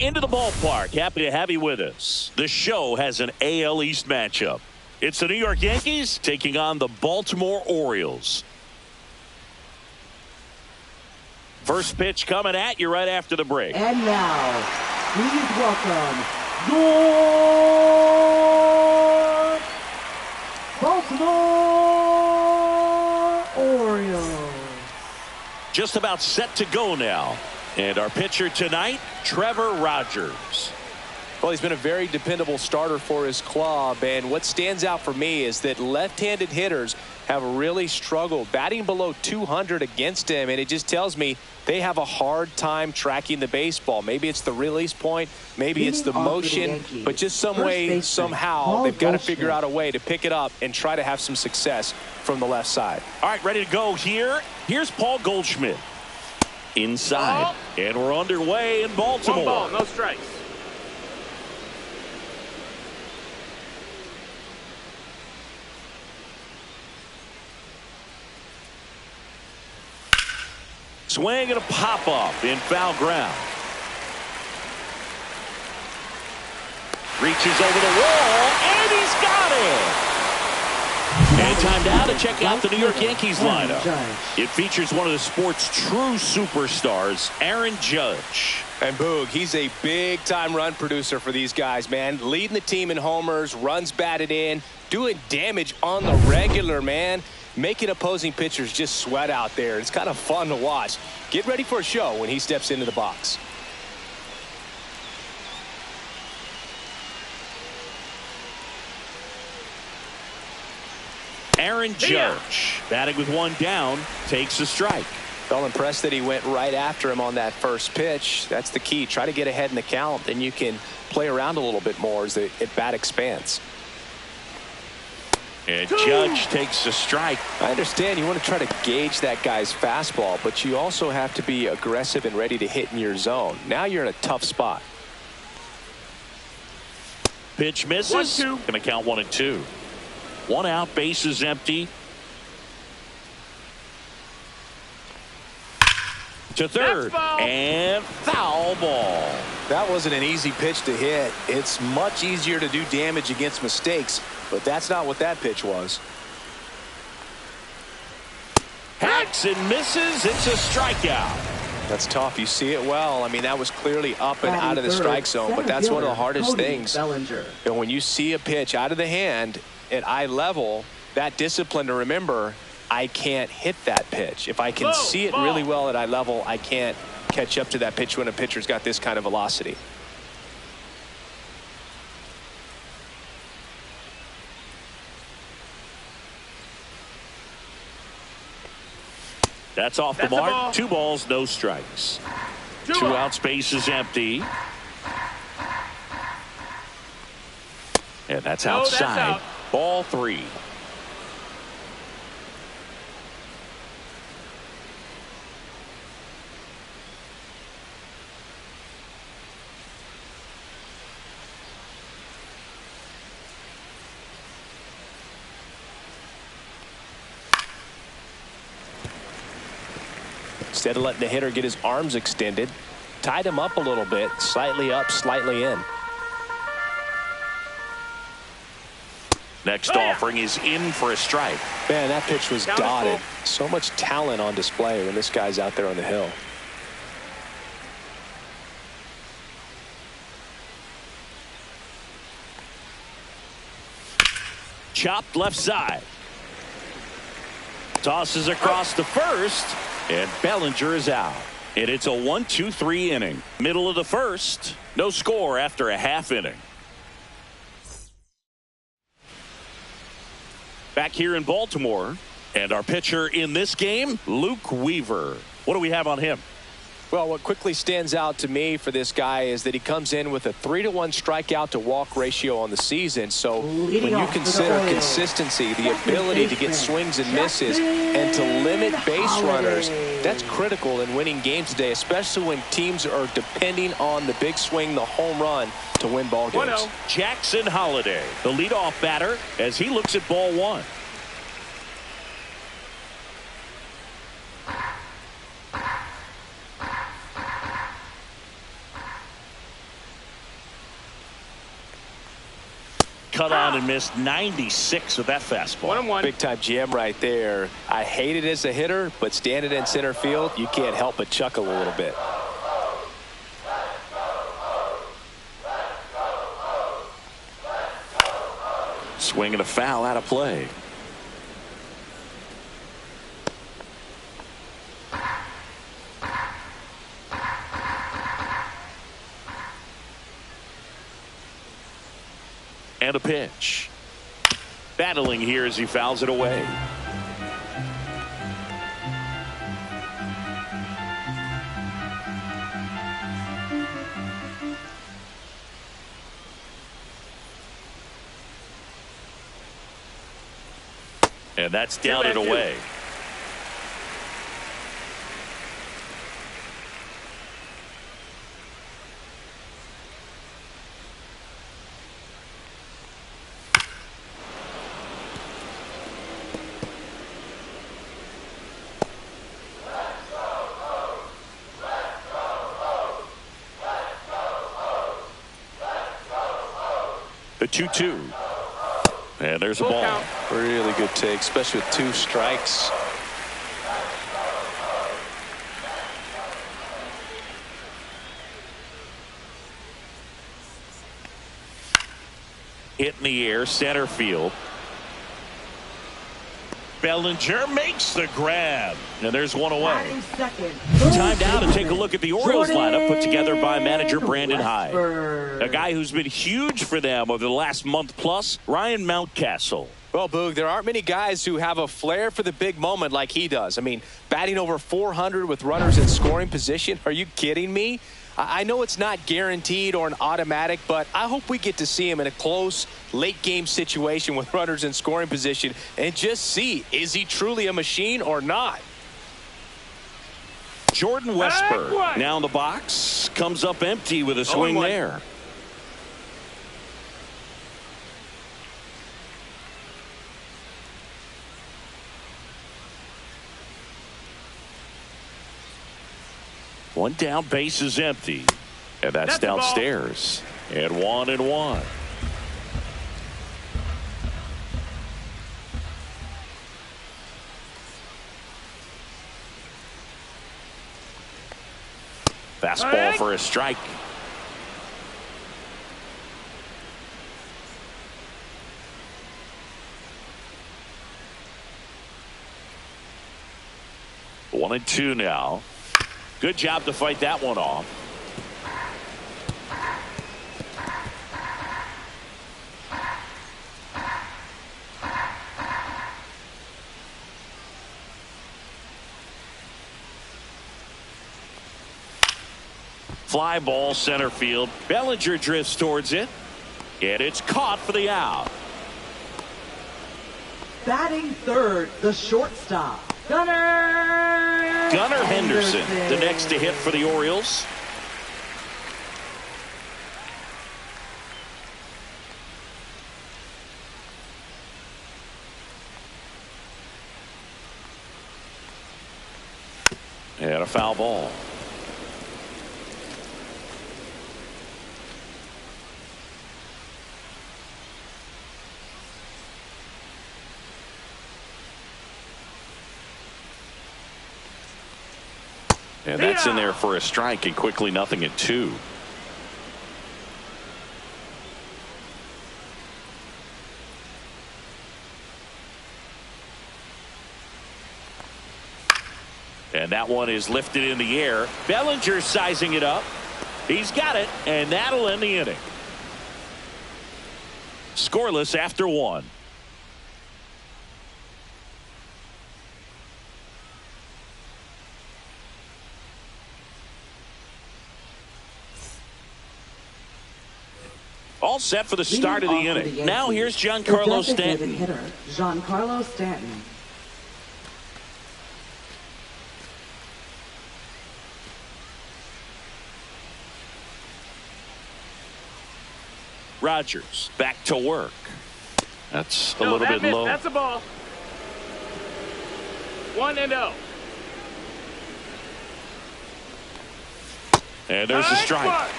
into the ballpark. Happy to have you with us. The show has an AL East matchup. It's the New York Yankees taking on the Baltimore Orioles. First pitch coming at you right after the break. And now, please welcome your Baltimore Orioles. Just about set to go now. And our pitcher tonight, Trevor Rogers. Well, he's been a very dependable starter for his club, and what stands out for me is that left-handed hitters have really struggled batting below 200 against him, and it just tells me they have a hard time tracking the baseball. Maybe it's the release point, maybe it's the motion, but just some way, somehow, they've got to figure out a way to pick it up and try to have some success from the left side. All right, ready to go here. Here's Paul Goldschmidt. Inside, and we're underway in Baltimore. 1 ball, no strikes. Swing and a pop-up in foul ground. Reaches over the wall, and he's got it. And time now to check out the New York Yankees lineup. It features one of the sport's true superstars, Aaron Judge. And Boog, he's a big-time run producer for these guys, man. Leading the team in homers, runs batted in, doing damage on the regular, man. Making opposing pitchers just sweat out there. It's kind of fun to watch. Get ready for a show when he steps into the box. Aaron Judge, batting with one down, takes a strike. Felt impressed that he went right after him on that first pitch. That's the key. Try to get ahead in the count, then you can play around a little bit more as the at-bat expands. And Judge takes a strike. I understand you want to try to gauge that guy's fastball, but you also have to be aggressive and ready to hit in your zone. Now you're in a tough spot. Pitch misses. 1-2. Going to count 1-2. One out, bases empty. To third, and foul ball. That wasn't an easy pitch to hit. It's much easier to do damage against mistakes, but that's not what that pitch was. Hacks and misses. It's a strikeout. That's tough. You see it well. I mean, that was clearly up and out of the strike zone, but that's one of the hardest things. And when you see a pitch out of the hand at eye level, that discipline to remember, I can't hit that pitch. If I can see it really well at eye level, I can't catch up to that pitch when a pitcher's got this kind of velocity. That's off the mark. 2 balls, no strikes. 2 outs, base is empty. And that's outside. That's out. Ball 3. Instead of letting the hitter get his arms extended, tied him up a little bit, slightly up, slightly in. Next offering is in for a strike. Man, that pitch was dotted. So much talent on display when this guy's out there on the hill. Chopped left side. Tosses across the first, and Bellinger is out. And it's a 1-2-3 inning. Middle of the first. No score after a half inning. Back here in Baltimore, and our pitcher in this game, Luke Weaver. What do we have on him? Well, what quickly stands out to me for this guy is that he comes in with a 3-to-1 strikeout to walk ratio on the season. So when you consider consistency, the ability to get swings and misses, and to limit base runners, that's critical in winning games today, especially when teams are depending on the big swing, the home run, to win ball games. Jackson Holliday, the leadoff batter, as he looks at ball 1. cut on and missed 96 with that fastball. 1-1. Big time jam right there. I hate it as a hitter, but standing in center field, you can't help but chuckle a little bit. Swing and a foul out of play. And a pitch. Battling here as he fouls it away. And that's down and away. The 2-2. And there's a ball. Really good take, especially with 2 strikes. Hit in the air, center field. Bellinger makes the grab. And there's one away. Time now to take a look at the Orioles lineup put together by manager Brandon Hyde. A guy who's been huge for them over the last month plus, Ryan Mountcastle. Well, Boog, there aren't many guys who have a flair for the big moment like he does. I mean, batting over 400 with runners in scoring position. Are you kidding me? I know it's not guaranteed or an automatic, but I hope we get to see him in a close, late-game situation with runners in scoring position and just see, is he truly a machine or not? Jordan Westburg now in the box. Comes up empty with a swing there. One down, base is empty. And that's downstairs. And 1-1. Fastball for a strike. One and two now. Good job to fight that one off. Fly ball center field. Bellinger drifts towards it. And it's caught for the out. Batting third, the shortstop, Gunnar Henderson, the next to hit for the Orioles. And a foul ball. And that's in there for a strike, and quickly 0-2. And that one is lifted in the air. Bellinger sizing it up. He's got it, and that'll end the inning. Scoreless after one. All set for the start of the inning. Now here's Giancarlo Stanton. Giancarlo Stanton. Rogers back to work. That's a little bit low. That's a ball. 1-0. And there's a strike.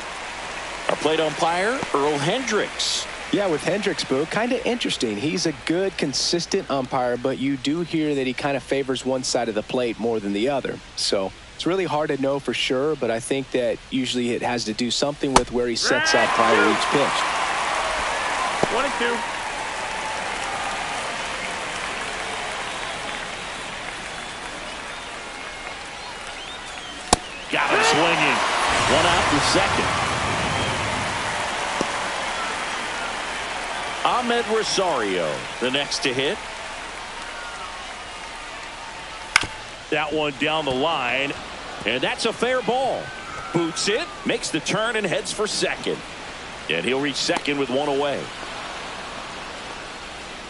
Our plate umpire, Earl Hendricks. Yeah, with Hendricks, Boo, kind of interesting. He's a good, consistent umpire, but you do hear that he kind of favors one side of the plate more than the other. So it's really hard to know for sure, but I think that usually it has to do something with where he sets up prior to each pitch. 22. Got him swinging. One out in second. Ahmed Rosario, the next to hit. That one down the line, and that's a fair ball. Boots it, makes the turn, and heads for second. And he'll reach second with one away.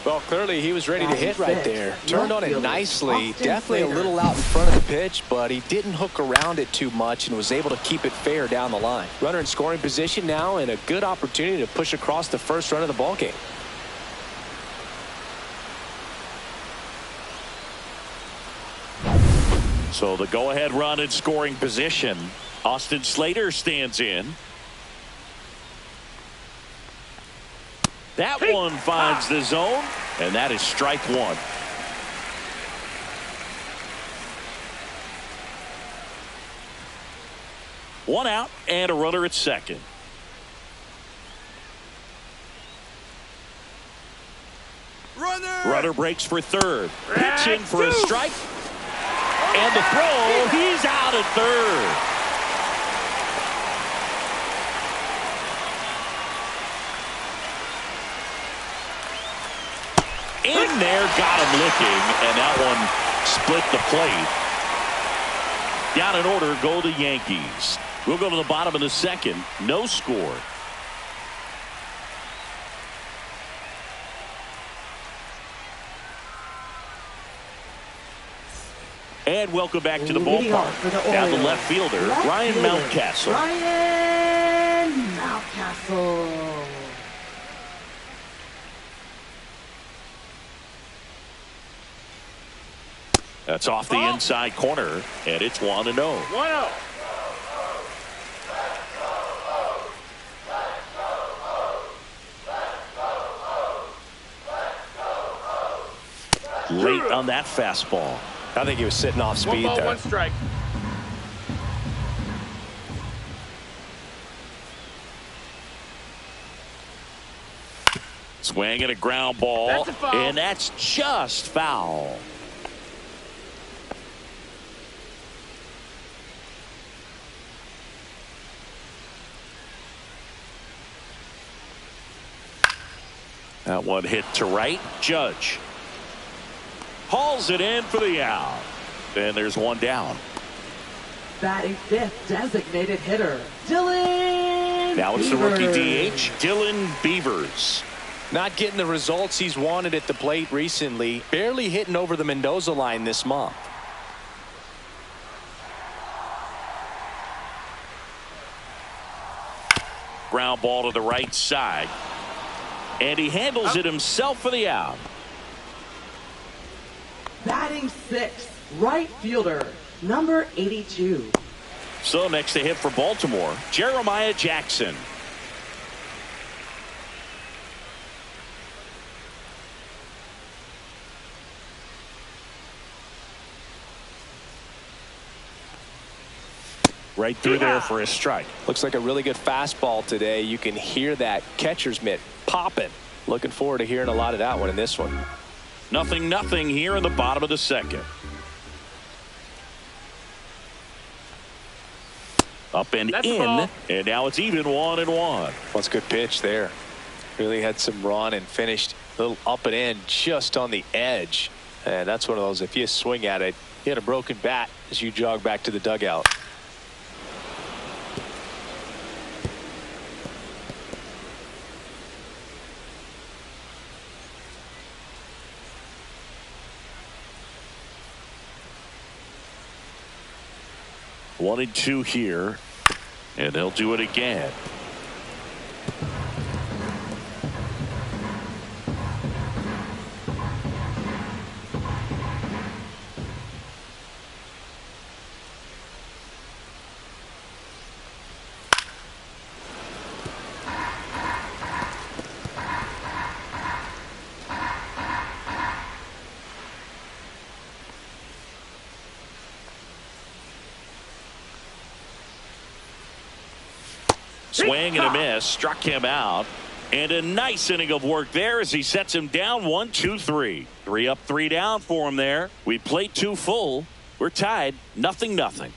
Well, clearly he was ready to hit right there. Turned on it nicely. Definitely a little out in front of the pitch, but he didn't hook around it too much and was able to keep it fair down the line. Runner in scoring position now, and a good opportunity to push across the first run of the ball game. So the go-ahead run in scoring position. Austin Slater stands in. That one finds the zone, and that is strike one. One out and a runner at second. Runner breaks for third. Pitching for a strike. And the throw, he's out at third. In there, got him licking, and that one split the plate. Down in order go the Yankees. We'll go to the bottom of the second. No score. And welcome back to the ballpark. Now the left fielder, Ryan Mountcastle. Ryan Mountcastle. That's off the inside corner, and it's 1-0. 1-0. Late on that fastball. I think he was sitting off speed there. 1 strike. Swing and a ground ball. That's a foul. And that's just foul. That one hit to right. Judge hauls it in for the out. And there's one down. Batting fifth, designated hitter, Dylan Now it's the rookie DH, Dylan Beavers. Not getting the results he's wanted at the plate recently. Barely hitting over the Mendoza line this month. Ground ball to the right side. And he handles it himself for the out. Batting sixth, right fielder, number 82. So next to hit for Baltimore, Jeremiah Jackson. Right through there for a strike. Looks like a really good fastball today. You can hear that catcher's mitt popping. Looking forward to hearing a lot of that one in this one. 0-0 here in the bottom of the second. Up and That's in, and now it's even 1-1. Well, it's a good pitch there. Really had some run and finished a little up and in just on the edge. And that's one of those, if you swing at it, you had a broken bat as you jog back to the dugout. One and two here, and they'll do it again. Swing and a miss. Struck him out. And a nice inning of work there as he sets him down 1-2-3. 3 up, 3 down for him there. We played 2 full. We're tied 0-0.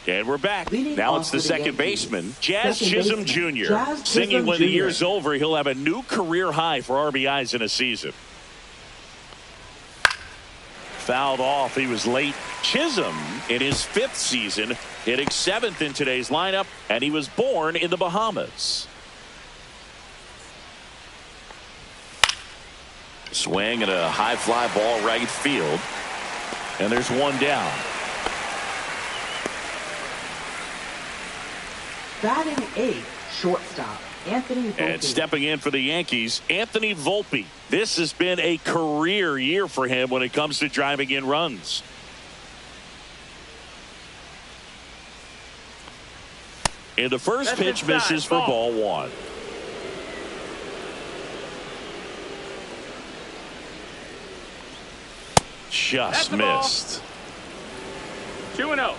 And we're back. Now it's the second baseman, Jazz Chisholm Jr. Singing when the year's over, he'll have a new career high for RBIs in a season. Fouled off. He was late. Chisholm in his 5th season, hitting 7th in today's lineup, and he was born in the Bahamas. Swing and a high fly ball right field. And there's one down. Batting 8th, shortstop, Anthony Volpe. And stepping in for the Yankees, Anthony Volpe. This has been a career year for him when it comes to driving in runs. And the first pitch misses for ball 1. Just missed. 2-0.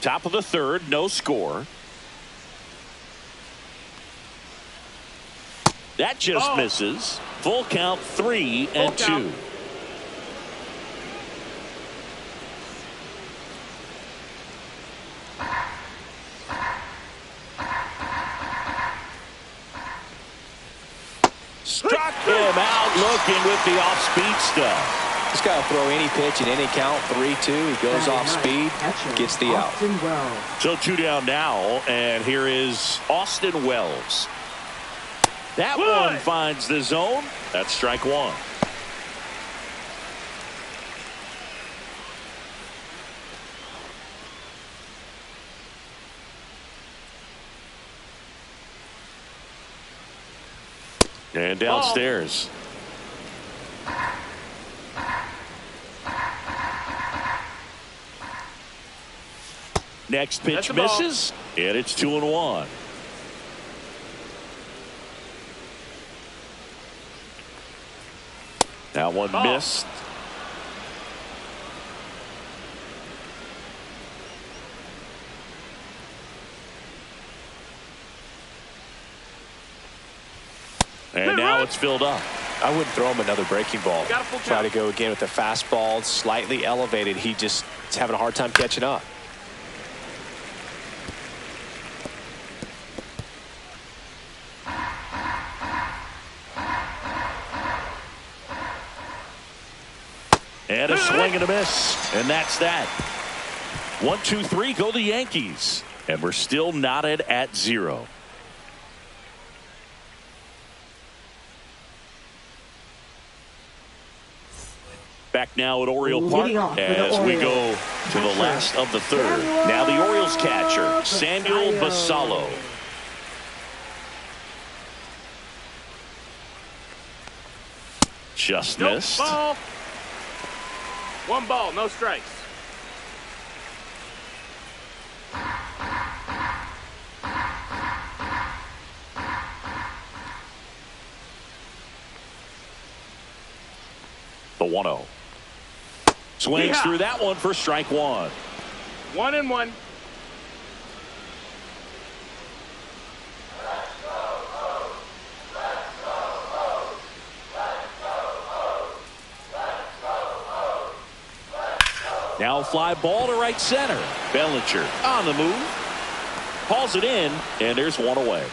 Top of the 3rd, no score. That just misses. Full count, 3-2. Struck him out looking with the off-speed stuff. Just got to throw any pitch in any count. 3-2. He goes off speed, gets the out. So 2 down now, and here is Austin Wells. That one finds the zone. That's strike 1. And downstairs. Next pitch misses, and it's 2-1. That one missed. And now it's filled up. I wouldn't throw him another breaking ball. Try to go again with the fastball, slightly elevated. He just is having a hard time catching up. And a swing and a miss. And that's that. 1-2-3 go the Yankees. And we're still knotted at 0. Back now at Oriole Park as we go to the last of the 3rd. Now the Orioles catcher, Samuel Basallo. Just missed. Ball. 1 ball, no strikes. The 1-0. Swings through that one for strike 1. 1-1. Now a fly ball to right center. Bellinger on the move. Hauls it in, and there's one away.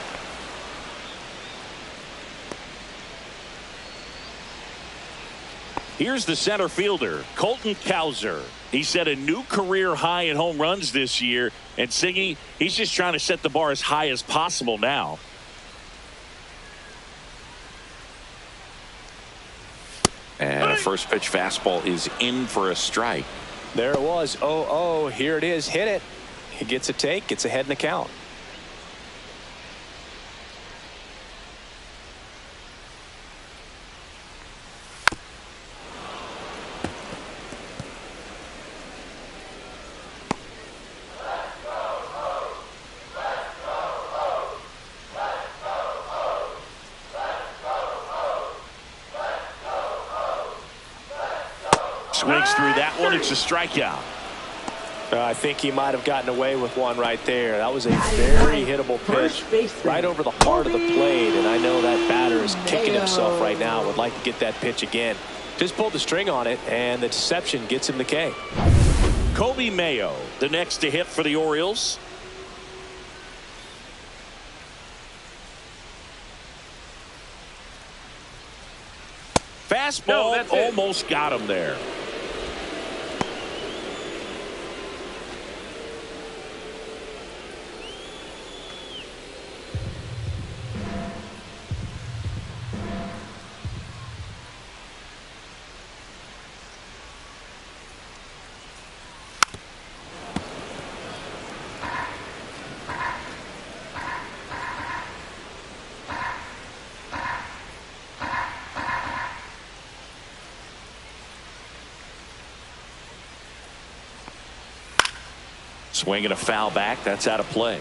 Here's the center fielder, Colton Cowser. He set a new career high in home runs this year, and Siggy, he's just trying to set the bar as high as possible now. And a first pitch fastball is in for a strike. There it was. 0-0. Here it is. Hit it. He gets a take. Gets ahead in the count. Swings through that one. It's a strikeout. I think he might have gotten away with one right there. That was a very hittable pitch right over the heart of the plate, and I know that batter is kicking himself right now. Would like to get that pitch again. Just pulled the string on it, and the deception gets him the K. Kobe Mayo, the next to hit for the Orioles. Fastball almost got him there. Swinging a foul back. That's out of play.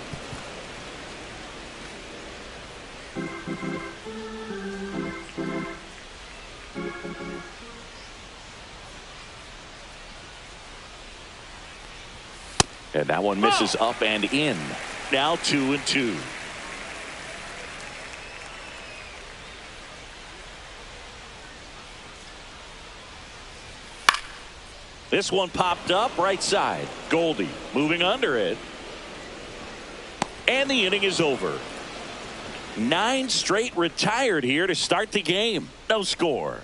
And that one misses up and in. Now 2-2. This one popped up right side. Goldie moving under it. And the inning is over. 9 straight retired here to start the game. No score.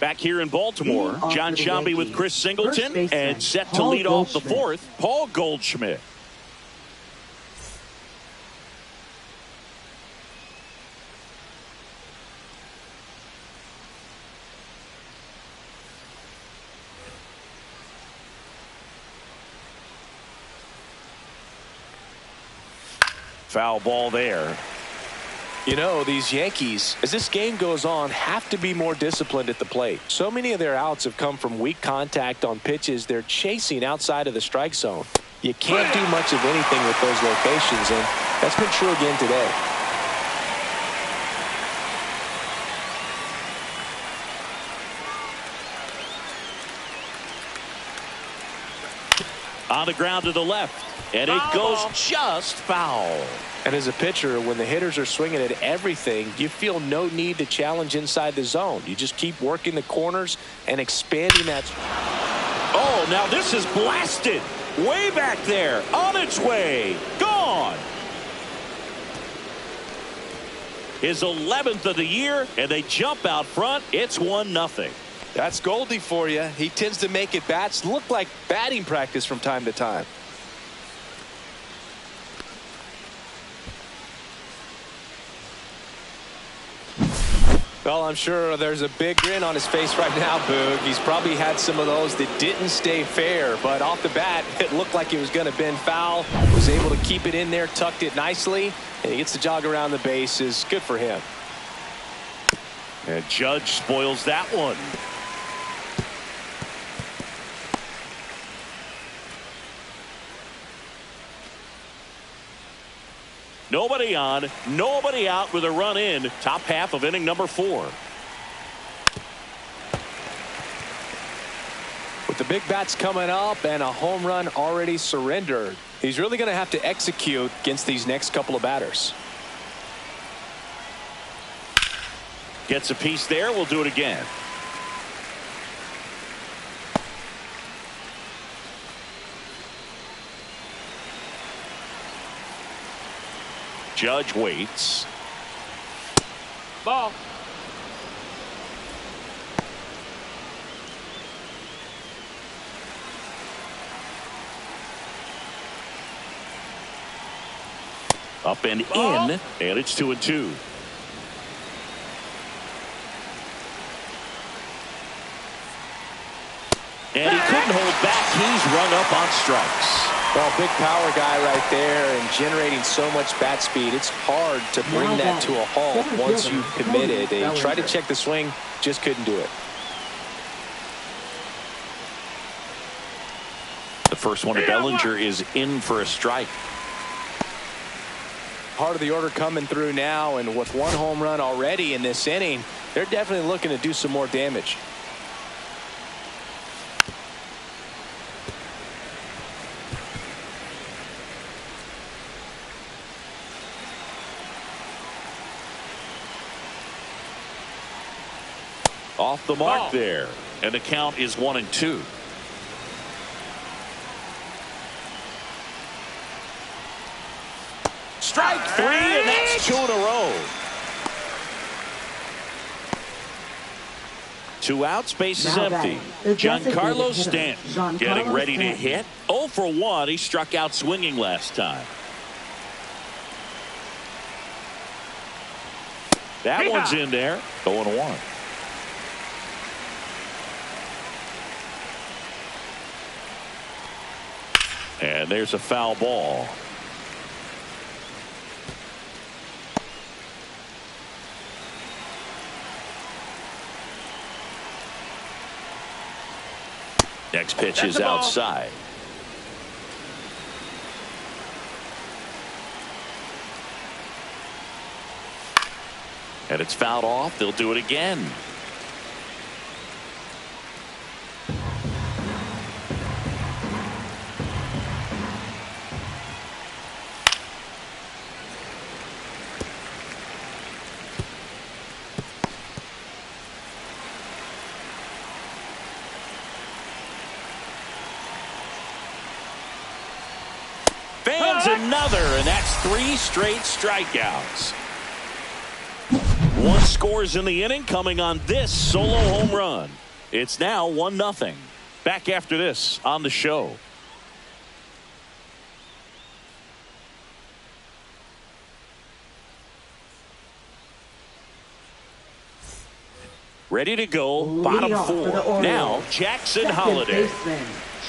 Back here in Baltimore, John Sciambi with Chris Singleton, and set to lead off the fourth, Paul Goldschmidt. Foul ball there. You know, these Yankees, as this game goes on, have to be more disciplined at the plate. So many of their outs have come from weak contact on pitches they're chasing outside of the strike zone. You can't do much of anything with those locations, and that's been true again today. On the ground to the left. And it goes just foul. And as a pitcher, when the hitters are swinging at everything, you feel no need to challenge inside the zone. You just keep working the corners and expanding that. Oh, now this is blasted. Way back there. On its way. Gone. His 11th of the year, and they jump out front. It's 1-0. That's Goldie for you. He tends to make at bats look like batting practice from time to time. Well, I'm sure there's a big grin on his face right now, Boog. He's probably had some of those that didn't stay fair, but off the bat, it looked like it was going to bend foul. Was able to keep it in there, tucked it nicely, and he gets the jog around the bases. Good for him. And Judge spoils that one. Nobody on, nobody out with a run in. Top half of inning number 4. With the big bats coming up and a home run already surrendered, he's really going to have to execute against these next couple of batters. Gets a piece there. We'll do it again. Judge waits. Ball. Up and in, and it's 2-2. And he couldn't hold back. He's rung up on strikes. Well, big power guy right there and generating so much bat speed. It's hard to bring that to a halt once you've committed. They tried to check the swing, just couldn't do it. The first one to Bellinger is in for a strike. Part of the order coming through now, and with one home run already in this inning, they're definitely looking to do some more damage. Off the mark there, and the count is 1-2. Strike 3, and that's 2 in a row. 2 outs, base is empty. Giancarlo Stanton getting ready to hit. 0 for 1. He struck out swinging last time. That one's in there. 0-1. And there's a foul ball. Next pitch is outside. And it's fouled off. They'll do it again. Another, and that's 3 straight strikeouts. 1 scores in the inning, coming on this solo home run. It's now 1-0. Back after this on the show. Ready to go, bottom 4. Now, Jackson Holliday.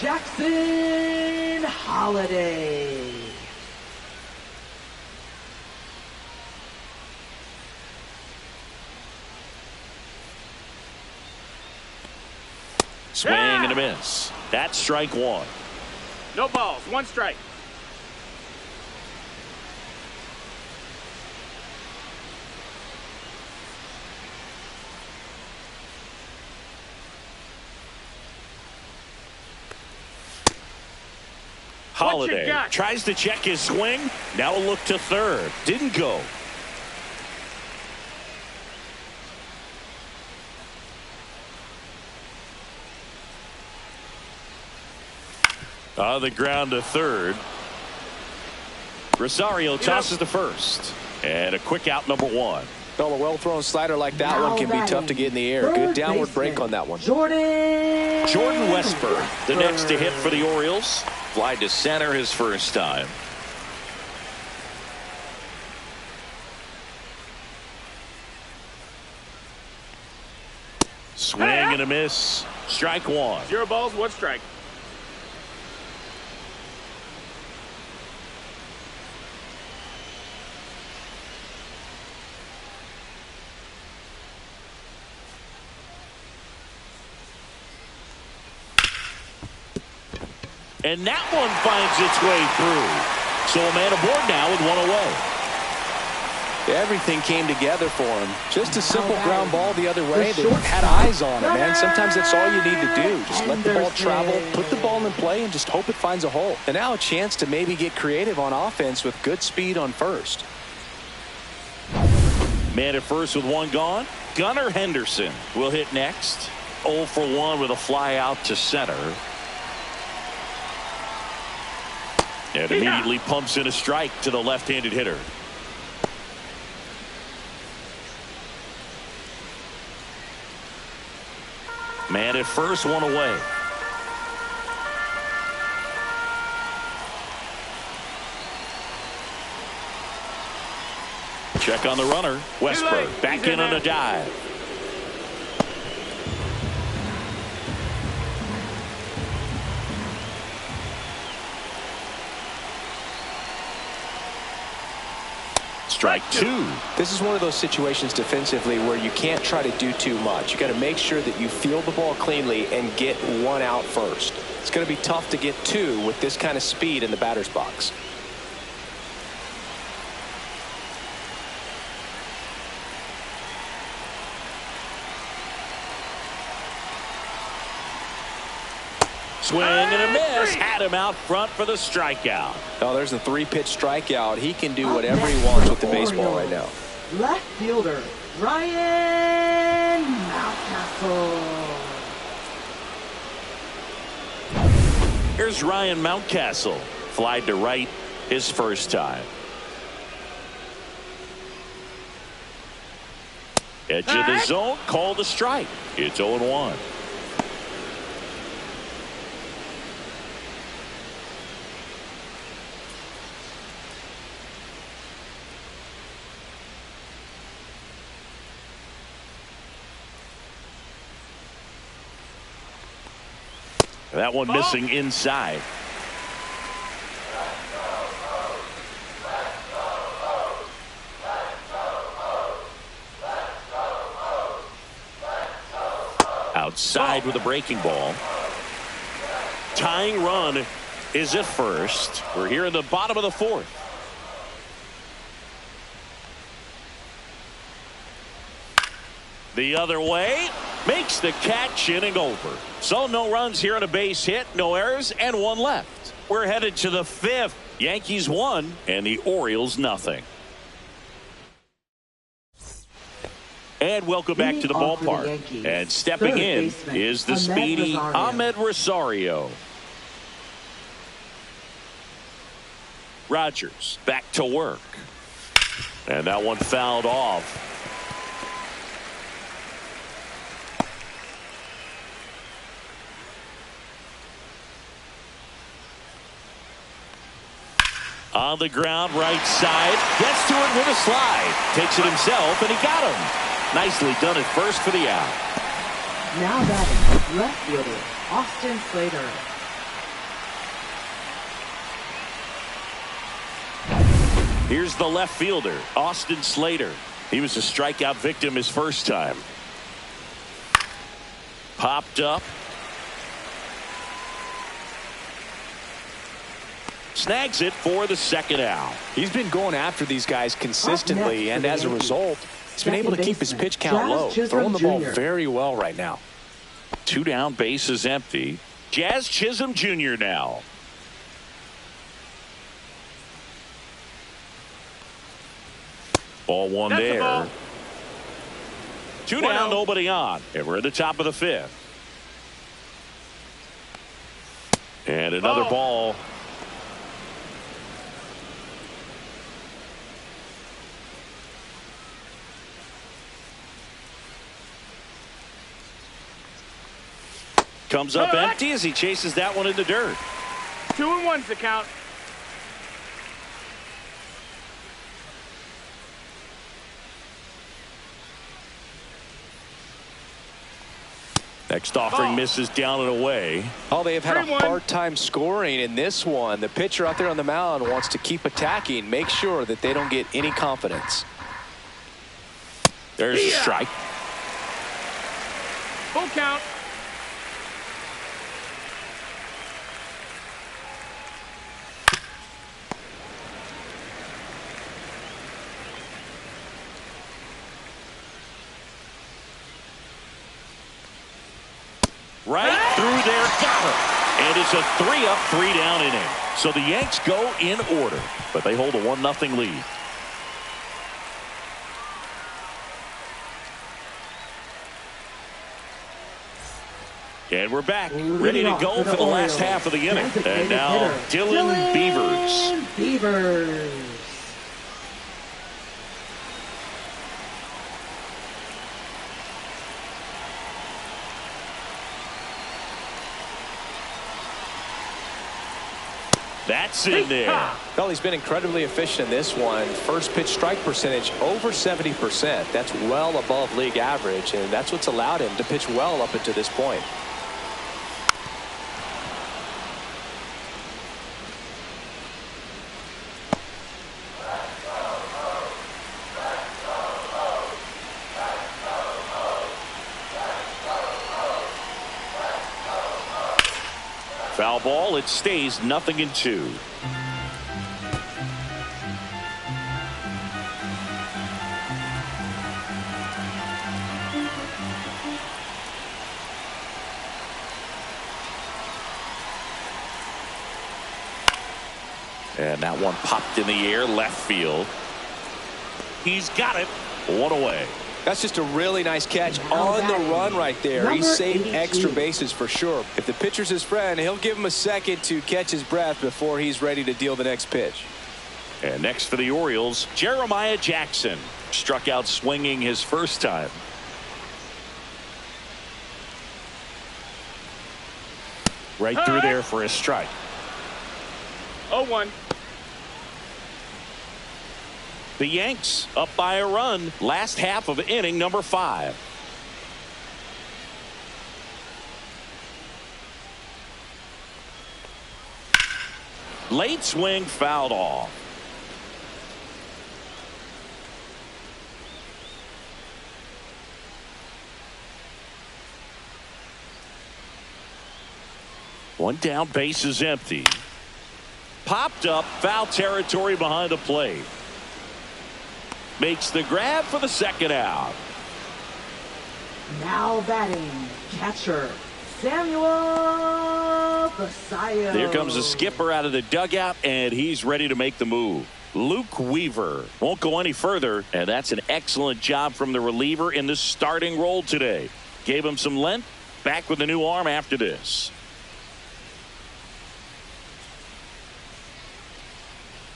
Jackson Holliday. Swing and a miss. That's strike 1. No balls, 1 strike. Holliday tries to check his swing. Now a look to third. Didn't go. On the ground to third. Rosario tosses to first. And a quick out, number 1. Well, a well-thrown slider like that one can be tough to get in the air. Good downward break on that one. Jordan Westburg, the next to hit for the Orioles. Fly to center his first time. Swing and a miss. Strike 1. 0 balls, 1 strike. And that one finds its way through. So a man aboard now with 1 away. Everything came together for him. Just a simple ground ball the other way. They had eyes on it, man. Sometimes that's all you need to do. Just let the ball travel, put the ball in play, and just hope it finds a hole. And now a chance to maybe get creative on offense with good speed on first. Man at first with 1 gone. Gunnar Henderson will hit next. 0 for 1 with a fly out to center. And immediately pumps in a strike to the left-handed hitter. Man at first, 1 away. Check on the runner. Westburg back in on a dive. Strike 2. This is one of those situations defensively where you can't try to do too much. You got to make sure that you field the ball cleanly and get 1 out first. It's going to be tough to get 2 with this kind of speed in the batter's box. Swing and a miss. Had him out front for the strikeout. Oh, there's a 3-pitch strikeout. He can do whatever he wants with the baseball right now. Left fielder, Ryan Mountcastle. Here's Ryan Mountcastle. Flied to right his first time. Edge of the zone, called a strike. It's 0-1. That one missing inside. Outside with a breaking ball. Tying run is at first. We're here in the bottom of the 4th. The other way. Makes the catch, inning over. So no runs here on a base hit, no errors, and 1 left. We're headed to the 5th. Yankees 1 and the Orioles nothing. And welcome back to the ballpark. And stepping in is the speedy Mlb Rosario. Rogers back to work. And that one fouled off. On the ground, right side. Gets to it with a slide. Takes it himself, and he got him. Nicely done at first for the out. Now batting, left fielder, Austin Slater. Here's the left fielder, Austin Slater. He was a strikeout victim his first time. Popped up. Snags it for the second out. He's been going after these guys consistently, and as a result, he's been able to keep his pitch count low, throwing the ball very well right now. 2 down, bases empty. Jazz Chisholm Jr. now. Ball 1 there. 2 down, nobody on. And we're at the top of the 5th. And another ball. Comes up empty as he chases that one in the dirt. 2-1's the count. Next offering misses down and away. Oh, they have had a hard time scoring in this one. The pitcher out there on the mound wants to keep attacking, make sure that they don't get any confidence. There's a strike. Full count. Right through there, got him. And it's a 3-up, 3-down inning. So the Yanks go in order, but they hold a 1-0 lead. And we're back, ready to go for the last half of the inning. And now Dylan Beavers. That's in there. Well, he's been incredibly efficient in this one. First pitch strike percentage over 70%. That's well above league average, and that's what's allowed him to pitch well up until this point. Foul ball. It stays 0-2. And that one popped in the air left field. He's got it. One away. That's just a really nice catch on the run right there. He saved extra bases for sure. If the pitcher's his friend, he'll give him a second to catch his breath before he's ready to deal the next pitch. And next for the Orioles, Jeremiah Jackson. Struck out swinging his first time. Right through there for a strike. 0-1. The Yanks up by a run. Last half of inning number 5. Late swing fouled off. One down, base is empty. Popped up, foul territory behind the plate. Makes the grab for the second out. Now batting, catcher Samuel Basallo. There comes the skipper out of the dugout, and he's ready to make the move. Luke Weaver won't go any further, and that's an excellent job from the reliever in the starting role today. Gave him some length. Back with a new arm after this.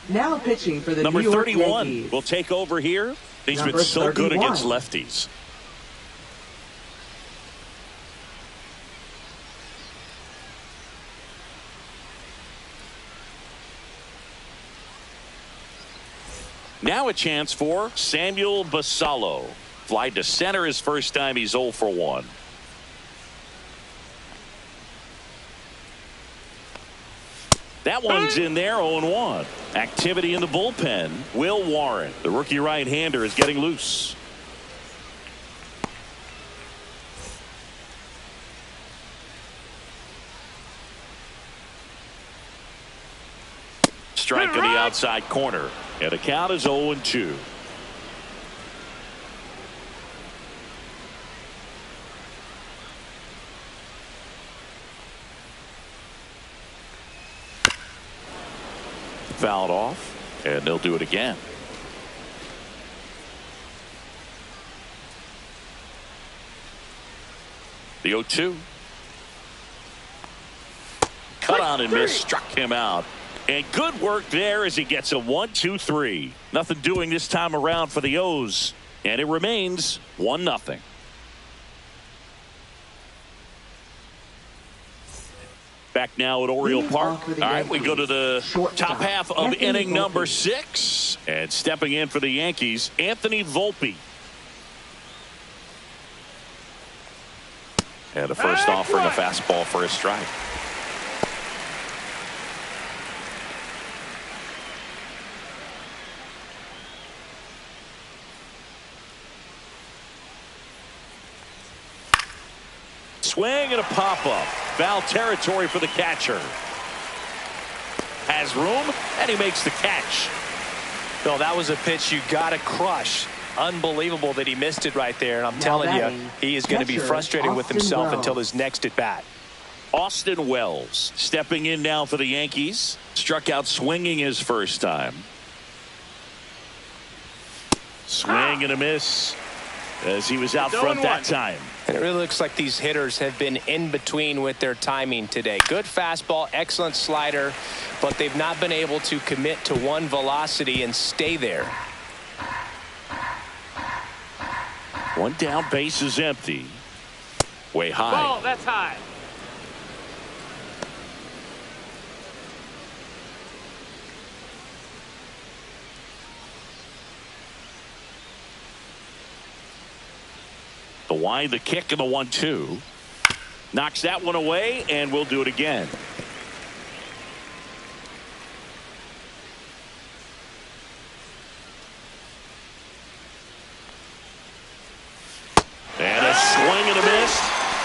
Now pitching for the number New York 31 Yankees. will take over here. He's Number been so 31. good against lefties. Now a chance for Samuel Basallo. Fly to center his first time. He's 0 for 1. That one's in there, 0-1. Activity in the bullpen. Will Warren, the rookie right-hander, is getting loose. Strike on the outside corner. And the count is 0-2. Fouled off, and they'll do it again. The 0-2. Cut on and miss, struck him out. And good work there as he gets a 1-2-3. Nothing doing this time around for the O's, and it remains 1-0. Back now at Oriole Park. All right, we go to the top half of inning number 6. And stepping in for the Yankees, Anthony Volpe. And the first offering a fastball for a strike. Swing and a pop-up. Foul territory for the catcher. Has room, and he makes the catch. Well, that was a pitch you got to crush. Unbelievable that he missed it right there. And I'm telling you, he is going to be frustrated with himself until his next at bat. Austin Wells stepping in now for the Yankees. Struck out swinging his first time. Swing and a miss as he was out front that time. And it really looks like these hitters have been in between with their timing today. Good fastball, excellent slider, but they've not been able to commit to one velocity and stay there. One down, base is empty. Way high. Ball, that's high. The wind, the kick, and the 1-2. Knocks that one away, and we'll do it again. And a swing and a miss.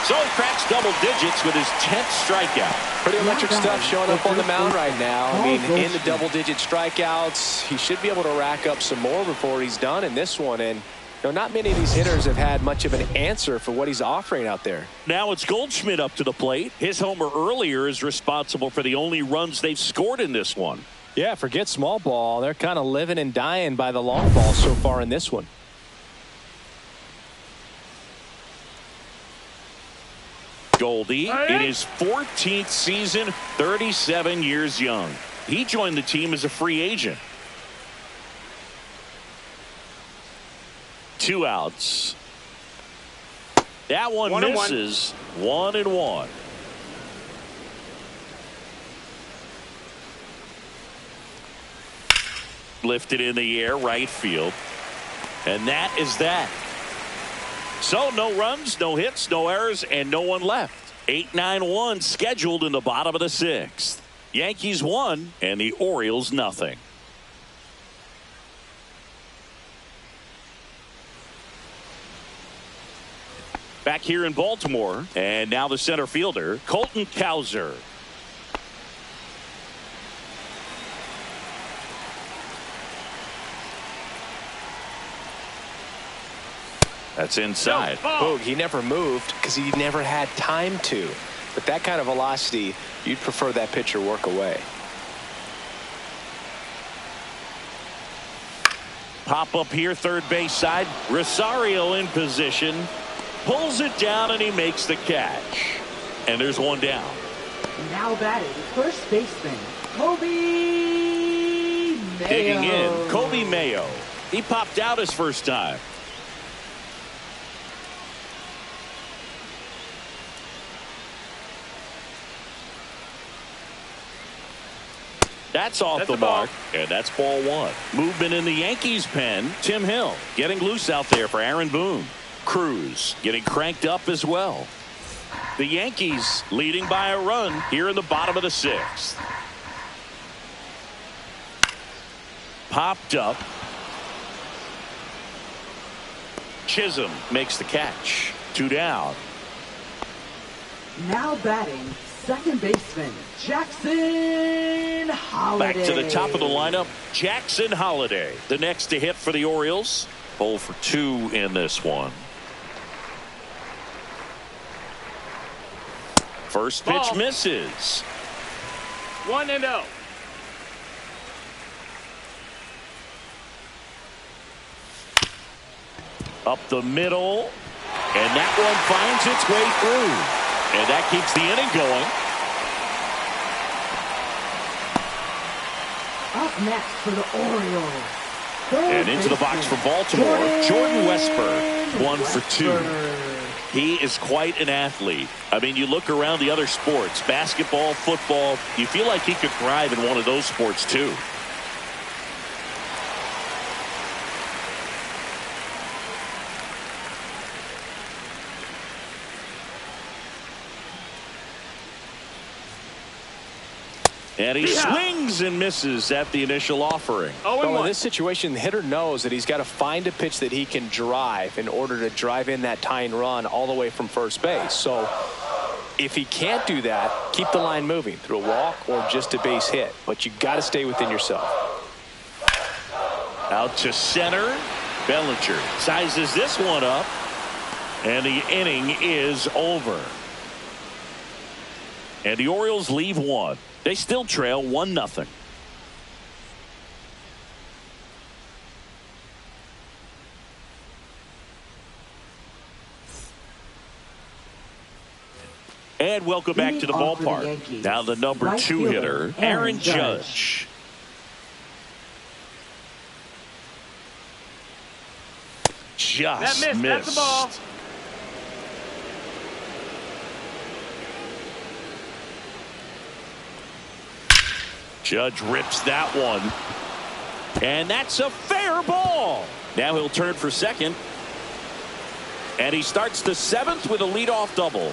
So cracks double digits with his 10th strikeout. Pretty electric stuff showing up on the mound right now. I mean, in the double-digit strikeouts, he should be able to rack up some more before he's done in this one. And not many of these hitters have had much of an answer for what he's offering out there. Now it's Goldschmidt up to the plate. His homer earlier is responsible for the only runs they've scored in this one. Yeah, forget small ball. They're kind of living and dying by the long ball so far in this one. Goldie in his 14th season, 37 years young. He joined the team as a free agent. 2 outs. That one misses. 1-1. Lifted in the air, right field. And that is that. So no runs, no hits, no errors, and no one left. 8-9-1 scheduled in the bottom of the 6th. Yankees 1 and the Orioles nothing. Back here in Baltimore, and now the center fielder, Colton Cowser. That's inside. Boog, he never moved because he never had time to. But that kind of velocity, you'd prefer that pitcher work away. Pop up here, third base side. Rosario in position. Pulls it down, and he makes the catch. And there's one down. Now batting, first baseman, Kobe Mayo. Digging in, Kobe Mayo. He popped out his first time. That's off the mark, and that's ball 1. Movement in the Yankees pen. Tim Hill getting loose out there for Aaron Boone. Cruz getting cranked up as well. The Yankees leading by a run here in the bottom of the 6th. Popped up. Chisholm makes the catch. 2 down. Now batting, second baseman, Jackson Holliday. Back to the top of the lineup, Jackson Holliday. The next to hit for the Orioles. 0 for 2 in this one. First pitch misses. 1-0. Up the middle. And that one finds its way through. And that keeps the inning going. Up next for the Orioles. And into the box for Baltimore, Jordan Westburg, 1 for 2. He is quite an athlete. I mean, you look around the other sports, basketball, football, you feel like he could thrive in one of those sports too. And he swings and misses at the initial offering. Well, in this situation, the hitter knows that he's got to find a pitch that he can drive in order to drive in that tying run all the way from first base. So if he can't do that, keep the line moving through a walk or just a base hit. But you got to stay within yourself. Out to center. Bellinger sizes this one up. And the inning is over. And the Orioles leave 1. They still trail 1-0. And welcome back to the ballpark. Now the number 2 hitter, Aaron Judge. Just missed. That's the ball. Judge rips that one. And that's a fair ball. Now he'll turn for second. And he starts the 7th with a leadoff double.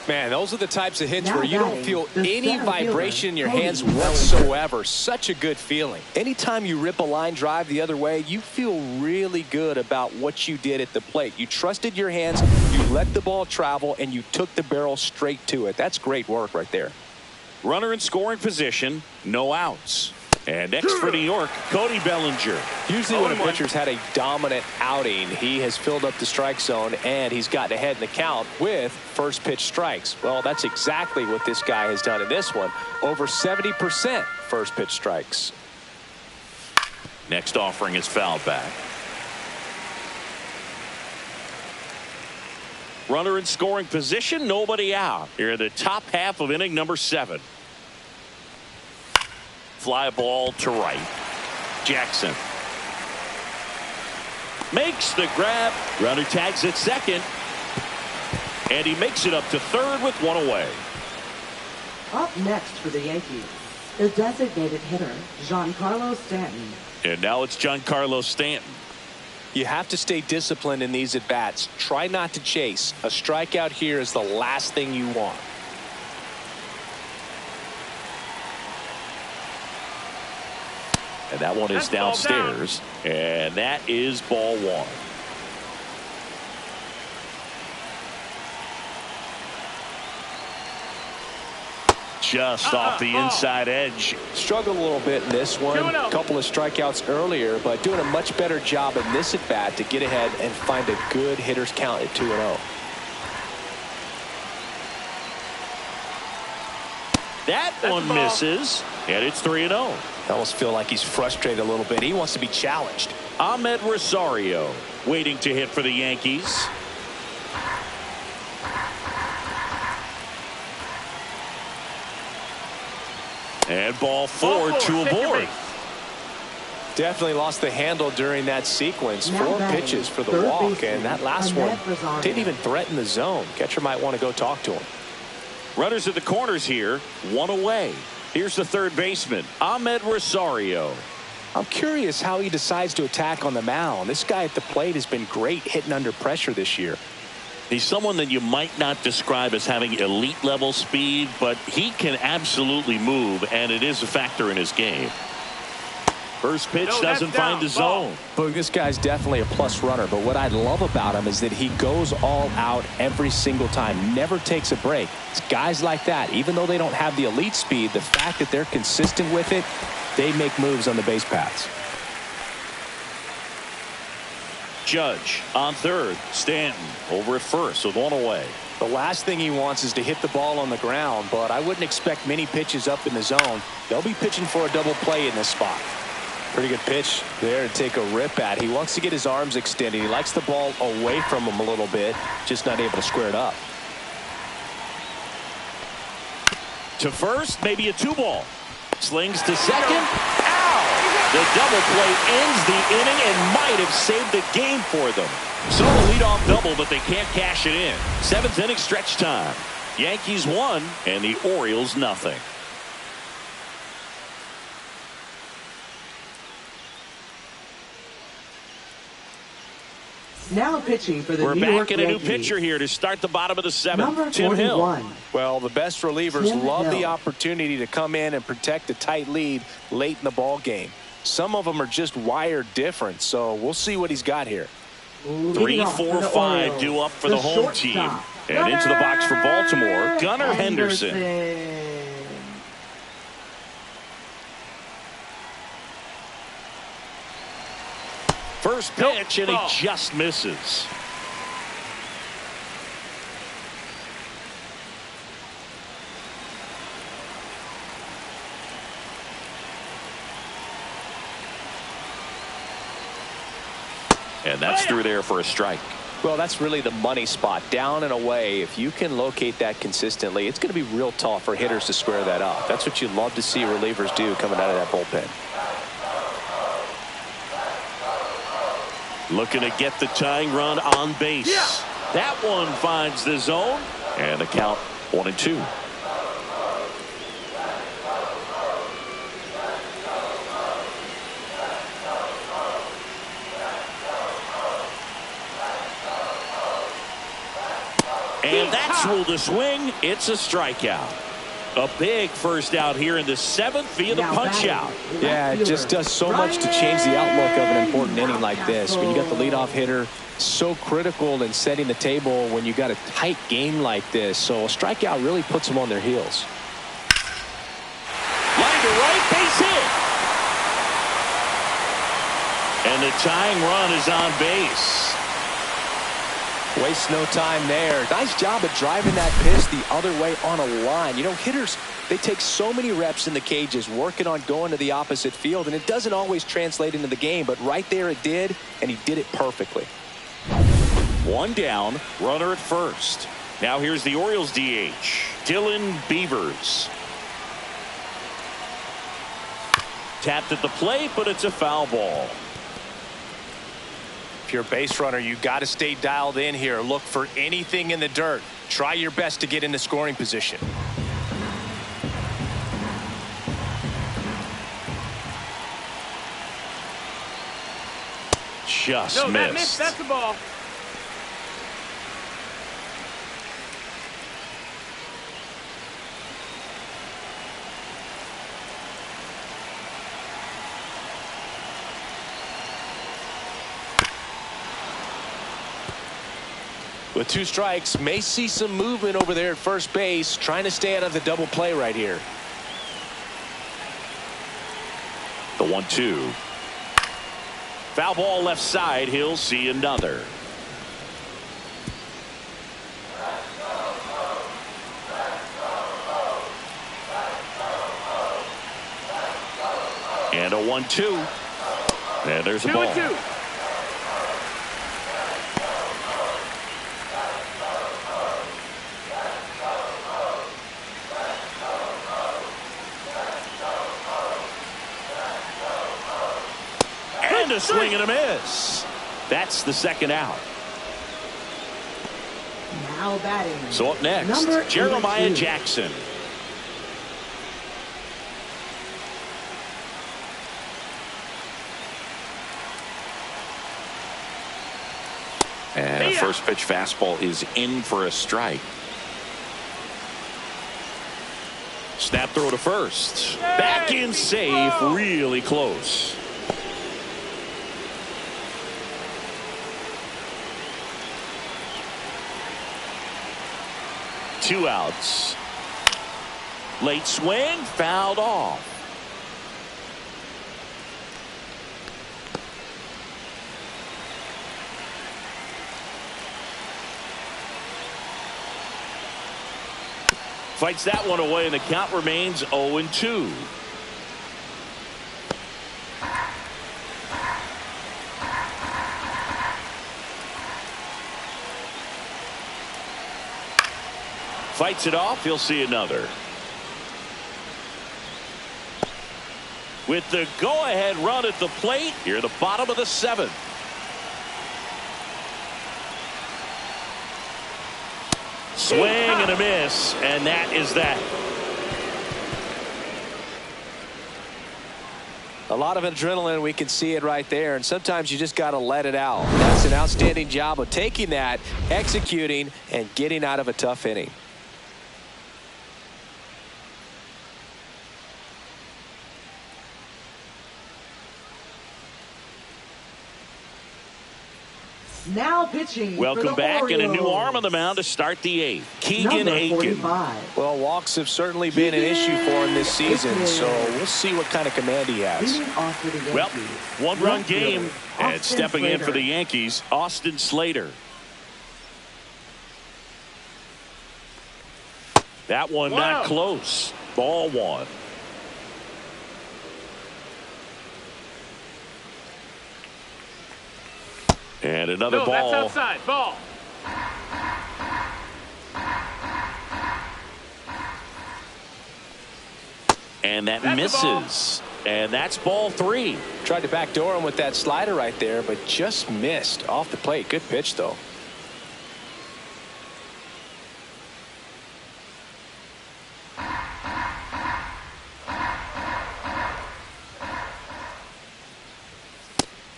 Man, those are the types of hits Now where you don't batting, feel the any center vibration in your fielder, hands Cody whatsoever. Such a good feeling. Anytime you rip a line drive the other way, you feel really good about what you did at the plate. You trusted your hands, you let the ball travel, and you took the barrel straight to it. That's great work right there. Runner in scoring position, no outs. And next for New York, Cody Bellinger. Usually when a pitcher's had a dominant outing, he has filled up the strike zone and he's gotten ahead in the count with first pitch strikes. Well, that's exactly what this guy has done in this one. Over 70% first pitch strikes. Next offering is fouled back. Runner in scoring position, nobody out. Here in the top half of inning number 7. Fly ball to right. Jackson makes the grab. Runner tags at second. And he makes it up to third with one away. Up next for the Yankees, the designated hitter, Giancarlo Stanton. And now it's Giancarlo Stanton. You have to stay disciplined in these at-bats. Try not to chase. A strikeout here is the last thing you want. And that one is downstairs. And that is ball 1. Just off the inside edge. Struggled a little bit in this one. A couple of strikeouts earlier, but doing a much better job in this at-bat to get ahead and find a good hitter's count at 2-0. That one misses. And it's 3-0. I almost feel like he's frustrated a little bit. He wants to be challenged. Ahmed Rosario waiting to hit for the Yankees. And ball 4 to aboard. Definitely lost the handle during that sequence. Now 4 batting, pitches for the third walk, baseman, and that last Ahmed one Rosario. didn't even threaten the zone. Catcher might want to go talk to him. Runners at the corners here, one away. Here's the third baseman, Ahmed Rosario. I'm curious how he decides to attack on the mound. This guy at the plate has been great hitting under pressure this year. He's someone that you might not describe as having elite level speed, but he can absolutely move, and it is a factor in his game. First pitch doesn't find the zone. But this guy's definitely a plus runner, but what I love about him is that he goes all out every single time, never takes a break. It's guys like that, even though they don't have the elite speed, the fact that they're consistent with it, they make moves on the base paths. Judge on third. Stanton over at first with one away. The last thing he wants is to hit the ball on the ground, but I wouldn't expect many pitches up in the zone. They'll be pitching for a double play in this spot. Pretty good pitch there to take a rip at. He wants to get his arms extended. He likes the ball away from him a little bit, just not able to square it up. To first, maybe a 2-ball. Slings to second. Ow! The double play ends the inning and might have saved the game for them. So a leadoff double, but they can't cash it in. 7th inning stretch time. Yankees 1 and the Orioles nothing. Now pitching for the We're New back York in a new Yankees. pitcher here to start the bottom of the 7th. Number Tim Hill. 41. Well, the best relievers Tim love the Hill. opportunity to come in and protect a tight lead late in the ball game. Some of them are just wired different, so we'll see what he's got here. 3, 4, 5 due up for the home team. And into the box for Baltimore, Gunnar Henderson. First pitch, and he just misses. And that's through there for a strike. Well, that's really the money spot, down and away. If you can locate that consistently, it's going to be real tough for hitters to square that up. That's what you love to see relievers do coming out of that bullpen. Looking to get the tying run on base. That one finds the zone. And the count 1-2. And that's ruled a swing. It's a strikeout. A big first out here in the 7th via the punch out. Yeah, it just does so much to change the outlook of an important inning like this. When you got the leadoff hitter, so critical in setting the table when you got a tight game like this. So a strikeout really puts them on their heels. Line to right, base hit. And the tying run is on base. Waste no time there. Nice job of driving that pitch the other way on a line. You know, hitters, they take so many reps in the cages working on going to the opposite field, and it doesn't always translate into the game, but right there it did, and he did it perfectly. One down, runner at first. Now here's the Orioles DH, Dylan Beavers. Tapped at the plate, but it's a foul ball. If you're a base runner, you got to stay dialed in here. Look for anything in the dirt. Try your best to get into scoring position. Just No, missed. that missed. That's the ball. With 2 strikes, may see some movement over there at first base, trying to stay out of the double play right here. The 1-2. Foul ball left side. He'll see another. And a 1-2. And there's a ball. 2-2. And a swing and a miss. That's the second out. Now batting. So up next, Number Jeremiah 82. Jackson. And a first pitch fastball is in for a strike. Snap throw to first. Back in safe. Really close. Two outs. Late swing, fouled off. Fights that one away, and the count remains 0-2. Fights it off. He'll see another. With the go-ahead run at the plate, here at the bottom of the 7th. Swing and a miss, and that is that. A lot of adrenaline, we can see it right there, and sometimes you just got to let it out. That's an outstanding job of taking that, executing, and getting out of a tough inning. Now pitching. Welcome back, and a new arm on the mound to start the 8th. Keegan Aiken. Well, walks have certainly been an issue for him this season, so we'll see what kind of command he has. Well, one-run game, and stepping in for the Yankees, Austin Slater. That one not close. Ball 1. And another ball. That's outside. Ball. And that misses. And that's ball 3. Tried to backdoor him with that slider right there, but just missed off the plate. Good pitch, though.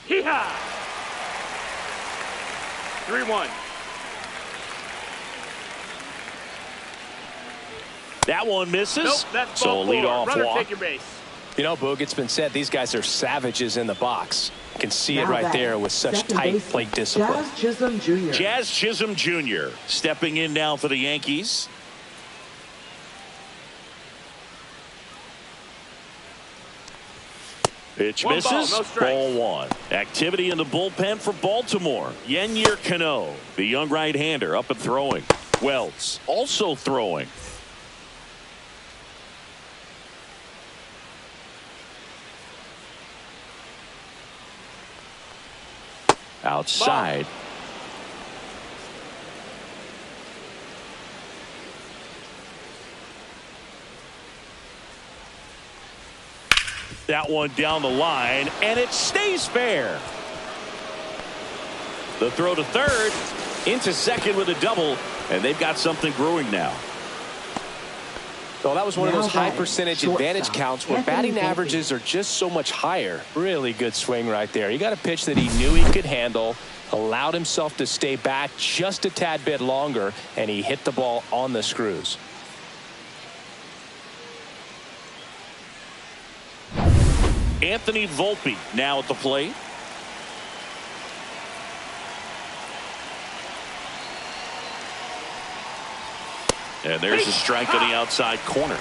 Hee-haw! 3-1. That one misses. Nope, that's so a ball four. leadoff Runner, walk. take your base. You know, Boog, it's been said these guys are savages in the box. You can see it Now right batting, there with such second tight baseman, plate discipline. Jazz Chisholm Jr. Jazz Chisholm Jr. stepping in now for the Yankees. Pitch One misses. ball, no strikes. Ball one. Activity in the bullpen for Baltimore. Yennier Cano, the young right-hander, up and throwing. Wells also throwing. Outside. Ball. That one down the line, and it stays fair. The throw to third, into second with a double, and they've got something brewing now. Well, that was one of Now those high batting, percentage shortstop, advantage counts where Anthony batting Volpe. averages are just so much higher. Really good swing right there. He got a pitch that he knew he could handle, allowed himself to stay back just a tad bit longer, and he hit the ball on the screws. Anthony Volpe now at the plate. And there's a strike on the outside corner.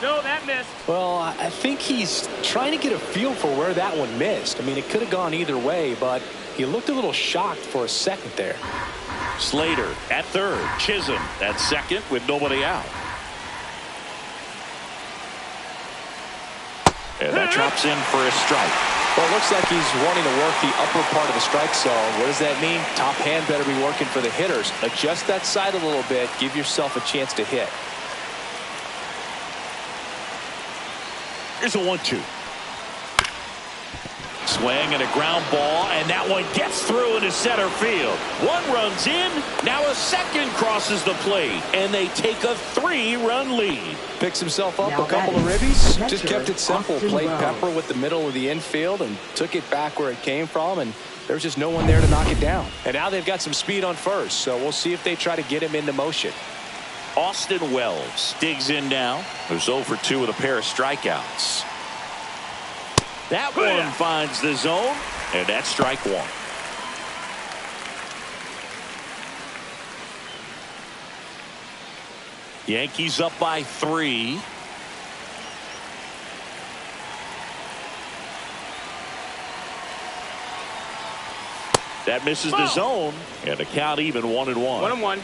No, that missed. Well, I think he's trying to get a feel for where that one missed. I mean, it could have gone either way, but he looked a little shocked for a second there. Slater at third. Chisholm at second with nobody out. And that drops in for a strike. Well, it looks like he's wanting to work the upper part of the strike zone. What does that mean? Top hand better be working for the hitters. Adjust that side a little bit. Give yourself a chance to hit. Here's a 1-2. Swing and a ground ball, and that one gets through into center field. One runs in, now a second crosses the plate, and they take a 3-run lead. Picks himself up Now a couple of batting, ribbies. catcher, Just kept it simple. Austin Played Wells. pepper with the middle of the infield and took it back where it came from, and there's just no one there to knock it down. And now they've got some speed on first, so we'll see if they try to get him into motion. Austin Wells digs in now. There's 0 for 2 with a pair of strikeouts. That one finds the zone, and that's strike one. Yankees up by 3. That misses the zone, and the count even 1-1. 1-1.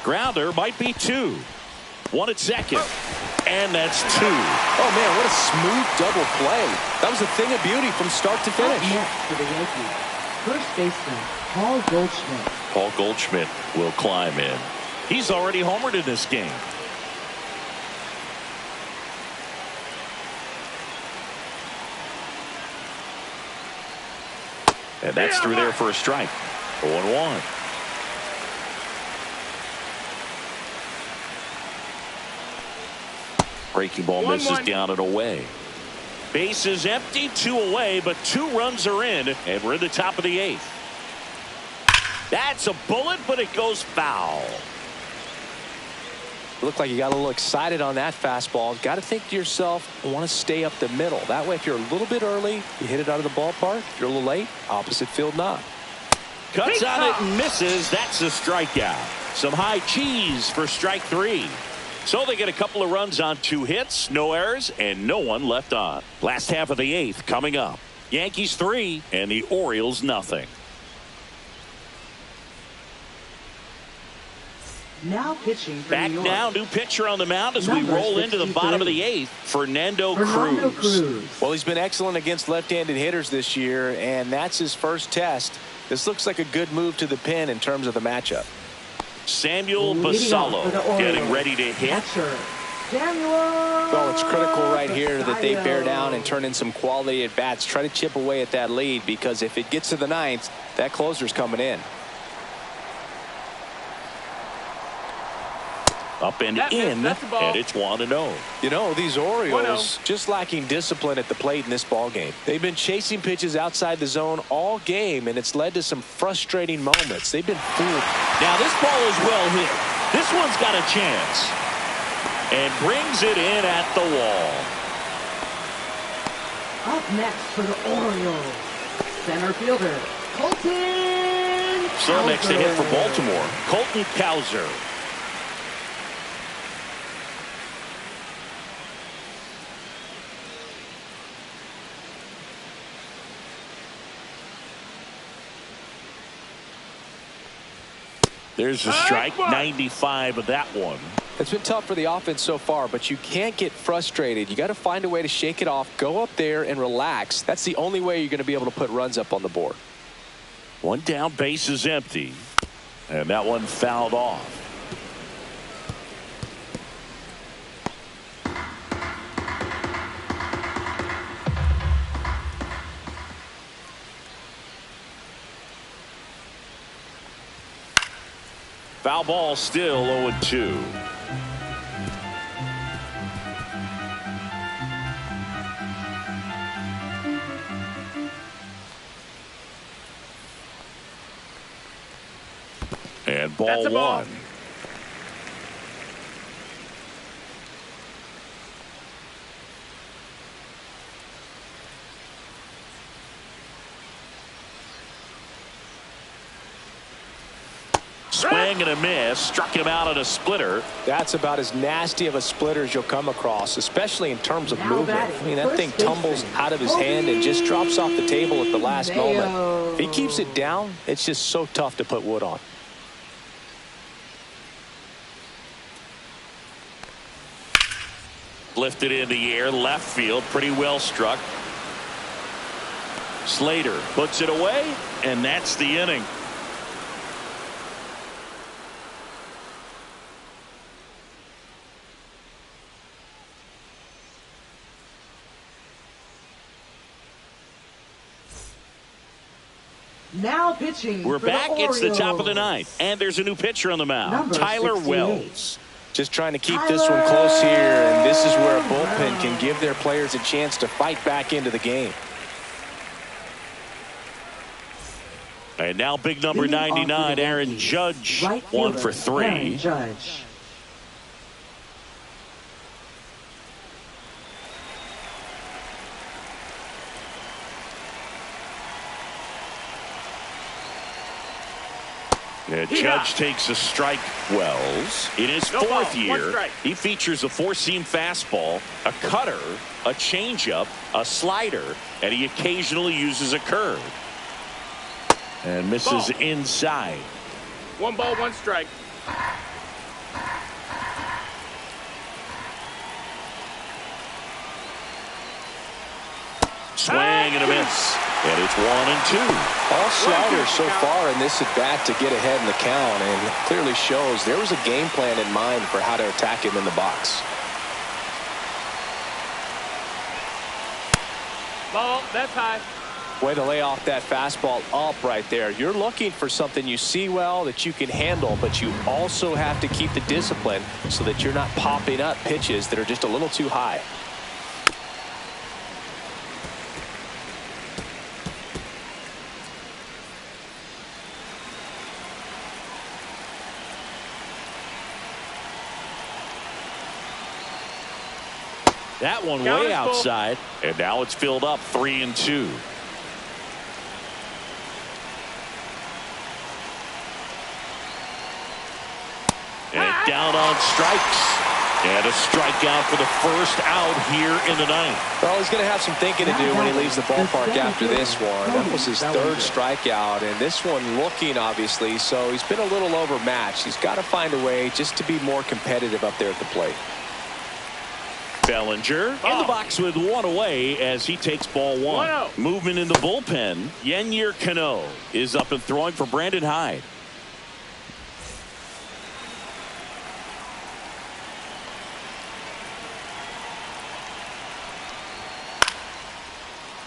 Grounder might be 2. 1 at second. And that's 2. Oh, man, what a smooth double play. That was a thing of beauty from start to Up finish. next for the Yankees, first baseman Paul Goldschmidt. Paul Goldschmidt will climb in. He's already homered in this game. And that's through there for a strike. 0-1. Breaking ball 1-1. misses down and away. Base is empty, 2 away, but 2 runs are in, and we're in the top of the 8th. That's a bullet, but it goes foul. Looked like you got a little excited on that fastball. Got to think to yourself, I want to stay up the middle. That way, if you're a little bit early, you hit it out of the ballpark. If you're a little late, opposite field knock. Cuts on it and misses. That's a strikeout. Some high cheese for strike 3. So they get a couple of runs on 2 hits, no errors, and no one left on. Last half of the 8th coming up. Yankees 3 and the Orioles nothing. Now pitching for Back New York. now, new pitcher on the mound as we Number roll into the 63. bottom of the 8th. Fernando Fernando Cruz. Cruz. Well, he's been excellent against left-handed hitters this year, and that's his first test. This looks like a good move to the pin in terms of the matchup. Samuel Leading off Basallo for the Orioles, getting ready to hit. catcher, Well, it's critical right here that they bear down and turn in some quality at bats. Try to chip away at that lead, because if it gets to the ninth, that closer's coming in. Up and in, and it's 1-0. You know, these Orioles just lacking discipline at the plate in this ball game. They've been chasing pitches outside the zone all game, and it's led to some frustrating moments. They've been fooled. Now this ball is well hit. This one's got a chance. And brings it in at the wall. Up next for the Orioles, center fielder, Colton So next to hit for Baltimore, Colton Cowser. There's a strike, 95 of that one. It's been tough for the offense so far, but you can't get frustrated. You got to find a way to shake it off, go up there and relax. That's the only way you're going to be able to put runs up on the board. One down, base is empty, and that one fouled off. Foul ball, still 0-2. And ball one. Swing and a miss. Struck him out on a splitter. That's about as nasty of a splitter as you'll come across, especially in terms of movement. I mean, that thing tumbles out of his hand and just drops off the table at the last moment. If he keeps it down, it's just so tough to put wood on. Lifted in the air, left field, pretty well struck. Slater puts it away, and that's the inning. Now pitching. We're back. It's the top of the ninth, and there's a new pitcher on the mound, Tyler Wells. Just trying to keep this one close here, and this is where a bullpen can give their players a chance to fight back into the game. And now big number 99, Aaron Judge, 1 for 3. Aaron Judge. Judge takes a strike. Wells, in his fourth year, he features a four-seam fastball, a cutter, a changeup, a slider, and he occasionally uses a curve. And misses inside. 1 ball, 1 strike. Swing and a miss. And it's 1-2. All sliders so far in this at bat to get ahead in the count, and it clearly shows there was a game plan in mind for how to attack him in the box. Ball, that's high. Way to lay off that fastball up right there. You're looking for something you see well that you can handle, but you also have to keep the discipline so that you're not popping up pitches that are just a little too high. That one way outside, and now it's filled up 3-2. And down on strikes. And a strikeout for the first out here in the ninth. Well, he's going to have some thinking to do when he leaves the ballpark after this one. That was his third strikeout, and this one looking, obviously, so he's been a little overmatched. He's got to find a way just to be more competitive up there at the plate. Bellinger in the box with one away as he takes ball one. Movement in the bullpen. Yennier Cano is up and throwing for Brandon Hyde.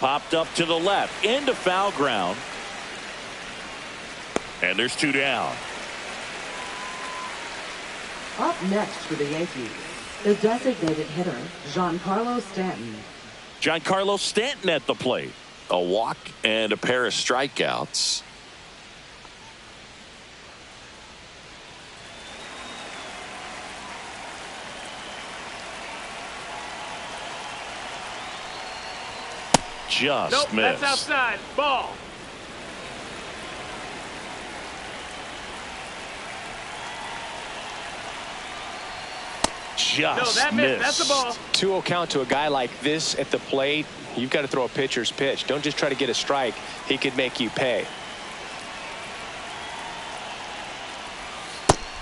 Popped up to the left into foul ground. And there's 2 down. Up next for the Yankees, the designated hitter, Giancarlo Stanton. Giancarlo Stanton at the plate. A walk and a pair of strikeouts. Just nope, missed. That's outside. Ball. Just no, that missed. That's the ball. 2-0 count to a guy like this at the plate. You've got to throw a pitcher's pitch. Don't just try to get a strike. He could make you pay.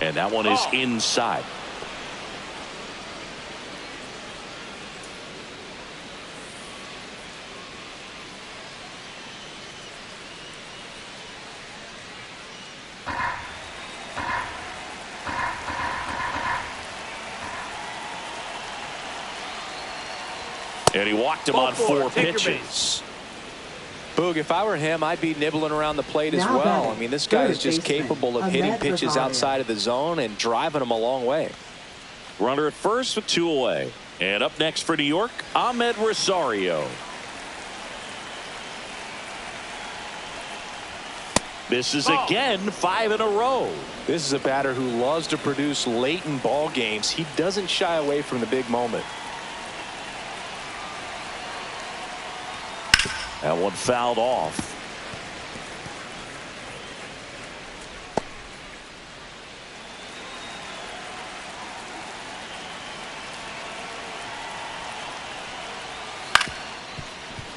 And that one is inside. And he walked him on 4 pitches. Boog, if I were him, I'd be nibbling around the plate as well. I mean, this guy is just capable of hitting pitches outside of the zone and driving them a long way. Runner at first with 2 away. And up next for New York, Ahmed Rosario. Misses again, 5 in a row. This is a batter who loves to produce late in ball games. He doesn't shy away from the big moment. That one fouled off.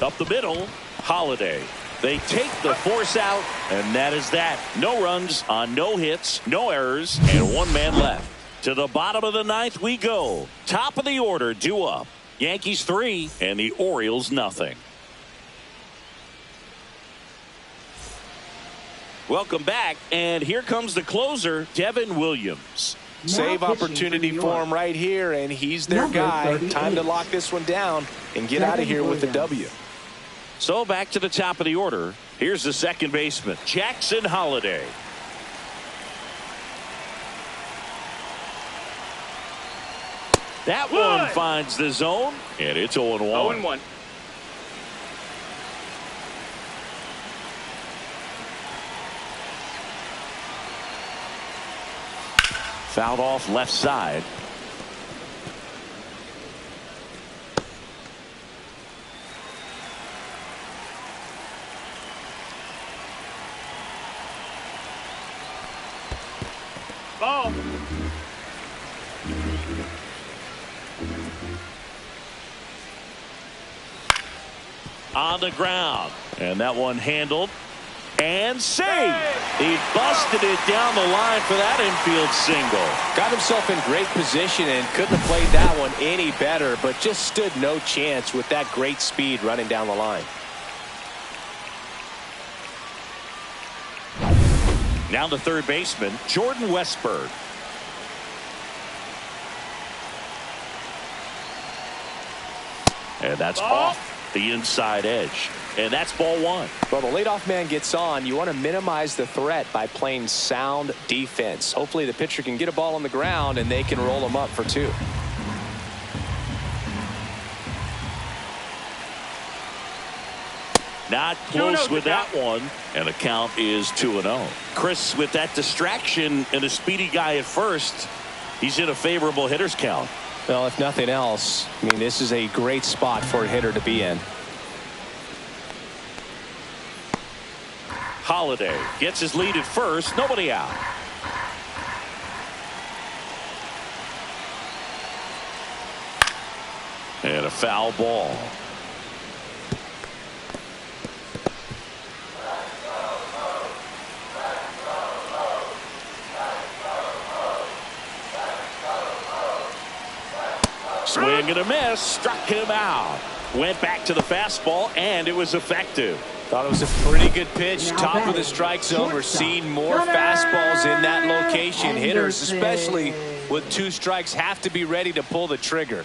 Up the middle, Holiday. They take the force out, and that is that. No runs on no hits, no errors, and 1 man left. To the bottom of the 9th we go. Top of the order due up. Yankees 3 and the Orioles nothing. Welcome back, and here comes the closer, Devin Williams. Save opportunity for him right here, and he's their guy. Time to lock this one down and get out of here with the W. So back to the top of the order. Here's the second baseman, Jackson Holiday. That one finds the zone, and it's 0-1. 0-1. Fouled off left side. Ball. On the ground, and that one handled and saved. He busted it down the line for that infield single. Got himself in great position and couldn't have played that one any better, but just stood no chance with that great speed running down the line. Now the third baseman, Jordan Westburg. And that's off the inside edge. And that's ball 1. Well, the leadoff man gets on. You want to minimize the threat by playing sound defense. Hopefully the pitcher can get a ball on the ground and they can roll him up for 2. Not close with that one, and the count is 2-0. Chris, with that distraction and a speedy guy at first, he's in a favorable hitter's count. Well, if nothing else, I mean, this is a great spot for a hitter to be in. Holiday gets his lead at first, nobody out. And a foul ball. Swing and a miss, struck him out. Went back to the fastball, and it was effective. Thought it was a pretty good pitch. Top of the strike zone. We're seeing more fastballs in that location. Hitters, especially with 2 strikes, have to be ready to pull the trigger.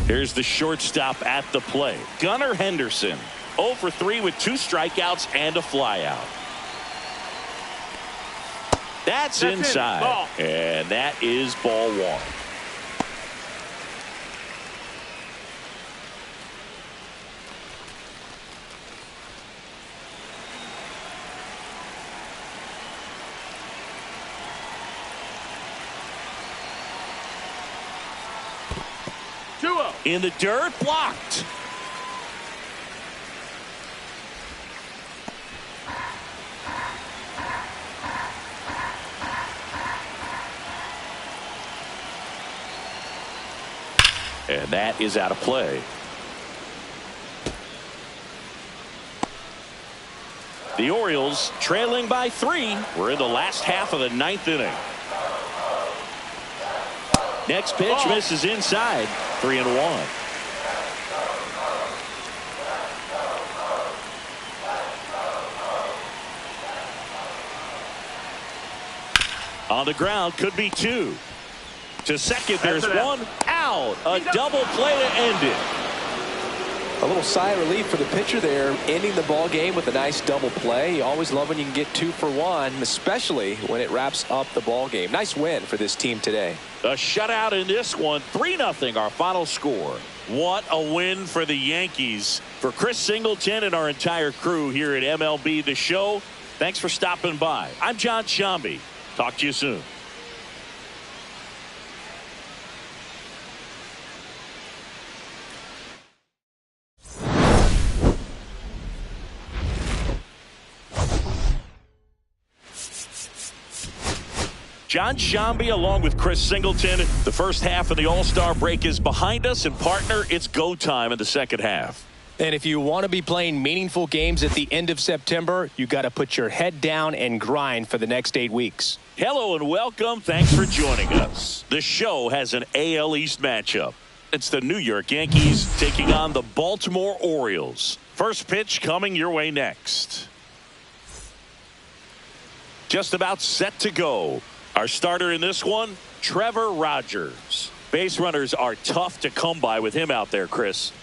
Here's the shortstop at the plate. Gunnar Henderson. 0 for 3 with 2 strikeouts and a flyout. That's inside. And that is ball 1. In the dirt, blocked. And that is out of play. The Orioles trailing by 3. We're in the last half of the 9th inning. Next pitch misses inside. 3-1. On the ground, could be 2. To second, there's 1 out. A double play to end it. A little sigh of relief for the pitcher there, ending the ball game with a nice double play. You always love when you can get 2 for 1, especially when it wraps up the ball game. Nice win for this team today. A shutout in this one. 3-0 our final score. What a win for the Yankees. For Chris Singleton and our entire crew here at MLB The Show, thanks for stopping by. I'm John Shambi. Talk to you soon. John Shambi along with Chris Singleton. The first half of the All-Star break is behind us, and partner, it's go time in the second half. And if you want to be playing meaningful games at the end of September, you got to put your head down and grind for the next 8 weeks. Hello and welcome. Thanks for joining us. The show has an AL East matchup. It's the New York Yankees taking on the Baltimore Orioles. First pitch coming your way next. Just about set to go. Our starter in this one, Trevor Rogers. Base runners are tough to come by with him out there, Chris.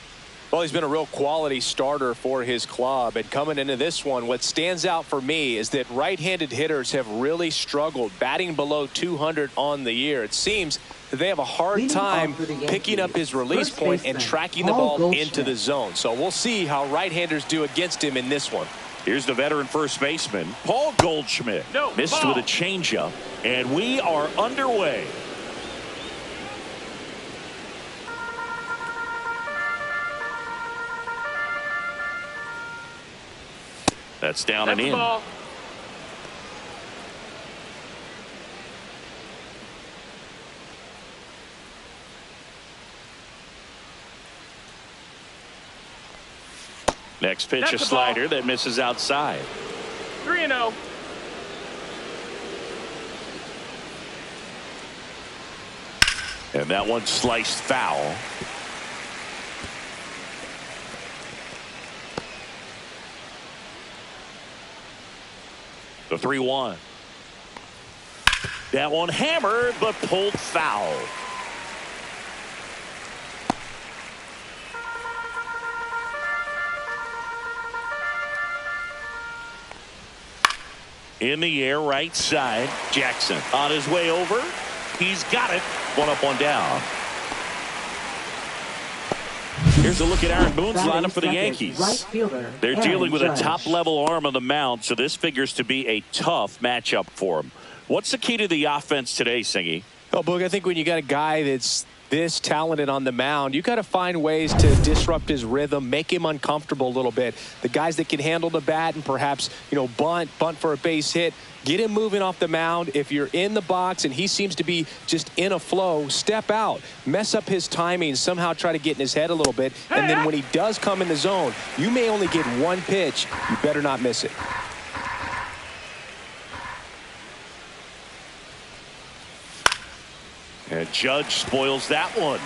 Well, he's been a real quality starter for his club. And coming into this one, what stands out for me is that right-handed hitters have really struggled, batting below 200 on the year. It seems that they have a hard time picking up his release point and tracking the ball into the zone. So we'll see how right-handers do against him in this one. Here's the veteran first baseman, Paul Goldschmidt. Missed with a changeup, and we are underway. That's down and in. Ball. Next pitch, a slider that misses outside. 3-0. And that one sliced foul. The 3-1. That one hammered but pulled foul. In the air, right side. Jackson on his way over. He's got it. 1 up, 1 down. Here's a look at Aaron Boone's lineup for the Yankees. They're dealing with a top-level arm on the mound, so this figures to be a tough matchup for him. What's the key to the offense today, Singy? Oh, Boog, I think when you got a guy that's this talented on the mound, you got to find ways to disrupt his rhythm, make him uncomfortable a little bit. The guys that can handle the bat and perhaps, bunt for a base hit, get him moving off the mound. If you're in the box and he seems to be just in a flow, step out, mess up his timing, somehow try to get in his head a little bit. And then when he does come in the zone, you may only get 1 pitch. You better not miss it. And Judge spoils that one.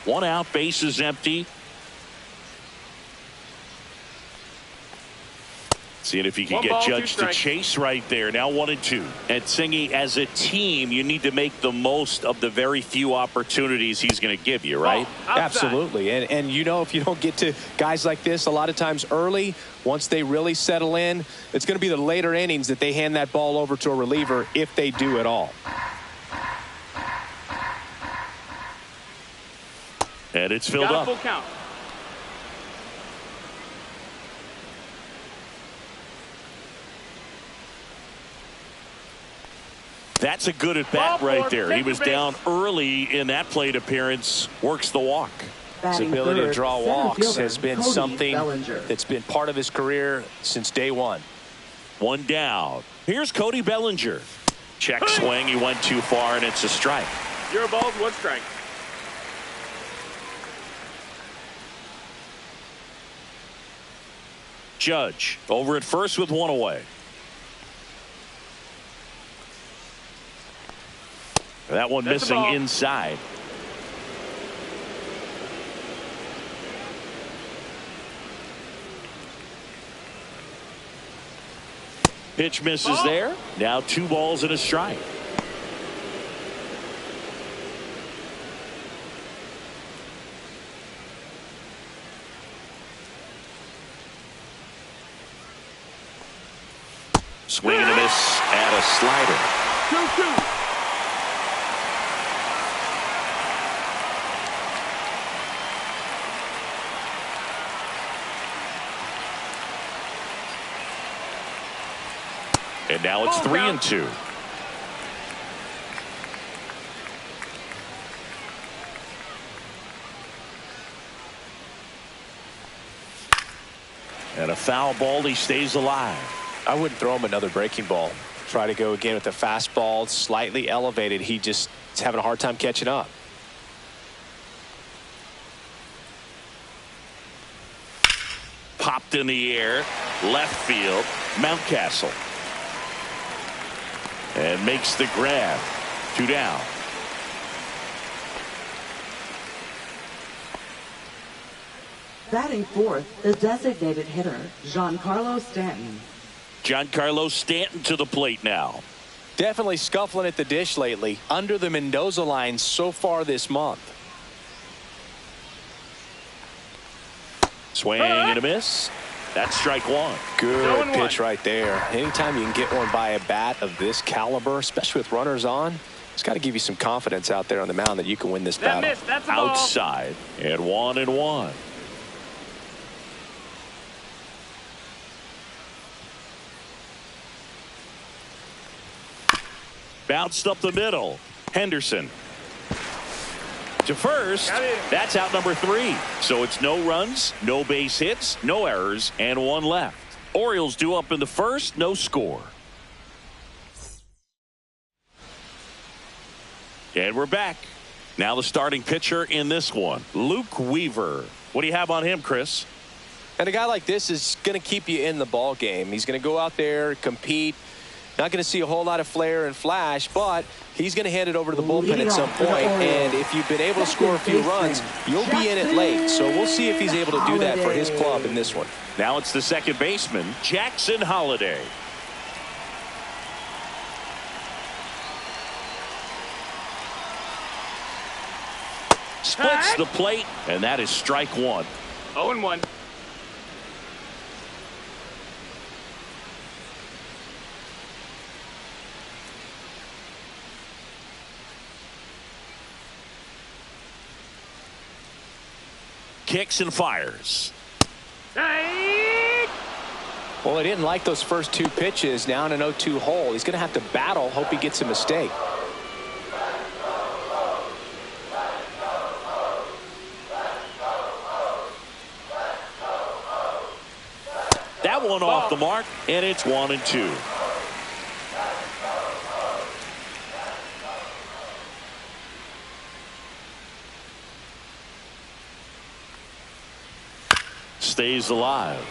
1 out, base is empty. Seeing if he can One get ball, two Judge to strikes. chase right there. Now 1-2. And Singy, as a team, you need to make the most of the very few opportunities he's going to give you, right? Outside. Absolutely. And you know, if you don't get to guys like this a lot of times early, once they really settle in, it's going to be the later innings that they hand that ball over to a reliever if they do at all. And it's filled Got a up. full count. That's a good at bat Ball right four, there. He take was the base. down early in that plate appearance. Works the walk. His Batting ability to third, draw center walks fielder, has been Cody something Bellinger. that's been part of his career since day one. One down. Here's Cody Bellinger. Check swing. He went too far, and it's a strike. 0 balls, 1 strike. Judge over at first with 1 away. That one That's a missing ball. inside. Pitch misses Ball. there. Now 2 balls and a strike. Swing and a miss at a slider. 2-2. And now it's Ball count. 3-2. And a foul ball. He stays alive. I wouldn't throw him another breaking ball. Try to go again with the fastball, slightly elevated. He just is having a hard time catching up. Popped in the air. Left field. Mountcastle. And makes the grab. 2 down. Batting fourth, the designated hitter, Giancarlo Stanton. Giancarlo Stanton to the plate now. Definitely scuffling at the dish lately. Under the Mendoza line so far this month. Swing and a miss. That's strike 1. Good 0-1. pitch right there. Anytime you can get one by a bat of this caliber, especially with runners on, it's got to give you some confidence out there on the mound that you can win this That battle. miss, that's a ball. Outside. And 1-1. Bounced up the middle. Henderson to first. Got it. That's out number 3. So it's no runs, no base hits, no errors, and 1 left. Orioles due up in the first, no score. And we're back. Now the starting pitcher in this one, Luke Weaver. What do you have on him, Chris? And a guy like this is going to keep you in the ball game. He's going to go out there, compete. Not going to see a whole lot of flair and flash, but he's going to hand it over to the bullpen Leading at some off for the point. Orioles, And if you've been able to score a few runs, you'll be in it late. So we'll see if he's able to do that for his club in this one. Now it's the second baseman, Jackson Holliday. Splits the plate, and that is strike 1. 0-1. Kicks and fires. Hey! Well, he didn't like those first 2 pitches. Now in an 0-2 hole. He's going to have to battle. Hope he gets a mistake. That one off the mark, and it's 1-2. Stays alive.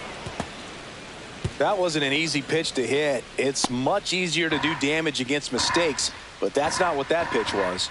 That wasn't an easy pitch to hit. It's much easier to do damage against mistakes, but that's not what that pitch was.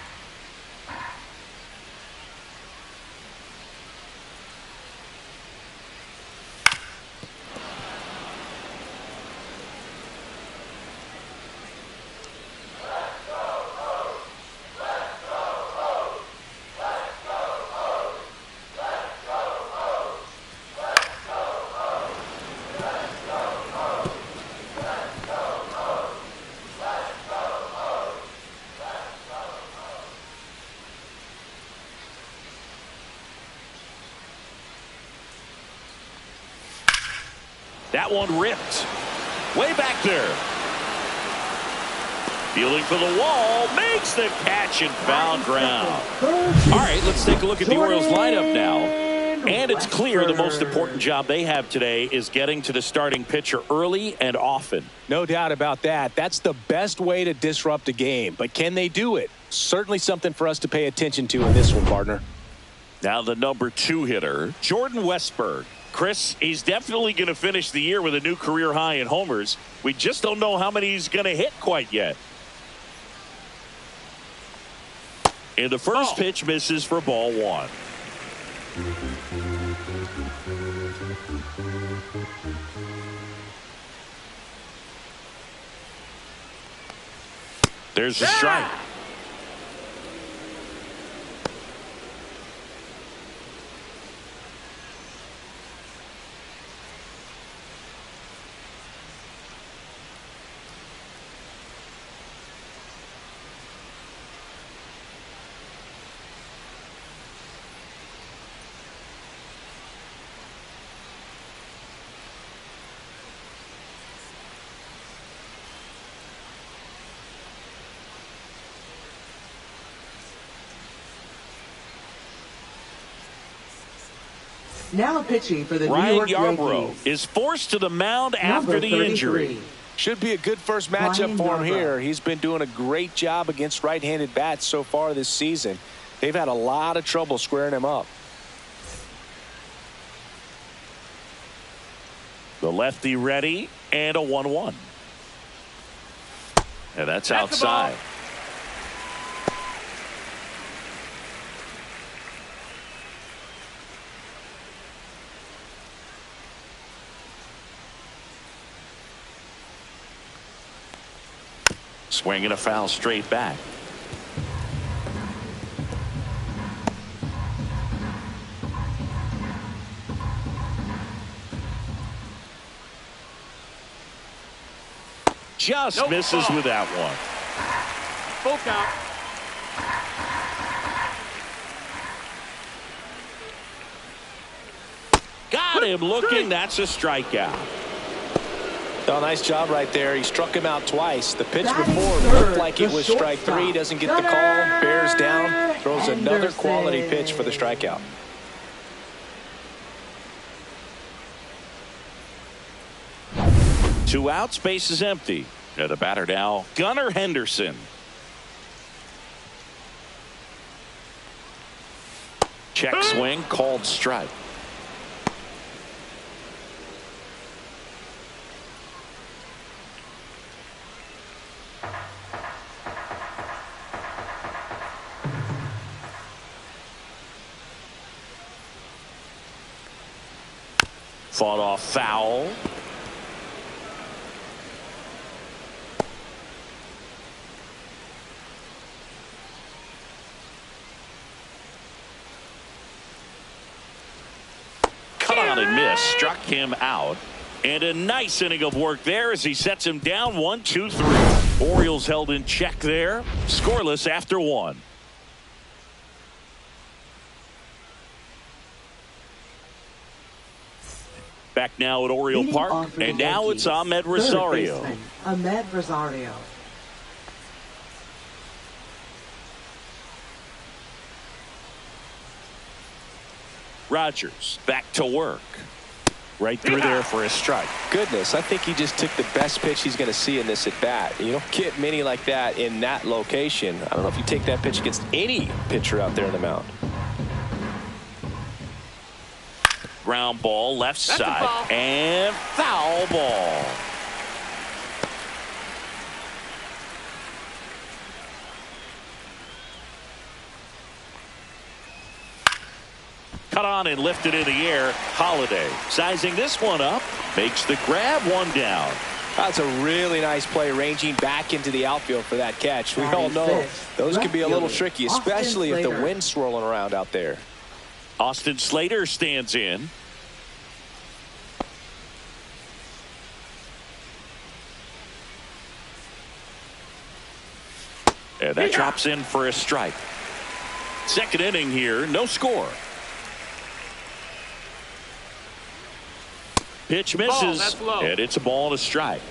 That one ripped. Way back there. Fielding for the wall. Makes the catch and foul ground. All right, let's take a look at the Orioles lineup now. And it's clear the most important job they have today is getting to the starting pitcher early and often. No doubt about that. That's the best way to disrupt a game. But can they do it? Certainly something for us to pay attention to in this one, partner. Now the number 2 hitter, Jordan Westburg. Chris, he's definitely going to finish the year with a new career high in homers. We just don't know how many he's going to hit quite yet. And the first pitch misses for ball 1. There's the strike. Now pitching for the New Ryan York Yarbrough Yankees is forced to the mound after the injury. Should be a good first matchup for him here. He's been doing a great job against right-handed bats so far this season. They've had a lot of trouble squaring him up. The lefty ready, and a 1-1. And that's outside. Swinging a foul straight back. Just misses with that one. Full count. Got him looking. That's a strikeout. Oh, nice job right there. He struck him out twice. The pitch before looked like it was strike 3. Doesn't get the call. Bears down. Throws another quality pitch for the strikeout. Two outs, base is empty. And the batter now, Gunnar Henderson. Check swing, called strike. Fought off foul. Cut on and miss. Struck him out. And a nice inning of work there as he sets him down 1-2-3. Orioles held in check there. Scoreless after 1. Back now at Oriole Park, and now it's Ahmed Rosario. Ahmed Rosario. Rogers back to work. Right through there for a strike. Goodness, I think he just took the best pitch he's going to see in this at bat. You don't get many like that in that location. I don't know if you take that pitch against any pitcher out there in the mound. Ground ball left side and foul ball. Cut on and lifted in the air. Holiday sizing this one up, makes the grab, 1 down. That's a really nice play, ranging back into the outfield for that catch. We all know those can be a little tricky, especially if the wind's swirling around out there. Austin Slater stands in. And that drops in for a strike. Second inning here, no score. Pitch Ball, misses, that's low. and it's a ball and a strike.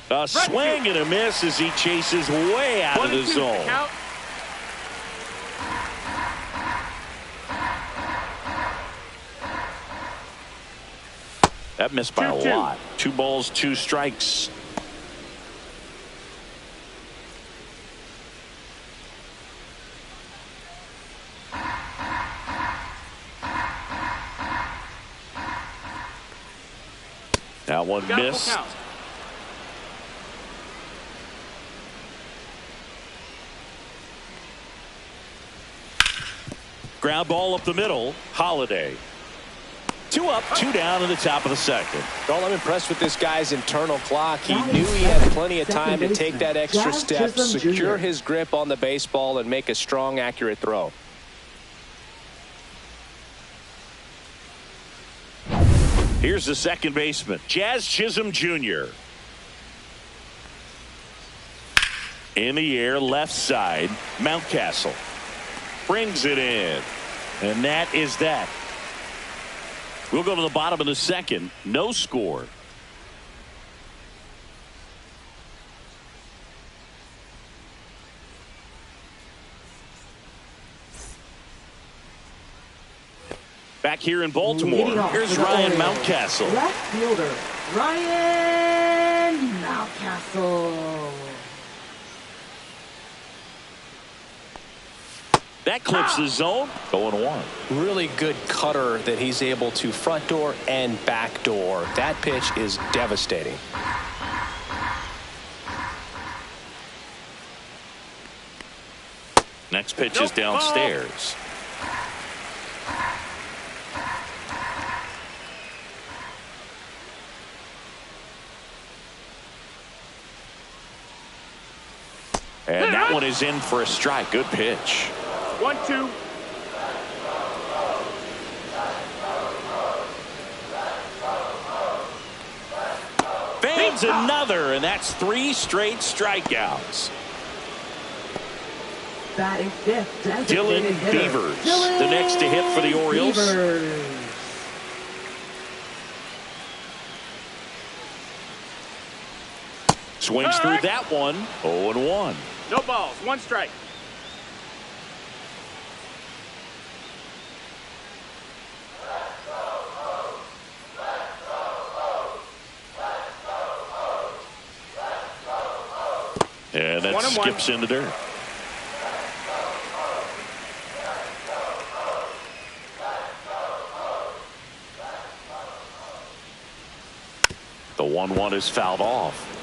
A swing and a miss as he chases way out of the zone. That missed by a lot. 2 balls, 2 strikes. That one missed. Ground ball up the middle. Holiday. 2 up, 2 down in the top of the second. Well, I'm impressed with this guy's internal clock. He knew he had plenty of time to take that extra step, secure his grip on the baseball, and make a strong, accurate throw. Here's the second baseman, Jazz Chisholm Jr. In the air, left side, Mountcastle. Brings it in. And that is that. We'll go to the bottom of the second. No score. Back here in Baltimore, here's Ryan Mountcastle. Left fielder, Ryan Mountcastle. That clips the zone. 0-1. Really good cutter that he's able to front door and back door. That pitch is devastating. Next pitch is downstairs. And that one is in for a strike. Good pitch. 1-2. Fans another, and that's 3 straight strikeouts. Batting fifth, Dylan Beavers, the next to hit for the Orioles. Beavers. Swings through that one. 0-1. No balls, 1 strike. And that skips in the dirt. The 1-1 is fouled off.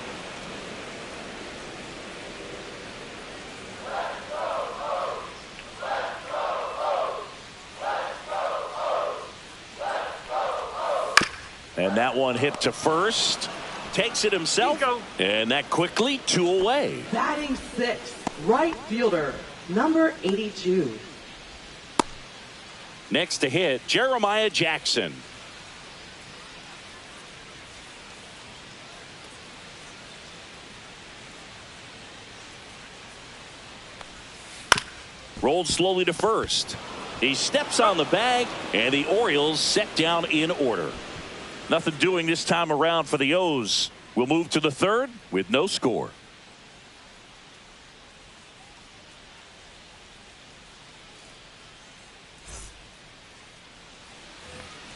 And that one hit to first. Takes it himself. And that quickly 2 away. Batting sixth, right fielder, number 82. Next to hit, Jeremiah Jackson. Rolled slowly to first. He steps on the bag, and the Orioles set down in order. Nothing doing this time around for the O's. We'll move to the third with no score.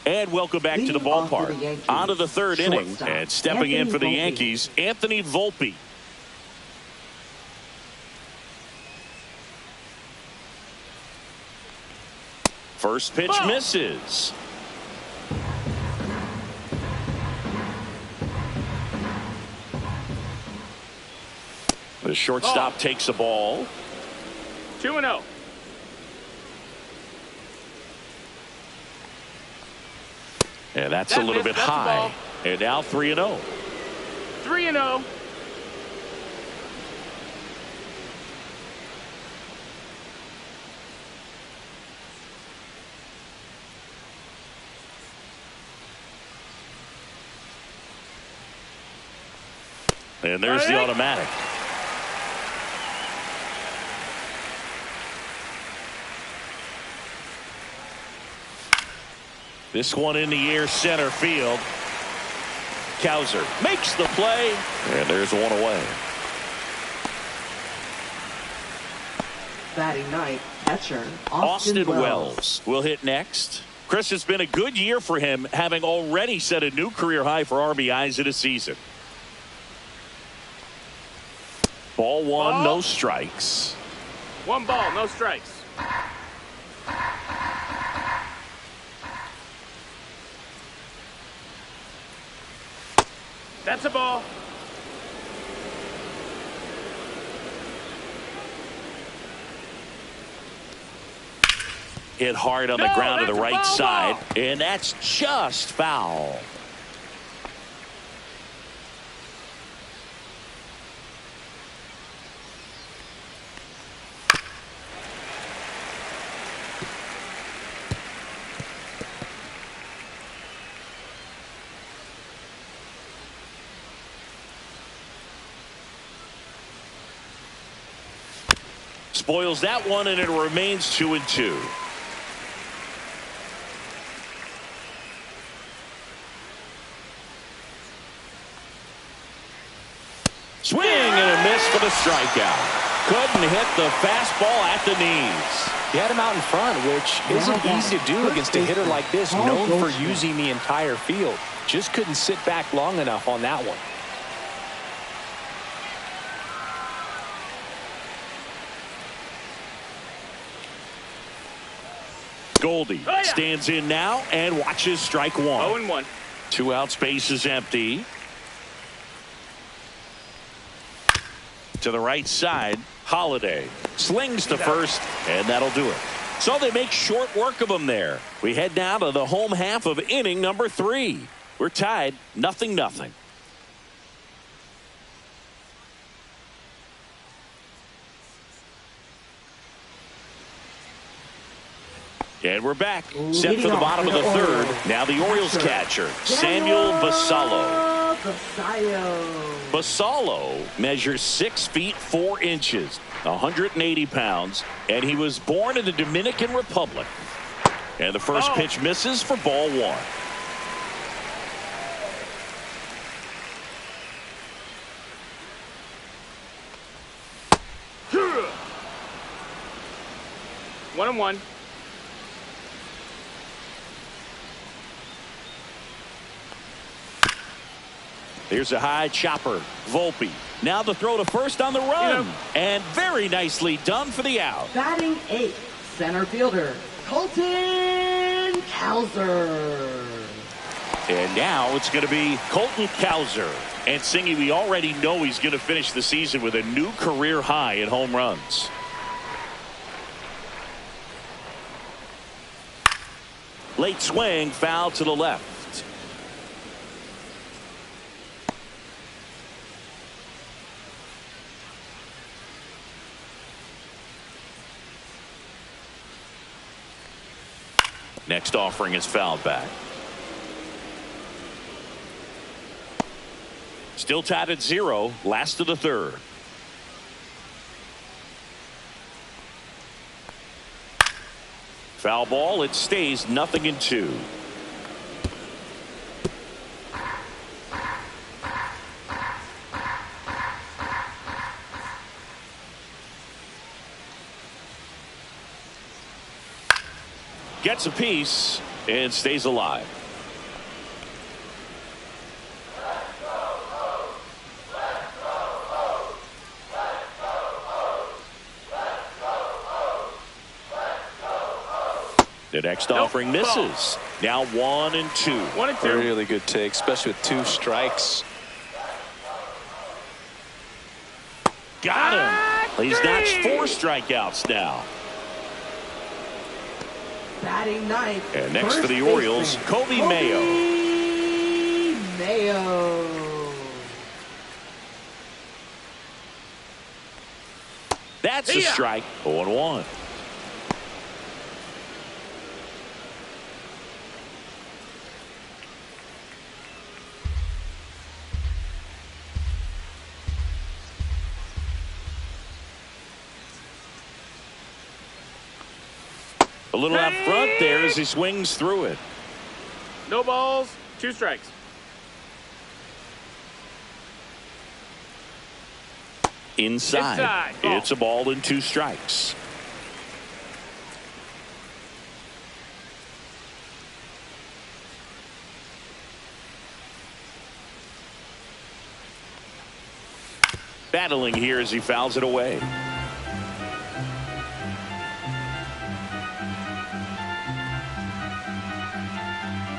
And welcome back to the ballpark. On to the third inning, and stepping in for the Yankees, Anthony Volpe. First pitch misses. The shortstop takes the ball. 2-0. And that's a little bit high. And now 3-0. 3-0. And there's the automatic. This one in the air, center field. Cowser makes the play. And there's one away. Batting ninth, catcher Austin Wells will hit next. Chris, it's been a good year for him, having already set a new career high for RBIs in a season. Ball one, no strikes. 1 ball, no strikes. That's a ball. Hit hard on the ground to the right side, and that's just foul. Spoils that one, and it remains 2-2. Swing and a miss for the strikeout. Couldn't hit the fastball at the knees. He had him out in front, which isn't easy to do against a hitter like this, known for using the entire field. Just couldn't sit back long enough on that one. Goldie stands in now and watches strike one. 0-1. 2 outs, base is empty. To the right side, Holiday slings to first, and that'll do it. So they make short work of him there. We head now to the home half of inning number 3. We're tied 0-0. And we're back. Set for the bottom of the third. Now the Orioles catcher, Samuel Basallo. Basallo measures 6 feet 4 inches, 180 pounds, and he was born in the Dominican Republic. And the first pitch misses for ball one. One and one. Here's a high chopper. Volpe. Now the throw to first on the run. And very nicely done for the out. Batting 8th, center fielder, Colton Cowser. And now it's going to be Colton Cowser. And Singy, we already know he's going to finish the season with a new career high in home runs. Late swing, foul to the left. Next offering is fouled back. Still tied at 0, last of the third. Foul ball, it stays 0-2. Gets a piece and stays alive. The next offering misses. Now 1 and 2. 1 and 2. Really good take, especially with 2 strikes. Got him. He's notched 4 strikeouts now. Batting 9th. And next for the Orioles, Kobe Mayo. That's a strike. 0-1. A little out front there as he swings through it. No balls, 2 strikes. Inside. Ball. It's a ball and 2 strikes. Battling here as he fouls it away.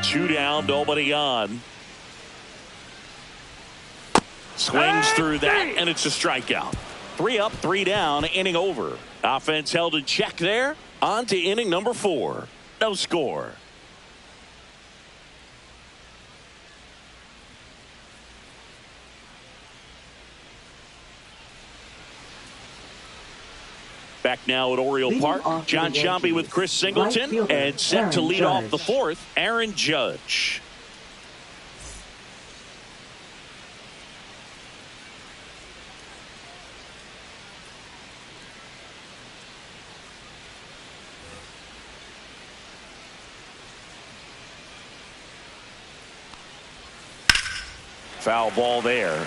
Two down, nobody on. Swings through that, and it's a strikeout. 3 up, 3 down, inning over. Offense held in check there. On to inning number 4. No score. Back now at Oriole Park, John Sciambi with Chris Singleton, and set to lead off the 4th, Aaron Judge. Foul ball there.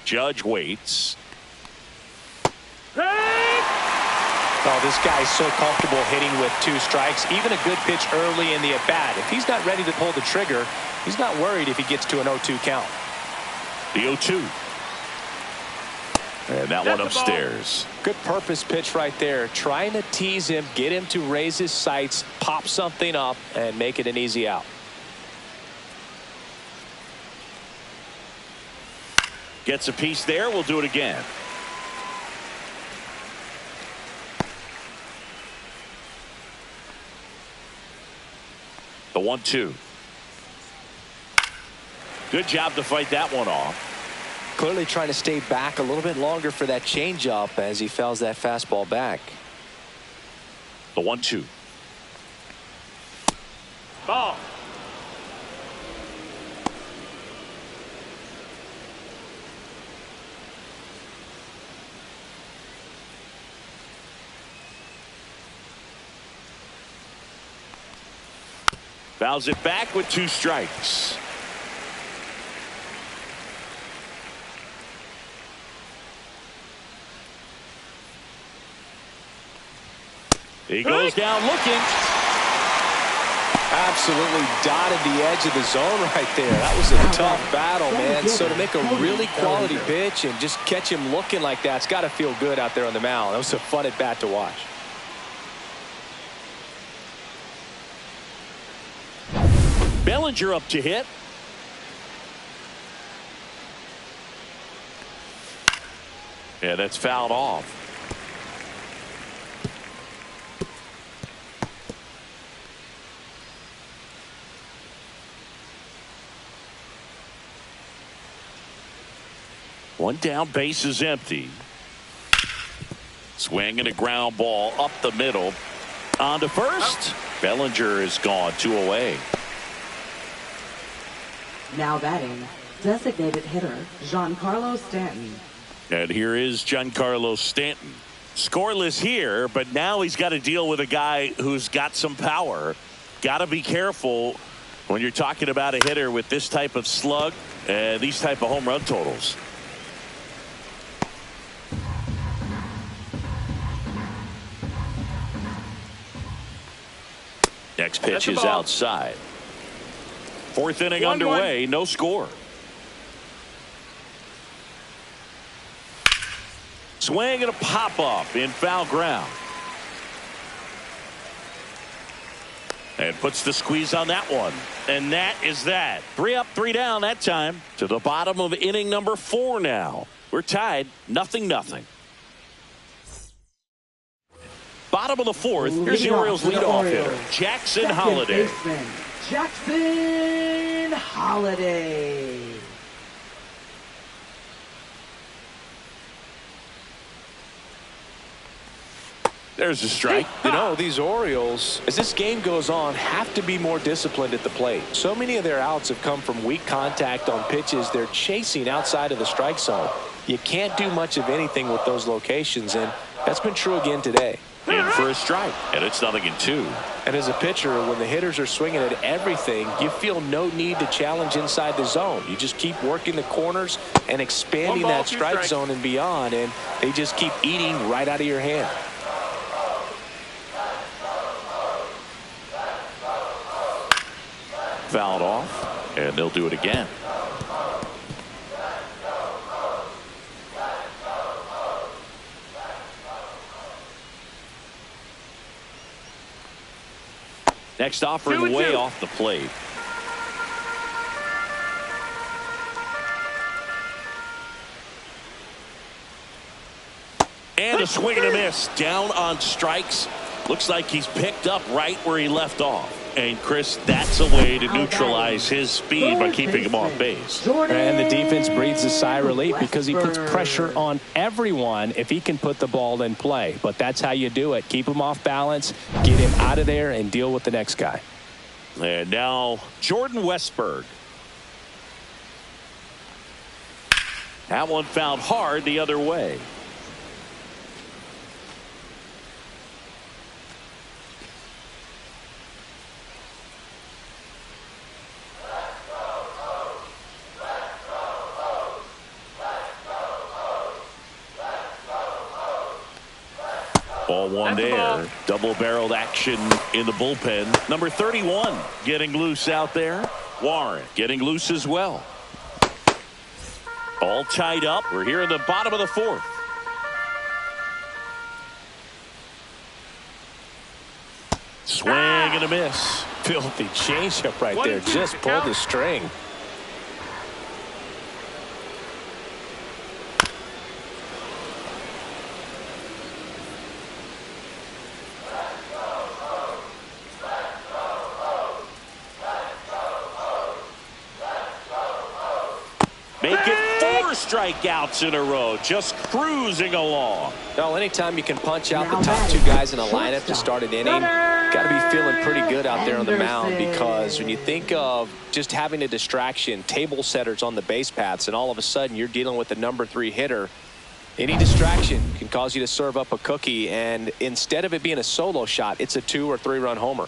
Judge waits. Oh, this guy's so comfortable hitting with 2 strikes. Even a good pitch early in the at-bat. If he's not ready to pull the trigger, he's not worried if he gets to an 0-2 count. The 0-2. And that one upstairs. Good purpose pitch right there. Trying to tease him, get him to raise his sights, pop something up, and make it an easy out. Gets a piece there. We'll do it again. The 1-2. Good job to fight that one off. Clearly trying to stay back a little bit longer for that changeup as he fouls that fastball back. The 1-2. Ball. Fouls it back with 2 strikes. He goes down looking. Absolutely dotted the edge of the zone right there. That was a tough battle, man. So to make a really quality pitch and just catch him looking like that, it's got to feel good out there on the mound. That was a fun at bat to watch. Bellinger up to hit. Yeah, that's fouled off. One down, base is empty. Swing and a ground ball up the middle. On to first. Bellinger is gone, 2 away. Now batting, designated hitter Giancarlo Stanton. And here is Giancarlo Stanton. Scoreless here, but now he's got to deal with a guy who's got some power. Got to be careful when you're talking about a hitter with this type of slug and these type of home run totals. Next pitch is outside. 4th inning underway, no score. Swing and a pop up in foul ground. And puts the squeeze on that one. And that is that. 3 up, 3 down that time. To the bottom of inning number 4 now. We're tied, 0-0. Bottom of the 4th. Here's the Orioles leadoff hitter, Jackson Holliday. Jackson Holliday. There's a strike. You know, these Orioles, as this game goes on, have to be more disciplined at the plate. So many of their outs have come from weak contact on pitches they're chasing outside of the strike zone. You can't do much of anything with those locations, and that's been true again today. In for a strike, and it's 0-2. And as a pitcher, when the hitters are swinging at everything, you feel no need to challenge inside the zone. You just keep working the corners and expanding that strike zone and beyond, and they just keep eating right out of your hand. Fouled off, and they'll do it again. Next offering way off the plate. And a swing and a miss. Down on strikes. Looks like he's picked up right where he left off. And, Chris, that's a way to neutralize his speed by keeping him off base. And the defense breathes a sigh of relief because he puts pressure on everyone if he can put the ball in play. But that's how you do it. Keep him off balance, get him out of there, and deal with the next guy. And now Jordan Westberg. That one fouled hard the other way. Ball one there. Double-barreled action in the bullpen. Number 31 getting loose out there. Warren getting loose as well. All tied up. We're here in the bottom of the fourth. Swing and a miss. Filthy changeup right there. Just pulled the string. Make it 4 strikeouts in a row. Just cruising along. Well, anytime you can punch out the top 2 guys in a lineup to start an inning, got to be feeling pretty good out there on the mound, because when you think of just having a distraction, table setters on the base paths, and all of a sudden you're dealing with the number 3 hitter, any distraction can cause you to serve up a cookie, and instead of it being a solo shot, it's a 2 or 3 run homer.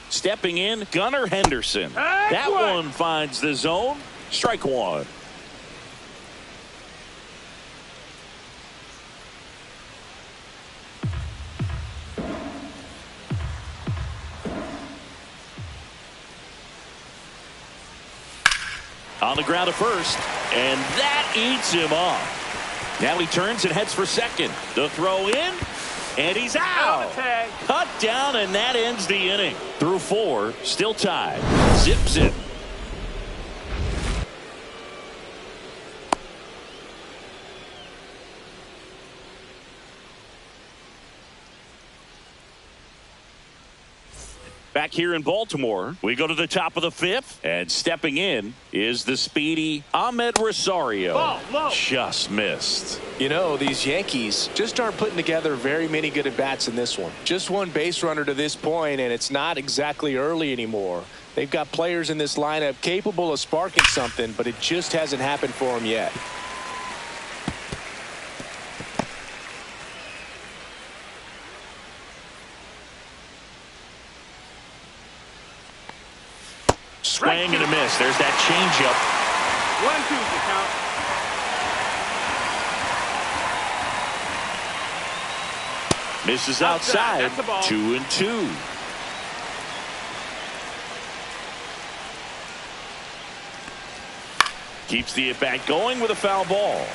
Stepping in, Gunnar Henderson. That one finds the zone. Strike one. On the ground at first, and that eats him up. Now he turns and heads for second. The throw in, and he's out. Cut down, and that ends the inning. Through 4, still tied. Zip, zip. Back here in Baltimore, we go to the top of the 5th, and stepping in is the speedy Ahmed Rosario. Just missed. You know, these Yankees just aren't putting together very many good at-bats in this one. Just one base runner to this point, and it's not exactly early anymore. They've got players in this lineup capable of sparking something, but it just hasn't happened for them yet. Swing and a miss. There's that changeup. 1-2 count. Misses outside. 2-2. Keeps the at-bat going with a foul ball.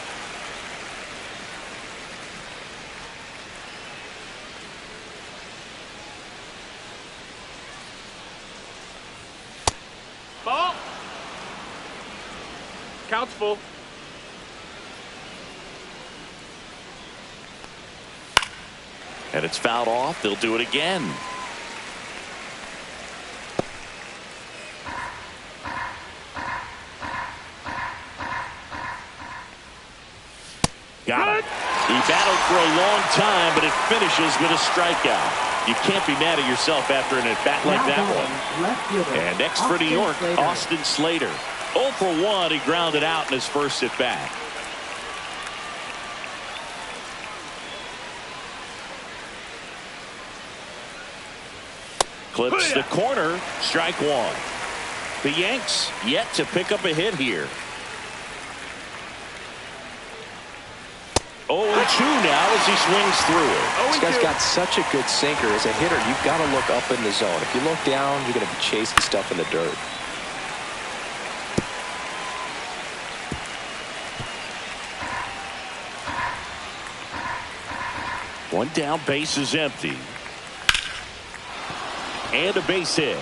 Ball. Count's full. And it's fouled off. They'll do it again. Got it. He battled for a long time, but it finishes with a strikeout. You can't be mad at yourself after an at-bat like that one. And next for New York, Austin Slater. 0 for 1, he grounded out in his first at-bat. Clips the corner, strike one. The Yanks yet to pick up a hit here. 0-2 now as he swings through it. This guy's got such a good sinker. As a hitter, you've got to look up in the zone. If you look down, you're going to be chasing stuff in the dirt. One down, base is empty. And a base hit.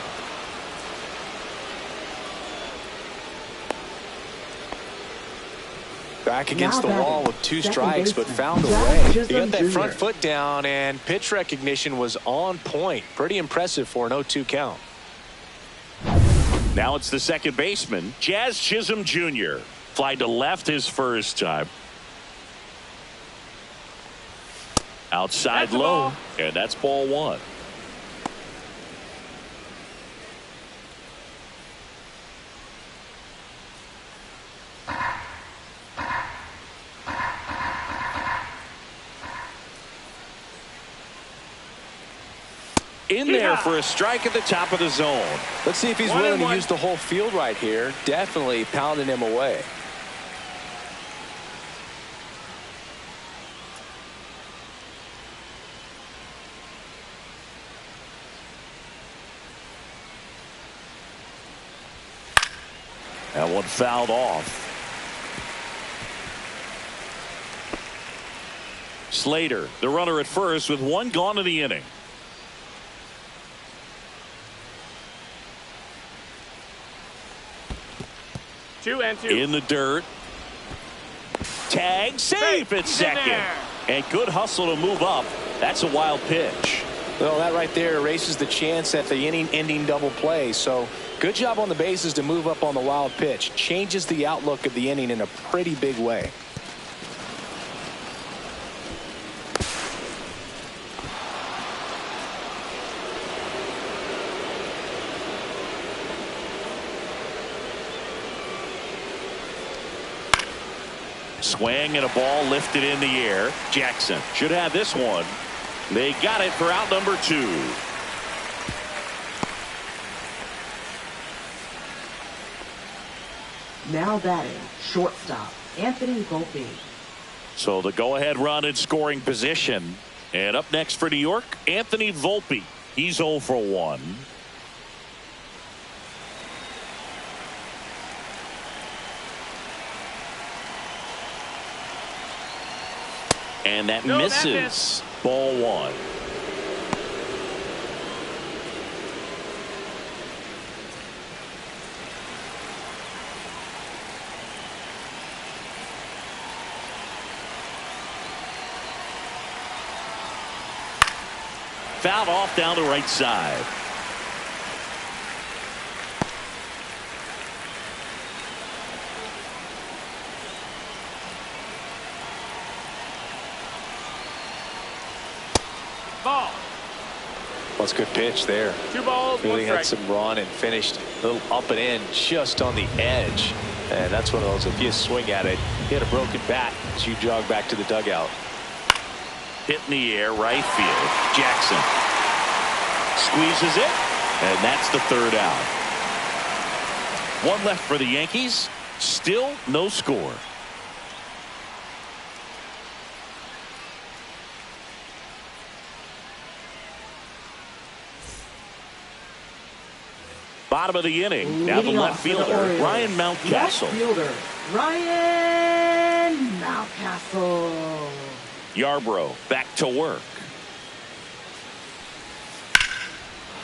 Back against the wall with 2 strikes, but found a way. He got that front foot down, and pitch recognition was on point. Pretty impressive for an 0-2 count. Now it's the second baseman, Jazz Chisholm Jr. Fly to left his first time. Outside low, and that's ball one. In there for a strike at the top of the zone. Let's see if he's willing to use the whole field right here. Definitely pounding him away. That one fouled off. Slater, the runner at first with 1 gone in the inning. Two in the dirt. Tag, safe at second. And good hustle to move up. That's a wild pitch. Well, that right there erases the chance at the inning-ending double play. So good job on the bases to move up on the wild pitch. Changes the outlook of the inning in a pretty big way. Swing and a ball lifted in the air. Jackson should have this one. They got it for out number 2. Now batting, shortstop, Anthony Volpe. So the go-ahead run in scoring position. And up next for New York, Anthony Volpe. He's 0 for 1. And that misses. Ball 1. Fouled off down the right side. Ball. Well, it's a good pitch there. 2 balls, really 1 strike. had some run and finished a little up and in just on the edge. And that's one of those, if you swing at it, hit a broken bat as you jog back to the dugout. Hit in the air, right field. Jackson squeezes it, and that's the 3rd out. 1 left for the Yankees. Still no score. Bottom of the inning. Now the left fielder, Ryan Mountcastle. Left fielder, Ryan Mountcastle. Yarbrough back to work.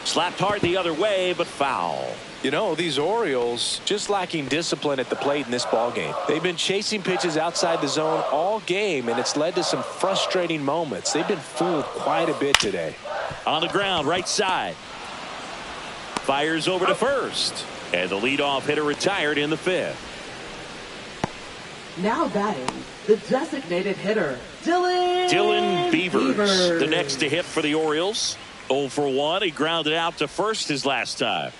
Slapped hard the other way, but foul. You know, these Orioles just lacking discipline at the plate in this ballgame. They've been chasing pitches outside the zone all game, and it's led to some frustrating moments. They've been fooled quite a bit today. On the ground, right side. Fires over to first. And the leadoff hitter retired in the 5th. Now batting, the designated hitter, Dylan Beavers. The next to hit for the Orioles. 0 for 1. He grounded out to first his last time.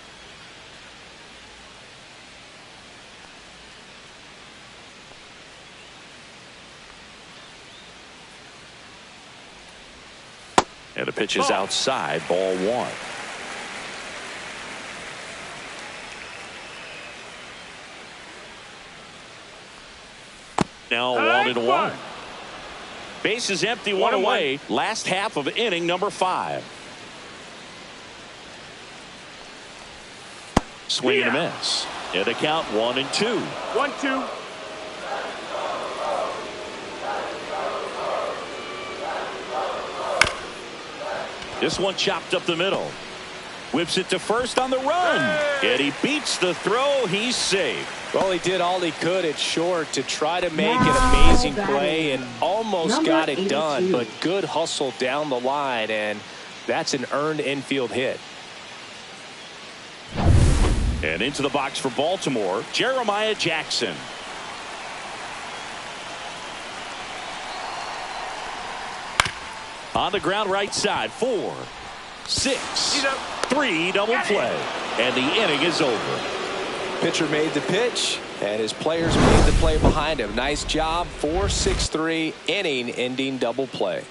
And the pitch is outside, ball 1. Now 1-1. Base is empty, one away. Last half of inning number 5. Swing and a miss. And the count 1-2. 1-2. This one chopped up the middle. Whips it to first on the run. And he beats the throw. He's safe. Well, he did all he could at short to try to make an amazing play and almost got it done. But good hustle down the line, and that's an earned infield hit. And into the box for Baltimore, Jeremiah Jackson. On the ground right side, 4, 6, 3, double play. And the inning is over. Pitcher made the pitch, and his players made the play behind him. Nice job. 4-6-3 inning ending double play.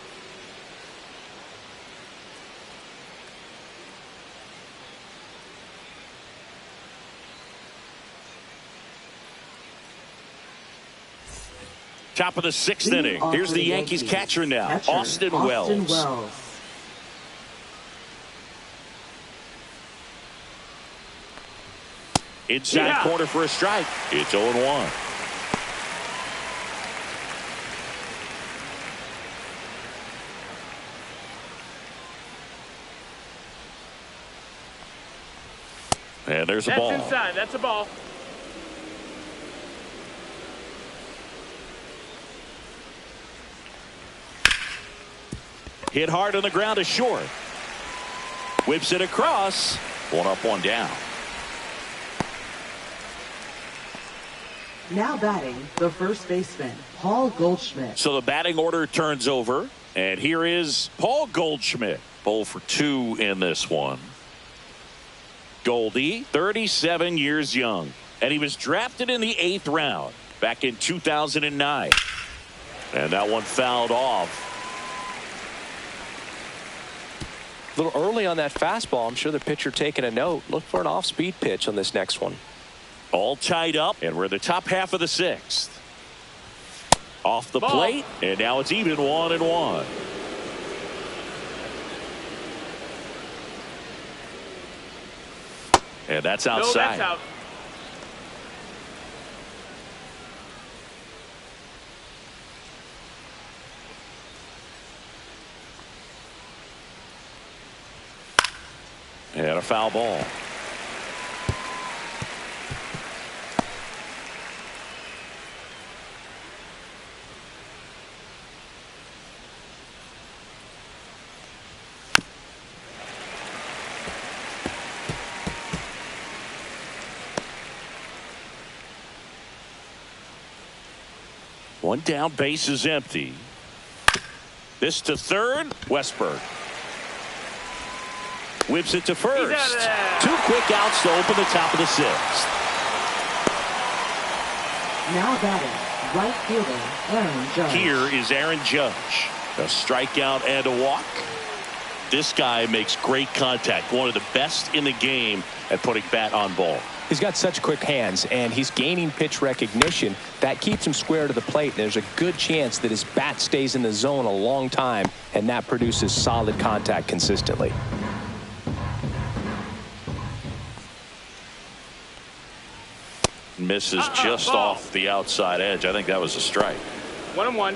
Top of the 6th inning. Here's the Yankees catcher now, Austin Wells. Inside corner for a strike. It's 0-1. And there's a ball. That's inside. That's a ball. Hit hard on the ground to short. Whips it across. 1 up, 1 down. Now batting, the first baseman, Paul Goldschmidt. So the batting order turns over. And here is Paul Goldschmidt. 0 for 2 in this one. Goldie, 37 years young. And he was drafted in the 8th round back in 2009. And that one fouled off. A little early on that fastball. I'm sure the pitcher taking a note. Look for an off-speed pitch on this next one. All tied up, and we're in the top half of the 6th. Off the plate, and now it's even 1-1. And that's outside. No, that's out. And a foul ball. One down, base is empty. This to third, Westberg. Whips it to first. 2 quick outs to open the top of the 6th. Now batting, right fielder, Aaron Judge. Here is Aaron Judge. A strikeout and a walk. This guy makes great contact. One of the best in the game at putting bat on ball. He's got such quick hands, and he's gaining pitch recognition. That keeps him square to the plate. There's a good chance that his bat stays in the zone a long time, and that produces solid contact consistently. Misses just off the outside edge. I think that was a strike. 1-1.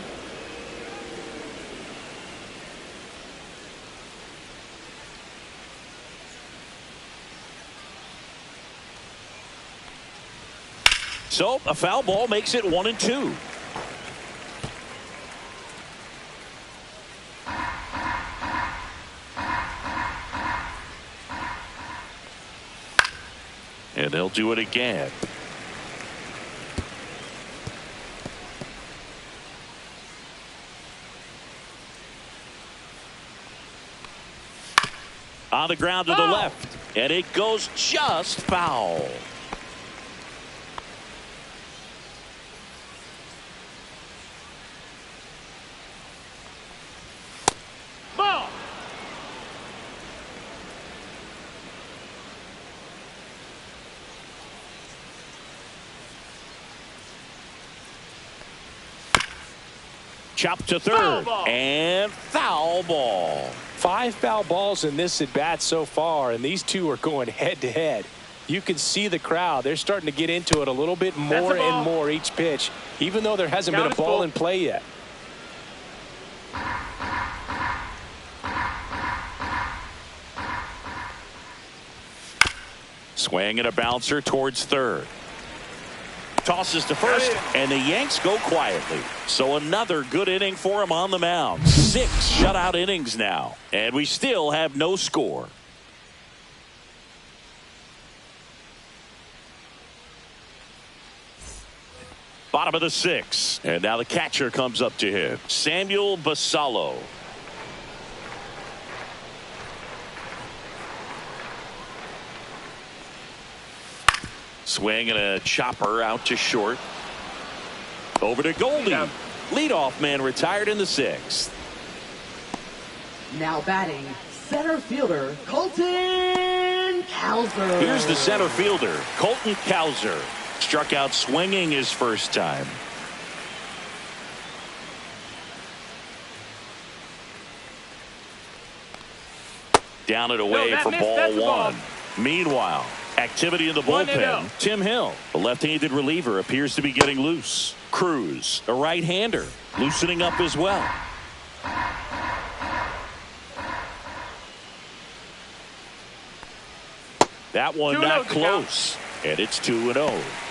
So a foul ball makes it 1-2. And they'll do it again. On the ground to the left, and it goes just foul. Ball. Chop to third, and foul ball. 5 foul balls in this at bat so far, and these two are going head to head. You can see the crowd. They're starting to get into it a little bit more and more each pitch, even though there hasn't been a ball in play yet. Swing and a bouncer towards third. Tosses to first, and the Yanks go quietly. So another good inning for him on the mound. 6 shutout innings now, and we still have no score. Bottom of the 6th, and now the catcher comes up to him. Samuel Basallo. Swing and a chopper out to short. Over to Goldie. Leadoff man retired in the 6th. Now batting, center fielder Colton Cowser. Here's the center fielder, Colton Cowser. Struck out swinging his first time. Down and away for ball 1. Meanwhile, activity in the bullpen. Tim Hill, the left-handed reliever, appears to be getting loose. Cruz, a right-hander, loosening up as well. That one not close, and it's 2-0.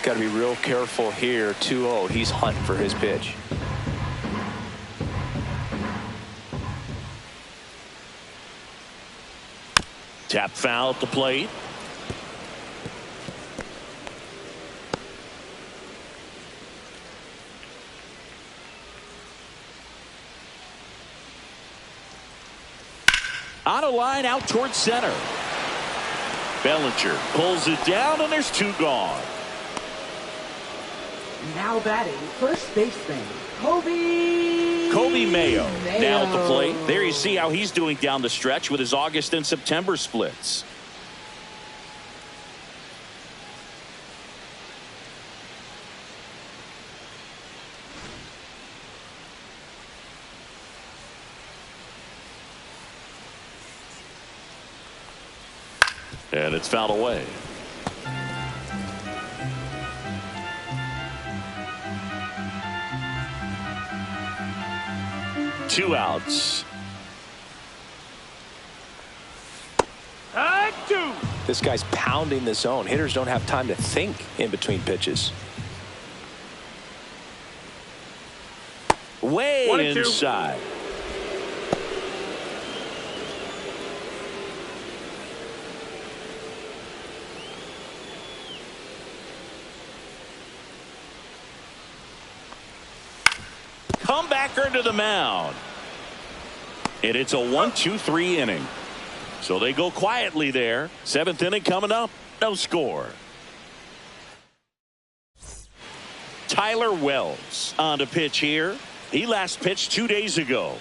Got to be real careful here. 2-0. He's hunting for his pitch. Tap foul at the plate. On a line out towards center. Bellinger pulls it down, and there's 2 gone. Now batting, first baseman Kobe Mayo. Now at the plate. There you see how he's doing down the stretch with his August and September splits. And it's fouled away. Two outs. This guy's pounding the zone. Hitters don't have time to think in between pitches. Way inside. Comebacker to the mound. And it's a 1-2-3 inning. So they go quietly there. 7th inning coming up. No score. Tyler Wells on to pitch here. He last pitched 2 days ago.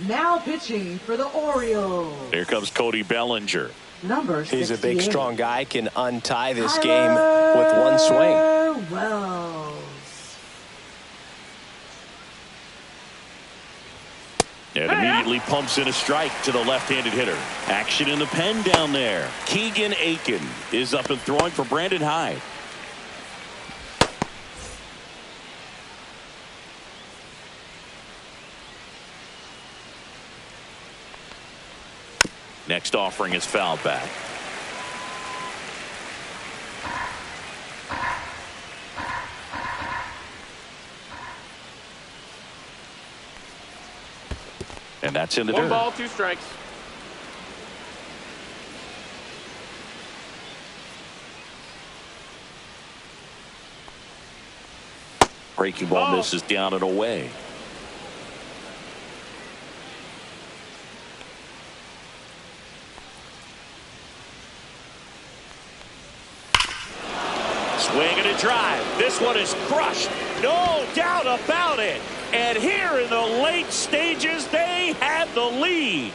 Now pitching for the Orioles. Here comes Cody Bellinger. Number 68. He's a big, strong guy. Can untie this game with one swing. Wells. And immediately pumps in a strike to the left-handed hitter. Action in the pen down there. Keegan Aiken is up and throwing for Brandon Hyde. Next offering is fouled back. And that's in the dirt. 1 ball, 2 strikes. Breaking ball misses down and away. Swing and a drive. This one is crushed. No doubt about it. And here in the late stages, they have the lead.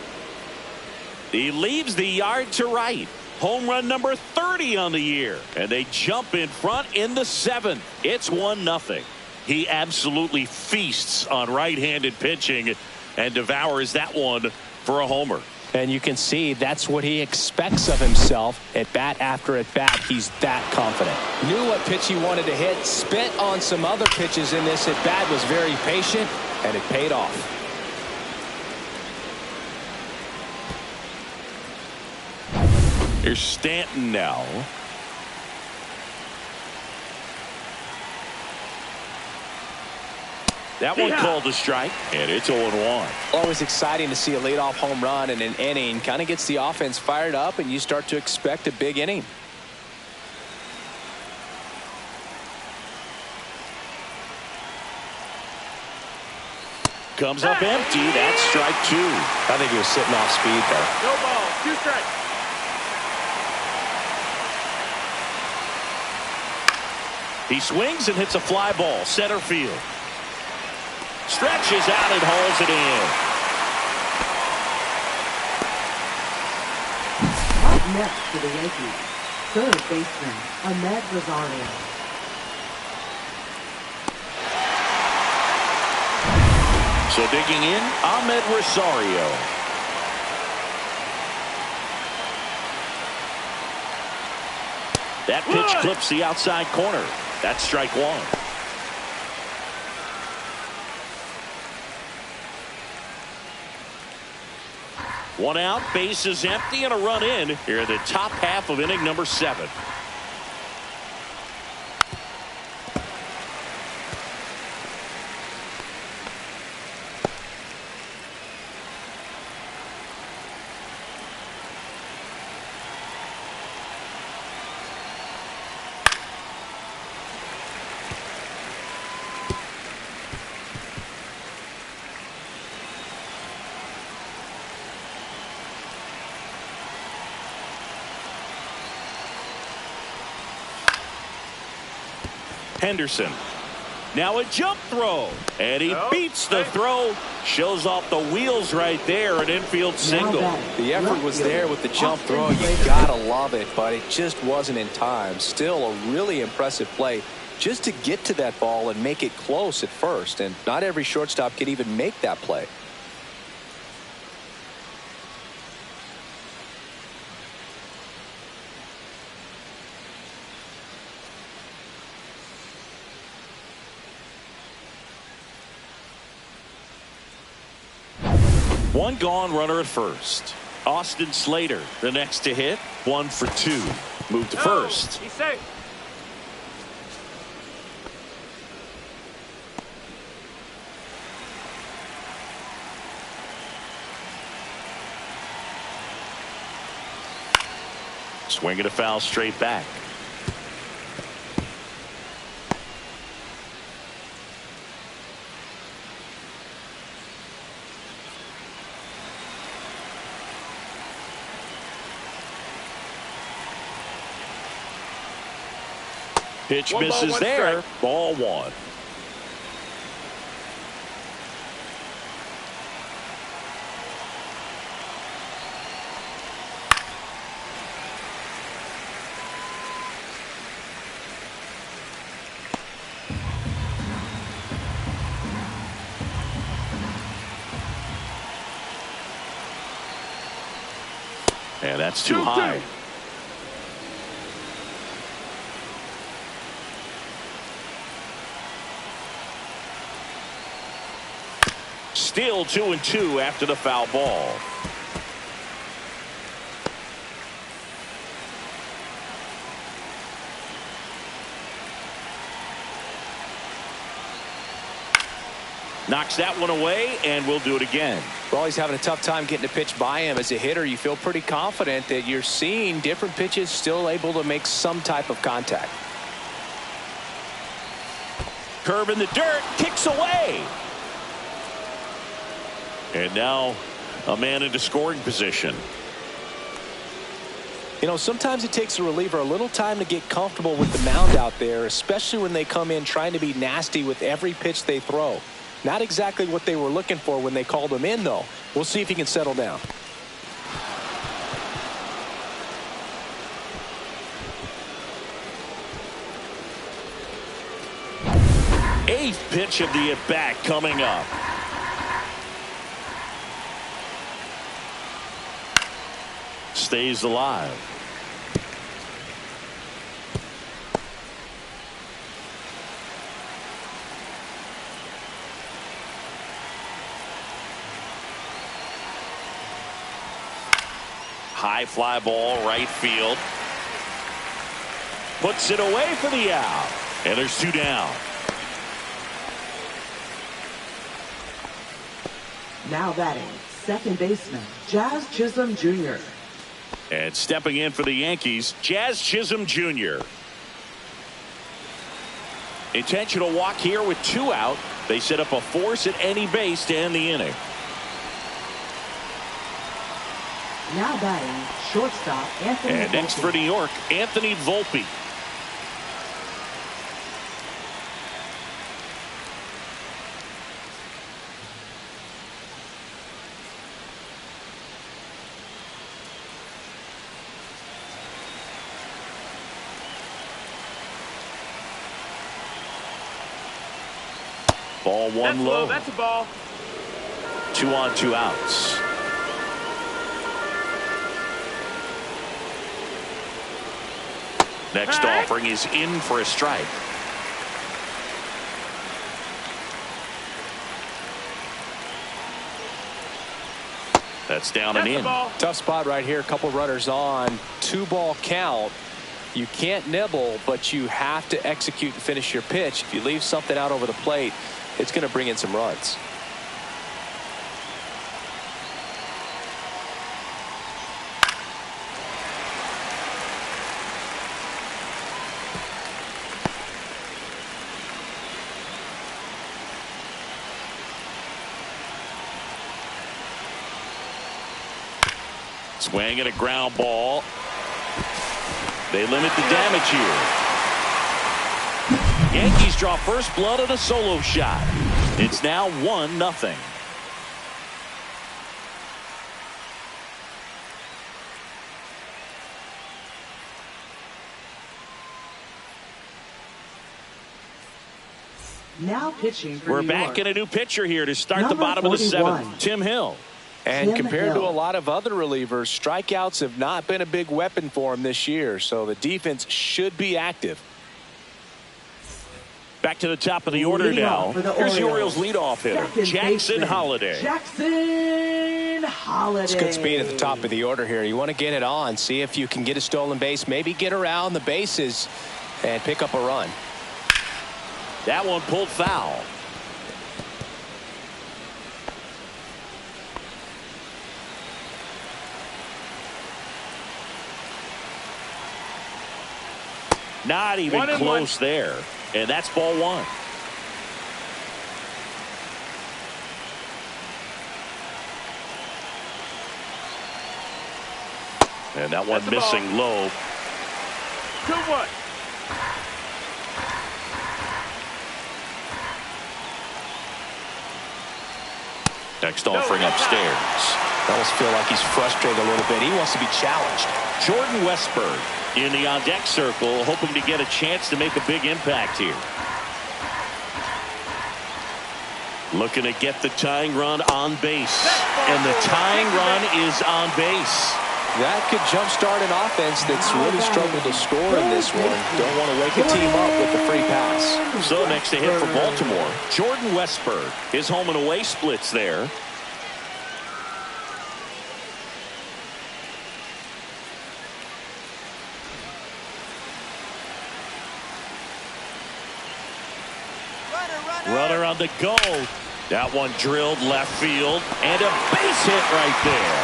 He leaves the yard to right. Home run number 30 on the year. And they jump in front in the 7th. It's 1-0. He absolutely feasts on right-handed pitching and devours that one for a homer. And you can see that's what he expects of himself at bat after at bat. He's that confident. Knew what pitch he wanted to hit. Spent on some other pitches in this at bat. Was very patient, and it paid off. Here's Stanton now. That one called a strike, and it's 0-1. Always exciting to see a leadoff home run in an inning. Kind of gets the offense fired up, and you start to expect a big inning. Comes up empty. That's strike 2. I think he was sitting off speed there. No ball. 2 strikes. He swings and hits a fly ball. Center field. Stretches out and hauls it in. Up next for the Yankees, third baseman, Mlb Rosario. So digging in, Mlb Rosario. That pitch clips the outside corner. That's strike 1. One out, base is empty, and a run in here in the top half of inning number 7. Henderson. Now a jump throw. And he beats the throw. Shows off the wheels right there. An infield single. The effort was there with the jump throw. You gotta love it, but it just wasn't in time. Still a really impressive play just to get to that ball and make it close at first. And not every shortstop can even make that play. One gone, runner at first. Austin Slater, the next to hit. 1 for 2. Move to first. He's safe. Swinging a foul straight back. Pitch misses there. Ball 1. And that's too high. Still 2-2 after the foul ball. Knocks that one away, and we'll do it again. Well, he's having a tough time getting a pitch by him. As a hitter, you feel pretty confident that you're seeing different pitches still able to make some type of contact. Curve in the dirt, kicks away. And now a man into scoring position. You know, sometimes it takes a reliever a little time to get comfortable with the mound out there, especially when they come in trying to be nasty with every pitch they throw. Not exactly what they were looking for when they called him in, though. We'll see if he can settle down. Eighth pitch of the at-bat coming up. Stays alive. High fly ball, right field. Puts it away for the out. And there's 2 down. Now batting, second baseman, Jazz Chisholm Jr. And stepping in for the Yankees, Jazz Chisholm Jr. Intentional walk here with 2 out. They set up a force at any base to end the inning. Now batting, shortstop, Anthony And next Volpe. for New York, Anthony Volpe. Ball 1 low. That's a ball. 2 on, 2 outs. Next offering is in for a strike. That's down and in. Tough spot right here. A couple runners on. 2-ball count. You can't nibble, but you have to execute and finish your pitch. If you leave something out over the plate, it's going to bring in some runs. Swing and a ground ball. They limit the damage here. Yankees draw first blood on a solo shot. It's now 1-0. Now pitching for We're New back York. in a new pitcher here to start the Number bottom of the 41. 7th. Tim Hill. And Tim compared to Hill. a lot of other relievers, strikeouts have not been a big weapon for him this year. So the defense should be active. Back to the top of the order Leading now. off for the Here's the Orioles. Orioles leadoff hitter, Second Jackson baseman, Holliday. Jackson Holliday. It's good speed at the top of the order here. You want to get it on, see if you can get a stolen base, maybe get around the bases and pick up a run. That one pulled foul. Not even 1-1. close there. And that's ball 1. And that one missing low. 2-1. Next offering upstairs. Almost feel like he's frustrated a little bit. He wants to be challenged. Jordan Westberg in the on-deck circle, hoping to get a chance to make a big impact here. Looking to get the tying run on base. And the tying run is on base. That could jumpstart an offense that's really struggled to score in this one. Don't want to wake a team up with the free pass. So next to hit for Baltimore, Jordan Westberg. His home and away splits there. Runner on the go. That one drilled left field. And a base hit right there.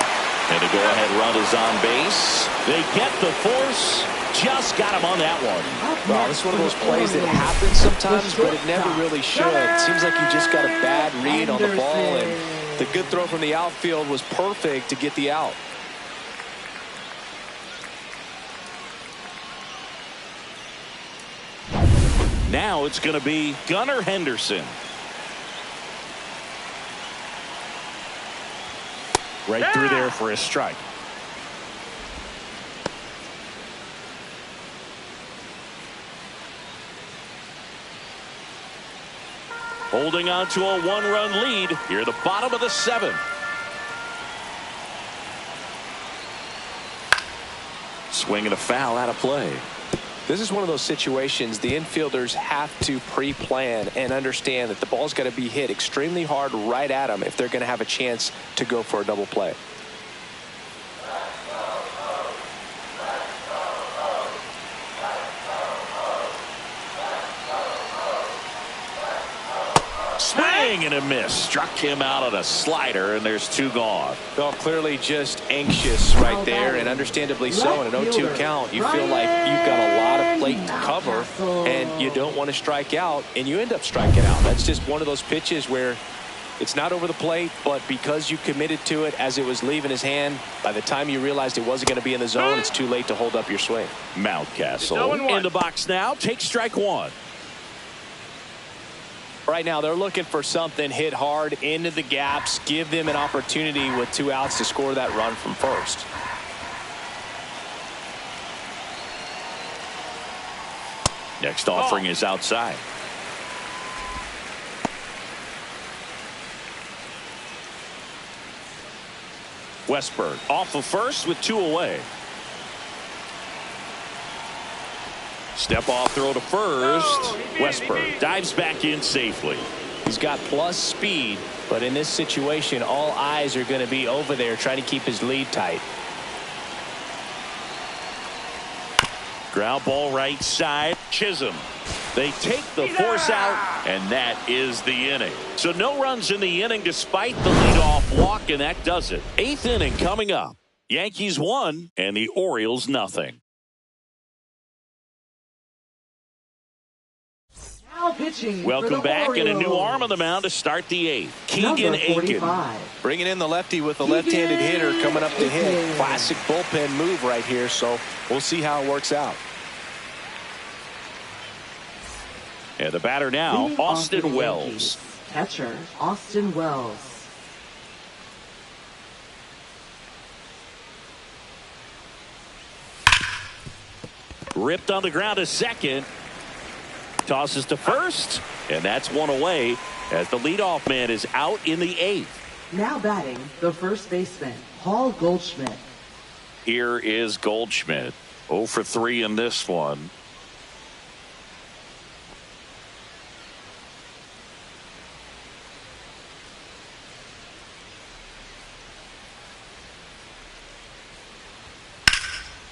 And the go-ahead run is on base. They get the force. Just got him on that one. Well, it's one of those plays that happens sometimes, but it never really should. It seems like you just got a bad read on the ball, and the good throw from the outfield was perfect to get the out. Now it's going to be Gunnar Henderson. Right through there for a strike. Holding on to a one-run lead here at the bottom of the 7th. Swing and a foul out of play. This is one of those situations the infielders have to pre-plan and understand that the ball's got to be hit extremely hard right at them if they're going to have a chance to go for a double play. Swing and a miss. Struck him out on a slider, and there's 2 gone. Well, clearly just anxious right there, and understandably so. In an 0-2 count, you feel like you've got a lot of plate to cover, and you don't want to strike out, and you end up striking out. That's just one of those pitches where it's not over the plate, but because you committed to it as it was leaving his hand, by the time you realized it wasn't going to be in the zone, it's too late to hold up your swing. Mountcastle in the box now. Take strike 1. Right now, they're looking for something hit hard into the gaps, give them an opportunity with 2 outs to score that run from first. Next offering is outside. Westberg off of first with 2 away. Step off throw to first. Westberg dives back in safely. He's got plus speed, but in this situation, all eyes are going to be over there trying to keep his lead tight. Ground ball right side. Chisholm. They take the force out, and that is the inning. So no runs in the inning despite the leadoff walk, and that does it. 8th inning coming up. Yankees 1 and the Orioles nothing. Welcome back, and a new arm on the mound to start the 8th. Keegan Aiken. Bringing in the lefty with a left-handed hitter coming up to hit. Classic bullpen move right here, so we'll see how it works out. And the batter now, Austin Wells. Catcher, Austin Wells. Ripped on the ground to second. Tosses to first, and that's 1 away as the leadoff man is out in the 8th. Now batting, the first baseman, Paul Goldschmidt. Here is Goldschmidt. 0 for 3 in this one.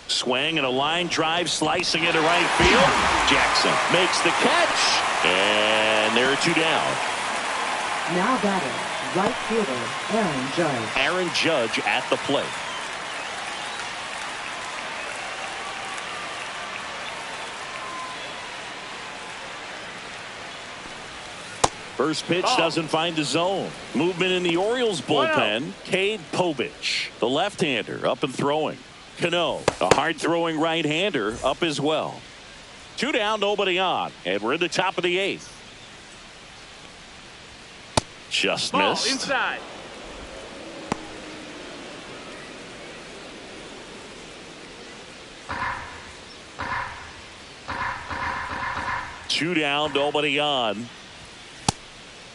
Swing and a line drive slicing into right field. Jackson makes the catch, and there are 2 down. Now batting, right fielder Aaron Judge. Aaron Judge at the plate. First pitch doesn't find the zone. Movement in the Orioles bullpen. Cade Povich, the left-hander, up and throwing. Cano, a hard-throwing right-hander, up as well. 2 down, nobody on, and we're in the top of the 8th. Just missed. Inside. Two down, nobody on.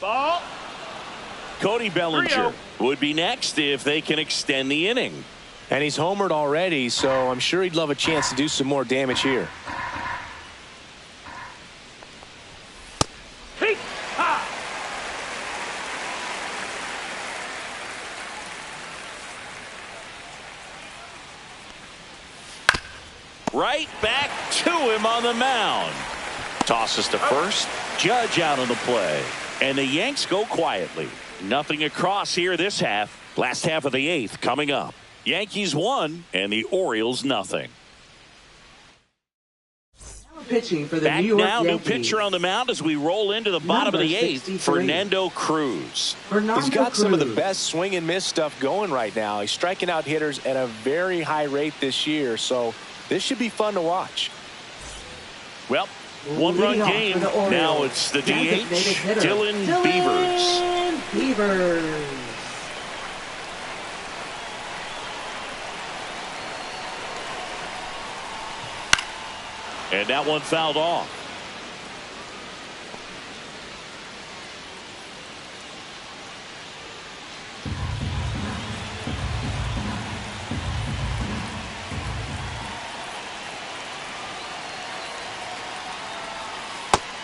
Ball. Cody Bellinger would be next if they can extend the inning. And he's homered already, so I'm sure he'd love a chance to do some more damage here. Hey, ha. Right back to him on the mound. Tosses to first. Judge out on the play. And the Yanks go quietly. Nothing across here this half. Last half of the 8th coming up. Yankees 1 and the Orioles nothing. Pitching for the Back New York now, Yankees. new pitcher on the mound as we roll into the bottom of the 8th. Fernando Cruz. He's got some of the best swing and miss stuff going right now. He's striking out hitters at a very high rate this year, so this should be fun to watch. Well, One-run game. Now it's the DH, Dylan Beavers. And that one fouled off.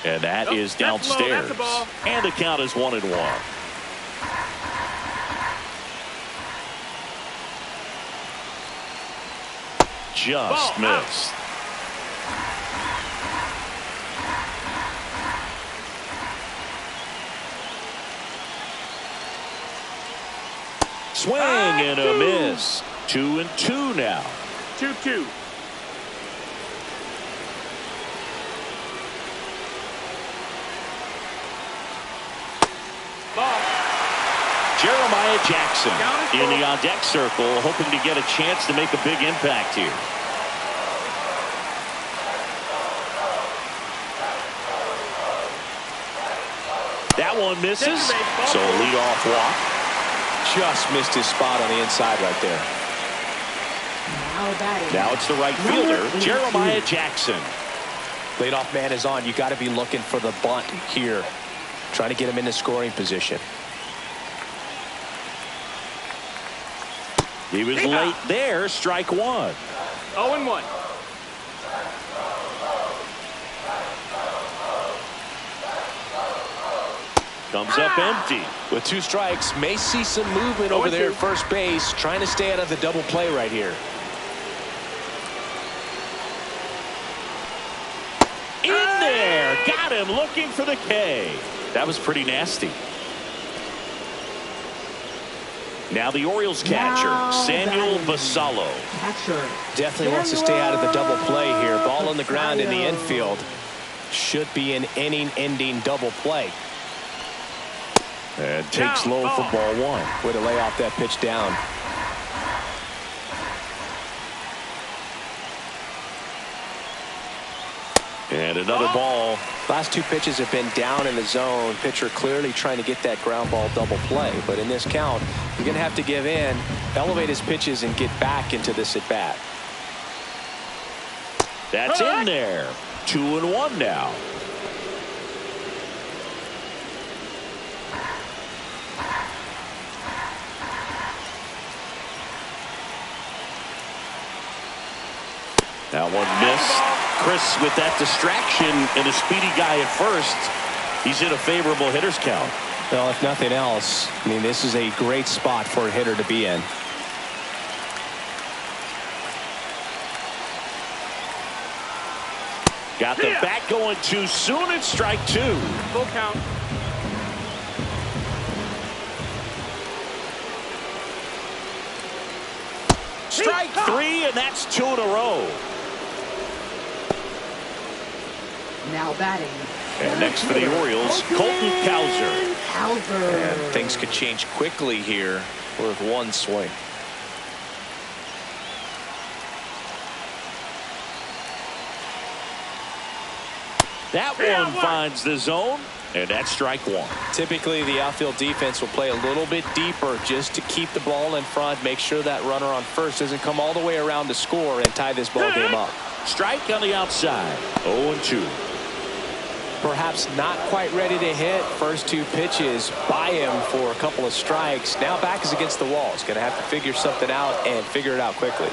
And that is downstairs. And the count is 1-1. Just missed. Swing and a miss. 2-2 now. 2-2. Jeremiah Jackson in the on-deck circle, hoping to get a chance to make a big impact here. That one misses, so a leadoff walk. Just missed his spot on the inside right there. Now it's the right fielder, Jeremiah Jackson. Leadoff man is on. You got to be looking for the bunt here, trying to get him into scoring position. He was late there. Strike one. 0-1. Comes up empty. With 2 strikes, may see some movement over there at first base, trying to stay out of the double play right here. In there. Got him looking for the K. That was pretty nasty. Now the Orioles catcher, Samuel Basallo. Definitely wants to stay out of the double play here. Ball on the ground in the infield. Should be an inning-ending double play. And takes low for ball one. Way to lay off that pitch down. And another ball. Last 2 pitches have been down in the zone. Pitcher clearly trying to get that ground ball double play. But in this count, he's going to have to give in, elevate his pitches, and get back into this at bat. That's in there. 2-1 now. That one missed. Chris with that distraction and a speedy guy at first. He's in a favorable hitter's count. Well, if nothing else, I mean, this is a great spot for a hitter to be in. Got the bat going too soon and strike 2. Full count. Strike 3, and that's 2 in a row. Now batting. And next for the Orioles, Colton Cowser. And things could change quickly here with one swing. That one finds the zone, and that's strike 1. Typically, the outfield defense will play a little bit deeper just to keep the ball in front, make sure that runner on first doesn't come all the way around to score and tie this ball game up. Strike on the outside. 0-2. Perhaps not quite ready to hit. First 2 pitches by him for a couple of strikes. Now back is against the wall. He's going to have to figure something out and figure it out quickly.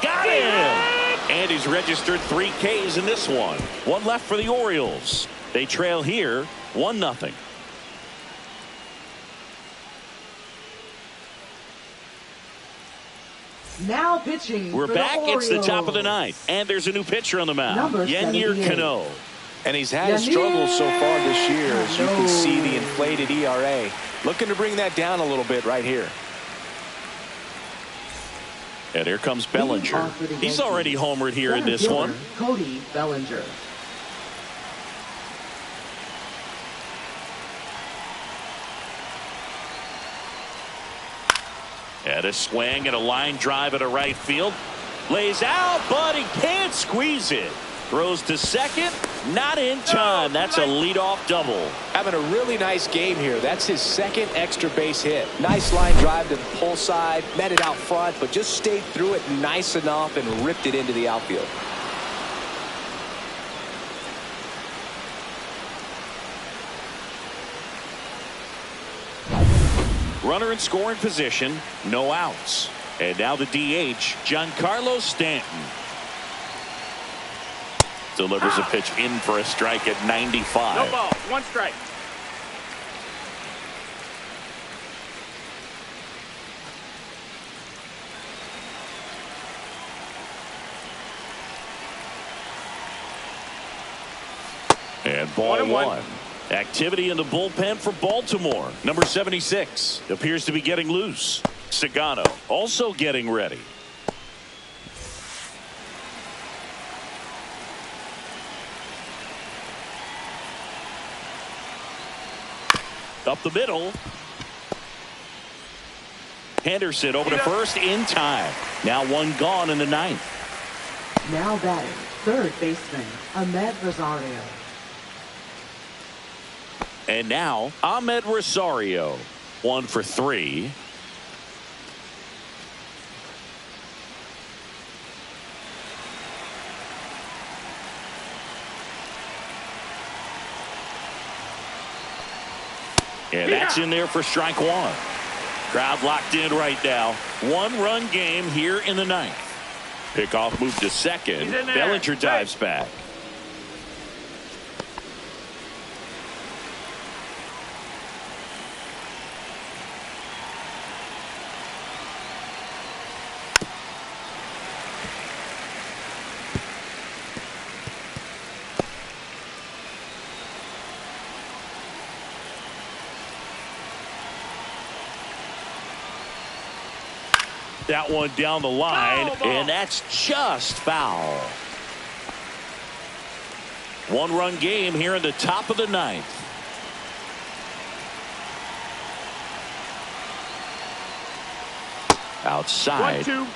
Got him! And he's registered 3 Ks in this one. One left for the Orioles. They trail here 1-0. Now pitching. We're back. It's the top of the 9th. And there's a new pitcher on the mound. Yennier Cano. And he's had his struggles so far this year, as you can see the inflated ERA. Looking to bring that down a little bit right here. And here comes Bellinger. He's already homered here in this one. Cody Bellinger. And a swing and a line drive at a right field. Lays out, but he can't squeeze it. Throws to second. Not in time. That's a leadoff double. Having a really nice game here. That's his second extra base hit. Nice line drive to the pull side. Met it out front, but just stayed through it nice enough and ripped it into the outfield. Runner in scoring position, no outs. And now the DH, Giancarlo Stanton. Delivers a pitch in for a strike at 95. No ball, 1 strike. And ball 1-1. one. Activity in the bullpen for Baltimore. Number 76 appears to be getting loose. Sagano also getting ready. Up the middle. Henderson over to first in time. Now one gone in the ninth. Now batting, third baseman, Mlb Rosario. And now Mlb Rosario, 1 for 3. And that's in there for strike 1. Crowd locked in right now. 1-run game here in the ninth. Pickoff move to second. Bellinger dives back. That one down the line, and that's just foul. 1-run game here in the top of the ninth. Outside. 1-2.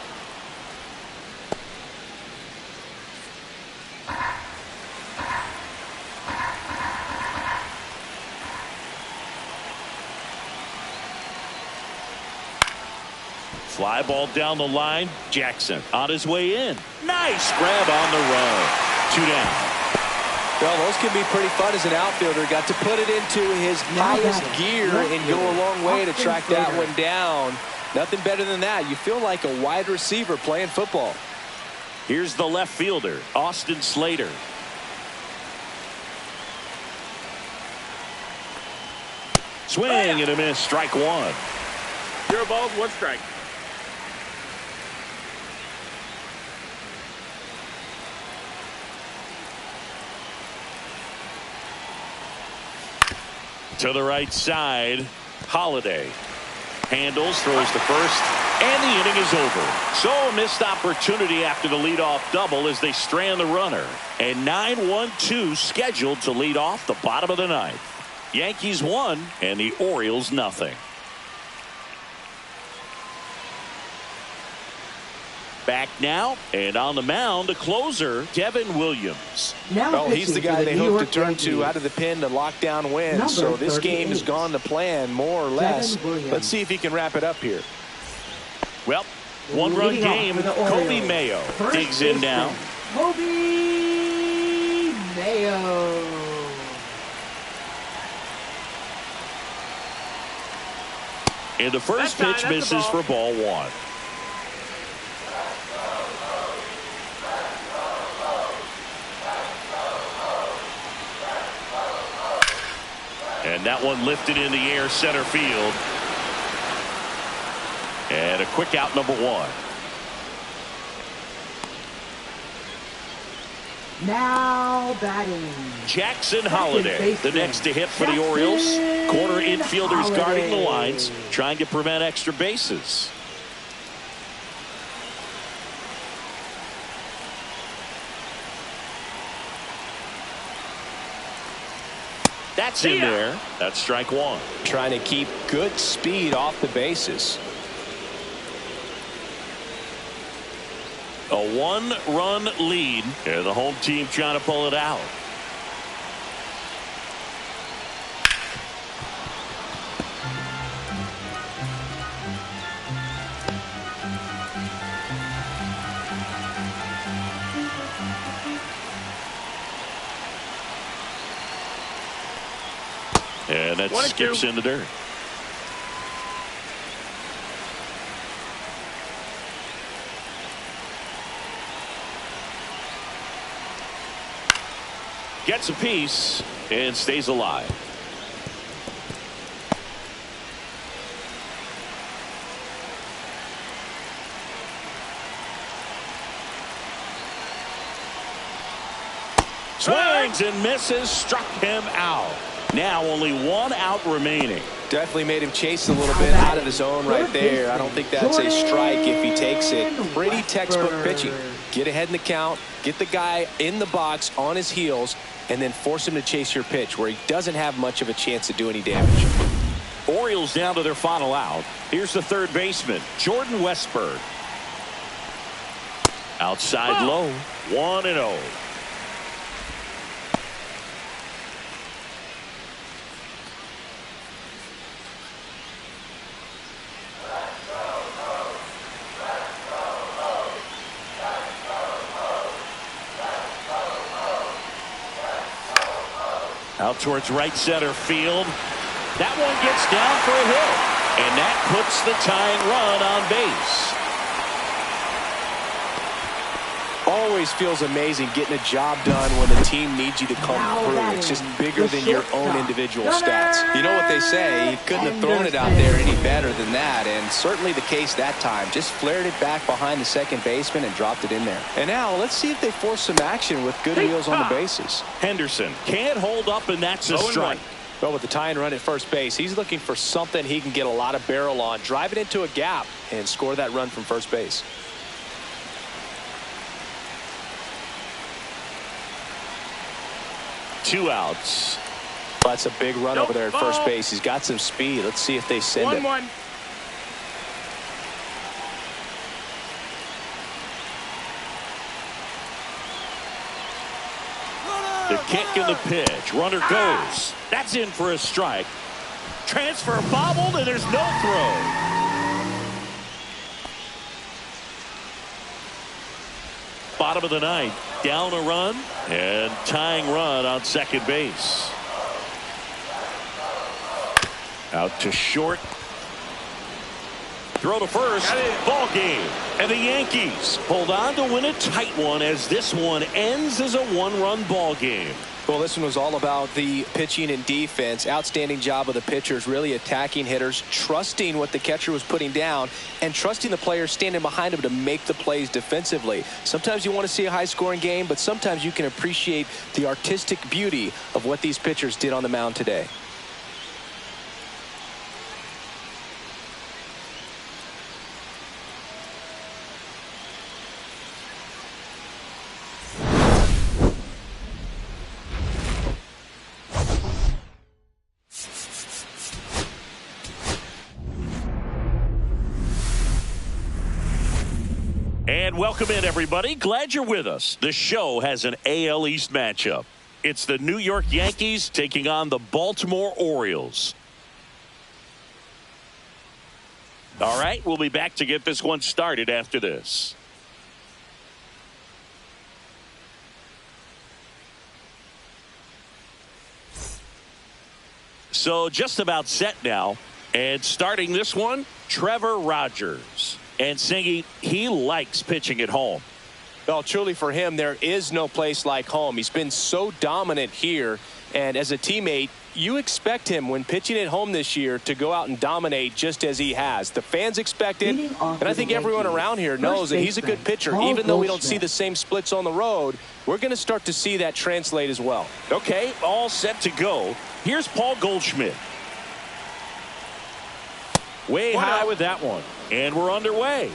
Fly ball down the line. Jackson on his way in. Nice grab on the run. 2 down. Well, those can be pretty fun as an outfielder. Got to put it into his highest gear and go a long way to track that one down. Nothing better than that. You feel like a wide receiver playing football. Here's the left fielder, Austin Slater. Swing and a miss. Strike 1. 0 balls, 1 strike. To the right side, Holiday handles, throws to first, and the inning is over. So a missed opportunity after the leadoff double as they strand the runner. And 9-1-2 scheduled to lead off the bottom of the ninth. Yankees 1 and the Orioles nothing. Back now, and on the mound, the closer, Devin Williams. Now he's the guy they hope to turn to out of the pen to lock down wins. So this game has gone to plan, more or less. Let's see if he can wrap it up here. Well, 1-run game. Kobe Mayo digs in now. Kobe Mayo. And the first pitch misses for ball 1. And that one lifted in the air, center field. And a quick out, number 1. Now batting, Jackson Holiday, the next to hit for the Orioles. Corner infielders guarding the lines, trying to prevent extra bases. That's in there. That's strike 1. Trying to keep good speed off the bases. A 1-run lead, and the home team trying to pull it out. And that skips in the dirt. Gets a piece and stays alive. Swings and misses, struck him out. Now only 1 out remaining. Definitely made him chase a little bit out of his zone right there. I don't think that's a strike if he takes it. Pretty textbook pitching. Get ahead in the count, get the guy in the box on his heels, and then force him to chase your pitch where he doesn't have much of a chance to do any damage. Orioles down to their final out. Here's the third baseman, Jordan Westburg. Outside low, 1-0. Out towards right center field. That one gets down for a hit. And that puts the tying run on base. Always feels amazing getting a job done when the team needs you to come through. It's just bigger than your own individual stats. You know what they say, he couldn't have thrown it out there any better than that, and certainly the case that time. Just flared it back behind the second baseman and dropped it in there. And now let's see if they force some action with good wheels on the bases. Henderson can't hold up, and that's a strike. Well, with the tying run at first base, he's looking for something he can get a lot of barrel on, drive it into a gap, and score that run from first base. Two outs. That's a big run over there at first base. He's got some speed. Let's see if they send it. 1-1. The kick and the pitch. Runner goes. That's in for a strike. Transfer bobbled, and there's no throw. Bottom of the ninth. Down a run and tying run on second base. Out to short. Throw to first. Ball game. And the Yankees hold on to win a tight one as this one ends as a one-run ball game. Well, this one was all about the pitching and defense. Outstanding job of the pitchers, really attacking hitters, trusting what the catcher was putting down, and trusting the players standing behind him to make the plays defensively. Sometimes you want to see a high-scoring game, but sometimes you can appreciate the artistic beauty of what these pitchers did on the mound today. And welcome in, everybody. Glad you're with us. The show has an AL East matchup. It's the New York Yankees taking on the Baltimore Orioles. All right, we'll be back to get this one started after this. So just about set now. And starting this one, Trevor Rogers. And Singy, he likes pitching at home. Well, truly for him, there is no place like home. He's been so dominant here. And as a teammate, you expect him when pitching at home this year to go out and dominate just as he has. The fans expect it. And I think everyone around here knows that he's a good pitcher. Even though we don't see the same splits on the road, we're going to start to see that translate as well. Okay, all set to go. Here's Paul Goldschmidt. Way high with that one. And we're underway.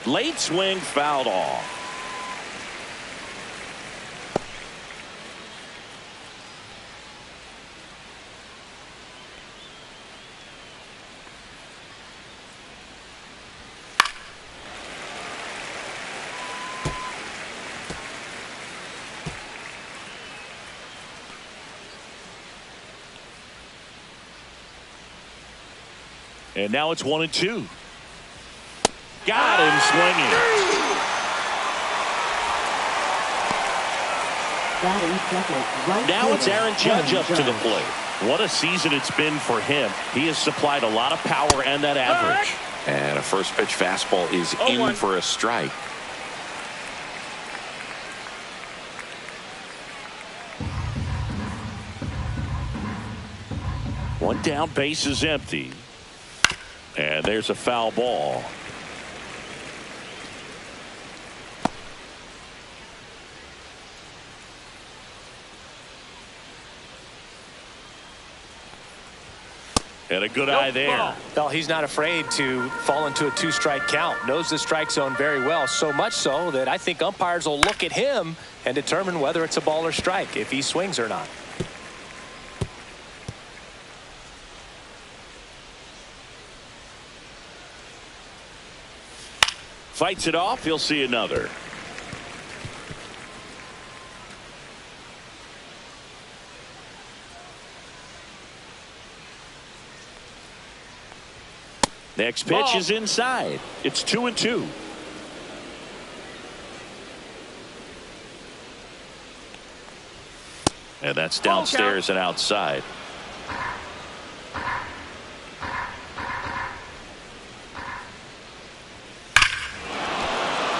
Late swing fouled off. And now it's 1-2. Got him swinging. Now it's Aaron Judge up to the plate. What a season it's been for him. He has supplied a lot of power and that average. And a first pitch fastball is in for a strike. One down, base is empty. And there's a foul ball. And a good eye there. Well, he's not afraid to fall into a 2-strike count. Knows the strike zone very well. So much so that I think umpires will look at him and determine whether it's a ball or strike, if he swings or not. Fights it off. He'll see another. Next pitch is inside. It's 2-2. And that's downstairs and outside.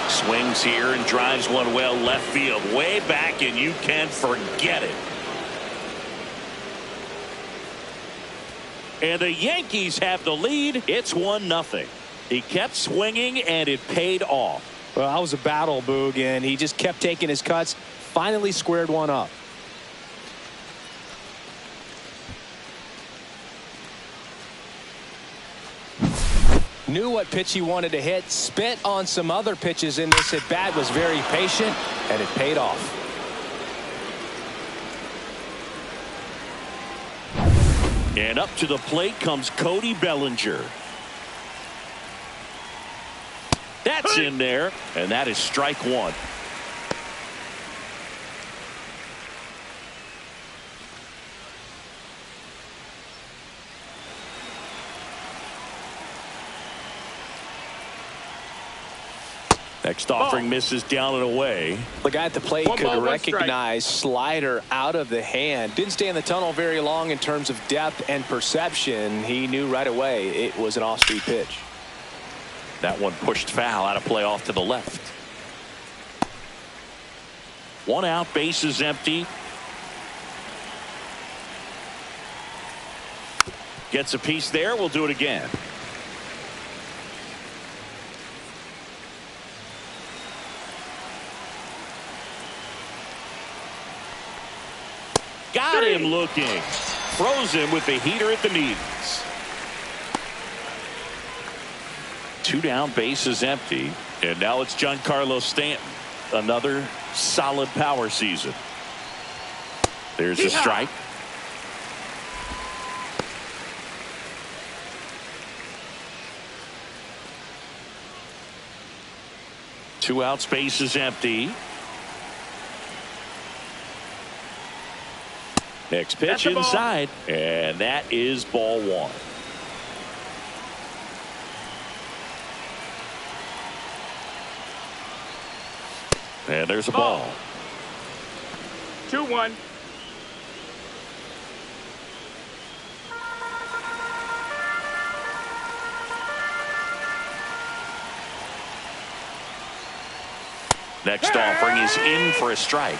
Swings here and drives one well left field, way back, and you can forget it. And the Yankees have the lead. It's 1-0. He kept swinging, and it paid off. Well, that was a battle, Boog, and he just kept taking his cuts. Finally squared one up. Knew what pitch he wanted to hit. Spit on some other pitches in this at bat. Was very patient, and it paid off. And up to the plate comes Cody Bellinger. That's in there, and that is strike one. Next offering misses down and away. The guy at the plate could recognize slider out of the hand. Didn't stay in the tunnel very long in terms of depth and perception. He knew right away it was an off-speed pitch. That one pushed foul, out of play off to the left. One out, base is empty. Gets a piece there. We'll do it again. Got him looking. Froze him with the heater at the knees. Two down, base is empty. And now it's Giancarlo Stanton. Another solid power season. There's a strike. Two outs, base is empty. Next pitch inside, and that is ball one. And there's a ball. 2-1. Next offering is in for a strike.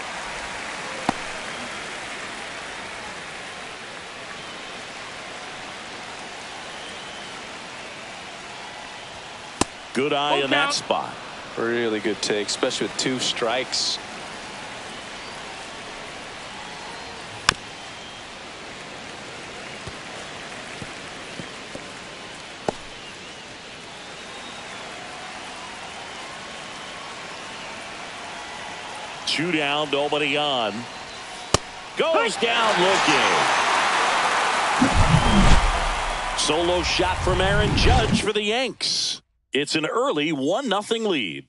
Good eye in that spot. Really good take, especially with two strikes. Two down, nobody on. Goes down looking. Solo shot from Aaron Judge for the Yanks. It's an early 1-0 lead.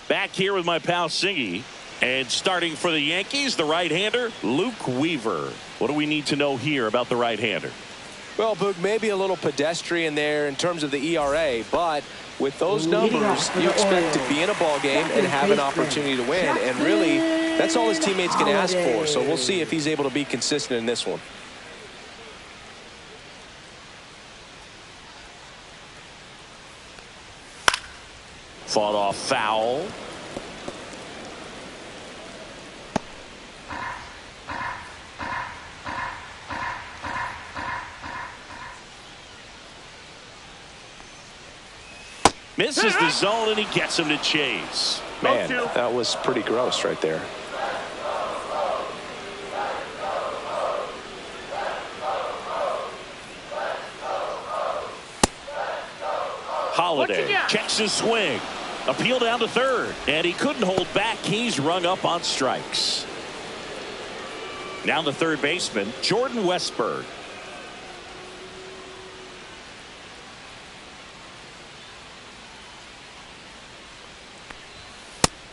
Back here with my pal Singy. And starting for the Yankees, the right-hander, Luke Weaver. What do we need to know here about the right-hander? Well, Boog, maybe a little pedestrian there in terms of the ERA, but with those numbers, you expect to be in a ball game and have an opportunity to win. And really, that's all his teammates can ask for. So we'll see if he's able to be consistent in this one. Fought off foul. Misses the zone, and he gets him to chase. Man, that was pretty gross right there. Holiday checks his swing. Appeal down to third, and he couldn't hold back. He's rung up on strikes. Now the third baseman, Jordan Westburg.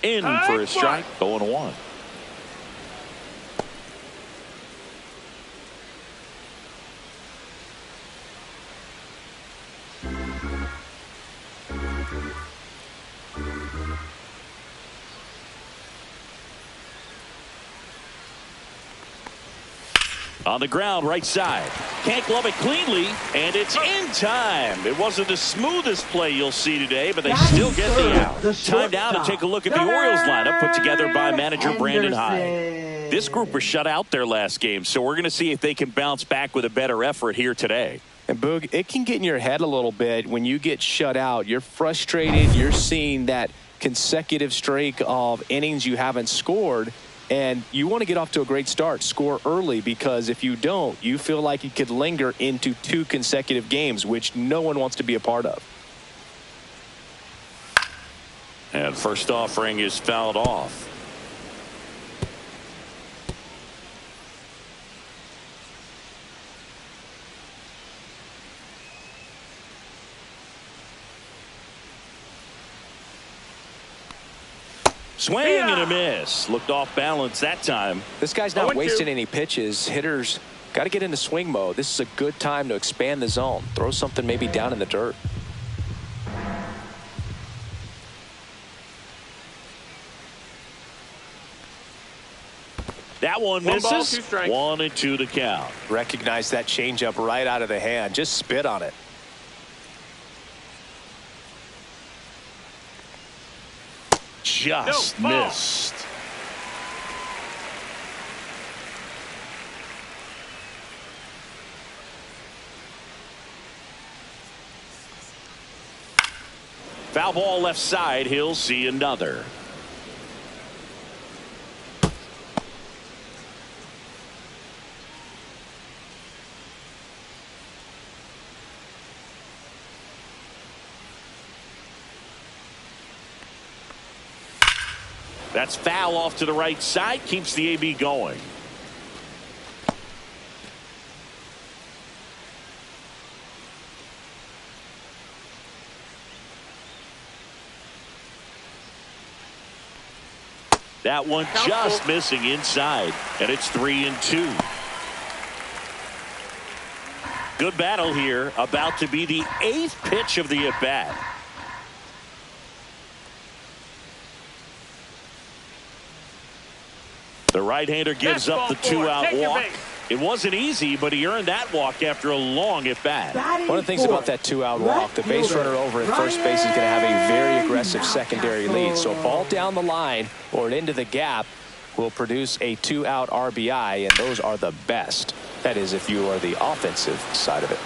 In for a strike, 0-1. On the ground, right side. Can't glove it cleanly, and it's in time. It wasn't the smoothest play you'll see today, but they still get the out. Time now to take a look at the Orioles lineup put together by manager Brandon Hyde. This group was shut out their last game, so we're going to see if they can bounce back with a better effort here today. And Boog, it can get in your head a little bit when you get shut out. You're frustrated. You're seeing that consecutive streak of innings you haven't scored. And you want to get off to a great start, score early, because if you don't, you feel like it could linger into 2 consecutive games, which no one wants to be a part of. And first offering is fouled off. Swing and a miss. Looked off balance that time. This guy's not wasting any pitches. Hitters got to get into swing mode. This is a good time to expand the zone. Throw something maybe down in the dirt. That one misses. 1-2 to count. Recognize that changeup right out of the hand. Just spit on it. Just missed. Foul ball left side. He'll see another. That's foul off to the right side. Keeps the AB going. That one just missing inside, and it's 3-2. Good battle here. About to be the 8th pitch of the at-bat. The right-hander gives up the 2-out walk. It wasn't easy, but he earned that walk after a long at-bat. One of the things about that 2-out walk, the base runner over at first base is going to have a very aggressive secondary lead. So a ball down the line or into the gap will produce a 2-out RBI, and those are the best. That is, if you are the offensive side of it.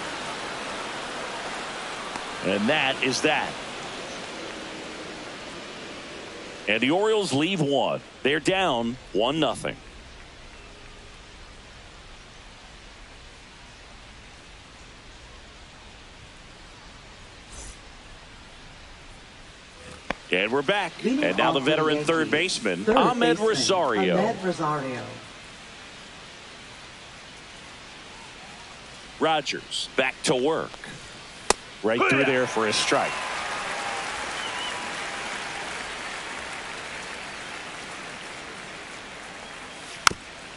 And that is that. And the Orioles leave one. They're down 1-0. And we're back. And now the veteran third baseman, Mlb Rosario. Rogers back to work. Right through there for a strike.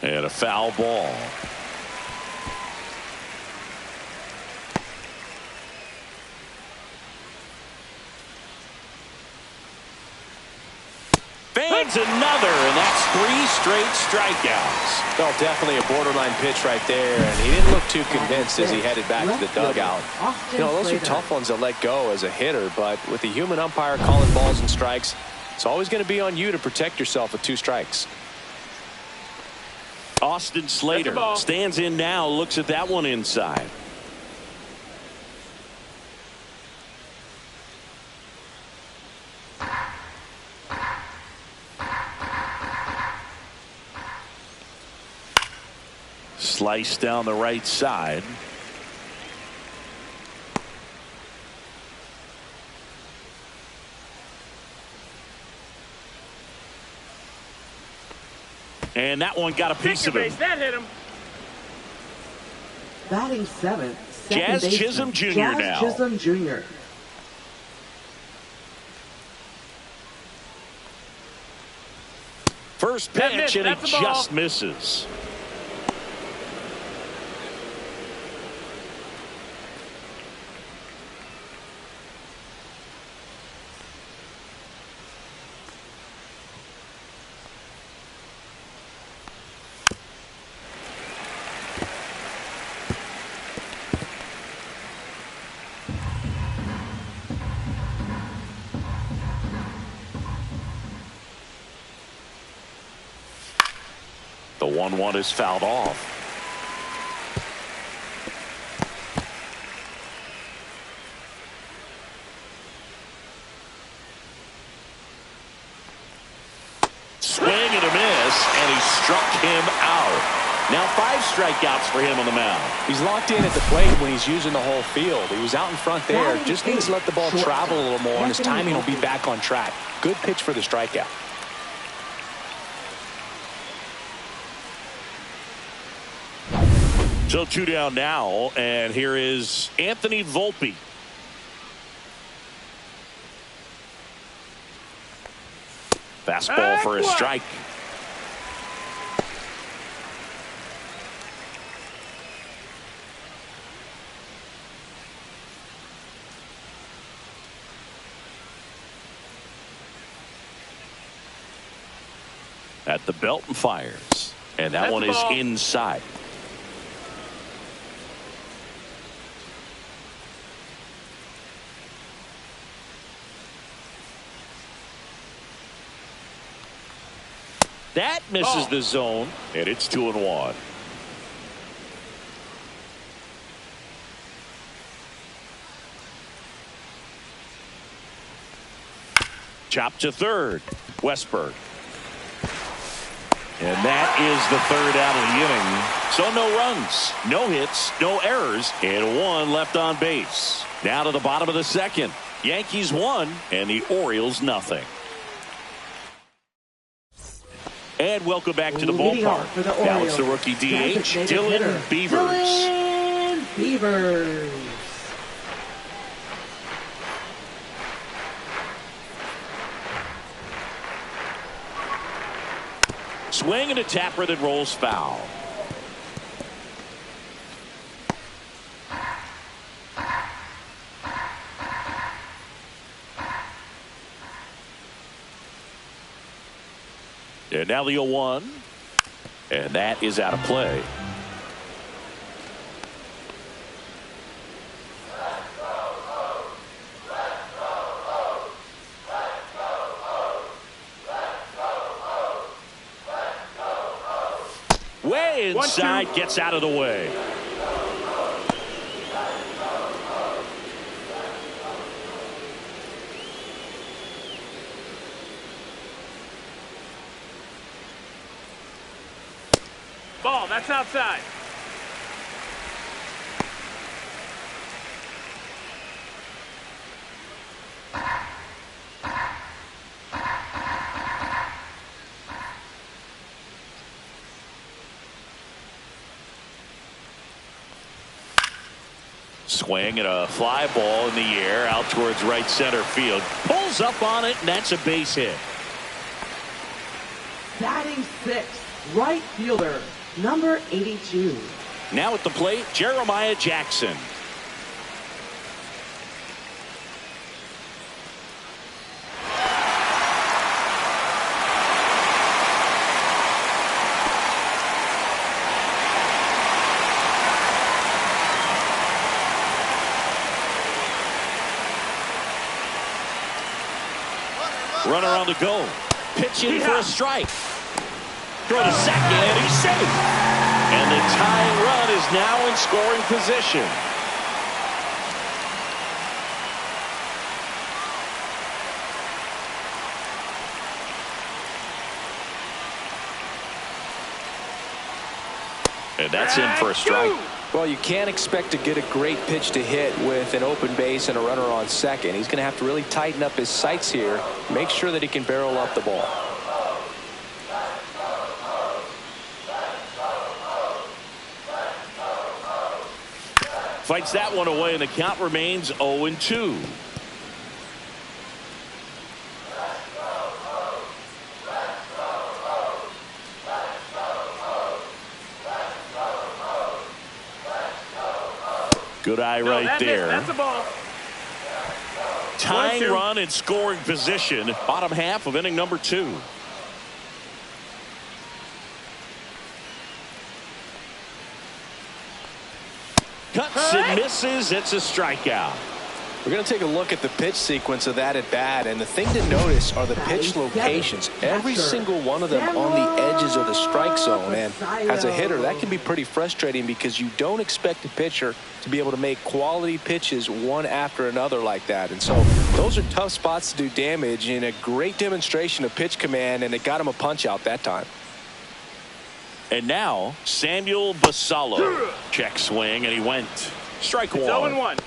And a foul ball. Fans another, and that's 3 straight strikeouts. Well, definitely a borderline pitch right there, and he didn't look too convinced as he headed back to the dugout. You know, those are tough ones to let go as a hitter, but with the human umpire calling balls and strikes, it's always going to be on you to protect yourself with 2 strikes. Austin Slater stands in now, looks at that one inside. Slice down the right side. And that one got a piece of it. That hit him. Batting 7th, Jazz Chisholm Jr. now. Chisholm Jr. First pitch, and it just misses. The 1-1 is fouled off. Swing and a miss, and he struck him out. Now 5 strikeouts for him on the mound. He's locked in at the plate when he's using the whole field. He was out in front there. Just needs to let the ball travel a little more, and his timing will be back on track. Good pitch for the strikeout. So 2 down now, and here is Anthony Volpe. Fastball for a strike. At the belt and fires, and that one is inside. That misses the zone, and it's 2-1. Chop to third. Westberg. And that is the 3rd out of the inning. So no runs, no hits, no errors, and 1 left on base. Now to the bottom of the 2nd. Yankees 1 and the Orioles nothing. And welcome back to the ballpark. Now it's the rookie DH, Dylan Beavers. Dylan Beavers. Swing and a tapper that rolls foul. And now the 0-1. And that is out of play. Way inside, gets out of the way. Ball, that's outside. Swing and a fly ball in the air out towards right center field. Pulls up on it, and that's a base hit. Batting 6th, Right fielder, number 82. Now at the plate, Jeremiah Jackson. Runner on the go. Pitch in for a strike. Throw to second, and he's safe. And the tying run is now in scoring position. And that's in for a strike. Well, you can't expect to get a great pitch to hit with an open base and a runner on second. He's going to have to really tighten up his sights here, make sure that he can barrel up the ball. Fights that one away, and the count remains 0-2. Good eye right there. That's a ball. Tying run in scoring position. Bottom half of inning number 2. Cuts and misses. It's a strikeout. We're going to take a look at the pitch sequence of that at bat, and the thing to notice are the pitch locations. Every single one of them on the edges of the strike zone, and as a hitter that can be pretty frustrating because you don't expect a pitcher to be able to make quality pitches one after another like that. And so those are tough spots to do damage, and a great demonstration of pitch command, and it got him a punch out that time. And now Samuel Basallo. Check swing, and he went. Strike one. 0-1.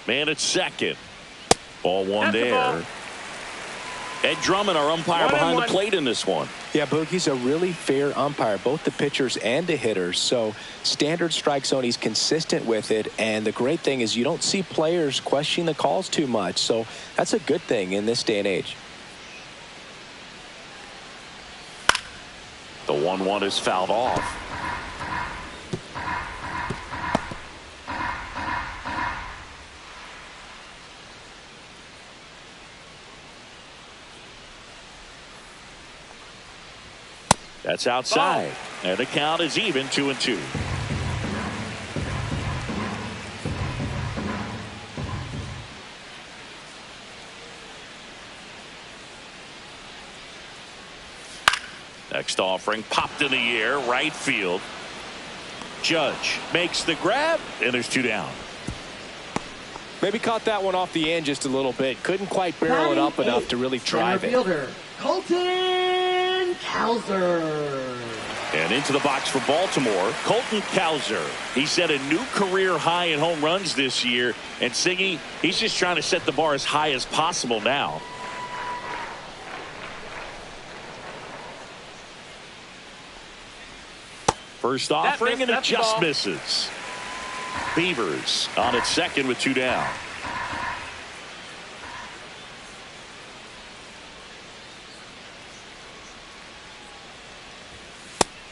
Man at second. Ball one That's the there. ball. Ed Drummond, our umpire, behind the plate in this one. Yeah, Boog, he's a really fair umpire, both the pitchers and the hitters. So standard strike zone, he's consistent with it. And the great thing is you don't see players questioning the calls too much. So that's a good thing in this day and age. The 1-1 is fouled off. That's outside. And the count is even, 2-2. Next offering popped in the air, right field. Judge makes the grab, and there's 2 down. Maybe caught that one off the end just a little bit. Couldn't quite barrel it up enough to really drive it. Fielder, Colton Cowser. And into the box for Baltimore, Colton Cowser. He set a new career high in home runs this year. And Siggy, he's just trying to set the bar as high as possible now. First offering, and it just misses. Beavers on its second with 2 down.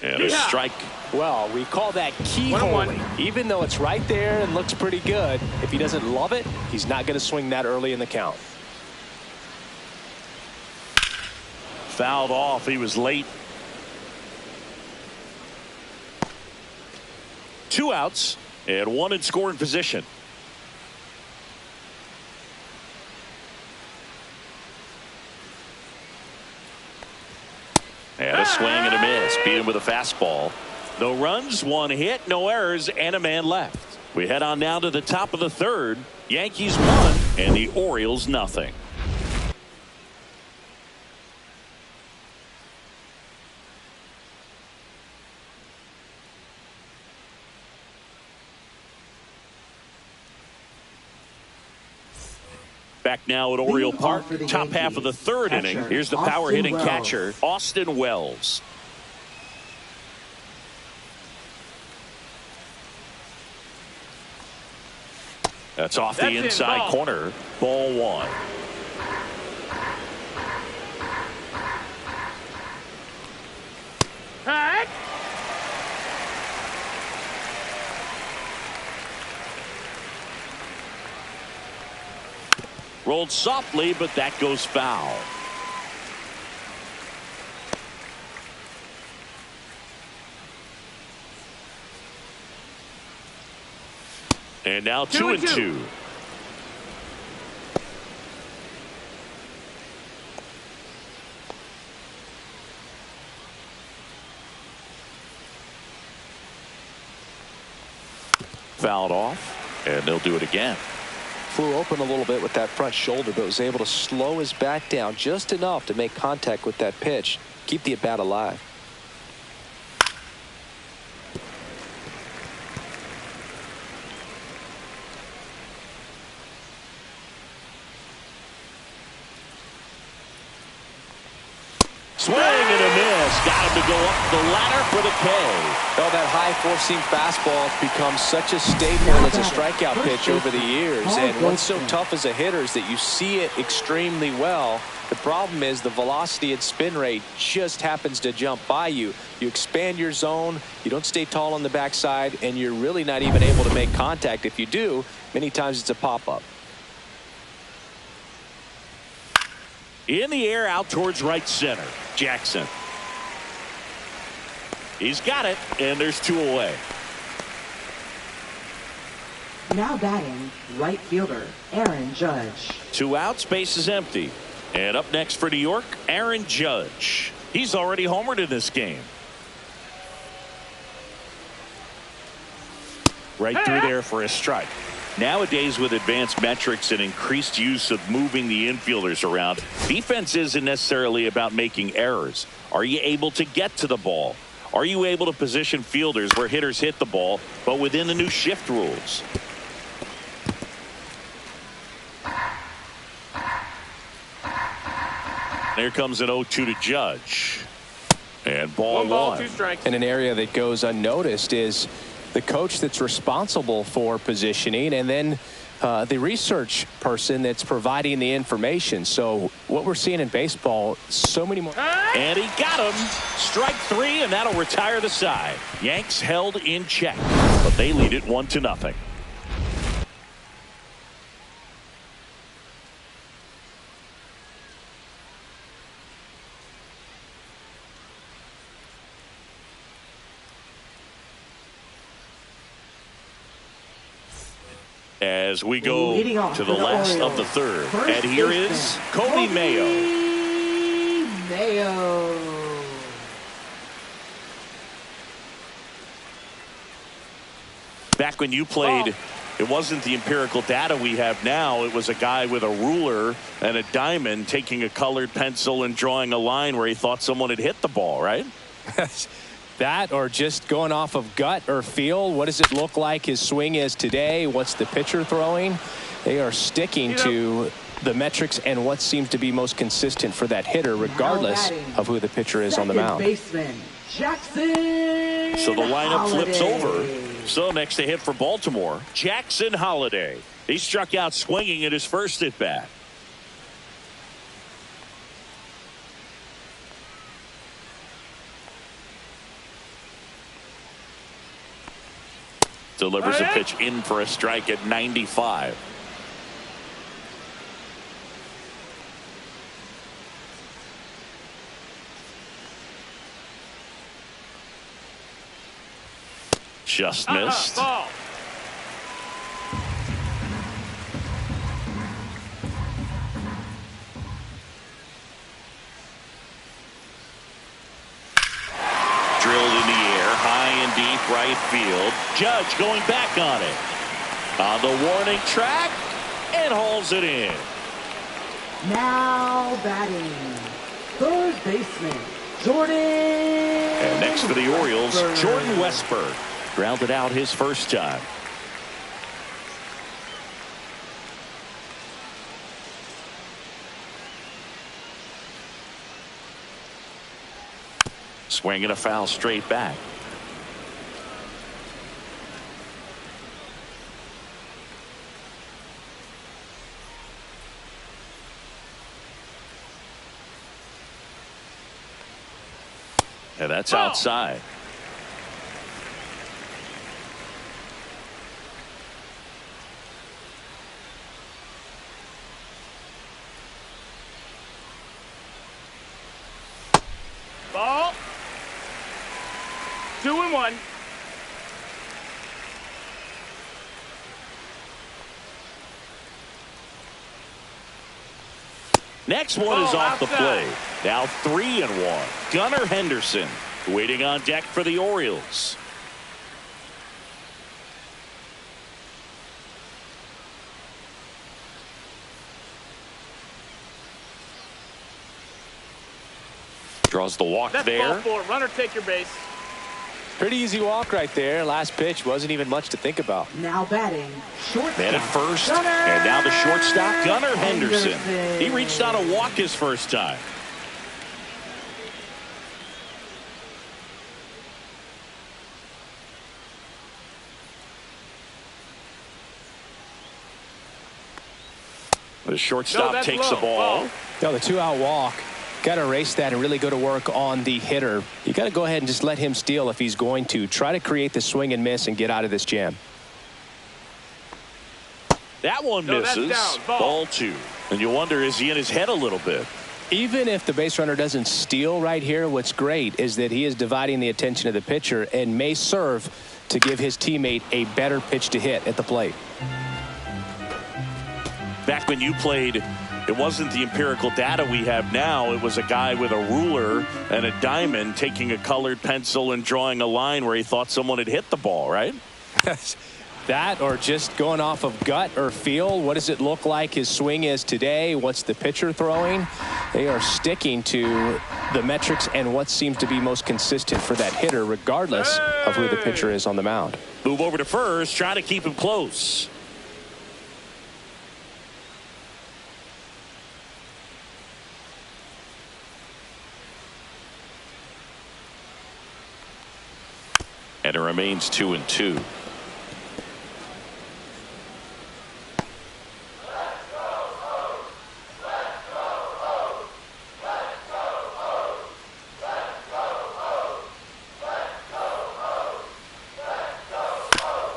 And a strike. Well, we call that keyholing. Even though it's right there and looks pretty good, if he doesn't love it, he's not going to swing that early in the count. Fouled off. He was late. 2 outs and 1 in scoring position. And a swing and a miss. Beat him with a fastball. No runs, 1 hit, no errors, and a man left. We head on now to the top of the 3rd. Yankees 1 and the Orioles nothing. Back now at Oriole Park, top half of the 3rd inning. Here's the power hitting catcher, Austin Wells. That's off the inside corner. Ball one. Heck. Rolled softly, but that goes foul. And now 2-2. Fouled off, and they'll do it again. Flew open a little bit with that front shoulder, but was able to slow his back down just enough to make contact with that pitch, keep the at-bat alive. Swing and a miss. Got him to go up the ladder for the K. Well, that high four-seam fastball has become such a staple as a strikeout pitch over the years. And what's so tough as a hitter is that you see it extremely well. The problem is the velocity and spin rate just happens to jump by you. You expand your zone, you don't stay tall on the backside, and you're really not even able to make contact. If you do, many times it's a pop-up. In the air, out towards right center. Jackson. He's got it, and there's two away. Now batting, right fielder, Aaron Judge. 2 outs, base is empty. And up next for New York, Aaron Judge. He's already homered in this game. Right through there for a strike. Nowadays, with advanced metrics and increased use of moving the infielders around, defense isn't necessarily about making errors. Are you able to get to the ball? Are you able to position fielders where hitters hit the ball, but within the new shift rules? There comes an 0-2 to Judge. And ball one. 2 strikes. And an area that goes unnoticed is the coach that's responsible for positioning, and then the research person that's providing the information. So what we're seeing in baseball, so many more. And he got him. Strike 3, and that'll retire the side. Yanks held in check, but they lead it 1-0. As we go to the last of the third. And here is Kobe Mayo. Back when you played, it wasn't the empirical data we have now. It was a guy with a ruler and a diamond taking a colored pencil and drawing a line where he thought someone had hit the ball, right? That, or just going off of gut or feel. What does it look like his swing is today? What's the pitcher throwing? They are sticking to the metrics and what seems to be most consistent for that hitter, regardless of who the pitcher is on the mound. Baseman, Jackson. So the lineup flips over. So next to hit for Baltimore, Jackson Holliday. He struck out swinging at his first at bat. Delivers a pitch in for a strike at 95. Just missed. Ball. Drilled in the air, high and deep right field. Judge going back on it. On the warning track, and hauls it in. Now batting, third baseman, Jordan. And next for the Orioles, Jordan Westburg. Grounded out his first time. Swing and a foul straight back. And that's outside. Ball. 2-1. Next one is off the plate. Now 3-1. Gunnar Henderson waiting on deck for the Orioles. Draws the walk That's there. ball 4. Runner, take your base. Pretty easy walk right there. Last pitch wasn't even much to think about. Now batting, shortstop. Man at first, Gunnar and now the shortstop, Gunnar Henderson. Henderson. He reached on a walk his first time. The shortstop takes the ball. No, the 2-out walk. Got to erase that and really go to work on the hitter. You got to go ahead and just let him steal if he's going to. Try to create the swing and miss and get out of this jam. That one misses. Ball 2. And you wonder, is he in his head a little bit? Even if the base runner doesn't steal right here, what's great is that he is dividing the attention of the pitcher and may serve to give his teammate a better pitch to hit at the plate. Back when you played, it wasn't the empirical data we have now. It was a guy with a ruler and a diamond taking a colored pencil and drawing a line where he thought someone had hit the ball, right? That, or just going off of gut or feel. What does it look like his swing is today? What's the pitcher throwing? They are sticking to the metrics and what seems to be most consistent for that hitter, regardless of who the pitcher is on the mound. Move over to first, try to keep him close. And it remains 2-2.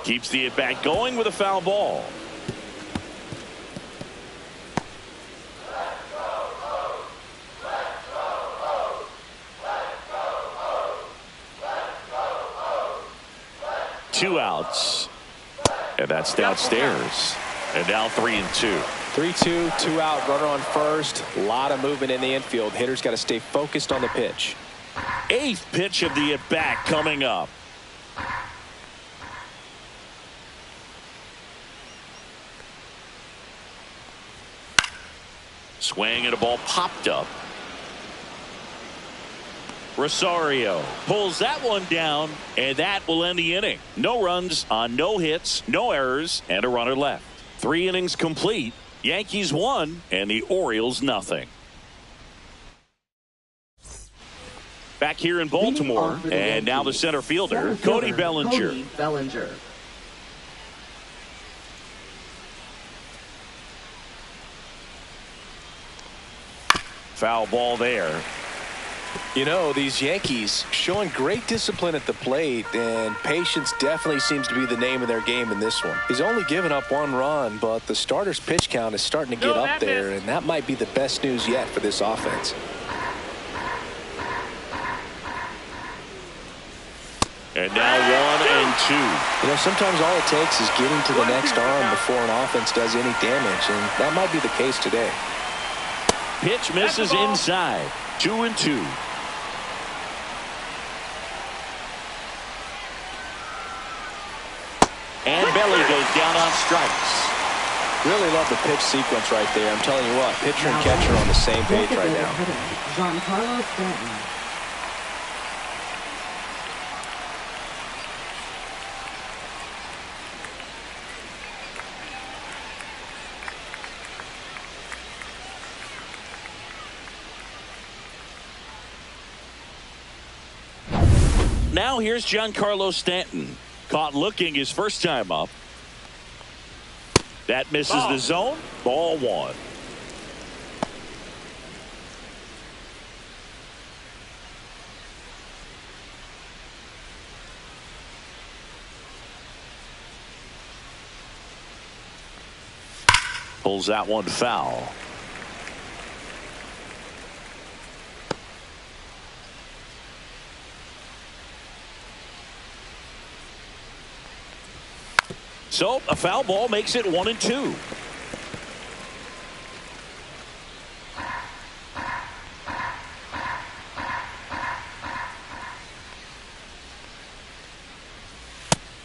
Keeps the at-bat going with a foul ball. Two outs. And that's downstairs. And now 3-2. 3-2, 2-out, runner on first. A lot of movement in the infield. Hitter's got to stay focused on the pitch. 8th pitch of the at-bat coming up. Swing and a ball popped up. Rosario pulls that one down, and that will end the inning. No runs on no hits, no errors, and a runner left. 3 innings complete. Yankees 1 and the Orioles nothing. Back here in Baltimore, and now the center fielder, Cody Bellinger. Cody Bellinger. Foul ball there. You know, these Yankees showing great discipline at the plate, and patience definitely seems to be the name of their game in this one. He's only given up 1 run, but the starter's pitch count is starting to get up there, and that might be the best news yet for this offense. And now 1-2. You know, sometimes all it takes is getting to the next arm before an offense does any damage, and that might be the case today. Pitch misses inside. 2-2. And Belly goes down on strikes. Really love the pitch sequence right there. I'm telling you what, pitcher and catcher on the same page right now. Giancarlo Stanton. Now here's Giancarlo Stanton. Caught looking his first time up. That misses the zone. Ball 1. Pulls that one foul. So a foul ball makes it 1-2.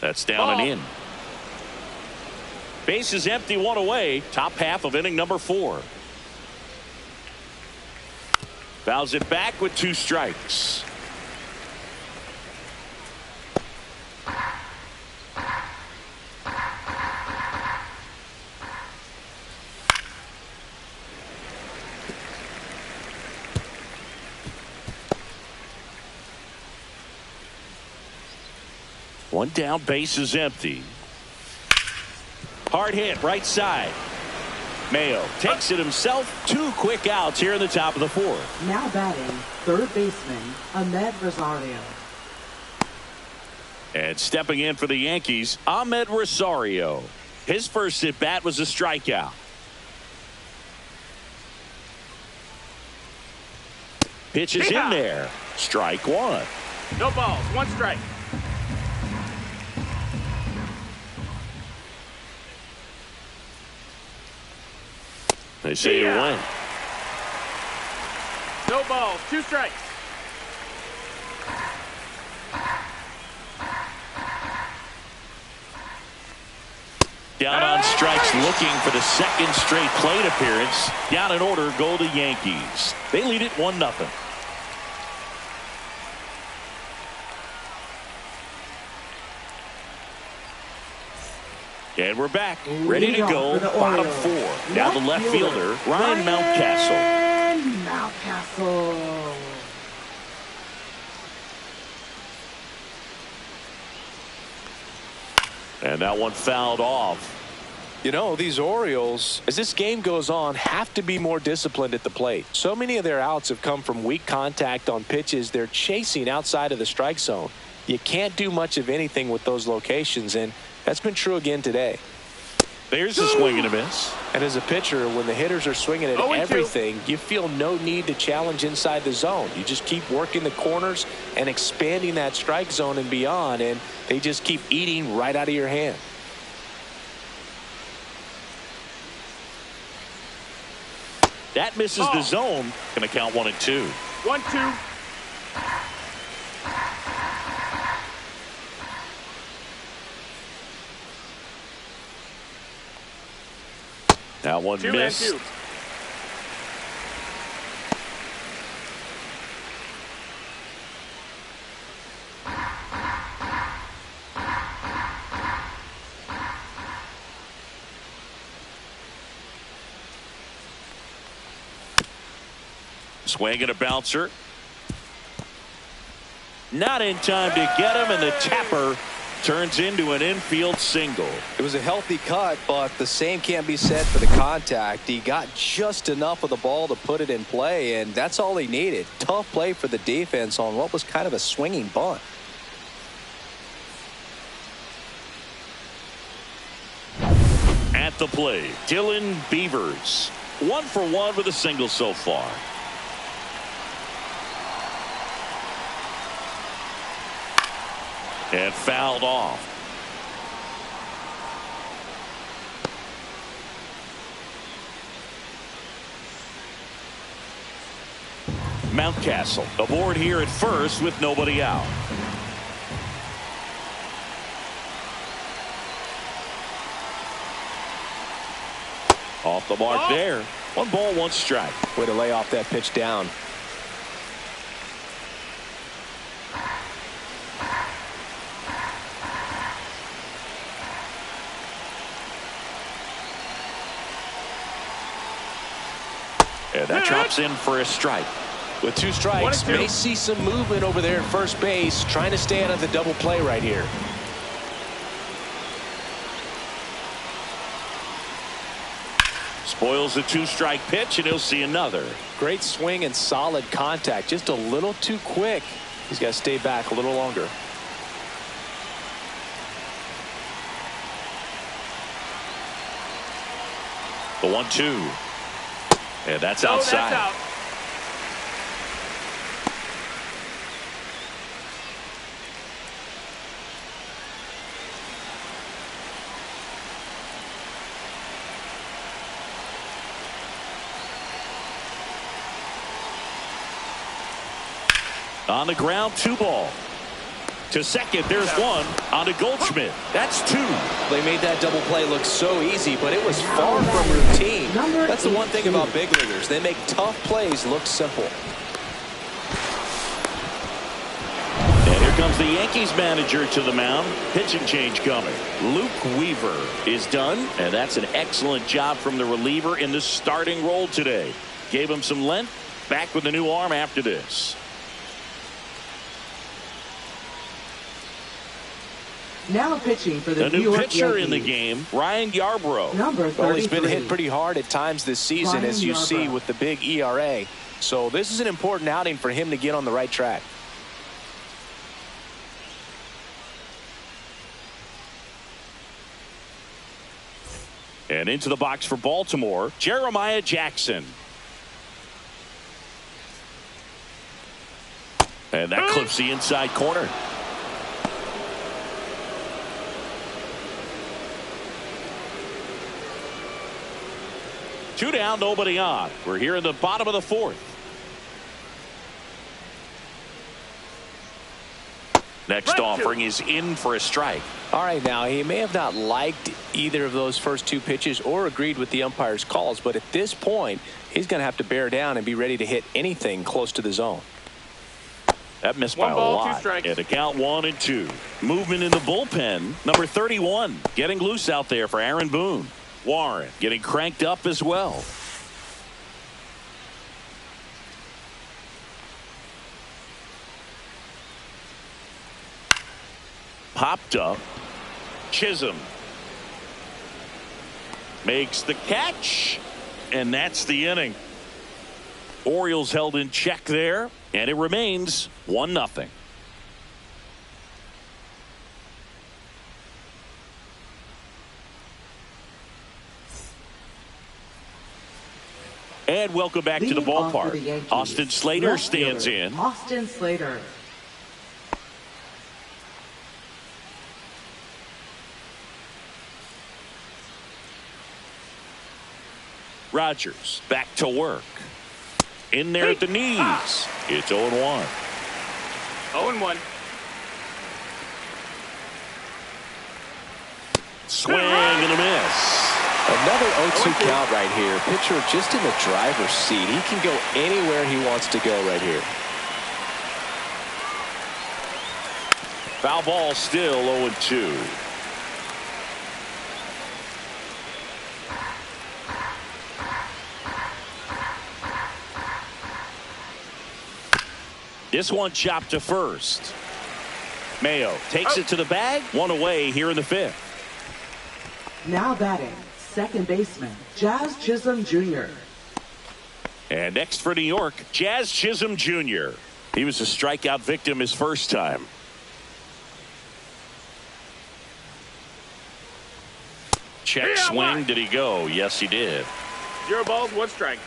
That's down and in. Base is empty, one away. Top half of inning number 4. Fouls it back with 2 strikes. One down, base is empty. Hard hit, right side. Mayo takes it himself. 2 quick outs here in the top of the 4th. Now batting, third baseman, Mlb Rosario. And stepping in for the Yankees, Mlb Rosario. His first at bat was a strikeout. Pitch is in there. Strike 1. No balls, 1 strike. They say you win. No balls, 2 strikes. Down on strikes, looking for the second straight plate appearance. Down in order go the Yankees. They lead it 1-0. And we're back, ready to go. Bottom 4. Now the left fielder, Ryan Mountcastle. Mountcastle. And that one fouled off. You know, these Orioles, as this game goes on, have to be more disciplined at the plate. So many of their outs have come from weak contact on pitches they're chasing outside of the strike zone. You can't do much of anything with those locations, and that's been true again today. There's a swing and a miss. And as a pitcher, when the hitters are swinging at everything, you feel no need to challenge inside the zone. You just keep working the corners and expanding that strike zone and beyond, and they just keep eating right out of your hand. That misses the zone. Going to count 1-2. 1-2. That one missed. 2-2. Swing and a bouncer. Not in time to get him, and the tapper turns into an infield single. It was a healthy cut, but the same can't be said for the contact. He got just enough of the ball to put it in play, and that's all he needed. Tough play for the defense on what was kind of a swinging bunt. At the plate, Dylan Beavers. 1 for 1 with a single so far. And fouled off. Mountcastle aboard here at first with nobody out. Off the mark there. 1 ball, 1 strike. Way to lay off that pitch down. And that drops in for a strike. With 2 strikes, may see some movement over there at first base, trying to stay out of the double play right here. Spoils the 2-strike pitch, and he'll see another. Great swing and solid contact. Just a little too quick. He's got to stay back a little longer. The 1-2. And that's outside. That's out. On the ground, 2 ball. To second, there's 1 on to Goldschmidt. That's 2. They made that double play look so easy, but it was far from routine. That's the one thing about big leaguers. They make tough plays look simple. And here comes the Yankees manager to the mound. Pitching change coming. Luke Weaver is done, and that's an excellent job from the reliever in the starting role today. Gave him some length. Back with a new arm after this. Now pitching for the new New York pitcher Yankees. In the game, Ryan Yarbrough. Number 33. Well, he's been hit pretty hard at times this season, Ryan as you Yarbrough. see with the big ERA. So this is an important outing for him to get on the right track. And into the box for Baltimore, Jeremiah Jackson. And that clips the inside corner. Two down, nobody on. We're here in the bottom of the 4th. Next offering is in for a strike. All right, now he may have not liked either of those first 2 pitches or agreed with the umpire's calls, but at this point he's going to have to bear down and be ready to hit anything close to the zone. That missed by a lot. And the count 1-2. Movement in the bullpen. Number 31 getting loose out there for Aaron Boone. Warren getting cranked up as well. Popped up. Chisholm makes the catch, and that's the inning. Orioles held in check there, and it remains 1-0. And welcome back to the ballpark. Austin Slater stands in. Austin Slater. Rogers back to work. In there at the knees. It's 0-1. 0-1. Swing and a miss. Another 0-2 count right here. Pitcher just in the driver's seat. He can go anywhere he wants to go right here. Foul ball, still 0-2. This one chopped to first. Mayo takes it to the bag. 1 away here in the 5th. Now batting, second baseman, Jazz Chisholm Jr. And next for New York, Jazz Chisholm Jr. He was a strikeout victim his first time. Check swing. Did he go? Yes, he did. 0 balls, 1 strike.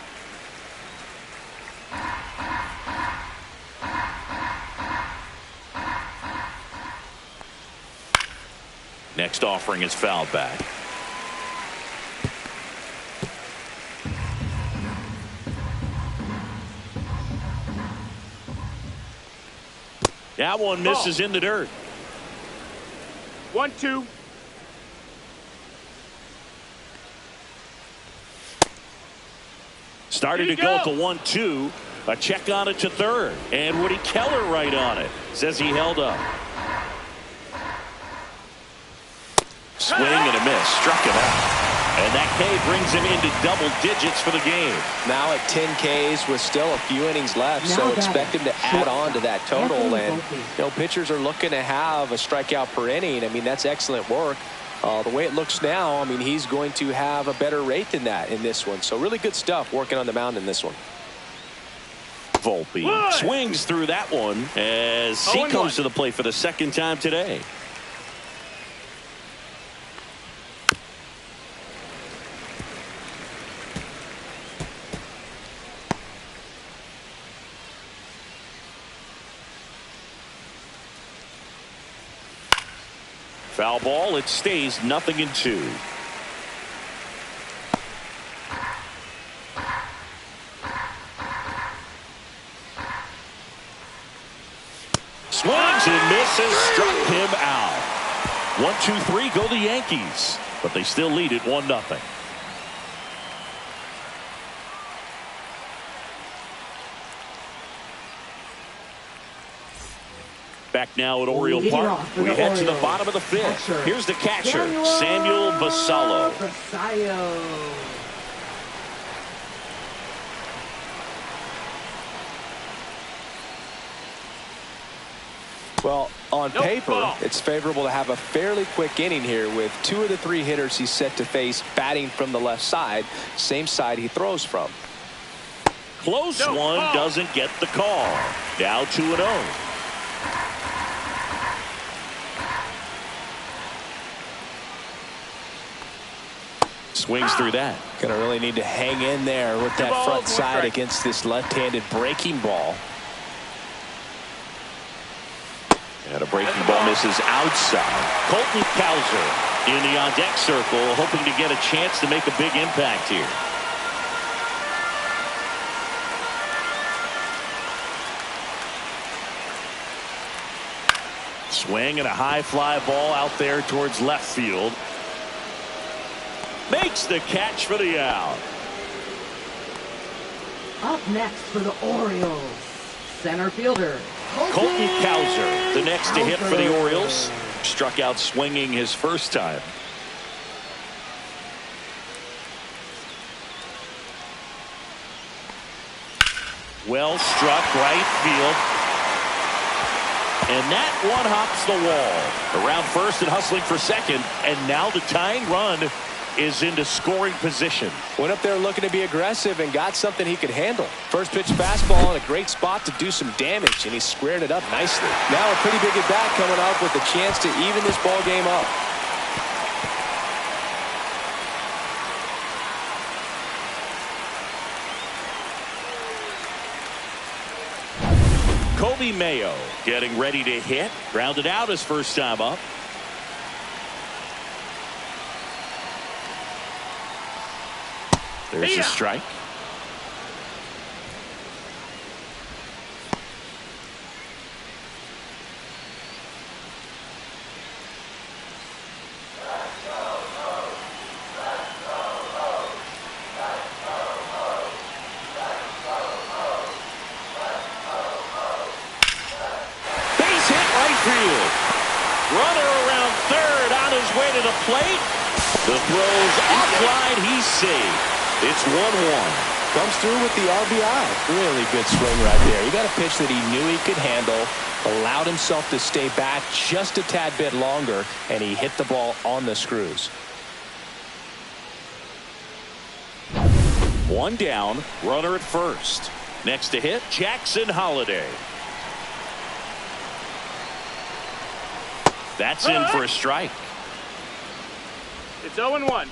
Next offering is fouled back. That one misses in the dirt. 1-2. Started to go at the 1-2. A check on it to third. And Woody Keller right on it. Says he held up. Swing and a miss. Struck him out. And that K brings him into double digits for the game. Now at 10 Ks with still a few innings left, so expect him to add on to that total. And pitchers are looking to have a strikeout per inning. I mean, that's excellent work. The way it looks now, I mean, he's going to have a better rate than that in this one. So really good stuff working on the mound in this one. Volpe swings through that one as he comes to the plate for the second time today. Foul ball. It stays 0-2. Swings and misses. Struck him out. 1-2-3 go the Yankees, but they still lead it 1-0. Back now at Oriole Park. We head to the bottom of the 5th. Here's the catcher, Samuel Basallo. Well, on paper, it's favorable to have a fairly quick inning here with 2 of the 3 hitters he's set to face batting from the left side, same side he throws from. Close one, doesn't get the call. Now 2-0. Swings through that. Gonna really need to hang in there with that front side against this left-handed breaking ball. And a breaking ball misses outside. Colton Cowser in the on-deck circle, hoping to get a chance to make a big impact here. Swing and a high fly ball out there towards left field. Makes the catch for the out. Up next for the Orioles, center fielder Colton Cowser, the next to hit for the Orioles. Struck out swinging his first time. Well struck, right field. And that one hops the wall. Around first and hustling for second. And now the tying run is into scoring position. Went up there looking to be aggressive and got something he could handle. First pitch fastball in a great spot to do some damage, and he squared it up nicely. Now a pretty big at bat coming up with a chance to even this ball game up. Kobe Mayo getting ready to hit. Grounded out his first time up. There's a strike. Base hit right field. Runner around third on his way to the plate. The throw's offline. He's safe. It's 1-1. Comes through with the RBI. Really good swing right there. He got a pitch that he knew he could handle, allowed himself to stay back just a tad bit longer, and he hit the ball on the screws. 1 down, runner at first. Next to hit, Jackson Holliday. That's in for a strike. It's 0-1.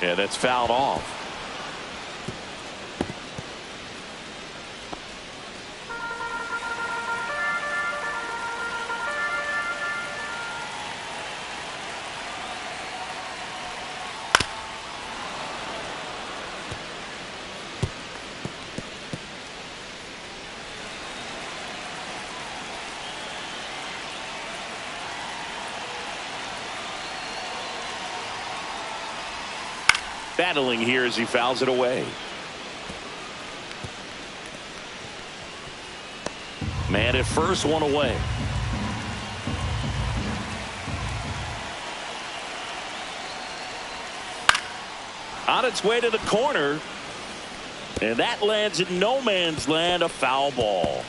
Yeah, that's fouled off. Battling here as he fouls it away. Man at first, one away. On its way to the corner. And that lands in no man's land, a foul ball.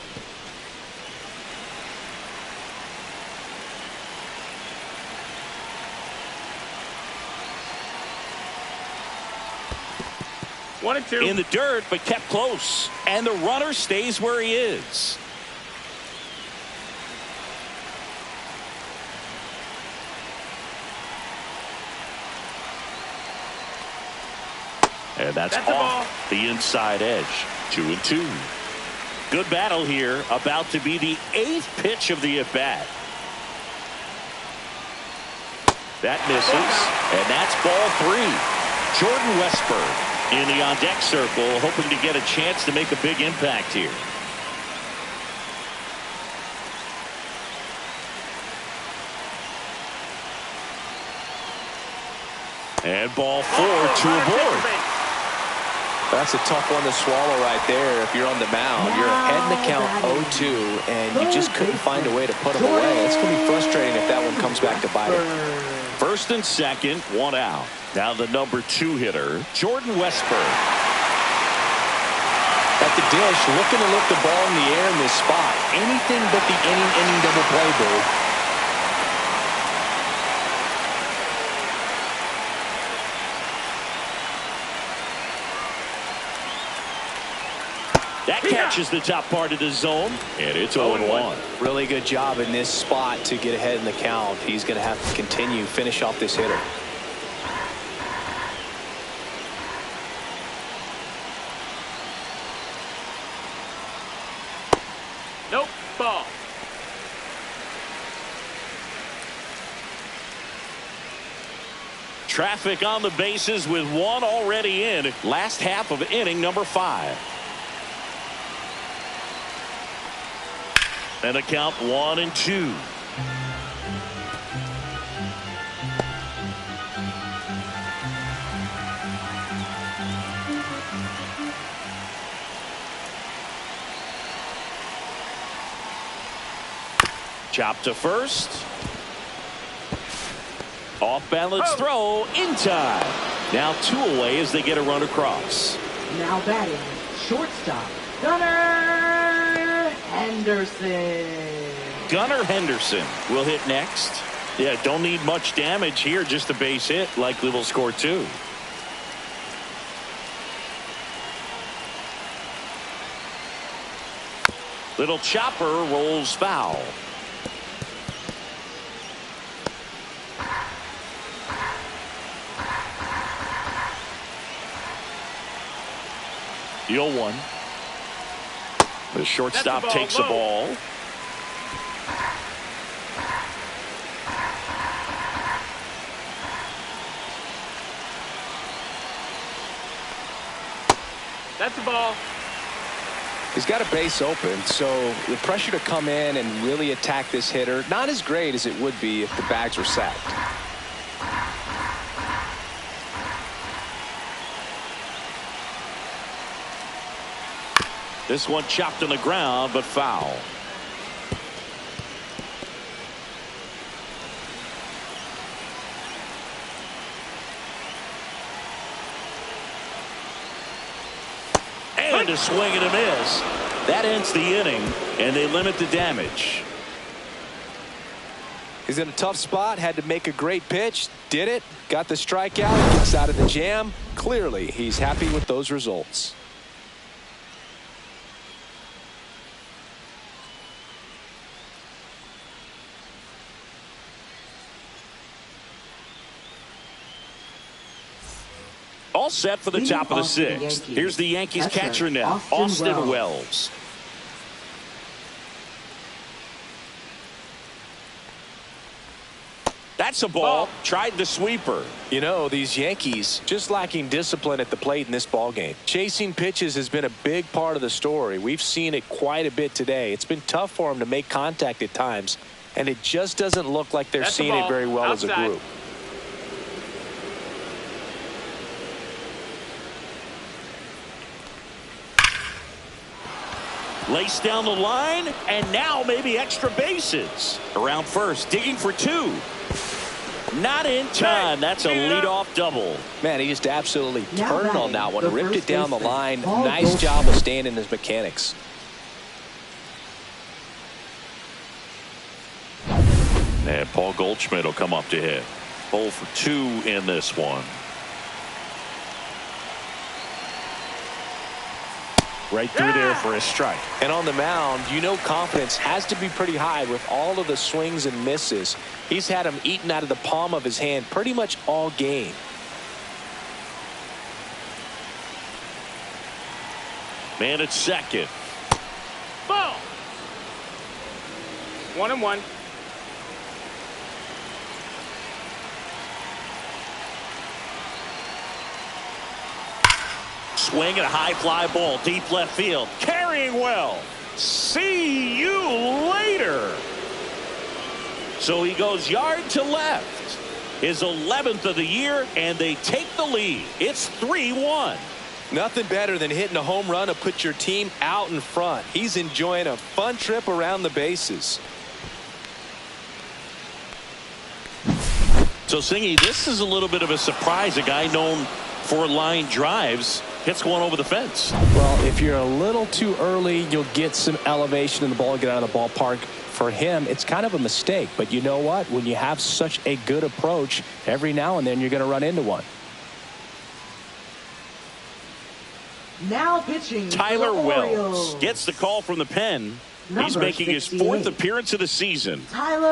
In the dirt, but kept close. And the runner stays where he is. And that's off the inside edge. 2-2. Good battle here. About to be the 8th pitch of the at-bat. That misses. And that's ball 3. Jordan Westburg in the on-deck circle, hoping to get a chance to make a big impact here. And ball 4 to a board. That's a tough one to swallow right there. If you're on the mound, you're ahead in the count 0-2, and you just couldn't find a way to put them away. It's going to be frustrating if that one comes back to bite it. First and second, 1 out. Now the number 2 hitter, Jordan Westburg. At the dish, looking to lift the ball in the air in this spot. Anything but the inning double play, Bill. That catches the top part of the zone, and it's 0-1. Really good job in this spot to get ahead in the count. He's going to have to continue, finish off this hitter. Nope, ball. Traffic on the bases with 1 already in. Last half of inning number 5. And a count 1-2. Chop to first. Off balance throw in time. Now 2 away as they get a run across. Now batting, shortstop, Gunnar Henderson. Gunnar Henderson will hit next. Yeah, don't need much damage here, just a base hit. Likely will score 2. Little chopper rolls foul. The 0-1. The shortstop takes the ball. That's the ball. He's got a base open, so the pressure to come in and really attack this hitter, not as great as it would be if the bags were sacked. This one chopped on the ground, but foul. And a swing and a miss. That ends the inning, and they limit the damage. He's in a tough spot, had to make a great pitch, did it, got the strikeout, gets out of the jam. Clearly, he's happy with those results. All set for the top of the 6th. Here's the Yankees catcher now, Austin Wells. That's a ball. Tried the sweeper. You know, these Yankees just lacking discipline at the plate in this ball game. Chasing pitches has been a big part of the story. We've seen it quite a bit today. It's been tough for them to make contact at times, and it just doesn't look like they're seeing it very well as a group. Lace down the line, and now maybe extra bases. Around first, digging for 2. Not in time. That's a leadoff double. Man, he just absolutely turned on that one, ripped it down the line. Nice job of staying in his mechanics. And Paul Goldschmidt will come up to hit. 0 for 2 in this one. Right through there for a strike. And on the mound, you know confidence has to be pretty high with all of the swings and misses. He's had them eaten out of the palm of his hand pretty much all game. Man at second. Ball. 1-1. Swing and a high fly ball deep left field. Carrying well. See you later. So he goes yard to left. His 11th of the year, and they take the lead. It's 3-1. Nothing better than hitting a home run to put your team out in front. He's enjoying a fun trip around the bases. So, Singy, this is a little bit of a surprise. A guy known for line drives hits one over the fence. Well, if you're a little too early, you'll get some elevation in the ball, get out of the ballpark. For him, it's kind of a mistake. But you know what? When you have such a good approach, every now and then you're going to run into one. Now pitching Tyler for the Wells Orioles. gets the call from the pen. Number He's making 68. his 4th appearance of the season. Tyler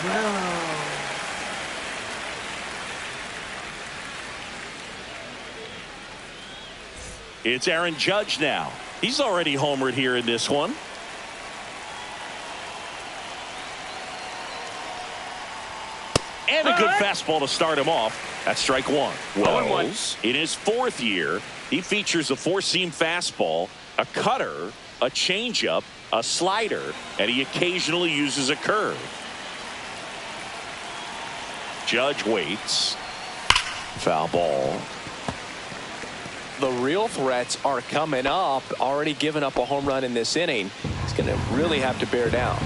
Wells. It's Aaron Judge now. He's already homered here in this one. And a good fastball to start him off. That's strike one. Wells, in his 4th year, he features a 4-seam fastball, a cutter, a changeup, a slider, and he occasionally uses a curve. Judge waits. Foul ball. The real threats are coming up. Already given up a home run in this inning. He's going to really have to bear down.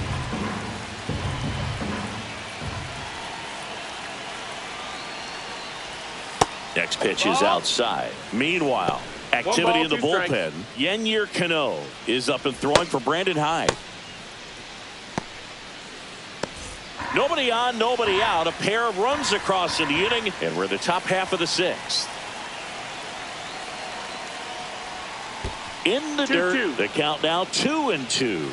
Next pitch is outside. Meanwhile, activity in the bullpen. Yennier Cano is up and throwing for Brandon Hyde. Nobody on, nobody out. A pair of runs across in the inning, and we're in the top half of the 6th. In the dirt, the count now 2-2.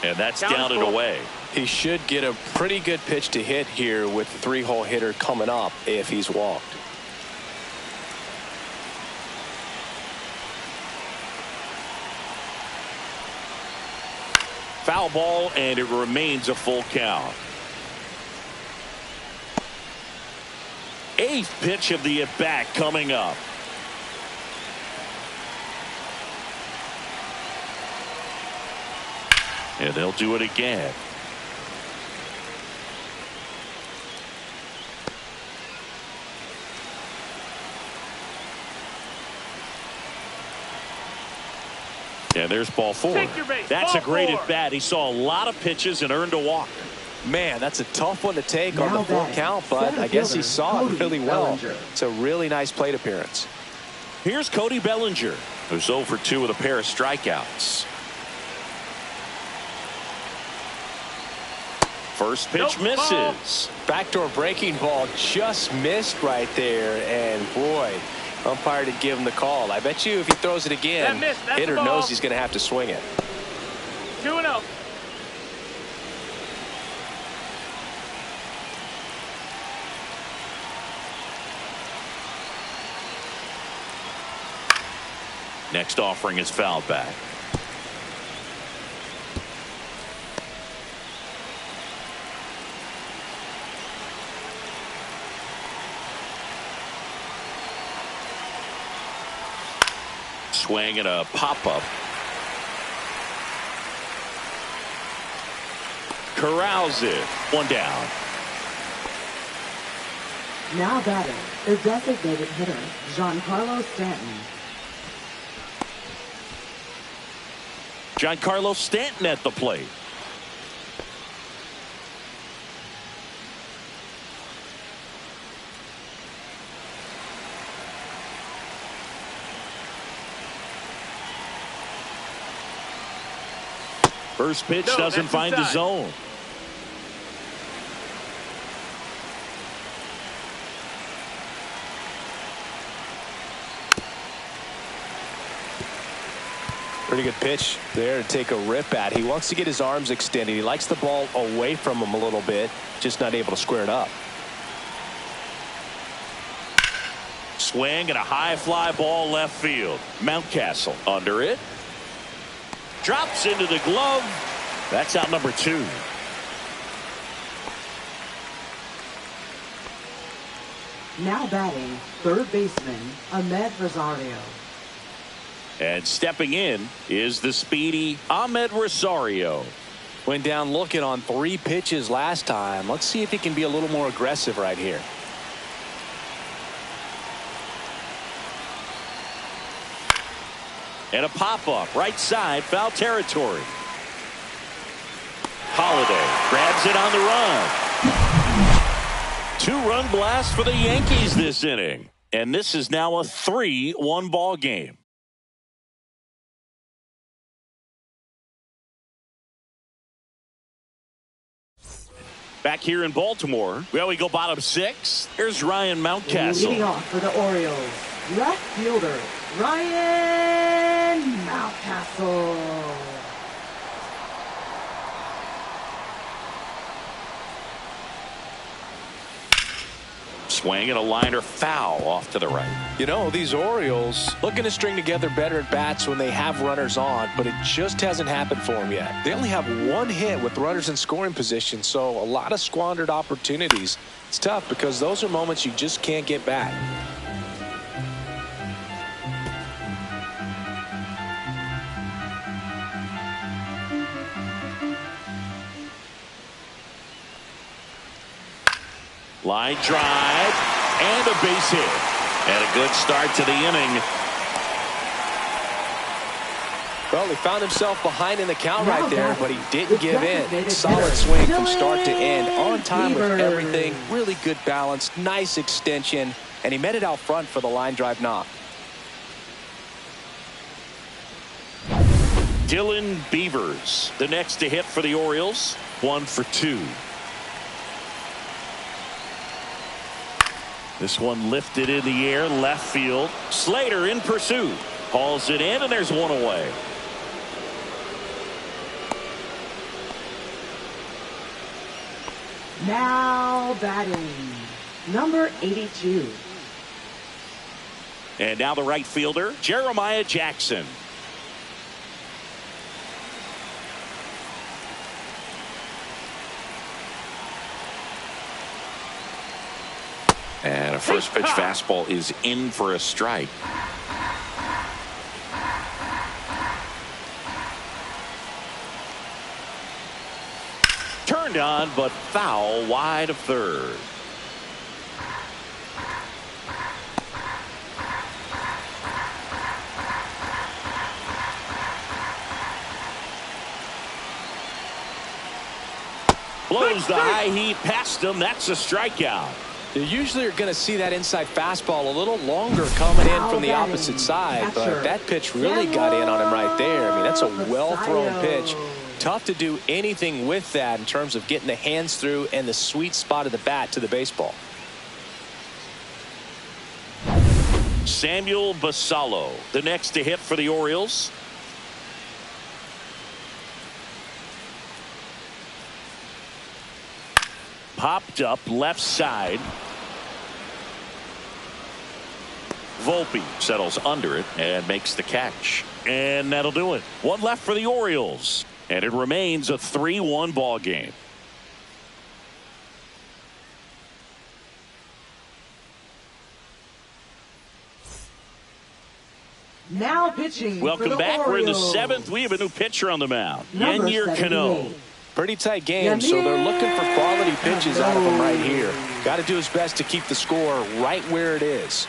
And that's down and away. He should get a pretty good pitch to hit here with the 3-hole hitter coming up if he's walked. Foul ball, and it remains a full count. 8th pitch of the at-bat coming up. And they'll do it again. And there's ball 4. That's a great at bat. He saw a lot of pitches and earned a walk. Man, that's a tough one to take on the full count, but I guess he saw it really well. It's a really nice plate appearance. Here's Cody Bellinger, who's 0 for 2 with a pair of strikeouts. First pitch misses. Backdoor breaking ball just missed right there, and boy, umpire did give him the call. I bet you if he throws it again, hitter knows he's going to have to swing it. 2-0. Next offering is fouled back. Swing and a pop-up. Corrals it. One down. Now batting, the designated hitter, Giancarlo Stanton. Giancarlo Stanton at the plate. First pitch doesn't find the zone. Pretty good pitch there to take a rip at. He wants to get his arms extended. He likes the ball away from him a little bit, just not able to square it up. Swing and a high fly ball left field. Mountcastle under it. Drops into the glove. That's out number 2. Now batting, third baseman, Ahmed Rosario. And stepping in is the speedy Ahmed Rosario. Went down looking on 3 pitches last time. Let's see if he can be a little more aggressive right here. And a pop-up right side, foul territory. Holiday grabs it on the run. 2-run blast for the Yankees this inning. And this is now a 3-1 ball game. Back here in Baltimore, well, we go bottom 6. Here's Ryan Mountcastle. Leading off for the Orioles, left fielder, Ryan Mountcastle. Swing and a liner foul off to the right. You know, these Orioles looking to string together better at bats when they have runners on, but it just hasn't happened for them yet. They only have 1 hit with runners in scoring position, so a lot of squandered opportunities. It's tough because those are moments you just can't get back. Line drive and a base hit. And a good start to the inning. Well, he found himself behind in the count right there, but he didn't give in. Solid swing from start to end. On time with everything. Really good balance. Nice extension. And he met it out front for the line drive knock. Dylan Beavers, the next to hit for the Orioles. 1 for 2. This one lifted in the air, left field. Slater in pursuit. Hauls it in, and there's 1 away. Now batting, number 82. And now the right fielder, Jeremiah Jackson. And a first pitch fastball is in for a strike. Turned on, but foul wide of third. Blows the high heat past him. That's a strikeout. You usually are going to see that inside fastball a little longer coming in from the opposite side, but that pitch really got in on him right there. I mean, that's a well-thrown pitch. Tough to do anything with that in terms of getting the hands through and the sweet spot of the bat to the baseball. Samuel Basallo, the next to hit for the Orioles. Popped up left side. Volpe settles under it and makes the catch. And that'll do it. 1 left for the Orioles. And it remains a 3-1 ball game. Now pitching. Welcome back. Orioles. We're in the 7th. We have a new pitcher on the mound. Number Yennier Cano. Pretty tight game, so they're looking for quality pitches out of him right here. Got to do his best to keep the score right where it is.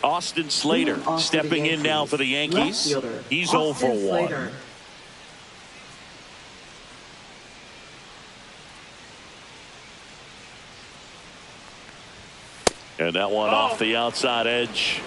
Austin Slater stepping in now for the Yankees. He's 0 for 1. And that one off the outside edge.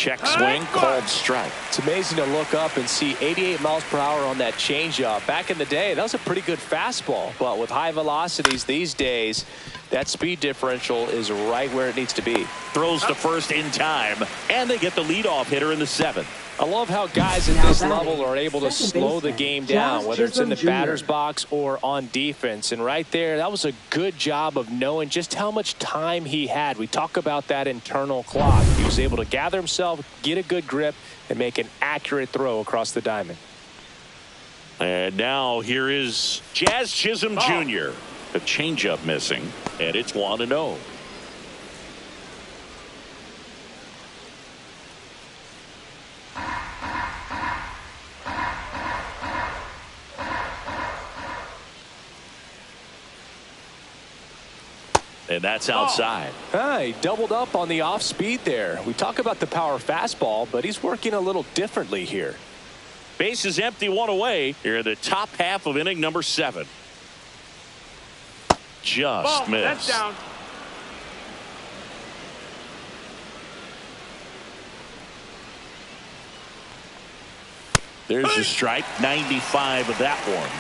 Check swing, called strike. It's amazing to look up and see 88 miles per hour on that changeup. Back in the day, that was a pretty good fastball, but with high velocities these days, That speed differential is right where it needs to be. Throws to first in time, and they get the leadoff hitter in the 7th. I love how guys at this level are able to slow the game down, whether it's in the batter's box or on defense. And right there, that was a good job of knowing just how much time he had. We talk about that internal clock. He was able to gather himself, get a good grip, and make an accurate throw across the diamond. And now here is Jazz Chisholm Jr. A changeup missing, and it's 1-0. And that's outside. He doubled up on the off speed there. We talk about the power fastball, but he's working a little differently here. Base is empty, 1 away. Here in the top half of inning number 7. Just missed. That's down. There's a strike. 95 of that one.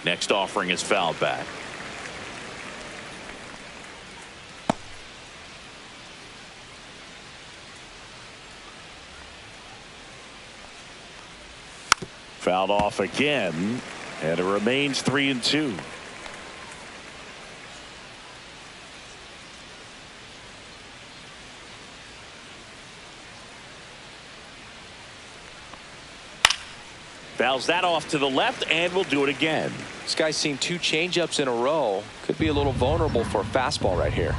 Next offering is fouled back. Fouled off again, and it remains 3-2. Fouls that off to the left, and we'll do it again. This guy's seen 2 changeups in a row. Could be a little vulnerable for a fastball right here.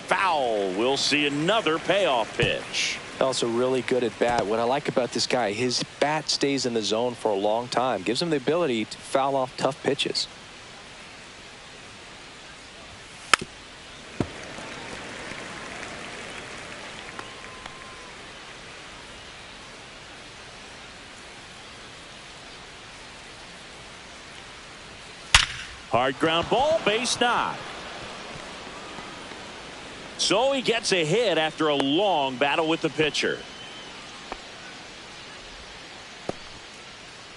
Foul. We'll see another payoff pitch. Also really good at bat. What I like about this guy, his bat stays in the zone for a long time. Gives him the ability to foul off tough pitches. Hard ground ball, base knock. So he gets a hit after a long battle with the pitcher.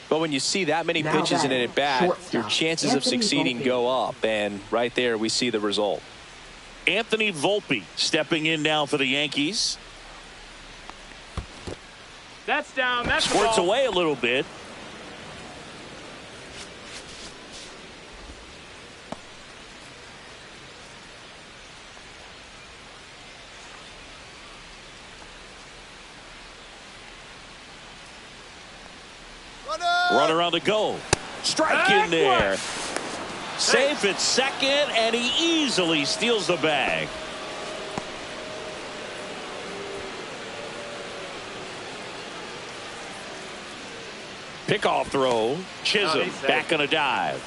But when you see that many pitches in an at bat, your chances of succeeding go up, and right there we see the result. Anthony Volpe stepping in now for the Yankees. That's down. That's squirts away a little bit. Runner on the go. Strike in there. Safe at second, and he easily steals the bag. Pickoff throw. Chisholm back on a dive.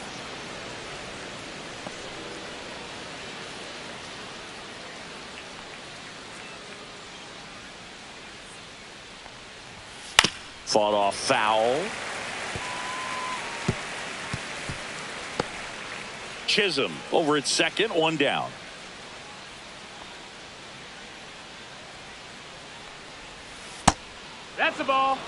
Fought off foul. Chisholm over at second, 1 down. That's a ball.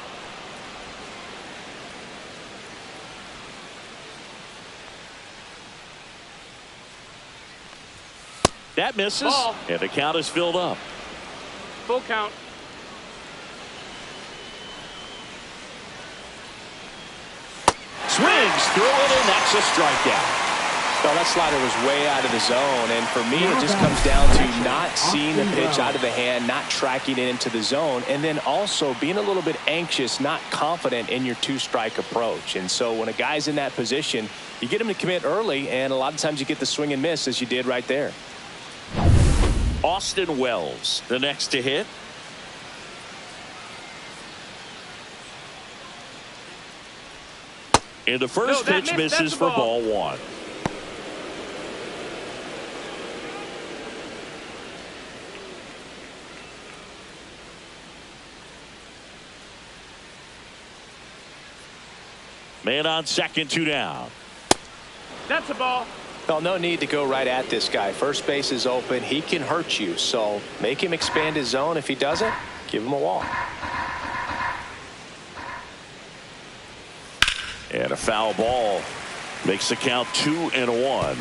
That misses. Ball. And the count is filled up. Full count. Swings through it, and that's a strikeout. Well, that slider was way out of the zone, and for me it just comes down to not seeing the pitch out of the hand, not tracking it into the zone, and then also being a little bit anxious, not confident in your 2-strike approach. And so when a guy's in that position, you get him to commit early, and a lot of times you get the swing and miss, as you did right there. Austin Wells, the next to hit. And the first pitch misses for ball 1. Man on second, 2 down. That's a ball. Well, no need to go right at this guy. First base is open. He can hurt you. So make him expand his zone. If he doesn't, give him a walk. And a foul ball makes the count 2-1.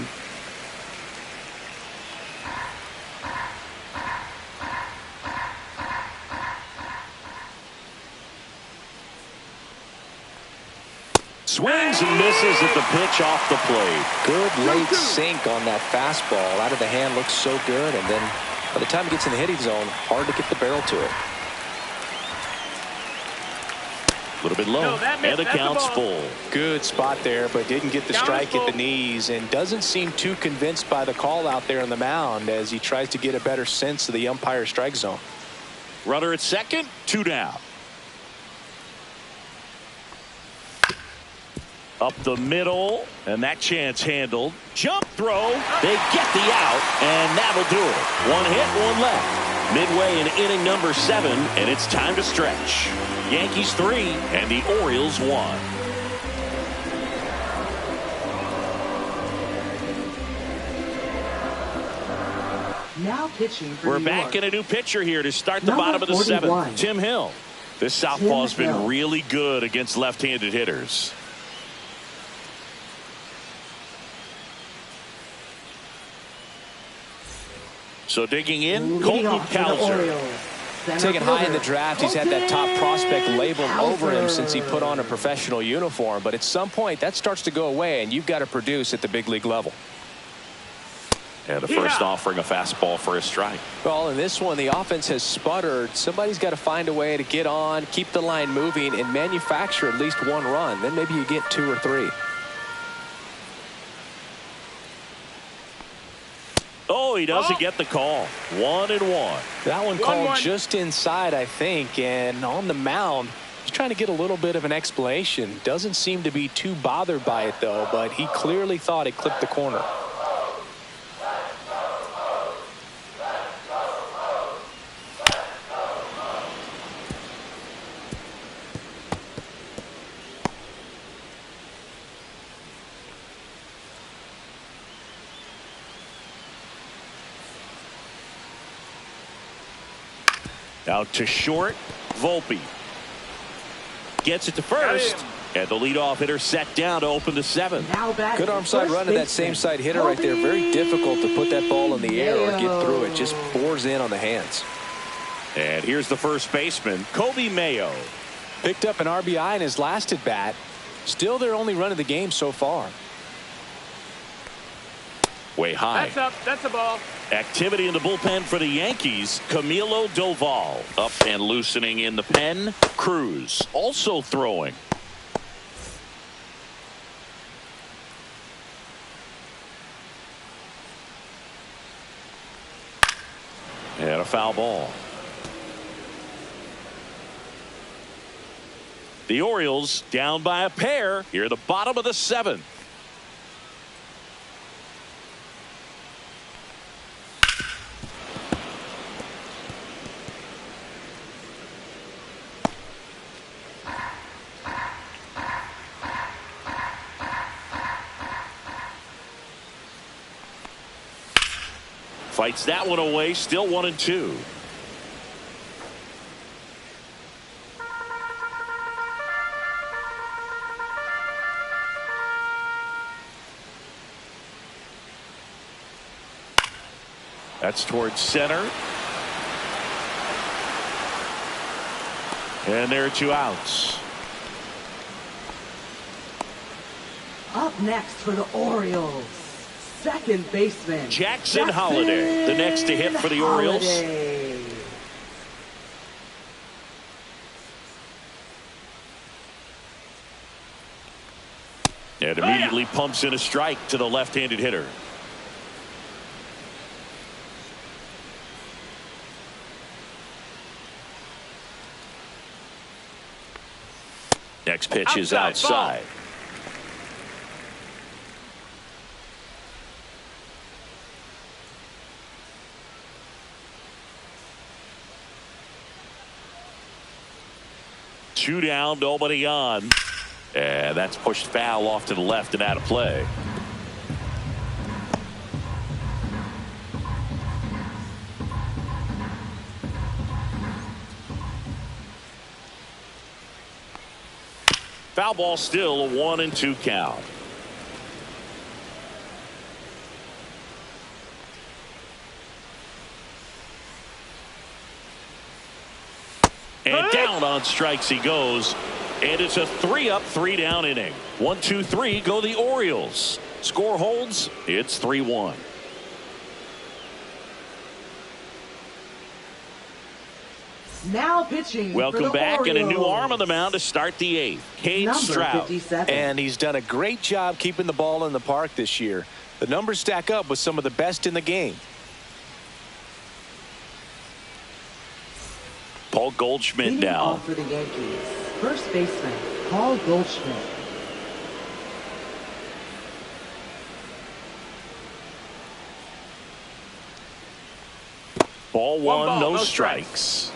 Swings and misses at the pitch off the plate. Good late sink on that fastball. Out of the hand, looks so good. And then by the time it gets in the hitting zone, hard to get the barrel to it. A little bit low, and the count's full. Good spot there, but didn't get the strike at the knees, and doesn't seem too convinced by the call out there on the mound as he tries to get a better sense of the umpire's strike zone. Runner at second, 2 down. Up the middle, and that chance handled. Jump throw, they get the out, and that'll do it. 1 hit, 1 left. Midway in inning number 7, and it's time to stretch. Yankees 3 and the Orioles 1. Now pitching for We're New back York. in a new pitcher here to start the Number bottom of the 41. 7th. Tim Hill. This southpaw's been really good against left-handed hitters. So digging in, Colton Cowser. Taken high in the draft, he's had that top prospect labeled over him since he put on a professional uniform. But at some point, that starts to go away, and you've got to produce at the big league level. And the first offering a fastball for a strike. Well, in this one, the offense has sputtered. Somebody's got to find a way to get on, keep the line moving, and manufacture at least 1 run. Then maybe you get 2 or 3. Oh, he doesn't get the call. 1-1. That one called just inside, I think, and on the mound, he's trying to get a little bit of an explanation. Doesn't seem to be too bothered by it, though, but he clearly thought it clipped the corner. Out to short, Volpe. Gets it to first, and the leadoff hitter set down to open the 7th. Good arm side run to that same side hitter right there. Very difficult to put that ball in the air or get through it. Just bores in on the hands. And here's the first baseman, Kobe Mayo. Picked up an RBI in his last at bat. Still their only run of the game so far. Way high. That's up. That's a ball. Activity in the bullpen for the Yankees. Camilo Doval up and loosening in the pen. Cruz also throwing. And a foul ball. The Orioles down by a pair here at the bottom of the 7th. Fights that one away, still 1-2. That's towards center. And there are 2 outs. Up next for the Orioles, second baseman Jackson Holliday, the next to hit for the Orioles. And immediately pumps in a strike to the left-handed hitter. Next pitch is outside. Two down, nobody on. And that's pushed foul off to the left and out of play. Foul ball, still a 1-2 count. And down on strikes he goes. And it's a 3-up, 3-down inning. 1, 2, 3 go the Orioles. Score holds. It's 3-1. Now pitching. Welcome back, Orioles. and a new arm on the mound to start the 8th. Cade Stroud. 57. And he's done a great job keeping the ball in the park this year. The numbers stack up with some of the best in the game. Paul Goldschmidt Leading now. off for the Yankees, first baseman Paul Goldschmidt. Ball one, no strikes.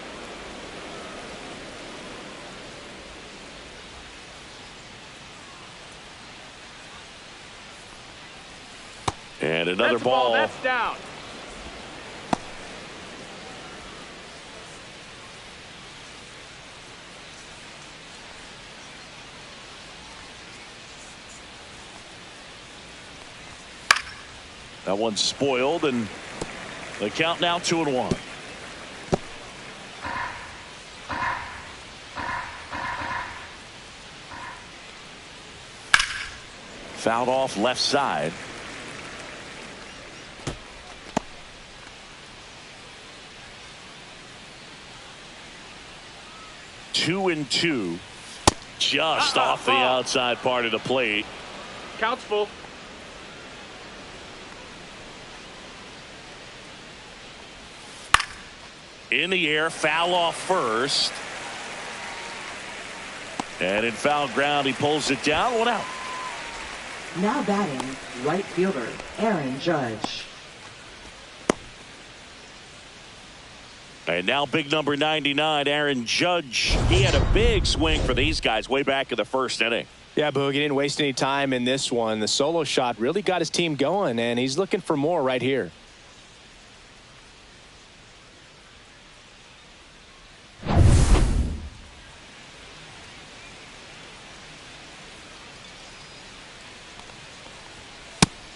And another ball. That's down. That one's spoiled, and the count now 2-1. Fouled off left side. Two and two, just off the outside part of the plate. Counts full. In the air, foul off first. And in foul ground, he pulls it down. 1 out. Now batting, right fielder Aaron Judge. And now big number 99, Aaron Judge. He had a big swing for these guys way back in the first inning. Yeah, Boog, he didn't waste any time in this one. The solo shot really got his team going, and he's looking for more right here.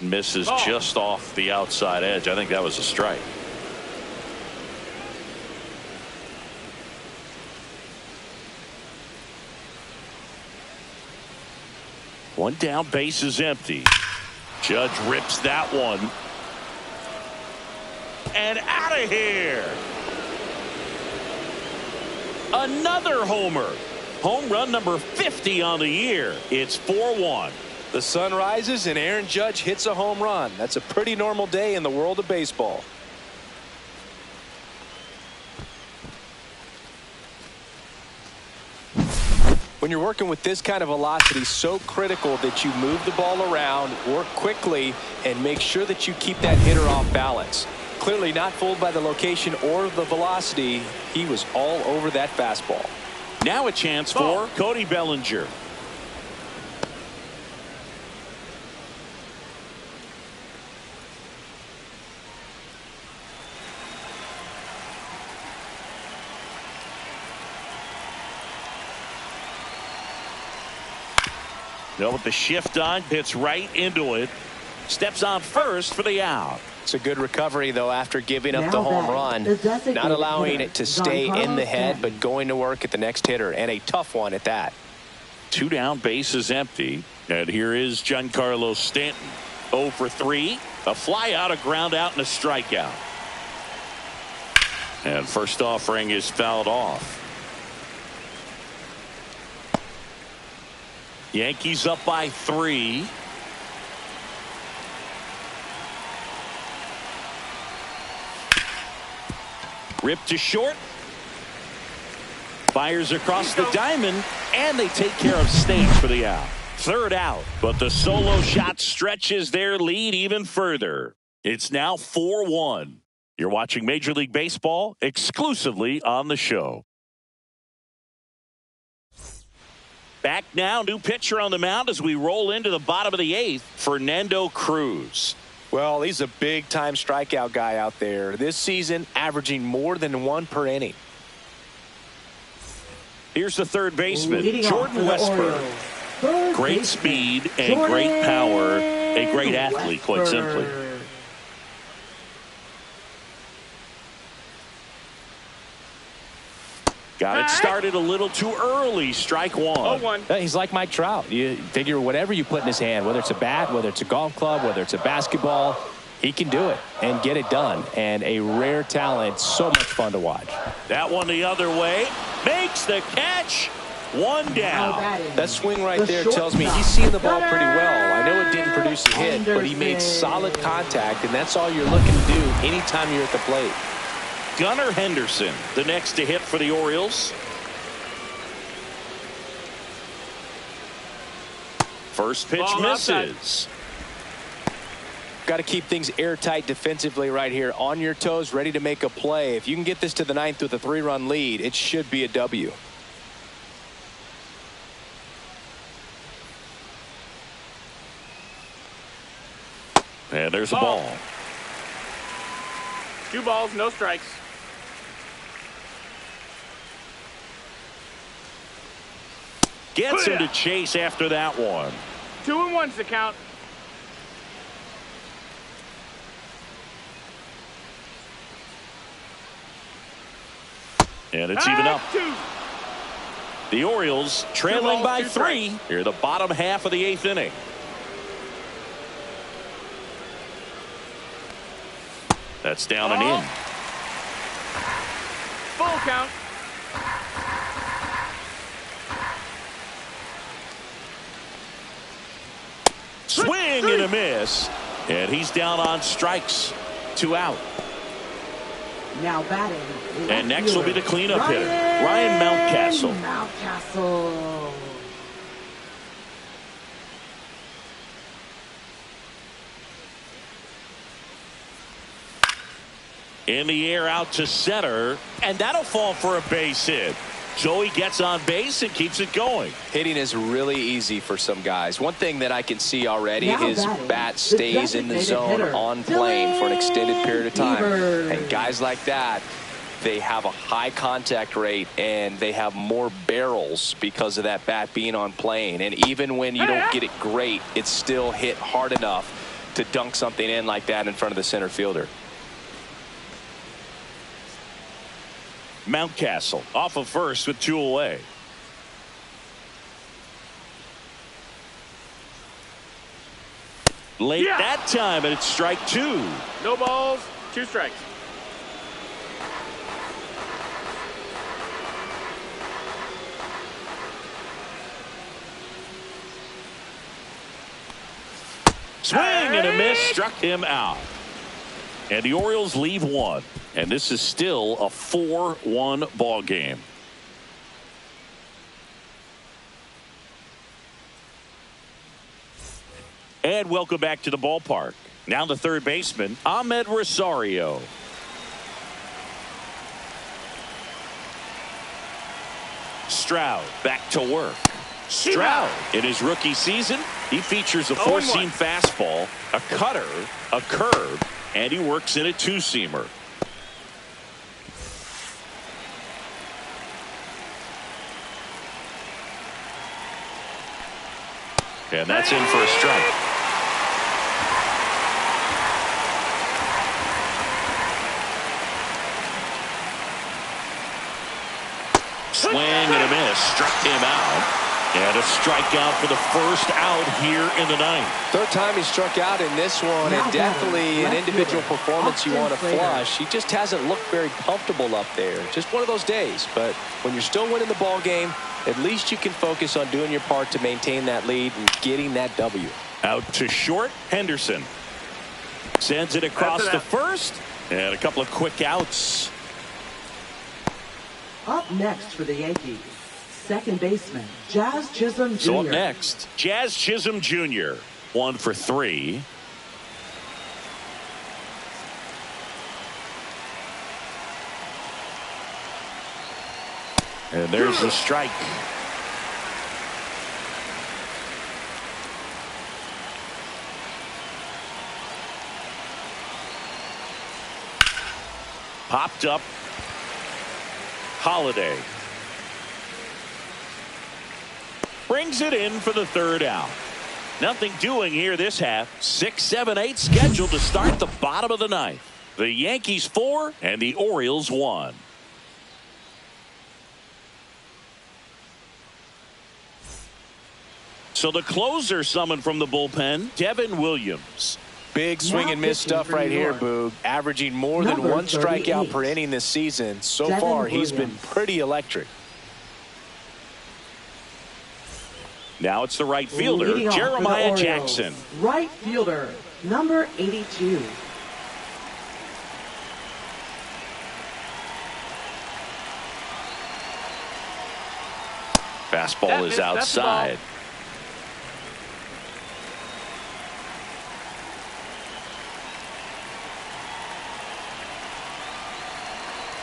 Misses just off the outside edge. I think that was a strike. One down, base is empty. Judge rips that one. And out of here. Another homer. Home run number 50 on the year. It's 4-1. The sun rises and Aaron Judge hits a home run. That's a pretty normal day in the world of baseball. When you're working with this kind of velocity, so critical that you move the ball around, work quickly, and make sure that you keep that hitter off balance. Clearly not fooled by the location or the velocity. He was all over that fastball. Now a chance for Cody Bellinger. With the shift on, hits right into it. Steps on first for the out. It's a good recovery, though, after giving up the home run. Not allowing it to stay in the head, but going to work at the next hitter, and a tough one at that. 2 down, base is empty. And here is Giancarlo Stanton. 0 for 3. A fly out, a ground out, and a strikeout. And first offering is fouled off. Yankees up by 3. Ripped to short. Fires across the diamond, and they take care of Stage for the out. Third out, but the solo shot stretches their lead even further. It's now 4-1. You're watching Major League Baseball exclusively on the show. Back now, new pitcher on the mound as we roll into the bottom of the 8th, Fernando Cruz. Well, he's a big-time strikeout guy out there. This season, averaging more than 1 per inning. Here's the third baseman, Jordan Westburg. Great speed and great power. A great athlete, quite simply. Got it started a little too early. Strike one. 0-1. He's like Mike Trout. You figure whatever you put in his hand, whether it's a bat, whether it's a golf club, whether it's a basketball, he can do it and get it done. And a rare talent, so much fun to watch. That one the other way. Makes the catch. One down. That swing right there tells me he's seeing the ball pretty well. I know it didn't produce a hit, but he made solid contact, and that's all you're looking to do anytime you're at the plate. Gunnar Henderson, the next to hit for the Orioles. First pitch misses. Got to keep things airtight defensively right here. On your toes, ready to make a play. If you can get this to the ninth with a 3-run lead, it should be a W. And there's a ball. 2 balls, no strikes. Gets him to chase after that one. 2-1's the count. And it's even up. 2. The Orioles trailing by 3 here, the bottom half of the 8th inning. That's down and in. Full count. Swing and a miss. And he's down on strikes. 2 out. Now batting. And next will be the cleanup hitter, Ryan Mountcastle. Mountcastle. In the air out to center, and that'll fall for a base hit. So he gets on base and keeps it going. Hitting is really easy for some guys. One thing that I can see already is bat stays in the zone on plane for an extended period of time. And guys like that, they have a high contact rate and they have more barrels because of that bat being on plane. And even when you don't get it great, it's still hit hard enough to dunk something in like that in front of the center fielder. Mountcastle off of first with 2 away. Late that time, and it's strike 2. No balls, 2 strikes. Swing and a miss, struck him out. And the Orioles leave 1. And this is still a 4-1 ball game. And welcome back to the ballpark. Now the third baseman, Ahmed Rosario. Stroud back to work. Stroud in his rookie season, he features a 4-seam fastball, a cutter, a curve, and he works in a 2-seamer. And that's in for a strike. Swing and a miss, struck him out. And a strikeout for the first out here in the 9th. Third time he struck out in this one, and definitely an individual performance you want to flush. He just hasn't looked very comfortable up there. Just one of those days. But when you're still winning the ball game, at least you can focus on doing your part to maintain that lead and getting that W. Out to short, Henderson sends it across the first, and a couple of quick outs. Up next for the Yankees, second baseman Jazz Chisholm Jr. So up next, Jazz Chisholm Jr. 1 for 3. And there's the strike. Popped up. Holiday. brings it in for the third out. Nothing doing here this half. 6, 7, 8 scheduled to start the bottom of the ninth. The Yankees 4 and the Orioles 1. So the closer summoned from the bullpen, Devin Williams. Big swing and miss stuff right here, Boog. Averaging more than one strikeout per inning this season. So far, he's been pretty electric. Now it's the right fielder, Jeremiah Jackson. Right fielder, number 82. Fastball is outside.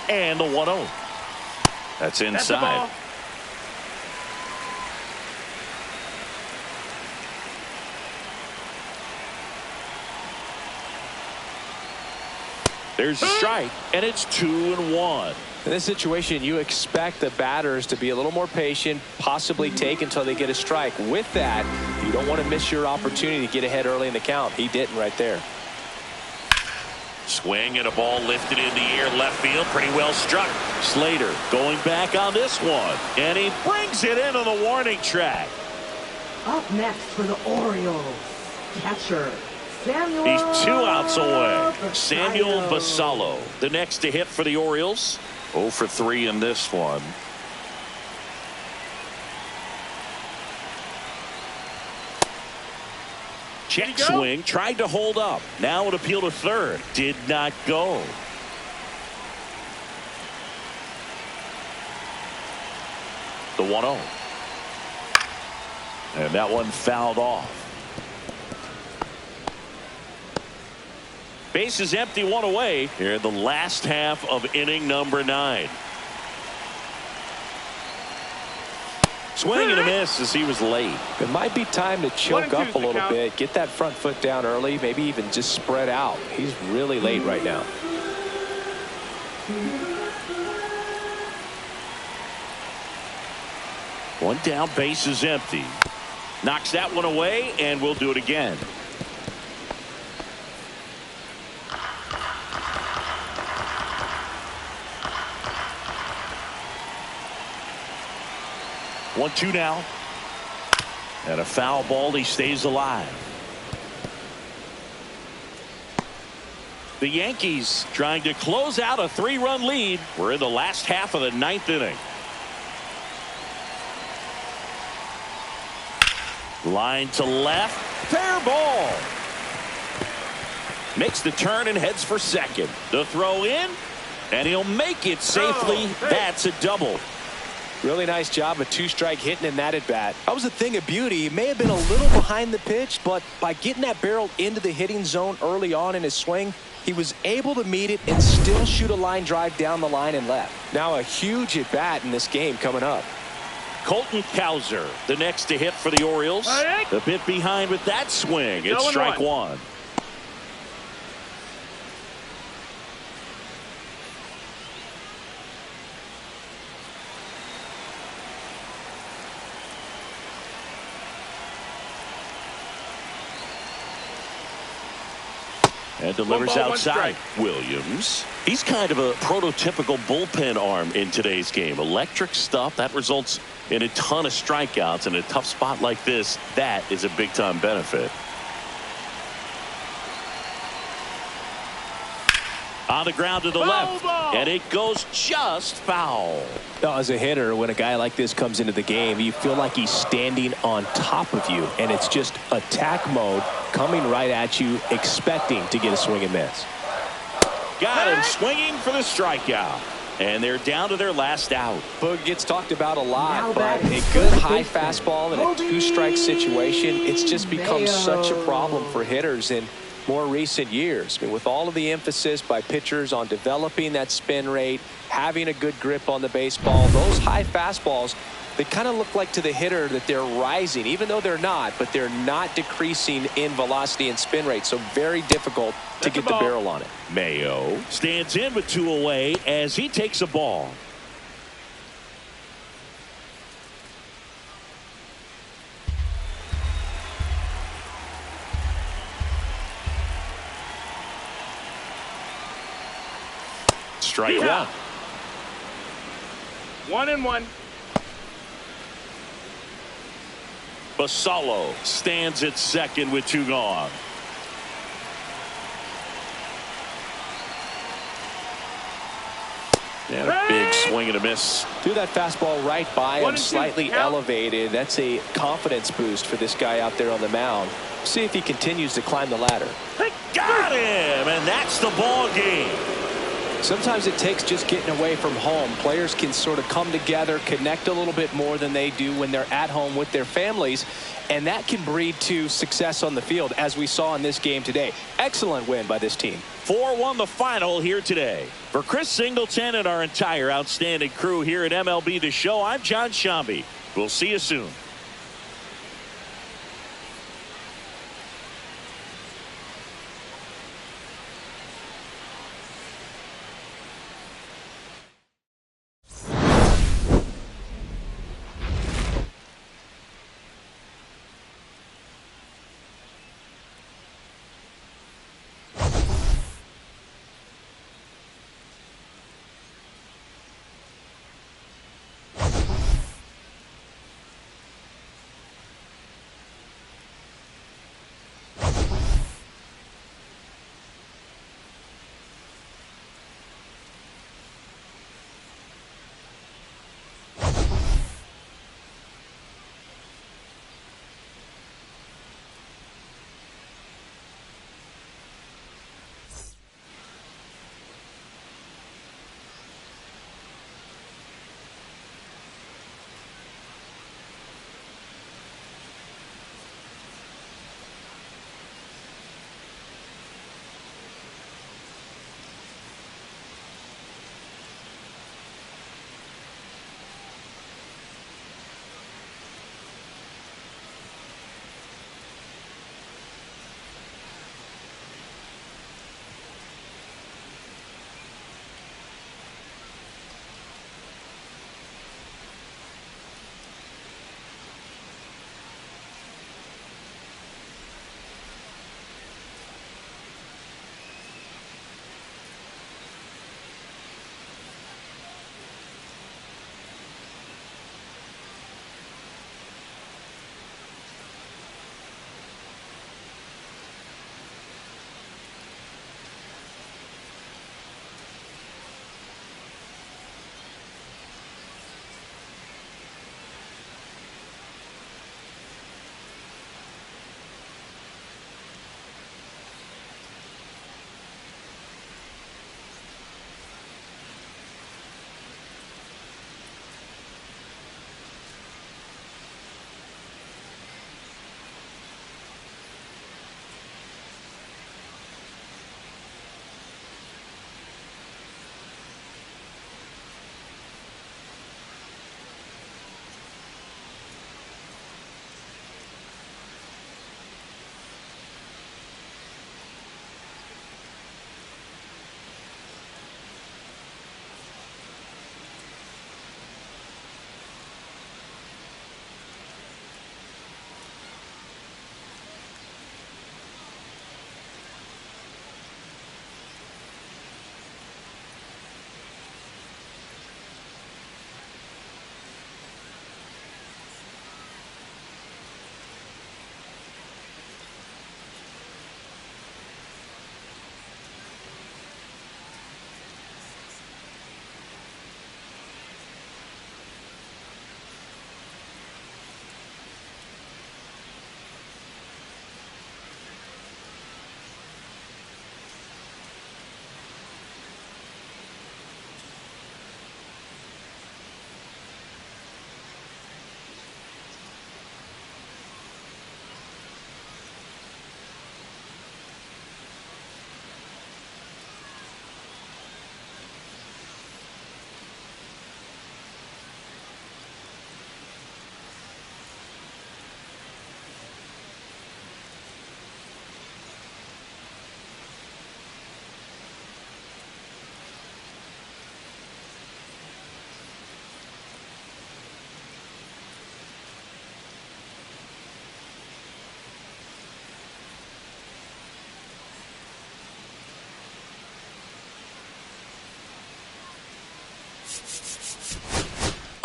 And the 1-0. That's inside. There's a strike, and it's 2-1. In this situation, you expect the batters to be a little more patient, possibly take until they get a strike. With that, you don't want to miss your opportunity to get ahead early in the count. He didn't right there. Swing and a ball lifted in the air, left field, pretty well struck. Slater going back on this one, and he brings it in on the warning track. Up next for the Orioles, catcher Samuel. He's 2 outs away. Samuel Basallo, the next to hit for the Orioles. 0 for 3 in this one. Check swing, tried to hold up. Now an appeal to third. Did not go. The 1-0. And that one fouled off. Base is empty, 1 away here in the last half of inning number 9. Swing and a miss as he was late. It might be time to choke up a little bit, get that front foot down early, maybe even just spread out. He's really late right now. One down, base is empty. Knocks that one away, and we'll do it again. One, 2 now. And a foul ball. He stays alive. The Yankees trying to close out a 3-run lead. We're in the last half of the 9th inning. Line to left. Fair ball. Makes the turn and heads for second. The throw in. And he'll make it safely. That's a double. Really nice job of 2-strike hitting in that at bat. That was a thing of beauty. He may have been a little behind the pitch, but by getting that barrel into the hitting zone early on in his swing, he was able to meet it and still shoot a line drive down the line and left. Now a huge at bat in this game coming up. Colton Cowser, the next to hit for the Orioles. A bit behind with that swing. It's strike 1. And delivers outside. Williams. He's kind of a prototypical bullpen arm in today's game. Electric stuff that results in a ton of strikeouts. In a tough spot like this, that is a big time benefit. On the ground to the left, and it goes just foul. Now, as a hitter, when a guy like this comes into the game, you feel like he's standing on top of you, and it's just attack mode coming right at you, expecting to get a swing and miss. Got him swinging for the strikeout, and they're down to their last out. Boog gets talked about a lot, but a good high fastball in a 2-strike situation, it's just become such a problem for hitters in more recent years. I mean, with all of the emphasis by pitchers on developing that spin rate, having a good grip on the baseball, those high fastballs, they kind of look like to the hitter that they're rising, even though they're not, but they're not decreasing in velocity and spin rate. So very difficult to get the barrel on it. Mayo stands in with 2 away as he takes a ball. strike one. 1-1. Basallo stands at second with 2 gone. And a big swing and a miss. Threw that fastball right by him, 1-2. slightly elevated. That's a confidence boost for this guy out there on the mound. See if he continues to climb the ladder. Got him, and that's the ball game. Sometimes it takes just getting away from home. Players can sort of come together, connect a little bit more than they do when they're at home with their families, and that can breed to success on the field, as we saw in this game today. Excellent win by this team. 4-1 the final here today. For Chris Singleton and our entire outstanding crew here at MLB The Show, I'm John Shambi. We'll see you soon.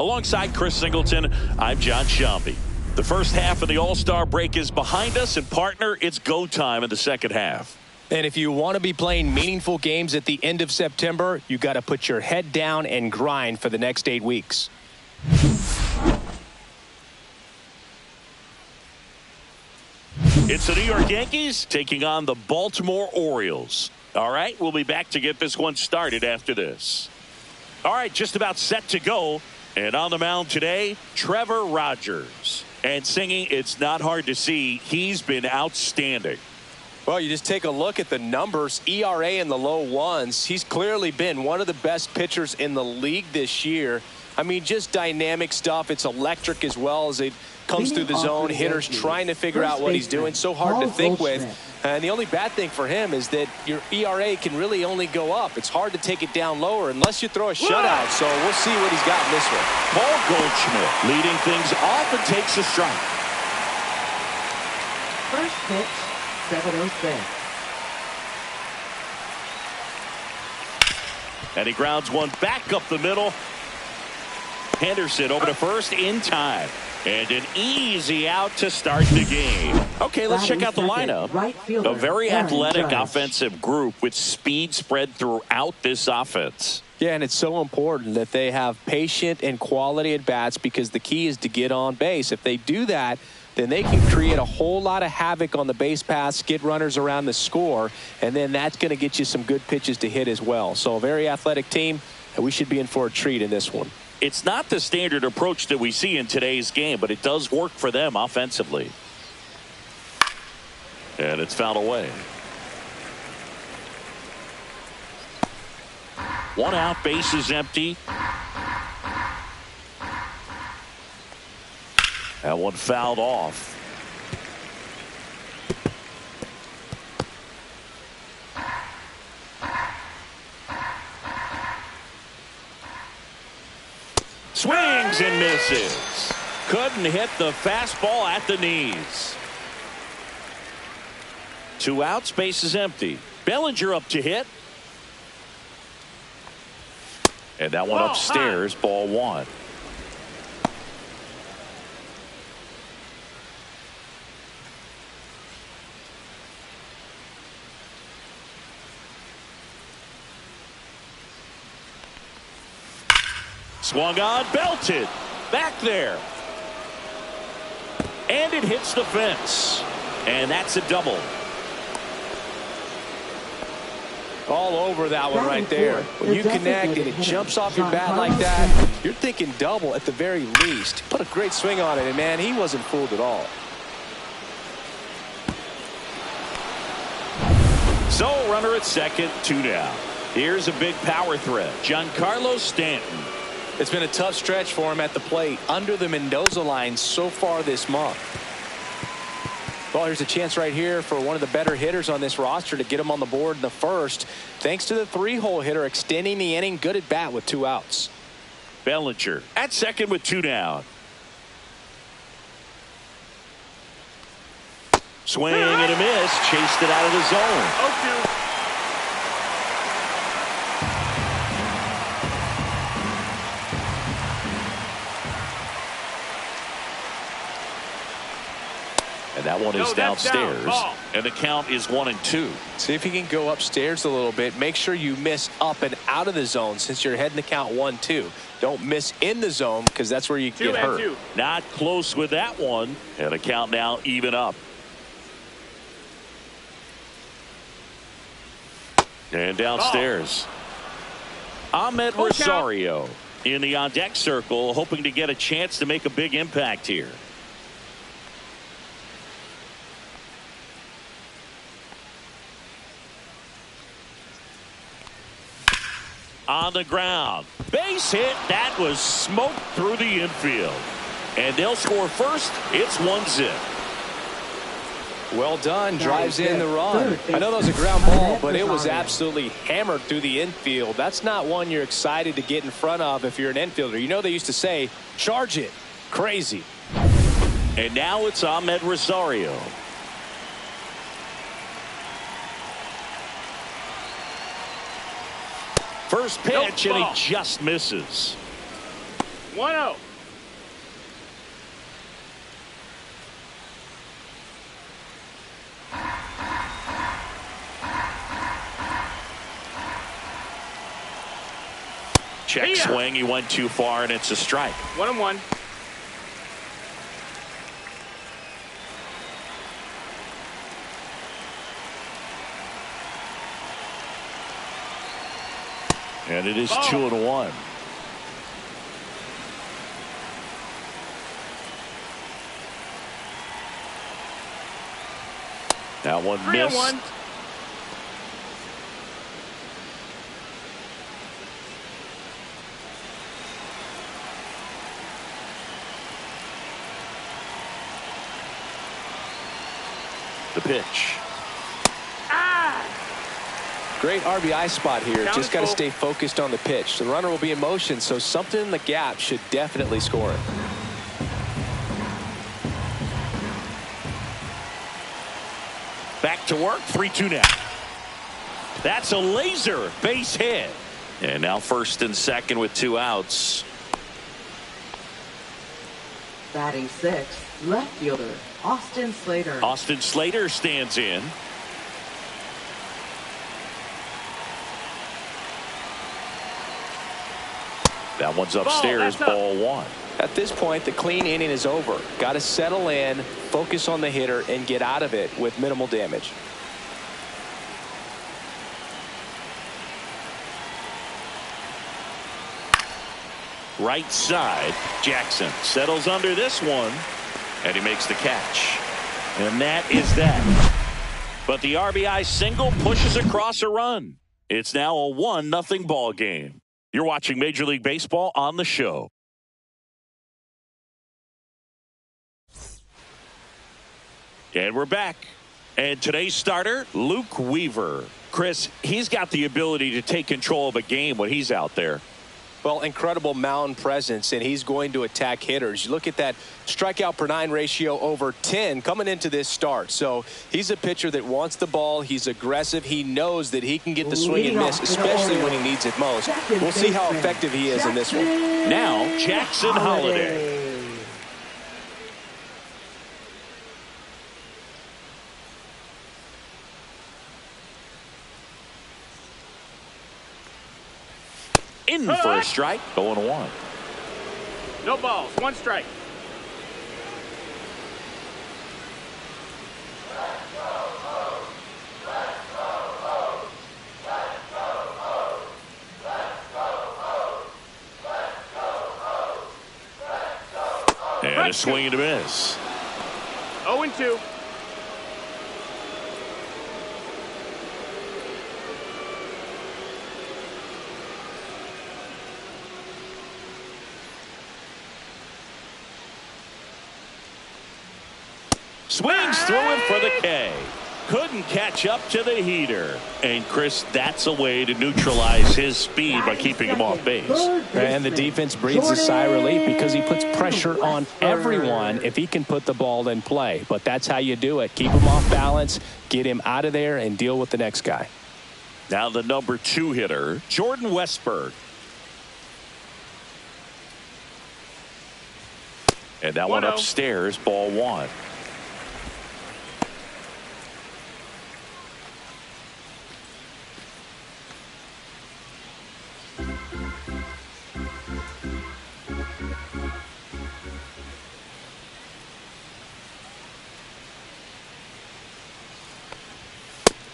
Alongside Chris Singleton, I'm John Shambi. The first half of the All-Star break is behind us, and partner, it's go time in the second half. And if you want to be playing meaningful games at the end of September, you got to put your head down and grind for the next 8 weeks. It's the New York Yankees taking on the Baltimore Orioles. All right, we'll be back to get this one started after this. All right, just about set to go. And on the mound today, Trevor Rogers. And singing, it's not hard to see, he's been outstanding. Well, you just take a look at the numbers, ERA in the low ones. He's clearly been one of the best pitchers in the league this year. I mean, just dynamic stuff. It's electric as well as it comes through the zone. Hitters trying to figure out what he's doing. So hard to think with. And the only bad thing for him is that your ERA can really only go up. It's hard to take it down lower unless you throw a shutout. So we'll see what he's got in this one. Paul Goldschmidt leading things off and takes a strike. First pitch, 7:06. And he grounds one back up the middle. Henderson over to first in time. And an easy out to start the game. Okay, let's check out the lineup. A very athletic offensive group with speed spread throughout this offense. Yeah, and it's so important that they have patient and quality at bats because the key is to get on base. If they do that, then they can create a whole lot of havoc on the base paths, get runners around the score, and then that's going to get you some good pitches to hit as well. So a very athletic team, and we should be in for a treat in this one. It's not the standard approach that we see in today's game, but it does work for them offensively. And it's fouled away. One out, base is empty. That one fouled off. Swings and misses. Couldn't hit the fastball at the knees. 2 outs, base is empty. Bellinger up to hit. And that one upstairs, ball 1. Swung on, belted. Back there. And it hits the fence. And that's a double. All over that one right there. When you connect and it jumps off your bat like that, you're thinking double at the very least. Put a great swing on it, and man, he wasn't fooled at all. So runner at second, 2 down. Here's a big power threat. Giancarlo Stanton. It's been a tough stretch for him at the plate under the Mendoza line so far this month. Well, here's a chance right here for one of the better hitters on this roster to get him on the board in the first. Thanks to the 3-hole hitter extending the inning. Good at bat with 2 outs. Bellinger at second with 2 down. Swing and a miss. Chased it out of the zone. 0-2. And that one is downstairs. And the count is 1-2. See if you can go upstairs a little bit. Make sure you miss up and out of the zone since you're heading the count 1-2. Don't miss in the zone because that's where you get hurt. 2-2. Not close with that one. And the count now even up. And downstairs. Ahmed Rosario in the on-deck circle, hoping to get a chance to make a big impact here. On the ground. Base hit. That was smoked through the infield. And they'll score first. It's 1-0. Well done. Drives in the run. I know that was a ground ball, but it was absolutely hammered through the infield. That's not one you're excited to get in front of if you're an infielder. You know they used to say, charge it. Crazy. And now it's Ahmed Rosario. First pitch, and he just misses. 1-0. Check swing. He went too far, and it's a strike. 1-1. And it is 2-1. That one missed. 3-1. The pitch. Great RBI spot here. Count Just got to full. stay focused on the pitch. The runner will be in motion, so something in the gap should definitely score it. Back to work. 3-2 now. That's a laser base hit. And now first and second with 2 outs. Batting sixth, left fielder Austin Slater. Austin Slater stands in. That one's upstairs, ball 1. At this point, the clean inning is over. Got to settle in, focus on the hitter, and get out of it with minimal damage. Right side. Jackson settles under this one, and he makes the catch. And that is that. But the RBI single pushes across a run. It's now a 1-0 ball game. You're watching Major League Baseball on the show. And we're back. And today's starter, Luke Weaver. Chris, he's got the ability to take control of a game when he's out there. Well, incredible mound presence, and he's going to attack hitters. You look at that strikeout per 9 ratio over 10 coming into this start. So he's a pitcher that wants the ball. He's aggressive. He knows that he can get the swing and miss, especially when he needs it most. We'll see how effective he is in this one. Now, Jackson Holiday. In for a strike, 0-1. No balls, 1 strike. And a swing and a miss. 0-2. Swings through it for the K. Couldn't catch up to the heater. And Chris, that's a way to neutralize his speed by keeping him off base. And the defense breathes a sigh of relief because he puts pressure on everyone if he can put the ball in play. But that's how you do it. Keep him off balance, get him out of there, and deal with the next guy. Now the number 2 hitter, Jordan Westberg. And that one upstairs, ball 1.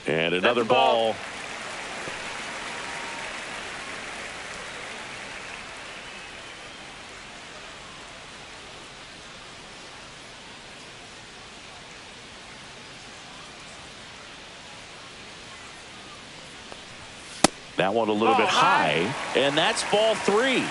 And another ball. That one a little bit high, and that's ball 3.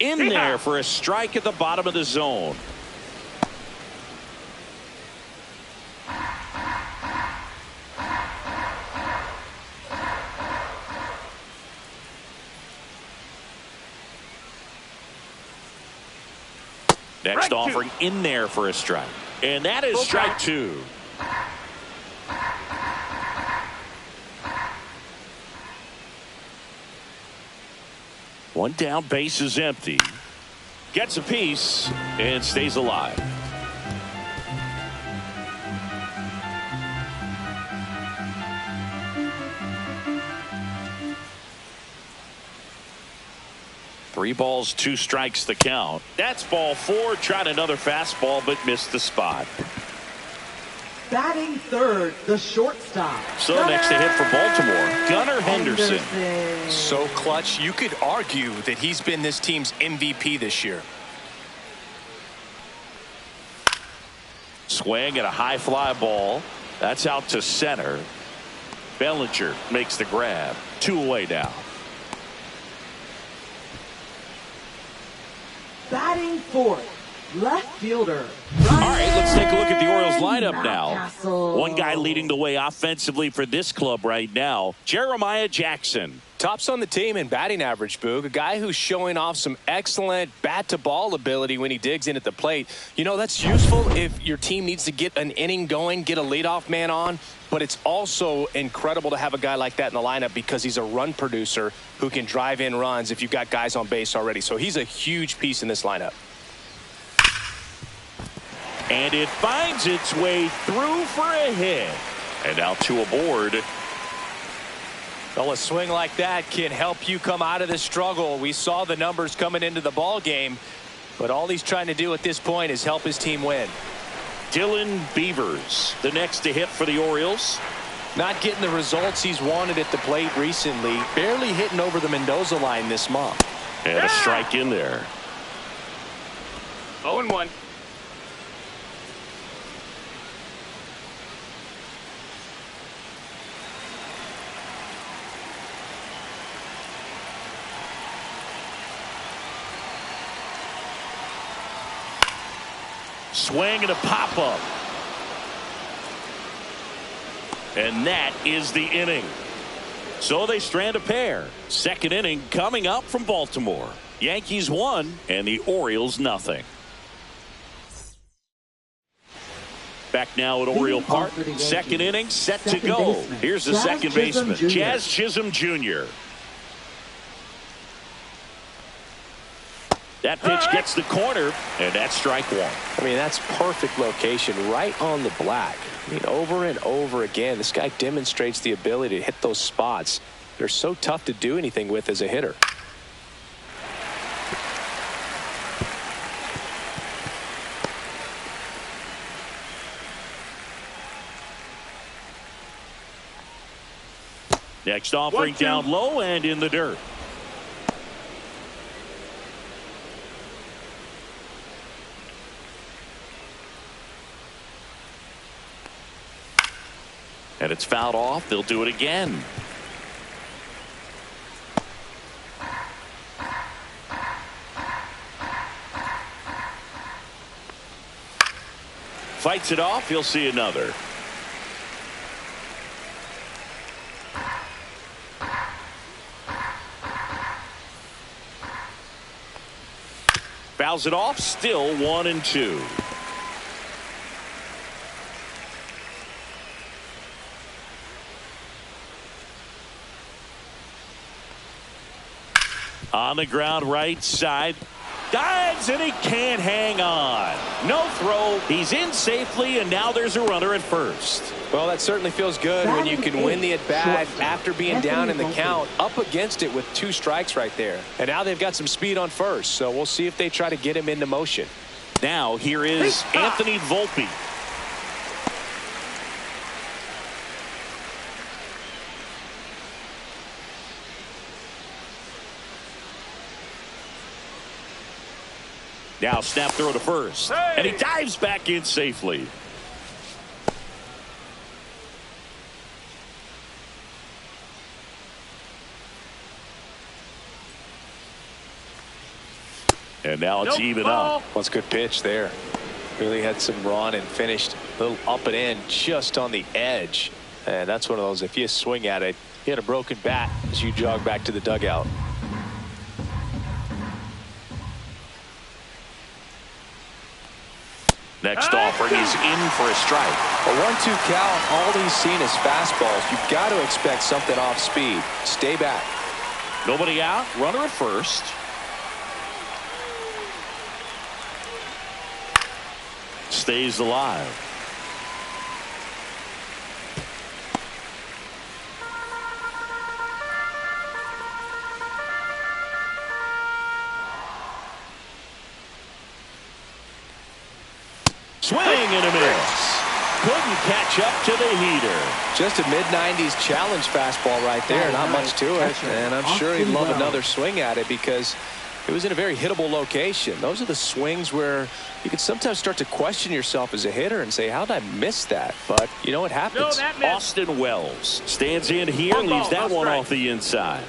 In there for a strike at the bottom of the zone. Next offering in there for a strike. And that is strike two. One down, base is empty. Gets a piece and stays alive. Three balls, two strikes the count. That's ball four. Tried another fastball but missed the spot. Batting third, the shortstop. So next to hit for Baltimore, Gunnar Henderson. So clutch. You could argue that he's been this team's MVP this year. Swing at a high fly ball. That's out to center. Bellinger makes the grab. Two away now. Batting fourth, left fielder. All right, let's take a look at the Orioles lineup now. One guy leading the way offensively for this club right now, Jeremiah Jackson. Tops on the team in batting average, Boog. A guy who's showing off some excellent bat-to-ball ability when he digs in at the plate. You know, that's useful if your team needs to get an inning going, get a leadoff man on. But it's also incredible to have a guy like that in the lineup because he's a run producer who can drive in runs if you've got guys on base already. So he's a huge piece in this lineup. And it finds its way through for a hit. And now two aboard. Well, a swing like that can help you come out of the struggle. We saw the numbers coming into the ball game, but all he's trying to do at this point is help his team win. Dylan Beavers, the next to hit for the Orioles. Not getting the results he's wanted at the plate recently. Barely hitting over the Mendoza line this month. And a strike in there. 0-1. Swing and a pop-up. And that is the inning. So they strand a pair. Second inning coming up from Baltimore. Yankees 1 and the Orioles nothing. Back now at Oriole Park. Second inning set to go. Here's the second baseman, Jazz Chisholm Jr. That pitch gets the corner, and that's strike one. I mean, that's perfect location, right on the black. I mean, over and over again, this guy demonstrates the ability to hit those spots. They're so tough to do anything with as a hitter. Next offering down low and in the dirt. And it's fouled off. They'll do it again. Fights it off. He'll see another. Fouls it off. Still 1-2. On the ground right side. Dives and he can't hang on. No throw. He's in safely and now there's a runner at first. Well, that certainly feels good when you can win the at-bat after being down in the count, up against it with 2 strikes right there. And now they've got some speed on first, so we'll see if they try to get him into motion. Now here is Anthony Volpe. Now snap throw to first. And he dives back in safely. And now it's even up. What's a good pitch there. Really had some run and finished a little up and in just on the edge. And that's one of those, if you swing at it, you had a broken bat as you jog back to the dugout. Next offering is in for a strike. A 1-2 count. All he's seen is fastballs. You've got to expect something off speed. Stay back. Nobody out. Runner at first. Stays alive. Swing and a miss. Couldn't catch up to the heater. Just a mid-90s challenge fastball right there. Not much to it. And I'm sure he'd love another swing at it because it was in a very hittable location. Those are the swings where you can sometimes start to question yourself as a hitter and say, how did I miss that? But you know what happens? Austin Wells stands in here, leaves that one off the inside.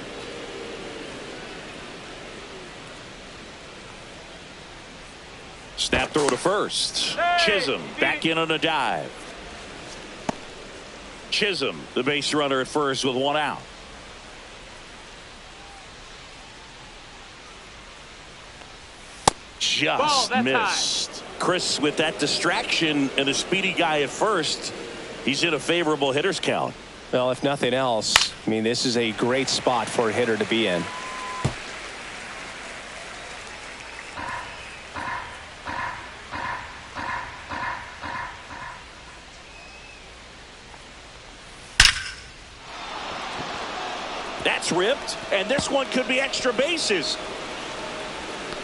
Snap throw to first. Chisholm back in on a dive. Chisholm, the base runner at first with one out. Just missed. Chris, with that distraction and a speedy guy at first, he's in a favorable hitter's count. Well, if nothing else, I mean, this is a great spot for a hitter to be in. That's ripped, and this one could be extra bases.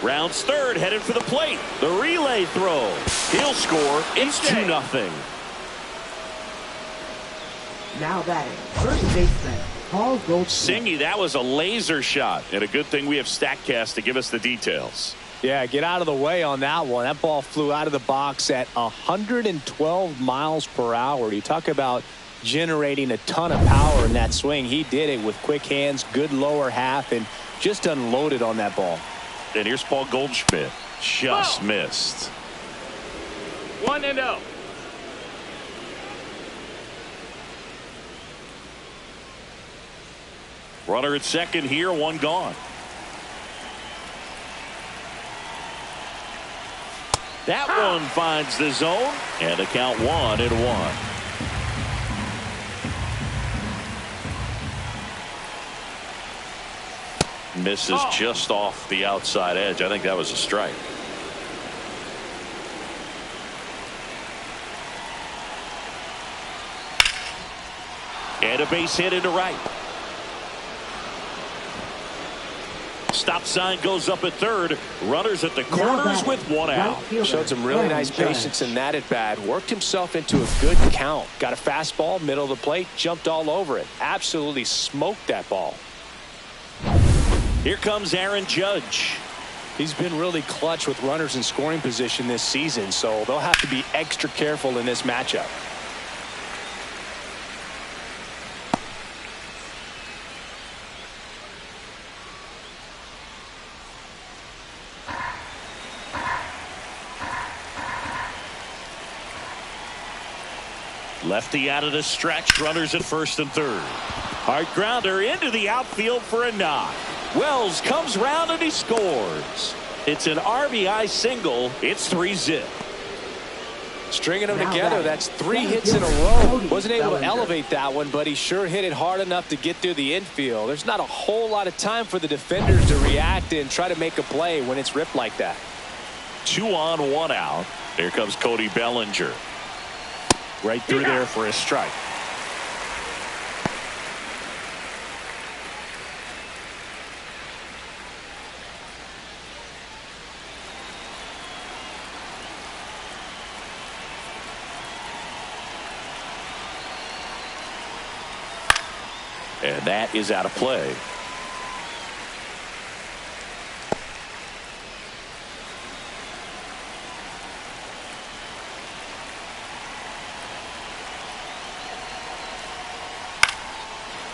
Rounds third, headed for the plate. The relay throw. He'll score. It's 2-0. Now batting, first baseman Paul Goldschmidt. Singy, that was a laser shot, and a good thing we have StatCast to give us the details. Yeah, get out of the way on that one. That ball flew out of the box at 112 miles per hour. You talk about generating a ton of power in that swing. He did it with quick hands, good lower half, and just unloaded on that ball. And here's Paul Goldschmidt. Just missed. 1-0. Runner at second here, one gone. That one finds the zone, and the count 1-1. Misses just off the outside edge. I think that was a strike. And a base hit into right. Stop sign goes up at third. Runners at the corners with one out. Showed some really nice patience in that at bat. Worked himself into a good count. Got a fastball, middle of the plate, jumped all over it. Absolutely smoked that ball. Here comes Aaron Judge. He's been really clutch with runners in scoring position this season, so they'll have to be extra careful in this matchup. Lefty out of the stretch. Runners at first and third. Hard grounder into the outfield for a knock. Wells comes round and he scores. It's an RBI single. It's 3-zip. Stringing them together, that's 3 hits in a row. Wasn't able to elevate that one, but he sure hit it hard enough to get through the infield. There's not a whole lot of time for the defenders to react and try to make a play when it's ripped like that. 2 on, 1 out. Here comes Cody Bellinger. Right through there for a strike. And that is out of play.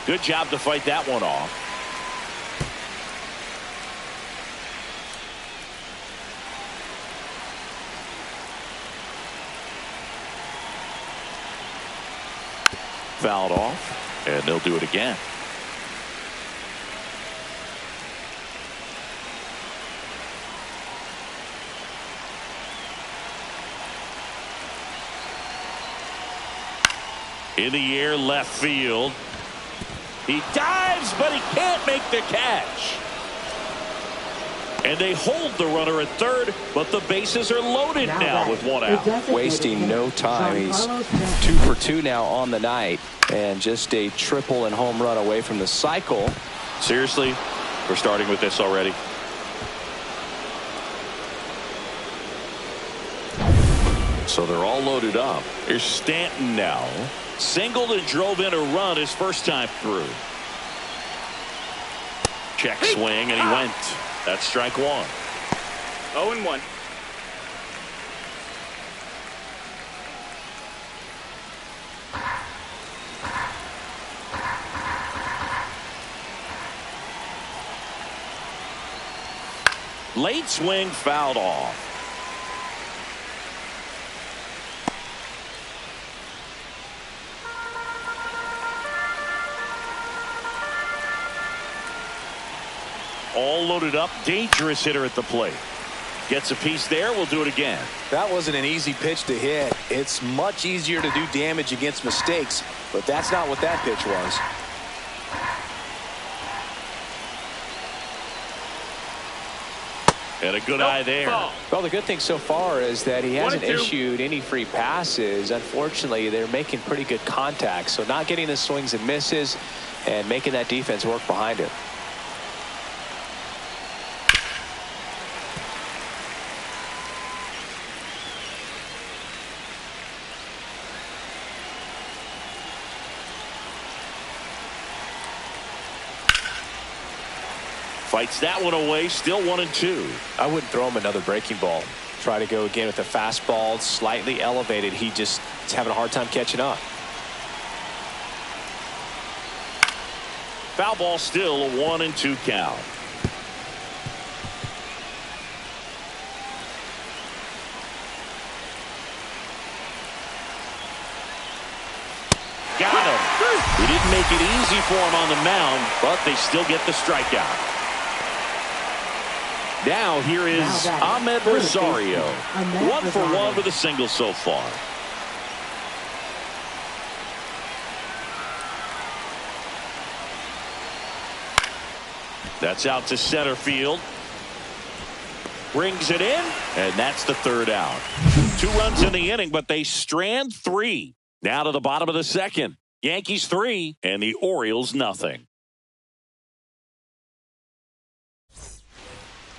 Good job to fight that one off. Fouled off, and they'll do it again. In the air, left field. He dives, but he can't make the catch. And they hold the runner at third, but the bases are loaded now with one out. Wasting no time. He's 2 for 2 now on the night, and just a triple and home run away from the cycle. Seriously, we're starting with this already. So they're all loaded up. Here's Stanton now. Singled and drove in a run his first time through. Check swing, and he went. That's strike 1. 0-1. Late swing fouled off. All loaded up. Dangerous hitter at the plate. Gets a piece there. We'll do it again. That wasn't an easy pitch to hit. It's much easier to do damage against mistakes, but that's not what that pitch was. And a good eye there. Well, the good thing so far is that he hasn't issued any free passes. Unfortunately, they're making pretty good contact, so not getting the swings and misses and making that defense work behind him. Fights that one away. Still 1-2. I wouldn't throw him another breaking ball. Try to go again with the fastball, slightly elevated. He just is having a hard time catching up. Foul ball, still a 1-2 count. Got him. He didn't make it easy for him on the mound, but they still get the strikeout. Now here is Mlb Rosario. 1 for 1 with a single so far. That's out to center field. Brings it in, and that's the third out. 2 runs in the inning, but they strand 3. Now to the bottom of the second. Yankees 3 and the Orioles nothing.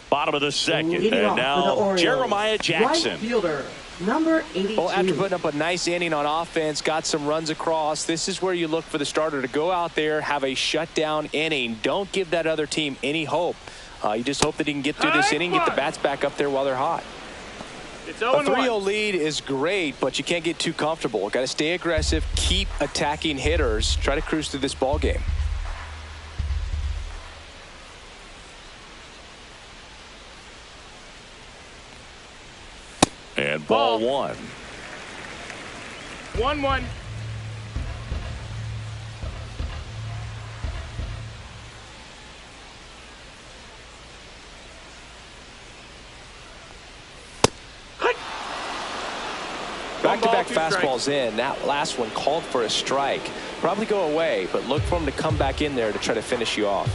Bottom of the second, and now Jeremiah Jackson. Right fielder, number 82. Well, after putting up a nice inning on offense, got some runs across, this is where you look for the starter to go out there, have a shutdown inning. Don't give that other team any hope. You just hope that he can get through this inning, get the bats back up there while they're hot. It's a 3-0 lead is great, but you can't get too comfortable. Got to stay aggressive, keep attacking hitters, try to cruise through this ball game. And ball 1. 1-1. Back-to-back fastballs in. That last one called for a strike. Probably go away, but look for him to come back in there to try to finish you off.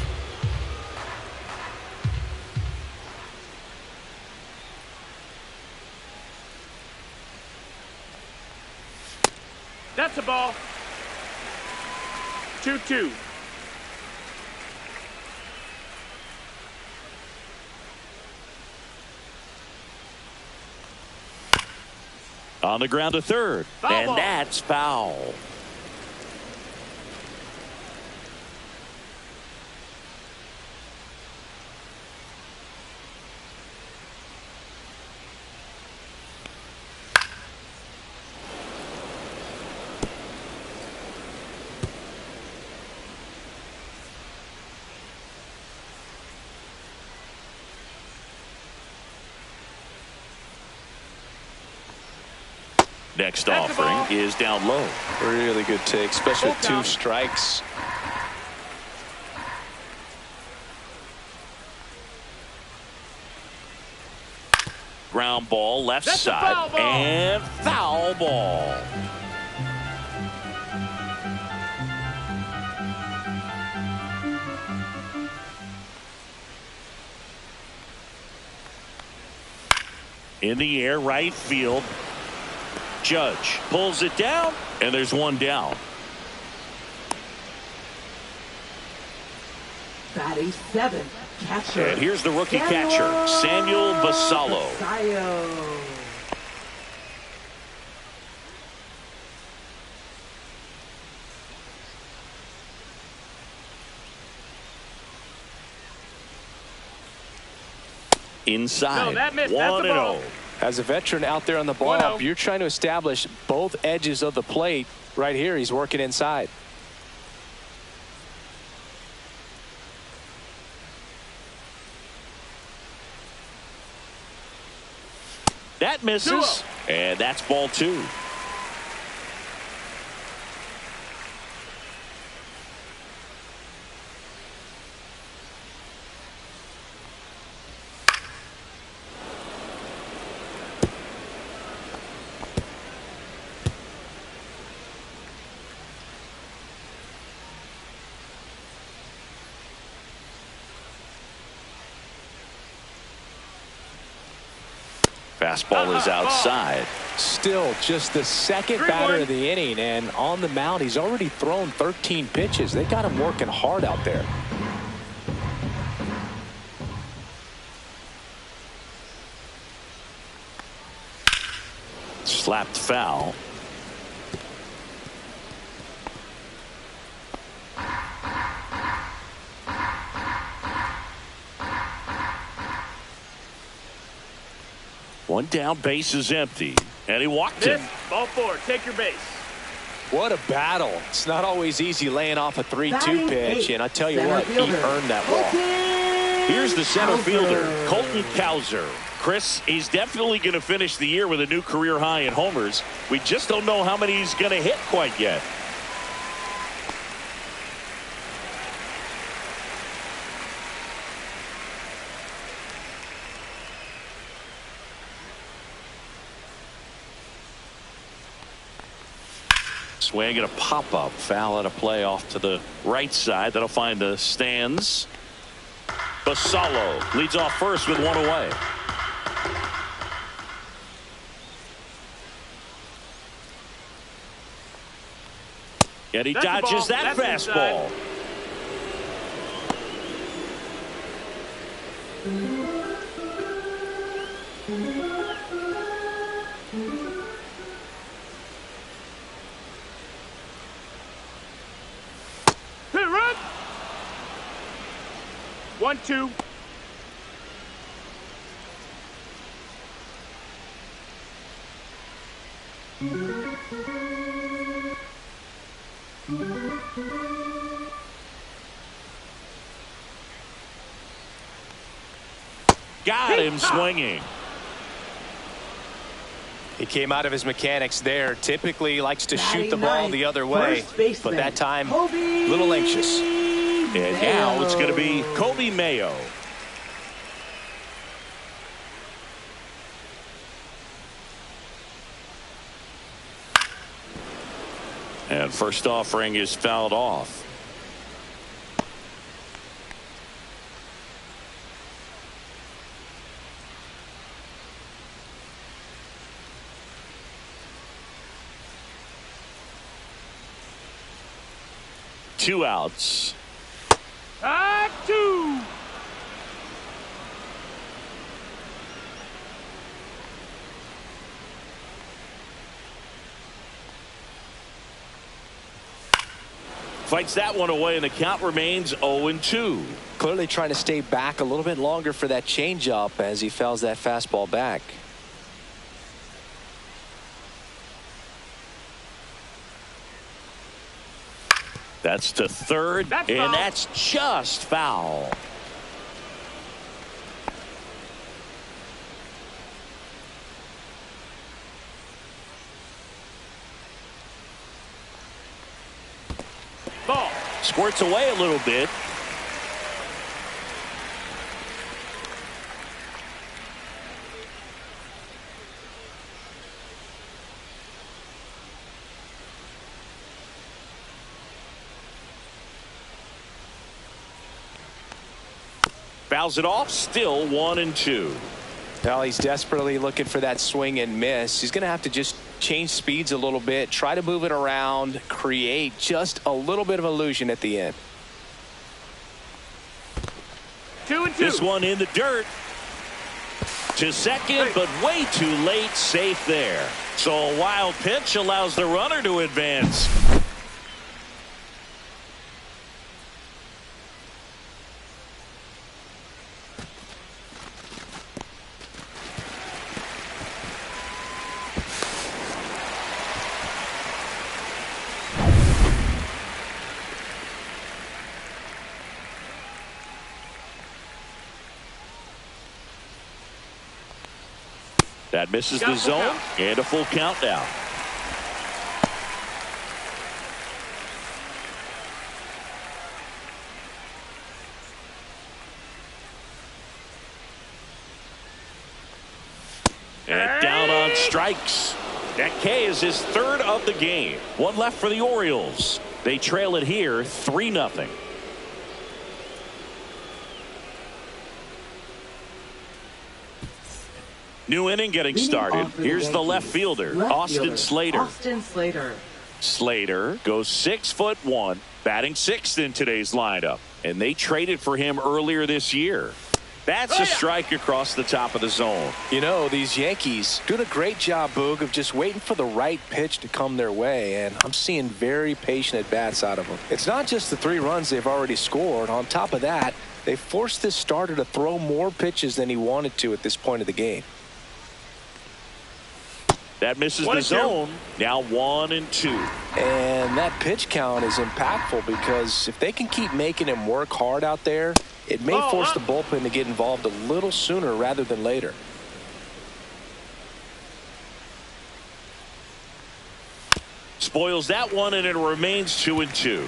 That's a ball. 2-2. On the ground to third. Foul and ball. That's foul. Next offering is down low. Really good take, especially with 2 strikes. Ground ball left side and foul ball. In the air, right field. Judge pulls it down, and there's one down. Batting seventh, catcher. And here's the rookie catcher, Samuel Basallo. Inside, 1-0. As a veteran out there on the ball, you're trying to establish both edges of the plate. Right here, he's working inside. That misses, and that's ball 2. Fastball is outside. Still just the second batter of the inning, and on the mound he's already thrown 13 pitches. They got him working hard out there. Slapped foul. One down, base is empty, and he walked him. Ball 4, take your base. What a battle. It's not always easy laying off a 3-2 pitch, and I tell you what, he earned that ball. Here's the center fielder, Colton Cowser. Chris, he's definitely going to finish the year with a new career high in homers. We just don't know how many he's going to hit quite yet. Swing and a pop-up. Foul at a play off to the right side. That'll find the stands. Basallo leads off first with one away. And he dodges that fastball. Hit, run. 1-2. Got him swinging. He came out of his mechanics there. Typically likes to shoot the ball the other way, but that time a little anxious. And now it's going to be Kobe Mayo. And first offering is fouled off. Two outs. 2. Fights that one away, and the count remains 0-2. Clearly trying to stay back a little bit longer for that changeup as he fouls that fastball back. That's to third, and that's just foul. Ball. Squirts away a little bit. Fouls it off, still 1-2. Well, he's desperately looking for that swing and miss. He's going to have to just change speeds a little bit, try to move it around, create just a little bit of illusion at the end. 2-2. This one in the dirt. To second, but way too late. Safe there. So a wild pitch allows the runner to advance. That misses the zone, and a full count now. And down on strikes. That K is his third of the game. One left for the Orioles. They trail it here 3-0. New inning getting started. Here's the left fielder, Austin Slater. Slater goes 6'1", batting sixth in today's lineup. And they traded for him earlier this year. That's a strike across the top of the zone. You know, these Yankees doing a great job, Boog, of just waiting for the right pitch to come their way. And I'm seeing very patient at-bats out of them. It's not just the 3 runs they've already scored. On top of that, they forced this starter to throw more pitches than he wanted to at this point of the game. That misses the zone. Now 1-2. And that pitch count is impactful because if they can keep making him work hard out there, it may force the bullpen to get involved a little sooner rather than later. Spoils that one, and it remains 2-2.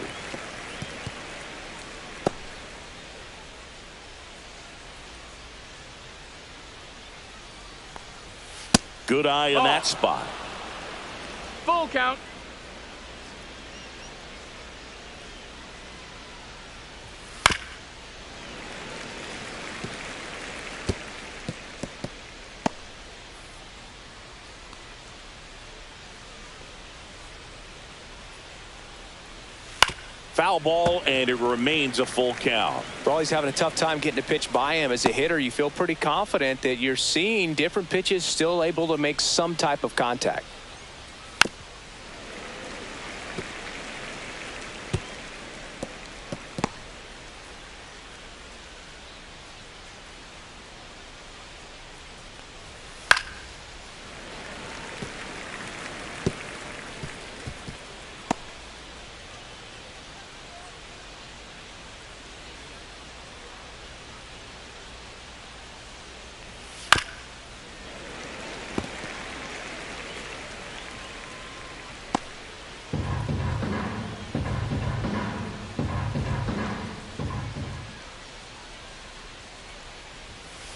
Good eye in that spot. Full count. Foul ball, and it remains a full count. For all he's having a tough time getting a pitch by him as a hitter, you feel pretty confident that you're seeing different pitches still able to make some type of contact.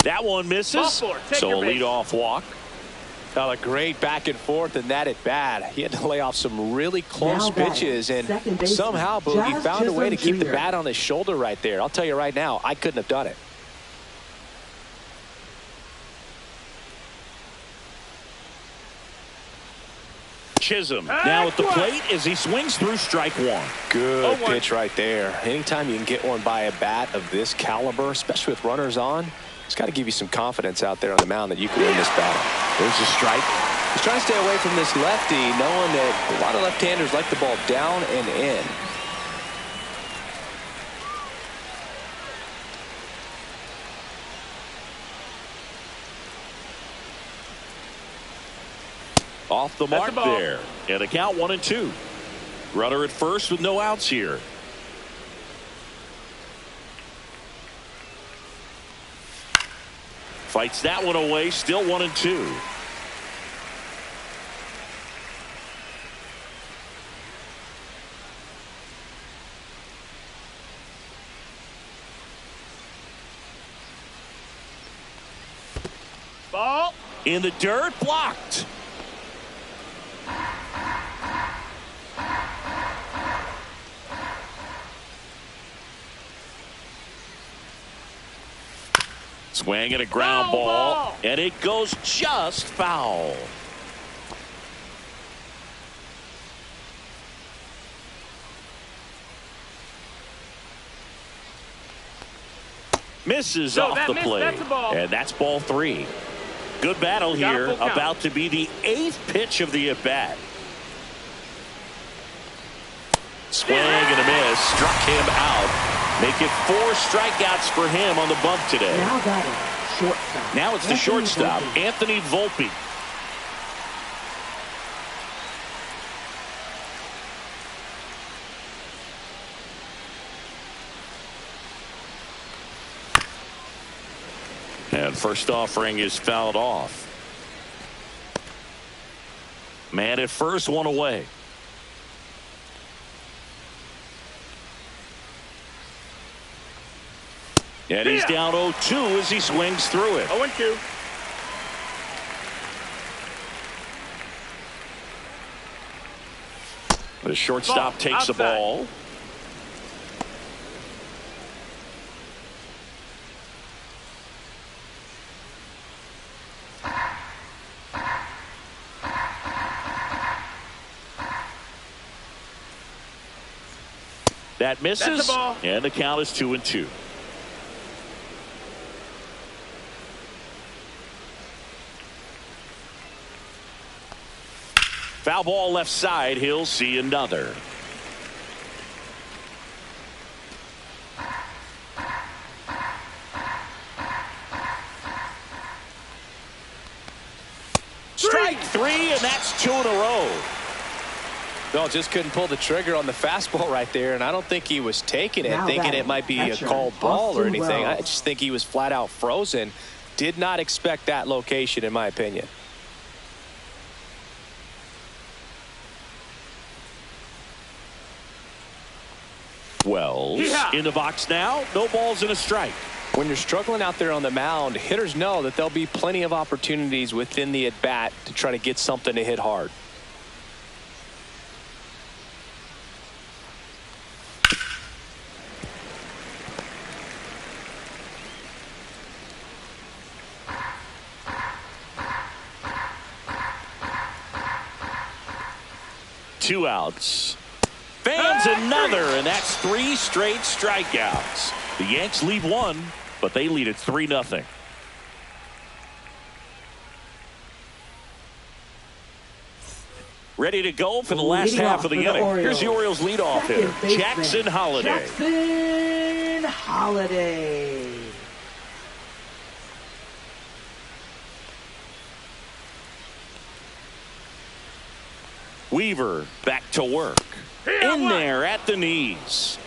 That one misses. So a leadoff walk. A great back and forth in that at bat. He had to lay off some really close pitches, and somehow Boogie found a way to keep the bat on his shoulder right there. I'll tell you right now, I couldn't have done it. Chisholm now at the plate as he swings through strike one. Good pitch right there. Anytime you can get one by a bat of this caliber, especially with runners on, it's got to give you some confidence out there on the mound that you can win this battle. There's a strike. He's trying to stay away from this lefty, knowing that a lot of left-handers like the ball down and in. Off the mark there. And the count 1-2. Runner at first with no outs here. Fights that one away. Still 1-2. Ball. In the dirt. Blocked. Swing and a ground ball, and it goes just foul. Misses off the plate, and that's ball 3. Good battle here, about to be the 8th pitch of the at-bat. Swing and a miss, struck him out. Make it 4 strikeouts for him on the bump today. Now that is shortstop. Now it's the shortstop, Anthony Volpe. And first offering is fouled off. Man at first, one away. And he's down 0-2 as he swings through it. 0-2. The shortstop takes the ball. That misses, and the count is 2-2. Foul ball left side. He'll see another. Strike 3, and that's 2 in a row. No, just couldn't pull the trigger on the fastball right there, and I don't think he was taking it, thinking it might be a called ball or anything. I just think he was flat out frozen. Did not expect that location, in my opinion. Wells in the box now. No balls and a strike. When you're struggling out there on the mound, hitters know that there'll be plenty of opportunities within the at-bat to try to get something to hit hard. Two outs. Fans another, and that's 3 straight strikeouts. The Yanks lead 1, but they lead it 3-0. Ready to go for the last half of the inning. Here's the Orioles leadoff hitter, Jackson Holliday. Jackson Holliday. Weaver back to work. In there at the knees.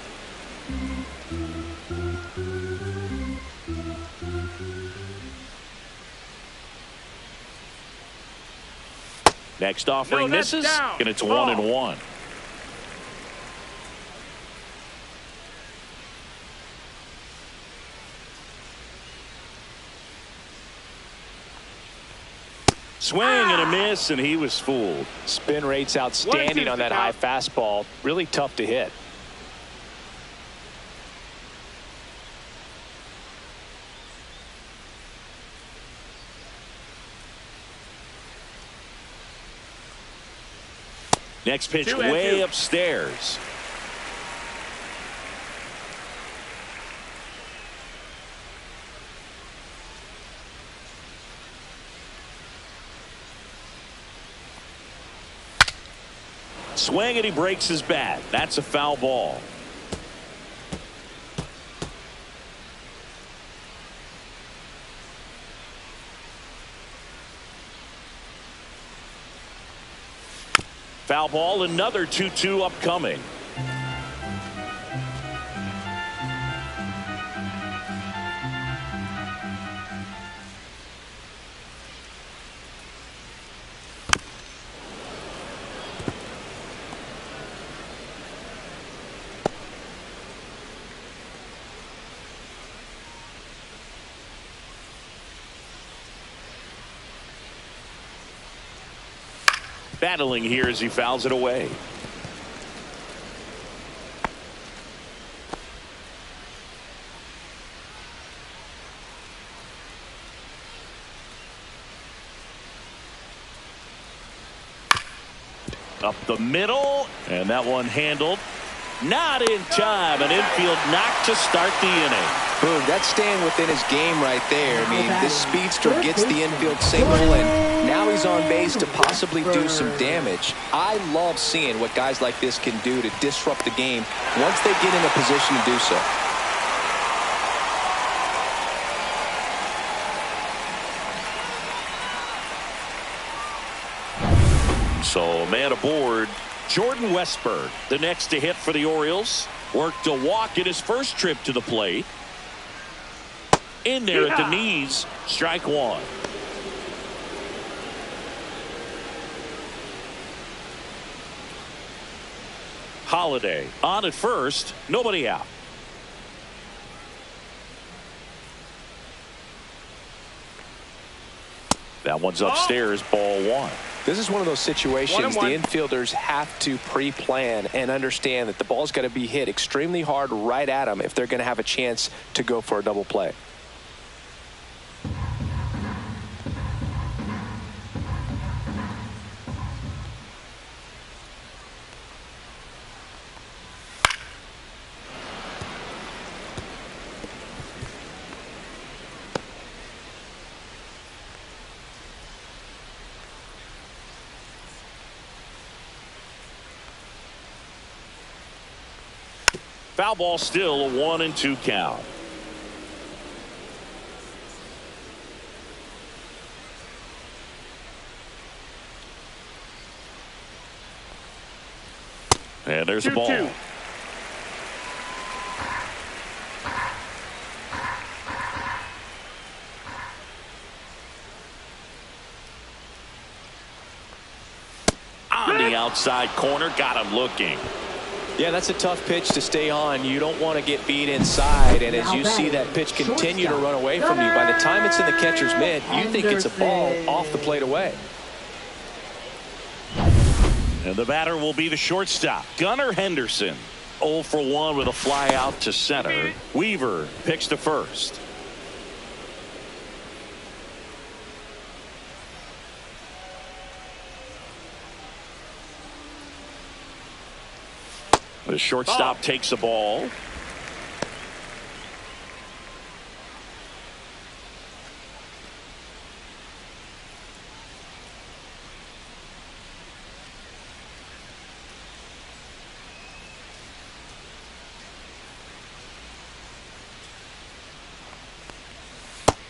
Next offering misses, and it's 1-1. Swing and a miss, and he was fooled. Spin rate's outstanding on that high fastball. Really tough to hit. Next pitch way upstairs. Swing, and he breaks his bat. That's a foul ball. Foul ball, another 2-2 upcoming. Battling here as he fouls it away. Up the middle, and that one handled. Not in time. An infield knock to start the inning. Boom, that's staying within his game right there. I mean, this speedster gets the infield single, and now he's on base to possibly do some damage. I love seeing what guys like this can do to disrupt the game once they get in a position to do so. So, man aboard, Jordan Westburg, the next to hit for the Orioles. Worked a walk in his first trip to the plate. In there at the knees, strike one. Holiday on at first, nobody out. That one's upstairs, ball one. This is one of those situations the infielders have to pre-plan and understand that the ball's got to be hit extremely hard right at them if they're going to have a chance to go for a double play. Foul ball, still a 1-2 count. And there's a ball. 2-2. On the outside corner, got him looking. Yeah, that's a tough pitch to stay on. You don't want to get beat inside, and as you see that pitch continue to run away from you, by the time it's in the catcher's mitt, you think it's a ball off the plate away. And the batter will be the shortstop, Gunnar Henderson. 0 for 1 with a fly out to center. Weaver picks to first. The shortstop takes a ball.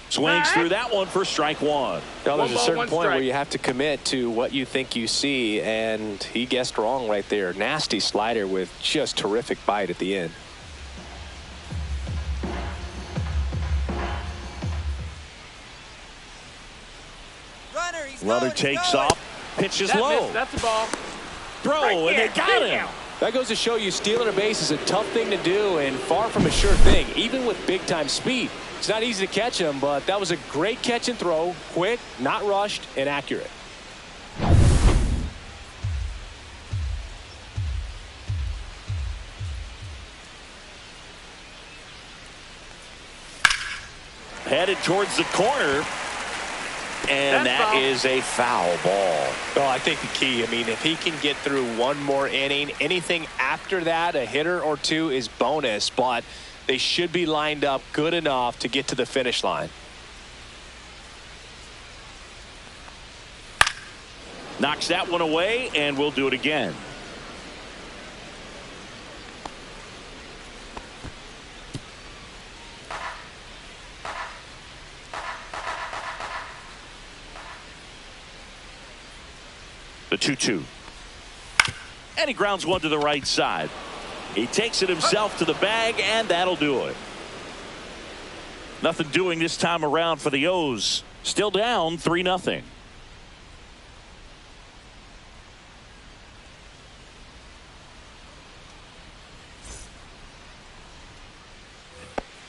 Swings through that one for strike one. Now, there's a certain point where you have to commit to what you think you see, and he guessed wrong right there. Nasty slider with just terrific bite at the end. Runner takes off, pitches low. That's a ball. Throw, and they got him. That goes to show you stealing a base is a tough thing to do and far from a sure thing, even with big-time speed. It's not easy to catch him, but that was a great catch and throw. Quick, not rushed, and accurate. Headed towards the corner. And that is a foul ball. Well, I think the key, I mean, if he can get through one more inning, anything after that, a hitter or two is bonus, but they should be lined up good enough to get to the finish line. Knocks that one away, and we'll do it again. The 2-2. And he grounds one to the right side. He takes it himself to the bag, and that'll do it. Nothing doing this time around for the O's. Still down 3-0.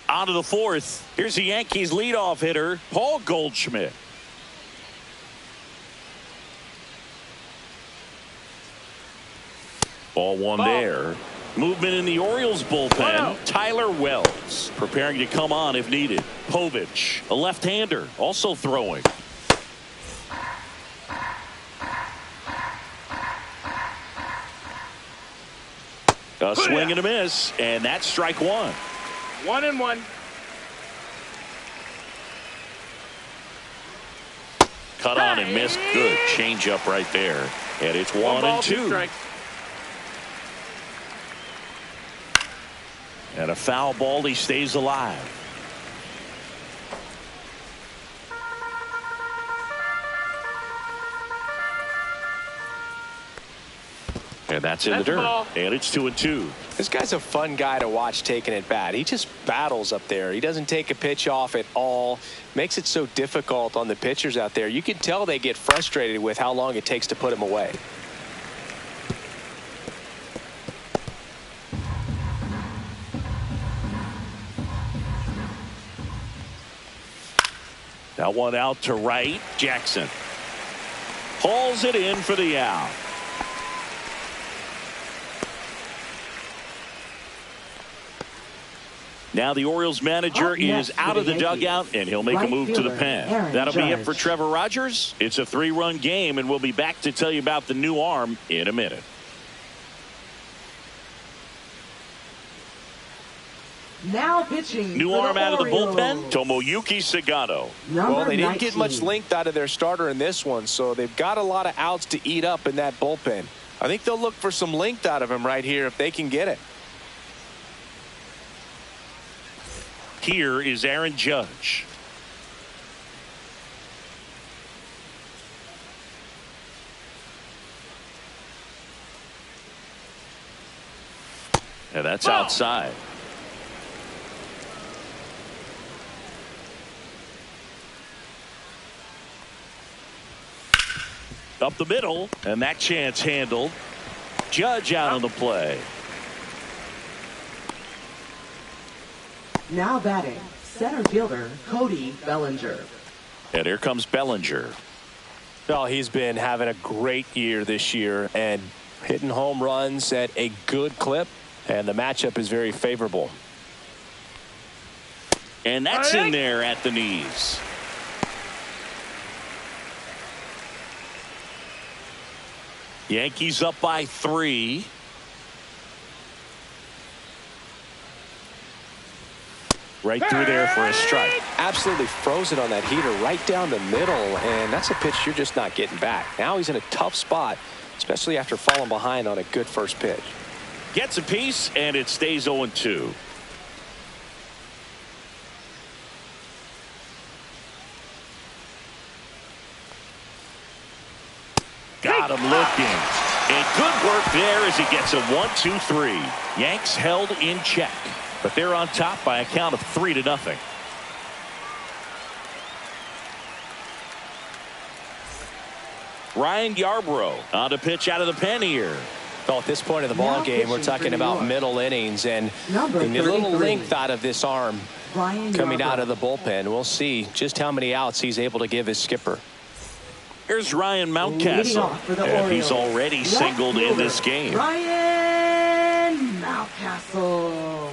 On to the fourth. Here's the Yankees leadoff hitter, Paul Goldschmidt. Ball one there. Movement in the Orioles bullpen. Tyler Wells preparing to come on if needed. Povich, a left-hander, also throwing. A swing and a miss, and that's strike one. 1-1. Cut on and missed. Good changeup right there. And it's 1-2. And a foul ball. He stays alive. And that's in the dirt. And it's 2-2. This guy's a fun guy to watch taking at bat. He just battles up there. He doesn't take a pitch off at all. Makes it so difficult on the pitchers out there. You can tell they get frustrated with how long it takes to put him away. That one out to right. Jackson hauls it in for the out. Now the Orioles manager is out of the dugout, and he'll make a move to the pen. That'll be it for Trevor Rogers. It's a 3-run game, and we'll be back to tell you about the new arm in a minute. Now pitching. New arm out of the bullpen, Tomoyuki Sagano. Well, they didn't get much length out of their starter in this one, so they've got a lot of outs to eat up in that bullpen. I think they'll look for some length out of him right here if they can get it. Here is Aaron Judge. And that's outside. Up the middle, and that chance handled. Judge out on the play. Now batting, center fielder Cody Bellinger. And here comes Bellinger. Well, he's been having a great year this year and hitting home runs at a good clip, and the matchup is very favorable. And that's in there at the knees. Yankees up by 3. Right through there for a strike. Absolutely frozen on that heater right down the middle, and that's a pitch you're just not getting back. Now he's in a tough spot, especially after falling behind on a good first pitch. Gets a piece, and it stays 0-2. Got him looking. And good work there as he gets a 1-2-3. Yanks held in check, but they're on top by a count of 3-0. Ryan Yarbrough on to pitch out of the pen here. Well, at this point of the ball game, we're talking about middle innings, and a little length out of this arm coming out of the bullpen. We'll see just how many outs he's able to give his skipper. Here's Ryan Mountcastle, and he's already singled in this game. Ryan Mountcastle.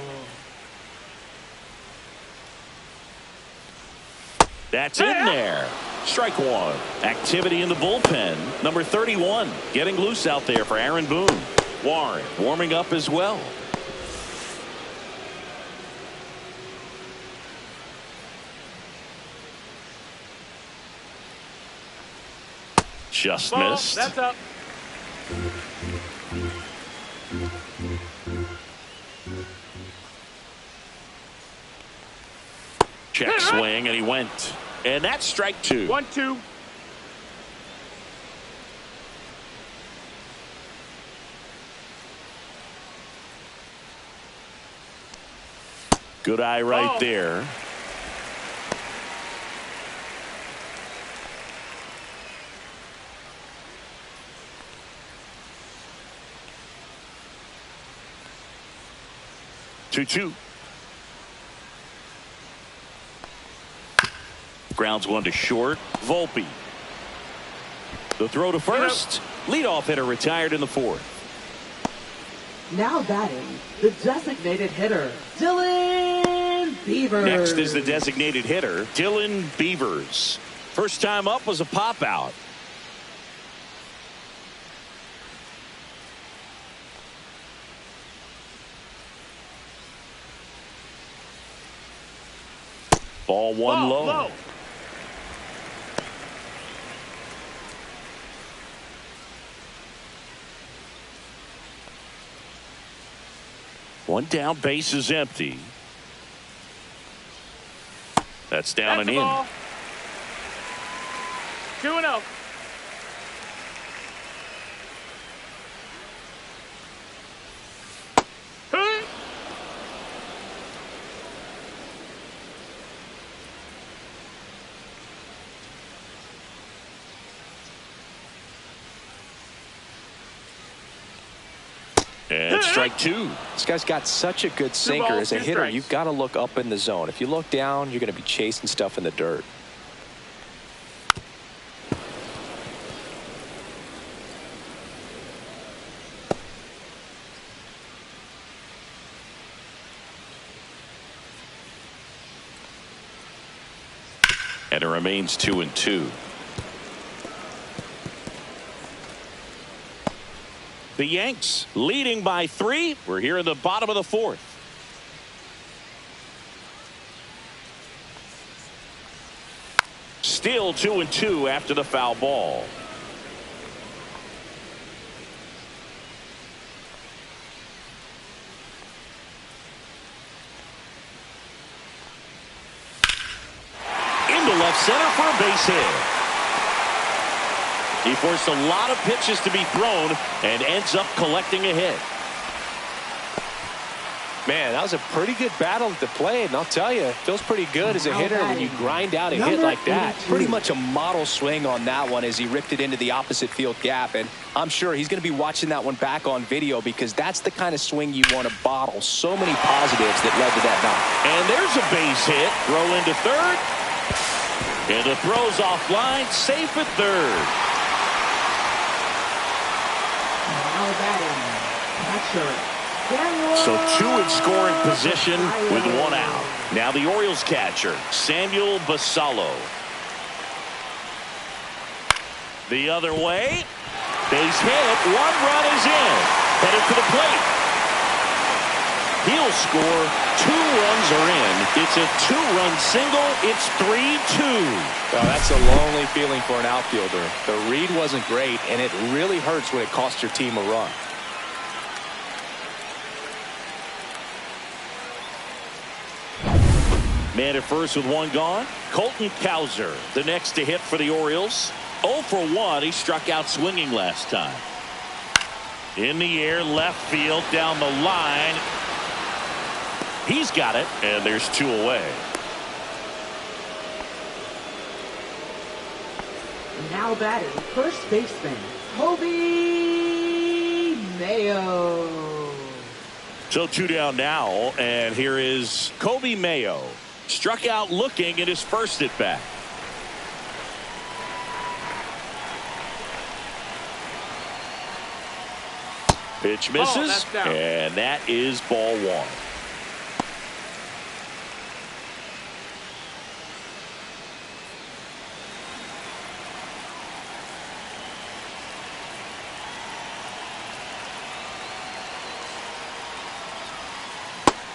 That's in there. Strike one. Activity in the bullpen. Number 31 getting loose out there for Aaron Boone. Warren warming up as well. Just missed. That's up. Check swing, and he went. And that's strike 2. 1-2. Good eye right there. Two. Grounds one to short. Volpe. The throw to first. Leadoff hitter retired in the 4th. Now batting, the designated hitter, Dylan Beavers. Next is the designated hitter, Dylan Beavers. First time up was a pop out. Ball one low. One down, base is empty. That's down and in. 2-0. And strike two. This guy's got such a good sinker. As a hitter, you've got to look up in the zone. If you look down, you're going to be chasing stuff in the dirt. And it remains 2-2. The Yanks leading by 3. We're here in the bottom of the 4th. Still 2-2 after the foul ball. Into left center for a base hit. He forced a lot of pitches to be thrown and ends up collecting a hit. Man, that was a pretty good battle at the plate, and I'll tell you, it feels pretty good as a hitter when you grind out a hit like that. Pretty much a model swing on that one as he ripped it into the opposite field gap, and I'm sure he's going to be watching that one back on video because that's the kind of swing you want to bottle. So many positives that led to that knock. And there's a base hit. Throw into third. And the throw's offline. Safe at third. So 2 in scoring position with 1 out. Now the Orioles catcher, Samuel Basallo. The other way. Base hit. 1 run is in. Headed to the plate. He'll score. 2 runs are in. It's a 2-run single. It's 3-2. Well, that's a lonely feeling for an outfielder. The read wasn't great, and it really hurts when it costs your team a run. Man at first with 1 gone. Colton Cowser, the next to hit for the Orioles. 0 for 1. He struck out swinging last time. In the air, left field, down the line. He's got it, and there's 2 away. Now batting, first baseman, Coby Mayo. So 2 down now, and here is Coby Mayo. Struck out looking at his first at bat. Pitch misses, and that is ball 1.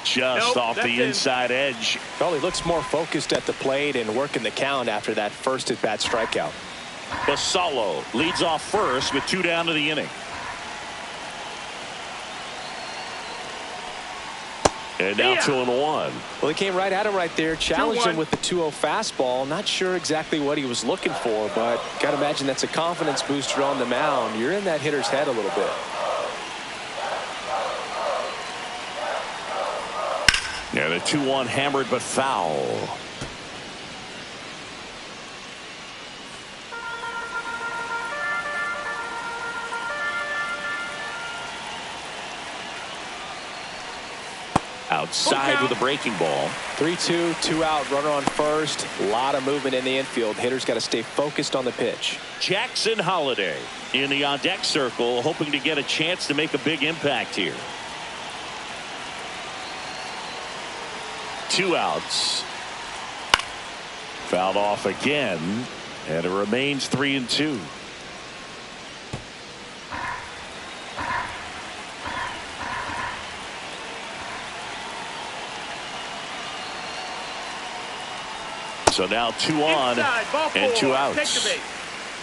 Just off the inside edge. Well, he looks more focused at the plate and working the count after that first at bat strikeout. Basallo leads off first with 2 down to the inning. And now 2-1. Well, he came right at him right there, challenged him with the 2-0 fastball. Not sure exactly what he was looking for, but got to imagine that's a confidence booster on the mound. You're in that hitter's head a little bit. Yeah, the 2-1 hammered but foul. Outside with a breaking ball. 3-2, 2 out, runner on first. A lot of movement in the infield. Hitters got to stay focused on the pitch. Jackson Holliday in the on-deck circle, hoping to get a chance to make a big impact here. 2 outs. Fouled off again, and it remains 3-2. So now 2 on and 2 outs.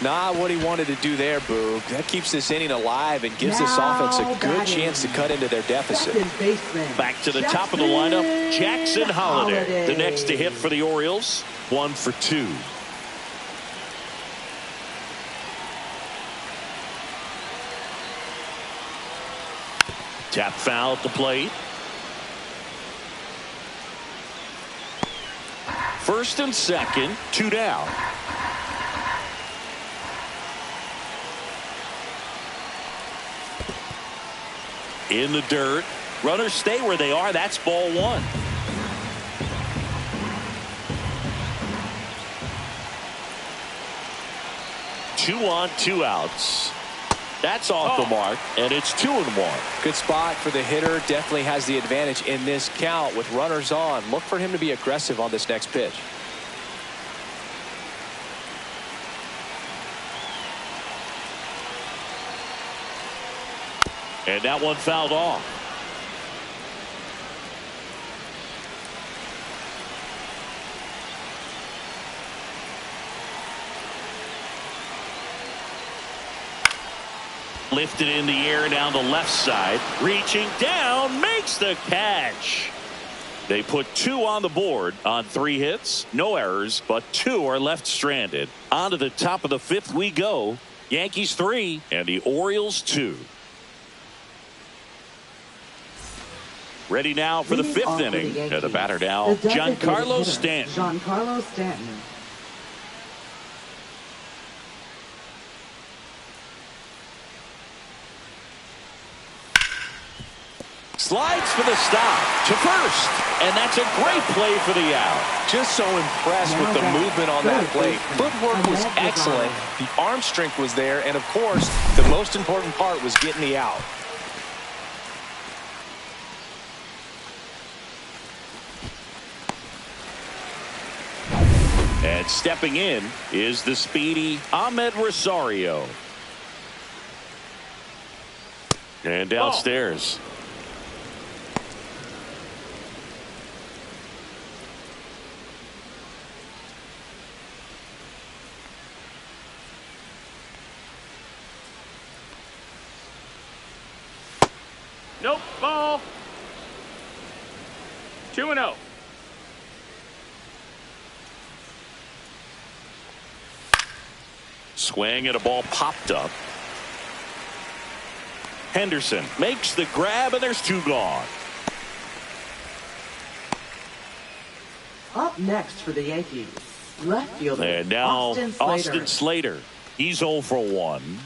Not what he wanted to do there, Boog. That keeps this inning alive and gives this offense a good chance to cut into their deficit. Back to the top of the lineup, Jackson Holliday. The next to hit for the Orioles, 1 for 2. Tap foul at the plate. First and second, 2 down. In the dirt. Runners stay where they are. That's ball 1. Two on, 2 outs. That's off the mark, and it's 2-1. Good spot for the hitter. Definitely has the advantage in this count with runners on. Look for him to be aggressive on this next pitch. And that one fouled off. Lifted in the air down the left side. Reaching down, makes the catch. They put 2 on the board on 3 hits. No errors, but 2 are left stranded. On to the top of the 5th we go. Yankees 3 and the Orioles 2. Ready now for the 5th inning. And the batter now, Giancarlo Stanton. Giancarlo Stanton. Slides for the stop to first, and that's a great play for the out. Just so impressed with the movement on that play. Footwork was excellent. The arm strength was there, and of course, the most important part was getting the out. And stepping in is the speedy Ahmed Rosario. And downstairs. Nope, ball. 2-0. Swing and a ball popped up. Henderson makes the grab, and there's 2 gone. Up next for the Yankees, left fielder And now Austin Slater. He's 0 for 1.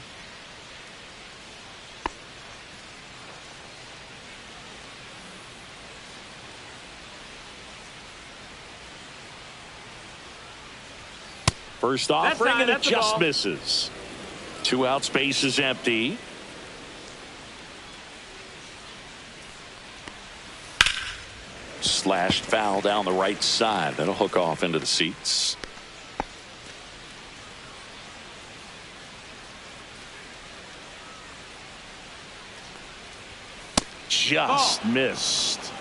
First offering, and it just misses. 2 outs, base is empty. Slashed foul down the right side. That'll hook off into the seats. Just missed.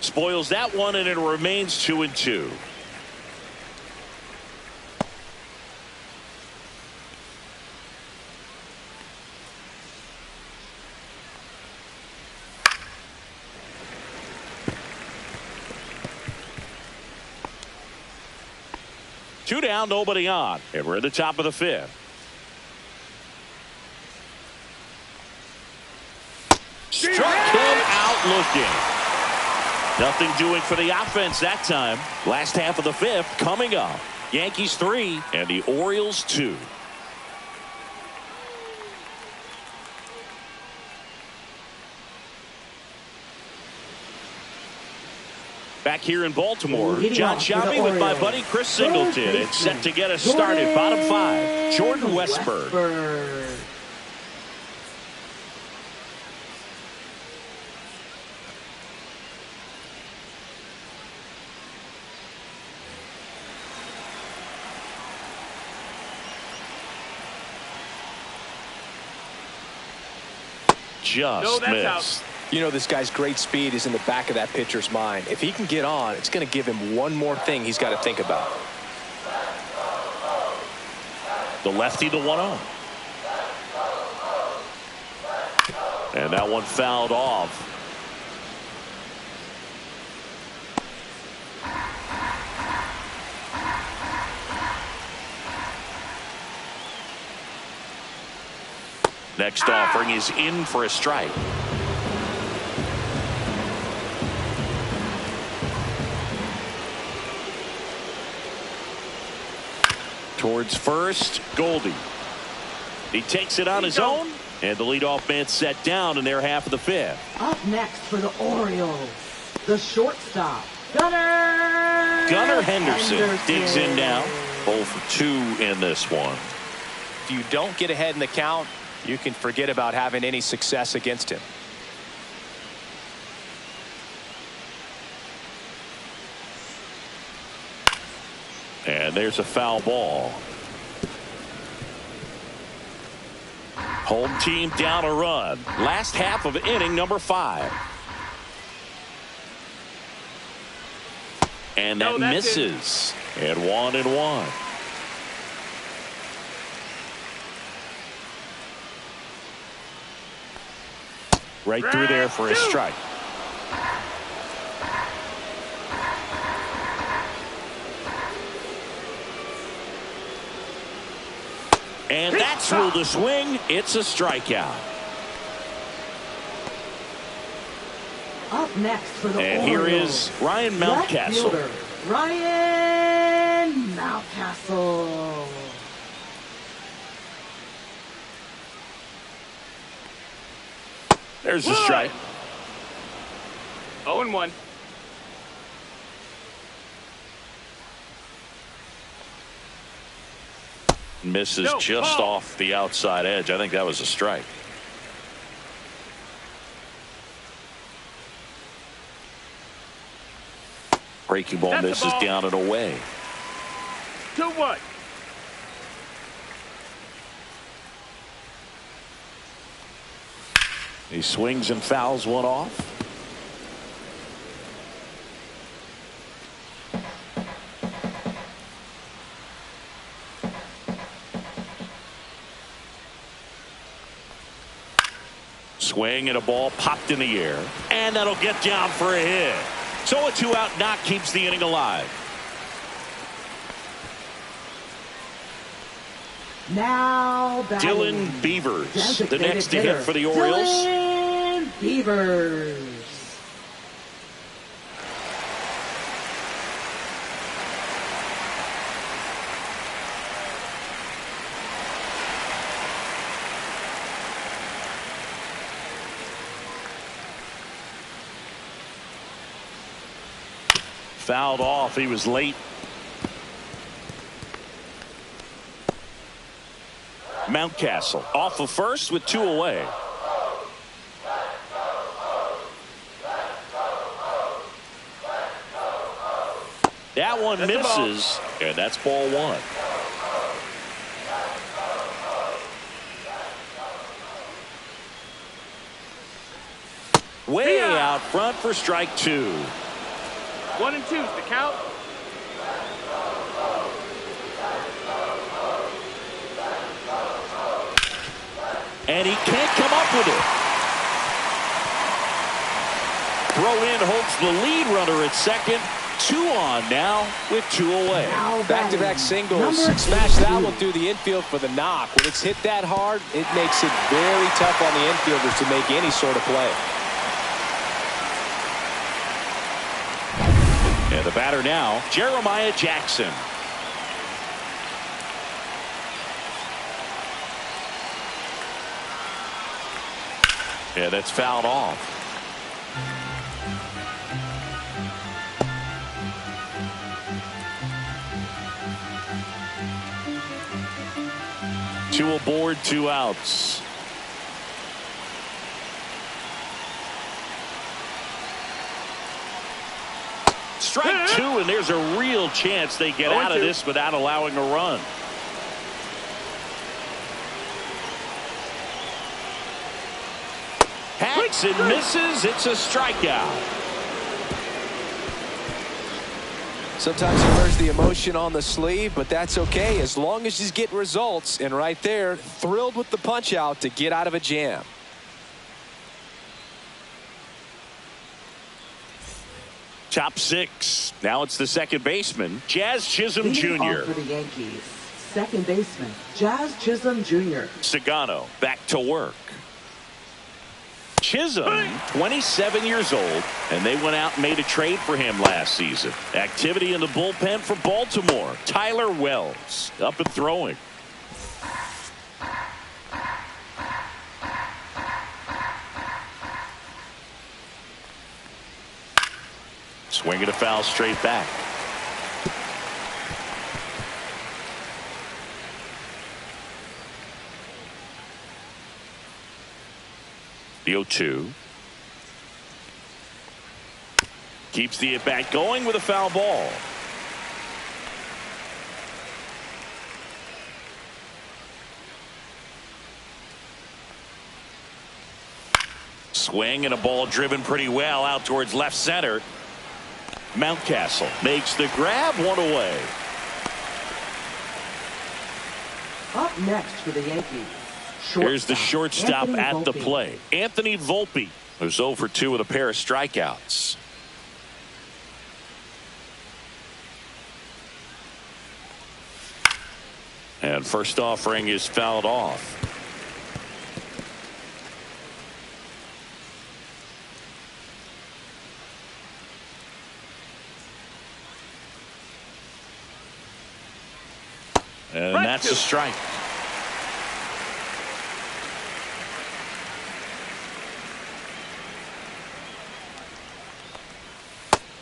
Spoils that one, and it remains 2-2. Two down, nobody on, and we're at the top of the 5th. Struck him out looking. Nothing doing for the offense that time. Last half of the 5th coming up. Yankees 3 and the Orioles 2. Back here in Baltimore, John Shabby with my buddy Chris Singleton. It's set to get us started. Bottom 5, Jordan Westburg. just missed. You know, this guy's great speed is in the back of that pitcher's mind. If he can get on, it's going to give him one more thing he's got to think about. The lefty, the 1-0. And that one fouled off. Next offering is in for a strike. Towards first, Goldie. He takes it on his own, and the leadoff man set down in their half of the fifth. Up next for the Orioles, the shortstop, Gunnar Henderson digs in now. 0 for 2 in this one. If you don't get ahead in the count, you can forget about having any success against him. And there's a foul ball. Home team down a run. Last half of inning number 5. And that misses. And 1-1. Right through there for a strike. And that's ruled the swing. It's a strikeout. Up next for the And Orioles, here is Ryan Mountcastle. left fielder, Ryan Mountcastle. There's the strike. 0-1. Misses just off the outside edge. I think that was a strike. Breaking ball misses down and away. 2-1. He swings and fouls one off. Swing and a ball popped in the air. And that'll get down for a hit. So a 2-out knock keeps the inning alive. Now batting, Dylan Beavers, the next to hit for the Orioles. Dylan Beavers. Fouled off. He was late. Mountcastle off of first with 2 away. That one misses, and that's ball 1. Way out front for strike 2. 1 and 2 is the count. And he can't come up with it. Throw in holds the lead runner at second. 2 on now with 2 away. Back-to-back singles. Smash that one through the infield for the knock. When it's hit that hard, it makes it very tough on the infielders to make any sort of play. And the batter now, Jeremiah Jackson. Yeah, that's fouled off. Two aboard, 2 outs. Strike 2, and there's a real chance they get out of this without allowing a run. Swings and misses. It's a strikeout. Sometimes he wears the emotion on the sleeve, but that's okay as long as he's getting results. And right there, thrilled with the punch out to get out of a jam. Top 6. Now it's the second baseman, Jazz Chisholm Jr. For the Yankees, second baseman, Jazz Chisholm Jr. Sagano back to work. Chisholm, 27 years old, and they went out and made a trade for him last season. Activity in the bullpen for Baltimore. Tyler Wells up and throwing. Swinging a foul straight back. The 0-2. Keeps the at-bat going with a foul ball. Swing and a ball driven pretty well out towards left center. Mountcastle makes the grab, one away. Up next for the Yankees. Here's the shortstop at the plate, Anthony Volpe, who's 0 for 2 with a pair of strikeouts. And first offering is fouled off. And that's a strike.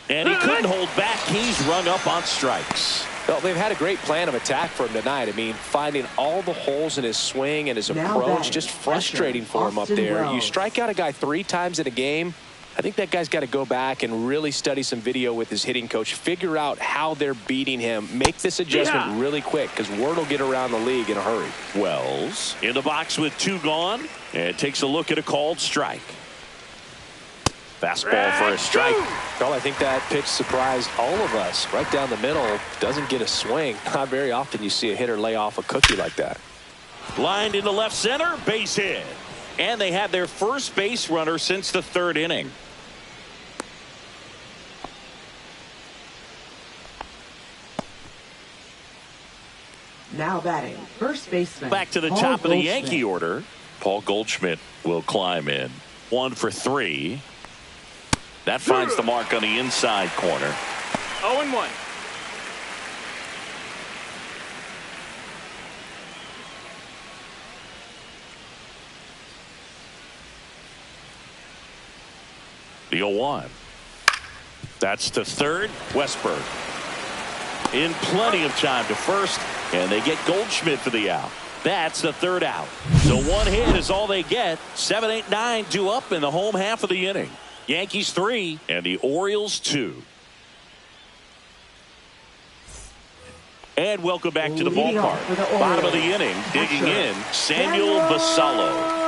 And he couldn't hold back. He's rung up on strikes. Well, they've had a great plan of attack for him tonight. I mean, finding all the holes in his swing and his approach, just frustrating for him up there. You strike out a guy 3 times in a game. I think that guy's got to go back and really study some video with his hitting coach, figure out how they're beating him, make this adjustment really quick because word will get around the league in a hurry. Wells in the box with 2 gone and takes a look at a called strike. Fastball for a strike. Well, I think that pitch surprised all of us. Right down the middle, doesn't get a swing. Not very often you see a hitter lay off a cookie like that. Lined into left center, base hit. And they had their first base runner since the 3rd inning. Now batting, first baseman. Back to the Paul top of the Goldschmidt. Yankee order. Paul Goldschmidt will climb in. 1 for 3. That finds the mark on the inside corner. 0-1. The 0-1. That's to third. Westberg in plenty of time to first, and they get Goldschmidt for the out. That's the 3rd out. So 1 hit is all they get. 7, 8, 9 due up in the home half of the inning. Yankees 3 and the Orioles 2. And welcome back to the ballpark. Bottom of the inning, digging in, Samuel Basallo.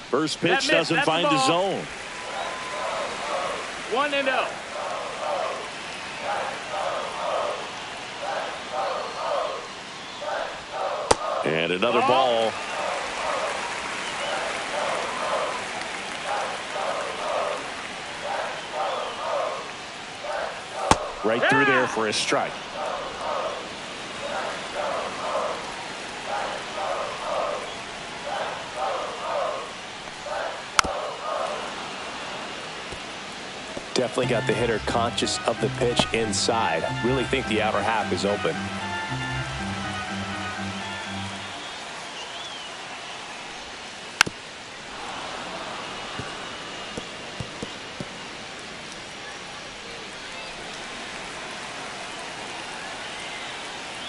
First pitch doesn't find the zone. 1-0. And another ball. Right through there for a strike. Definitely got the hitter conscious of the pitch inside. Really think the outer half is open.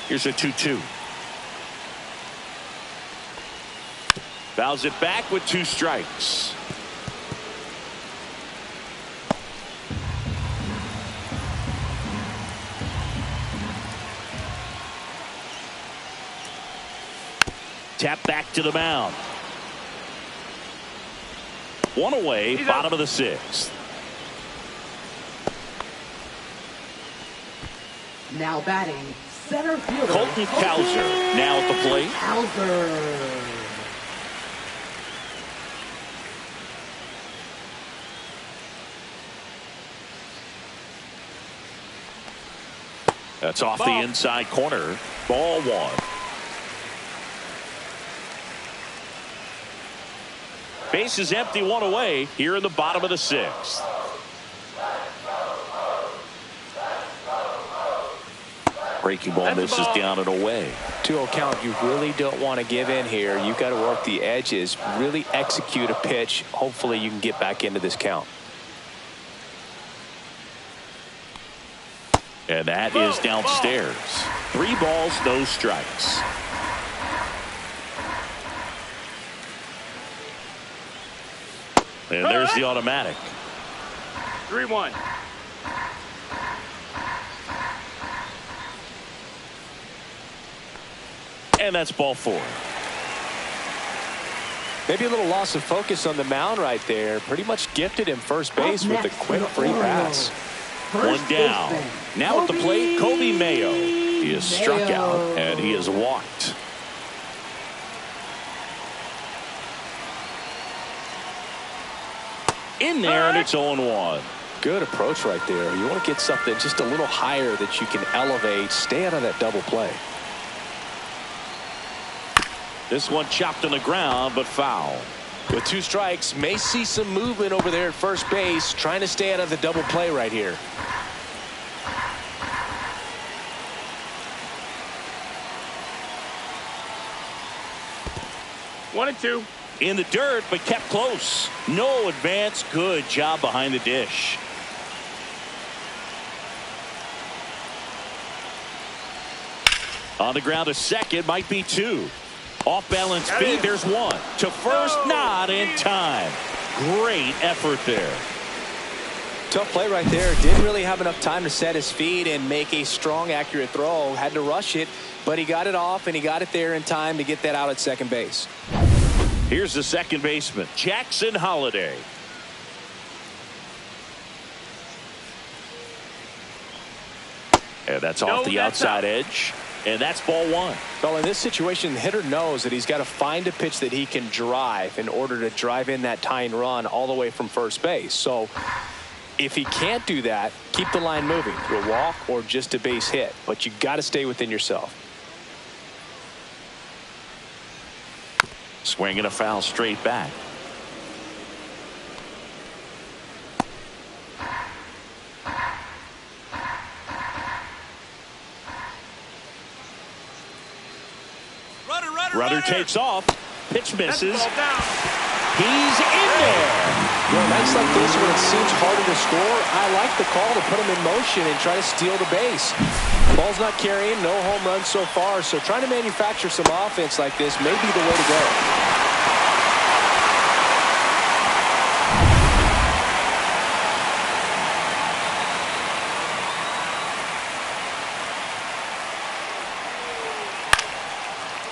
Here's a 2-2. Fouls it back with 2 strikes. Tap back to the mound. One away, bottom of the 6th. Now batting, center fielder Colton Cowser now at the plate. Cowser. That's off the inside corner. Ball 1. Base is empty, 1 away here in the bottom of the 6th. Breaking ball misses down and away. 2-0 count. You really don't want to give in here. You've got to work the edges, really execute a pitch. Hopefully you can get back into this count. And that is downstairs. 3 balls, no strikes. And there's the automatic. 3-1. And that's ball 4. Maybe a little loss of focus on the mound right there. Pretty much gifted him first base with a quick free pass. 1 down. Now at the plate, Kobe Mayo. He is struck out and he is walked. In there, and it's 0-1. Good approach right there. You want to get something just a little higher that you can elevate. Stay out of that double play. This one chopped on the ground, but foul. With 2 strikes, may see some movement over there at first base, trying to stay out of the double play right here. One and 2. In the dirt, but kept close. No advance. Good job behind the dish. On the ground to second, might be 2. Off balance feed, there's 1. To first, not in time. Great effort there. Tough play right there. Didn't really have enough time to set his feet and make a strong, accurate throw. Had to rush it, but he got it off and he got it there in time to get that out at second base. Here's the second baseman, Jackson Holliday. And that's off the outside edge. And that's ball 1. Well, in this situation, the hitter knows that he's got to find a pitch that he can drive in order to drive in that tying run all the way from first base. So if he can't do that, keep the line moving through a walk or just a base hit. But you got to stay within yourself. Swing and a foul straight back. Runner takes off. Pitch misses. He's in there. Well, nights like this when it seems harder to score, I like the call to put him in motion and try to steal the base. Ball's not carrying, no home runs so far, so trying to manufacture some offense like this may be the way to go.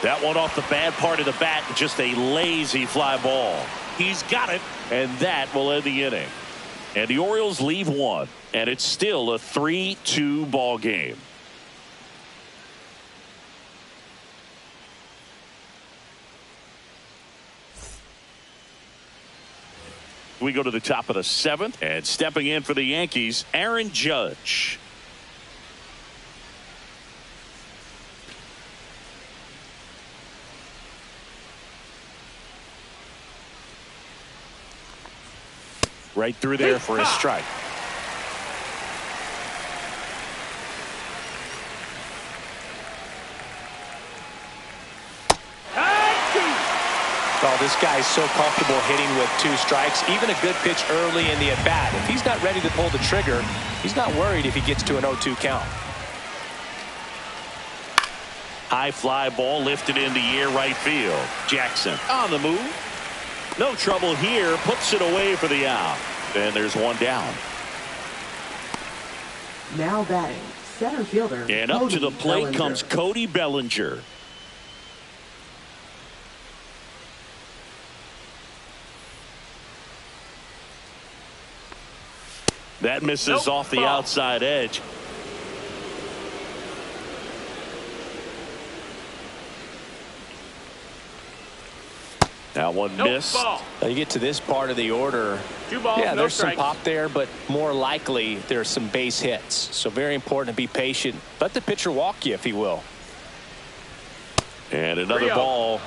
That one off the bad part of the bat, just a lazy fly ball. He's got it, and that will end the inning. And the Orioles leave 1, and it's still a 3-2 ball game. We go to the top of the 7th, and stepping in for the Yankees, Aaron Judge. Right through there for a strike. Well, this guy's so comfortable hitting with 2 strikes, even a good pitch early in the at-bat. If he's not ready to pull the trigger, he's not worried if he gets to an 0-2 count. High fly ball lifted in the air right field. Jackson on the move. No trouble here. Puts it away for the out. And there's 1 down. Now batting, center fielder. And up to the plate comes Cody Bellinger. That misses off the outside edge. That one missed. Now you get to this part of the order. 2 balls, yeah, no there's strikes. some pop there, but more likely there's some base hits. So very important to be patient. Let the pitcher walk you if he will. And another ball.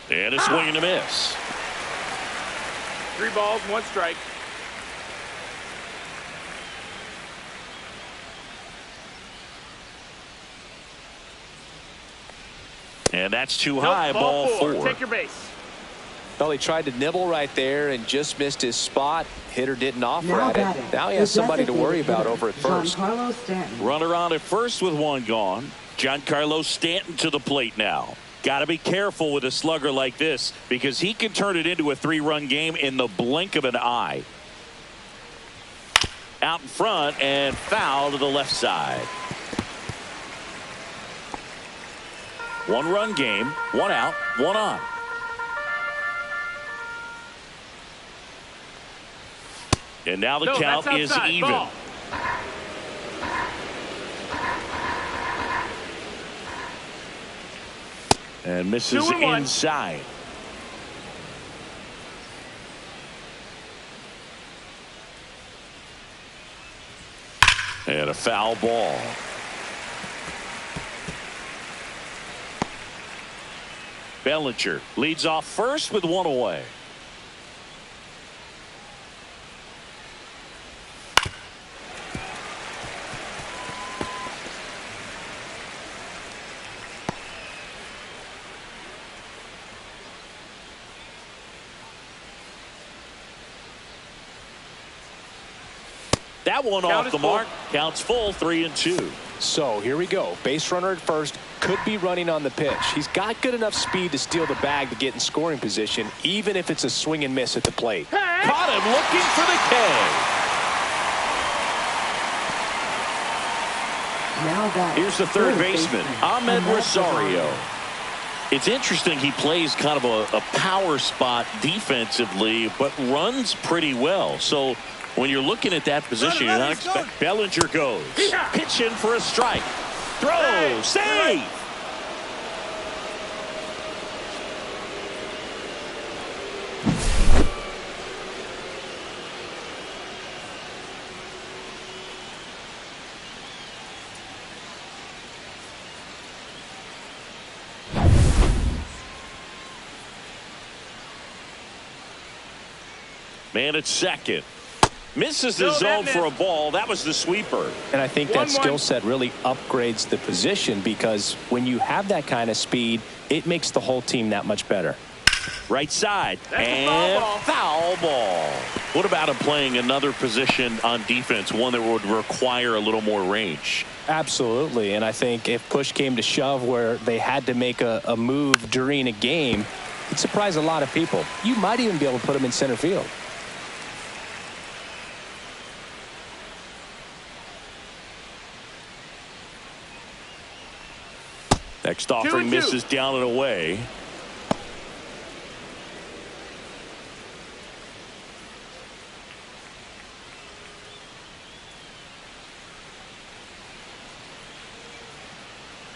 And a swing and a miss. 3 balls, 1 strike. And that's too high. Ball 4. Take your base. Well, he tried to nibble right there and just missed his spot. Hitter didn't offer Now at batting, it. Now he has somebody to worry about over at first. Giancarlo Stanton. Runner on at first with 1 gone. Giancarlo Stanton to the plate now. Got to be careful with a slugger like this because he can turn it into a 3-run game in the blink of an eye. Out in front and foul to the left side. 1-run game, 1 out, 1 on. And now the count is even. Ball. And misses inside. And a foul ball. Bellinger leads off first with 1 away. That one off the mark. Counts full, 3-2. So here we go. Base runner at first. Could be running on the pitch. He's got good enough speed to steal the bag to get in scoring position, even if it's a swing and miss at the plate. Caught him looking for the K. Now batting. Here's the third baseman, Ahmed Rosario. It's interesting he plays kind of a power spot defensively, but runs pretty well. So when you're looking at that position, you're not expecting. Bellinger goes. Pitching for a strike. Throw. Save. Man at second. Misses the zone for a ball. That was the sweeper. And I think that skill set really upgrades the position because when you have that kind of speed, it makes the whole team that much better. Right side. And foul ball. What about him playing another position on defense, one that would require a little more range? Absolutely. And I think if push came to shove where they had to make a move during a game, it'd surprise a lot of people. You might even be able to put him in center field. Next offering misses down and away.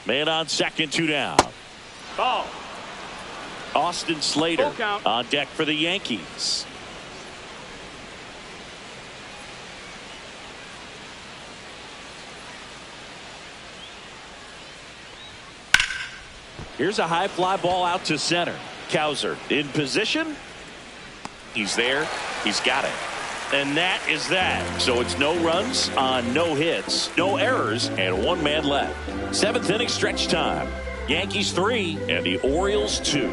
Man on second, 2 down. Ball. Austin Slater on deck for the Yankees. Here's a high fly ball out to center. Cowser in position. He's there. He's got it. And that is that. So it's no runs on no hits, no errors, and 1 man left. 7th inning stretch time. Yankees 3 and the Orioles 2.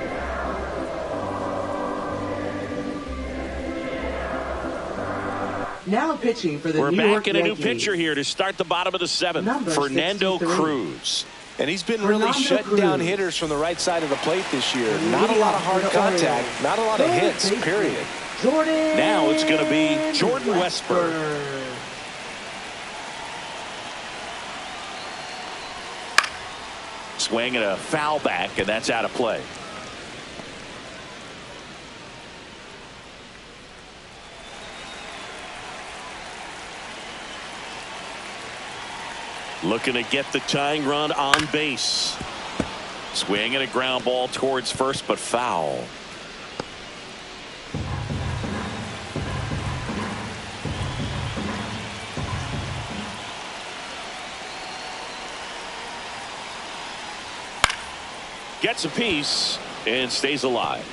Now pitching for the We're New back York in a new Yankees. pitcher here to start the bottom of the 7th. Number Fernando 63. Cruz. And he's been really shutting down hitters from the right side of the plate this year. Not a lot of hard contact, not a lot of hits, period. Now it's going to be Jordan Westburg. swing and a foul back, and that's out of play. Looking to get the tying run on base. Swing and a ground ball towards first, but foul. Gets a piece and stays alive.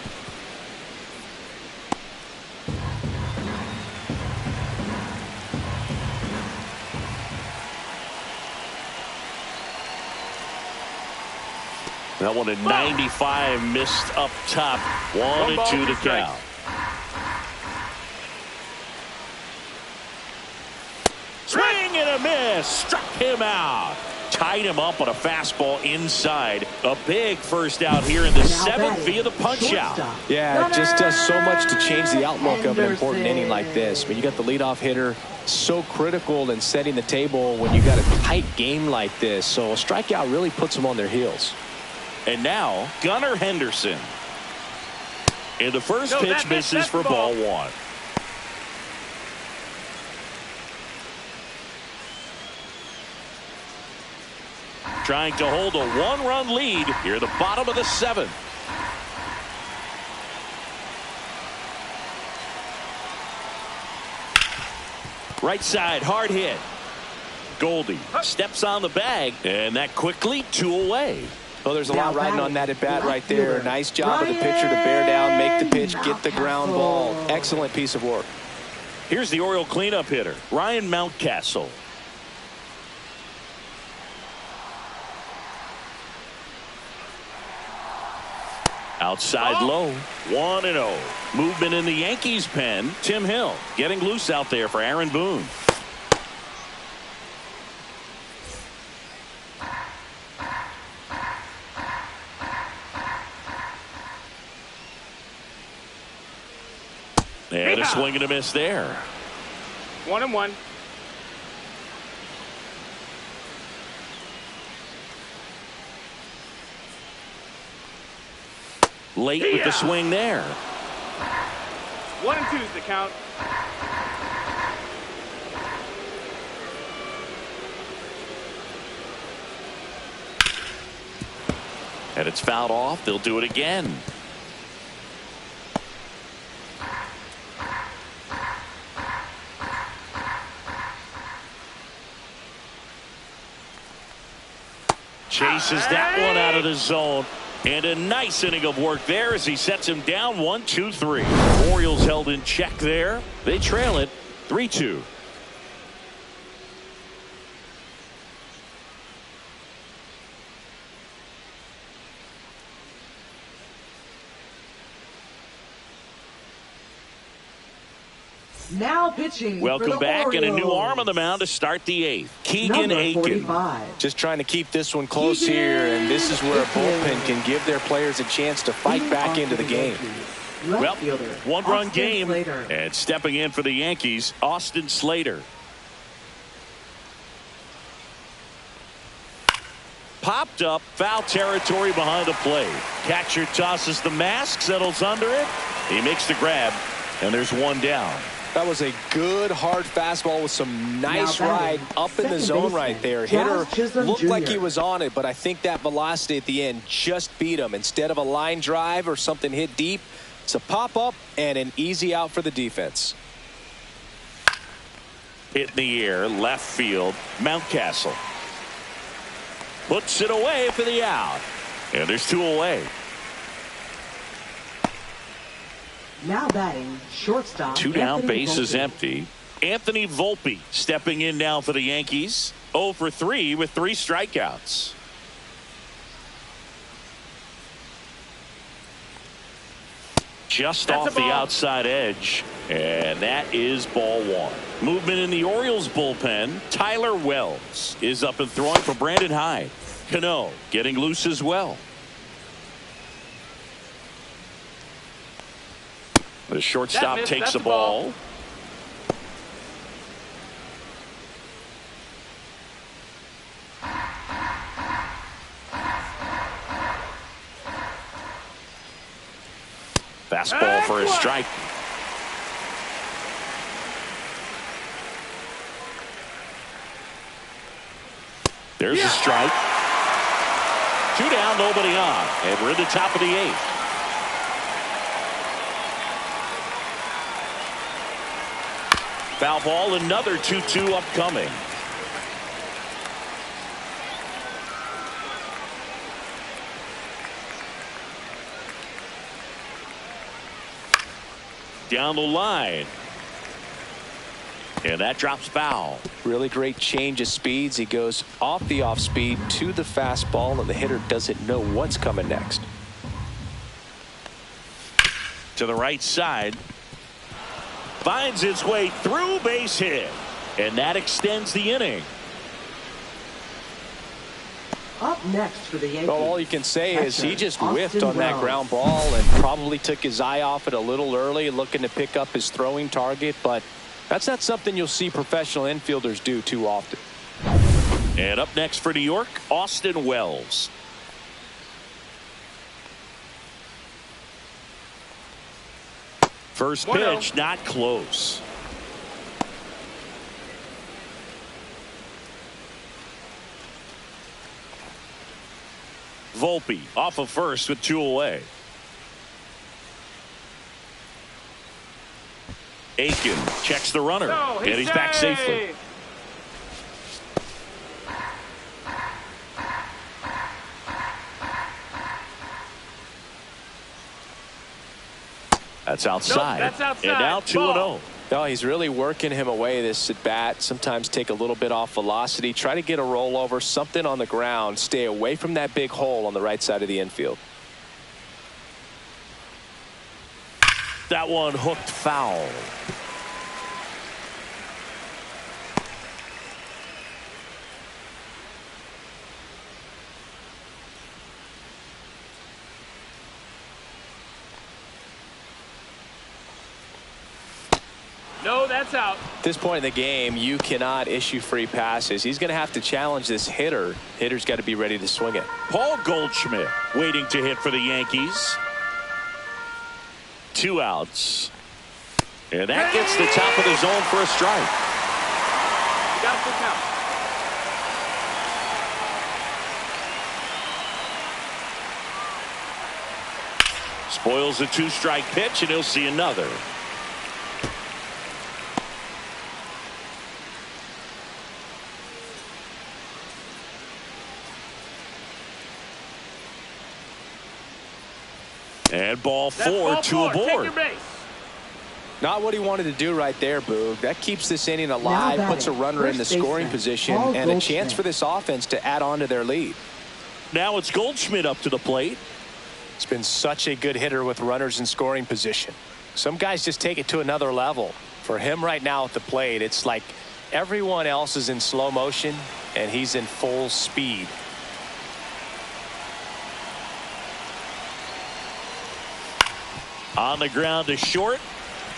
That one at 95, missed up top. 1-2 to count. Swing and a miss. Struck him out. Tied him up on a fastball inside. A big first out here in the seventh via the punch out. Yeah, it just does so much to change the outlook of an important inning like this. But you got the leadoff hitter, so critical in setting the table when you got a tight game like this. So a strikeout really puts them on their heels. And now Gunnar Henderson. And the first pitch misses for ball one. Trying to hold a one-run lead here at the bottom of the seventh. Right side, hard hit. Goldie steps on the bag, and that quickly 2 away. Well, there's a lot riding on that at bat right there. Nice job of the pitcher to bear down, make the pitch, get the ground ball. Excellent piece of work. Here's the Oriole cleanup hitter, Ryan Mountcastle. Outside low, 1-0. Movement in the Yankees pen. Tim Hill getting loose out there for Aaron Boone. And a swing and a miss there. 1-1. Late with the swing there. 1-2 is the count. And it's fouled off. They'll do it again. Chases that one out of the zone. And a nice inning of work there as he sets him down 1-2-3. Orioles held in check there. They trail it 3-2. Now pitching. Welcome back, Orioles. and a new arm on the mound to start the eighth. Keegan Aiken. Just trying to keep this one close here, and this is where a bullpen can give their players a chance to fight back into the game. Well, one-run game, and stepping in for the Yankees, Austin Slater. Popped up, foul territory behind the plate. Catcher tosses the mask, settles under it. He makes the grab, and there's one down. That was a good hard fastball with some nice ride up in the zone right there. Hitter looked like he was on it, but I think that velocity at the end just beat him. Instead of a line drive or something hit deep, it's a pop up and an easy out for the defense. Hit in the air, left field, Mountcastle. Puts it away for the out. And there's 2 away. Now batting, shortstop. 2 down, Anthony base is empty. Anthony Volpe stepping in now for the Yankees. 0 for 3 with 3 strikeouts. Just off the outside edge. And that is ball one. Movement in the Orioles bullpen. Tyler Wells is up and throwing for Brandon Hyde. Cano getting loose as well. The shortstop takes the ball. for a strike. There's a strike. 2 down, nobody on. And we're in the top of the 8th. Foul ball, another 2-2 upcoming. Down the line. And that drops foul. Really great change of speeds. He goes off the off speed to the fastball, and the hitter doesn't know what's coming next. To the right side. Finds his way through, base hit. And that extends the inning. Up next for the Yankees. Well, all you can say is he just whiffed Austin on that Wells. ground ball and probably took his eye off it a little early, looking to pick up his throwing target. But that's not something you'll see professional infielders do too often. And up next for New York, Austin Wells. First pitch, not close. Volpe off of first with 2 away. Aiken checks the runner, and he's back safely. That's outside. Nope, that's outside. And now 2-0. No, he's really working him away this at bat. Sometimes take a little bit off velocity. Try to get a rollover, something on the ground. Stay away from that big hole on the right side of the infield. That one hooked foul. No, that's out. At this point in the game, you cannot issue free passes. He's going to have to challenge this hitter. Hitter's got to be ready to swing it. Paul Goldschmidt waiting to hit for the Yankees. 2 outs. And that gets the top of the zone for a strike. Got a full count. Spoils a 2-strike pitch, and he'll see another. And ball 4, 2 aboard. Not what he wanted to do right there, Boog. That keeps this inning alive, puts a runner in the scoring position, and a chance for this offense to add on to their lead. Now it's Goldschmidt up to the plate. It's been such a good hitter with runners in scoring position. Some guys just take it to another level. For him right now at the plate, it's like everyone else is in slow motion, and he's in full speed. On the ground to short.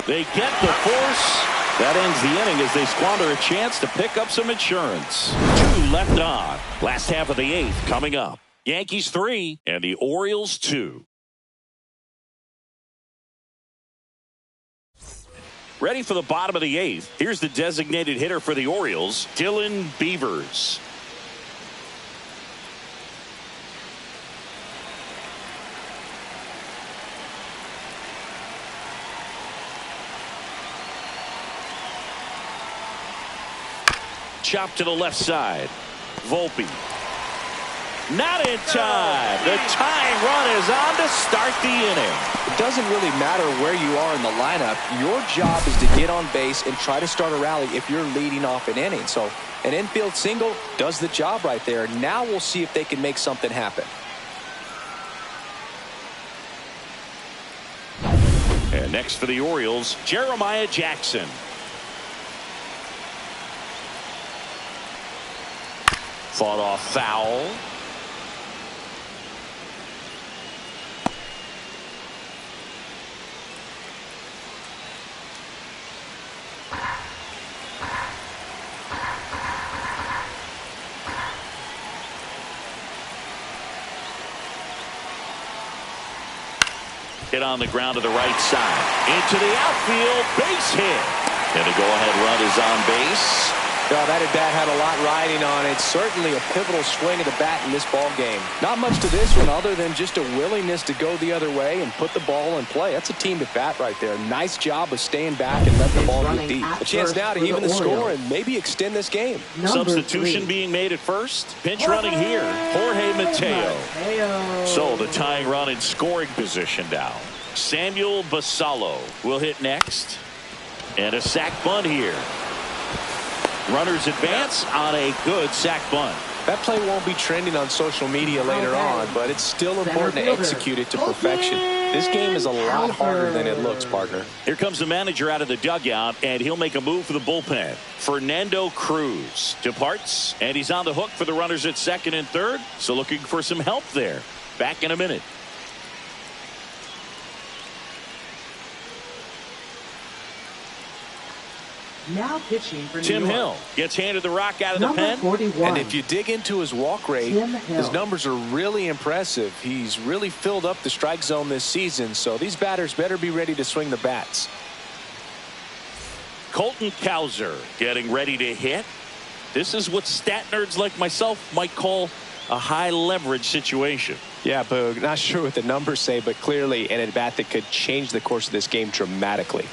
They get the force. That ends the inning as they squander a chance to pick up some insurance. 2 left on. Last half of the 8th coming up. Yankees 3 and the Orioles 2. Ready for the bottom of the 8th. Here's the designated hitter for the Orioles, Dylan Beavers. Chop to the left side. Volpe. Not in time. The tying run is on to start the inning. It doesn't really matter where you are in the lineup. Your job is to get on base and try to start a rally if you're leading off an inning. So an infield single does the job right there. Now we'll see if they can make something happen. And next for the Orioles, Jeremiah Jackson. Fought off foul. Hit on the ground to the right side. Into the outfield. Base hit. And a go-ahead run is on base. No, that at-bat had a lot riding on it. Certainly a pivotal swing of the bat in this ball game. Not much to this one other than just a willingness to go the other way and put the ball in play. That's a team at bat right there. Nice job of staying back and letting the ball get deep. A chance now to even the score and maybe extend this game. Substitution being made at first. Pinch running here. Jorge Mateo. So the tying run in scoring position now. Samuel Basallo will hit next. And a sac bunt here. Runners advance on a good sac bunt. That play won't be trending on social media later on, but it's still important to execute it to perfection. This game is a lot harder than it looks, partner. Here comes the manager out of the dugout, and he'll make a move for the bullpen. Fernando Cruz departs, and he's on the hook for the runners at second and third, so looking for some help there. Back in a minute. Now pitching for Tim New York. Hill gets handed the rock out of the pen. 41. And if you dig into his walk rate, his numbers are really impressive. He's really filled up the strike zone this season, so these batters better be ready to swing the bats. Colton Cowser getting ready to hit. This is what stat nerds like myself might call a high leverage situation. Yeah, Boog, not sure what the numbers say, but clearly an at-bat that could change the course of this game dramatically.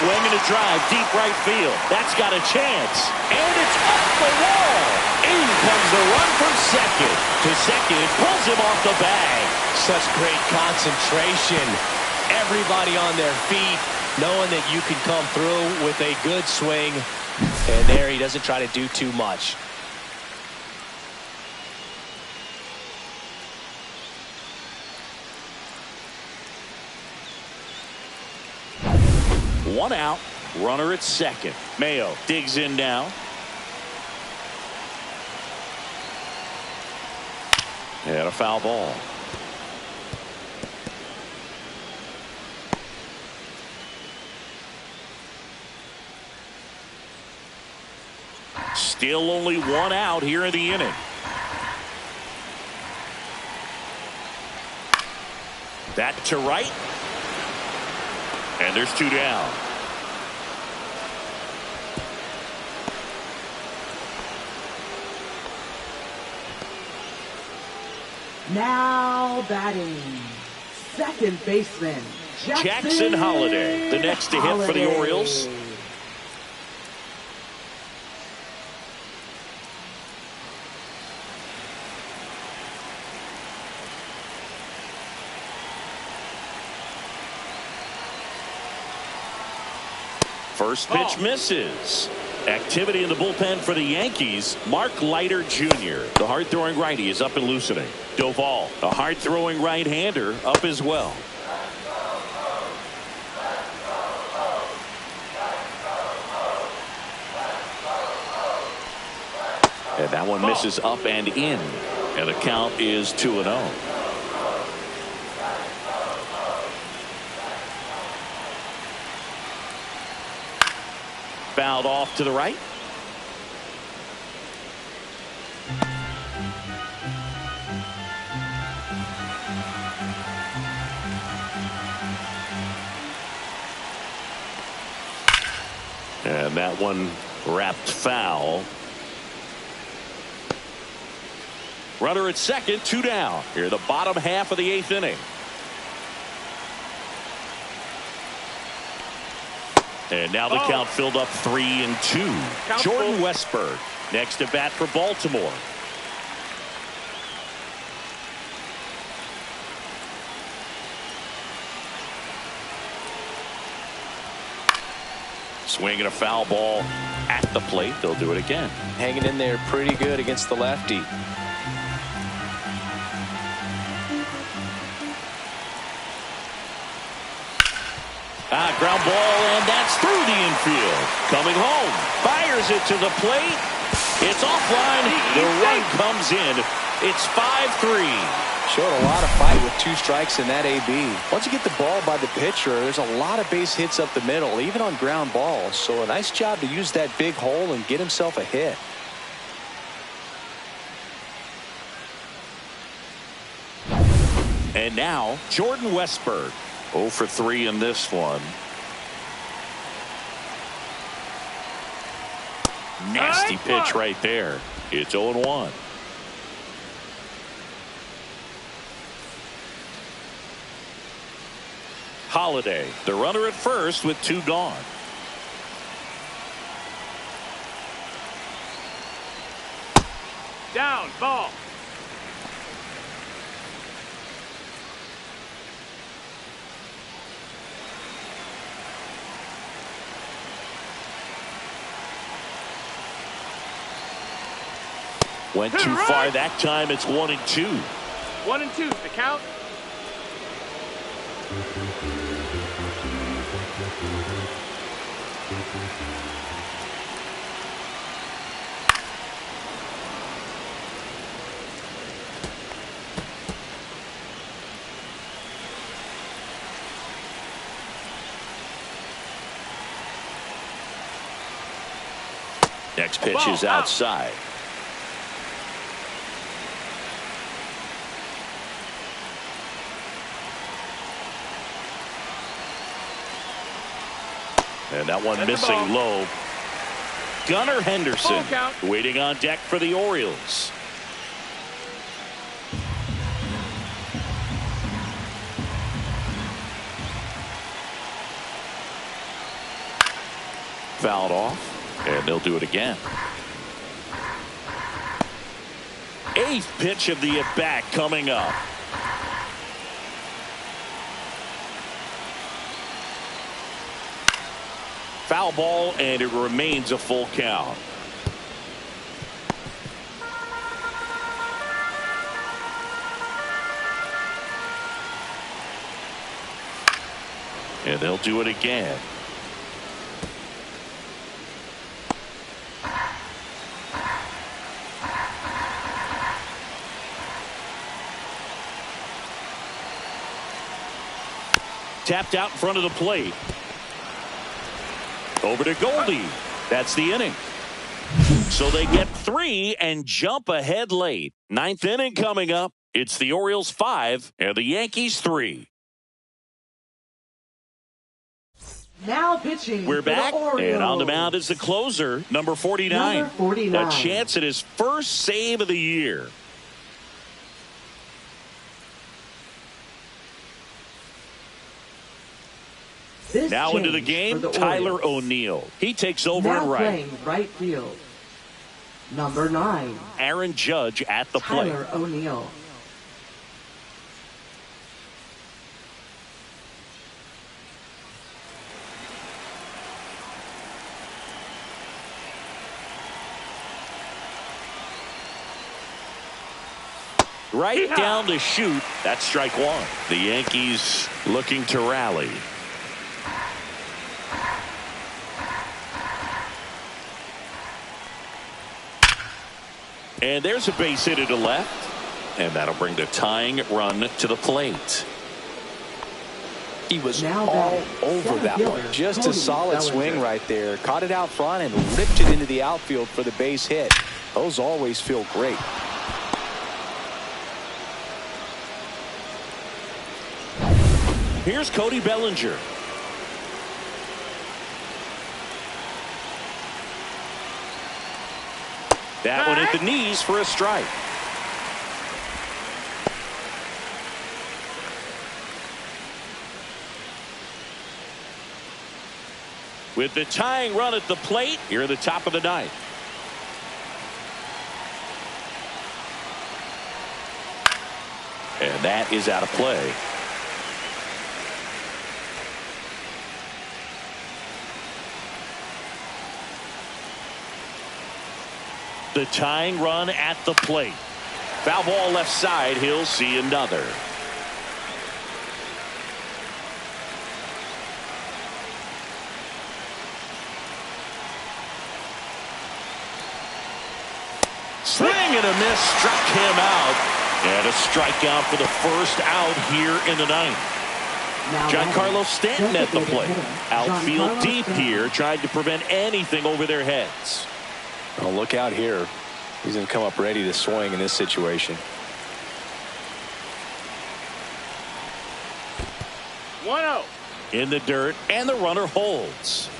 Swinging a drive, deep right field. That's got a chance. And it's off the wall. In comes the run from second. To second, pulls him off the bag. Such great concentration. Everybody on their feet, knowing that you can come through with a good swing. And there he doesn't try to do too much. One out, runner at second. Mayo digs in now. And a foul ball. Still only one out here in the inning. That to right. And there's two down. Now batting, second baseman Jackson Holliday, the next to hit for the Orioles. First pitch misses. Activity in the bullpen for the Yankees. Mark Leiter Jr., the hard-throwing righty, is up and loosening. Doval, a hard-throwing right-hander, up as well. And that one misses up and in. And the count is 2-0. Fouled off to the right. And that one wrapped foul. Runner at second, two down. Here the bottom half of the eighth inning. And now the count filled up 3-2. Jordan Westburg next to bat for Baltimore. Swinging a foul ball at the plate. They'll do it again. Hanging in there pretty good against the lefty. Ground ball, and that's through the infield. Coming home, fires it to the plate. It's offline. The run comes in. It's 5-3. Showed a lot of fight with 2 strikes in that AB. Once you get the ball by the pitcher, there's a lot of base hits up the middle, even on ground balls. So a nice job to use that big hole and get himself a hit. And now, Jordan Westburg. 0 for 3 in this one. Nasty pitch right there. It's 0-1. Holiday, the runner at first with 2 gone. Down, ball. Went too far that time. It's 1-2. 1-2, the count. Next pitch is outside. And that one missing low. Gunnar Henderson waiting on deck for the Orioles. Fouled off, and they'll do it again. 8th pitch of the at-bat coming up. Foul ball, and it remains a full count. And they'll do it again. Tapped out in front of the plate. Over to Goldie. That's the inning. So they get 3 and jump ahead late. 9th inning coming up. It's the Orioles 5 and the Yankees 3. Now pitching. We're back, and on the mound is the closer, number 49. Number 49. A chance at his first save of the year. Now into the game, Tyler O'Neill. He takes over at right. Playing right field. Number 9. Aaron Judge at the plate. Tyler O'Neill. Right down the chute. That's strike 1. The Yankees looking to rally. And there's a base hit to left. And that'll bring the tying run to the plate. He was all over that one. Just a solid swing right there. Caught it out front and ripped it into the outfield for the base hit. Those always feel great. Here's Cody Bellinger. That one at the knees for a strike. With the tying run at the plate, here at the top of the 9th. And that is out of play. The tying run at the plate. Foul ball left side. He'll see another. and a miss struck him out. And a strikeout for the first out here in the ninth. Giancarlo Stanton at the plate. Outfield deep here, trying to prevent anything over their heads. Oh, look out here. He's going to come up ready to swing in this situation. 1-0. In the dirt, and the runner holds.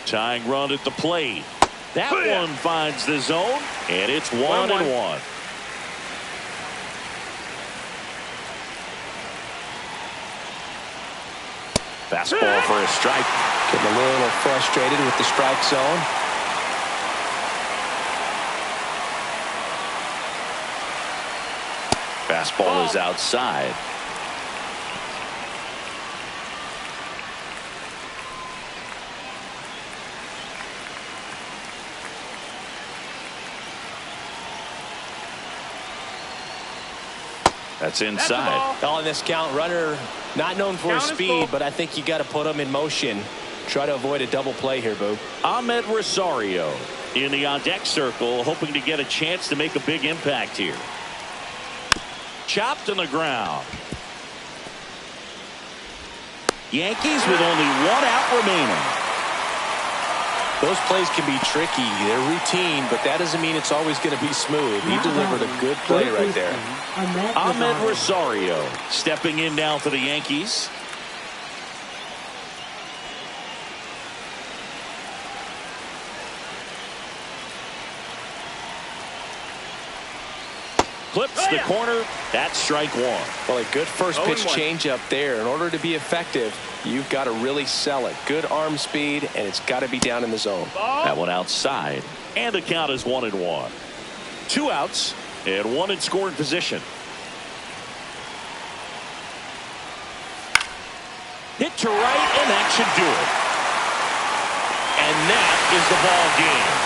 Tying run at the plate. That one finds the zone, and it's 1-1. Fastball for a strike. Getting a little frustrated with the strike zone. Fastball is outside. That's inside. On this count, runner not known for his speed, but I think you got to put him in motion. Try to avoid a double play here, Boo. Ahmed Rosario in the on-deck circle, hoping to get a chance to make a big impact here. Chopped on the ground. Yankees with only one out remaining. Those plays can be tricky. They're routine, but that doesn't mean it's always going to be smooth. He delivered a good play right there. Ahmed Rosario stepping in now for the Yankees. Clips the corner. That's strike one. Well, a good first pitch changeup there. In order to be effective, you've got to really sell it. Good arm speed, and it's got to be down in the zone. That one outside, and the count is 1-1. 2 outs and 1 in scoring position. Hit to right, and that should do it. And that is the ball game.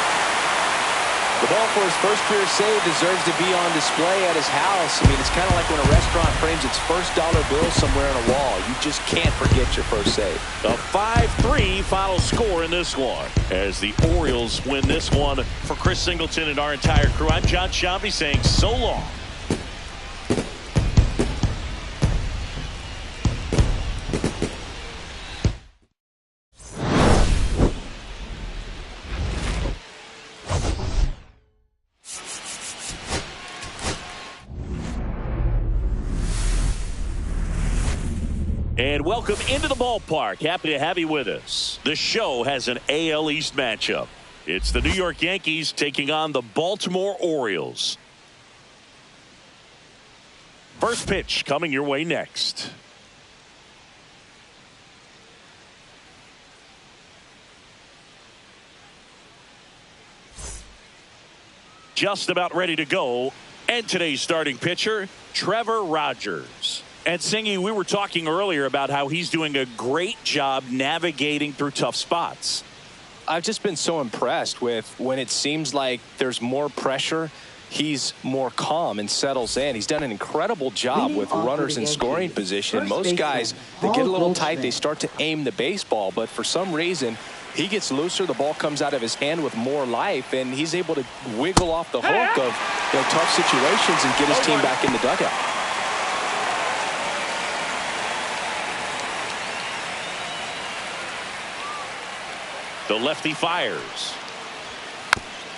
The ball for his first career save deserves to be on display at his house. I mean, it's kind of like when a restaurant frames its first dollar bill somewhere on a wall. You just can't forget your first save. A 5-3 final score in this one as the Orioles win this one. For Chris Singleton and our entire crew, I'm John Sciambi saying so long. And welcome into the ballpark. Happy to have you with us. The show has an AL East matchup. It's the New York Yankees taking on the Baltimore Orioles. First pitch coming your way next. Just about ready to go. And today's starting pitcher, Trevor Rogers. And Singy, we were talking earlier about how he's doing a great job navigating through tough spots. I've just been so impressed with when it seems like there's more pressure, he's more calm and settles in. He's done an incredible job with runners in scoring position. Most guys, they get a little tight, they start to aim the baseball, but for some reason, he gets looser, the ball comes out of his hand with more life, and he's able to wiggle off the hook of tough situations and get his team back in the dugout. The lefty fires.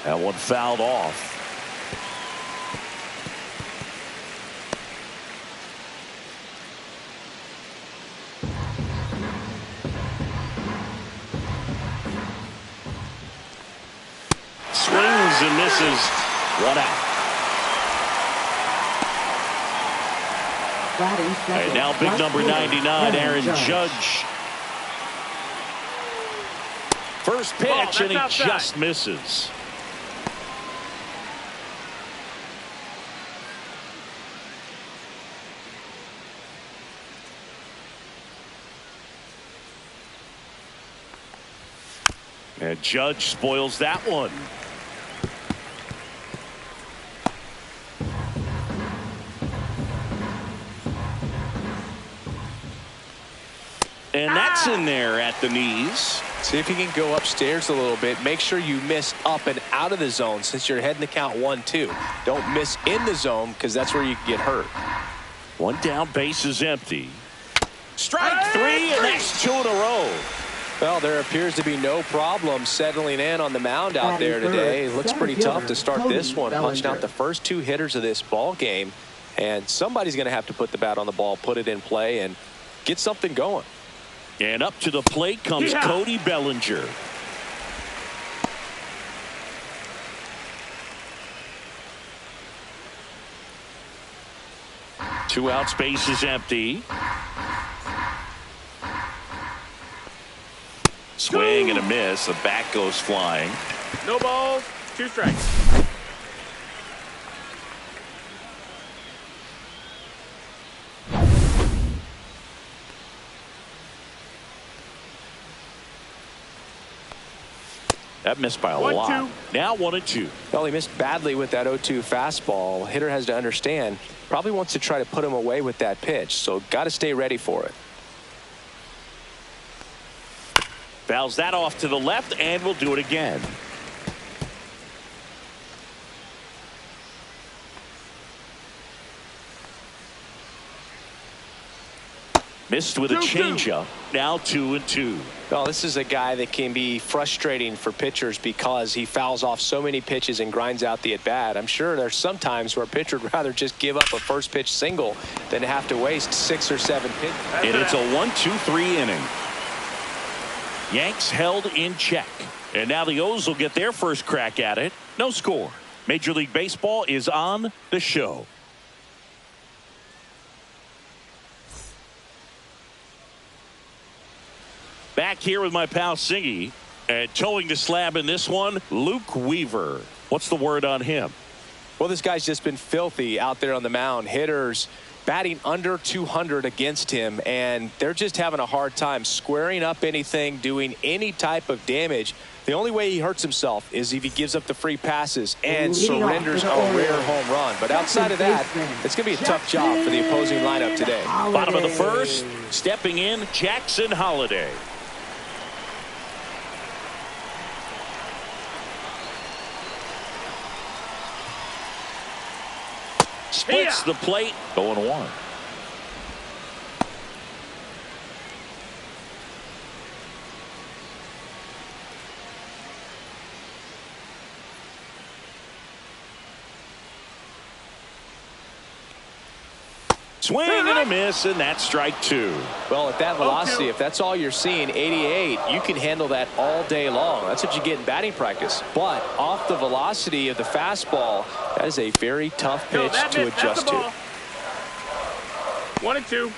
That one fouled off. Swings and misses. 1 out. And now big number 99, Aaron Judge. First pitch, and he just misses. And Judge spoils that one. And that's in there at the knees. See if you can go upstairs a little bit. Make sure you miss up and out of the zone since you're heading to count 1-2. Don't miss in the zone because that's where you can get hurt. One down, base is empty. Strike three, and that's 2 in a row. Well, there appears to be no problem settling in on the mound out there today. It looks pretty tough to start this one. Punched out the first 2 hitters of this ball game, and somebody's going to have to put the bat on the ball, put it in play, and get something going. And up to the plate comes Cody Bellinger. Two outs, base is empty. Swing and a miss. The bat goes flying. No balls, 2 strikes. That missed by a lot. 1-2. Now 1-2. Well, he missed badly with that 0-2 fastball. Hitter has to understand, probably wants to try to put him away with that pitch, so got to stay ready for it. Fouls that off to the left, and we'll do it again. Missed with a changeup. Now 2-2. Well, this is a guy that can be frustrating for pitchers because he fouls off so many pitches and grinds out the at-bat. I'm sure there's some times where a pitcher would rather just give up a first pitch single than have to waste 6 or 7 pitches. And it's a 1-2-3 inning. Yanks held in check. And now the O's will get their first crack at it. No score. Major League Baseball is on the show. Back here with my pal Singy, and towing the slab in this one, Luke Weaver. What's the word on him? Well, this guy's just been filthy out there on the mound. Hitters batting under 200 against him, and they're just having a hard time squaring up anything, doing any type of damage. The only way he hurts himself is if he gives up the free passes and surrenders a rare home run. But outside of that, it's going to be a tough job for the opposing lineup today. Bottom of the first, stepping in, Jackson Holliday. Splits the plate, 0-1. Swing and a miss, and that's strike 2. Well, at that velocity, if that's all you're seeing, 88, you can handle that all day long. That's what you get in batting practice. But off the velocity of the fastball, that is a very tough pitch to adjust to. 1-2.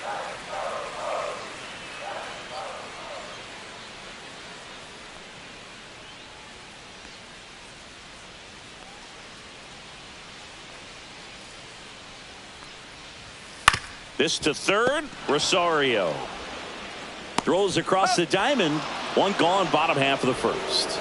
This to third, Rosario. Throws across the diamond. One gone, bottom half of the first.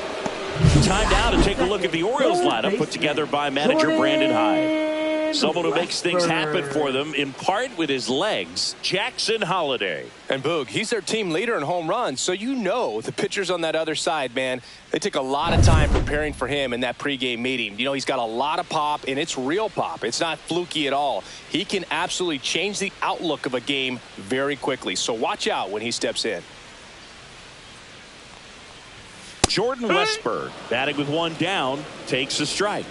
Time now to take a look at the Orioles lineup put together by manager Brandon Hyde. Someone who makes things happen for them, in part with his legs, Jackson Holliday. And Boog, he's their team leader in home runs, so you know the pitchers on that other side, man, they took a lot of time preparing for him in that pregame meeting. You know, he's got a lot of pop, and it's real pop. It's not fluky at all. He can absolutely change the outlook of a game very quickly, so watch out when he steps in. Jordan Westberg, batting with one down, takes a strike.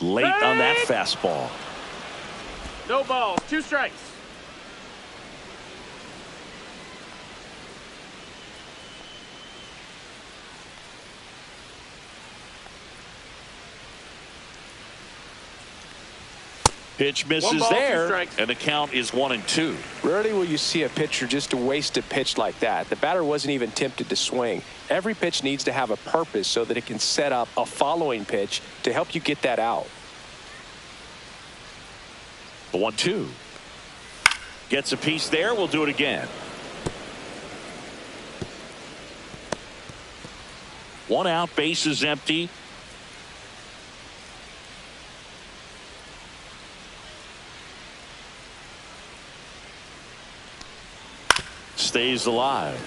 Late on that fastball. No balls, 2 strikes. Pitch misses ball, there, and the count is 1-2. Rarely will you see a pitcher just to waste a pitch like that. The batter wasn't even tempted to swing. Every pitch needs to have a purpose so that it can set up a following pitch to help you get that out. The 1-2. Gets a piece there. We'll do it again. One out, base is empty. stays alive.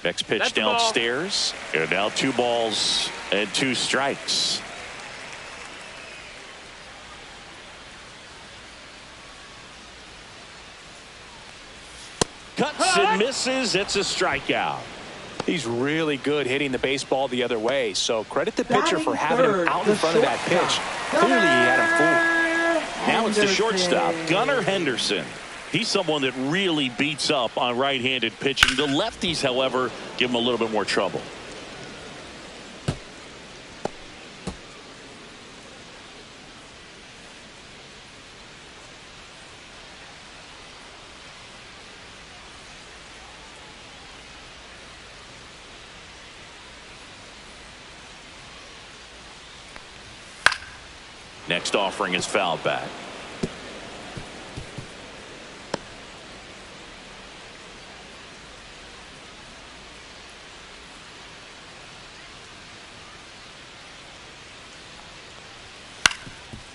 Next pitch downstairs. And now 2 balls and 2 strikes. Cuts and misses. It's a strikeout. He's really good hitting the baseball the other way. So credit the pitcher for having him out in front of that pitch. Clearly he had him fooled. Now it's the shortstop, Gunnar Henderson. He's someone that really beats up on right-handed pitching. The lefties, however, give him a little bit more trouble. Next offering is fouled back.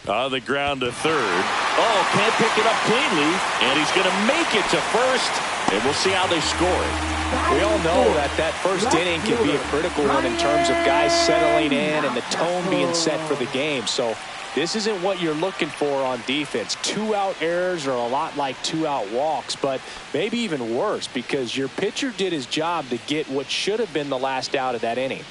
On the ground to third. Oh, can't pick it up cleanly. And he's going to make it to first. And we'll see how they score it. We all know that first inning can be a critical one in terms of guys settling in and the tone being set for the game. So this isn't what you're looking for on defense. 2-out errors are a lot like 2-out walks, but maybe even worse because your pitcher did his job to get what should have been the last out of that inning.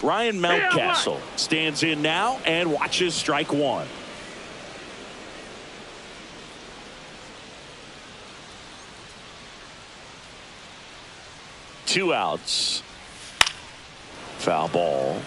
Ryan Mountcastle stands in now and watches strike 1. Two outs. Foul ball.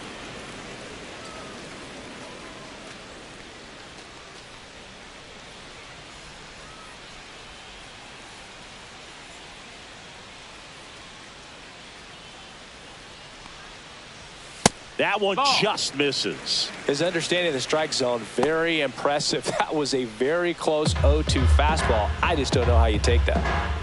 That one just misses. His understanding of the strike zone, very impressive. That was a very close 0-2 fastball. I just don't know how you take that.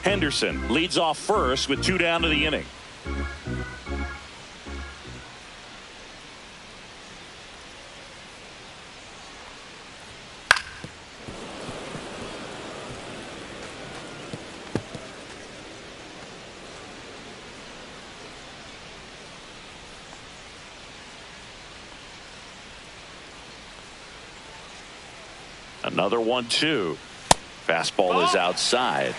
Henderson leads off first with 2 down to the inning. Another 1-2. Fastball is outside.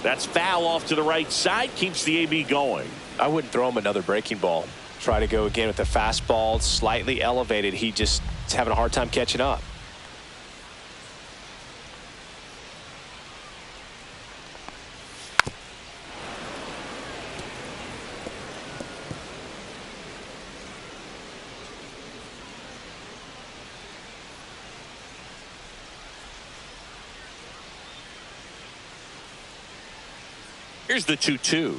That's foul off to the right side. Keeps the AB going. I wouldn't throw him another breaking ball. Try to go again with the fastball slightly elevated. He just is having a hard time catching up. Here's the 2-2.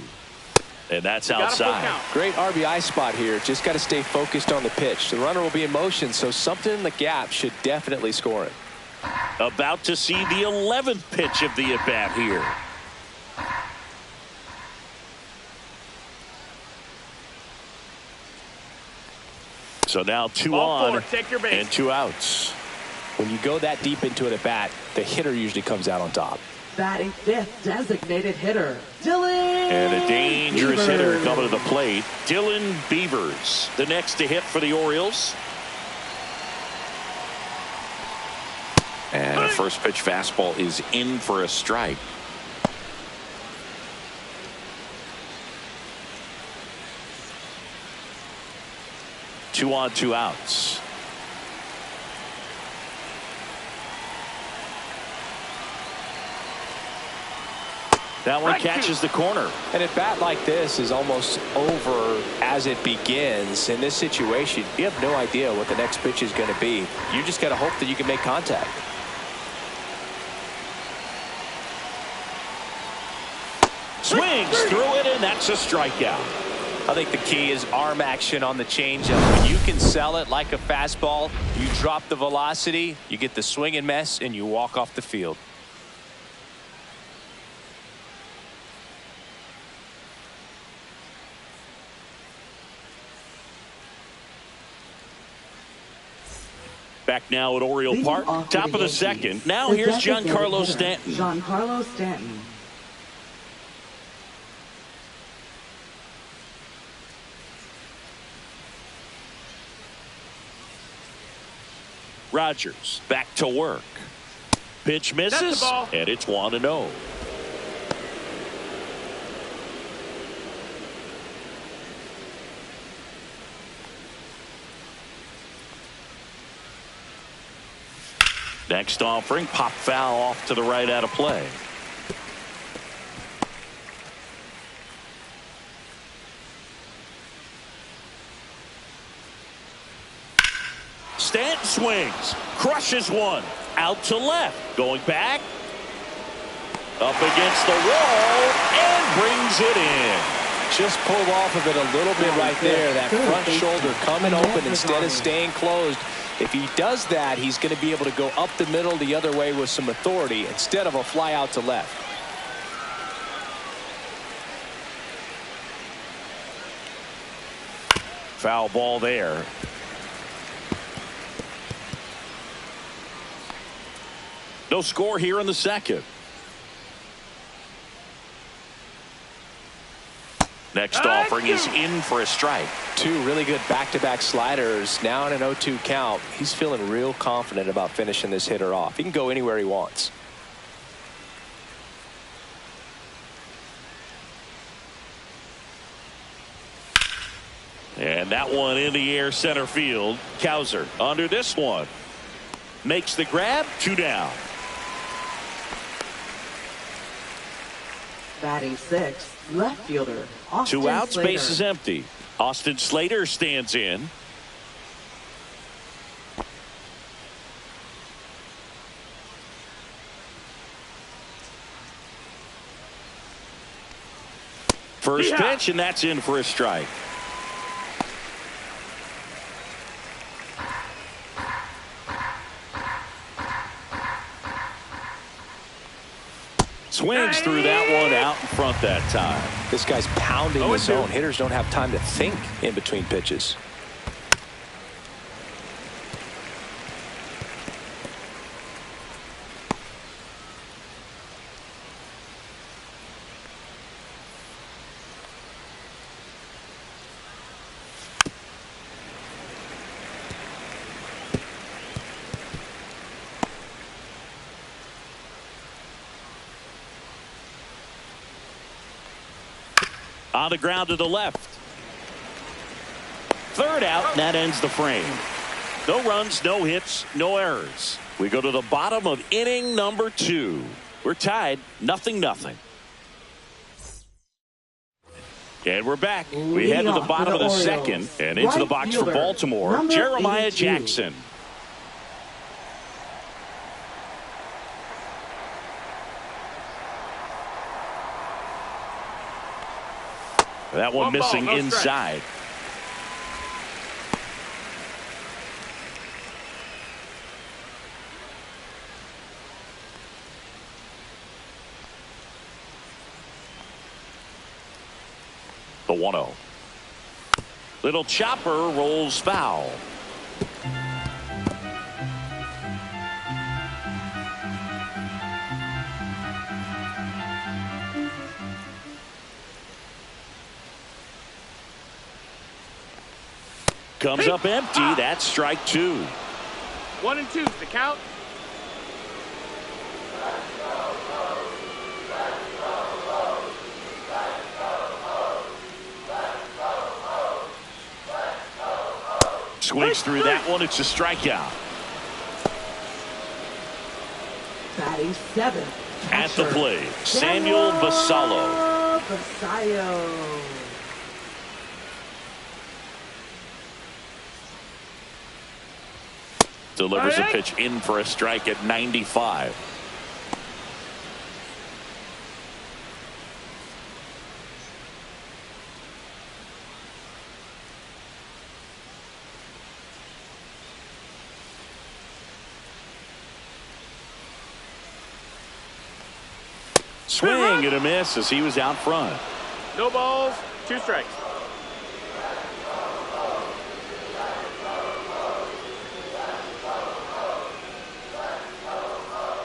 And that's outside. Great RBI spot here. Just got to stay focused on the pitch. The runner will be in motion, so something in the gap should definitely score it. About to see the 11th pitch of the at-bat here. So now 2 on and 2 outs. When you go that deep into an at-bat, the hitter usually comes out on top. Batting 5th designated hitter, Dylan And a dangerous Beavers. hitter coming to the plate, Dylan Beavers. The next to hit for the Orioles. And a first pitch fastball is in for a strike. 2 on, 2 outs. That one catches the corner. And a bat like this is almost over as it begins. In this situation, you have no idea what the next pitch is going to be. You just got to hope that you can make contact. Swings through it, and that's a strikeout. I think the key is arm action on the changeup. When you can sell it like a fastball, you drop the velocity, you get the swing and miss, and you walk off the field. Back now at Oriole Park, top of the second. Now here's Giancarlo Stanton. Giancarlo Stanton. Rogers back to work. Pitch misses, and it's 1-0. Next offering, pop foul off to the right out of play. Stanton swings, crushes one, out to left, going back, up against the wall, and brings it in. Just pulled off of it a little bit right there. That front shoulder coming open instead of staying closed. If he does that, he's going to be able to go up the middle the other way with some authority instead of a fly out to left. Foul ball there. No score here in the second. Next offering is in for a strike. Two really good back-to-back sliders. Now in an 0-2 count. He's feeling real confident about finishing this hitter off. He can go anywhere he wants. And that one in the air center field. Cowser under this one. Makes the grab. 2 down. Batting 6th, left fielder Austin 2 outs, Slater. base is empty. Austin Slater stands in. First pitch, and that's in for a strike. Swings through that one out in front that time. This guy's pounding the zone. Hitters don't have time to think in between pitches. On the ground to the left. Third out, and that ends the frame. No runs, no hits, no errors. We go to the bottom of inning number 2. We're tied, 0-0. And we're back. We head to the bottom of the second and into the box for Baltimore, Jeremiah Jackson. That one missing inside. The 1-0. Little chopper rolls foul. Comes up empty. That's strike 2. 1 and 2's the count. Swings through that one. It's a strikeout. Batting seventh. At the plate, Samuel Basallo. Delivers a pitch in for a strike at 95. Swing and a miss as he was out front. No balls, 2 strikes.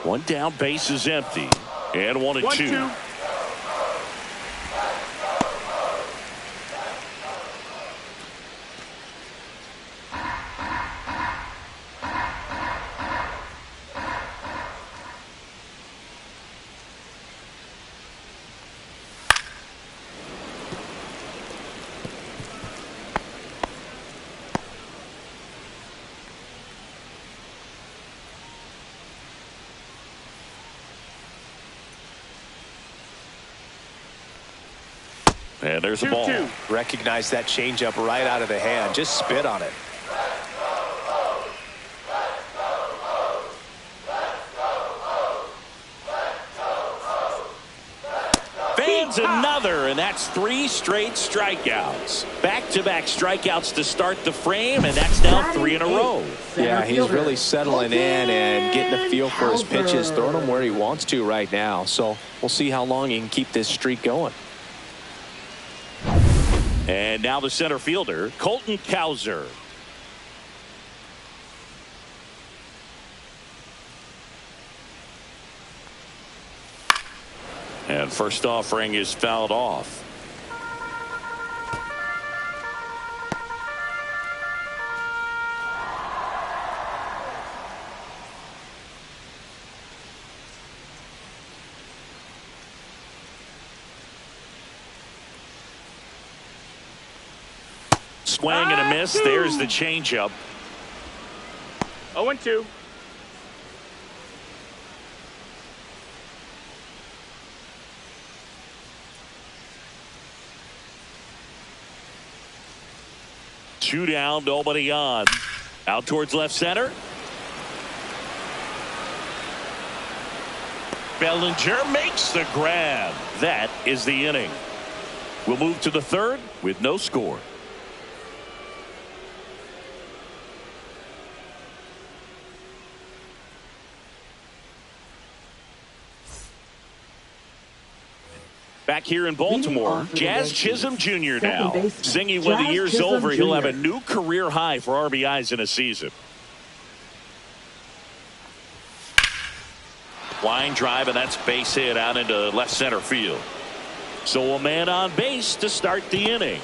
One down, base is empty. And 1-2. And there's a ball. 2-2. Recognize that changeup right out of the hand. Just spit on it. Fans another, and that's 3 straight strikeouts. Back-to-back strikeouts to start the frame, and that's now 3 in a row. Yeah, he's really settling in and getting a feel for his pitches, throwing them where he wants to right now. So we'll see how long he can keep this streak going. And now the center fielder, Colton Cowser. And first offering is fouled off. Swing and a miss. There's the changeup. 0-2. Two down, nobody on. Out towards left center. Bellinger makes the grab. That is the inning. We'll move to the third with no score. Back here in Baltimore, Jazz Chisholm Jr. now. Singing when the year's over, he'll have a new career high for RBIs in a season. Line drive, and that's base hit out into left center field. So a man on base to start the inning.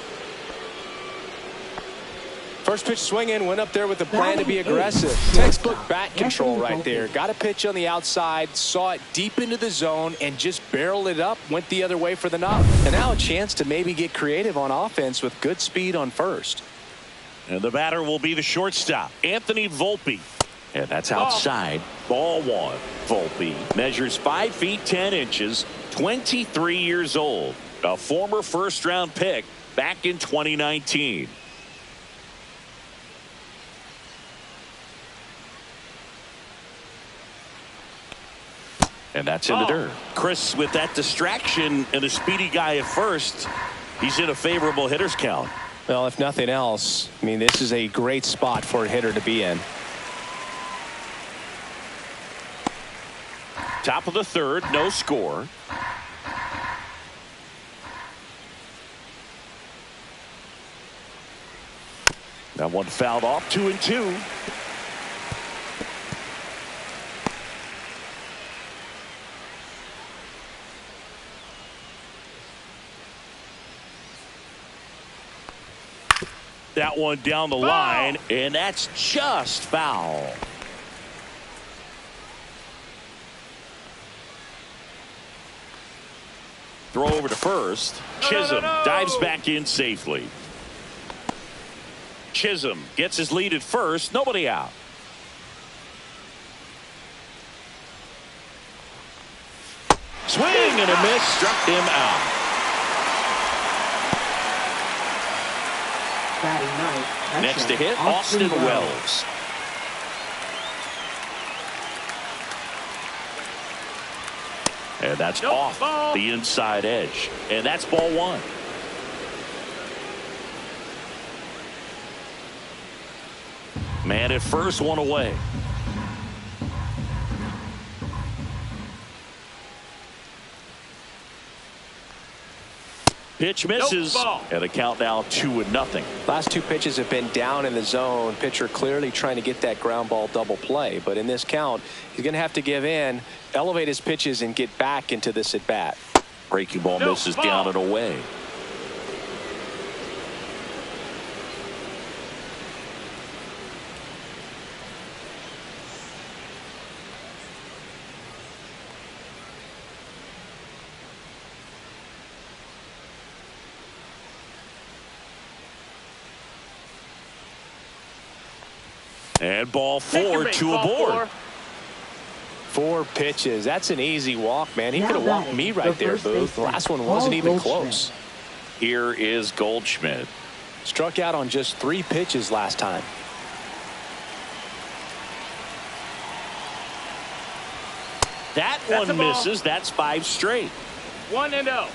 First pitch swinging, went up there with the plan to be aggressive. Textbook bat control right there. Got a pitch on the outside, saw it deep into the zone, and just barreled it up, went the other way for the knock. And now a chance to maybe get creative on offense with good speed on first. And the batter will be the shortstop, Anthony Volpe. And that's outside. Ball 1. Volpe measures 5 feet 10 inches, 23 years old. A former first-round pick back in 2019. And that's in the dirt. Chris, with that distraction and a speedy guy at first, he's in a favorable hitter's count. Well, if nothing else, I mean, this is a great spot for a hitter to be in. Top of the third, no score. That one fouled off, 2-2. That one down the line, and that's just foul. Throw over to first. Chisholm dives back in safely. Chisholm gets his lead at first. Nobody out. Swing and a miss. Struck him out. Next to hit, Austin Wells. And that's off the inside edge. And that's ball one. Man at first, one away. Pitch misses, and a count now 2-0. Last two pitches have been down in the zone. Pitcher clearly trying to get that ground ball double play. But in this count, he's going to have to give in, elevate his pitches, and get back into this at bat. Breaking ball misses down and away. And ball four, two aboard. 4 pitches. That's an easy walk, man. He could have walked me right there, Booth. The last one wasn't even close. Here is Goldschmidt. Struck out on just 3 pitches last time. That one misses. That's 5 straight. 1-0.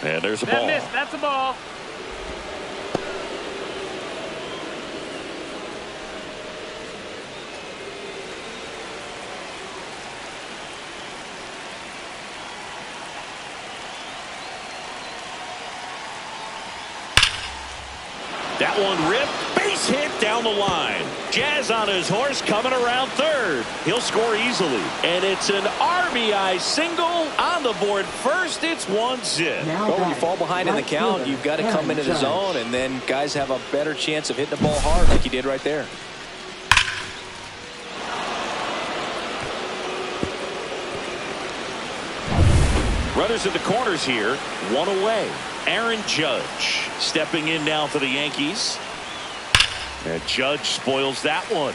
And there's a ball. That's a ball. That one ripped. Base hit down the line. Jazz on his horse coming around third. He'll score easily. And it's an RBI single on the board first. It's 1-0. Well, when you fall behind in the count, you've got to come into the zone, and then guys have a better chance of hitting the ball hard like he did right there. Runners at the corners here. 1 away. Aaron Judge stepping in now for the Yankees. And Judge spoils that one.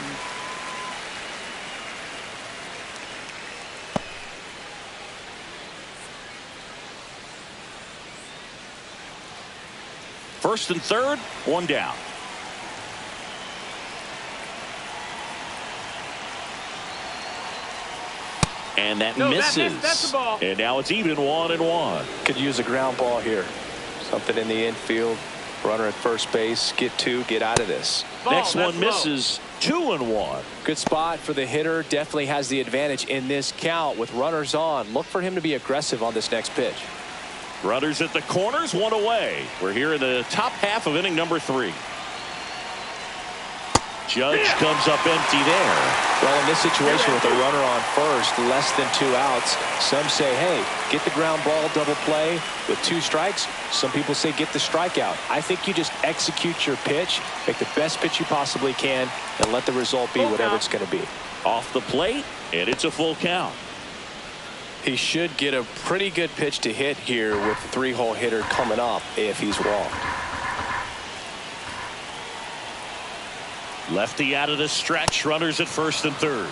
First and third, 1 down. And that misses. That's a ball. And now it's even 1-1. Could use a ground ball here. Something in the infield. Runner at first base. Get 2. Get out of this. Next one misses. 2-1. Good spot for the hitter. Definitely has the advantage in this count with runners on. Look for him to be aggressive on this next pitch. Runners at the corners, 1 away. We're here in the top half of inning number 3. Judge comes up empty there. Well, in this situation with a runner on first, less than 2 outs, some say, hey, get the ground ball double play with 2 strikes. Some people say get the strikeout. I think you just execute your pitch, make the best pitch you possibly can, and let the result be whatever it's going to be. Off the plate, and it's a full count. He should get a pretty good pitch to hit here with the 3-hole hitter coming up if he's walked. Lefty out of the stretch. Runners at first and third.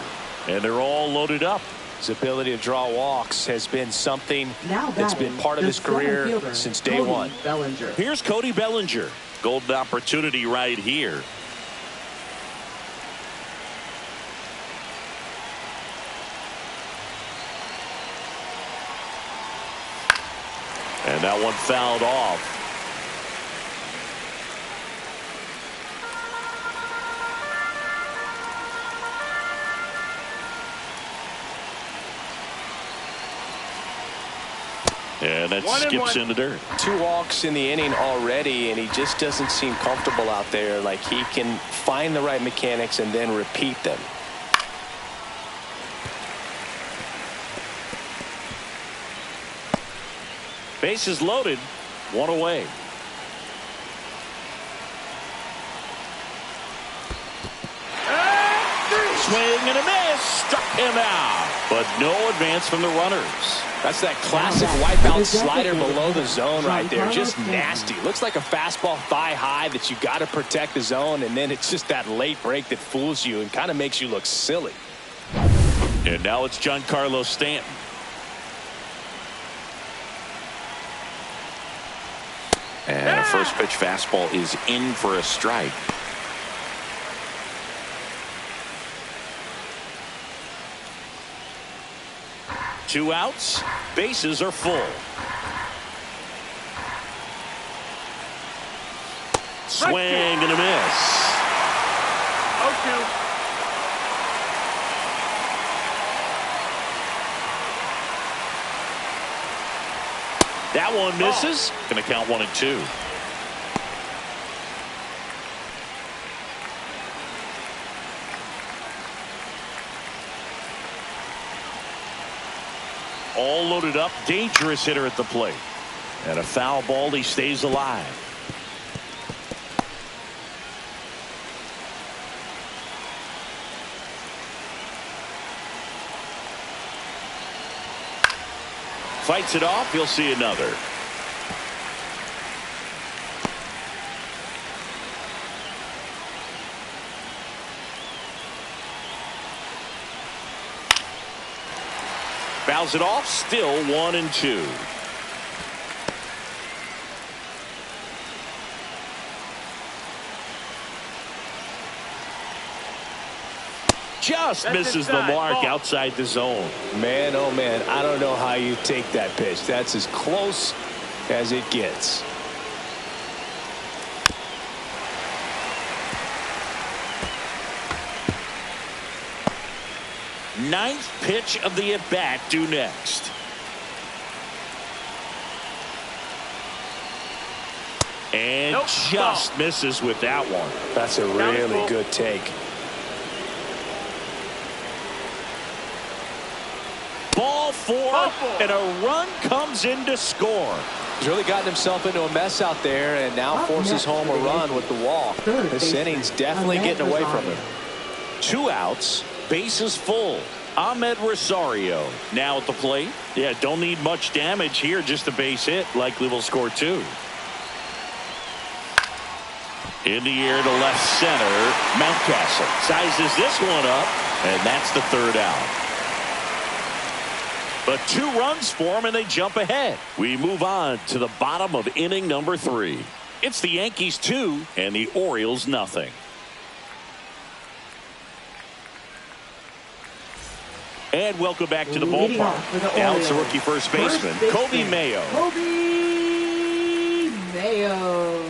And they're all loaded up. His ability to draw walks has been something that's been part of his career since day one. Here's Cody Bellinger. Golden opportunity right here. And that one fouled off. And that skips in the dirt. 2 walks in the inning already, and he just doesn't seem comfortable out there. Like he can find the right mechanics and then repeat them. Bases loaded. 1 away. swing and a miss. Struck him out. But no advance from the runners. That's that classic wipeout slider below the zone right there. Just nasty. Looks like a fastball thigh high that you got to protect the zone, and then it's just that late break that fools you and kind of makes you look silly. And now it's Giancarlo Stanton. And a first pitch fastball is in for a strike. Two outs. Bases are full. Swing and a miss. 0-2. That one misses. Going to count 1-2. All loaded up. Dangerous hitter at the plate. And a foul ball. He stays alive. Fights it off. He'll see another. Fouls it off. Still 1-2. Just misses the mark outside the zone. Man, oh man, I don't know how you take that pitch. That's as close as it gets. Ninth pitch of the at-bat due next. And just misses with that one. That's a really good take. Ball four, and a run comes in to score. He's really gotten himself into a mess out there and now forces home a run with the walk. This inning's definitely getting away from him. Two outs, bases full. Ahmed Rosario now at the plate. Yeah, don't need much damage here, just a base hit. Likely will score two. In the air to left center, Mountcastle sizes this one up, and that's the third out. But 2 runs for him, and they jump ahead. We move on to the bottom of inning number 3. It's the Yankees 2 and the Orioles nothing. And welcome back to the ballpark. Now it's the rookie first baseman, Kobe Mayo. Kobe Mayo.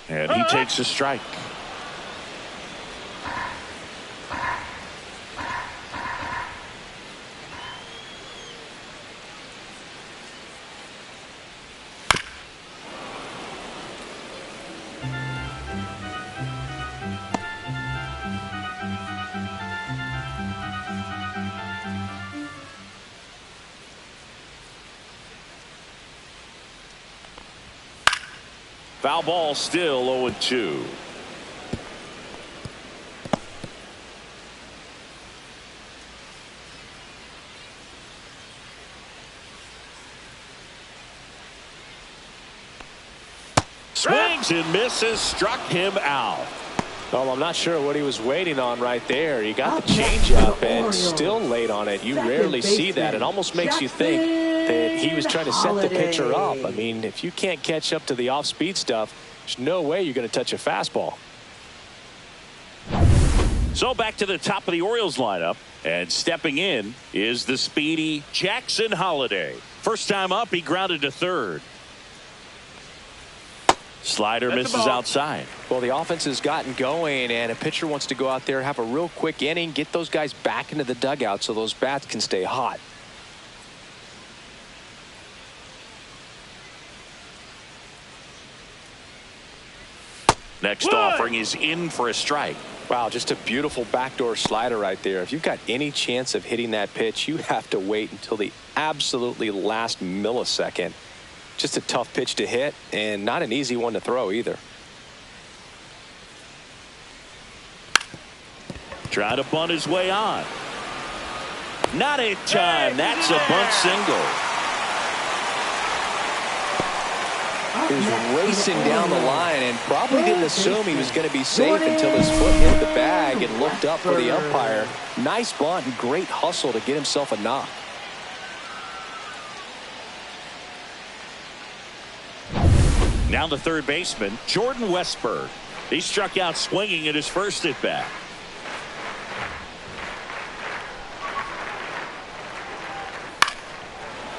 And he takes a strike. Foul ball, still 0-2. Swings and misses, struck him out. Well, I'm not sure what he was waiting on right there. He got the changeup and still late on it. You rarely see that. It almost makes you think that he was trying to set the pitcher up. I mean, if you can't catch up to the off-speed stuff, there's no way you're going to touch a fastball. So back to the top of the Orioles lineup, and stepping in is the speedy Jackson Holliday. First time up, he grounded to third. Slider misses outside. Well, the offense has gotten going, and a pitcher wants to go out there, have a real quick inning, get those guys back into the dugout so those bats can stay hot. Next offering is in for a strike. Wow, just a beautiful backdoor slider right there. If you've got any chance of hitting that pitch, you have to wait until the absolutely last millisecond. Just a tough pitch to hit and not an easy one to throw either. Try to bunt his way on. Not in time. That's a bunt single. He was racing down the line and probably didn't assume he was going to be safe until his foot hit the bag and looked up for the umpire. Nice bunt and great hustle to get himself a knock. Now the third baseman, Jordan Westburg. He struck out swinging at his first at bat.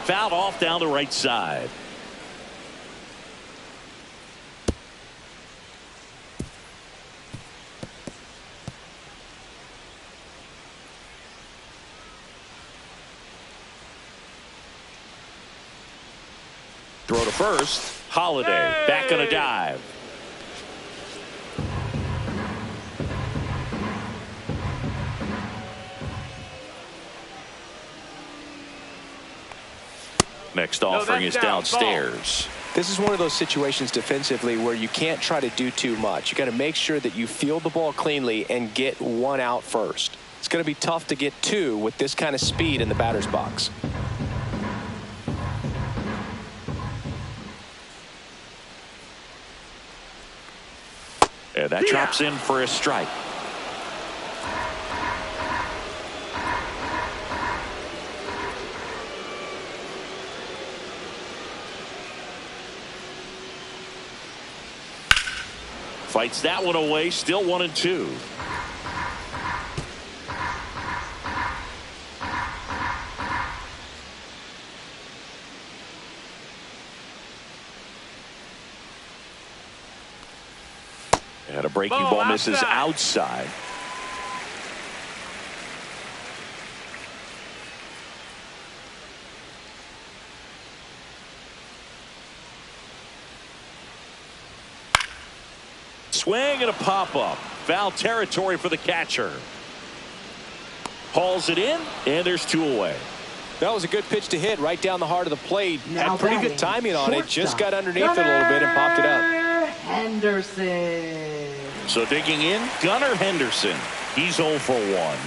Fouled off down the right side. Throw to first. Holiday back on a dive. Next offering is downstairs. This is one of those situations defensively where you can't try to do too much. You got to make sure that you field the ball cleanly and get one out first. It's going to be tough to get two with this kind of speed in the batter's box. And that drops in for a strike. Fights that one away. Still 1-2. And a breaking ball misses outside. Swing and a pop-up. Foul territory for the catcher. Hauls it in, and there's two away. That was a good pitch to hit right down the heart of the plate. Now Had pretty good timing on it. Just got underneath it a little bit and popped it up. Henderson. So digging in, Gunnar Henderson. He's 0 for 1.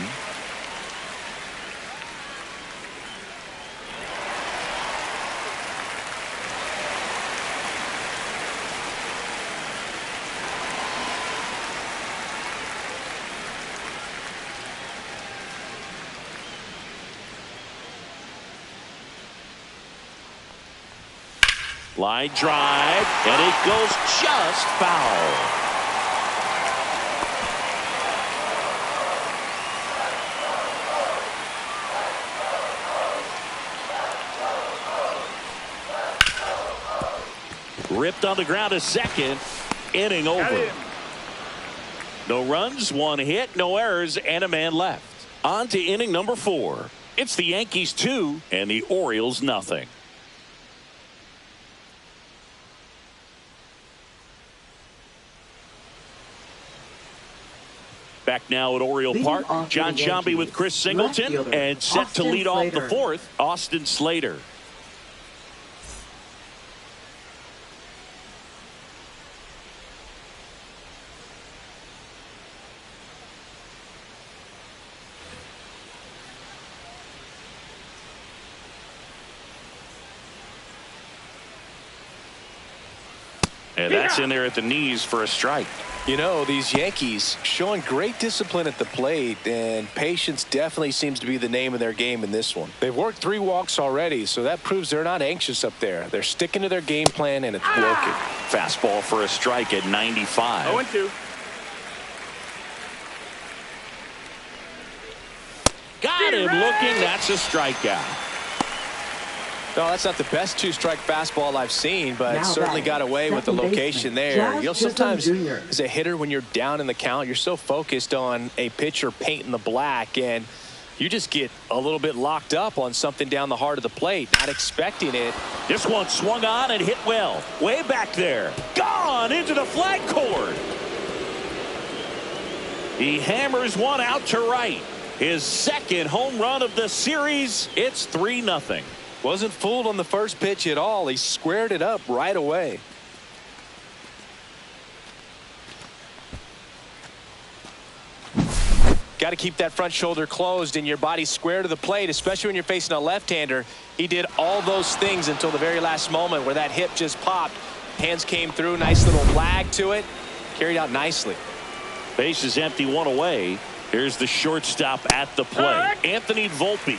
Line drive, and it goes just foul. Ripped on the ground to second. Inning over. No runs, one hit, no errors, and a man left. On to inning number 4. It's the Yankees 2 and the Orioles nothing. Back now at Oriole Park, John Sciambi with Chris Singleton, and set to lead off the 4th, Austin Slater. And that's in there at the knees for a strike. You know, these Yankees showing great discipline at the plate, and patience definitely seems to be the name of their game in this one. They've worked 3 walks already, so that proves they're not anxious up there. They're sticking to their game plan, and it's working. Fastball for a strike at 95. 0-2. Got him looking. That's a strikeout. No, that's not the best 2-strike fastball I've seen, but it certainly got away with the location there. You know, sometimes as a hitter, when you're down in the count, you're so focused on a pitcher painting the black, and you just get a little bit locked up on something down the heart of the plate, not expecting it. This one swung on and hit well. Way back there. Gone into the flag cord. He hammers one out to right. His second home run of the series. It's 3-0. Wasn't fooled on the first pitch at all. He squared it up right away. Got to keep that front shoulder closed and your body square to the plate, especially when you're facing a left-hander. He did all those things until the very last moment where that hip just popped. Hands came through, nice little lag to it. Carried out nicely. Base is empty, 1 away. Here's the shortstop at the plate, Anthony Volpe.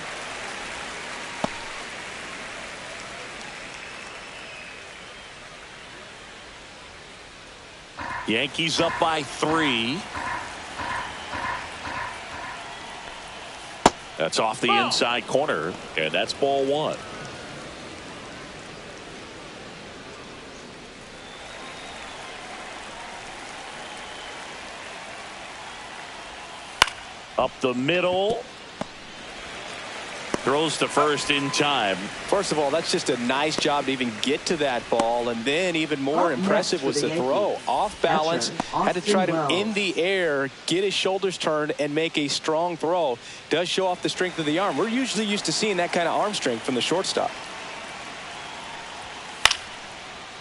Yankees up by 3. That's off the inside corner, and that's ball 1. Up the middle. Throws to first in time. First of all, that's just a nice job to even get to that ball. And then even more impressive was the throw. Off balance. Had to try to, in the air, get his shoulders turned and make a strong throw. Does show off the strength of the arm. We're usually used to seeing that kind of arm strength from the shortstop.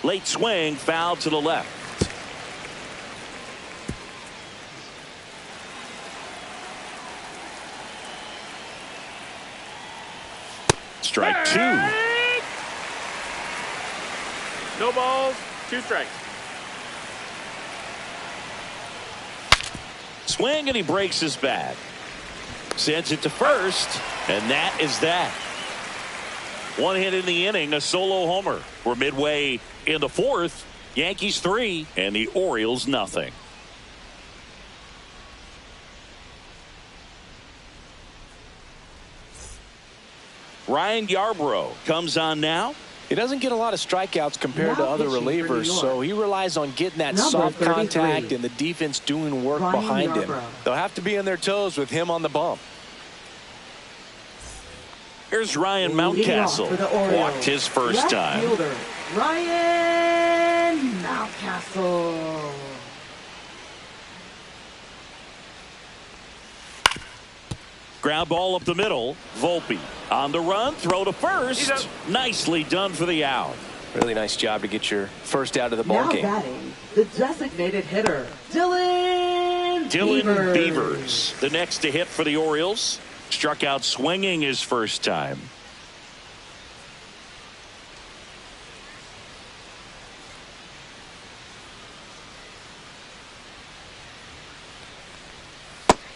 Late swing, foul to the left. Strike 2. No balls, 2 strikes. Swing, and he breaks his bat. Sends it to first, and that is that. 1 hit in the inning, a solo homer. We're midway in the 4th. Yankees 3 and the Orioles nothing. Ryan Yarbrough comes on now. He doesn't get a lot of strikeouts compared to other relievers, so he relies on getting that soft contact and the defense doing work behind him. They'll have to be on their toes with him on the bump. Here's Ryan Mountcastle. Walked his first time. Ryan Mountcastle. Ground ball up the middle. Volpe on the run. Throw to first. Nicely done for the out. Really nice job to get your first out of the ball game. Now batting, the designated hitter, Dylan Beavers. The next to hit for the Orioles. Struck out swinging his first time.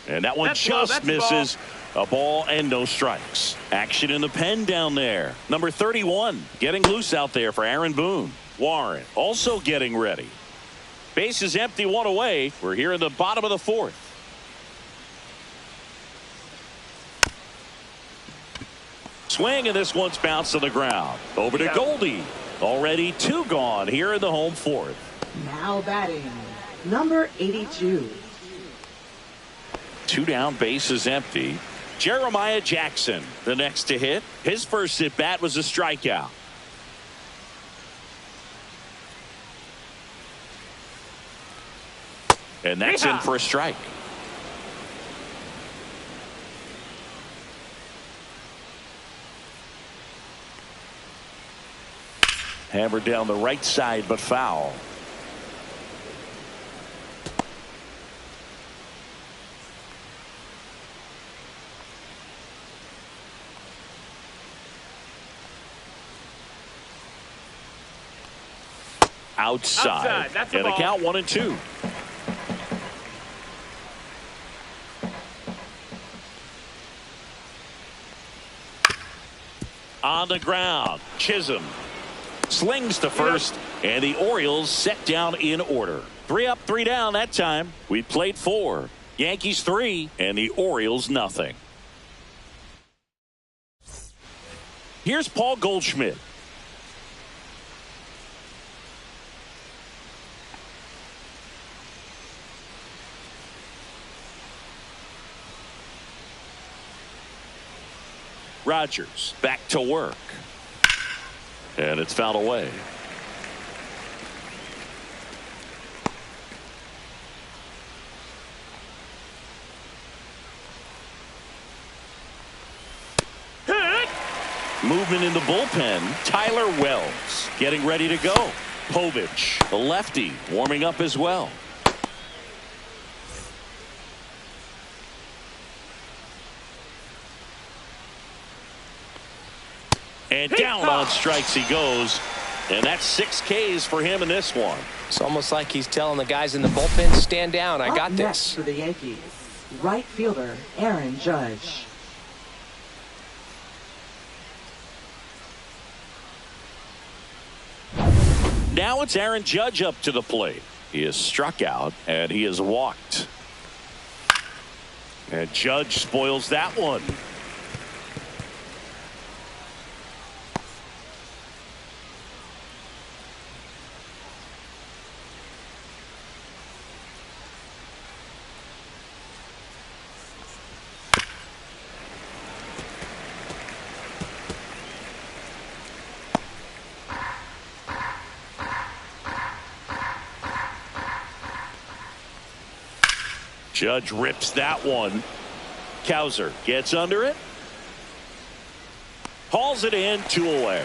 And that one just misses. A ball and no strikes. Action in the pen down there. Number 31 getting loose out there for Aaron Boone. Warren also getting ready. Base is empty, 1 away. We're here in the bottom of the 4th. Swing, and this one's bounced to the ground. Over to Goldie. Already 2 gone here in the home 4th. Now batting, number 82. 2 down, base is empty. Jeremiah Jackson, the next to hit. His first at bat was a strikeout. And that's in for a strike. Hammered down the right side, but foul. Outside. That's and a count 1-2. On the ground, Chisholm slings to first, and the Orioles set down in order. 3 up, 3 down that time. We played 4. Yankees 3 and the Orioles nothing. Here's Paul Goldschmidt. Rogers back to work. And it's fouled away. Movement in the bullpen. Tyler Wells getting ready to go. Povich, the lefty, warming up as well. And down on strikes he goes. And that's 6 Ks for him in this one. It's almost like he's telling the guys in the bullpen, stand down, I got Up next this. for the Yankees, right fielder Aaron Judge. Now it's Aaron Judge up to the plate. He is struck out and he is walked. And Judge spoils that one. Judge rips that one. Cowser gets under it. Hauls it in, 2 away.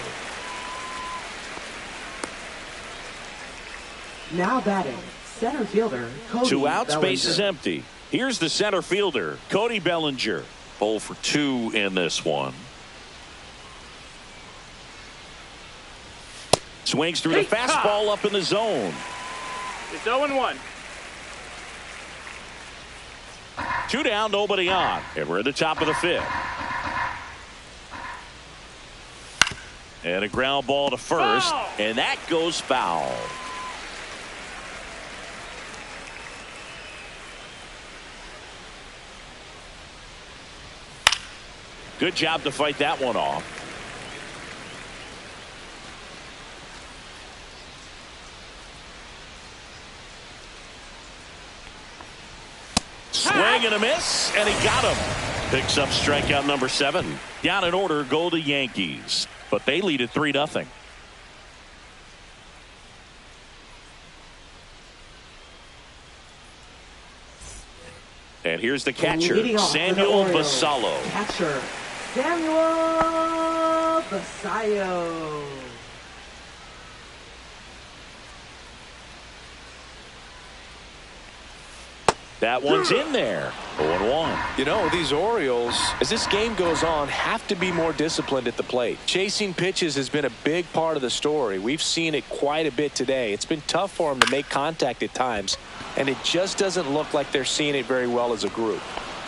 Now batting, center fielder Cody 2 outs, Bellinger. base is empty. Here's the center fielder, Cody Bellinger. 0 for 2 in this one. Swings through the fastball up in the zone. It's 0-1. 2 down, nobody on. And we're at the top of the 5th. And a ground ball to first. Foul. And that goes foul. Good job to fight that one off. Swing and a miss, and he got him. Picks up strikeout number 7. Down in order go the Yankees, but they lead at 3-0. And here's the catcher, Samuel Basallo. Catcher, Samuel Basallo. That one's in there. 0-1. You know, these Orioles, as this game goes on, have to be more disciplined at the plate. Chasing pitches has been a big part of the story. We've seen it quite a bit today. It's been tough for them to make contact at times, and it just doesn't look like they're seeing it very well as a group.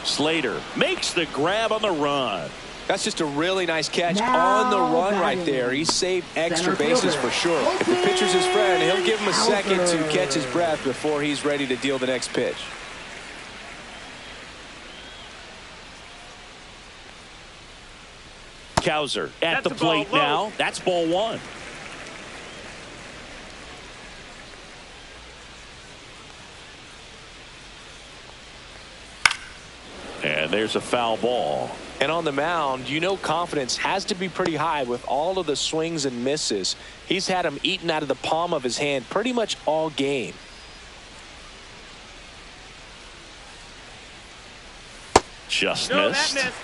Slater makes the grab on the run. That's just a really nice catch Now on the run right batting, there. He saved extra center bases fielder, for sure. If the pitcher's his friend, he'll give him a second to Cowser. catch his breath before he's ready to deal the next pitch. Cowser at That's the a ball plate low. now. That's ball 1. And there's a foul ball. And on the mound, you know confidence has to be pretty high with all of the swings and misses. He's had them eaten out of the palm of his hand pretty much all game. Just No, missed. that missed.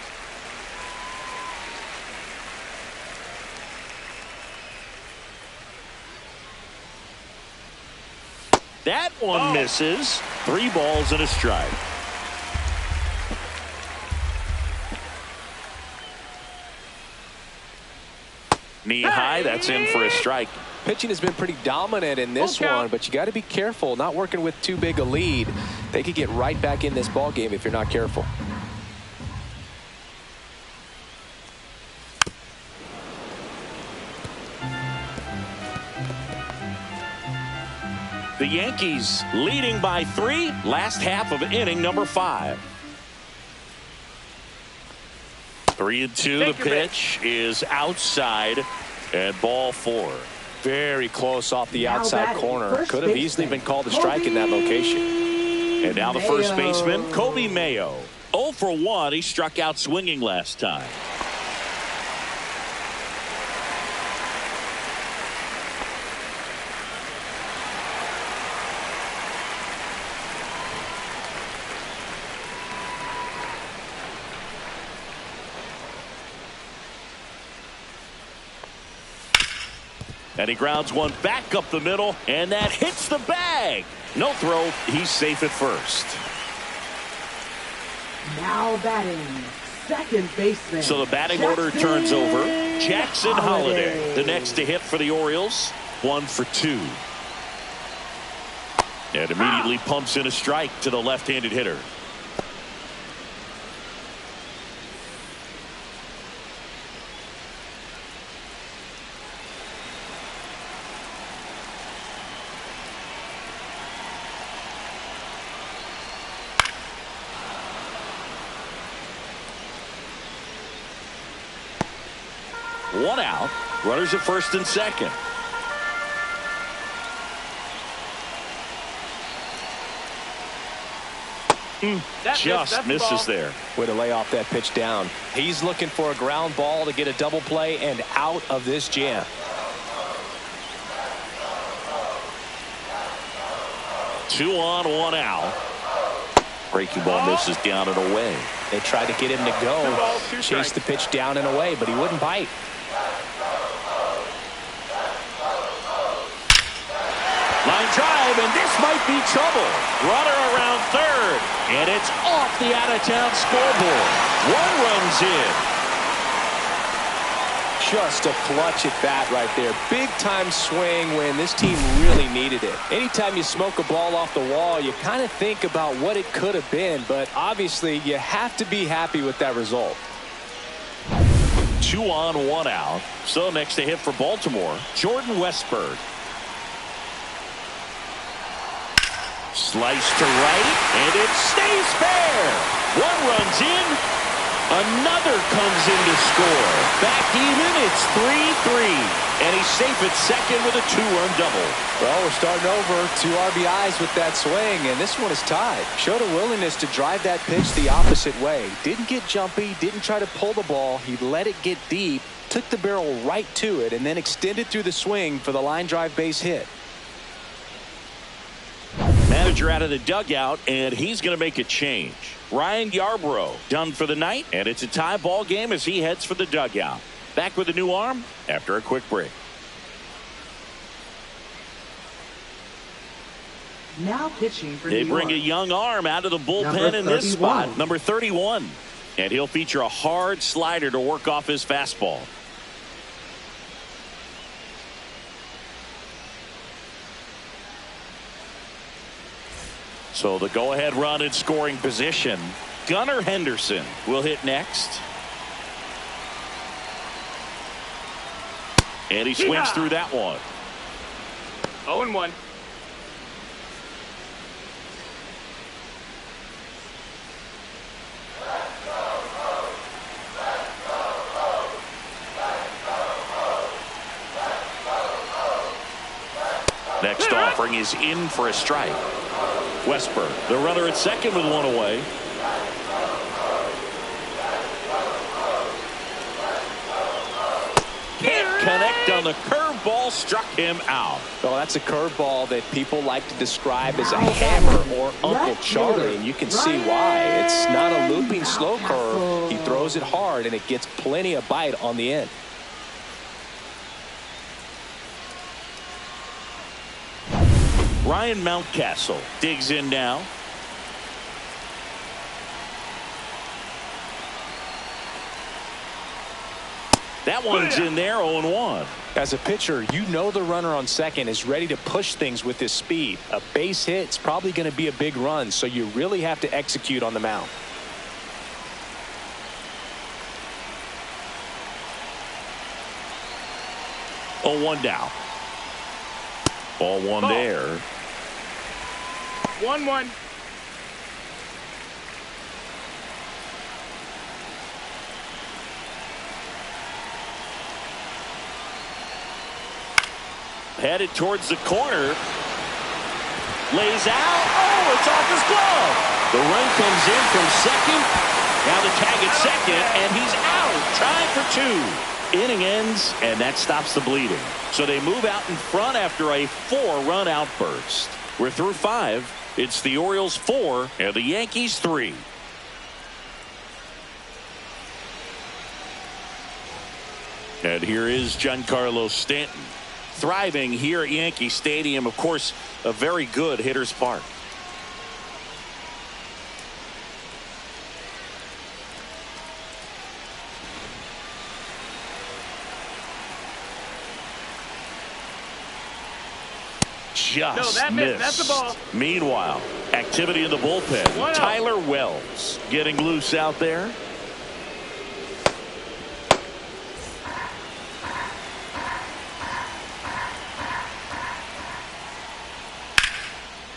That one misses. 3 balls and a strike. Knee high, that's in for a strike. Pitching has been pretty dominant in this one, but you got to be careful. Not working with too big a lead. They could get right back in this ball game if you're not careful. The Yankees leading by 3. Last half of inning number 5. 3-2. The pitch is outside and ball 4. Very close off the Now outside batting, corner. first Could have easily baseman, been called a strike in that location. And now the first Mayo. baseman, Kobe Mayo. 0 for 1. He struck out swinging last time. And he grounds one back up the middle, and that hits the bag. No throw. He's safe at first. Now batting, second baseman. So the batting order turns over. Jackson Holliday, the next to hit for the Orioles. 1 for 2. And immediately pumps in a strike to the left-handed hitter. One out. Runners at first and second. Just misses there. Way to lay off that pitch down. He's looking for a ground ball to get a double play and out of this jam. Two on, one out. Breaking ball misses down and away. They tried to get him to go, chase the pitch down and away, but he wouldn't bite. Line drive, and this might be trouble. Runner around third, and it's off the out-of-town scoreboard. 1 run's in. Just a clutch at bat right there. Big time swing when this team really needed it. Anytime you smoke a ball off the wall, you kind of think about what it could have been, but obviously you have to be happy with that result. 2 on, 1 out. So next to hit for Baltimore, Jordan Westburg. Slice to right, and it stays fair. 1 runs in. Another comes in to score. Back even, it's 3-3. And he's safe at second with a 2-run double. Well, we're starting over. 2 RBIs with that swing, and this one is tied. Showed a willingness to drive that pitch the opposite way. Didn't get jumpy, didn't try to pull the ball. He let it get deep, took the barrel right to it, and then extended through the swing for the line drive base hit. Manager out of the dugout, and he's going to make a change. Ryan Yarbrough done for the night, and it's a tie ball game as he heads for the dugout. Back with a new arm after a quick break. Now pitching for They New bring York. a young arm out of the bullpen in this spot. Number 31. And he'll feature a hard slider to work off his fastball. So the go-ahead run in scoring position. Gunnar Henderson will hit next. And he swings through that one. 0-1. Next offering is in for a strike. Westburg, the runner at second with 1 away. Can't connect on the curveball, struck him out. Well, that's a curveball that people like to describe as a hammer or Uncle Charlie, and you can see why. It's not a looping slow curve. He throws it hard, and it gets plenty of bite on the end. Ryan Mountcastle digs in now. That one's in there, 0-1. As a pitcher, you know the runner on second is ready to push things with his speed. A base hit's probably going to be a big run, so you really have to execute on the mound. Oh, 1 down. Ball 1 there. 1-1. Headed towards the corner. Lays out. Oh, it's off his glove. The run comes in from second. Now the tag at second, and he's out. Trying for 2. Inning ends, and that stops the bleeding. So they move out in front after a 4-run outburst. We're through 5. It's the Orioles 4 and the Yankees 3. And here is Giancarlo Stanton. thriving here at Yankee Stadium. Of course, a very good hitter's park. Just missed. That's the ball. Meanwhile, activity in the bullpen. Tyler Wells getting loose out there.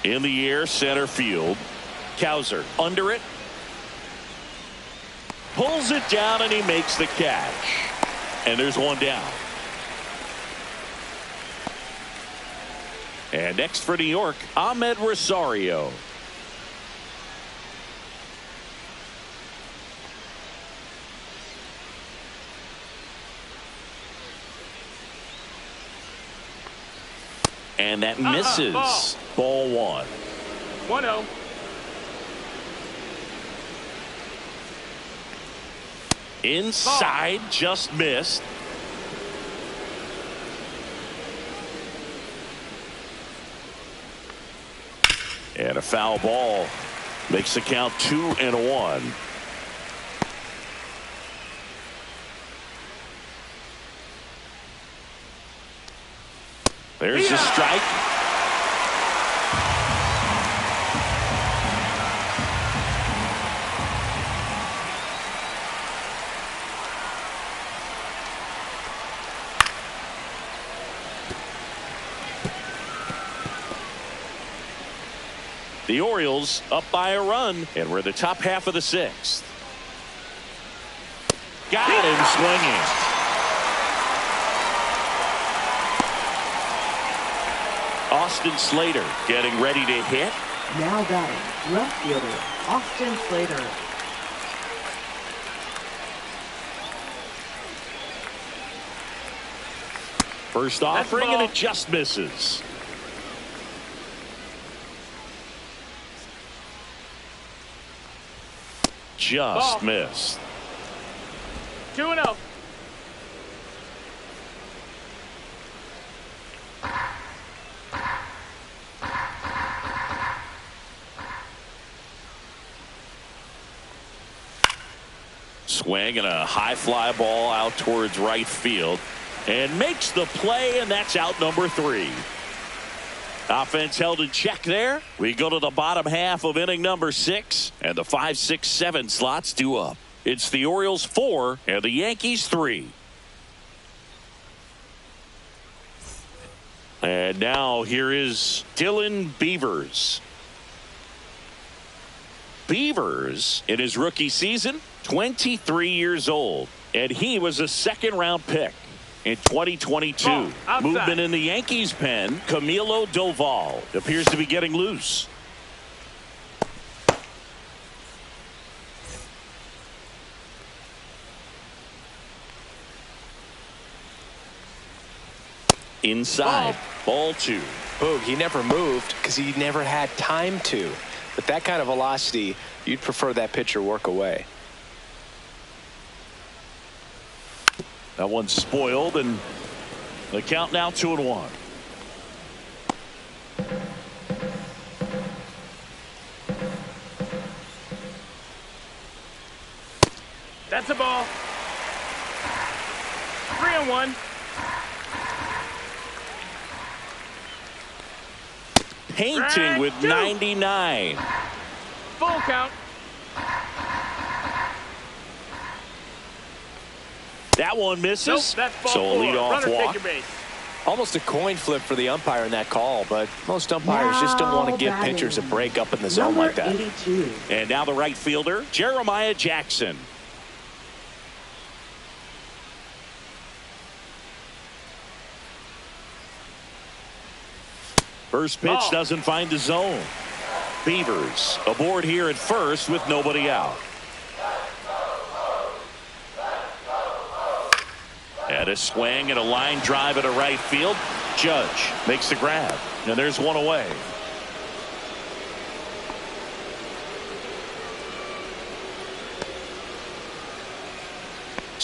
In the air, center field. Cowser under it. Pulls it down and he makes the catch. And there's one down. And next for New York, Ahmed Rosario. And that misses. Ball 1. 1-0. Inside, just missed. And a foul ball makes the count 2-1. There's the strike. The Orioles up by a run, and we're in the top half of the 6th. Got him swinging. Austin Slater getting ready to hit. Now batting, left fielder, Austin Slater. First offering, and it just misses. Just missed. 2-0. Swing and a high fly ball out towards right field, and makes the play, and that's out number 3. Offense held in check there. We go to the bottom half of inning number 6, and the 5, 6, 7 slots due up. It's the Orioles 4 and the Yankees 3. And now here is Dylan Beavers. Beavers, in his rookie season, 23 years old, and he was a second-round pick in 2022. Movement in the Yankees pen. Camilo Doval appears to be getting loose. Inside, ball 2. Boog, he never moved because he never had time to. With that kind of velocity, you'd prefer that pitcher work away. That one's spoiled, and the count now 2-1. That's a ball. 3-1. Painting with 99. Full count. That one misses. Nope, that's ball so a 4. leadoff Runner, walk. take your base. Almost a coin flip for the umpire in that call, but most umpires just don't want to give pitchers a break up in the zone like that. 82. And now the right fielder, Jeremiah Jackson. First pitch doesn't find the zone. Beavers aboard here at first with nobody out. And a swing and a line drive at a right field. Judge makes the grab, and there's one away.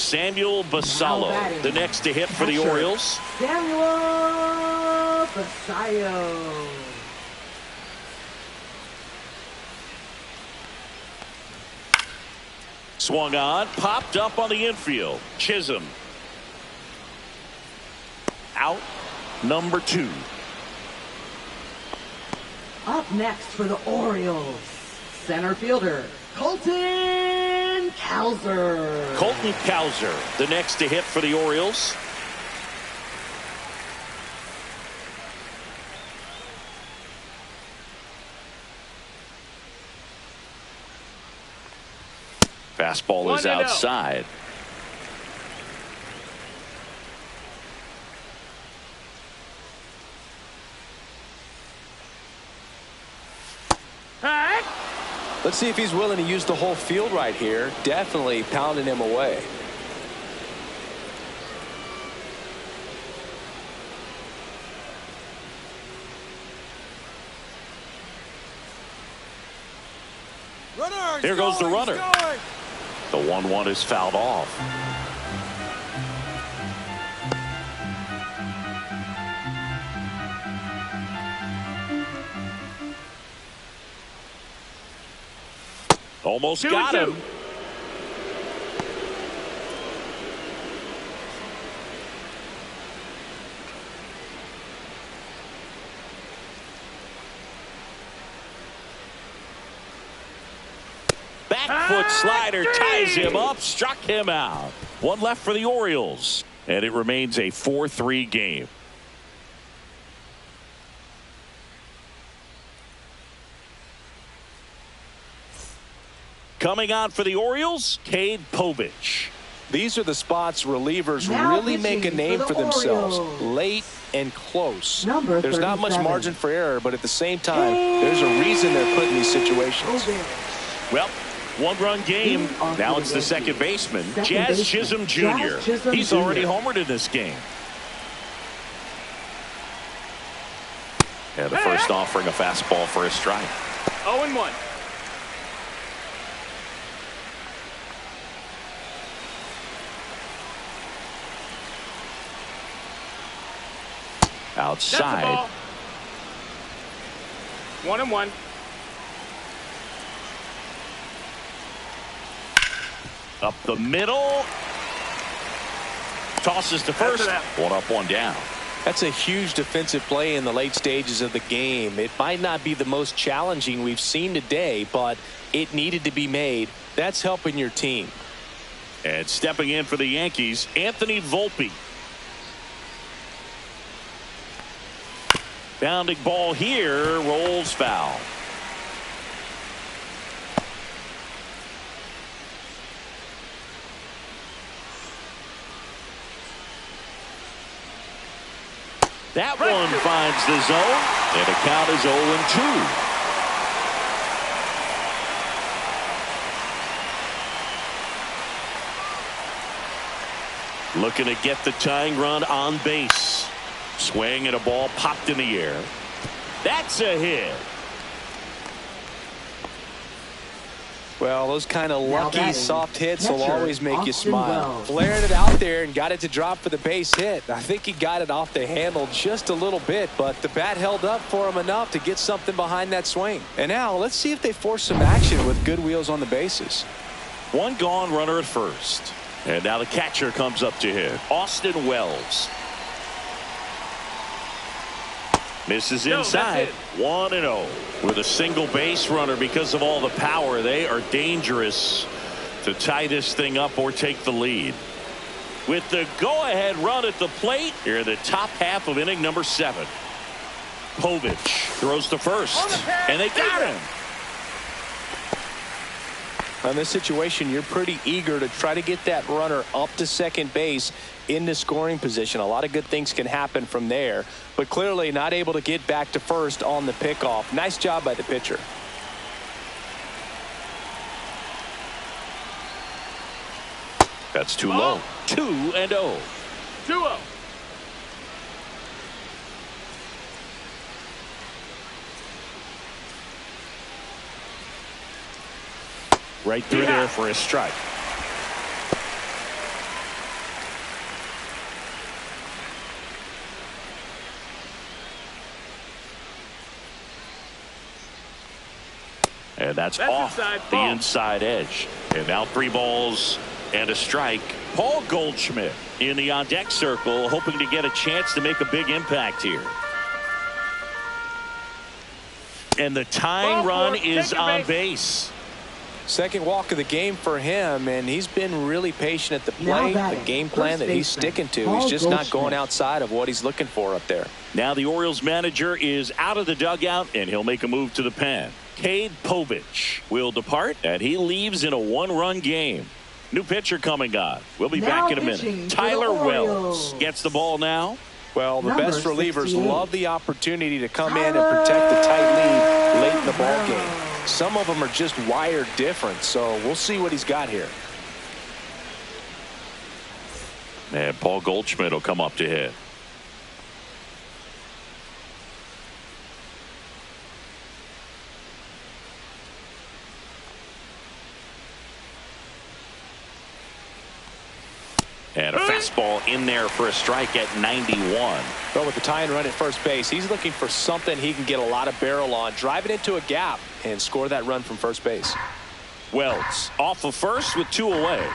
Samuel Basallo, the next to hit for the Orioles. Samuel Basallo. Swung on, popped up on the infield. Chisholm. Out, number 2. Up next for the Orioles, center fielder, Colton Cowser. Colton Cowser, the next to hit for the Orioles. Fastball is outside. Let's see if he's willing to use the whole field right here. Definitely pounding him away. Here goes the runner. The 1-1 is fouled off. Almost got him. Back foot slider ties him up, struck him out. One left for the Orioles, and it remains a 4-3 game. Coming on for the Orioles, Cade Povich. These are the spots relievers really make a name for themselves. Late and close. There's not much margin for error, but at the same time, there's a reason they're put in these situations. Well, one-run game. Now it's the second baseman, Jazz Chisholm Jr. He's already homered in this game. And the first offering a fastball for a strike. 0-1. Outside. 1-1. Up the middle. Tosses to first. One up, one down. That's a huge defensive play in the late stages of the game. It might not be the most challenging we've seen today, but it needed to be made. That's helping your team. And stepping in for the Yankees, Anthony Volpe. Bounding ball here, rolls foul. That one finds the zone, and the count is 0-2. Looking to get the tying run on base. Swing and a ball popped in the air. That's a hit. Well, those kind of lucky soft hits will always make you smile. Flared it out there and got it to drop for the base hit. I think he got it off the handle just a little bit, but the bat held up for him enough to get something behind that swing. And now let's see if they force some action with good wheels on the bases. One gone, runner at first. And now the catcher comes up to hit. Austin Wells. Misses inside. 1-0 with a single base runner. Because of all the power, they are dangerous to tie this thing up or take the lead. With the go-ahead run at the plate here in the top half of inning number 7. Povich throws to first, and they got him. In this situation, you're pretty eager to try to get that runner up to second base into scoring position. A lot of good things can happen from there, but clearly not able to get back to first on the pickoff. Nice job by the pitcher. That's too low. 2-0. 2-0. Right through there for a strike. And that's off the inside edge. And now 3 balls and a strike. Paul Goldschmidt in the on-deck circle, hoping to get a chance to make a big impact here. And the tying run is on base. Second walk of the game for him, and he's been really patient at the plate. The game plan that he's sticking to. He's just not going outside of what he's looking for up there. Now the Orioles manager is out of the dugout, and he'll make a move to the pen. Cade Povich will depart, and he leaves in a 1-run game. New pitcher coming on. We'll be back in a minute. Tyler Wells gets the ball now. Well, the best relievers love the opportunity to come in and protect the tight lead late in the ball game. Some of them are just wired different, so we'll see what he's got here. And Paul Goldschmidt will come up to hit. And a fastball in there for a strike at 91. But with the tying run at first base, he's looking for something he can get a lot of barrel on, drive it into a gap, and score that run from first base. Wells off of first with 2 away.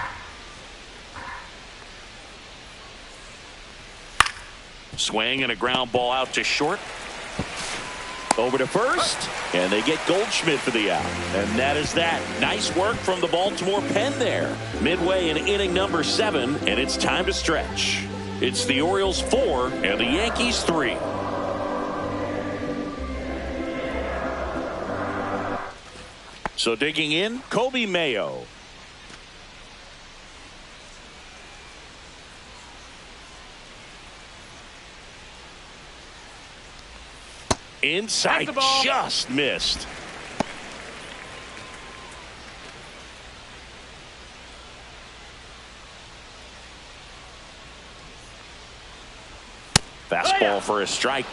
Swing and a ground ball out to short. Over to first, and they get Goldschmidt for the out. And that is that. Nice work from the Baltimore pen there. Midway in inning number 7, and it's time to stretch. It's the Orioles 4 and the Yankees 3. So digging in, Kobe Mayo. Inside, just missed. Fastball for a strike.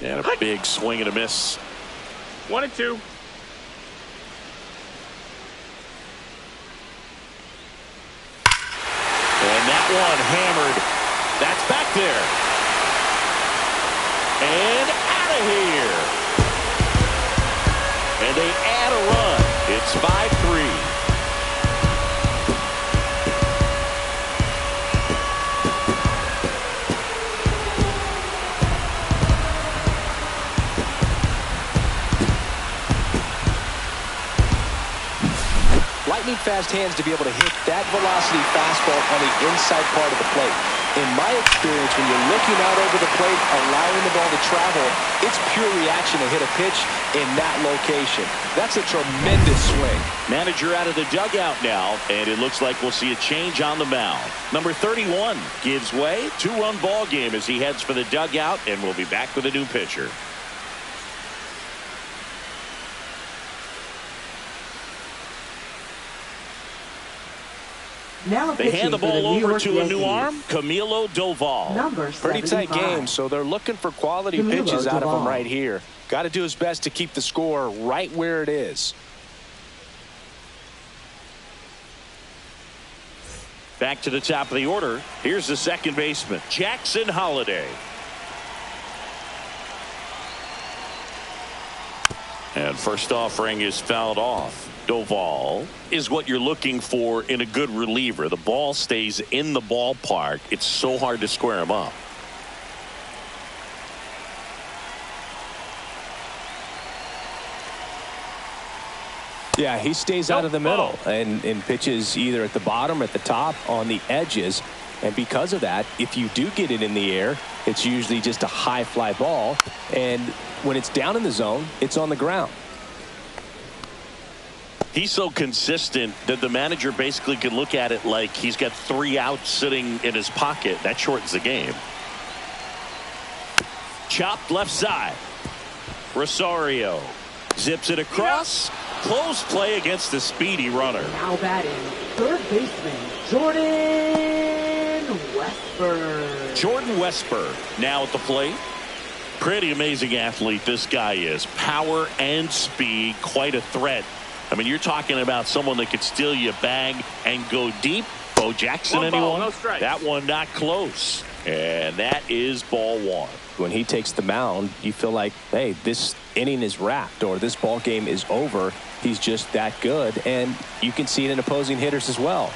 And a big swing and a miss. 1-2. And that one hammered. That's back there. And out of here. And they add a run. It's 5-3. Lightning fast hands to be able to hit that velocity fastball on the inside part of the plate. In my experience, when you're looking out over the plate, allowing the ball to travel, it's pure reaction to hit a pitch in that location. That's a tremendous swing. Manager out of the dugout now, and it looks like we'll see a change on the mound. Number 31 gives way. 2-run ball game as he heads for the dugout, and we'll be back with a new pitcher. Now they hand the ball over to a new arm, Camilo Doval. Pretty tight game, so they're looking for quality pitches out of him right here. Got to do his best to keep the score right where it is. Back to the top of the order. Here's the second baseman, Jackson Holliday. And first offering is fouled off. Doval is what you're looking for in a good reliever. The ball stays in the ballpark. It's so hard to square him up. Yeah, he stays out of the middle and pitches either at the bottom or at the top on the edges. And because of that, if you do get it in the air, it's usually just a high fly ball. And when it's down in the zone, it's on the ground. He's so consistent that the manager basically can look at it like he's got 3 outs sitting in his pocket. That shortens the game. Chopped left side. Rosario zips it across. Close play against the speedy runner. Now batting, third baseman, Jordan Westburg. Jordan Westburg now at the plate. Pretty amazing athlete this guy is. Power and speed, quite a threat. I mean, you're talking about someone that could steal you a bag and go deep. Bo Jackson, anyone? No strike. That one not close. And that is ball one. When he takes the mound, you feel like, hey, this inning is wrapped or this ball game is over. He's just that good, and you can see it in opposing hitters as well.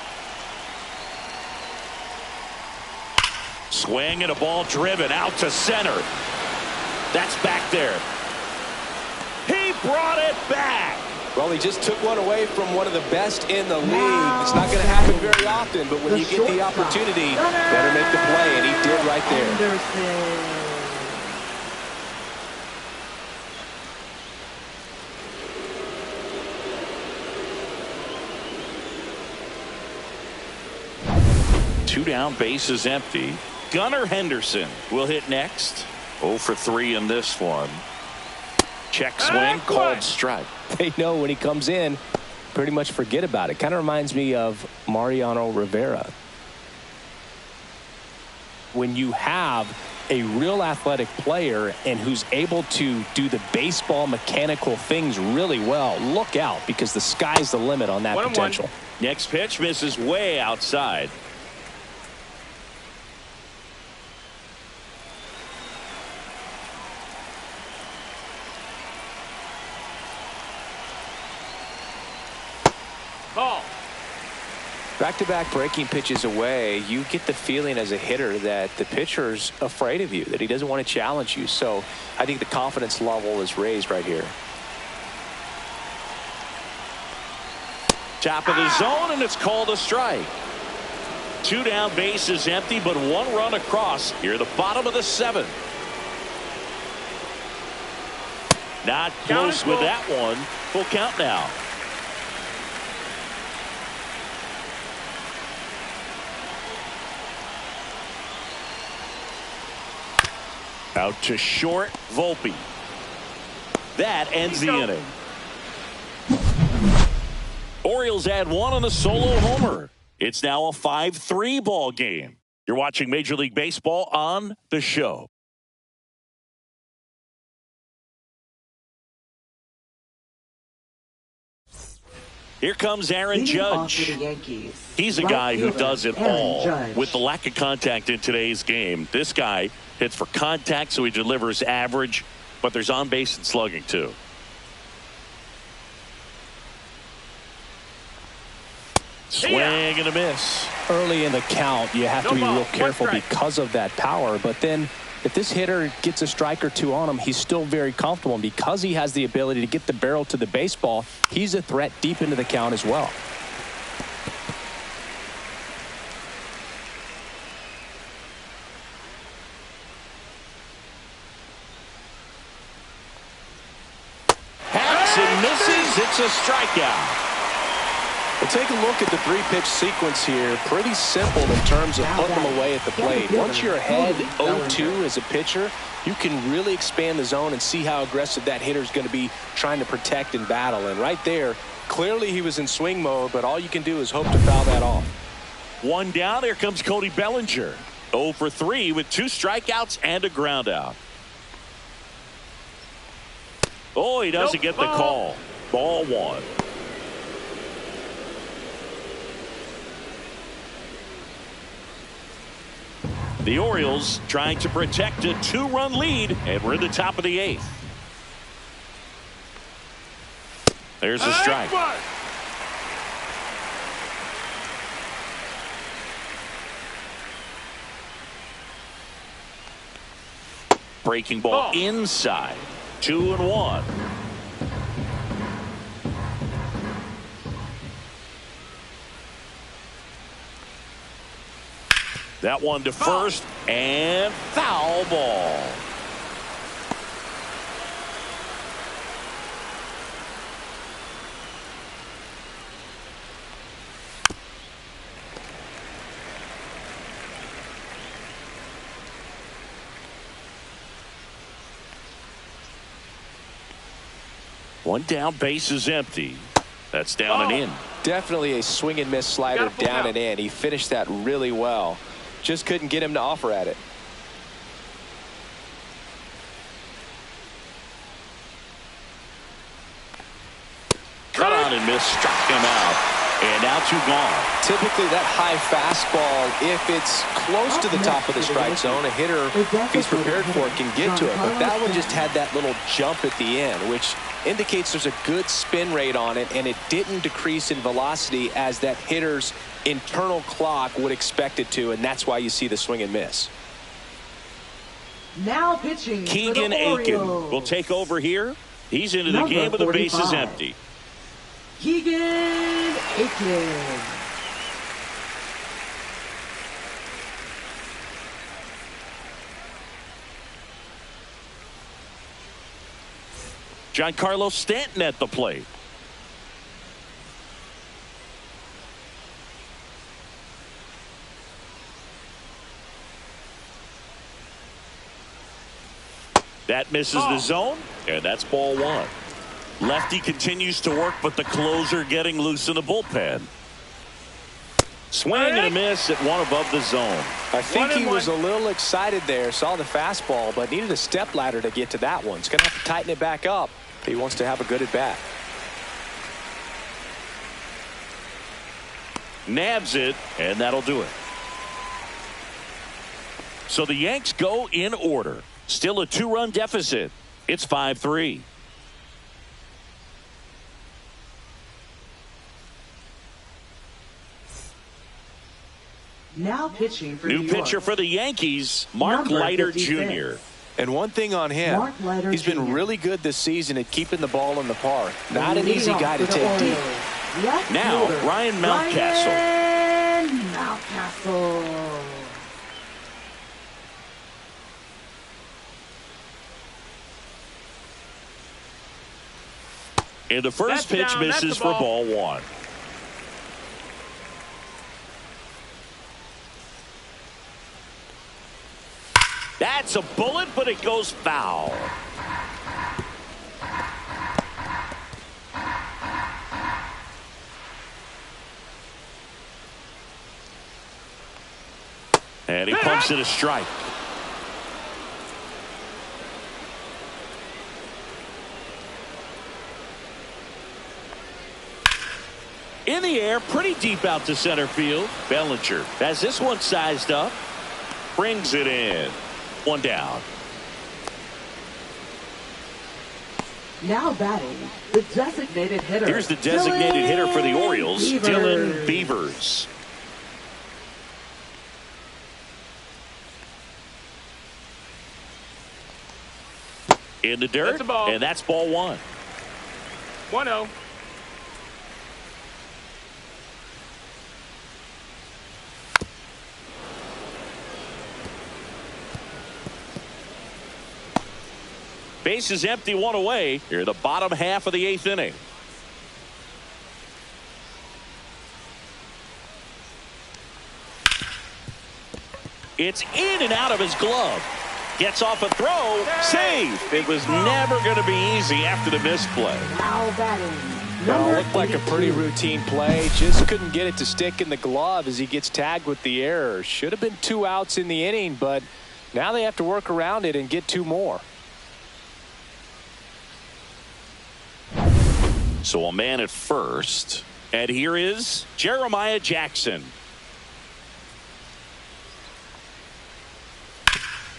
Swing and a ball driven out to center. That's back there. He brought it back. Well, he just took one away from one of the best in the league. It's not going to happen very often, but when you get the opportunity, better make the play, and he did right there. Two down, bases empty. Gunnar Henderson will hit next. 0 for 3 in this one. Check swing, called strike. They know when he comes in, pretty much forget about it. Kind of reminds me of Mariano Rivera. When you have a real athletic player and who's able to do the baseball mechanical things really well, look out, because the sky's the limit on that potential. Next pitch misses way outside. Back-to-back breaking pitches away, you get the feeling as a hitter that the pitcher's afraid of you, that he doesn't want to challenge you. So I think the confidence level is raised right here. Top of the zone, and it's called a strike. Two down, bases empty, but one run across here, the bottom of the 7th. Not close with that one. Full count now. Out to short, Volpe. That ends the inning. Orioles add one on a solo homer. It's now a 5-3 ball game. You're watching Major League Baseball on The Show. Here comes Aaron Judge. He's a guy who does it all. With the lack of contact in today's game, this guy hits for contact, so he delivers average, but there's on base and slugging too. Swing and a miss. Early in the count, you have to be real careful because of that power, but then if this hitter gets a strike or two on him, he's still very comfortable. And because he has the ability to get the barrel to the baseball, he's a threat deep into the count as well. Hacks and misses. It's a strikeout. Well, take a look at the 3-pitch sequence here. Pretty simple in terms of putting them away at the plate. Once you're ahead 0-2 as a pitcher, you can really expand the zone and see how aggressive that hitter is going to be trying to protect and battle. And right there, clearly he was in swing mode, but all you can do is hope to foul that off. One down. Here comes Cody Bellinger. 0 for 3 with 2 strikeouts and a ground out. Oh, he doesn't get the call. Ball one. The Orioles trying to protect a 2-run lead, and we're in the top of the 8th. There's a strike. Breaking ball inside. 2-1. That one to first, and foul ball. One down, base is empty. That's down and in. Definitely a swing and miss slider down and in. He finished that really well. Just couldn't get him to offer at it. Cut on and miss, struck him out. And now 2 gone. Typically that high fastball, if it's close to the top of the strike zone, a hitter, if he's prepared for it, can get to it. But that one just had that little jump at the end, which indicates there's a good spin rate on it, and it didn't decrease in velocity as that hitter's internal clock would expect it to, and that's why you see the swing and miss. Now pitching Keegan for the Aiken Orioles. will take over here. He's into the game with the bases empty. Keegan Aiken. Giancarlo Stanton at the plate. That misses the zone, and that's ball 1. Lefty continues to work, but the closer getting loose in the bullpen. Swing and a miss at 1 above the zone. I think he was a little excited there, saw the fastball, but needed a step ladder to get to that one. He's going to have to tighten it back up if he wants to have a good at bat. Nabs it, and that'll do it. So the Yanks go in order. Still a 2-run deficit. It's 5-3. Now pitching for New pitcher for the Yankees, Mark Leiter Jr. And one thing on him, he's been really good this season at keeping the ball in the park. Not an easy guy to take deep. Now, Ryan Mountcastle. Ryan Mountcastle. And the first pitch misses for ball 1. That's a bullet, but it goes foul. And he pumps it a strike. In the air, pretty deep out to center field. Bellinger has this one sized up. Brings it in. 1 down. Now batting, the designated hitter. Here's the designated hitter for the Orioles, Dylan Beavers. In the dirt, and that's ball 1. 1-0. Base is empty, 1 away. Here in the bottom half of the 8th inning. It's in and out of his glove. Gets off a throw. Save. It was never going to be easy after the misplay. Now batting. Well, looked like a pretty routine play. Just couldn't get it to stick in the glove as he gets tagged with the error. Should have been 2 outs in the inning, but now they have to work around it and get 2 more. So a man at first. And here is Jeremiah Jackson.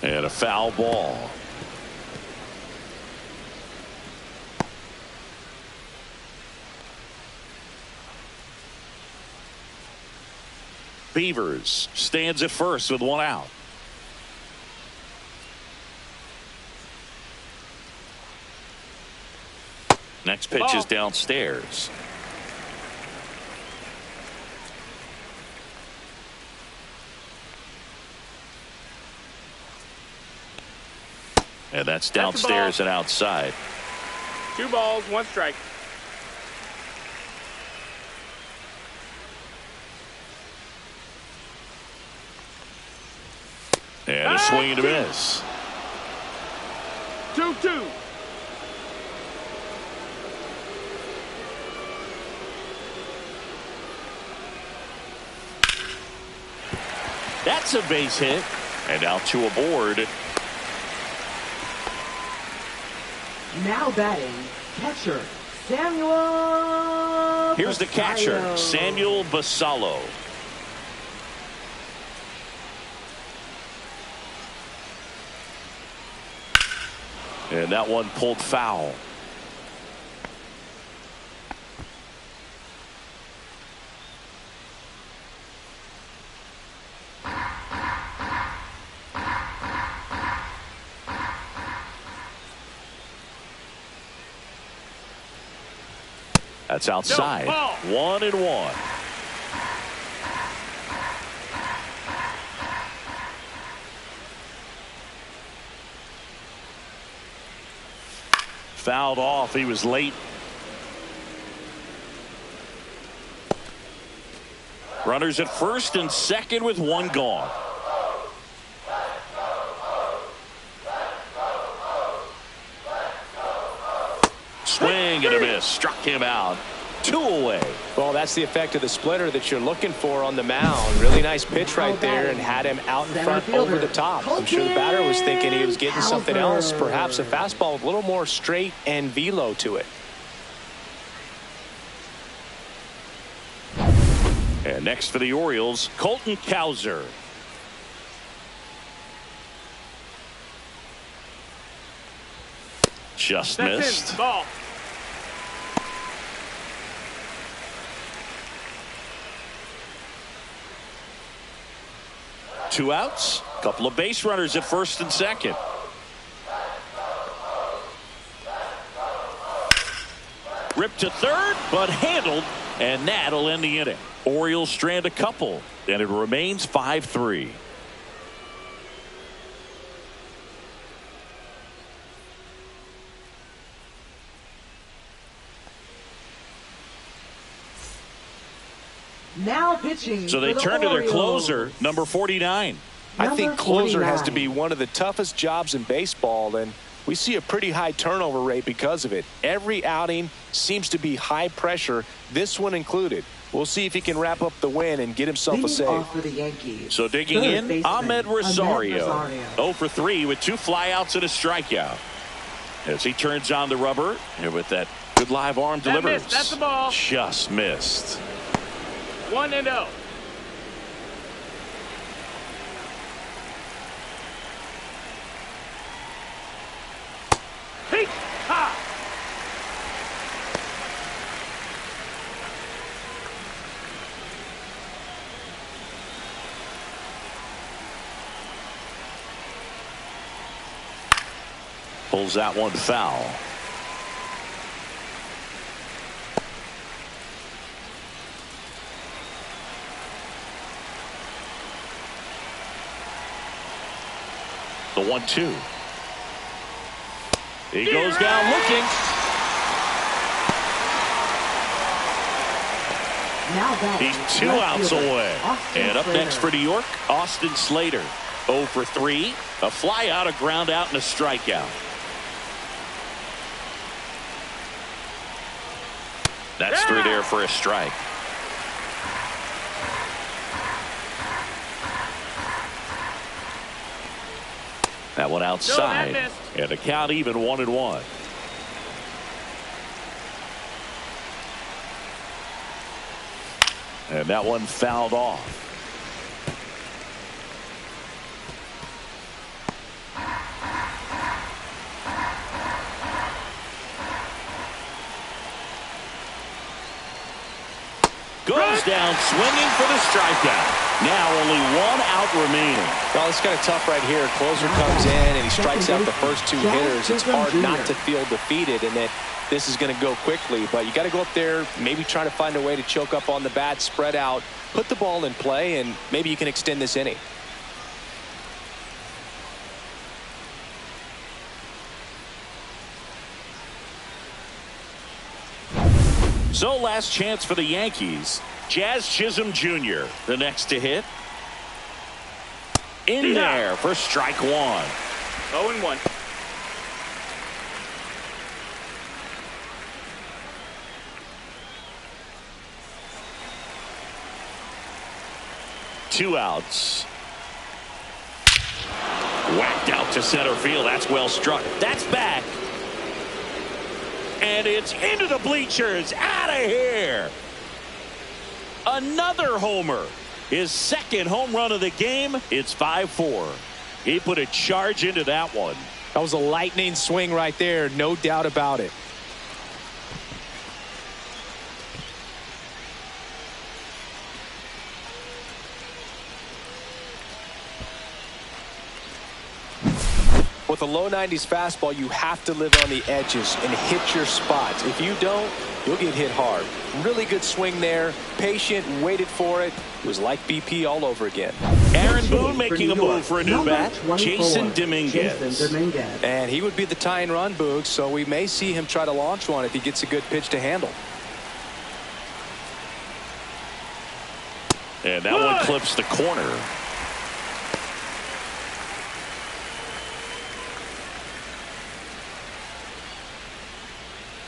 And a foul ball. Beavers stands at first with 1 out. Next pitch is downstairs. And that's downstairs and outside. 2 balls, 1 strike. And a swing and a miss. 2-2. That's a base hit. And now 2 aboard. Now batting, catcher Samuel Here's the catcher, Samuel Basallo. And that one pulled foul. That's outside. 1-1. Fouled off. He was late. Runners at first and second with one gone. Swing and a miss. Struck him out. 2 away. Well, that's the effect of the splitter that you're looking for on the mound. Really nice pitch right there and had him out in front over the top. I'm sure the batter was thinking he was getting something else, perhaps a fastball with a little more straight and velo to it. And next for the Orioles, Colton Cowser. Just missed. Ball. Two outs. Couple of base runners at first and second. Ripped to third, but handled, and that'll end the inning. Orioles strand a couple, and it remains 5-3. Now pitching. So they turn to their closer, number 49. I think closer has to be one of the toughest jobs in baseball, and we see a pretty high turnover rate because of it. Every outing seems to be high pressure, this one included. We'll see if he can wrap up the win and get himself a save. For the Yankees. So digging in, Ahmed Rosario. 0 for 3 with 2 flyouts and a strikeout. As he turns on the rubber, and with that good live arm delivers. That's the ball. Just missed. 1-0. Hey, ha! Pulls that one foul. The 1-2. He goes down looking. He's 2 outs away. And up next for New York, Austin Slater. 0 for 3. A fly out, a ground out, and a strikeout. That's through there for a strike. That one outside, and the count even 1-1. And that one fouled off. Goes down swinging for the strikeout. Now only 1 out remaining. Well, it's kind of tough right here. Closer comes in and he strikes out the first 2 hitters. It's hard not to feel defeated and that this is going to go quickly. But you got to go up there, maybe try to find a way to choke up on the bat, spread out, put the ball in play, and maybe you can extend this inning. So last chance for the Yankees. Jazz Chisholm Jr. the next to hit. In there for strike 1. 0-1. Two outs. Whacked out to center field. That's well struck. That's back. And it's into the bleachers. Out of here. Another homer. His second home run of the game. It's 5-4. He put a charge into that one. That was a lightning swing right there. No doubt about it. With a low 90s fastball, you have to live on the edges and hit your spots. If you don't, you'll get hit hard. Really good swing there. Patient, waited for it. It was like BP all over again. Aaron Boone making a move for a new bat. Jason Dominguez. And he would be the tying run, Boog, so we may see him try to launch one if he gets a good pitch to handle. And that one clips the corner.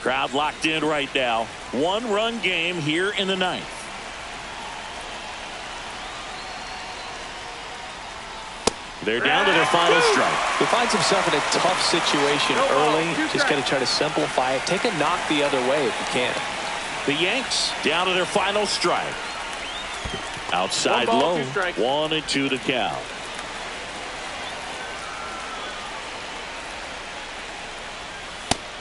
Crowd locked in right now. One-run game here in the ninth. They're down to their final strike. He finds himself in a tough situation early. Just got to try to simplify it. Take a knock the other way if you can. The Yanks down to their final strike. Outside low. 1-2 to count.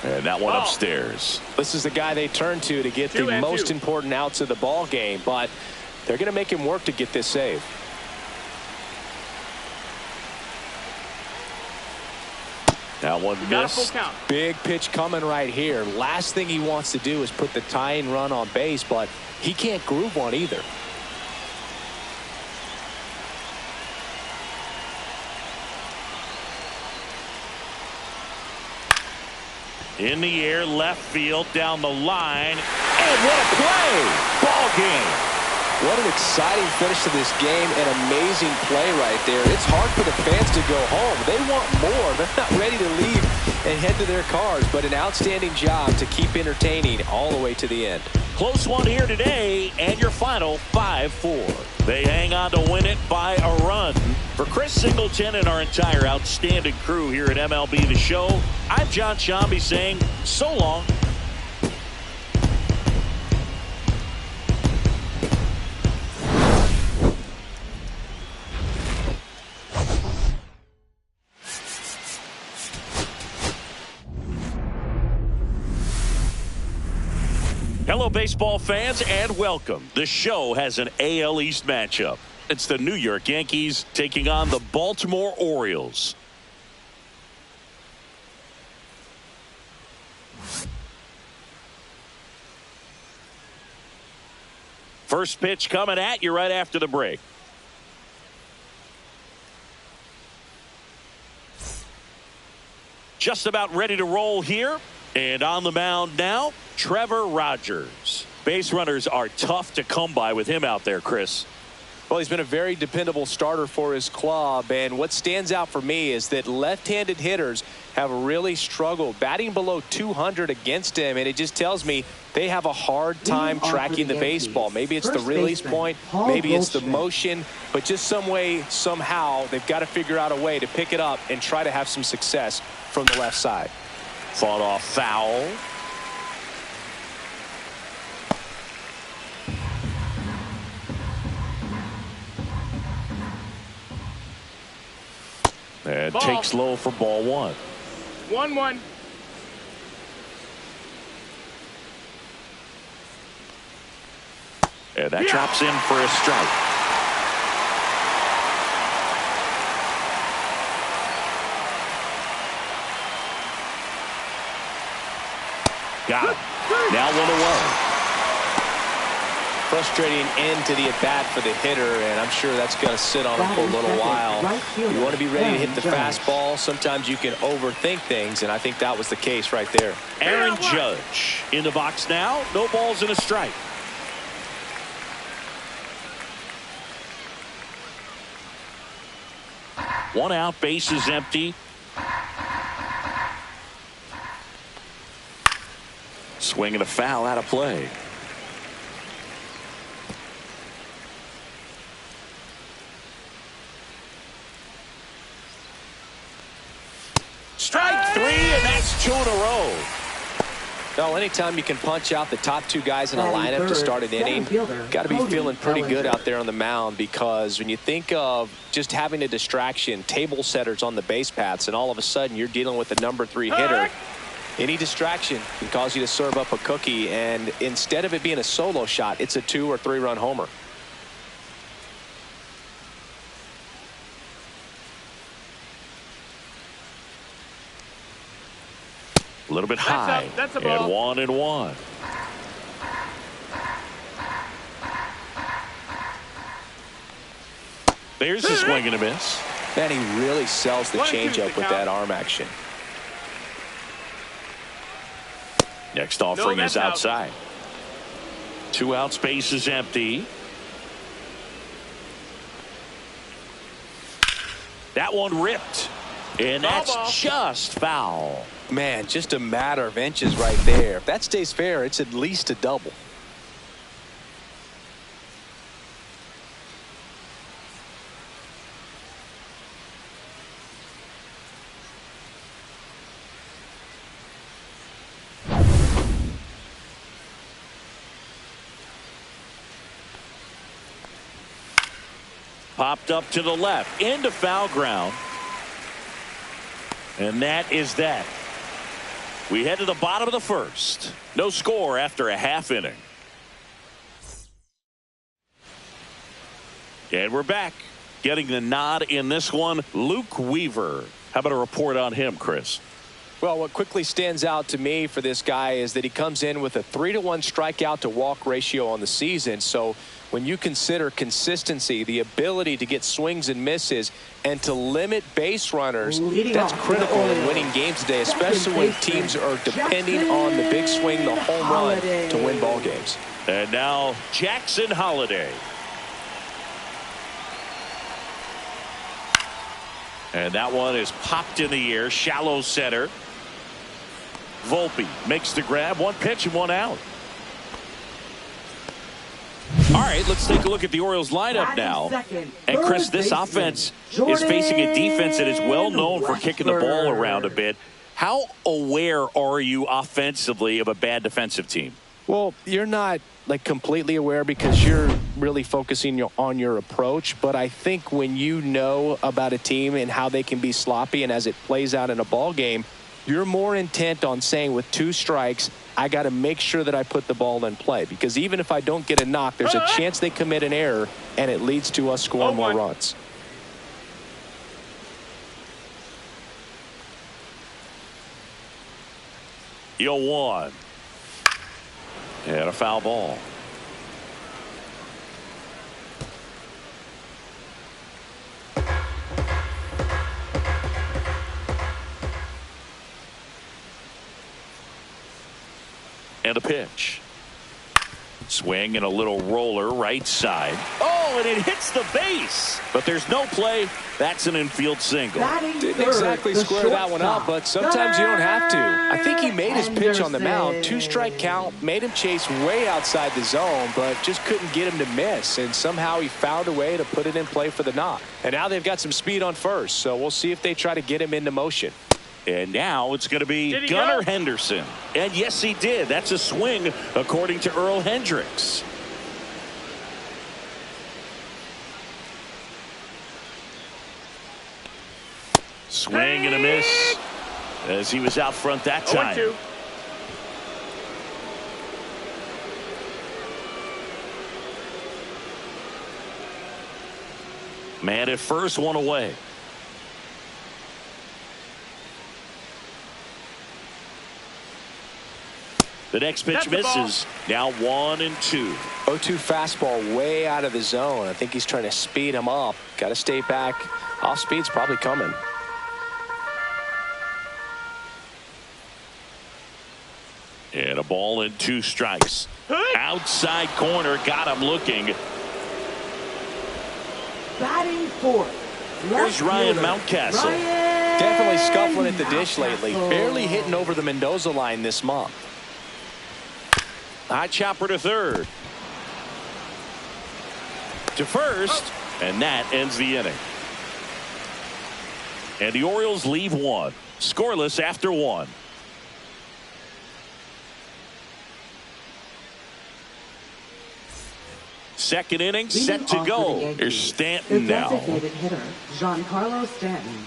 And that one upstairs. This is the guy they turn to get the most important outs of the ball game, but they're going to make him work to get this save. That one missed. Big pitch coming right here. Last thing he wants to do is put the tying run on base, but he can't groove one either. In the air, left field, down the line, and what a play! Ball game. What an exciting finish to this game. An amazing play right there. It's hard for the fans to go home. They want more. They're not ready to leave and head to their cars, but an outstanding job to keep entertaining all the way to the end. Close one here today, and your final 5-4. They hang on to win it by a run. For Chris Singleton and our entire outstanding crew here at MLB The Show, I'm John Shambi saying so long. Hello, baseball fans, and welcome. The show has an AL East matchup. It's the New York Yankees taking on the Baltimore Orioles. First pitch coming at you right after the break. Just about ready to roll here. And on the mound now, Trevor Rogers. Base runners are tough to come by with him out there, Chris. Well, he's been a very dependable starter for his club, and what stands out for me is that left-handed hitters have really struggled batting below 200 against him, and it just tells me they have a hard time tracking the baseball. Maybe it's the release point, maybe it's the motion, but just some way, somehow, they've got to figure out a way to pick it up and try to have some success from the left side. Fought off foul. And takes low for ball one. 1-1. And that drops in for a strike. Got him. Now 1-1. Frustrating end to the at-bat for the hitter, and I'm sure that's going to sit on him for a little while. You want to be ready to hit the fastball. Sometimes you can overthink things, and I think that was the case right there. Aaron Judge in the box now. No balls and a strike. One out, base is empty. Swing and a foul out of play. Strike three, and that's 2 in a row. Well, anytime you can punch out the top two guys in a lineup to start an inning, got to be feeling pretty good out there on the mound, because when you think of just having a distraction, table setters on the base paths, and all of a sudden you're dealing with the number 3 hitter, any distraction can cause you to serve up a cookie, and instead of it being a solo shot, it's a 2 or 3 run homer. A little bit high. That's a and ball. 1-1. There's a swing and a miss. Man, he really sells the 1-2 changeup with that arm action. Next offering that's is outside. 2 outs, base is empty. That one ripped. And that's just foul. Man, just a matter of inches right there. If that stays fair, it's at least a double. Popped up to the left into foul ground. And that is that. We head to the bottom of the first. No score after a half inning. And we're back. Getting the nod in this one, Luke Weaver. How about a report on him, Chris? Well, what quickly stands out to me for this guy is that he comes in with a 3-to-1 strikeout to walk ratio on the season. So when you consider consistency, the ability to get swings and misses, and to limit base runners, that's critical in winning games today, especially when teams are depending on the big swing, the home run, to win ball games. And now Jackson Holliday. And that one is popped in the air, shallow center. Volpe makes the grab, 1 pitch and 1 out. All right, let's take a look at the Orioles lineup now. And Chris, this offense is facing a defense that is well known for kicking the ball around a bit. How aware are you offensively of a bad defensive team? Well, you're not like completely aware because you're really focusing on your approach. But I think when you know about a team and how they can be sloppy, and as it plays out in a ball game, you're more intent on saying with 2 strikes, I got to make sure that I put the ball in play, because even if I don't get a knock, there's a chance they commit an error and it leads to us scoring more runs. The 0-1. And a foul ball. And a pitch. Swing and a little roller right side. Oh, and it hits the base. But there's no play. That's an infield single. Didn't exactly square that one up, but sometimes you don't have to. I think he made his pitch on the mound. 2-strike count, made him chase way outside the zone, but just couldn't get him to miss. And somehow he found a way to put it in play for the knock. And now they've got some speed on first, so we'll see if they try to get him into motion. And now it's going to be Gunnar Henderson. And yes, he did. That's a swing, according to Earl Hendricks. Swing and a miss as he was out front that time. 0-2. Man at first, 1 away. The next pitch misses. Now 1-2. 0-2 fastball way out of the zone. I think he's trying to speed him up. Got to stay back. Off speed's probably coming. And a ball and 2 strikes. Outside corner, got him looking. Batting fourth. Here's Ryan Mountcastle. Definitely scuffling at the dish lately. Barely hitting over the Mendoza line this month. High chopper to third. To first. And that ends the inning. And the Orioles leave 1. Scoreless after 1. Second inning Leading set to off go. for the Yankees, Here's Stanton the now. designated hitter, Giancarlo Stanton.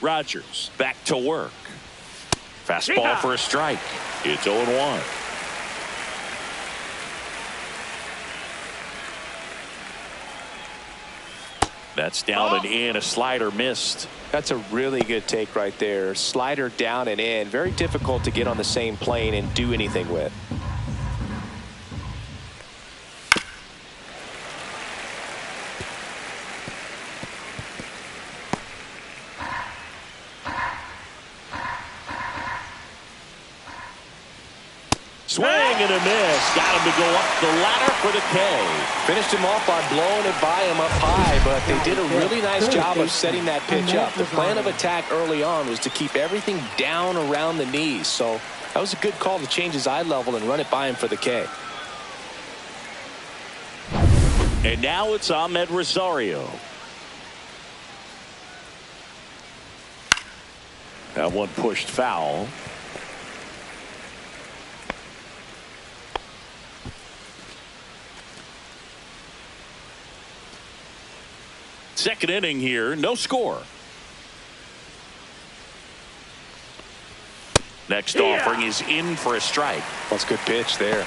Rogers back to work. Fastball for a strike. It's 0-1. That's down and in. A slider missed. That's a really good take right there. Slider down and in. Very difficult to get on the same plane and do anything with. Swing and a miss. Got him to go up the ladder for the K. Finished him off by blowing it by him up high, but they did a really nice job of setting that pitch up. The plan of attack early on was to keep everything down around the knees, so that was a good call to change his eye level and run it by him for the K. And now it's Ahmed Rosario. That one pushed foul. Second inning here, no score. Next offering is in for a strike. That's a good pitch there.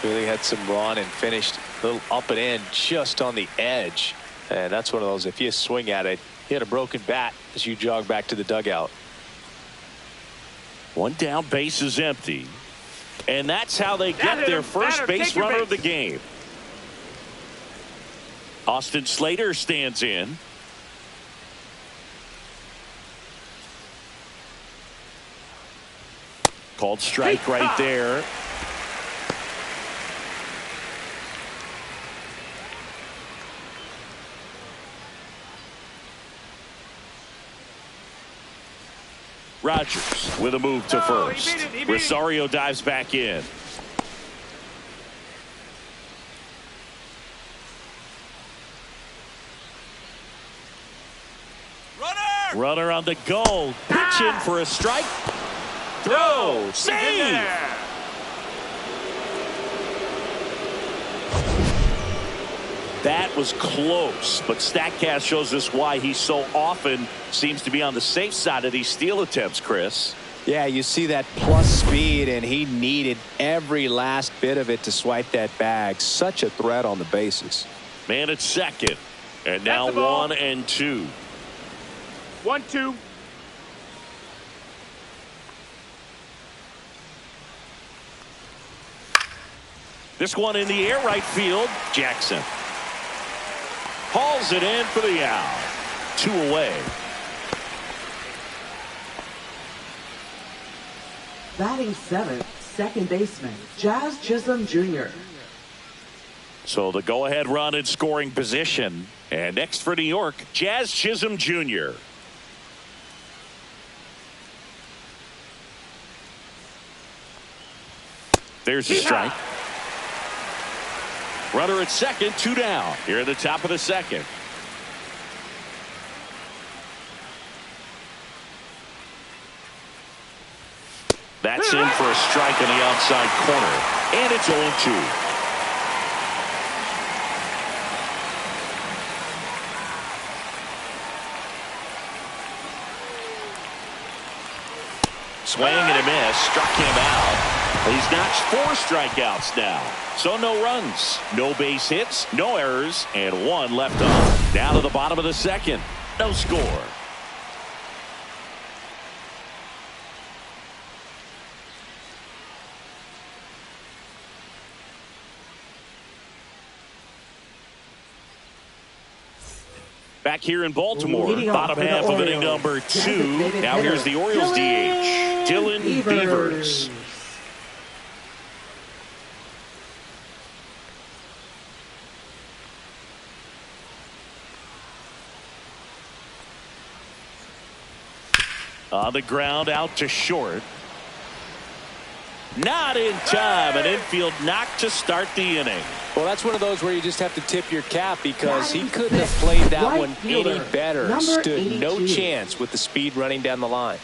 Really had some run and finished a little up and in just on the edge. And that's one of those, if you swing at it, hit a broken bat as you jog back to the dugout. One down, base is empty. And that's how they get their first base runner of the game. Austin Slater stands in. Called strike right there. Rogers with a move to first. He beat it. Rosario dives back in. Runner on the go. Pitch in for a strike. Throw. Save. That was close, but StatCast shows us why he so often seems to be on the safe side of these steal attempts, Chris. Yeah, you see that plus speed, and he needed every last bit of it to swipe that bag. Such a threat on the bases. Man at second. And now 1-2. 1-2. This one in the air right field. Jackson hauls it in for the out. 2 away. Batting seventh, second baseman, Jazz Chisholm Jr. So the go-ahead run in scoring position. And next for New York, Jazz Chisholm Jr. There's a strike. Runner at second, 2 down. Here at the top of the second. That's in for a strike on the outside corner. And it's 0-2. Swing and a miss. Struck him out. He's notched 4 strikeouts now. So no runs, no base hits, no errors, and 1 left on. Down to the bottom of the second. No score. Back here in Baltimore, bottom half of inning number 2. Now here's the Orioles DH, Dylan Beavers. On the ground, out to short. Not in time. An infield knock to start the inning. Well, that's one of those where you just have to tip your cap because he couldn't have played that one any better. Stood no chance with the speed running down the line.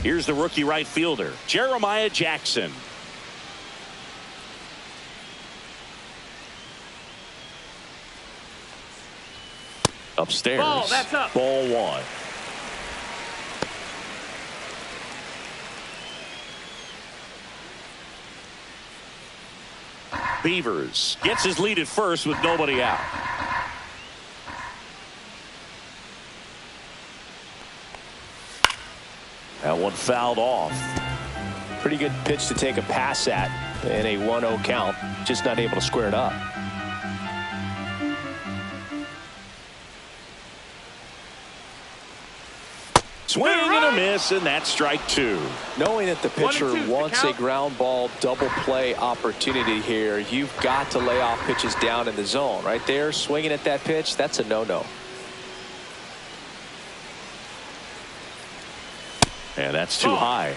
Here's the rookie right fielder, Jeremiah Jackson. Upstairs. Ball, that's up. Ball one. Beavers gets his lead at first with nobody out. That one fouled off. Pretty good pitch to take a pass at in a 1-0 count. Just not able to square it up. Swing and a miss, and that's strike two. Knowing that the pitcher wants a ground ball double play opportunity here, you've got to lay off pitches down in the zone. Right there, swinging at that pitch, that's a no-no. And that's too high.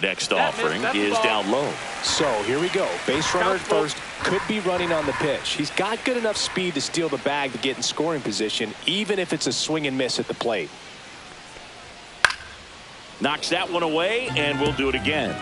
Next offering is down low. So here we go. Base runner at first, could be running on the pitch. He's got good enough speed to steal the bag to get in scoring position, even if it's a swing and miss at the plate. Knocks that one away, and we'll do it again.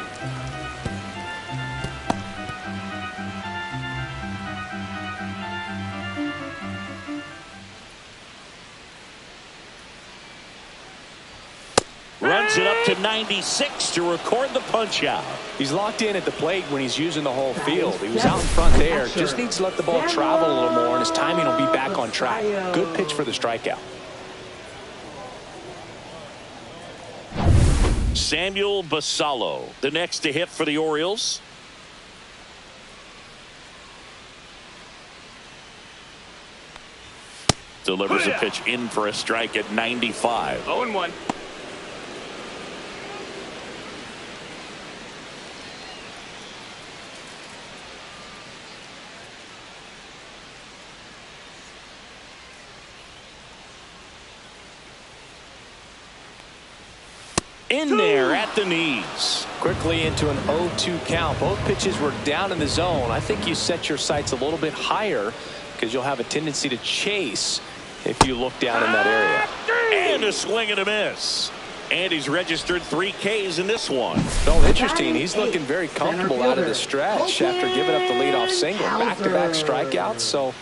Runs it up to 96 to record the punch out. He's locked in at the plate when he's using the whole field. He was out in front there. Just needs to let the ball travel a little more, and his timing will be back on track. Good pitch for the strikeout. Samuel Basallo, the next to hit for the Orioles. Delivers a pitch in for a strike at 95. 0-1. In there at the knees. Quickly into an 0-2 count. Both pitches were down in the zone. I think you set your sights a little bit higher because you'll have a tendency to chase if you look down in that area. And a swing and a miss. And he's registered 3 Ks in this one. Oh, interesting. He's looking very comfortable out of the stretch after giving up the leadoff single. Back-to-back strikeouts. So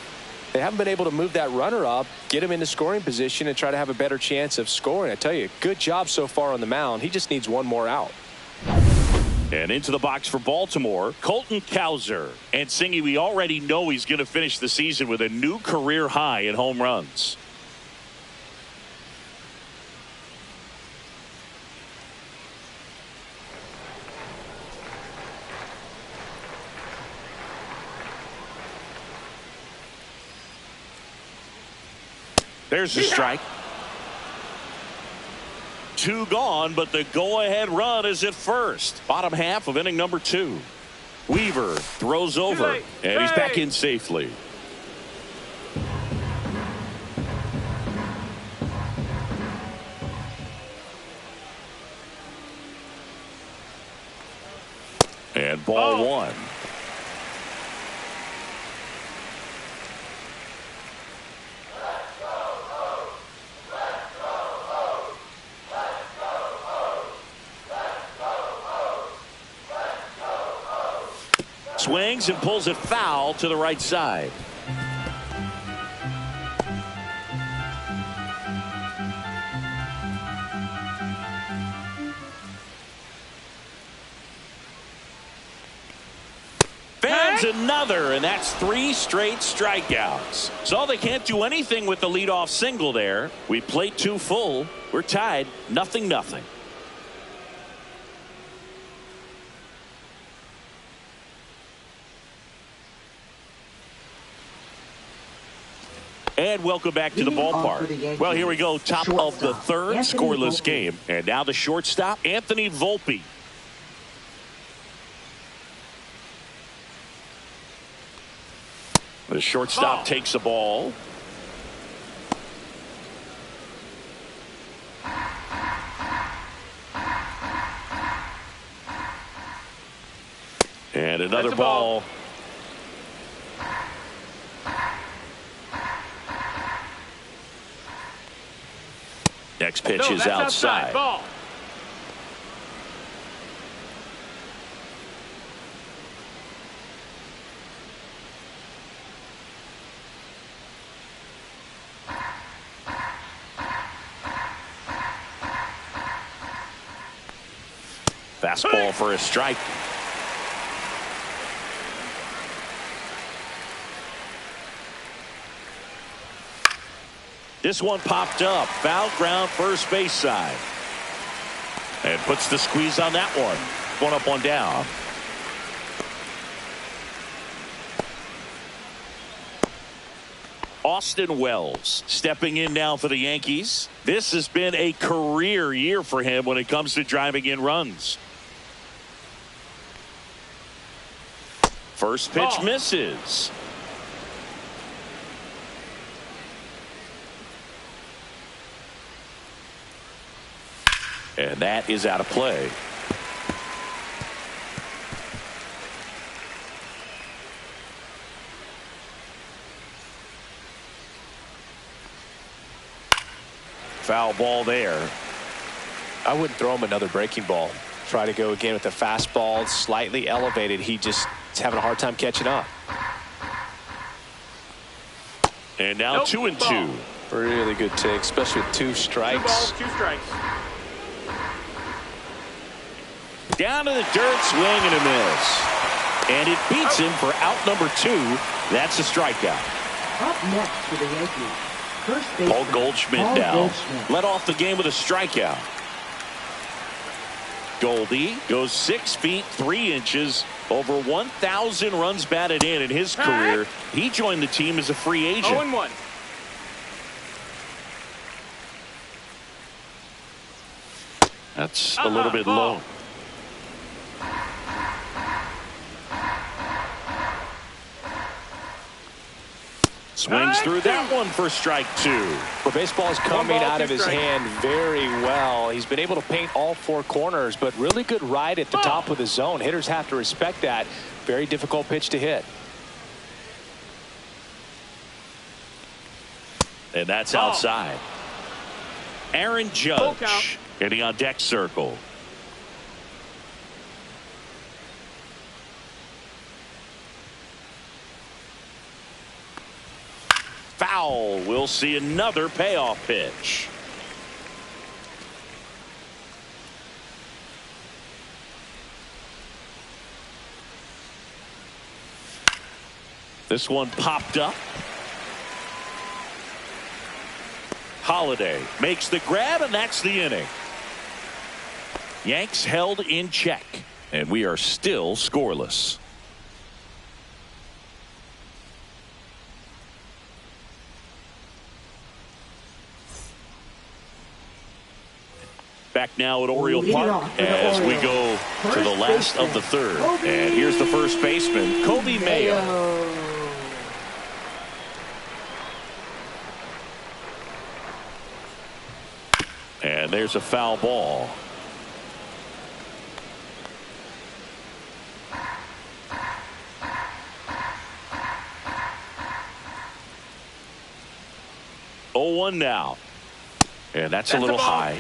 they haven't been able to move that runner up, get him into scoring position, and try to have a better chance of scoring. I tell you, good job so far on the mound. He just needs one more out. And into the box for Baltimore, Colton Cowser. And Singy, we already know he's going to finish the season with a new career high in home runs. There's the strike. 2 gone, but the go-ahead run is at first. Bottom half of inning number 2. Weaver throws over, and he's back in safely. And ball 1. Swings and pulls it foul to the right side. Fans another, and that's 3 straight strikeouts. So they can't do anything with the leadoff single there. We played 2 full. We're tied 0-0. And welcome back to the ballpark. Well, here we go. Top of the 3rd, scoreless game. And now the shortstop, Anthony Volpe. The shortstop takes the ball. And another ball. Next pitch is outside. Ball. Fastball for a strike. This one popped up. Foul ground first base side. And puts the squeeze on that one. One up, one down. Austin Wells stepping in now for the Yankees. This has been a career year for him when it comes to driving in runs. First pitch misses. And that is out of play. Foul ball there. I wouldn't throw him another breaking ball. Try to go again with the fastball, slightly elevated. He just is having a hard time catching up. And now 2-2. Really good take, especially with 2 strikes. 2 strikes. Down to the dirt, swing and a miss. And it beats him for out number 2. That's a strikeout. Up next for the Yankees, first baseman Paul Goldschmidt now led off the game with a strikeout. Goldie goes 6 feet 3 inches, over 1,000 runs batted in his career. He joined the team as a free agent. 0-1. That's a little bit low. Swings through that one for strike 2. Well, baseball is coming out of his hand very well. He's been able to paint all 4 corners, but really good ride at the top of the zone. Hitters have to respect that. Very difficult pitch to hit. And that's outside. Aaron Judge getting on deck circle. Foul. We'll see another payoff pitch. This one popped up. Holiday makes the grab, and that's the inning. Yanks held in check, and we are still scoreless. Back now at Oriole Park as we go to the last of the third. And here's the first baseman, Kobe Mayo. And there's a foul ball. Oh, 1 now. And that's a little high.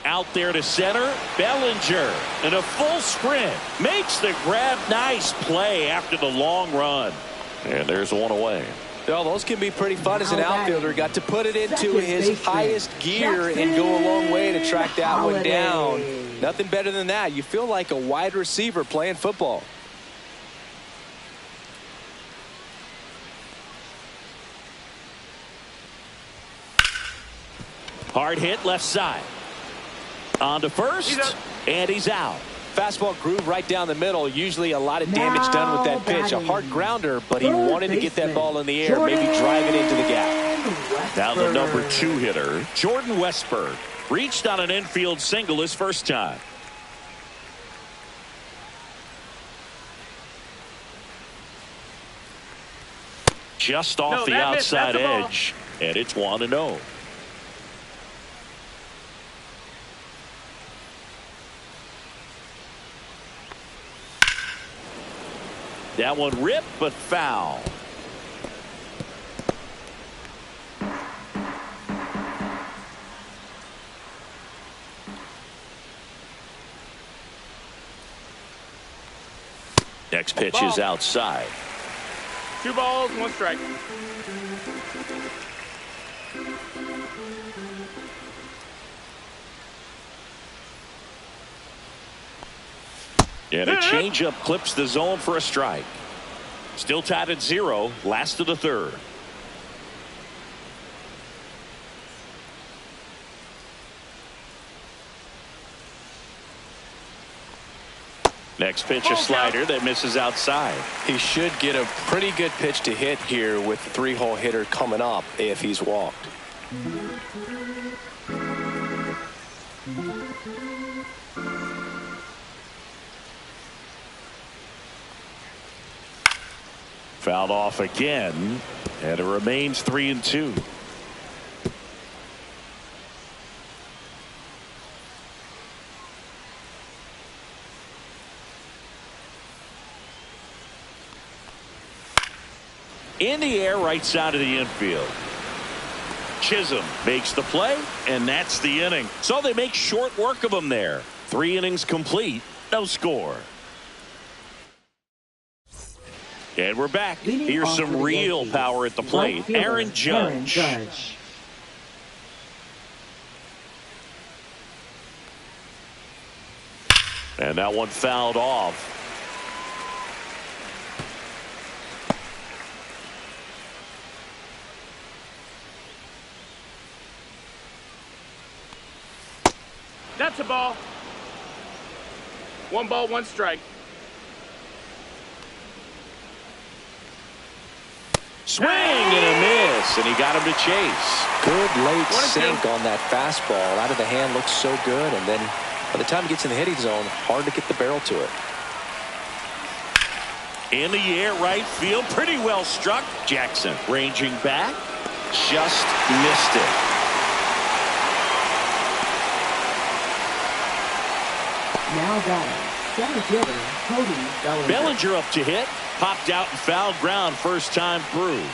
Out there to center, Bellinger in a full sprint makes the grab. Nice play after the long run. And there's 1 away. Well, those can be pretty fun as an outfielder. Got to put it into his highest gear and go a long way to track that one down. Nothing better than that. You feel like a wide receiver playing football. Hard hit left side. On to first, and he's out. Fastball groove right down the middle. Usually a lot of damage done with that pitch. A hard grounder, but he wanted to get that ball in the air, maybe drive it into the gap. Now the number 2 hitter, Jordan Westburg, reached on an infield single his first time. Just off the outside edge, and it's 1-0. That one ripped, but foul. Next pitch is outside. 2 balls, 1 strike. And a changeup clips the zone for a strike. Still tied at 0, last of the 3rd. Next pitch, a slider that misses outside. He should get a pretty good pitch to hit here with the 3-hole hitter coming up if he's walked. Fouled off again, and it remains 3-2. In the air, right side of the infield. Chisholm makes the play, and that's the inning. So they make short work of him there. 3 innings complete, no score. And we're back. Here's some real power at the plate. Aaron Judge. And that one fouled off. That's a ball. 1 ball, 1 strike. Swing and a miss, and he got him to chase. Good late sink on that fastball. Out of the hand, looks so good, and then by the time he gets in the hitting zone, hard to get the barrel to it. In the air, right field, pretty well struck. Jackson ranging back, just missed it. Now batting, center fielder Cody Bellinger. Bellinger up to hit, popped out and fouled ground first time through.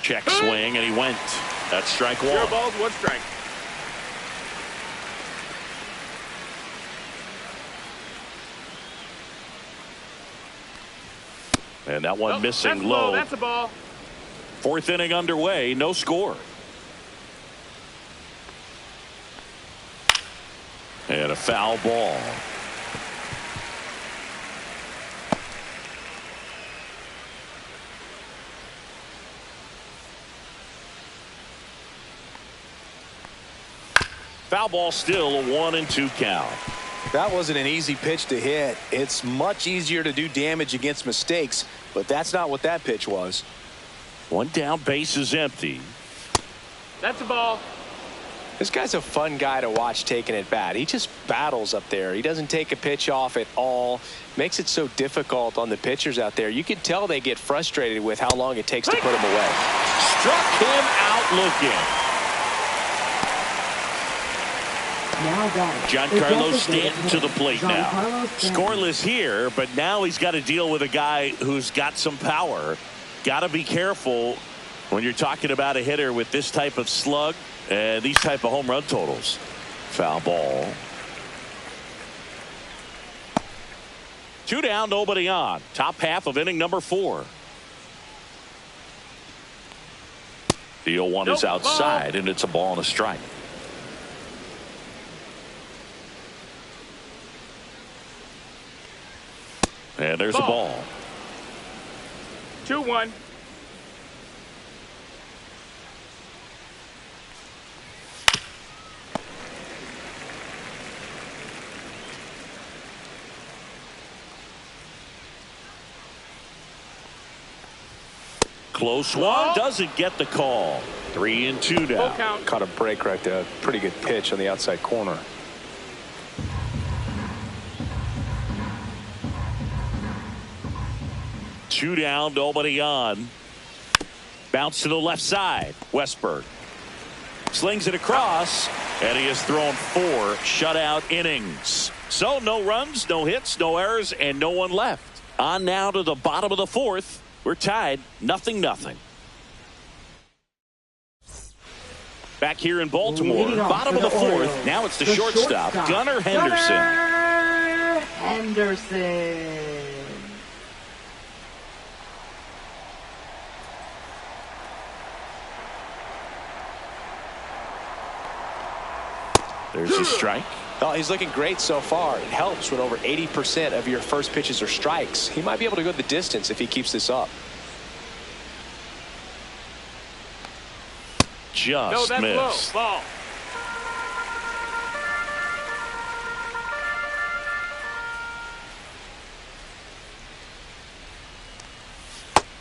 Check swing, and he went. That's strike 1. 0 balls, 1 strike. And that one missing low. That's a ball. 4th inning underway, no score. And a foul ball. Foul ball, still a 1-2 count. That wasn't an easy pitch to hit. It's much easier to do damage against mistakes, but that's not what that pitch was. 1 down, base is empty. That's a ball. This guy's a fun guy to watch taking at bat. He just battles up there. He doesn't take a pitch off at all. Makes it so difficult on the pitchers out there. You can tell they get frustrated with how long it takes to put him away. Struck him out looking. Giancarlo Stanton to the plate now. Scoreless here, but now he's got to deal with a guy who's got some power. Got to be careful when you're talking about a hitter with this type of slug and these type of home run totals. Foul ball. 2 down, nobody on. Top half of inning number 4. The 0-1 is outside, and it's a ball and a strike. And there's a ball. 2-1. Close one. Doesn't get the call. 3-2 now. Caught a break right there. Pretty good pitch on the outside corner. Two down, nobody on. Bounce to the left side. Westberg slings it across, and he has thrown 4 shutout innings. So no runs, no hits, no errors, and no one left. On now to the bottom of the 4th. We're tied 0-0. Back here in Baltimore, bottom of the 4th. Now it's the shortstop, Gunnar Henderson. Gunnar Henderson. There's a strike. Oh, he's looking great so far. It helps when over 80% of your first pitches are strikes. He might be able to go the distance if he keeps this up. Just missed. Low. Ball.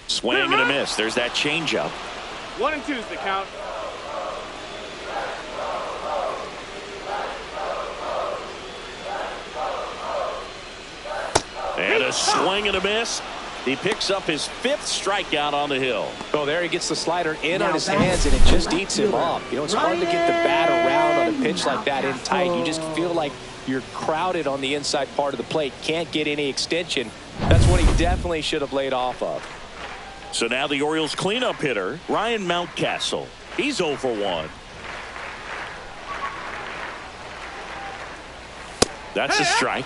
Swing and a miss. There's that changeup. 1-2's the count. And a swing and a miss. He picks up his 5th strikeout on the hill. Oh, there he gets the slider in on his hands, and it just eats him up. You know, it's hard to get the bat around on a pitch like that in tight. You just feel like you're crowded on the inside part of the plate. Can't get any extension. That's what he definitely should have laid off of. So now the Orioles cleanup hitter, Ryan Mountcastle. He's 0 for 1. That's a strike.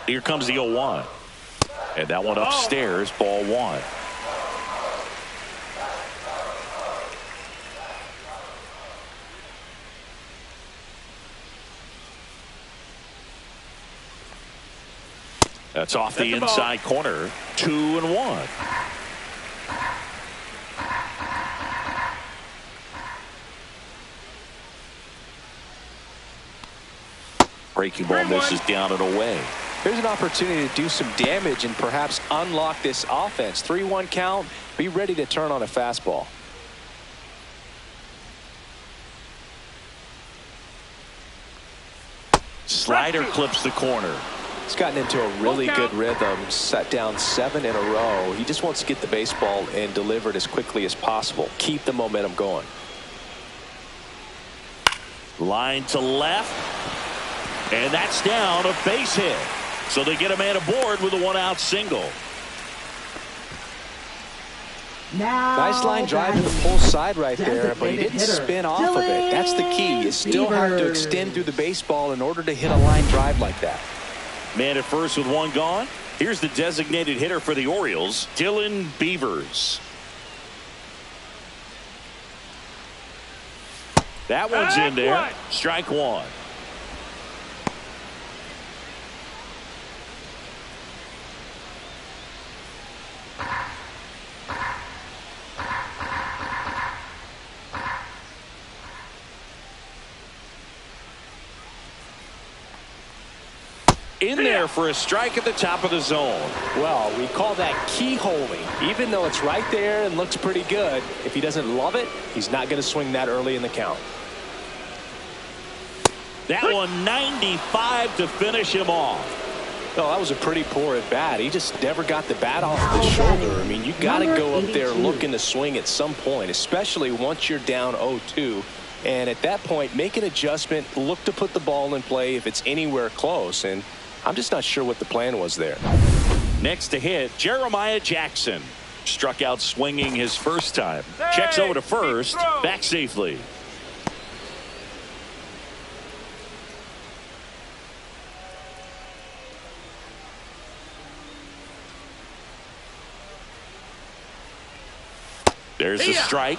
Here comes the 0-1. And that one upstairs, ball 1. That's off the inside corner. 2-1. Breaking ball misses down and away. Here's an opportunity to do some damage and perhaps unlock this offense. 3-1 count. Be ready to turn on a fastball. Slider clips the corner. He's gotten into a really good rhythm. Set down 7 in a row. He just wants to get the baseball and deliver it as quickly as possible. Keep the momentum going. Line to left. And that's down, a base hit. So they get a man aboard with a 1-out single. Now nice line drive to the full side right there, but he didn't spin off of it. That's the key. You still have to extend through the baseball in order to hit a line drive like that. Man at first with 1 gone. Here's the designated hitter for the Orioles, Dylan Beavers. That one's in there. Strike 1. In there for a strike at the top of the zone. Well, we call that keyholing. Even though it's right there and looks pretty good, if he doesn't love it, he's not going to swing that early in the count. That one 95 to finish him off. Oh, that was a pretty poor at bat. He just never got the bat off the shoulder. I mean, you got to go up there looking to swing at some point, especially once you're down 0-2. And at that point, make an adjustment, look to put the ball in play if it's anywhere close. And I'm just not sure what the plan was there. Next to hit, Jeremiah Jackson. Struck out swinging his first time. Checks over to first, back safely. There's a strike.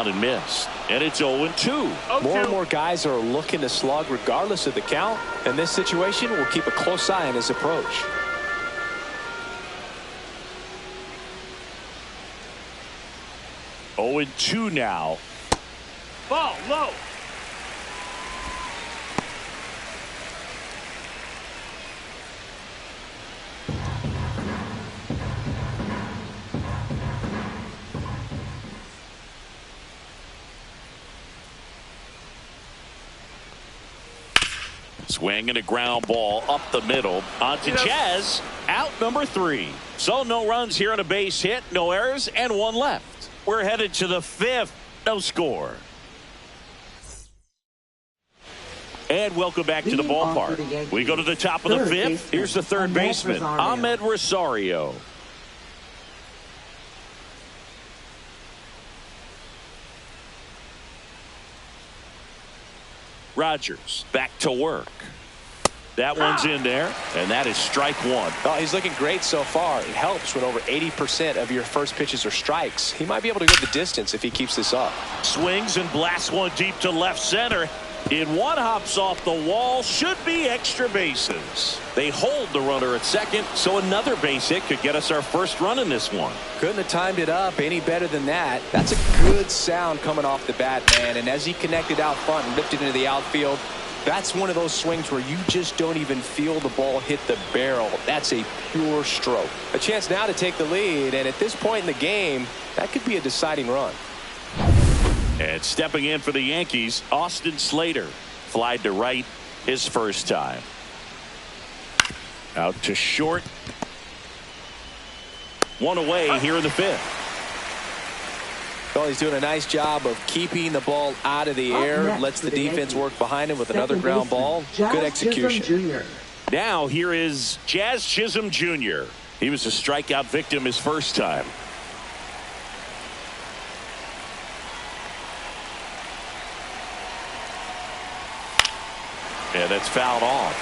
swung and missed. And it's 0-2. More and more guys are looking to slug regardless of the count. In this situation, we'll keep a close eye on his approach. Oh, 0-2 now. Ball low. Swing and a ground ball up the middle. On to Jazz. Out number 3. So no runs here on a base hit, no errors, and 1 left. We're headed to the 5th. No score. And welcome back to the ballpark. We go to the top of the 5th. Here's the third baseman, Mlb Rosario. Rogers back to work. That one's in there, and that is strike 1. Oh, he's looking great so far. It helps when over 80% of your first pitches are strikes. He might be able to go the distance if he keeps this up. Swings and blasts one deep to left center. One hops off the wall. Should be extra bases. They hold the runner at second, so another base hit could get us our first run in this one. Couldn't have timed it up any better than that. That's a good sound coming off the bat, man. And as he connected out front and lifted into the outfield, that's one of those swings where you just don't even feel the ball hit the barrel. That's a pure stroke. A chance now to take the lead, and at this point in the game, that could be a deciding run. And stepping in for the Yankees, Austin Slater. Flied to right his first time. Out to short. 1 away here in the 5th. Well, he's doing a nice job of keeping the ball out of the air. Lets the defense work behind him with another ground ball. Good execution. Now here is Jazz Chisholm Jr. He was a strikeout victim his first time. Yeah, that's fouled off.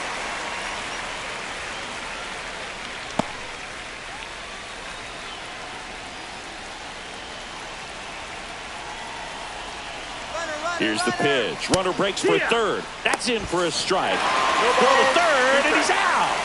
Here's the pitch. Runner breaks for third. That's in for a strike. Throw to third, and he's out.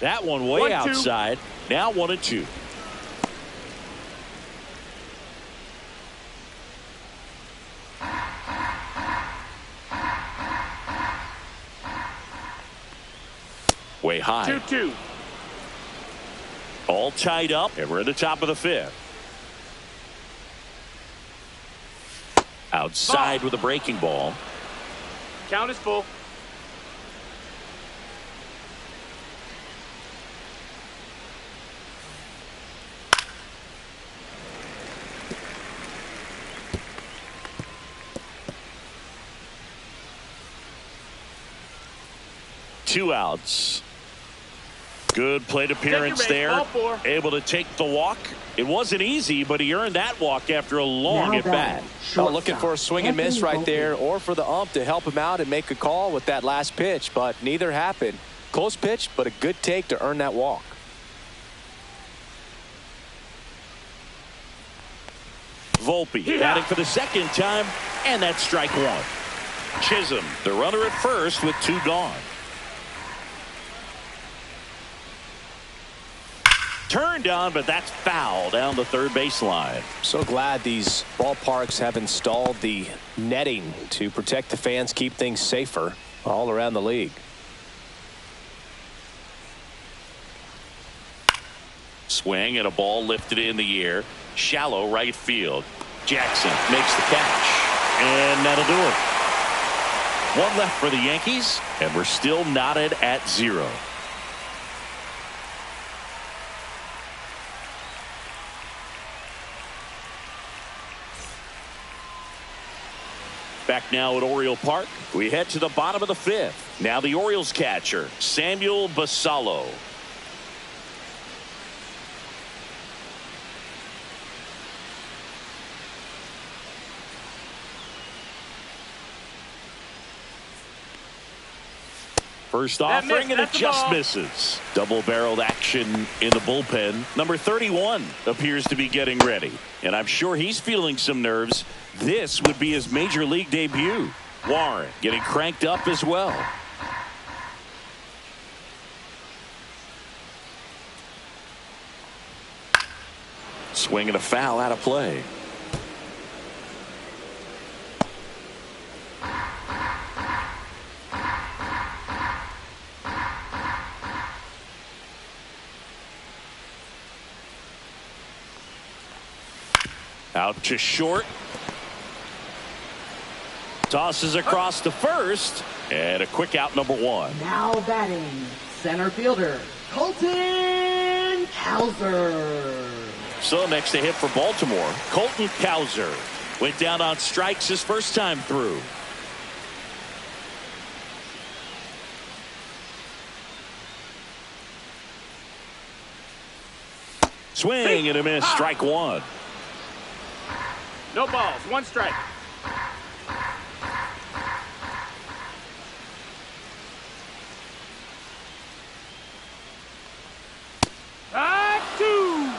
That one way outside. Now 1-2. Way high. 2-2. All tied up, and we're at the top of the 5th. Outside with a breaking ball. Count is full. Two outs. Good plate appearance there. Able to take the walk. It wasn't easy, but he earned that walk after a long at bat. Looking for a swing and miss right there, or for the ump to help him out and make a call with that last pitch, but neither happened. Close pitch, but a good take to earn that walk. Volpe batting for the second time, and that's strike 1. Chisholm, the runner at first with 2 gone. Turned on, but that's foul down the third baseline. So glad these ballparks have installed the netting to protect the fans, keep things safer all around the league. Swing and a ball lifted in the air. Shallow right field. Jackson makes the catch. And that'll do it. 1 left for the Yankees, and we're still knotted at 0. Back now at Oriole Park, we head to the bottom of the 5th. Now the Orioles catcher, Samuel Basallo. First offering, and it just misses. Double-barreled action in the bullpen. Number 31 appears to be getting ready, and I'm sure he's feeling some nerves. This would be his major league debut. Warren getting cranked up as well. Swing and a foul out of play. Out to short. Tosses across to first. And a quick out, number 1. Now batting, center fielder, Colton Cowser. So next to hit for Baltimore, Colton Cowser. Went down on strikes his first time through. Swing and a miss, strike 1. No balls, 1 strike. Two.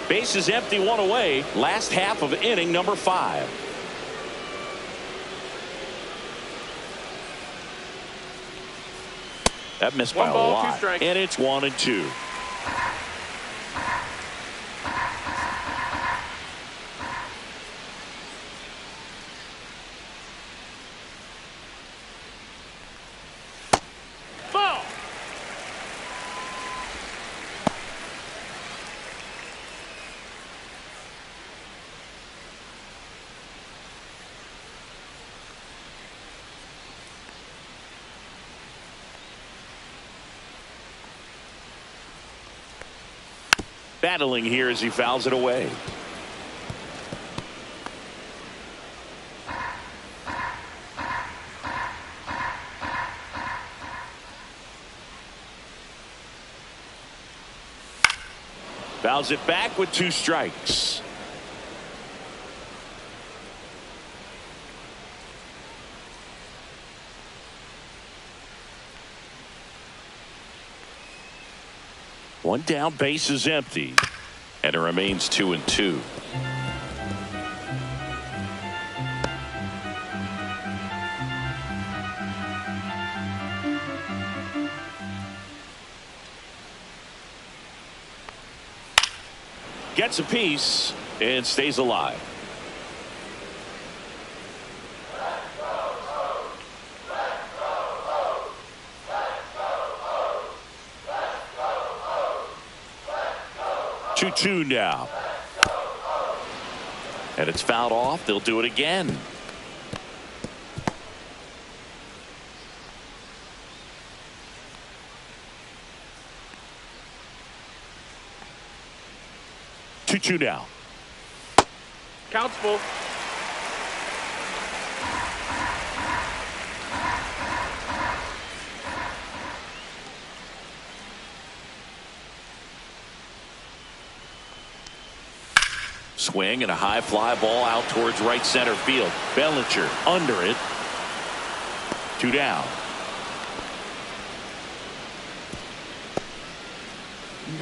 Bases empty, 1 away. Last half of inning number 5. That missed by a lot. And it's 1-2. Battling here as he fouls it away. Fouls it back with 2 strikes. One down, base is empty. And it remains 2-2. Gets a piece and stays alive. Two now. And it's fouled off. They'll do it again. Two now. Counts full. Swing and a high fly ball out towards right center field. Bellinger under it. 2 down.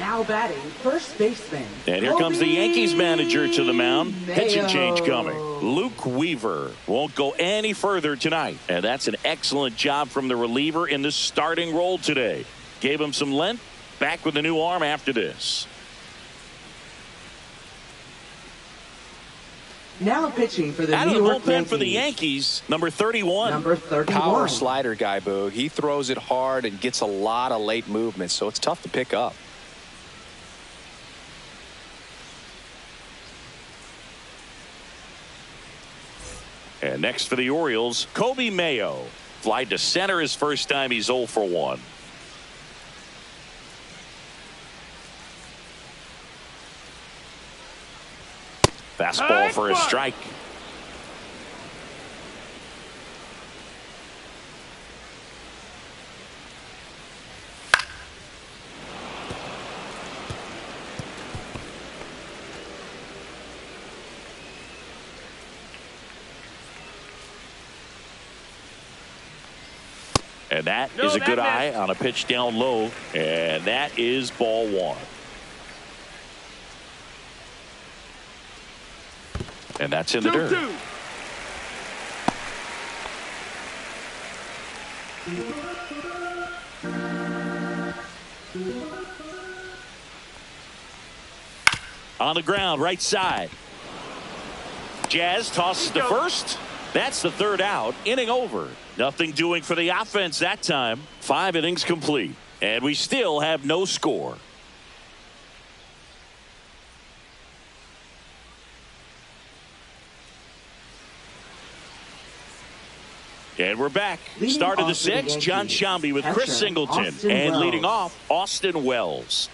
Now batting, first baseman. And here comes the Yankees manager to the mound. Pitching change coming. Luke Weaver won't go any further tonight. And that's an excellent job from the reliever in the starting role today. Gave him some length. Back with a new arm after this. Now pitching for the Out New of the York bullpen Yankees. for the Yankees, number 31. Number 31. Power slider guy, Boog. He throws it hard and gets a lot of late movement, so it's tough to pick up. And next for the Orioles, Kobe Mayo. Flied to center his first time. He's 0 for 1. Fastball for a strike. And that is a good eye on a pitch down low. And that is ball one. And that's in the dirt. 2-2. On the ground, right side. Jazz tosses to first. That's the third out. Inning over. Nothing doing for the offense that time. 5 innings complete. And we still have no score. And we're back. Start of the 6th, John Shambi with Chris Singleton. And leading off, Austin Wells.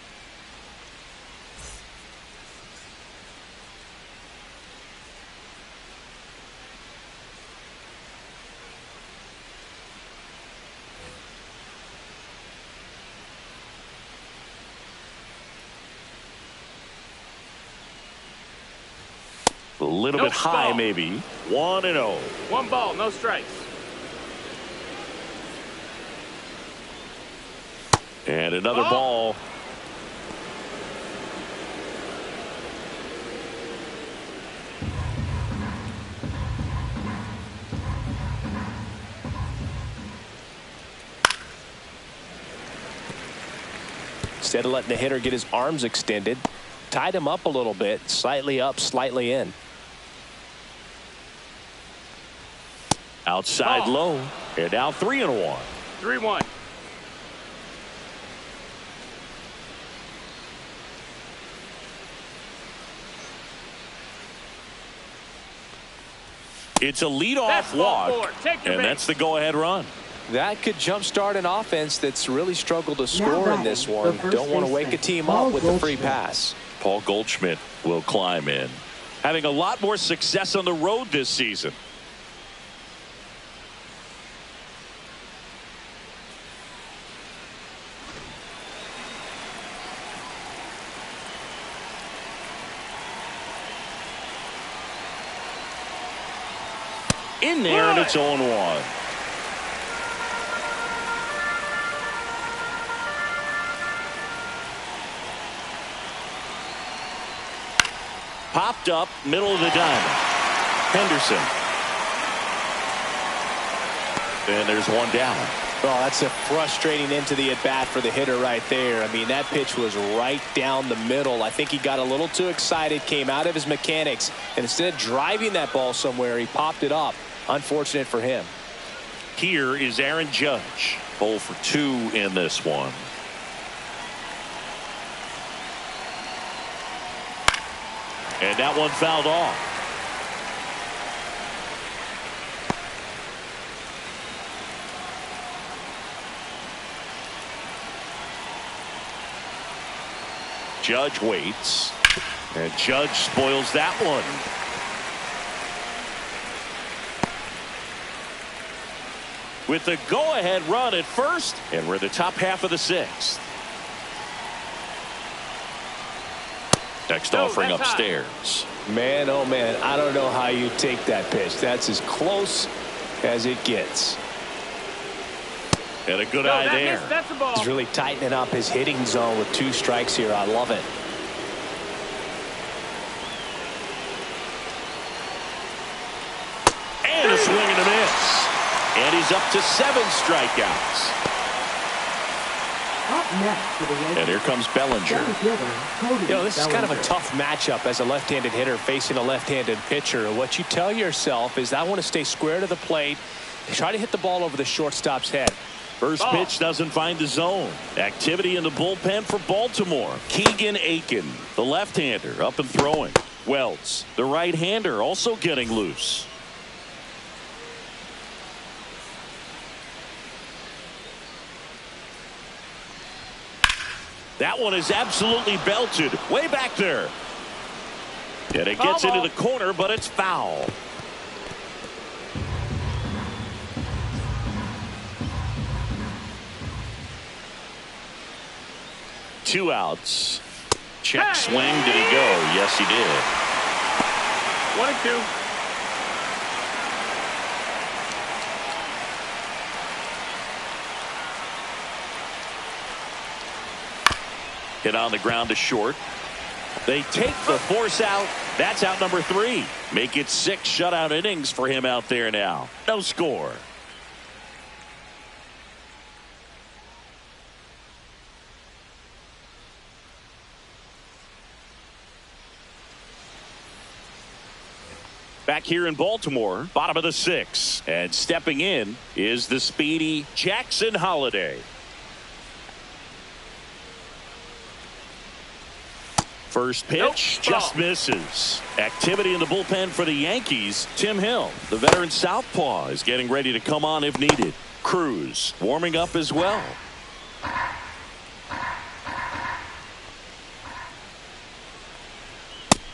A little bit high, maybe. 1-0. 1 ball, no strikes. And another ball. Instead of letting the hitter get his arms extended, tied him up a little bit, slightly up, slightly in. Outside low. And now 3-1. 3-1. It's a leadoff walk, and base. that's the go-ahead run. That could jumpstart an offense that's really struggled to score in this one. Don't want to wake a team up with the free pass. Paul Goldschmidt will climb in. Having a lot more success on the road this season. In there, and it's 0-1. Popped up, middle of the diamond. Henderson. And there's one down. Well, that's a frustrating end to the at-bat for the hitter right there. I mean, that pitch was right down the middle. I think he got a little too excited, came out of his mechanics, and instead of driving that ball somewhere, he popped it up. Unfortunate for him. Here is Aaron Judge. 0 for 2 in this one. And that one fouled off. Judge waits. And Judge spoils that one. With the go-ahead run at first, and we're in the top half of the 6th. Next offering upstairs. Man, oh man, I don't know how you take that pitch. That's as close as it gets. And a good eye there. That's a ball. He's really tightening up his hitting zone with 2 strikes here. I love it. And a swing and a miss. And he's up to 7 strikeouts. Up next for the Yankees. And here comes Bellinger. This is kind of a tough matchup as a left-handed hitter facing a left-handed pitcher. What you tell yourself is I want to stay square to the plate, try to hit the ball over the shortstop's head. First pitch doesn't find the zone. Activity in the bullpen for Baltimore. Keegan Aiken, the left-hander, up and throwing. Wells, the right-hander, also getting loose. That one is absolutely belted. Way back there. And it gets into the corner, but it's foul. Two outs. Check swing. Did he go? Yes, he did. 1-2. Hit on the ground to short. They take the force out. That's out number 3. Make it 6 shutout innings for him out there now. No score. Back here in Baltimore, bottom of the 6th. And stepping in is the speedy Jackson Holliday. First pitch, just misses. Activity in the bullpen for the Yankees. Tim Hill, the veteran southpaw, is getting ready to come on if needed. Cruz warming up as well.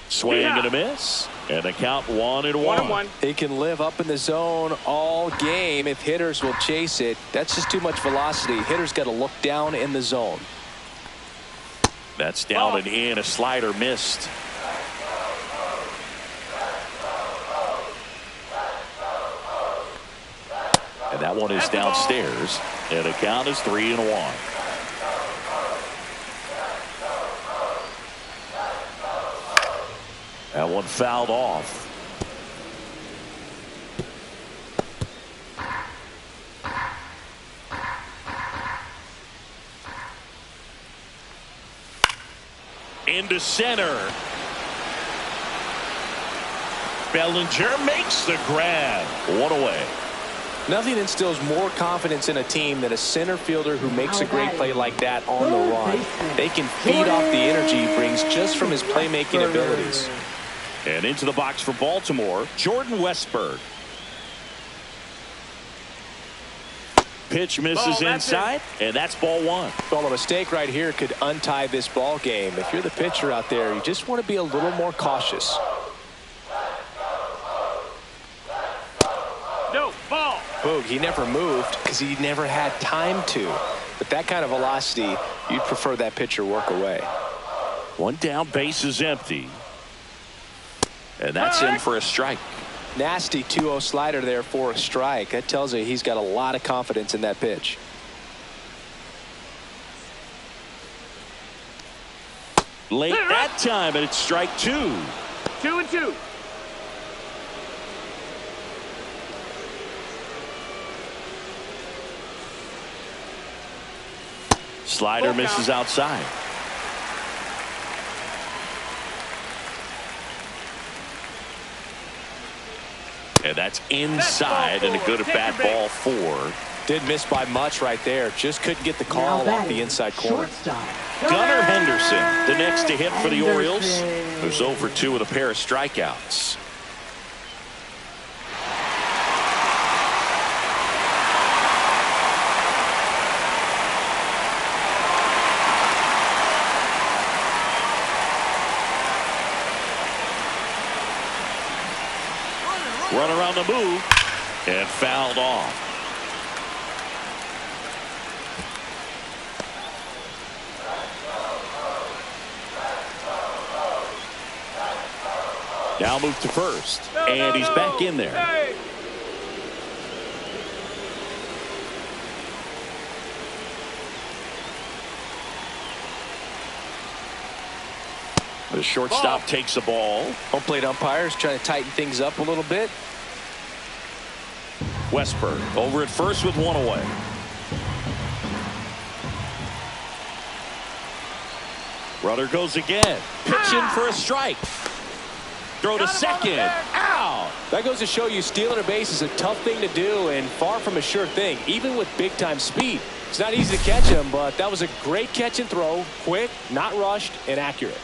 Swing and a miss. And the count 1-1. He can live up in the zone all game if hitters will chase it. That's just too much velocity. Hitters got to look down in the zone. That's down and in. A slider missed. And that one is downstairs. And the count is 3-1. That one fouled off. Into center. Bellinger makes the grab. One away. Nothing instills more confidence in a team than a center fielder who makes a great play like that on the run. They can feed off the energy he brings just from his playmaking abilities. And into the box for Baltimore, Jordan Westburg. Pitch misses inside, and that's ball 1. Well, a mistake right here could untie this ball game. If you're the pitcher out there, you just want to be a little more cautious. No, ball. Boog, he never moved because he never had time to. But that kind of velocity, you'd prefer that pitcher work away. One down, base is empty. And that's in for a strike. Nasty 2-0 slider there for a strike. That tells you he's got a lot of confidence in that pitch. Late that time, and it's strike 2. 2-2. Slider misses outside. And that's inside, and a good at-bat, ball 4. Did miss by much right there. Just couldn't get the call off the inside corner. Gunnar Henderson, the next to hit for the Orioles, who's 0 for 2 with a pair of strikeouts. Run around the move and fouled off. Now move to first, and he's back in there. Hey. The shortstop takes the ball. Home plate umpires trying to tighten things up a little bit. Westburg over at first with 1 away. Runner goes again. Pitching for a strike. Throw to second. Out. That goes to show you stealing a base is a tough thing to do and far from a sure thing, even with big-time speed. It's not easy to catch him, but that was a great catch and throw. Quick, not rushed, and accurate.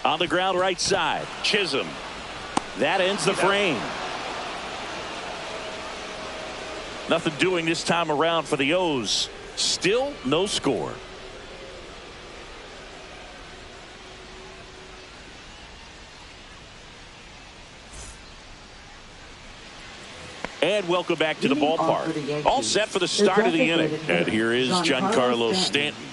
On the ground right side, Chisholm. That ends the frame. Nothing doing this time around for the O's. Still no score. And welcome back to the ballpark. All set for the start of the inning. And here is Giancarlo Stanton.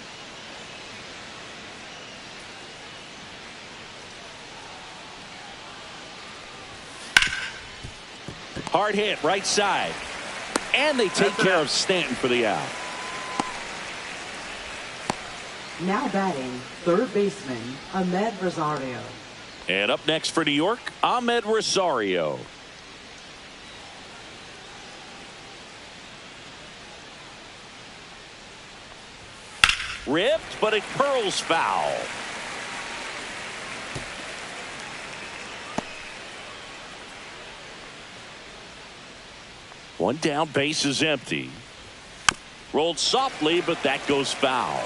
Hard hit, right side. And they take care of Stanton for the out. Now batting, third baseman, Mlb Rosario. And up next for New York, Mlb Rosario. Ripped, but it curls foul. One down, base is empty. Rolled softly, but that goes foul.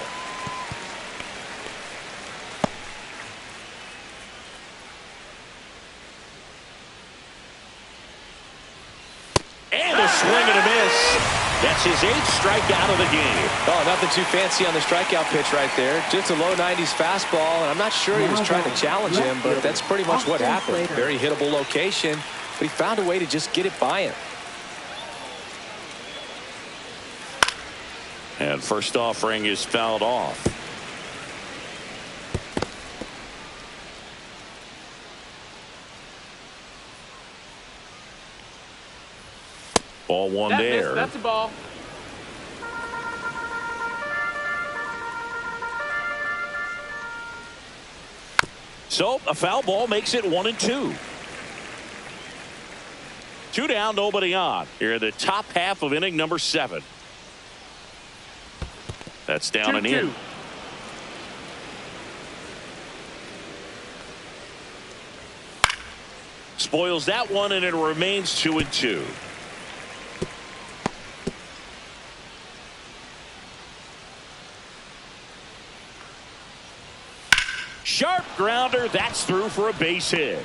And a swing and a miss. That's his 8th strikeout of the game. Oh, nothing too fancy on the strikeout pitch right there. Just a low 90s fastball, and I'm not sure he was trying to challenge him, but that's pretty much what happened. Very hittable location, but he found a way to just get it by him. And first offering is fouled off. Ball one there. That's a ball. So a foul ball makes it 1-2. 2 down, nobody on. Here in the top half of inning number 7. That's down and in. Spoils that one, and it remains 2-2. Sharp grounder. That's through for a base hit.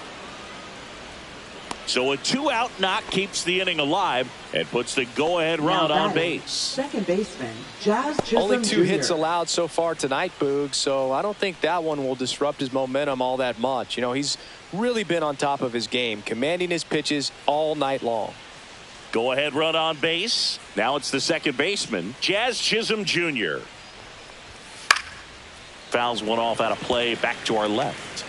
So a 2-out knock keeps the inning alive and puts the go-ahead run on base. Second baseman, Jazz Chisholm Only 2 Jr. hits allowed so far tonight, Boog, so I don't think that one will disrupt his momentum all that much. You know, he's really been on top of his game, commanding his pitches all night long. Go-ahead run on base. Now it's the second baseman, Jazz Chisholm Jr. Fouls one off out of play, back to our left.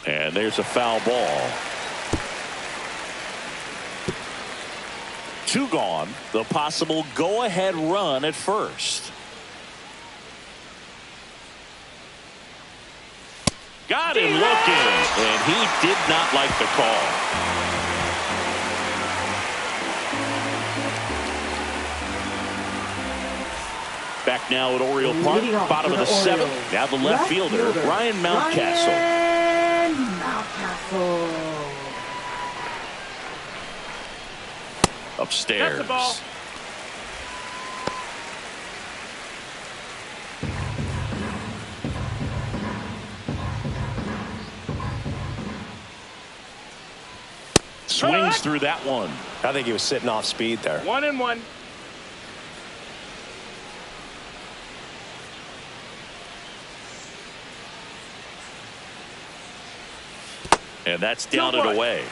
And there's a foul ball. 2 gone. The possible go-ahead run at first. Got him looking, and he did not like the call. Back now at Oriole Park, bottom of the 7th. Now the left fielder, Ryan Mountcastle. Upstairs. That's the ball. Swings through that one. I think he was sitting off speed there. 1-1. And that's down and away.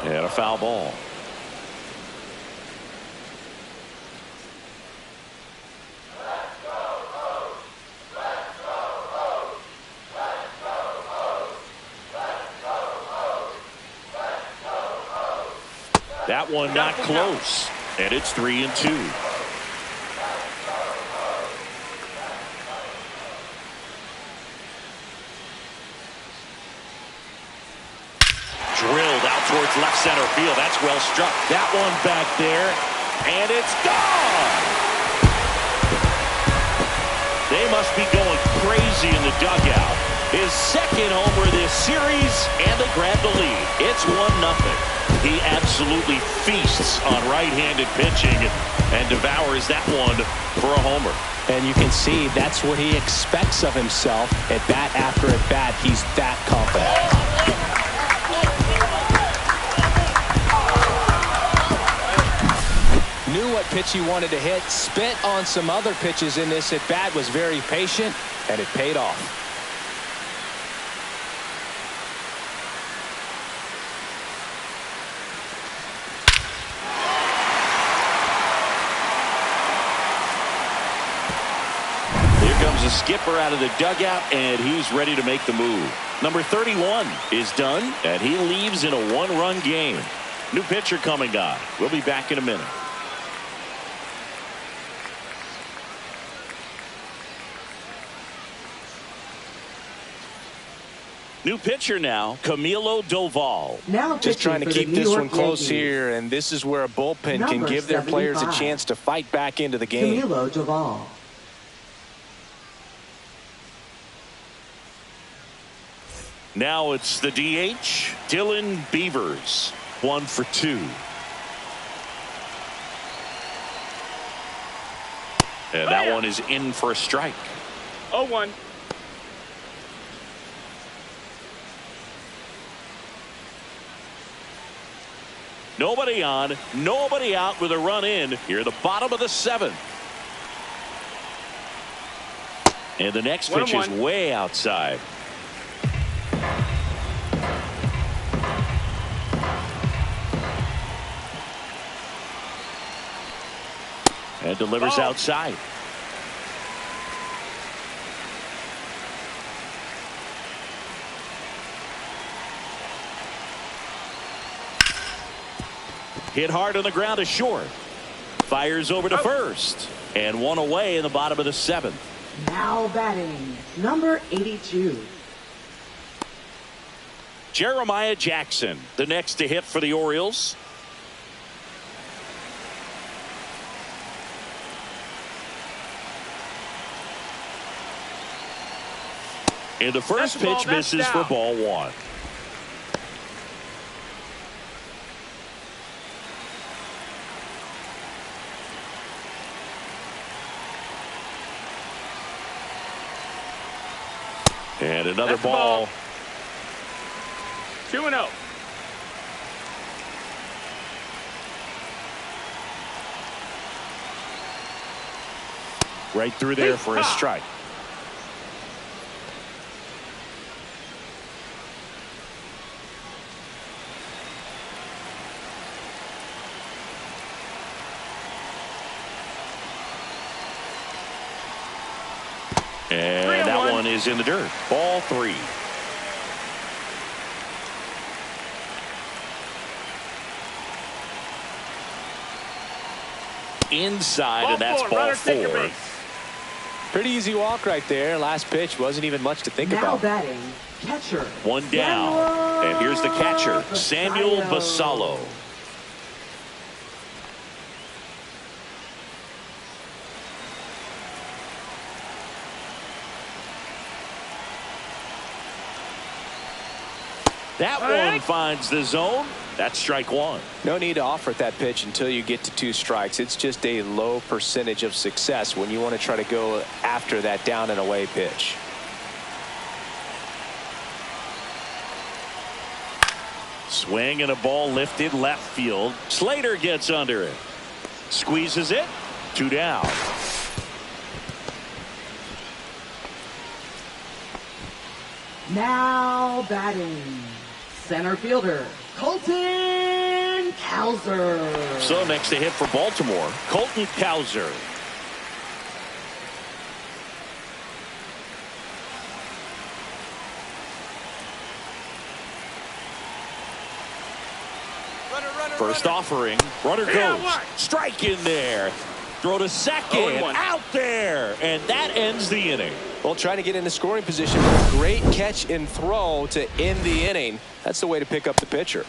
And a foul ball. That one not close, and it's 3-2. Drilled out towards left center field. That's well struck. That one back there, and it's gone. They must be going crazy in the dugout. His second homer this series, and they grab the lead. It's 1-0. He absolutely feasts on right-handed pitching and devours that one for a homer. And you can see that's what he expects of himself. At bat after at bat, he's that confident. Knew what what pitch he wanted to hit. Spent on some other pitches in this at bat. Was very patient, and it paid off. The skipper out of the dugout, and he's ready to make the move. Number 31 is done, and he leaves in a one-run game. New pitcher coming on. We'll be back in a minute. New pitcher now, Camilo Doval. Now just trying to keep this one close here, and this is where a bullpen can give their players a chance to fight back into the game. Camilo Doval. Now it's the DH, Dylan Beavers, 1 for 2. And that one is in for a strike. 0-1. Nobody on, nobody out with a run in here at the bottom of the 7th. And the next pitch is way outside. And delivers outside. Hit hard on the ground to short. Fires over to first. And one away in the bottom of the 7th. Now batting, number 82. Jeremiah Jackson, the next to hit for the Orioles. And the first pitch misses for ball 1. And another ball. 2-0. Right through there for a strike. And that one is in the dirt. Ball 3. Inside, and that's ball 4. Pretty easy walk right there. Last pitch wasn't even much to think now about. Batting, catcher. One down. And here's the catcher, Samuel Basallo. That one finds the zone. That's strike 1. No need to offer at that pitch until you get to 2 strikes. It's just a low percentage of success when you want to try to go after that down and away pitch. Swing and a ball lifted left field. Slater gets under it. Squeezes it. 2 down. Now batting, center fielder, Colton Cowser. So next to hit for Baltimore, Colton Cowser. First offering, runner goes. Strike in there. Throw to second, out there, and that ends the inning. Well, trying to get into scoring position with a great catch and throw to end the inning. That's the way to pick up the pitcher.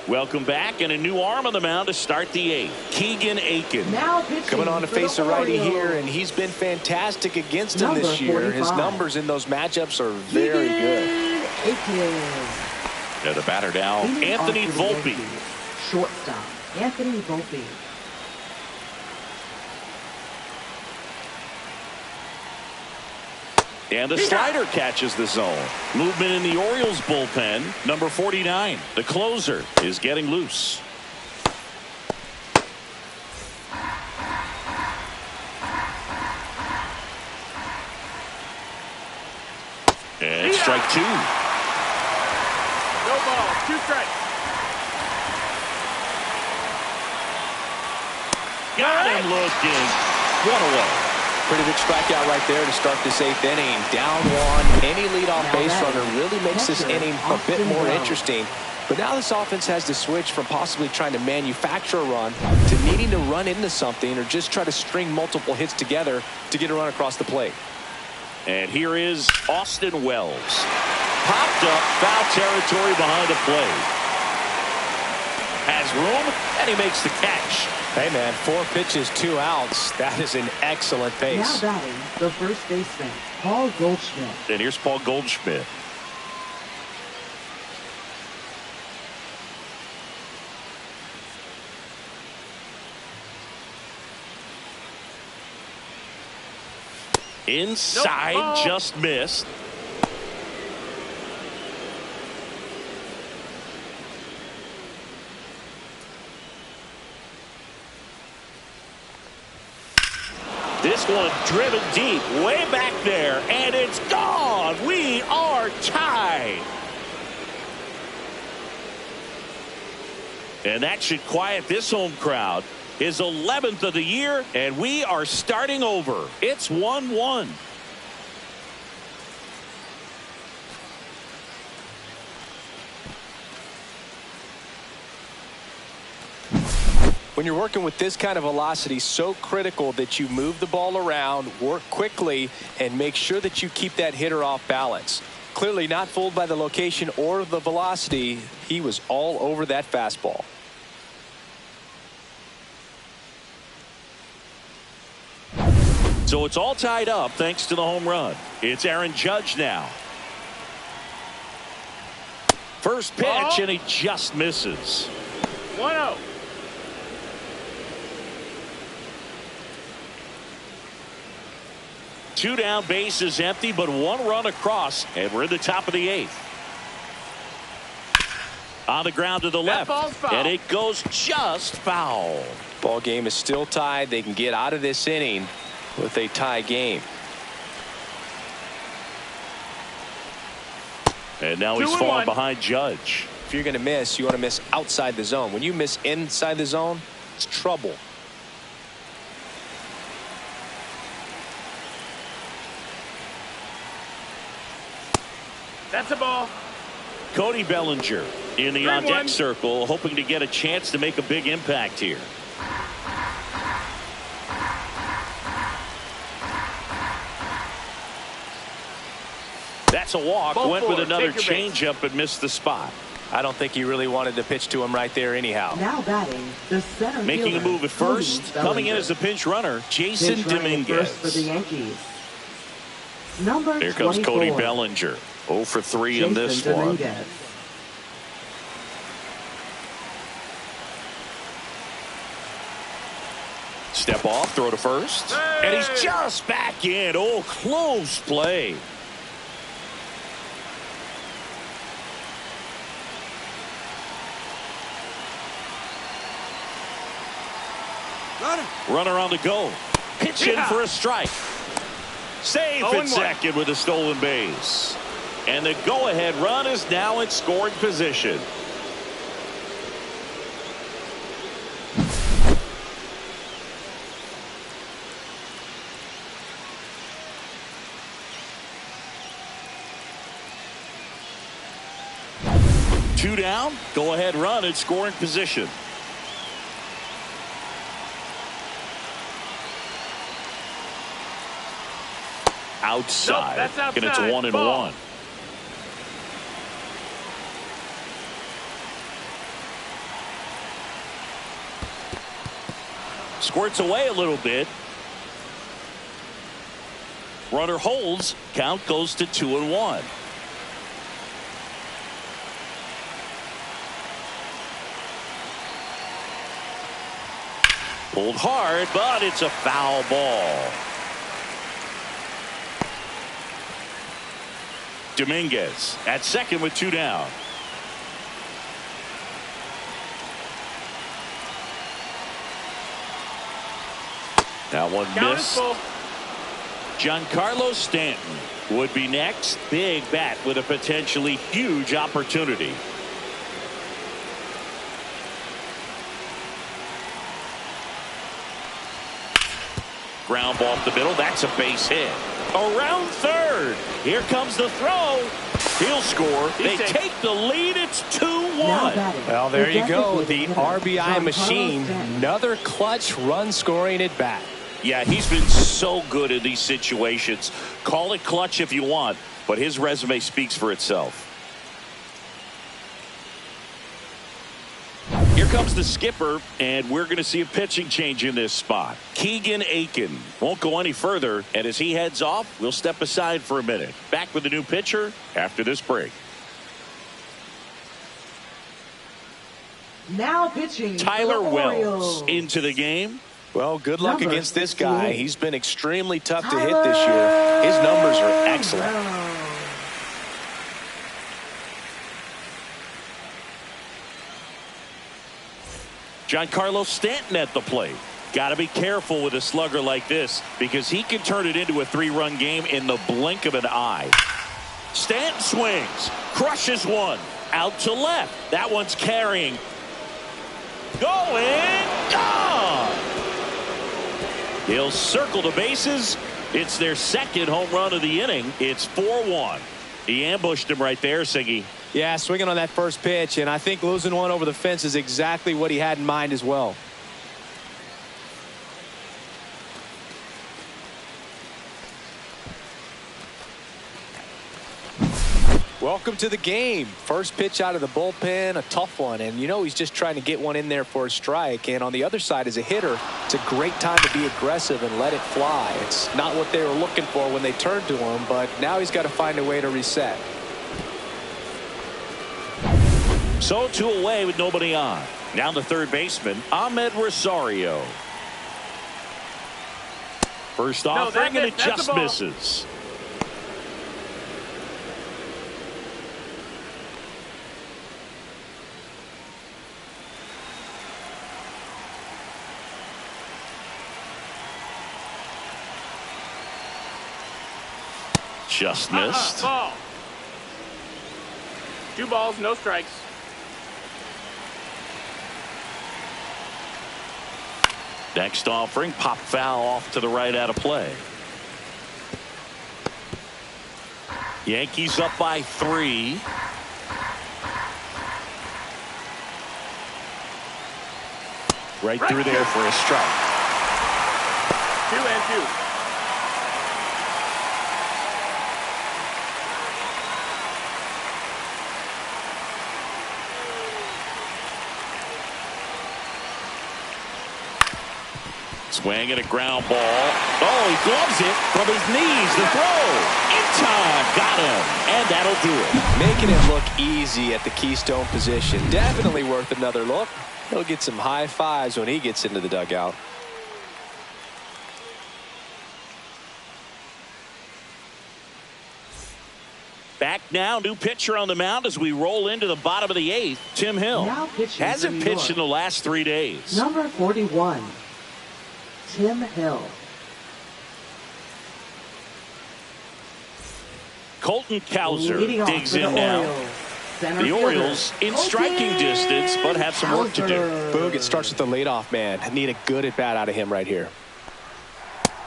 Welcome back, and a new arm on the mound to start the 8th. Keegan Aiken. Now coming on to face a righty here, and he's been fantastic against him this year. 45. His numbers in those matchups are very good. Yeah, the batter now, Anthony Volpe. Shortstop, Anthony Volpe. And the slider catches the zone. Movement in the Orioles bullpen. Number 49, the closer, is getting loose. And strike 2. No ball. 2 strikes. Got him looking. 1 away. Pretty big strikeout right there to start this 8th inning. Down 1. Any leadoff base runner really makes this inning a bit more interesting. But now this offense has to switch from possibly trying to manufacture a run to needing to run into something or just try to string multiple hits together to get a run across the plate. And here is Austin Wells. Popped up, foul territory behind the plate. Has room, and he makes the catch. Hey, man, 4 pitches, 2 outs. That is an excellent pace. Now batting, the first baseman, Paul Goldschmidt. And here's Paul Goldschmidt. Inside, nope. just missed. This one driven deep, way back there, and it's gone. We are tied. And that should quiet this home crowd. His 11th of the year, and we are starting over. It's 1-1. When you're working with this kind of velocity, so critical that you move the ball around, work quickly, and make sure that you keep that hitter off balance. Clearly not fooled by the location or the velocity. He was all over that fastball. So it's all tied up thanks to the home run. It's Aaron Judge now. First pitch, and he just misses. 1-0. Two down, base is empty, but 1 run across, and we're in the top of the 8th. On the ground to the left, and it goes just foul. Ball game is still tied. They can get out of this inning with a tie game. And now he's falling behind Judge. If you're going to miss, you want to miss outside the zone. When you miss inside the zone, it's trouble. That's a ball. Cody Bellinger in the on-deck circle, hoping to get a chance to make a big impact here. That's a walk. Went with another changeup and missed the spot. I don't think he really wanted to pitch to him right there anyhow. Now batting, the center making a move at first. Coming in as a pinch runner, Jason Dominguez. For the Yankees. Number Here comes 24. Cody Bellinger. 0 for 3 Jason in this Dominguez. one. Step off, throw to first. Hey! And he's just back in. Oh, close play. Runner on the go. Pitch in for a strike. Safe at second with a stolen base. And the go-ahead run is now in scoring position. Two down, go-ahead run in scoring position. Outside. Nope, that's outside. And it's 1-1. Squirts away a little bit. Runner holds. Count goes to 2-1. Pulled hard, but it's a foul ball. Dominguez at second with 2 down. That one missed. Giancarlo Stanton would be next. Big bat with a potentially huge opportunity. Ground ball up the middle. That's a base hit. Around third. Here comes the throw. He'll score. They take the lead. It's 2-1. Well, there you go. The RBI machine. Another clutch run scoring at bat. Yeah, he's been so good in these situations. Call it clutch if you want, but his resume speaks for itself. Here comes the skipper, and we're going to see a pitching change in this spot. Keegan Aiken won't go any further, and as he heads off, we'll step aside for a minute. Back with the new pitcher after this break. Now pitching Tyler the Wells Orioles. into the game. Well, good luck Number against this 68. guy. He's been extremely tough to hit this year. His numbers are excellent. Giancarlo Stanton at the plate. Got to be careful with a slugger like this because he can turn it into a 3-run game in the blink of an eye. Stanton swings, crushes one, out to left. That one's carrying. Going, gone. He'll circle the bases. It's their second home run of the inning. It's 4-1. He ambushed him right there, Siggy. Yeah, swinging on that first pitch, and I think losing one over the fence is exactly what he had in mind as well. Welcome to the game. First pitch out of the bullpen, a tough one, and you know he's just trying to get one in there for a strike. And on the other side, as a hitter, it's a great time to be aggressive and let it fly. It's not what they were looking for when they turned to him, but now he's got to find a way to reset. So 2 away with nobody on. Now the third baseman, Mlb Rosario. First offering, and it just misses. Just missed. Ball. 2 balls, no strikes. Next offering, pop foul off to the right out of play. Yankees up by 3. Right through there for a strike. 2-2. Swing and a ground ball. Oh, he gloves it from his knees. The throw. In time. Got him. And that'll do it. Making it look easy at the Keystone position. Definitely worth another look. He'll get some high fives when he gets into the dugout. Back now, new pitcher on the mound as we roll into the bottom of the 8th. Tim Hill hasn't pitched in the last 3 days. Number 41. Tim Hill. Colton Cowser digs in now. The Orioles in striking distance, but have some work to do. Boog, it starts with the leadoff man. Need a good at bat out of him right here.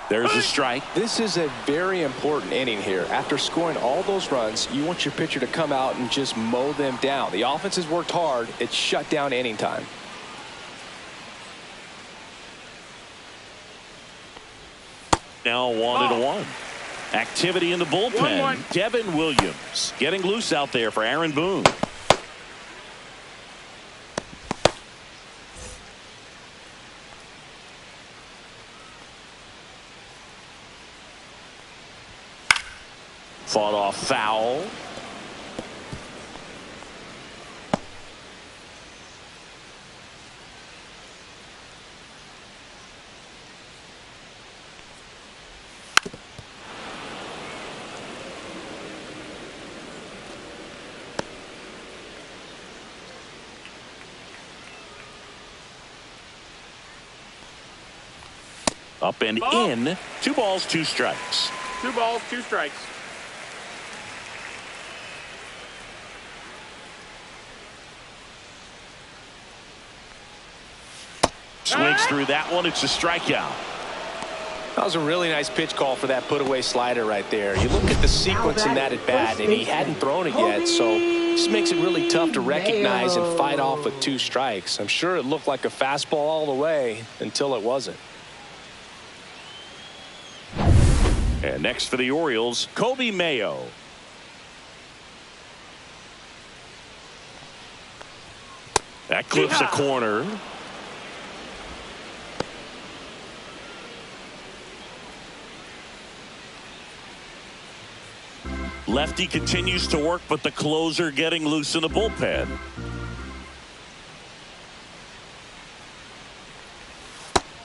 There's a strike. This is a very important inning here. After scoring all those runs, you want your pitcher to come out and just mow them down. The offense has worked hard. It's shut down inning time. Now 1-1. Activity in the bullpen. 1-1. Devin Williams getting loose out there for Aaron Boone. Fought off foul. Up and in. 2 balls, 2 strikes. 2 balls, 2 strikes. Swings through that one. It's a strikeout. That was a really nice pitch call for that put-away slider right there. You look at the sequence in that at-bat, and he hadn't thrown it yet, so it just makes it really tough to recognize and fight off with 2 strikes. I'm sure it looked like a fastball all the way until it wasn't. And next for the Orioles, Kobe Mayo. That clips a corner. Lefty continues to work, but the closer getting loose in the bullpen.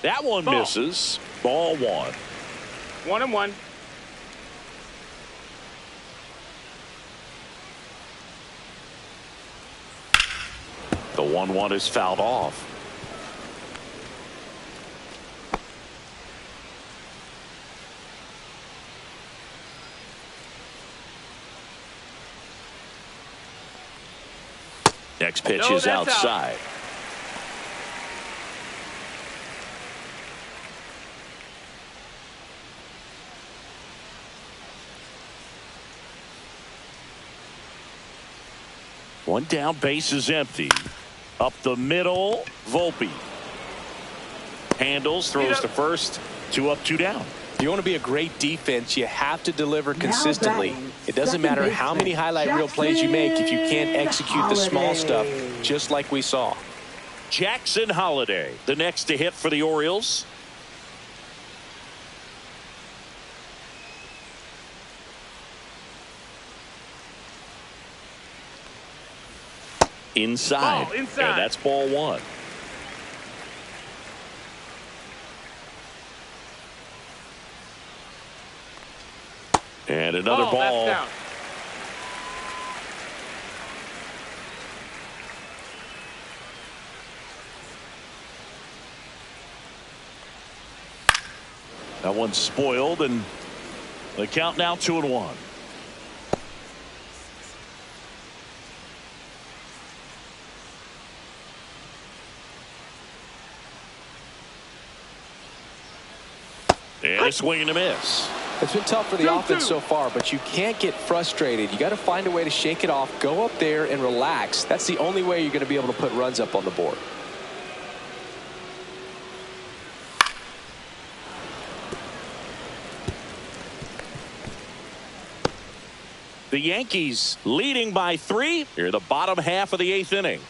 That one misses. Ball 1. 1-1. The 1-1 is fouled off. Next pitch is outside. One down, base is empty. Up the middle, Volpe. Handles, throws to first. 2 up, 2 down. If you want to be a great defense, you have to deliver consistently. It doesn't matter how many highlight reel plays you make if you can't execute the small stuff, just like we saw. Jackson Holiday, the next to hit for the Orioles. Inside. And that's ball 1. And another ball. That one's spoiled, and the count now 2-1. And a swing and a miss. It's been tough for the offense so far, but you can't get frustrated. You got to find a way to shake it off, go up there and relax. That's the only way you're going to be able to put runs up on the board. The Yankees leading by 3 here, the bottom half of the 8th inning.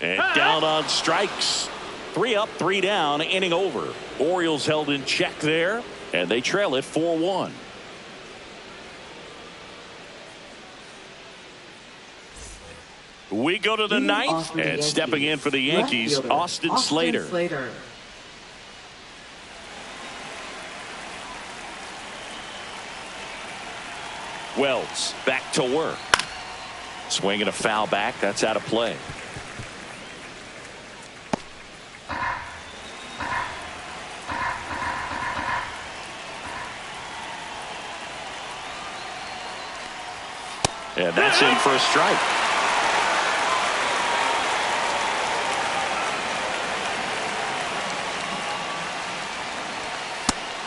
And down on strikes. 3 up, 3 down, inning over. Orioles held in check there, and they trail it 4-1. We go to the 9th, and stepping in for the Yankees, Austin Slater. Wells back to work. Swinging a foul back. That's out of play. And that's in for a strike.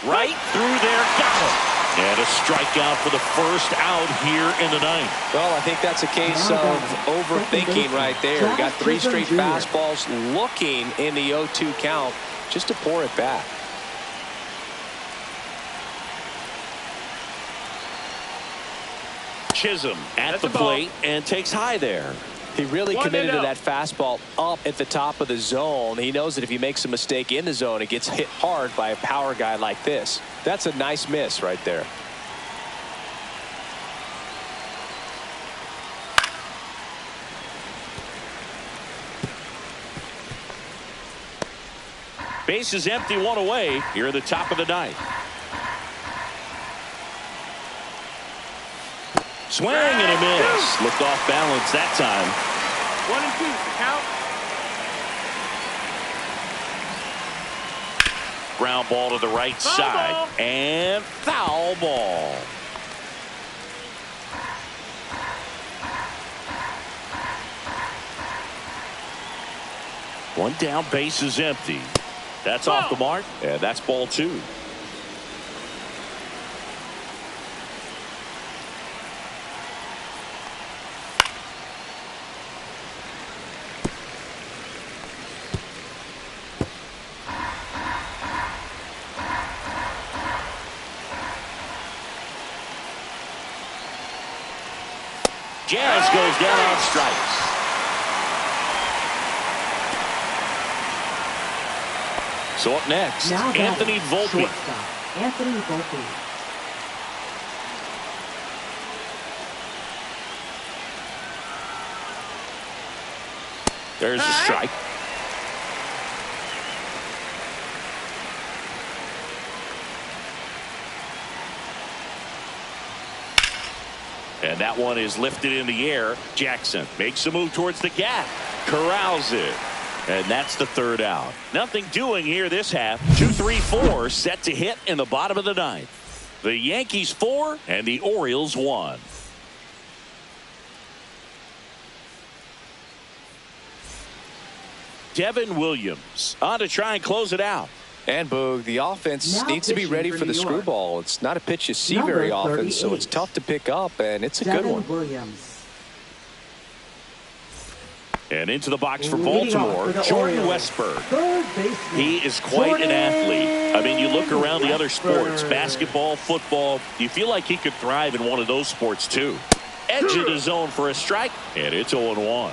Right through there, got it. And a strikeout for the first out here in the 9th. Well, I think that's a case of overthinking right there. Got 3 straight fastballs looking in the 0-2 count just to pour it back. Chisholm at the plate and takes high there. He really committed to that fastball up at the top of the zone. He knows that if he makes a mistake in the zone, it gets hit hard by a power guy like this. That's a nice miss right there. Base is empty, 1 away here at the top of the 9th. Swing and a miss. Looked off balance that time. 1-2, the count. Ground ball to the right side. And foul ball. One down, base is empty. That's off the mark, and that's ball 2. Jazz goes down on strikes. So up next, Anthony Volpe. Anthony Volpe. There's a strike. And that one is lifted in the air. Jackson makes a move towards the gap. Corrals it. And that's the 3rd out. Nothing doing here this half. 2-3-4 set to hit in the bottom of the 9th. The Yankees 4 and the Orioles 1. Devin Williams on to try and close it out. And Boog, the offense needs to be ready for the screwball. It's not a pitch you see very often, so it's tough to pick up, and it's a good one. Williams. And into the box for Baltimore, Jordan Westburg. He is quite an athlete. I mean, you look around the other sports, basketball, football, you feel like he could thrive in one of those sports too. Edge of the zone for a strike, and it's 0-1.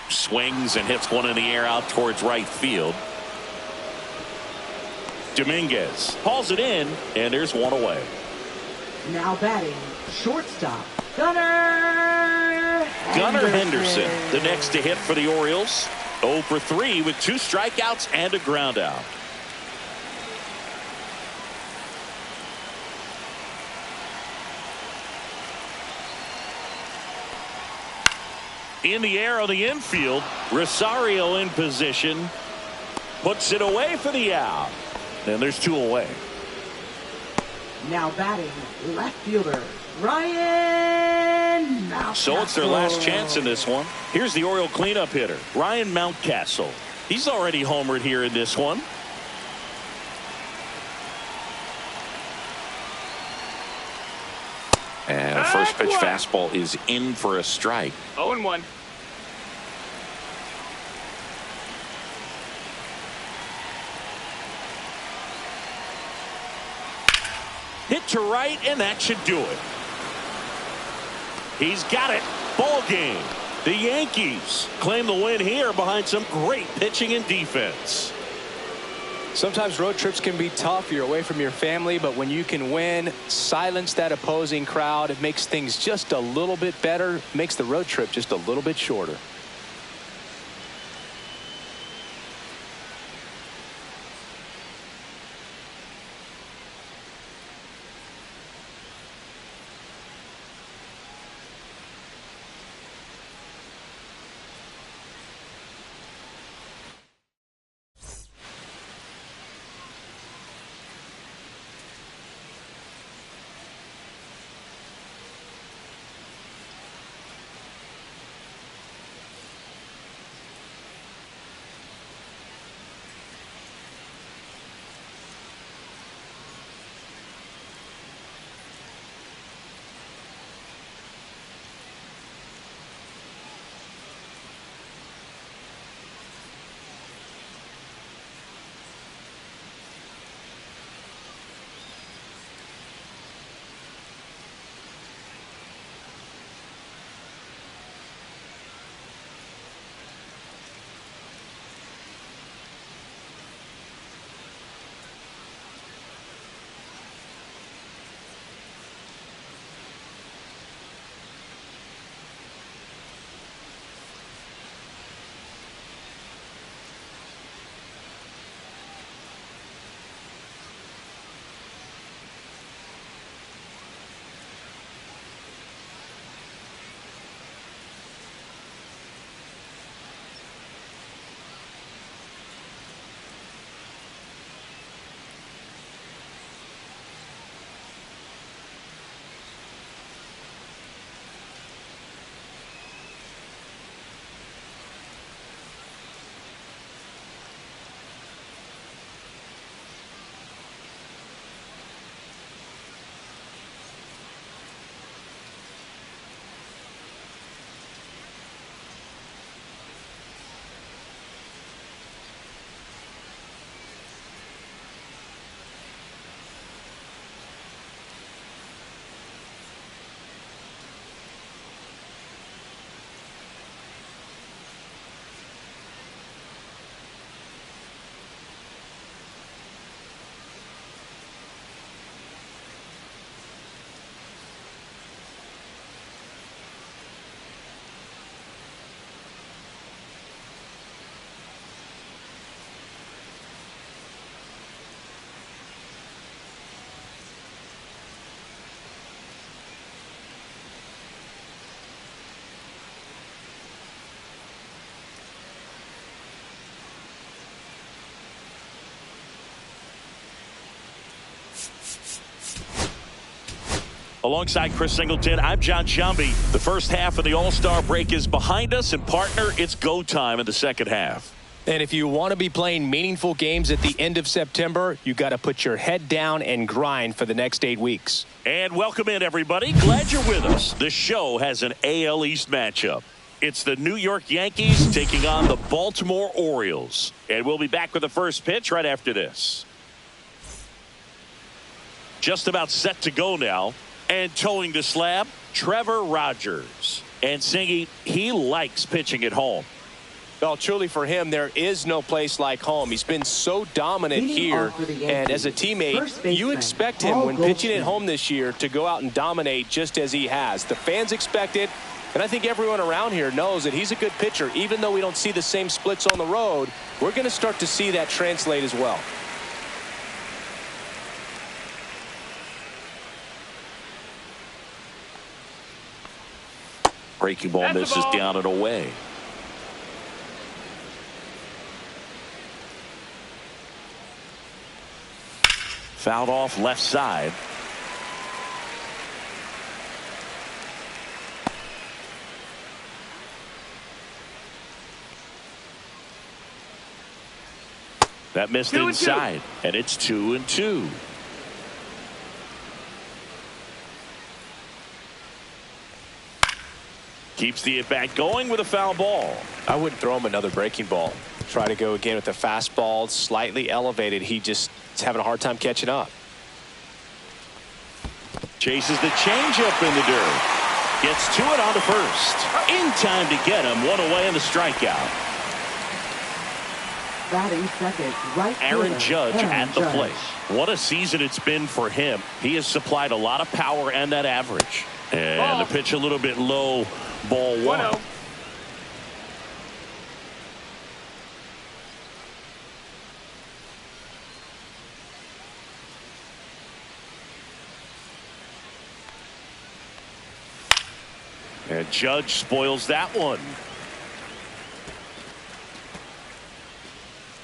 Swings and hits one in the air out towards right field. Dominguez hauls it in, and there's one away. Now batting, shortstop, Gunnar Henderson, the next to hit for the Orioles. 0 for 3 with 2 strikeouts and a ground out. In the air on the infield, Rosario in position, puts it away for the out, and there's 2 away. Now batting, left fielder Ryan Mountcastle. So it's their last chance in this one. Here's the Oriole cleanup hitter, Ryan Mountcastle. He's already homered here in this one. And a first pitch fastball is in for a strike. 0-1. Hit to right, and that should do it. He's got it. Ball game. The Yankees claim the win here behind some great pitching and defense. Sometimes road trips can be tough. You're away from your family, but when you can win, silence that opposing crowd, it makes things just a little bit better, makes the road trip just a little bit shorter. Alongside Chris Singleton, I'm John Shambi. The first half of the All-Star break is behind us, and partner, it's go time in the second half. And if you want to be playing meaningful games at the end of September, you got to put your head down and grind for the next 8 weeks. And welcome in, everybody. Glad you're with us. The show has an AL East matchup. It's the New York Yankees taking on the Baltimore Orioles. And we'll be back with the first pitch right after this. Just about set to go now. And towing the slab, Trevor Rogers. And Singy, he likes pitching at home. Well, truly for him, there is no place like home. He's been so dominant here. And as a teammate, you expect him when pitching at home this year to go out and dominate just as he has. The fans expect it. And I think everyone around here knows that he's a good pitcher. Even though we don't see the same splits on the road, we're going to start to see that translate as well. Breaking ball misses down and away. Fouled off left side. That missed inside, and it's 2-2. Keeps the at-bat going with a foul ball. I wouldn't throw him another breaking ball. Try to go again with the fastball, slightly elevated. He just is having a hard time catching up. Chases the changeup in the dirt. Gets to it on to first. In time to get him. One away in the strikeout. Batting second, right Aaron Judge at the Judge. plate. What a season it's been for him. He has supplied a lot of power and that average. And the pitch a little bit low. Ball one. 1-0. And Judge spoils that one.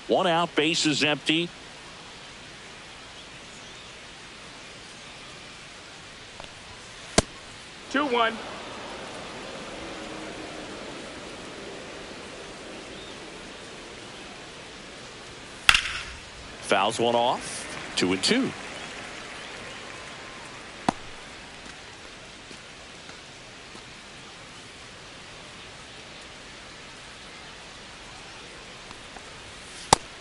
One out, base is empty. Two one. Fouls one off. 2-2.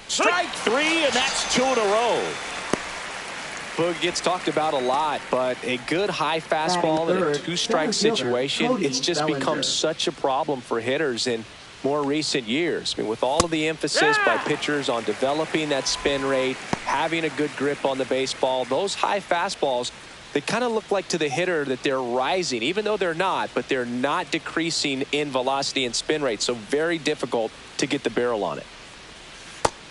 Strike three, and that's 2 in a row. Boog gets talked about a lot, but a good high fastball in a two-strike situation, it's just become such a problem for hitters in more recent years. I mean, with all of the emphasis by pitchers on developing that spin rate, having a good grip on the baseball, those high fastballs, they kind of look like to the hitter that they're rising, even though they're not, but they're not decreasing in velocity and spin rate. So very difficult to get the barrel on it.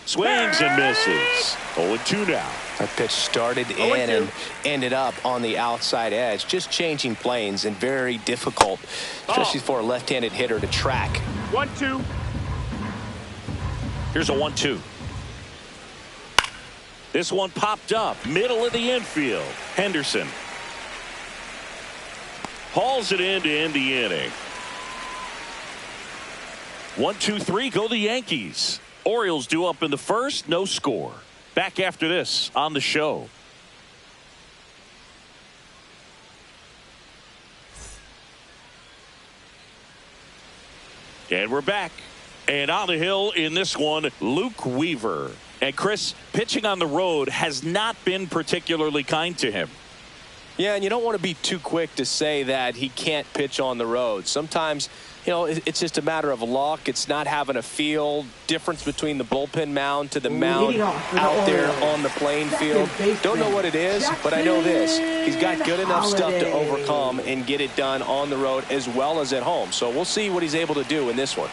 Swings and misses. 0-2 now. That pitch started in and ended up on the outside edge, just changing planes and very difficult, especially for a left-handed hitter to track. 1-2. Here's a 1-2. This one popped up, middle of the infield. Henderson hauls it in to end the inning. 1-2-3, go the Yankees. Orioles due up in the first, no score. Back after this on the show. And we're back. And on the hill in this one, Luke Weaver. And Chris, pitching on the road has not been particularly kind to him. Yeah, and you don't want to be too quick to say that he can't pitch on the road. Sometimes, you know, it's just a matter of luck. It's not having a feel. Difference between the bullpen mound to the mound out there on the playing field. Don't know what it is, but I know this. He's got good enough stuff to overcome and get it done on the road as well as at home. So we'll see what he's able to do in this one.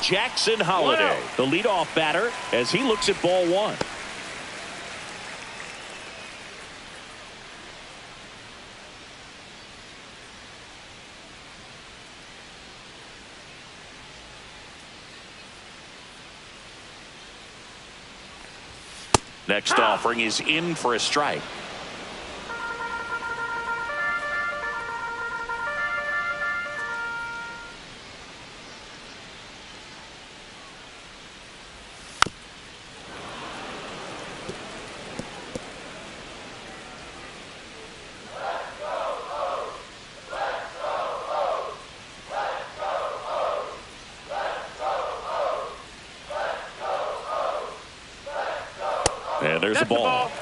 Jackson Holliday, the leadoff batter, as he looks at ball one. Next offering is in for a strike. And there's a ball.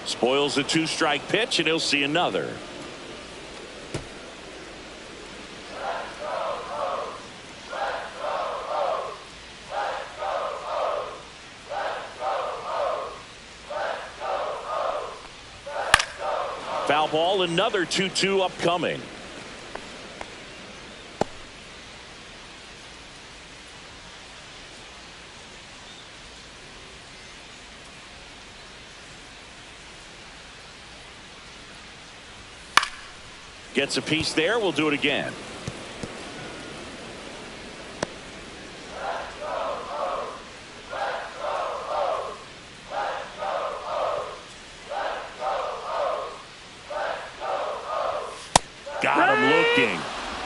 Spoils a 2-strike pitch, and he'll see another. Foul ball, another 2-2 upcoming. Gets a piece there. We'll do it again. Got him looking.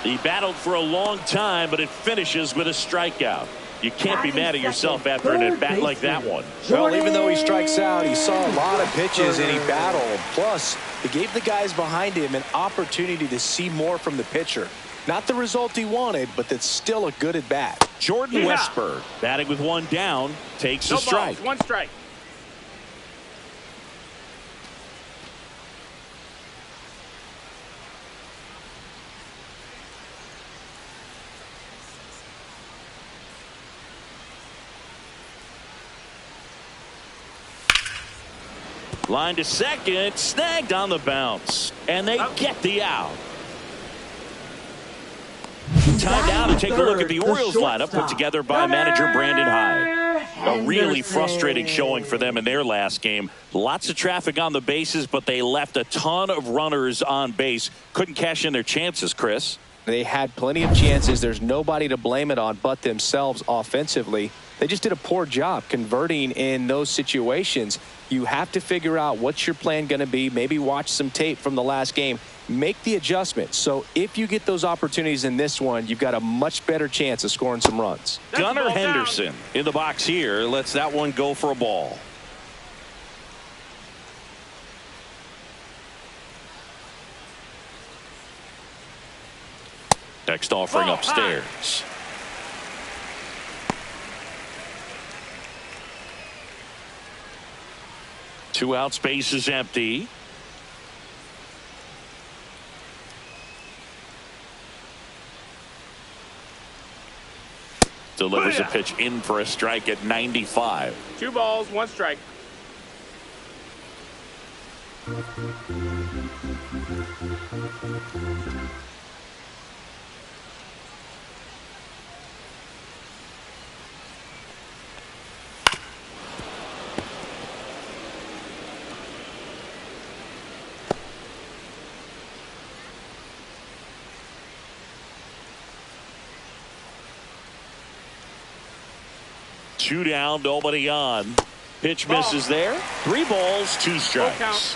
He battled for a long time, but it finishes with a strikeout. You can't be mad at yourself after an at-bat like that one. Well, even though he strikes out, he saw a lot of pitches and he battled. Plus, he gave the guys behind him an opportunity to see more from the pitcher. Not the result he wanted, but that's still a good at-bat. Jordan Westberg, batting with one down, takes a strike. Balls, 1 strike. Line to second, snagged on the bounce, and they get the out. Time now to take a look at the Orioles lineup put together by manager Brandon Hyde. A really frustrating showing for them in their last game. Lots of traffic on the bases, but they left a ton of runners on base. Couldn't cash in their chances, Chris. They had plenty of chances. There's nobody to blame it on but themselves offensively. They just did a poor job converting in those situations. You have to figure out what's your plan going to be. Maybe watch some tape from the last game. Make the adjustment. So if you get those opportunities in this one, you've got a much better chance of scoring some runs. Gunnar Henderson in the box here lets that one go for a ball. Next offering upstairs. Two out, space is empty. Delivers a pitch in for a strike at 95. 2 balls, 1 strike. Two down, nobody on. Pitch misses there. 3 balls, 2 strikes.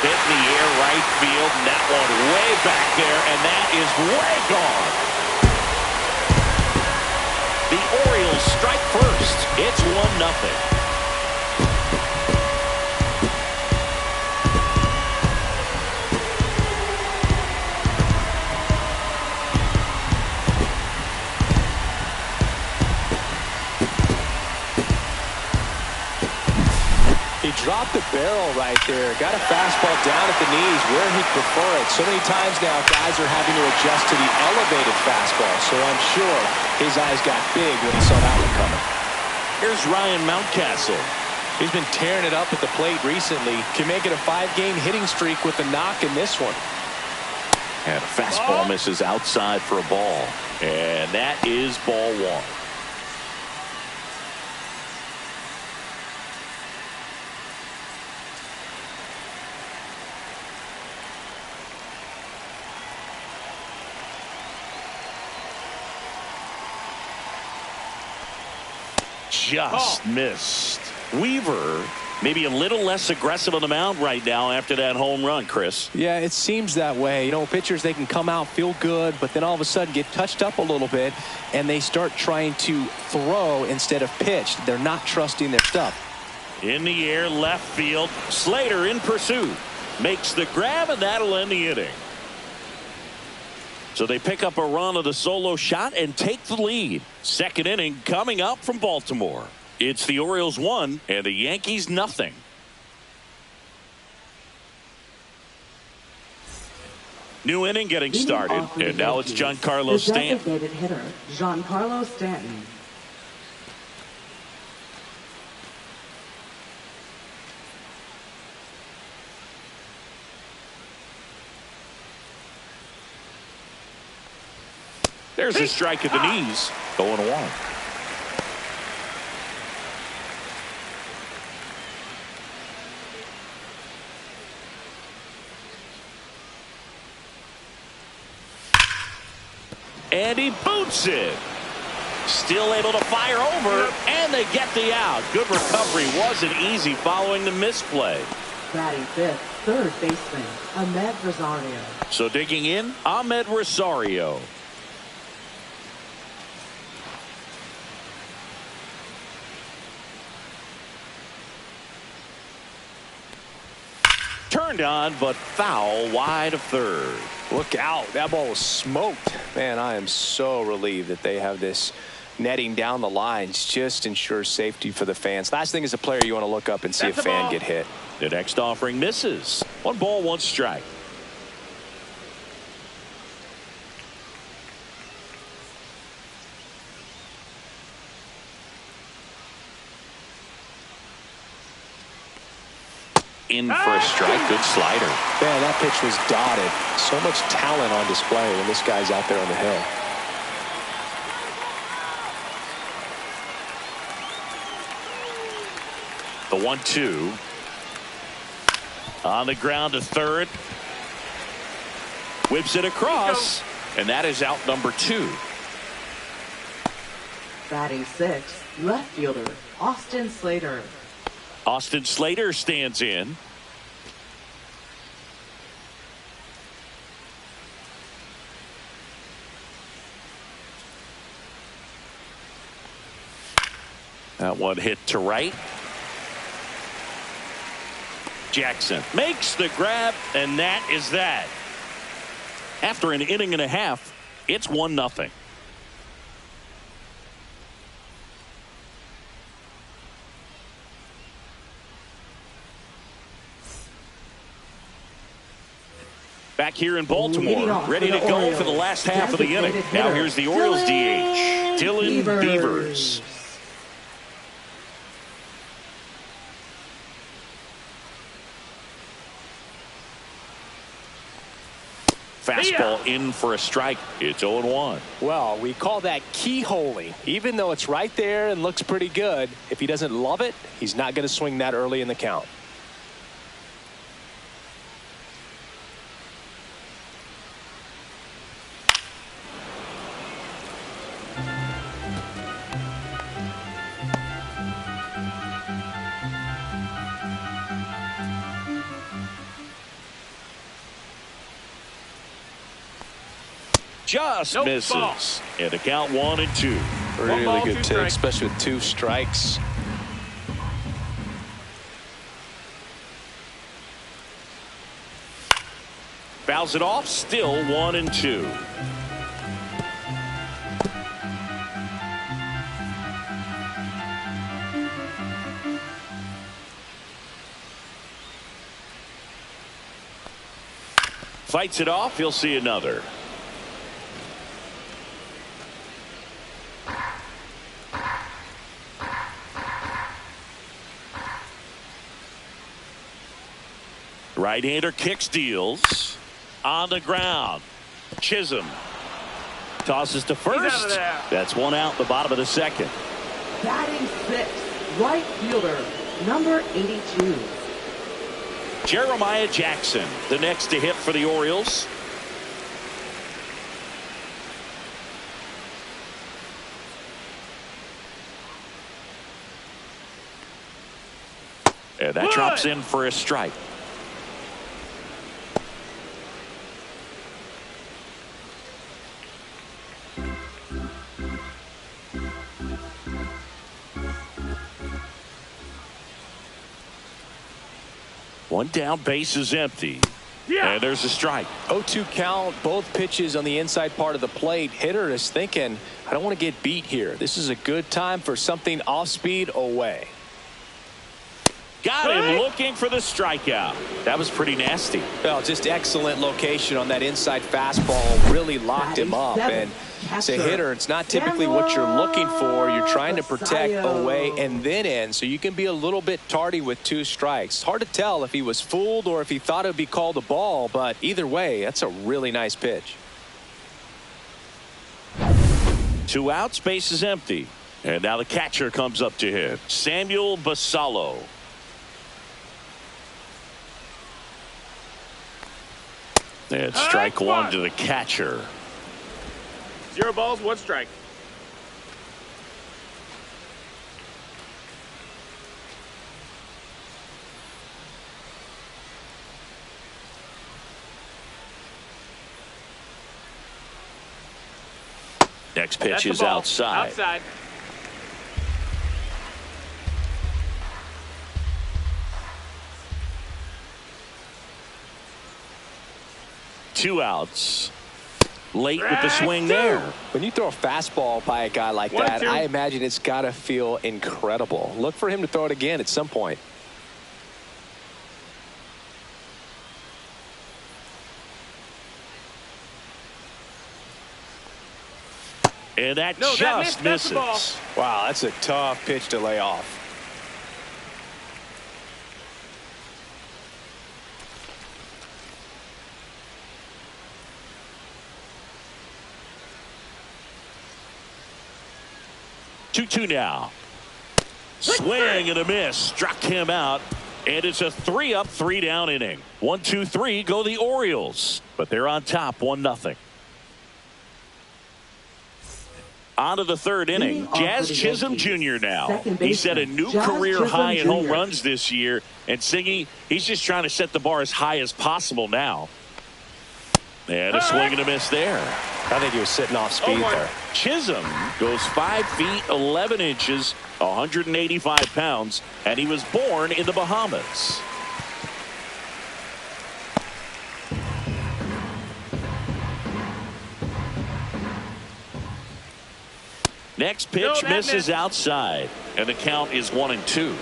Hit in the air, right field, and that one way back there, and that is way gone. The Orioles strike first. It's 1-0. He dropped the barrel right there. Got a fastball down at the knees where he'd prefer it. So many times now guys are having to adjust to the elevated fastball. So I'm sure his eyes got big when he saw that one coming. Here's Ryan Mountcastle. He's been tearing it up at the plate recently. Can make it a 5-game hitting streak with a knock in this one. And a fastball misses outside for a ball. And that is ball 1. Just missed. Weaver maybe a little less aggressive on the mound right now after that home run, Chris. Yeah, it seems that way. You know, pitchers, they can come out, feel good, but then all of a sudden get touched up a little bit, and they start trying to throw instead of pitch. They're not trusting their stuff. In the air, left field. Slater in pursuit. Makes the grab, and that'll end the inning. So they pick up a run of the solo shot and take the lead. Second inning coming up from Baltimore. It's the Orioles 1 and the Yankees nothing. New inning getting started, and now it's Giancarlo Stanton. The designated hitter, Giancarlo Stanton. There's a strike at the knees. 0-1. And he boots it. Still able to fire over, and they get the out. Good recovery. Wasn't easy following the misplay. Batting fifth, third baseman, Ahmed Rosario. So digging in, Ahmed Rosario. Turned on, but foul wide of third. Look out. That ball was smoked. Man, I am so relieved that they have this netting down the lines. Just ensures safety for the fans. Last thing as a player, you want to look up and see a fan get hit. The next offering misses. 1 ball, 1 strike. In for a strike. Good slider. Man, that pitch was dotted. So much talent on display when this guy's out there on the hill. The 1-2. On the ground to third. Whips it across. And that is out number 2. Batting sixth, left fielder, Austin Slater. Austin Slater stands in. That one hit to right. Jackson makes the grab, and that is that. After an inning and a half, it's 1-0. Back here in Baltimore, ready to go for the last half of the inning. Now here's the Orioles DH, Dylan Beavers. Fastball in for a strike. It's 0-1. Well, we call that keyholing. Even though it's right there and looks pretty good, if he doesn't love it, he's not going to swing that early in the count. Just misses. And the count 1-2. Really good take, especially with 2 strikes. Fouls it off. Still 1-2. Fights it off. He'll see another. Right-hander kicks, deals. On the ground. Chisholm tosses to first. That's 1 out, the bottom of the second. Batting sixth, right fielder, number 82. Jeremiah Jackson, the next to hit for the Orioles. And that drops in for a strike. One down, base is empty. And there's a strike. 0-2 count, both pitches on the inside part of the plate. Hitter is thinking, I don't want to get beat here. This is a good time for something off speed away. Got him looking for the strikeout. That was pretty nasty. Well, just excellent location on that inside fastball. Really locked him up. And as a hitter, it's not typically what you're looking for. You're trying to protect away and then in, so you can be a little bit tardy with 2 strikes. Hard to tell if he was fooled or if he thought it would be called a ball, but either way, that's a really nice pitch. 2 outs, base is empty. And now the catcher comes up to him, Samuel Basallo. And strike 1 to the catcher. 0 balls, 1 strike. Next pitch is outside. Outside. Two outs. Late with the swing there. When you throw a fastball by a guy like that, I imagine it's got to feel incredible. Look for him to throw it again at some point. And that just misses. Wow, that's a tough pitch to lay off. Two now. Swing and a miss. Struck him out. And it's a 3-up, 3-down inning. 1, 2, 3 go the Orioles. But they're on top 1-0. On to the 3rd inning. Jazz Chisholm Jr. now. He set a new career high in home runs this year. And Siggy, he's just trying to set the bar as high as possible now. And a swing and a miss there. I think he was sitting off speed there. Chisholm goes 5 feet 11 inches, 185 pounds, and he was born in the Bahamas. Next pitch misses outside, and the count is 1-2.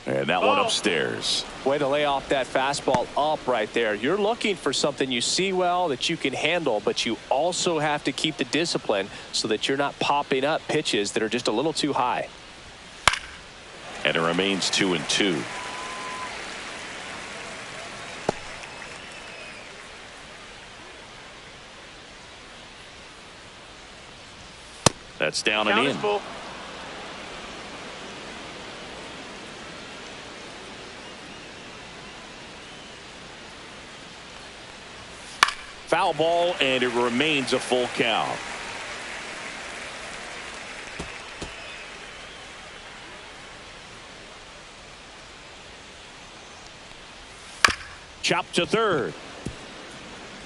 And that one upstairs. Way to lay off that fastball up right there. You're looking for something you see well that you can handle, but you also have to keep the discipline so that you're not popping up pitches that are just a little too high. And it remains 2-2. That's down and in. Full. Foul ball, and it remains a full count. Chop to third.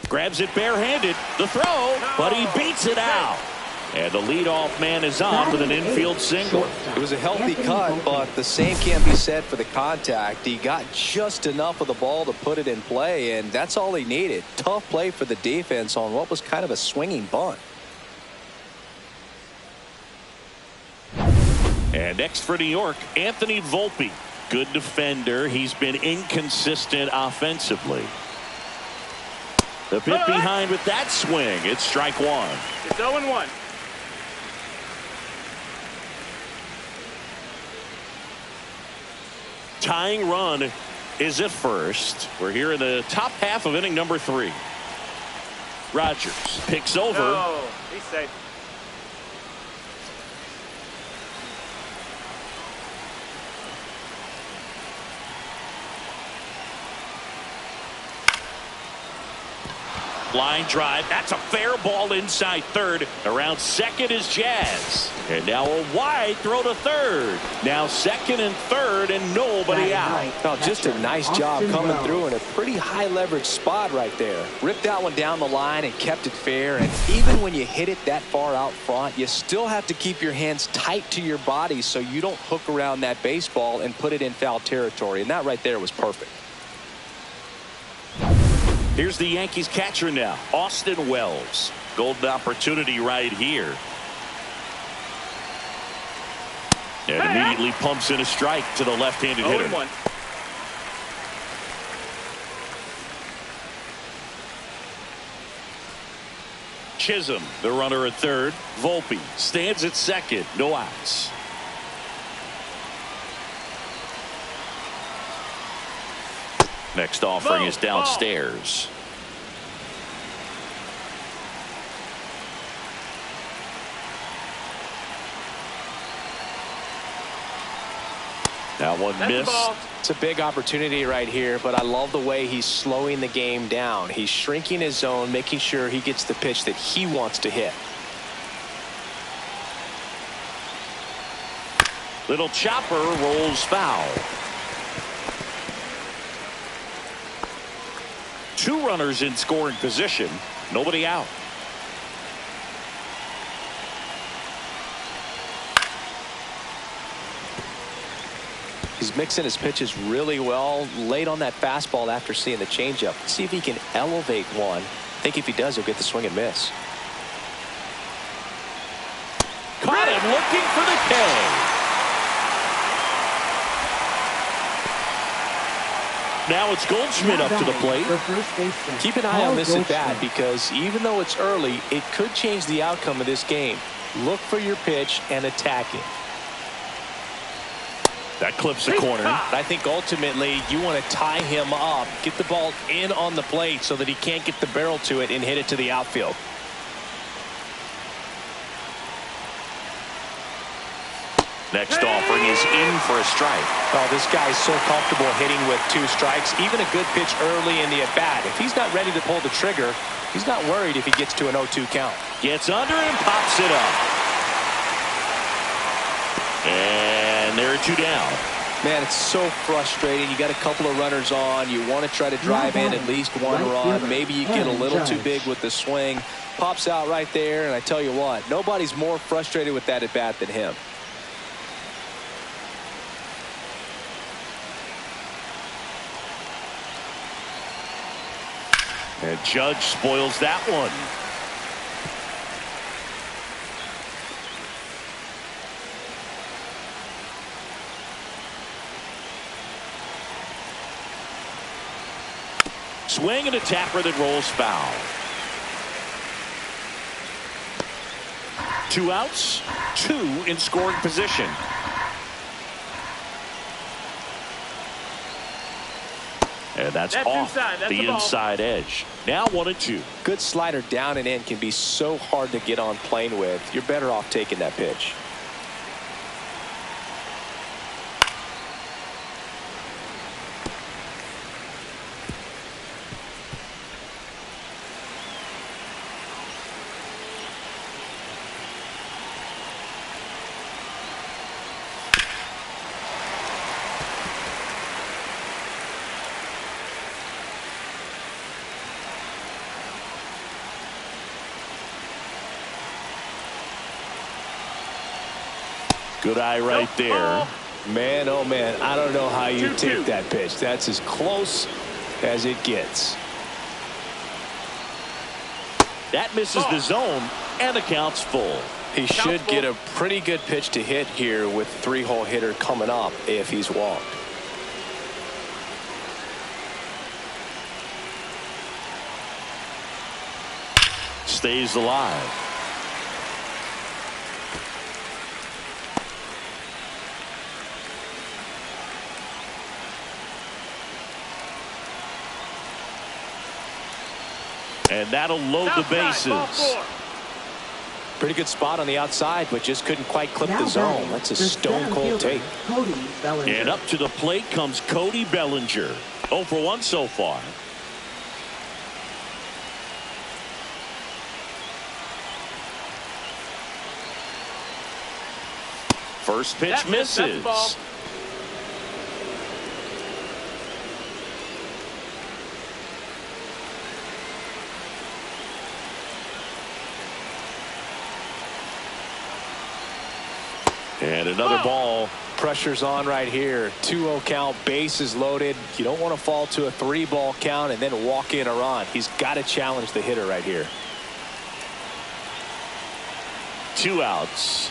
Grabs it barehanded. The throw, but he beats it out. And the leadoff man is on with an infield single. It was a healthy cut, but the same can't be said for the contact. He got just enough of the ball to put it in play, and that's all he needed. Tough play for the defense on what was kind of a swinging bunt. And next for New York, Anthony Volpe. Good defender. He's been inconsistent offensively. The bit behind with that swing. It's strike 1. It's 0-1. Tying run is at first. We're here in the top half of inning number 3. Rogers picks over. Oh, he's safe. Line drive. That's a fair ball inside third. Around second is Jazz. And now a wide throw to third. Now second and third and nobody out. Oh, just a nice job coming through in a pretty high leverage spot right there. Ripped that one down the line and kept it fair. And even when you hit it that far out front, you still have to keep your hands tight to your body so you don't hook around that baseball and put it in foul territory. And that right there was perfect. Here's the Yankees catcher now, Austin Wells. Golden opportunity right here. And immediately pumps in a strike to the left-handed hitter. 0-1. Chisholm, the runner at third. Volpe stands at second. No outs. Next offering is downstairs. That one missed. It's a big opportunity right here, but I love the way he's slowing the game down. He's shrinking his zone, making sure he gets the pitch that he wants to hit. Little chopper rolls foul. Two runners in scoring position. Nobody out. He's mixing his pitches really well. Late on that fastball after seeing the changeup. See if he can elevate one. I think if he does, he'll get the swing and miss. Caught him looking for the K. Now it's Goldschmidt up to the plate. Keep an eye on this at bat because even though it's early, it could change the outcome of this game. Look for your pitch and attack it. That clips the corner. I think ultimately you want to tie him up, get the ball in on the plate so that he can't get the barrel to it and hit it to the outfield. Next offering is in for a strike. Oh, this guy's so comfortable hitting with two strikes. Even a good pitch early in the at-bat. If he's not ready to pull the trigger, he's not worried if he gets to an 0-2 count. Gets under and pops it up. And there are two down. Man, it's so frustrating. You got a couple of runners on. You want to try to drive in at least one run. Maybe you get a little too big with the swing. Pops out right there, and I tell you what, nobody's more frustrated with that at-bat than him. And Judge spoils that one. Swing and a tapper that rolls foul. Two outs, two in scoring position. And that's off the inside edge. Now 1-2. Good slider down and in can be so hard to get on plane with. You're better off taking that pitch. Good eye right there. Man, oh man, I don't know how you take that pitch. That's as close as it gets. That misses the zone, and the count's full. He should get a pretty good pitch to hit here with three-hole hitter coming up if he's walked. Stays alive. And that'll load the bases. Pretty good spot on the outside, but just couldn't quite clip the zone. That's a stone-cold take. And up to the plate comes Cody Bellinger. 0 for 1 so far. First pitch misses. Ball. And another ball. Pressure's on right here. 2-0 count, bases loaded. You don't want to fall to a 3-ball count and then walk in a run. He's got to challenge the hitter right here. 2 outs.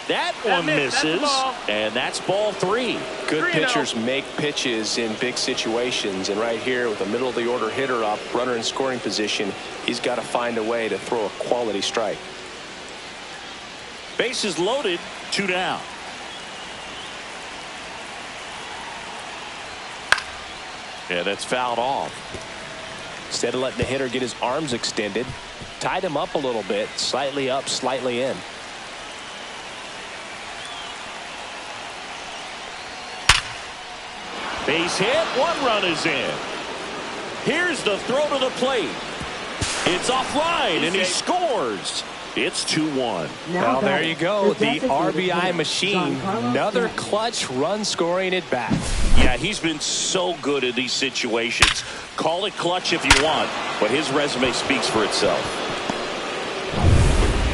That one misses, and that's ball 3. Good pitchers make pitches in big situations, and right here with a middle of the order hitter up, runner in scoring position, he's got to find a way to throw a quality strike. Bases loaded, 2 down. And that's fouled off. Instead of letting the hitter get his arms extended, tied him up a little bit, slightly up, slightly in. Base hit, 1 run is in. Here's the throw to the plate. It's offline, and he scores. It's 2-1. Well, there you go. The RBI machine. Another clutch run scoring at bat. Yeah, he's been so good in these situations. Call it clutch if you want, but his resume speaks for itself.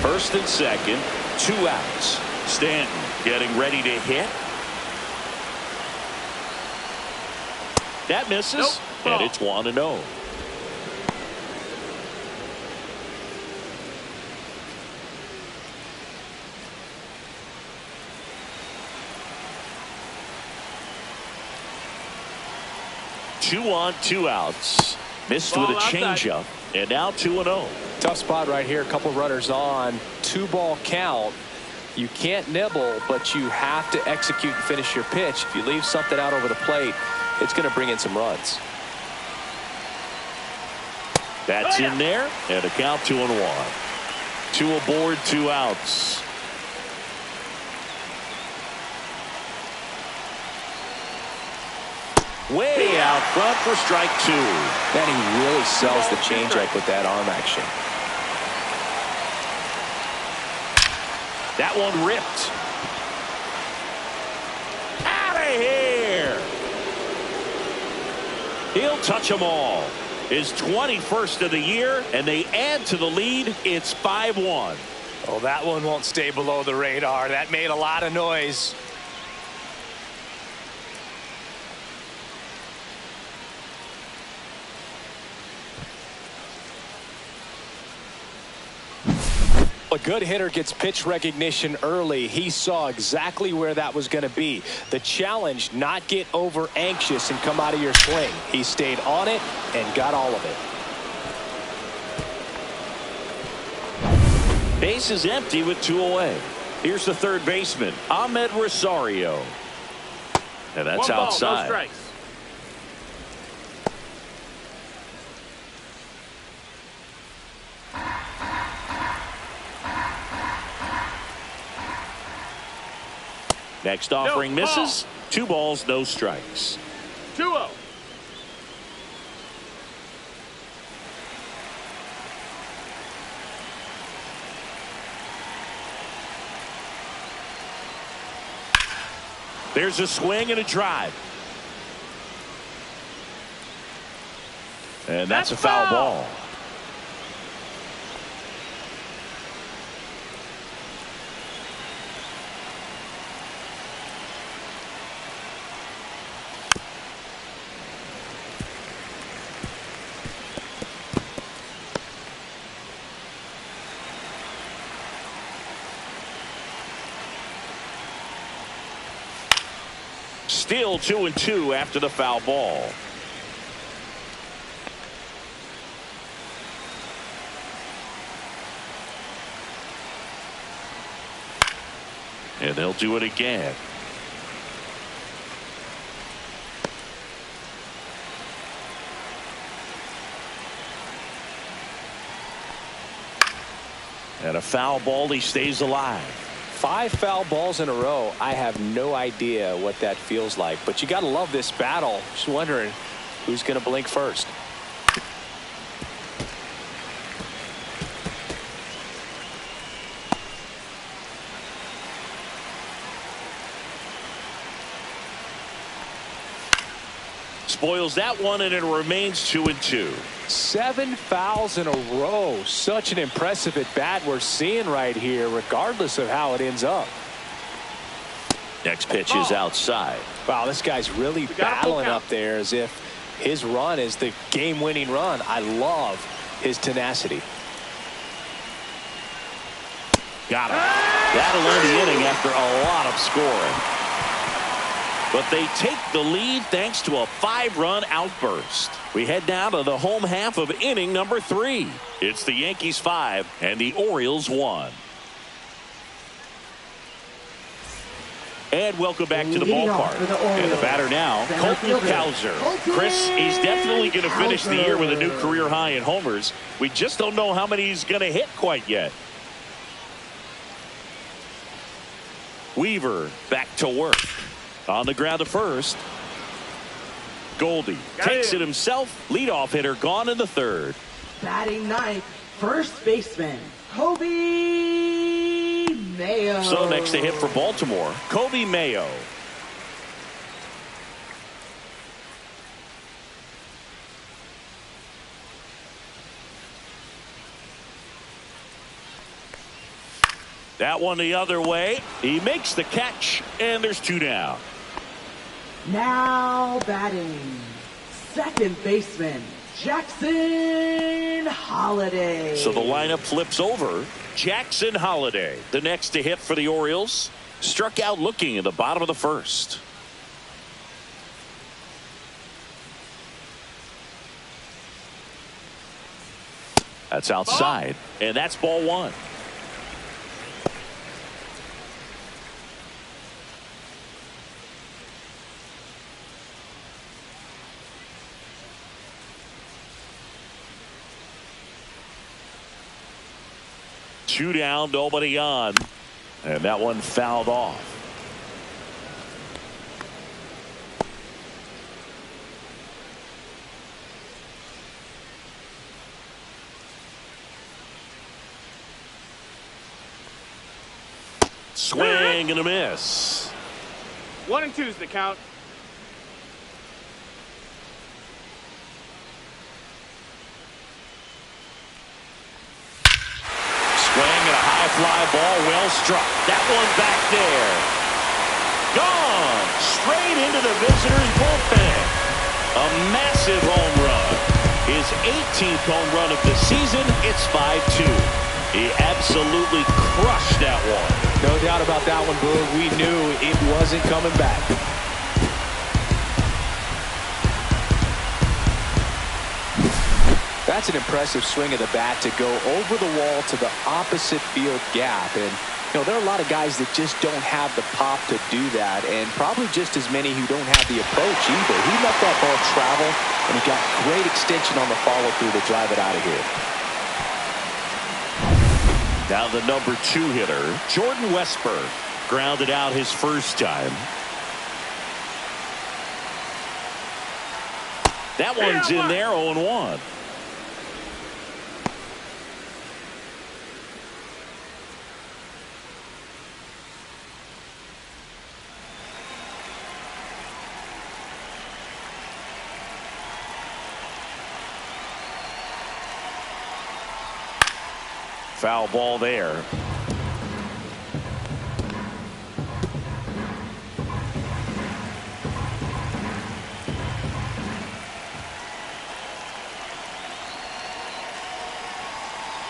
First and second, 2 outs. Stanton getting ready to hit. That misses, and it's 1-0. Two on, 2 outs. Missed with a changeup, and now 2-0. Tough spot right here. A couple runners on. 2-ball count. You can't nibble, but you have to execute and finish your pitch. If you leave something out over the plate, it's going to bring in some runs. That's in there, and a count 2-1. 2 aboard, 2 outs. Way out front for strike 2. Man, he really sells the changeup with that arm action. That one ripped. Out of here. He'll touch them all. His 21st of the year, and they add to the lead. It's 5-1. Oh, that one won't stay below the radar. That made a lot of noise. A good hitter gets pitch recognition early. He saw exactly where that was going to be. The challenge, not get over anxious and come out of your swing. He stayed on it and got all of it. Base is empty with 2 away. Here's the third baseman, Ahmed Rosario. And that's 1 ball, outside. No strikes. Next offering misses. 2 balls, no strikes. 2-0. There's a swing and a drive. And that's a foul ball. Still 2-2 after the foul ball. And they'll do it again. And a foul ball, he stays alive. 5 foul balls in a row. I have no idea what that feels like, but you got to love this battle. Just wondering who's going to blink first. Spoils that one, and it remains 2-2. 7 fouls in a row. Such an impressive at bat we're seeing right here, regardless of how it ends up. Next pitch is outside. Wow, this guy's really battling up there as if his run is the game-winning run. I love his tenacity. Got him. That'll end the inning after a lot of scoring. But they take the lead thanks to a 5-run outburst. We head now to the home half of inning number 3. It's the Yankees 5 and the Orioles 1. And welcome back to the ballpark. And the batter now, Colton Cowser. Chris, he's definitely going to finish the year with a new career high in homers. We just don't know how many he's going to hit quite yet. Weaver back to work. On the ground to first. Goldie takes it himself. Leadoff hitter gone in the 3rd. Batting ninth, first baseman, Kobe Mayo. So next to hit for Baltimore, Kobe Mayo. That one the other way. He makes the catch, and there's 2 down. Now batting, second baseman, Jackson Holliday. So the lineup flips over. Jackson Holliday, the next to hit for the Orioles. Struck out looking in the bottom of the 1st. That's outside, and that's ball 1. Two down, nobody on, and that one fouled off. Swing and a miss. 1 and 2 is the count. Fly ball, well struck. That one back there. Gone. Straight into the visitors' bullpen. A massive home run. His 18th home run of the season. It's 5-2. He absolutely crushed that one. No doubt about that one, Boog. We knew it wasn't coming back. That's an impressive swing of the bat to go over the wall to the opposite field gap. And, you know, there are a lot of guys that just don't have the pop to do that, and probably just as many who don't have the approach either. He let that ball travel, and he got great extension on the follow-through to drive it out of here. Now the number 2 hitter, Jordan Westburg, grounded out his first time. That one's in there, 0-1. Foul ball there.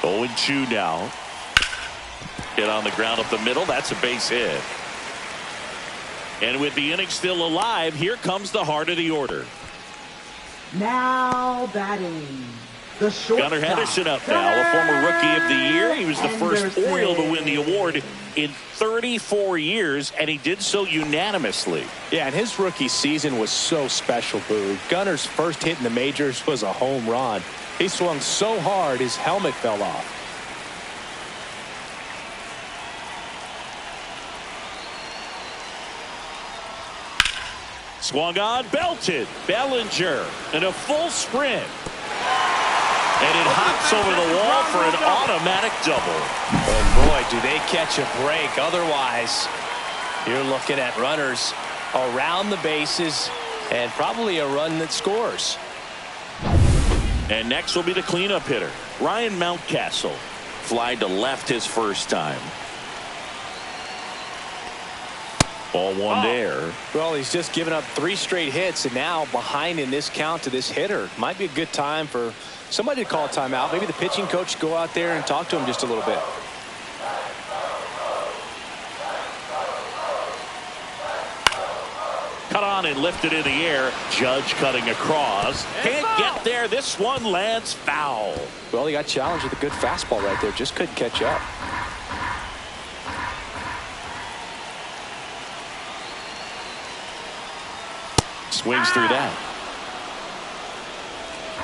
Oh, 0-2 now. Hit on the ground up the middle. That's a base hit. And with the inning still alive, here comes the heart of the order. Now batting, the shortstop, Gunnar Henderson up now, a former Rookie of the Year. He was the first Oriole to win the award in 34 years, and he did so unanimously. Yeah, and his rookie season was so special, Boo. Gunner's first hit in the majors was a home run. He swung so hard his helmet fell off. Swung on, belted. Bellinger in a full sprint. And it hops over the wall for an automatic double. Oh, boy, do they catch a break. Otherwise, you're looking at runners around the bases, And probably a run that scores. And next will be the cleanup hitter, Ryan Mountcastle. Fly to left his first time. Ball one there. Well, he's just given up 3 straight hits, and now behind in this count to this hitter. Might be a good time for somebody to call a timeout. Maybe the pitching coach go out there and talk to him just a little bit. Cut on and lifted in the air. Judge cutting across. Can't get there. This one lands foul. Well, he got challenged with a good fastball right there. Just couldn't catch up. Swings through that.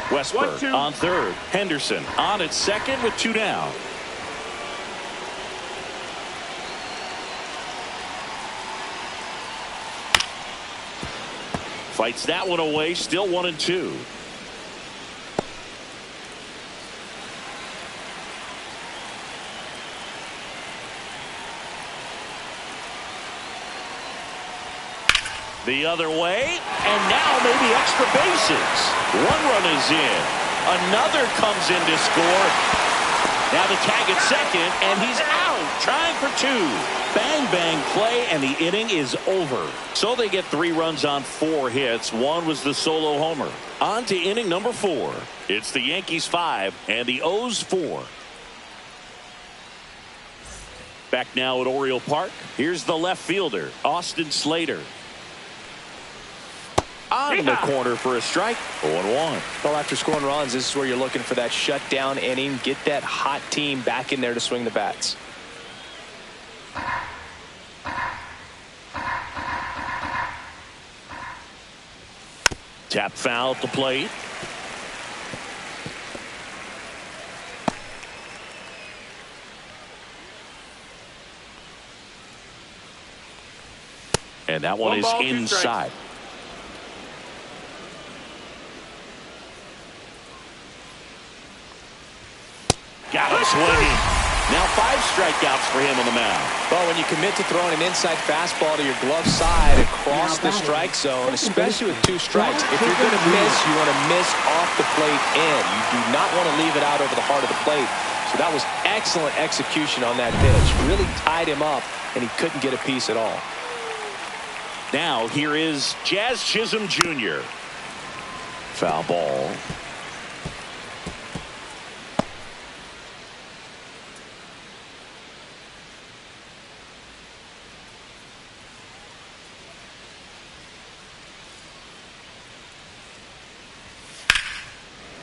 Westberg on third. Henderson on at second with 2 down. Fights that one away. Still 1-2. The other way, and now maybe extra bases. 1 run is in. Another comes in to score. Now the tag at second, and he's out, trying for 2. Bang, bang play, and the inning is over. So they get 3 runs on 4 hits. 1 was the solo homer. On to inning number 4. It's the Yankees 5 and the O's 4. Back now at Oriole Park. Here's the left fielder, Austin Slater. On the corner for a strike. 0-1. Well, after scoring runs, this is where you're looking for that shutdown inning. Get that hot team back in there to swing the bats. Tap foul at the plate. And that one is inside. Got him swinging. Now 5 strikeouts for him on the mound. Well, when you commit to throwing an inside fastball to your glove side across the strike zone, especially with 2 strikes, if you're going to miss, you want to miss off the plate in. You do not want to leave it out over the heart of the plate. So that was excellent execution on that pitch. Really tied him up, and he couldn't get a piece at all. Now here is Jazz Chisholm Jr. Foul ball.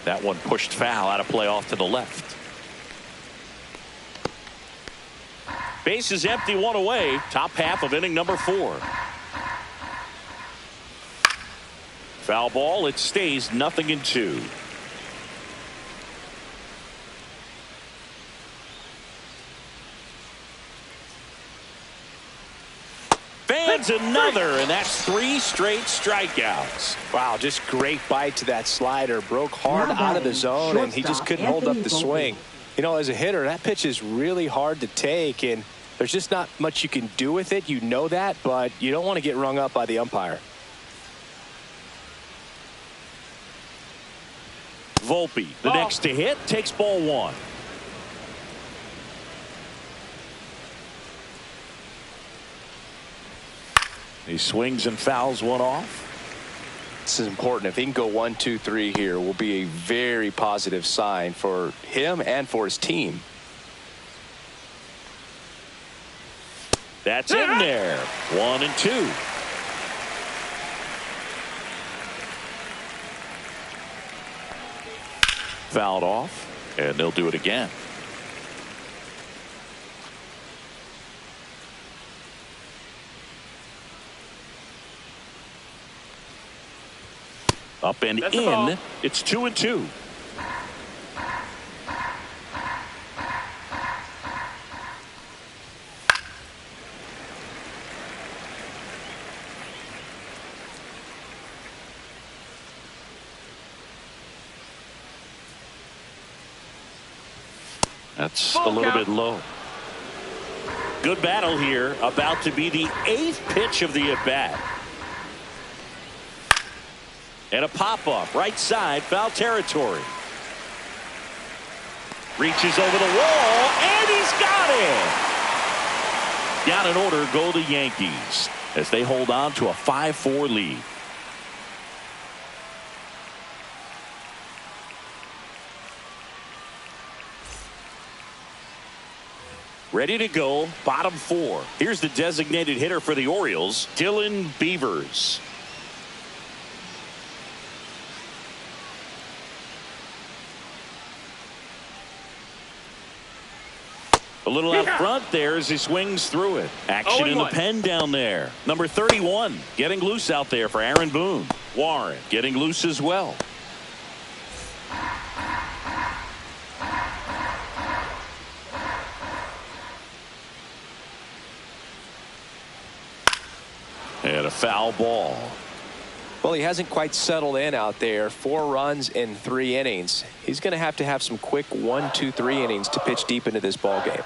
That one pushed foul out of play off to the left. Base is empty, 1 away. Top half of inning number 4. Foul ball. It stays 0-2. Fans another, and that's 3 straight strikeouts. Wow, just great bite to that slider. Broke hard out of the zone, and he just couldn't hold up the swing. You know, as a hitter, that pitch is really hard to take, and there's just not much you can do with it. You know that, but you don't want to get rung up by the umpire. Volpe, the next to hit, takes ball 1. He swings and fouls one off. This is important. If he can go 1, 2, 3 here, will be a very positive sign for him and for his team. That's in there. 1-2. Fouled off, and they'll do it again. Up and in. It's 2-2. That's a little bit low. Good battle here. About to be the 8th pitch of the at-bat. And a pop-up right side, foul territory. Reaches over the wall, and he's got it. Down in order go the Yankees as they hold on to a 5-4 lead. Ready to go, bottom 4. Here's the designated hitter for the Orioles, Dylan Beavers. A little out front there as he swings through it. Action in the pen down there. Number 31 getting loose out there for Aaron Boone. Warren getting loose as well. And a foul ball. Well, he hasn't quite settled in out there. 4 runs in 3 innings. He's going to have some quick 1, 2, 3 innings to pitch deep into this ball game.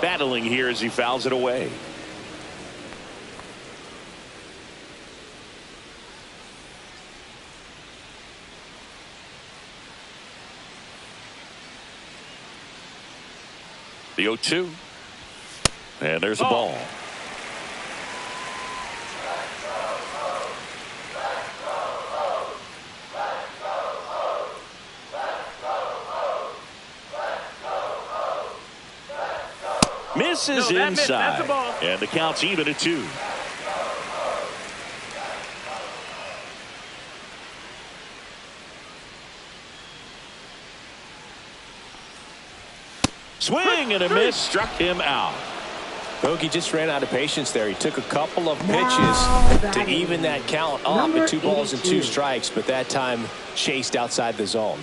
Battling here as he fouls it away. The 0-2. And there's a ball. Misses inside. That's a ball. And the count's even at 2. Swing and a miss, struck him out. Bogey just ran out of patience there. He took a couple of pitches to even that count up at 2 balls and 2 strikes, but that time chased outside the zone.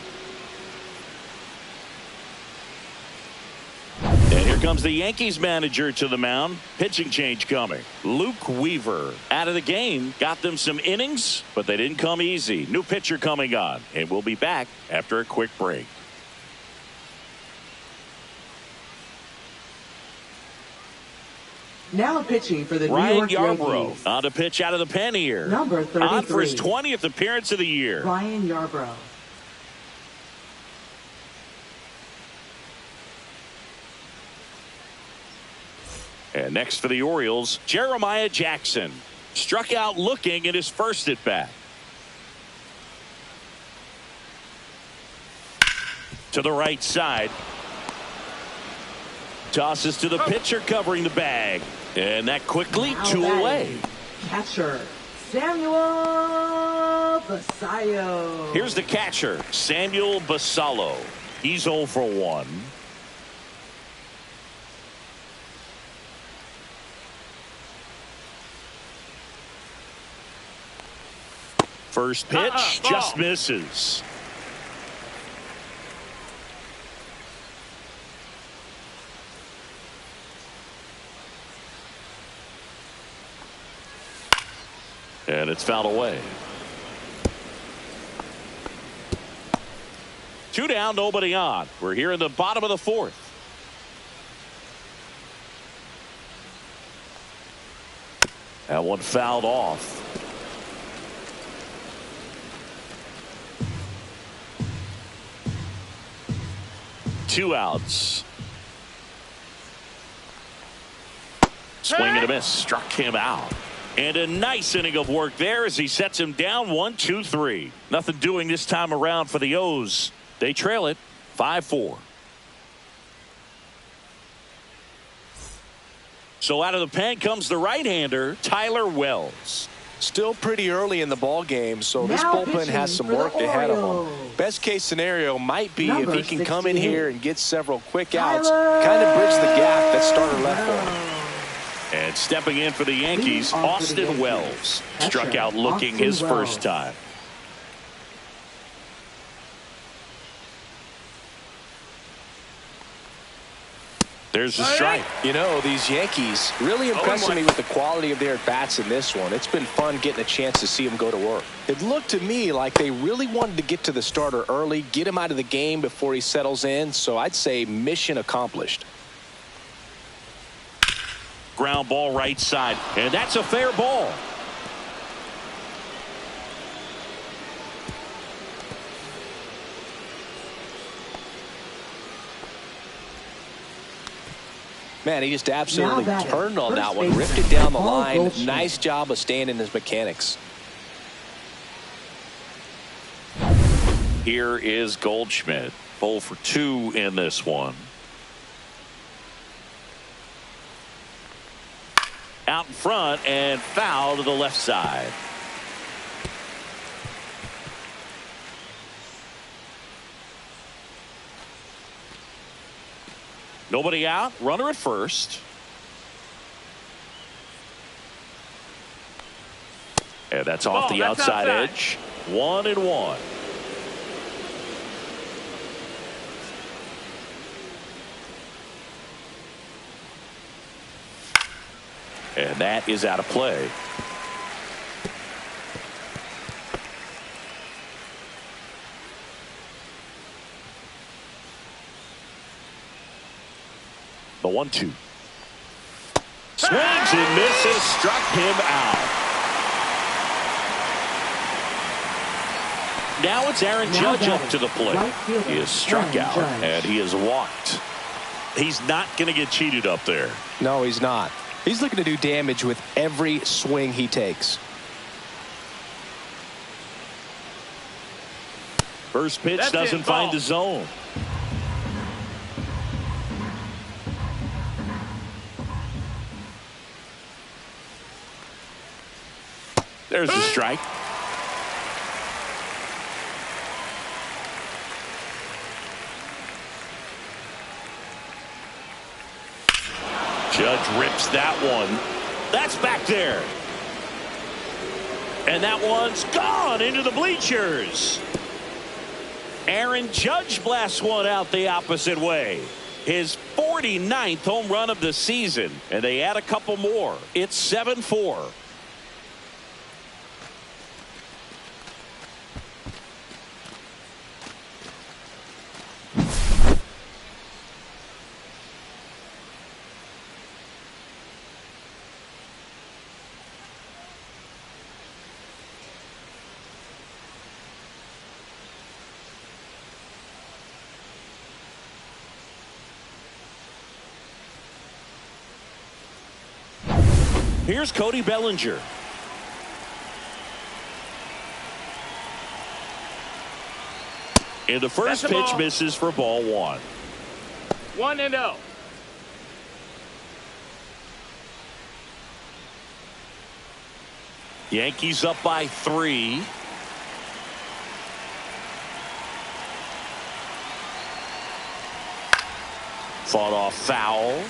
And here comes the Yankees manager to the mound. Pitching change coming. Luke Weaver out of the game. Got them some innings, but they didn't come easy. New pitcher coming on, and we'll be back after a quick break. Now pitching for the New Ryan York Yarbrough Yankees. on to pitch out of the pen here. Number 33. On for his 20th appearance of the year. Ryan Yarbrough. And next for the Orioles, Jeremiah Jackson. Struck out looking at his first at bat. To the right side. Tosses to the pitcher covering the bag. And that quickly, 2 away. Catcher, Samuel Basallo. Here's the catcher, Samuel Basallo. He's 0 for 1. First pitch just misses. And it's fouled away. 2 down, nobody on. We're here in the bottom of the 4th. That one fouled off. Two outs. Swing and a miss. Struck him out. And a nice inning of work there as he sets him down 1, 2, 3. Nothing doing this time around for the O's. They trail it 5-4. So out of the pen comes the right-hander, Tyler Wells. Still pretty early in the ball game, so this bullpen has some work ahead of him. Best case scenario might be if he can come in here and get several quick outs, kind of bridge the gap that starter left for him. And stepping in for the Yankees, Austin Wells. Struck out looking his first time. There's a strike. You know, these Yankees really impressing me with the quality of their at-bats in this one. It's been fun getting a chance to see them go to work. It looked to me like they really wanted to get to the starter early, get him out of the game before he settles in. So I'd say mission accomplished. ground ball right side, and that's a fair ball. Man, he just absolutely turned on that one, ripped it down the line. Nice job of staying in his mechanics. Here is Goldschmidt. 0 for 2 in this one. Out in front and foul to the left side. Nobody out. Runner at first. And that's off the outside edge. 1-1. And that is out of play. The 1-2. Swings and misses. Struck him out. Now it's Aaron Judge up to the plate. He is struck out and he is walked. He's not going to get cheated up there. No, he's not. He's looking to do damage with every swing he takes. First pitch doesn't find the zone. There's the strike. Judge rips that one. That's back there. And that one's gone into the bleachers. Aaron Judge blasts one out the opposite way. His 49th home run of the season. And they add a couple more. It's 7-4. Here's Cody Bellinger. And the first pitch misses for ball 1. 1-0. Yankees up by 3. Fought off foul.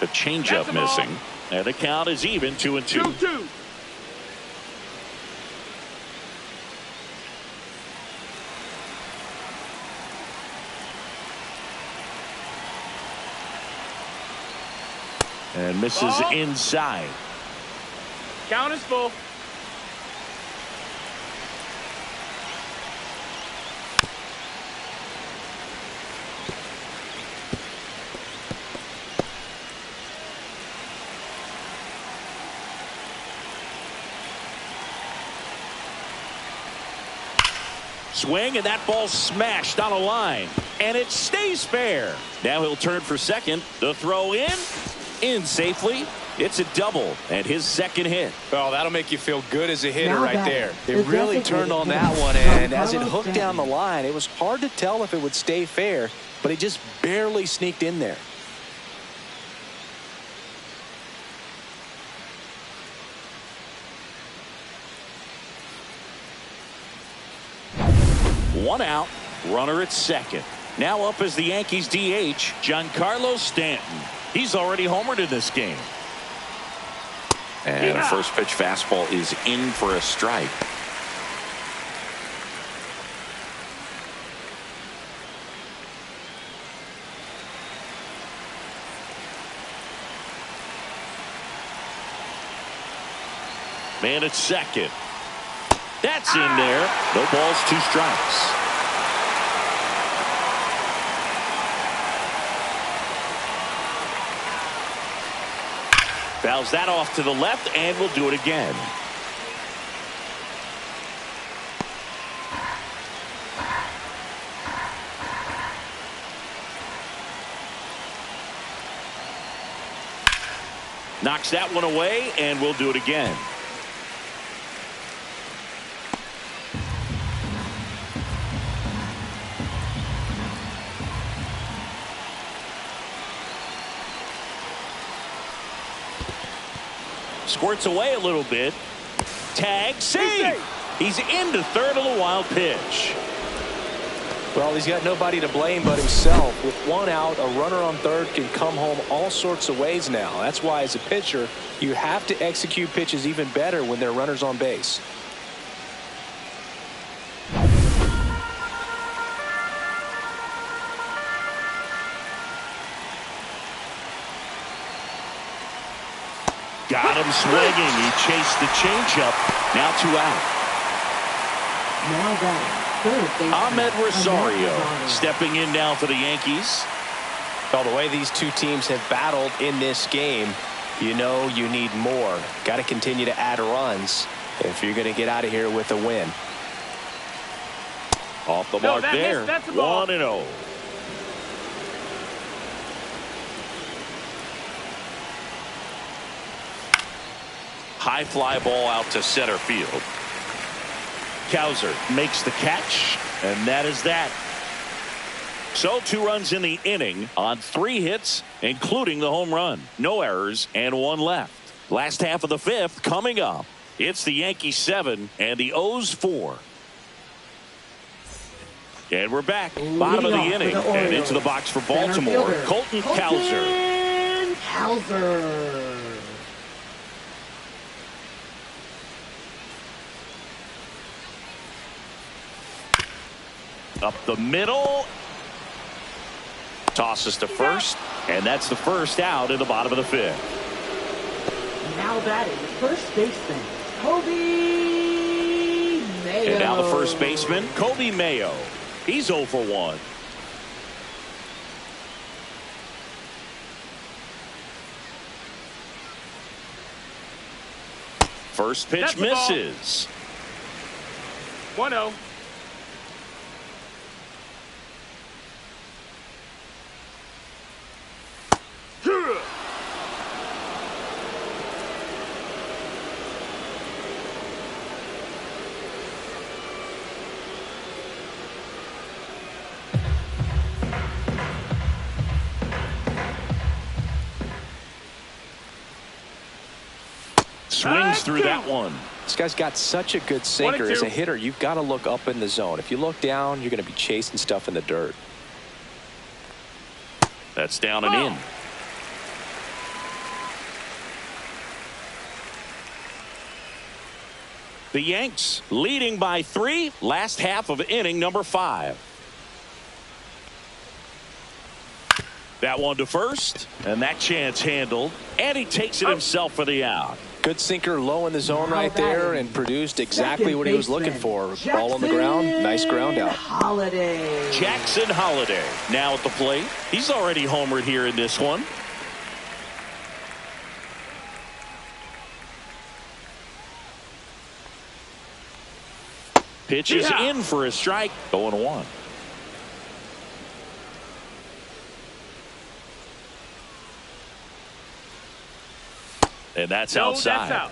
A changeup missing, and the count is even 2-2. 2-2. And misses inside. Count is full. Swing, and that ball smashed on a line, and it stays fair. Now he'll turn for second. The throw in safely. It's a double and his second hit. Well, that'll make you feel good as a hitter right there. They really turned on that one, and as it hooked down the line, it was hard to tell if it would stay fair, but it just barely sneaked in there. One out, runner at second. Now up as the Yankees DH, Giancarlo Stanton. He's already homered in this game. And a first pitch fastball is in for a strike. Man at second. That's in there. No balls, 2 strikes. Fouls that off to the left, and we'll do it again. Knocks that one away, and we'll do it again. Squirts away a little bit. Tag, see! He's into third on the wild pitch. Well, he's got nobody to blame but himself. With 1 out, a runner on third can come home all sorts of ways now. That's why, as a pitcher, you have to execute pitches even better when there are runners on base. Got him swinging. He chased the changeup. Now 2 out. Now batting, third baseman Ahmed Rosario stepping in now for the Yankees. Well, the way these two teams have battled in this game, you know you need more. Got to continue to add runs if you're going to get out of here with a win. Off the mark there. 1-0. High fly ball out to center field. Cowser makes the catch, and that is that. So 2 runs in the inning on 3 hits, including the home run. No errors and 1 left. Last half of the 5th coming up. It's the Yankees 7 and the O's 4. And we're back. Bottom of the inning and into the box for Baltimore. Colton Cowser. Up the middle. Tosses to first, and that's the first out in the bottom of the 5th. Now batting, first baseman, Kobe Mayo. And now the first baseman, Kobe Mayo. He's 0 for 1. First pitch misses. 1-0. Swings through that one. This guy's got such a good sinker. As a hitter, you've got to look up in the zone. If you look down, you're going to be chasing stuff in the dirt. That's down and in. The Yanks leading by 3. Last half of inning number 5. That one to first, and that chance handled, and he takes it himself for the out. Good sinker low in the zone right there and produced exactly what he was looking for. Ball on the ground, nice ground out. Jackson Holliday now at the plate. He's already homered here in this one. Pitch is in for a strike. 0-1. And that's outside. That's out.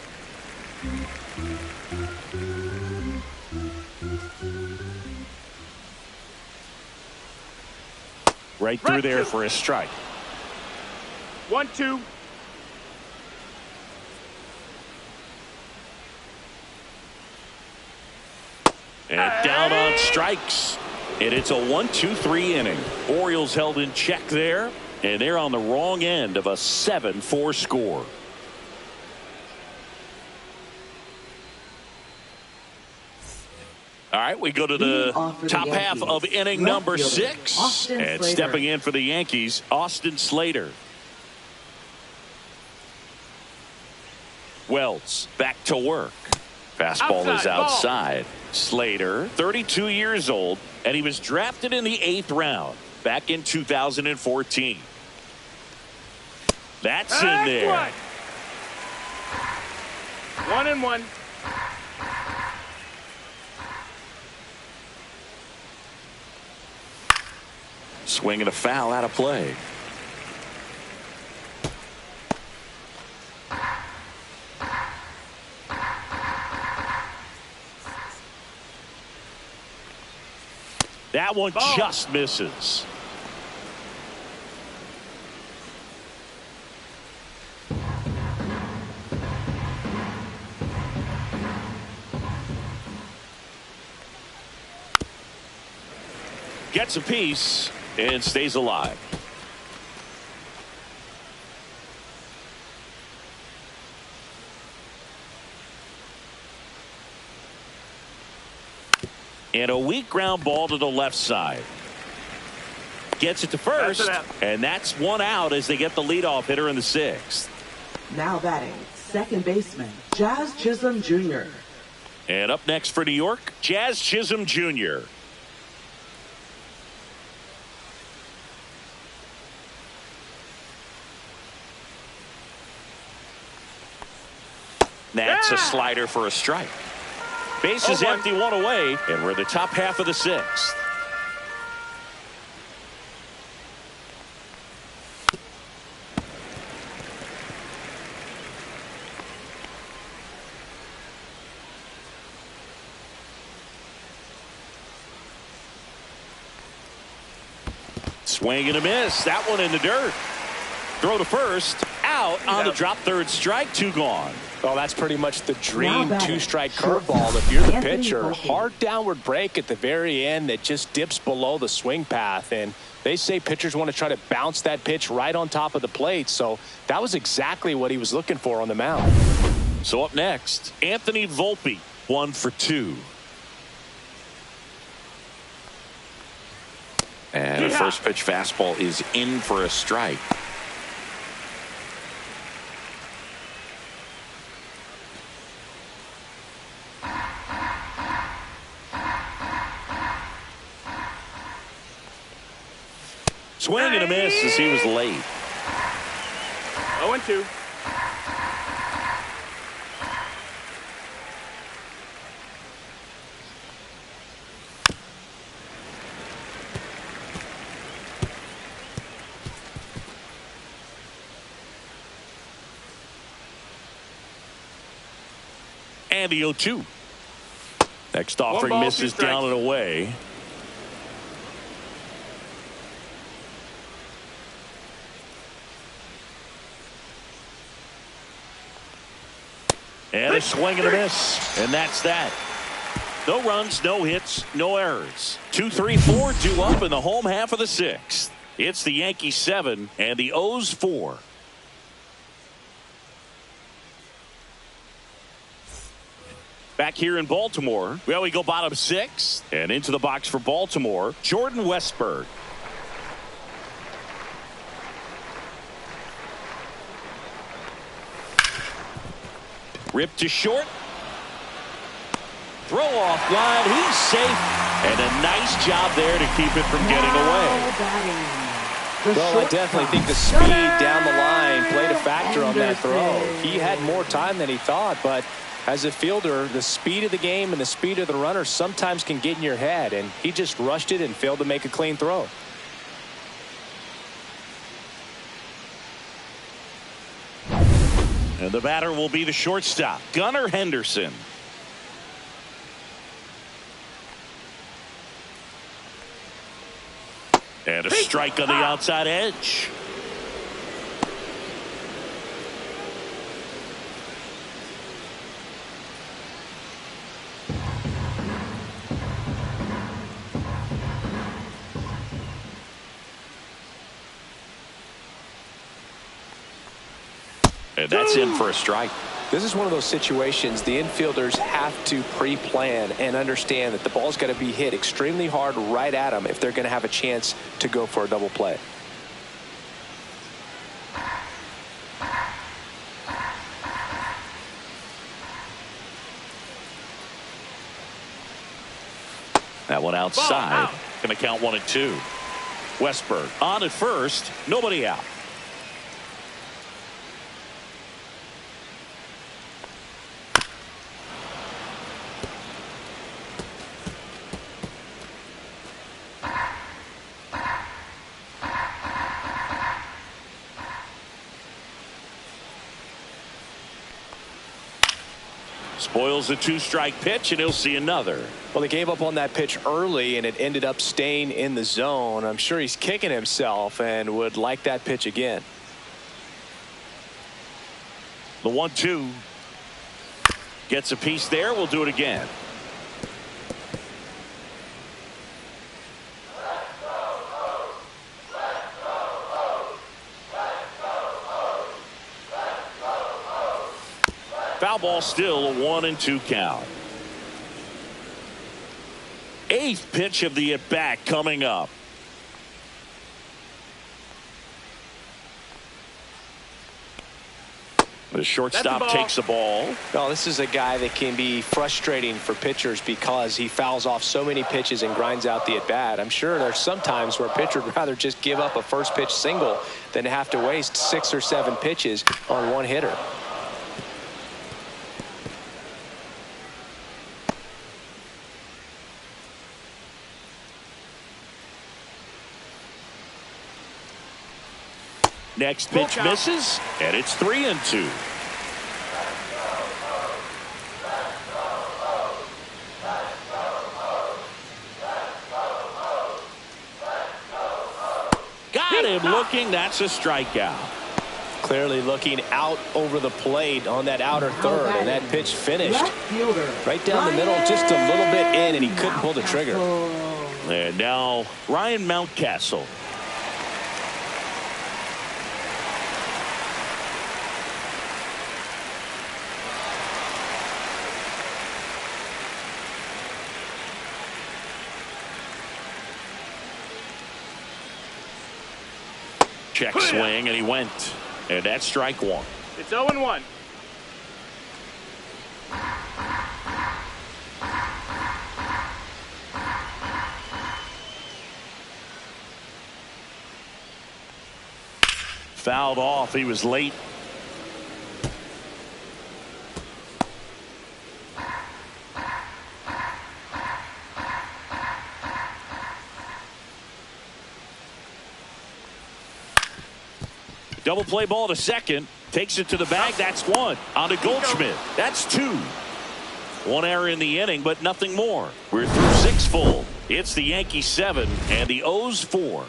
Right through there for a strike. 1-2. And down on strikes. And it's a 1-2-3 inning. Orioles held in check there, and they're on the wrong end of a 7-4 score. All right, we go to the top half of inning number 6. And stepping in for the Yankees, Austin Slater. Wells back to work. Fastball is outside. Slater, 32 years old, and he was drafted in the 8th round back in 2014. That's in there. 1-1. Swing and a foul out of play. That one just misses. Gets a piece and stays alive. And a weak ground ball to the left side. Gets it to first, and that's one out as they get the leadoff hitter in the 6th. Now batting, second baseman, Jazz Chisholm Jr. And up next for New York, Jazz Chisholm Jr. That's a slider for a strike. Base is empty, one away, and we're in the top half of the 6th. Swing and a miss. That one in the dirt. Throw to first. Out on the drop third strike. 2 gone. Well, that's pretty much the dream 2-strike curveball if you're the pitcher. Hard downward break at the very end that just dips below the swing path. And they say pitchers want to try to bounce that pitch right on top of the plate. So that was exactly what he was looking for on the mound. So up next, Anthony Volpe, 1 for 2. And a first pitch fastball is in for a strike. Swing and a miss as he was late. 0-2. And the 0-2. Next offering misses down and away. And a swing and a miss. And that's that. No runs, no hits, no errors. 2, 3, 4 due up in the home half of the 6th. It's the Yankees 7 and the O's 4. Back here in Baltimore, well, we go bottom 6 and into the box for Baltimore, Jordan Westburg. Ripped to short. Throw off line. He's safe. And a nice job there to keep it from getting away. Well, I definitely think the speed down the line played a factor on that throw. He had more time than he thought, but as a fielder, the speed of the game and the speed of the runner sometimes can get in your head, and he just rushed it and failed to make a clean throw. And the batter will be the shortstop, Gunnar Henderson. And a strike on the outside edge. And that's in for a strike. This is one of those situations the infielders have to pre-plan and understand that the ball's got to be hit extremely hard right at them if they're going to have a chance to go for a double play. That one outside. Going to count 1-2. Westberg on at first. Nobody out. Spoils a 2-strike pitch, and he'll see another. Well, he gave up on that pitch early, and it ended up staying in the zone. I'm sure he's kicking himself and would like that pitch again. The 1-2 gets a piece there. We'll do it again. Foul ball, still a 1-2 count. 8th pitch of the at-bat coming up. The shortstop takes the ball. Well, this is a guy that can be frustrating for pitchers because he fouls off so many pitches and grinds out the at-bat. I'm sure there's some times where a pitcher would rather just give up a first pitch single than have to waste 6 or 7 pitches on one hitter. Next pitch misses, and it's 3-2. Got him looking. That's a strikeout. Clearly looking out over the plate on that outer third, and that pitch finished right down the middle, just a little bit in, and he couldn't pull the trigger. And now Ryan Mountcastle. Check swing, and he went. And that's strike 1. It's 0-1. Fouled off. He was late. Double play ball to second. Takes it to the bag. That's 1. On to Goldschmidt. That's 2. 1 error in the inning, but nothing more. We're through 6 full. It's the Yankees 7 and the O's 4.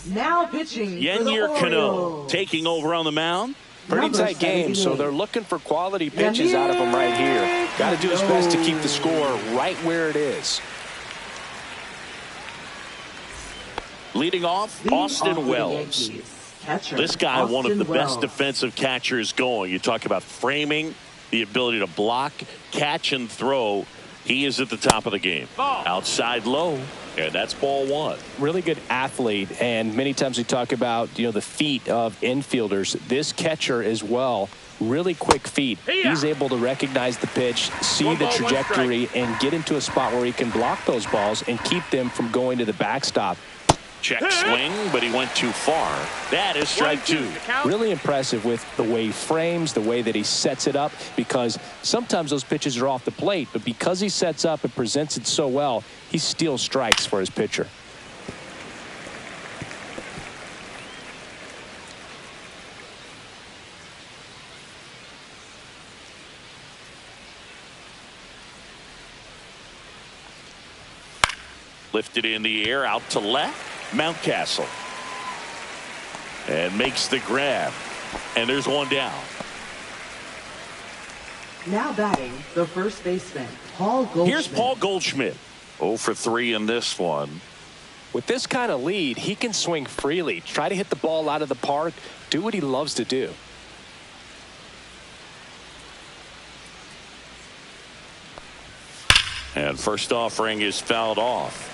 Now pitching Yennier Cano taking over on the mound. Pretty tight game, so they're looking for quality pitches out of him right here. Got to do his best to keep the score right where it is. Leading off, Austin Wells. This guy, one of the best defensive catchers going. You talk about framing, the ability to block, catch, and throw. He is at the top of the game. Outside low, and that's ball 1. Really good athlete, and many times we talk about, the feet of infielders. This catcher as well, really quick feet. He's able to recognize the pitch, see the trajectory, and get into a spot where he can block those balls and keep them from going to the backstop. Check swing, but he went too far. That is strike 2. Really impressive with the way he frames, the way that he sets it up, because sometimes those pitches are off the plate, but because he sets up and presents it so well, he steals strikes for his pitcher. Lifted in the air, out to left. Mountcastle. And makes the grab. And there's 1 down. Now batting, the first baseman, Paul Goldschmidt. Here's Paul Goldschmidt. 0 for 3 in this one. With this kind of lead, he can swing freely, try to hit the ball out of the park, do what he loves to do. And first offering is fouled off.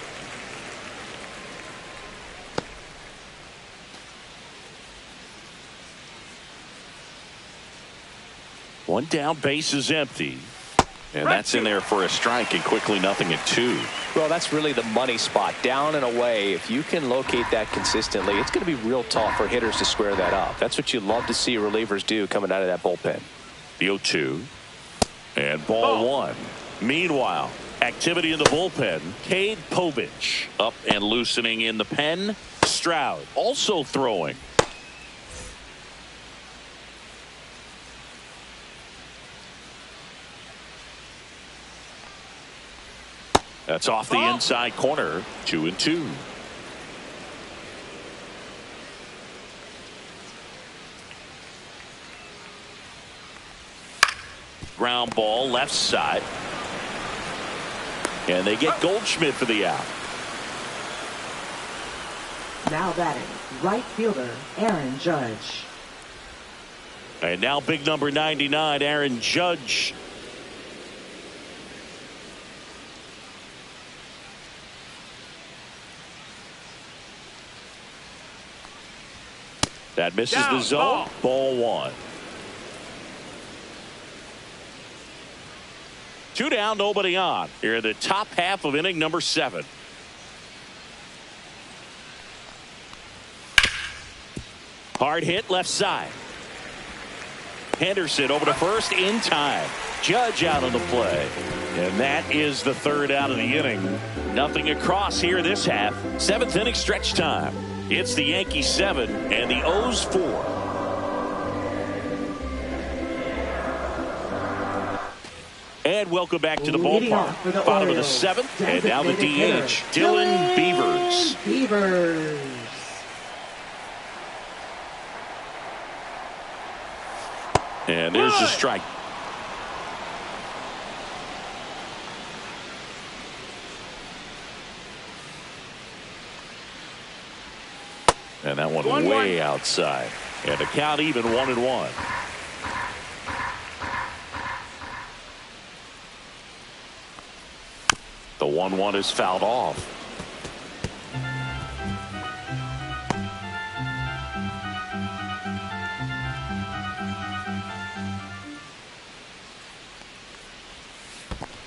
One down, base is empty. And that's in there for a strike, and quickly nothing at 2. Well, that's really the money spot, down and away. If you can locate that consistently, it's going to be real tough for hitters to square that up. That's what you love to see relievers do coming out of that bullpen. The 0-2 and ball 1. Meanwhile, activity in the bullpen. Cade Povich up and loosening in the pen. Stroud also throwing. That's off the inside corner. 2-2. Ground ball left side. And they get Goldschmidt for the out. Now batting, right fielder Aaron Judge. And now big number 99, Aaron Judge. That misses the zone. Ball 1. 2 down, nobody on. Here in the top half of inning number 7. Hard hit left side. Henderson over to first in time. Judge out on the play. And that is the 3rd out of the inning. Nothing across here this half. 7th inning stretch time. It's the Yankees 7 and the O's 4. And welcome back to the ballpark. Bottom of the 7th, and now the DH, Dylan Beavers. And there's the strike. And that one way outside. And the count even 1-1. The 1-1 is fouled off.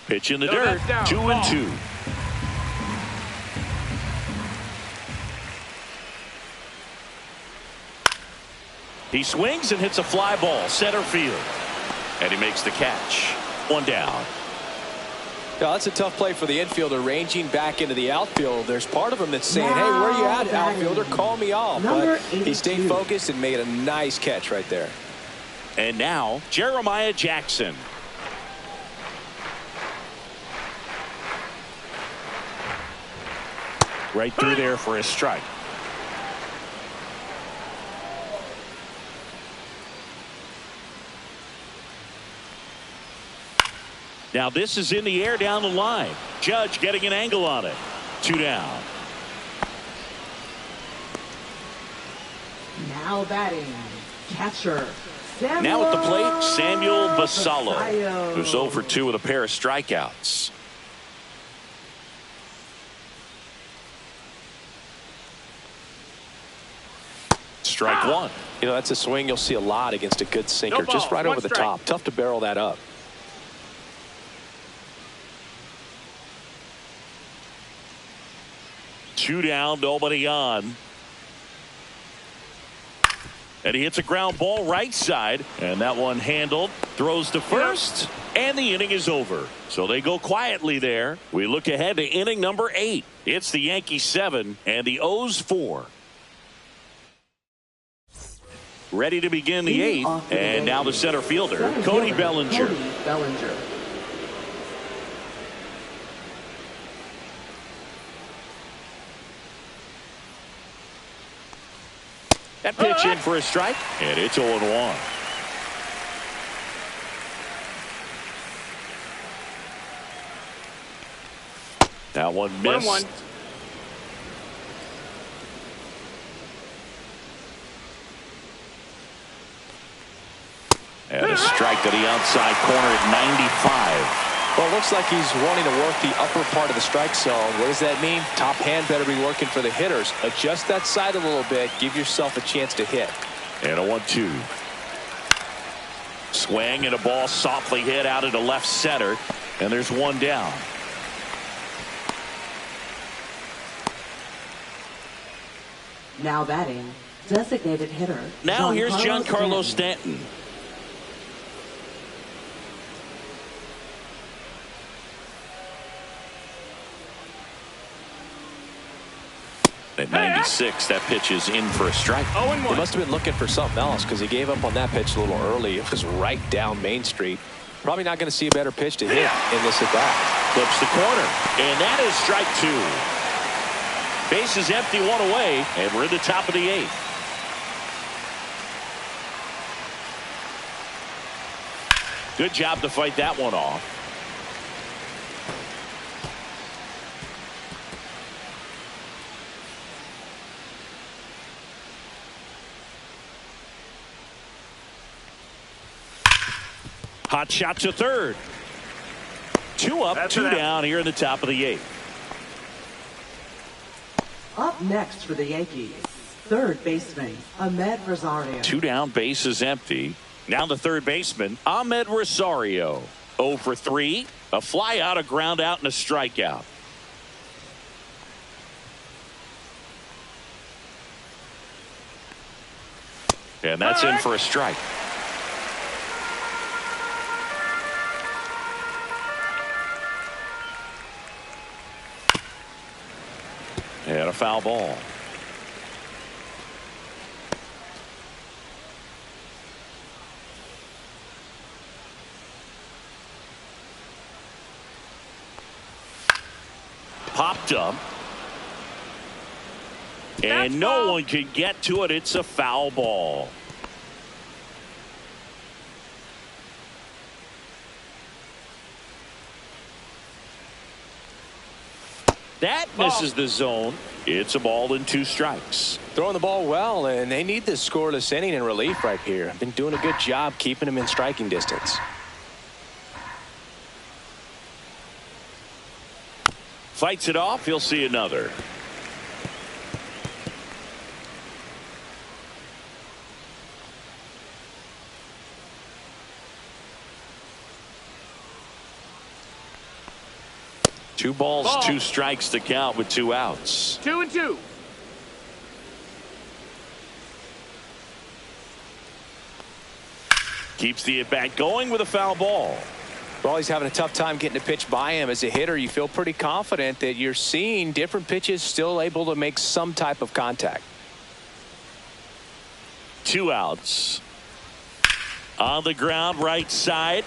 Pitch in the dirt. 2-2. He swings and hits a fly ball center field. And he makes the catch. 1 down. Yeah, that's a tough play for the infielder, ranging back into the outfield. There's part of him that's saying, hey, where are you at, outfielder? Call me off. But he stayed focused and made a nice catch right there. And now Jeremiah Jackson. Right through there for a strike. Now this is in the air down the line. Judge getting an angle on it. 2 down. Now batting, catcher Samuel. Now at the plate, Samuel Basallo, who's 0 for 2 with a pair of strikeouts. Strike 1. You know, that's a swing you'll see a lot against a good sinker. Just right over the top. Tough to barrel that up. Two down, nobody on. And he hits a ground ball right side. And that one handled. Throws to first. And the inning is over. So they go quietly there. We look ahead to inning number 8. It's the Yankees 7 and the O's 4. Ready to begin the 8th. And now the center fielder, Cody Bellinger. That pitch in for a strike, and it's 0-1. That one missed. 1-1. And a strike to the outside corner at 95. Well, it looks like he's wanting to work the upper part of the strike zone. What does that mean? Top hand better be working for the hitters. Adjust that side a little bit. Give yourself a chance to hit. And a 1-2. Swing and a ball softly hit out into left center. And there's one down. Now batting, designated hitter. Now here's Giancarlo Stanton. At 96, that pitch is in for a strike. He must have been looking for something else because he gave up on that pitch a little early. It was right down Main Street. Probably not going to see a better pitch to hit in this at bat. Clips the corner, and that is strike 2. Base is empty, one away, and we're in the top of the 8th. Good job to fight that one off. Hot shot to third. 2 up, 2 down here in the top of the 8th. Up next for the Yankees, third baseman, Mlb Rosario. 2 down, base is empty. Now the third baseman, Mlb Rosario. 0 for 3. A fly out, a ground out, and a strikeout. And that's in for a strike. And a foul ball. Popped up. And no one can get to it. It's a foul ball. That misses the zone. It's a ball and 2 strikes. Throwing the ball well, and they need this scoreless inning in relief right here. Been doing a good job keeping him in striking distance. Fights it off. He'll see another. Two balls, 2 strikes to count with 2 outs. 2-2. Keeps the at-bat going with a foul ball. Well, he's having a tough time getting a pitch by him. As a hitter, you feel pretty confident that you're seeing different pitches still able to make some type of contact. 2 outs. On the ground, right side.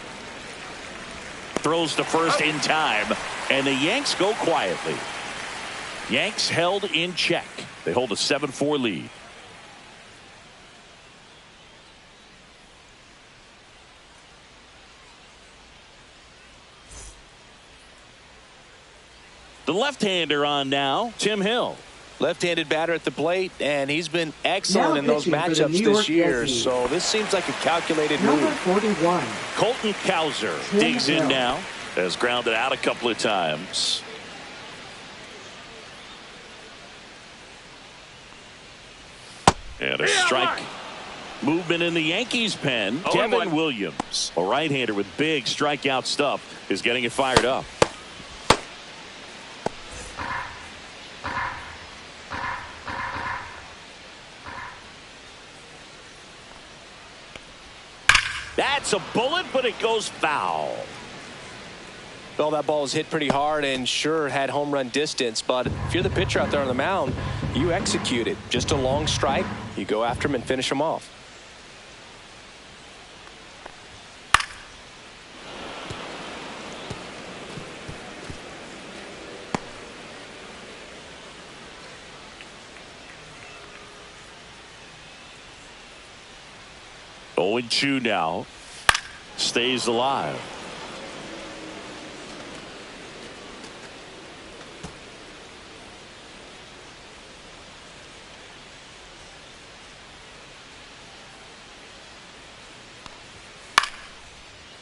Throws to first in time. And the Yanks go quietly. Yanks held in check. They hold a 7-4 lead. The left-hander on now, Tim Hill. Left-handed batter at the plate, and he's been excellent in those matchups this year. So this seems like a calculated move. Number 41. Colton Cowser digs in now. Has grounded out a couple of times. And a strike. Movement in the Yankees pen. Kevin Williams, a right-hander with big strikeout stuff, is getting it fired up. That's a bullet, but it goes foul. Well, that ball was hit pretty hard and sure had home run distance, but if you're the pitcher out there on the mound, you execute it. Just a long strike, you go after him and finish him off. Owen Chu now stays alive.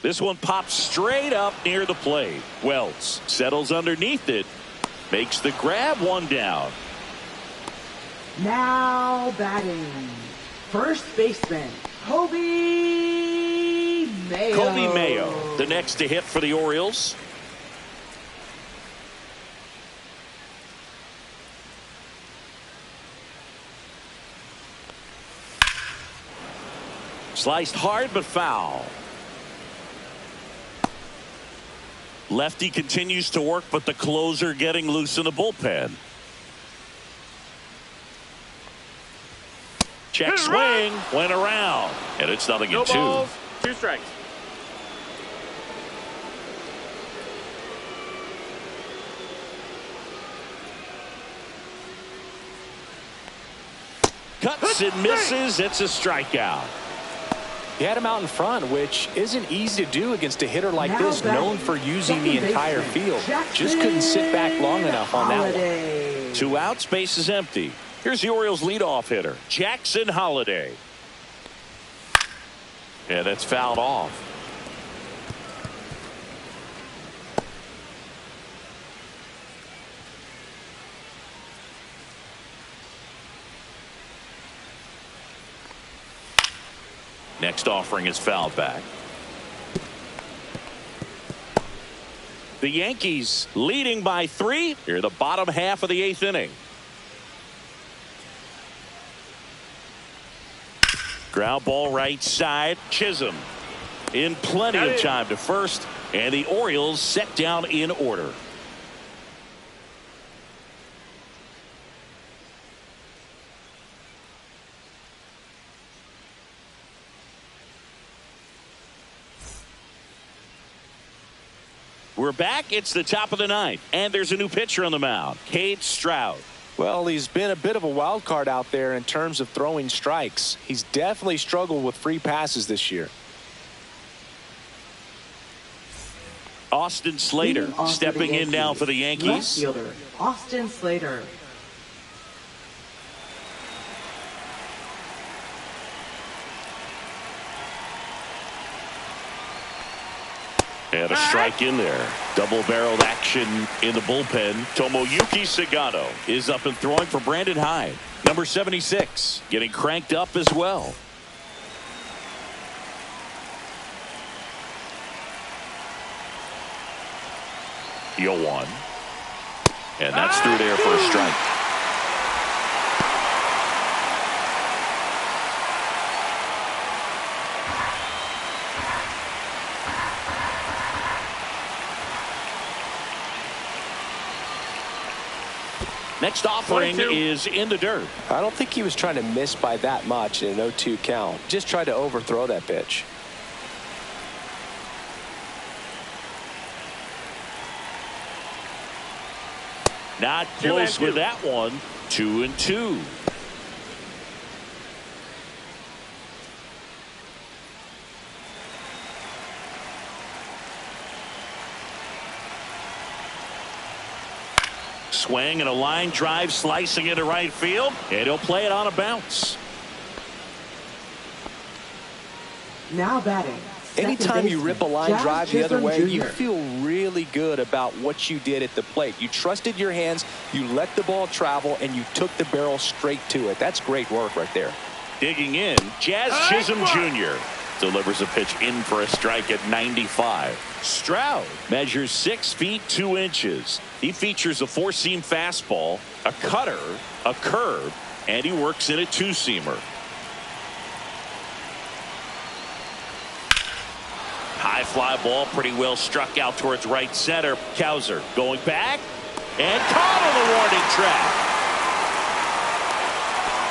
This one pops straight up near the plate. Wells settles underneath it. Makes the grab, 1 down. Now batting, first baseman, Mlb Kobe Mayo, the next to hit for the Orioles. Sliced hard but foul. Lefty continues to work, but the closer getting loose in the bullpen. Check swing, went around, and it's nothing in two. Balls, 2 strikes. Cuts and misses. It's a strikeout. He had him out in front, which isn't easy to do against a hitter like this, known for using the entire field. Just couldn't sit back long enough on that one. 2 outs, base is empty. Here's the Orioles leadoff hitter, Jackson Holliday. And it's fouled off. Next offering is fouled back. The Yankees leading by 3 here the bottom half of the 8th inning. Ground ball right side. Chisholm in plenty of time to first, and the Orioles set down in order. We're back. It's the top of the 9th, and there's a new pitcher on the mound, Cade Stroud. Well, he's been a bit of a wild card out there in terms of throwing strikes. He's definitely struggled with free passes this year. Austin Slater stepping in now for the Yankees. Left fielder, Austin Slater. And a strike in there. Double-barreled action in the bullpen. Tomoyuki Sagano is up and throwing for Brandon Hyde. Number 76 getting cranked up as well. Yo one. And that's through there for a strike. Next offering is in the dirt. I don't think he was trying to miss by that much in an 0-2 count. Just tried to overthrow that pitch. Not close with that one. 2-2. Swing and a line drive slicing into right field, and he'll play it on a bounce. Now batting. Anytime you rip a line drive the other way, you feel really good about what you did at the plate. You trusted your hands, you let the ball travel, and you took the barrel straight to it. That's great work right there. Digging in, Jazz Chisholm Jr. delivers a pitch in for a strike at 95. Stroud measures 6 feet 2 inches. He features a 4-seam fastball, a cutter, a curve, and he works in a 2-seamer. High fly ball, pretty well struck out towards right center. Cowser going back and caught on the warning track.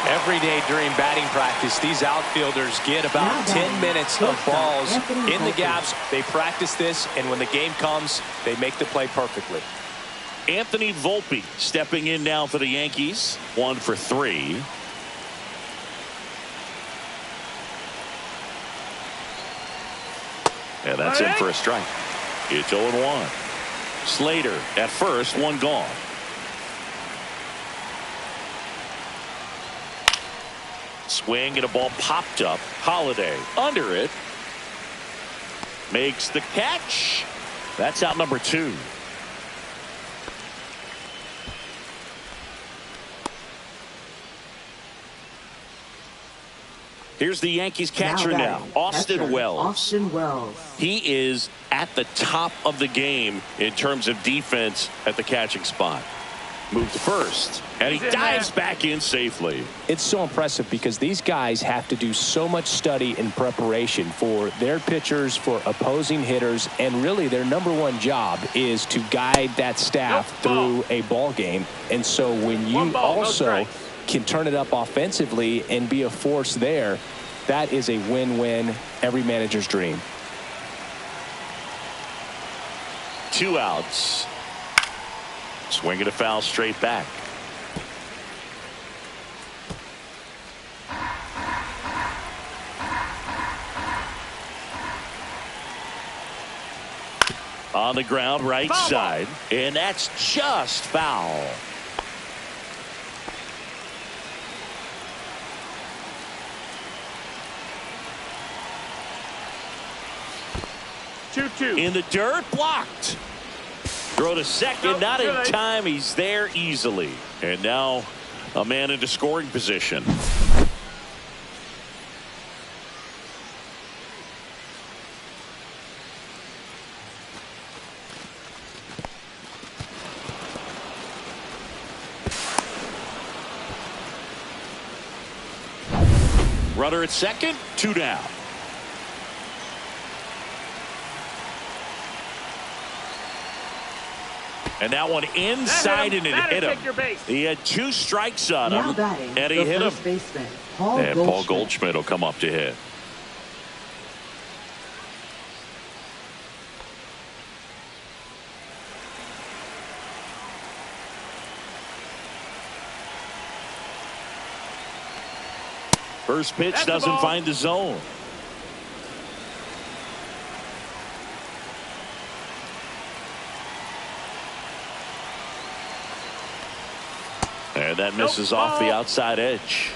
Every day during batting practice, these outfielders get about 10 minutes of balls in the gaps. They practice this, and when the game comes, they make the play perfectly. Anthony Volpe stepping in now for the Yankees. 1 for 3. And that's in for a strike. It's 0-1. Slater at first, 1 gone. Swing and a ball popped up. Holliday under it. Makes the catch. That's out number 2. Here's the Yankees catcher now, Austin Wells. Austin Wells. He is at the top of the game in terms of defense at the catching spot. Moved to first, and he dives back in safely. It's so impressive because these guys have to do so much study and preparation for their pitchers, for opposing hitters, and really their #1 job is to guide that staff through a ball game. And so when you also can turn it up offensively and be a force there, that is a win-win, every manager's dream. 2 outs. Swing and a foul straight back. On the ground, right side, and that's just foul. In the dirt, blocked. Throw to second, not in time. He's there easily. And now a man into scoring position. Runner at second, 2 down. And that one inside and it hit him. He had 2 strikes on him, and he hit him. And Paul Goldschmidt will come up to hit. First pitch doesn't find the zone. And that misses off the outside edge.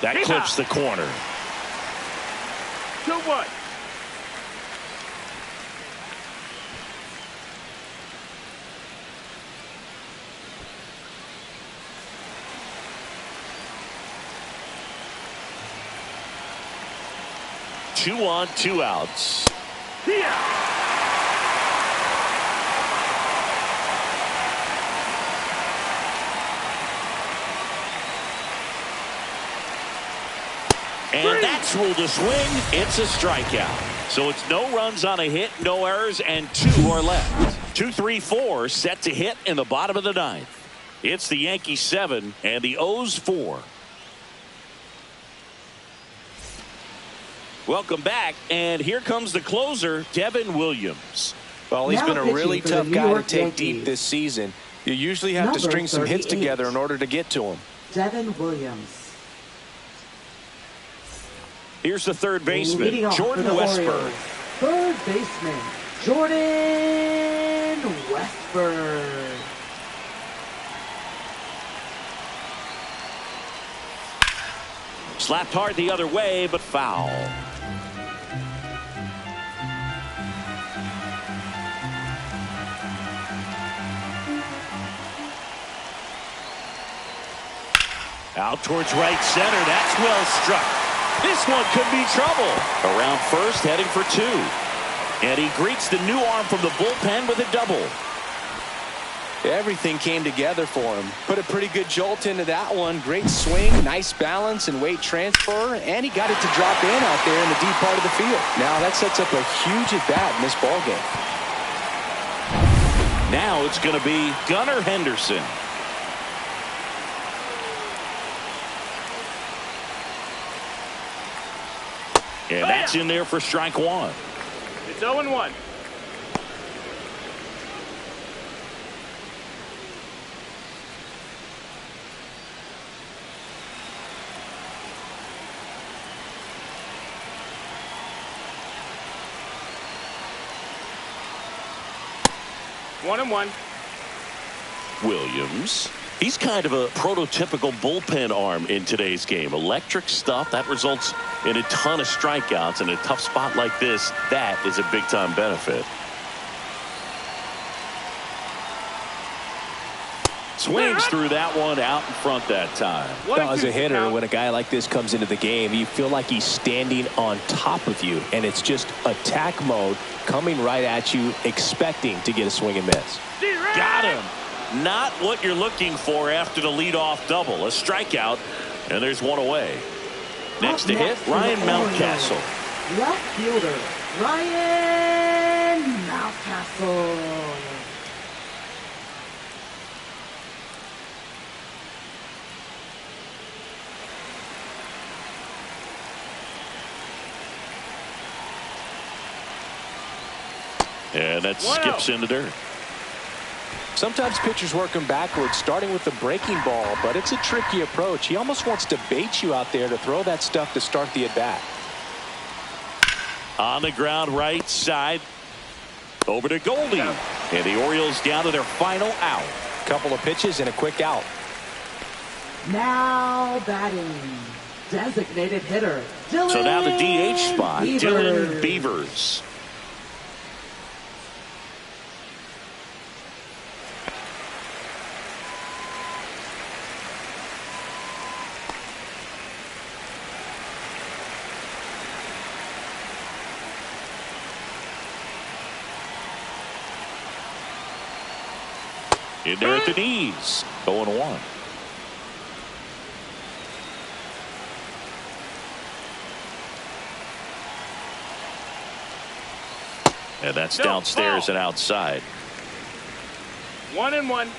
That clips the corner. 2-1. Two on, 2 outs. And that's ruled a swing. It's a strikeout. So it's no runs on a hit, no errors, and 2 are left. 2, 3, 4 set to hit in the bottom of the 9th. It's the Yankees 7 and the O's 4. Welcome back, and here comes the closer, Devin Williams. Well, he's been a really tough guy to take deep this season. You usually have to string some hits together in order to get to him. Devin Williams. Here's the third baseman, Jordan Westburg. Third baseman, Jordan Westburg. Slapped hard the other way, but foul. Out towards right center. That's well struck. This one could be trouble. Around first, heading for 2. And he greets the new arm from the bullpen with a double. Everything came together for him. Put a pretty good jolt into that one. Great swing, nice balance and weight transfer, and he got it to drop in out there in the deep part of the field. Now that sets up a huge at-bat in this ballgame. Now it's going to be Gunnar Henderson. And that's in there for strike 1. It's 0-1. One and 1. Williams He's kind of a prototypical bullpen arm in today's game. Electric stuff that results in a ton of strikeouts. In a tough spot like this, that is a big-time benefit. Swings through that one out in front that time. As a hitter, when a guy like this comes into the game, you feel like he's standing on top of you, and it's just attack mode coming right at you, expecting to get a swing and miss. Got him. Not what you're looking for after the leadoff double. A strikeout, and there's one away. Next to hit, Ryan Mountcastle. Left fielder, Ryan Mountcastle. And that skips in the dirt. Sometimes pitchers work him backwards, starting with the breaking ball, but it's a tricky approach. He almost wants to bait you out there to throw that stuff to start the at-bat. On the ground, right side. Over to Goldie. And the Orioles down to their final out. Couple of pitches and a quick out. Now batting, designated hitter, Dylan. So now the DH spot, Beavers. Dylan Beavers. In there at the knees. 0-1. And that's downstairs and outside. 1-1.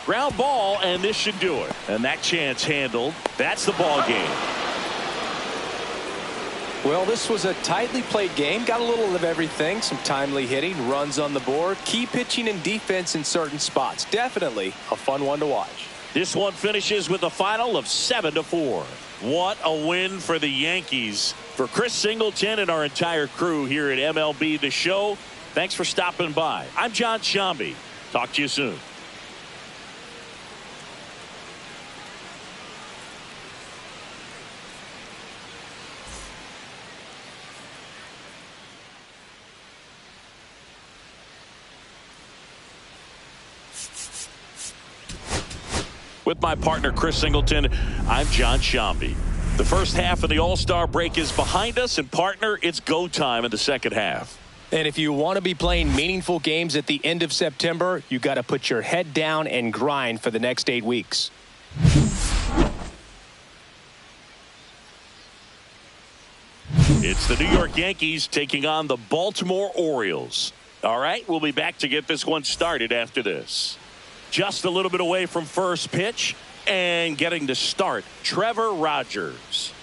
Ground ball, and this should do it. And that chance handled. That's the ball game. Well, this was a tightly played game. Got a little of everything. Some timely hitting, runs on the board, key pitching and defense in certain spots. Definitely a fun one to watch. This one finishes with a final of 7-4. What a win for the Yankees. For Chris Singleton and our entire crew here at MLB The Show, thanks for stopping by. I'm John Shambi. Talk to you soon. With my partner Chris Singleton, I'm John Shambi. The first half of the All-Star break is behind us, and partner, it's go time in the second half. And if you want to be playing meaningful games at the end of September, you got to put your head down and grind for the next 8 weeks. It's the New York Yankees taking on the Baltimore Orioles. All right, we'll be back to get this one started after this. Just a little bit away from first pitch and getting to start, Trevor Rogers.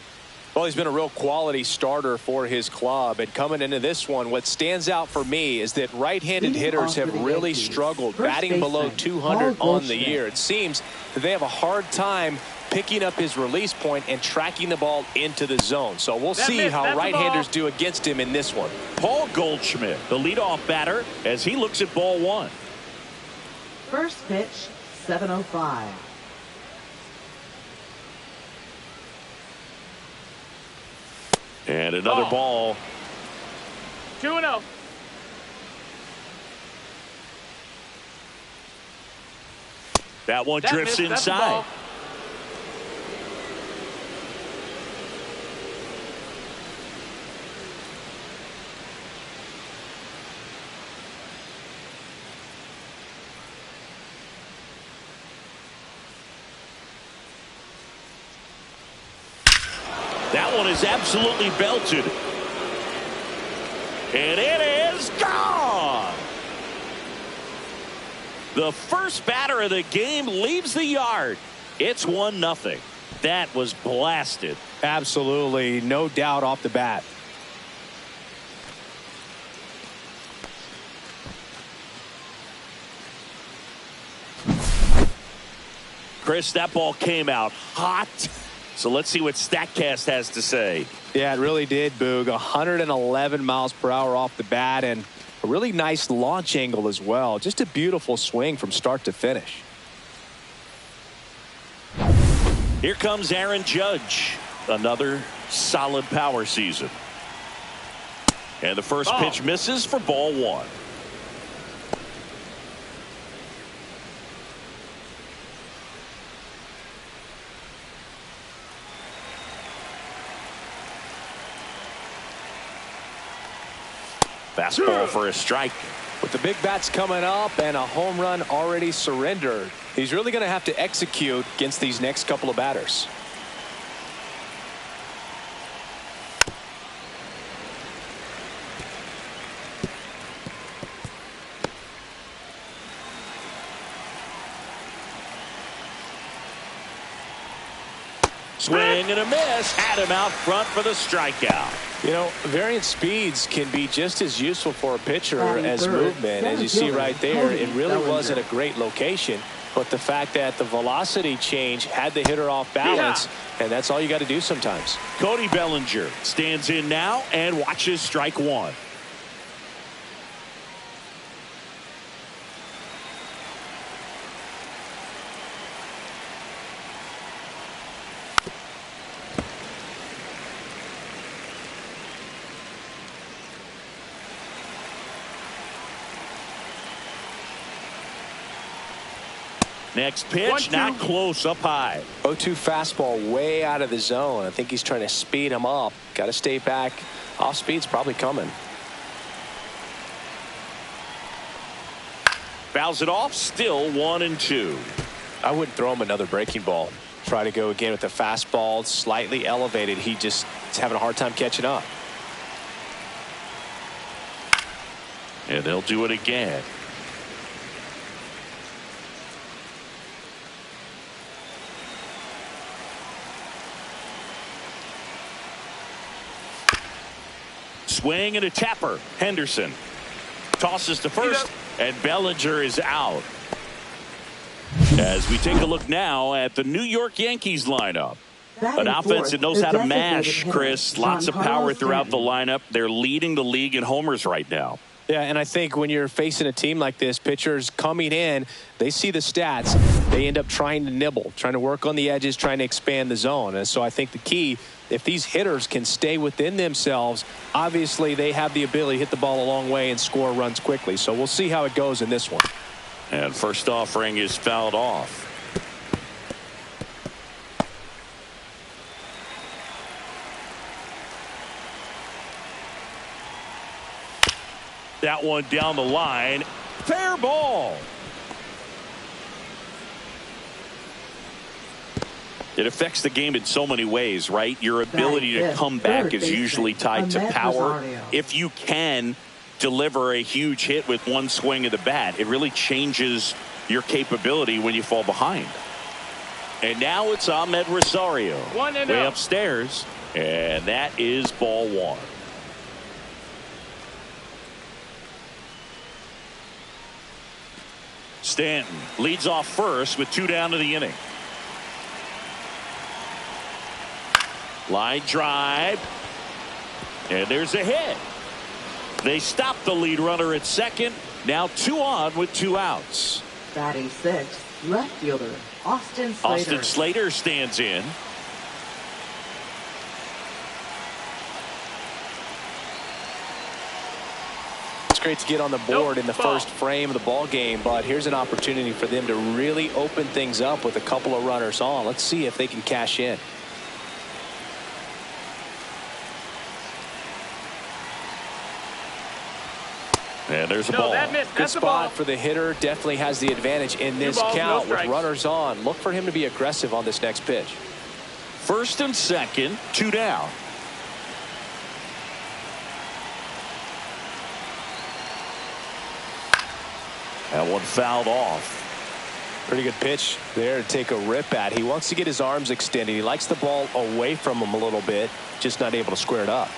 Well, he's been a real quality starter for his club, and coming into this one, what stands out for me is that right-handed hitters have really struggled batting below 200 on the year. It seems that they have a hard time picking up his release point and tracking the ball into the zone. So we'll see how right-handers do against him in this one. Paul Goldschmidt, the leadoff batter, as he looks at ball one. First pitch, 7:05. And another ball. 2-0. That one drifts inside. That one is absolutely belted. And it is gone. The first batter of the game leaves the yard. It's 1-0. That was blasted. Absolutely, no doubt off the bat. Chris, that ball came out hot. So let's see what StatCast has to say. Yeah, it really did, Boog. 111 miles per hour off the bat, and a really nice launch angle as well. Just a beautiful swing from start to finish. Here comes Aaron Judge. Another solid power season. And the first pitch misses for ball one. Fastball for a strike. With the big bats coming up and a home run already surrendered, he's really going to have to execute against these next couple of batters. Swing and a miss. Had him out front for the strikeout. You know, variant speeds can be just as useful for a pitcher as movement. As you see right there, it really wasn't a great location, but the fact that the velocity change had the hitter off balance, and that's all you got to do sometimes. Cody Bellinger stands in now and watches strike one. Next pitch, not close, up high. 0-2 fastball way out of the zone. I think he's trying to speed him up. Got to stay back. Off speed's probably coming. Fouls it off, still 1-2. I wouldn't throw him another breaking ball. Try to go again with the fastball, slightly elevated. He's having a hard time catching up. And they'll do it again. Swing and a tapper. Henderson tosses to first, and Bellinger is out. As we take a look now at the New York Yankees lineup. An offense that knows how to mash, Chris. Lots of power throughout the lineup. They're leading the league in homers right now. Yeah, and I think when you're facing a team like this, pitchers coming in, they see the stats. They end up trying to nibble, trying to work on the edges, trying to expand the zone. And so I think the key, if these hitters can stay within themselves, obviously they have the ability to hit the ball a long way and score runs quickly. So we'll see how it goes in this one. And first offering is fouled off. That one down the line. Fair ball. It affects the game in so many ways, right? Your ability to come back is usually tied to power. If you can deliver a huge hit with one swing of the bat, it really changes your capability when you fall behind. And now it's Ahmed Rosario way upstairs, and that is ball one. Stanton leads off first with 2 down to the inning. Line drive. And there's a hit. They stop the lead runner at second. Now 2 on with 2 outs. Batting 6th, left fielder Austin Slater. Austin Slater stands in. It's great to get on the board in the first frame of the ball game, but here's an opportunity for them to really open things up with a couple of runners on. Let's see if they can cash in. And there's a ball. Good spot for the hitter. Definitely has the advantage in this count with runners on. Look for him to be aggressive on this next pitch. First and second, 2 down. That one fouled off. Pretty good pitch there to take a rip at. He wants to get his arms extended. He likes the ball away from him a little bit, just not able to square it up.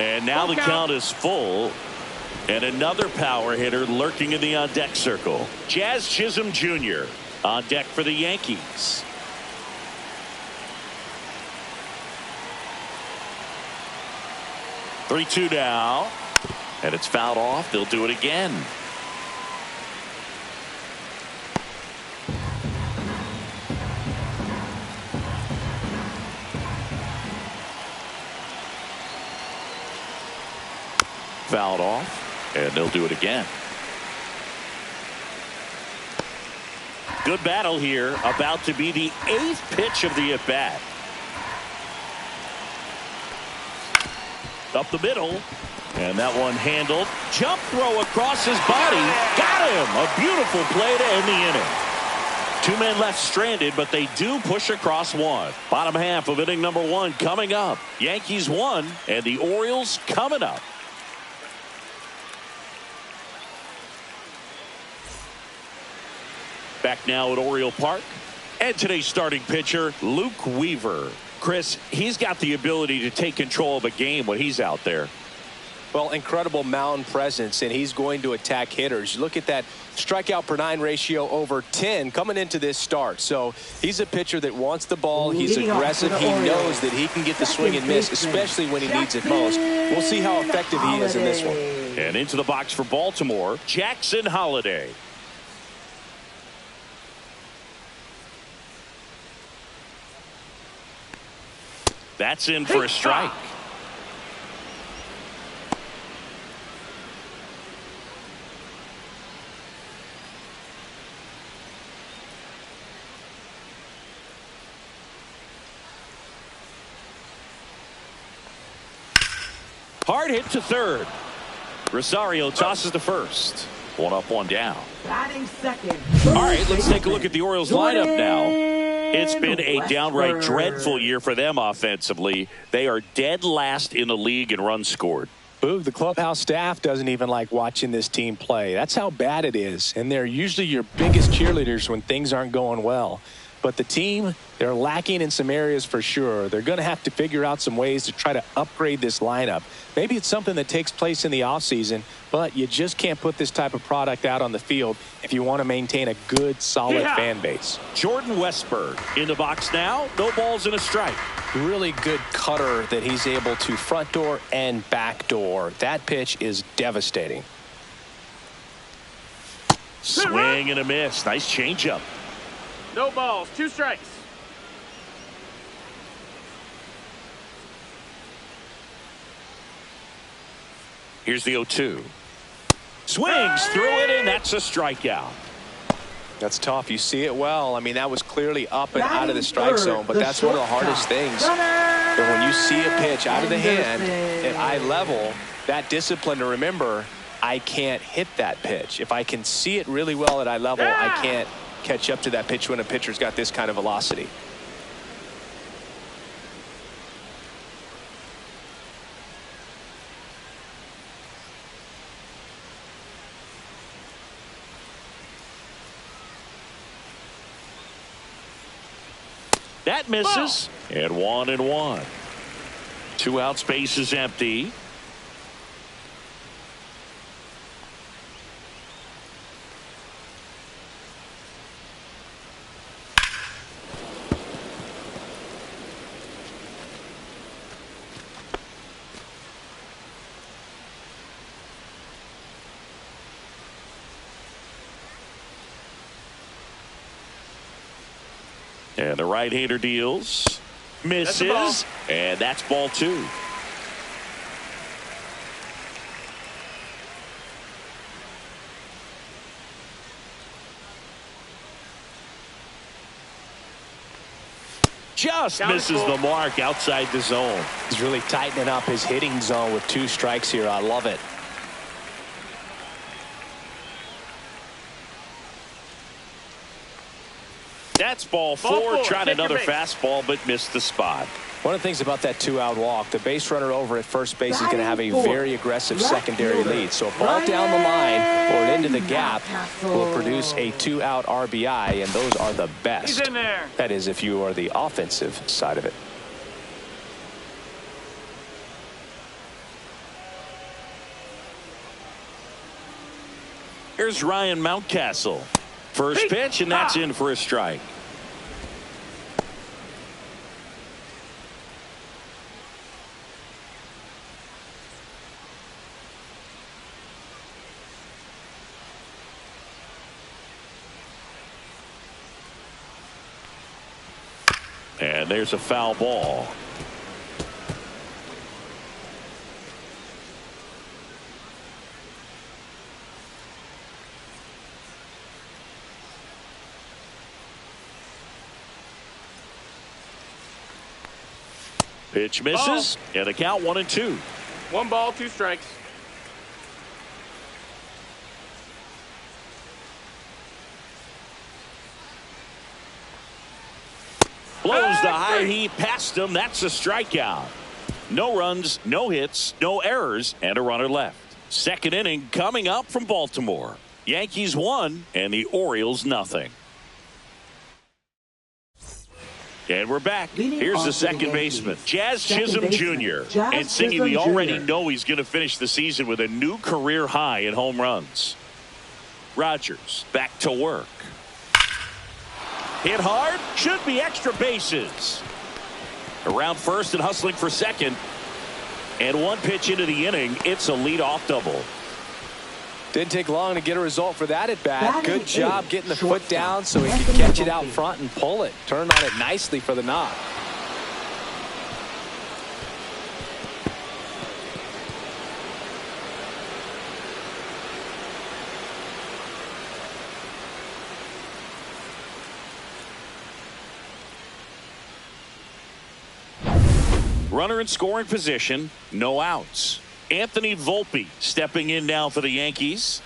And now the count is full. And another power hitter lurking in the on-deck circle. Jazz Chisholm Jr. on deck for the Yankees. Three-two now. And it's fouled off. They'll do it again. Fouled off. And they'll do it again. Good battle here. About to be the 8th pitch of the at-bat. Up the middle. And that one handled. Jump throw across his body. Got him. A beautiful play to end the inning. 2 men left stranded, but they do push across one. Bottom half of inning number 1 coming up. Yankees 1 and the Orioles coming up. Back now at Oriole Park. And today's starting pitcher, Luke Weaver. Chris, he's got the ability to take control of a game when he's out there. Well, incredible mound presence, and he's going to attack hitters. You look at that strikeout per 9 ratio over 10 coming into this start. So he's a pitcher that wants the ball. He's aggressive. He knows that he can get the swing and miss, especially when he needs it most. We'll see how effective he is in this one. And into the box for Baltimore, Jackson Holliday. That's in for a strike. Hard hit to third. Rosario tosses to first. 1 up, 1 down. Batting second. All right, let's take a look at the Orioles lineup now. It's been a downright dreadful year for them offensively. They are dead last in the league in runs scored. Boog, the clubhouse staff doesn't even like watching this team play. That's how bad it is. And they're usually your biggest cheerleaders when things aren't going well. But the team, they're lacking in some areas for sure. They're going to have to figure out some ways to try to upgrade this lineup. Maybe it's something that takes place in the offseason, but you just can't put this type of product out on the field if you want to maintain a good, solid fan base. Jordan Westberg in the box now. No balls and a strike. Really good cutter that he's able to front door and back door. That pitch is devastating. Swing and a miss. Nice changeup. No balls, 2 strikes. Here's the 0-2. Swings through it, and that's a strikeout. That's tough. You see it well. I mean, that was clearly up and out of the strike zone, but that's one of the hardest things. But when you see a pitch out of the hand at eye level, that discipline to remember, I can't hit that pitch. If I can see it really well at eye level, I can't catch up to that pitch when a pitcher's got this kind of velocity. That misses. And 1-1. 2 outs, base is empty. And the right-hander deals. Misses. And that's ball 2. Just misses the mark outside the zone. He's really tightening up his hitting zone with 2 strikes here. I love it. That's ball 4. Tried another fastball, but missed the spot. One of the things about that 2-out walk, the base runner over at first base is going to have a very aggressive secondary lead. So a ball down the line or into the gap will produce a 2-out RBI, and those are the best. He's in there. That is, if you are the offensive side of it. Here's Ryan Mountcastle. First pitch, and that's in for a strike. And there's a foul ball. Pitch misses, and the count 1-2. 1 ball, 2 strikes. Blows the high heat past him. That's a strikeout. No runs, no hits, no errors, and a runner left. Second inning coming up from Baltimore. Yankees 1 and the Orioles nothing. And we're back. Here's the second baseman, Jazz Chisholm Jr. And Singy, we already know he's going to finish the season with a new career high in home runs. Rogers back to work. Hit hard, should be extra bases. Around first and hustling for second. And one pitch into the inning, it's a leadoff double. Didn't take long to get a result for that at bat. Good job getting the foot down so he could Anthony catch it out Volpe. front and pull it. Turned on it nicely for the knock. Runner in scoring position, no outs. Anthony Volpe stepping in now for the Yankees.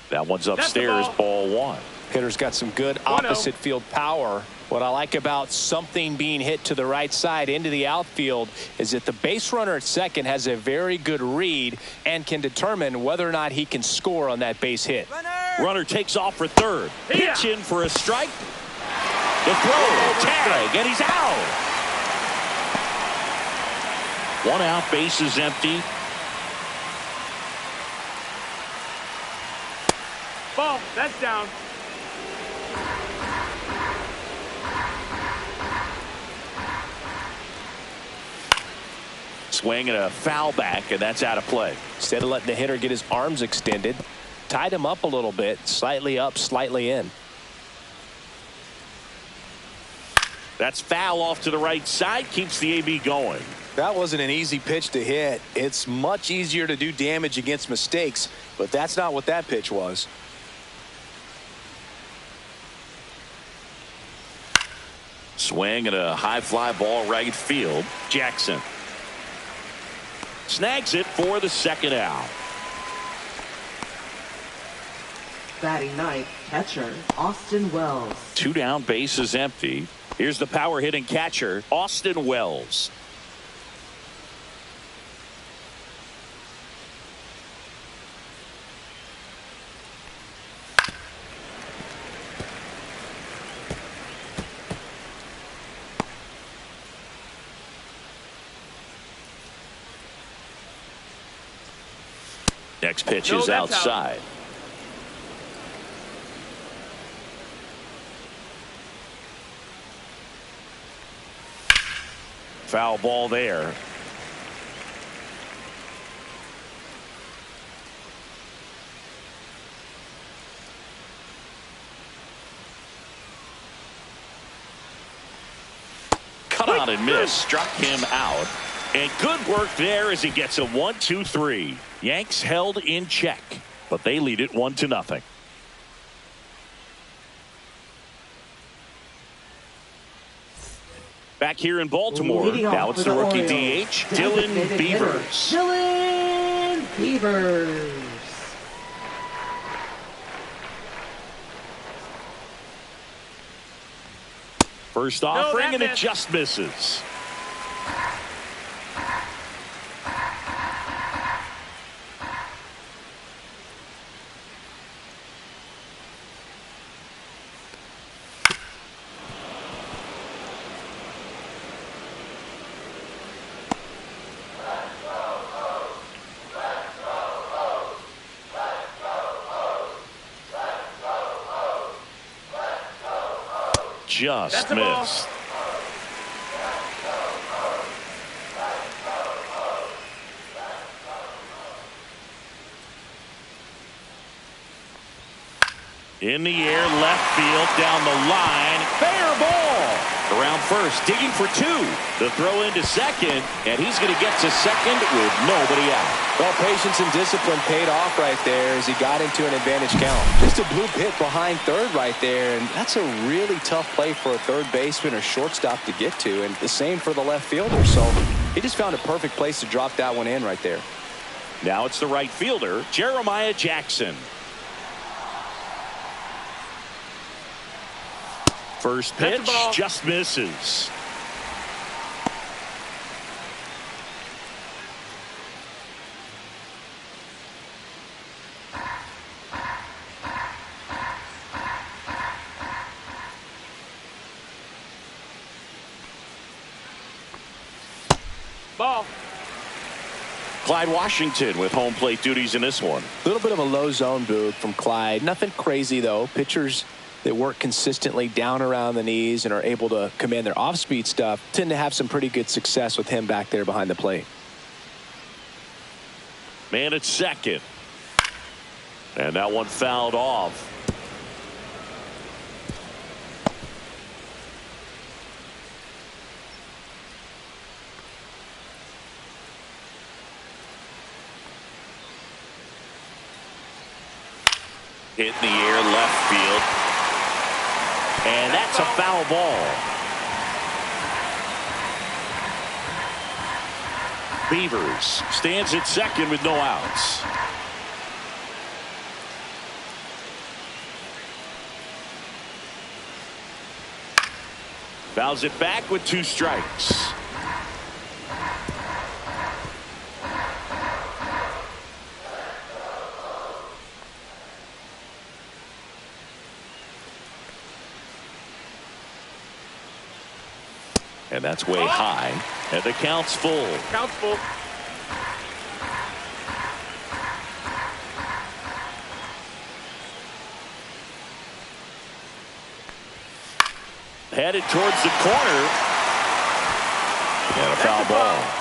That one's upstairs, ball 1. Hitter's got some good opposite field power. What I like about something being hit to the right side into the outfield is that the base runner at second has a very good read and can determine whether or not he can score on that base hit. Runner takes off for third. Pitch in for a strike. The throw, tag, and he's out. 1 out, base is empty. Ball, that's down. Swing and a foul back, and that's out of play. Instead of letting the hitter get his arms extended, tied him up a little bit, slightly up, slightly in. That's foul off to the right side, keeps the AB going. That wasn't an easy pitch to hit. It's much easier to do damage against mistakes, but that's not what that pitch was. Swing and a high fly ball right field. Jackson snags it for the second out. Batting ninth, catcher Austin Wells. 2 down, base is empty. Here's the power hitting catcher, Austin Wells. Next pitch is outside. Foul ball there. Cut out and miss. Struck him out. And good work there as he gets a 1-2-3. Yanks held in check, but they lead it 1-0. Back here in Baltimore, now it's the rookie DH, Dylan Beavers. Dylan Beavers. First offering, and it just misses. just missed. In the air, left field, down the line, fair ball. Around first, digging for two. The throw into second, and he's going to get to second with nobody out. Well, patience and discipline paid off right there as he got into an advantage count. Just a blue hit behind third right there, and that's a really tough play for a third baseman or shortstop to get to, and the same for the left fielder. So he just found a perfect place to drop that one in right there. Now it's the right fielder, Jeremiah Jackson. First pitch just misses. Ball. Clyde Washington with home plate duties in this one. A little bit of a low zone boog from Clyde. Nothing crazy, though. Pitchers that work consistently down around the knees and are able to command their off-speed stuff tend to have some pretty good success with him back there behind the plate. Man at second. And that one fouled off. Hit in the air, left field. And that's a foul ball. Beavers stands at second with no outs. Fouls it back with 2 strikes. And that's way high. And the count's full. Count's full. Headed towards the corner. And a foul ball.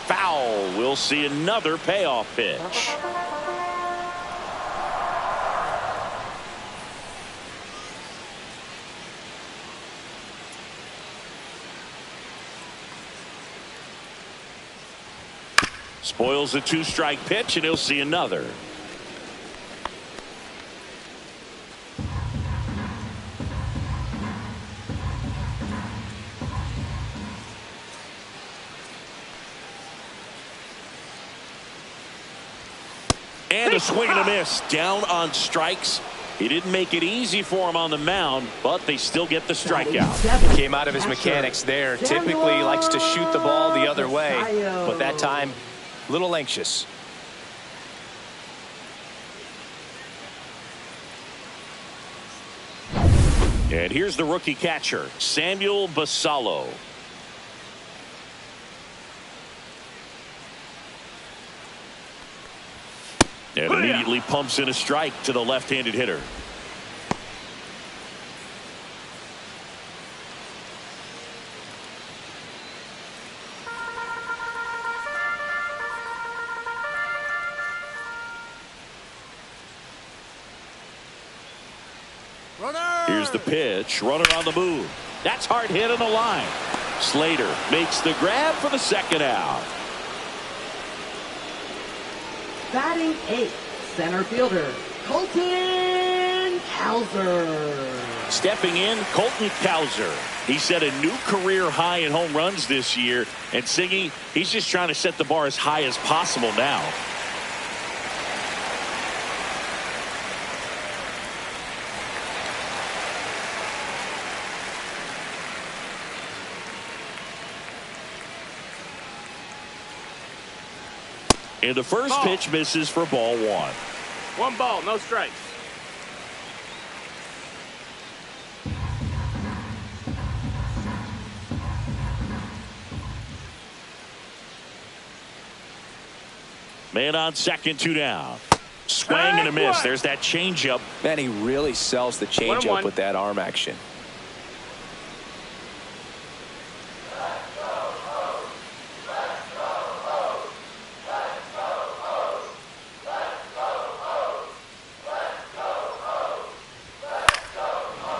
Foul. We'll see another payoff pitch. Spoils a 2-strike pitch, and he'll see another. And a swing and a miss. Down on strikes. He didn't make it easy for him on the mound, but they still get the strikeout. Came out of his mechanics there. Typically likes to shoot the ball the other way, but that time a little anxious. And here's the rookie catcher, Samuel Basallo. And immediately pumps in a strike to the left-handed hitter. Here's the pitch. Runner on the move. That's hard hit on the line. Slater makes the grab for the second out. Batting 8th, center fielder, Colton Cowser. Stepping in, Colton Cowser. He set a new career high in home runs this year. And Siggy, he's just trying to set the bar as high as possible now. And the first pitch misses for ball 1. 1 ball, no strikes. Man on second, 2 down. Swing and a miss. There's that changeup. Man, he really sells the changeup with that arm action.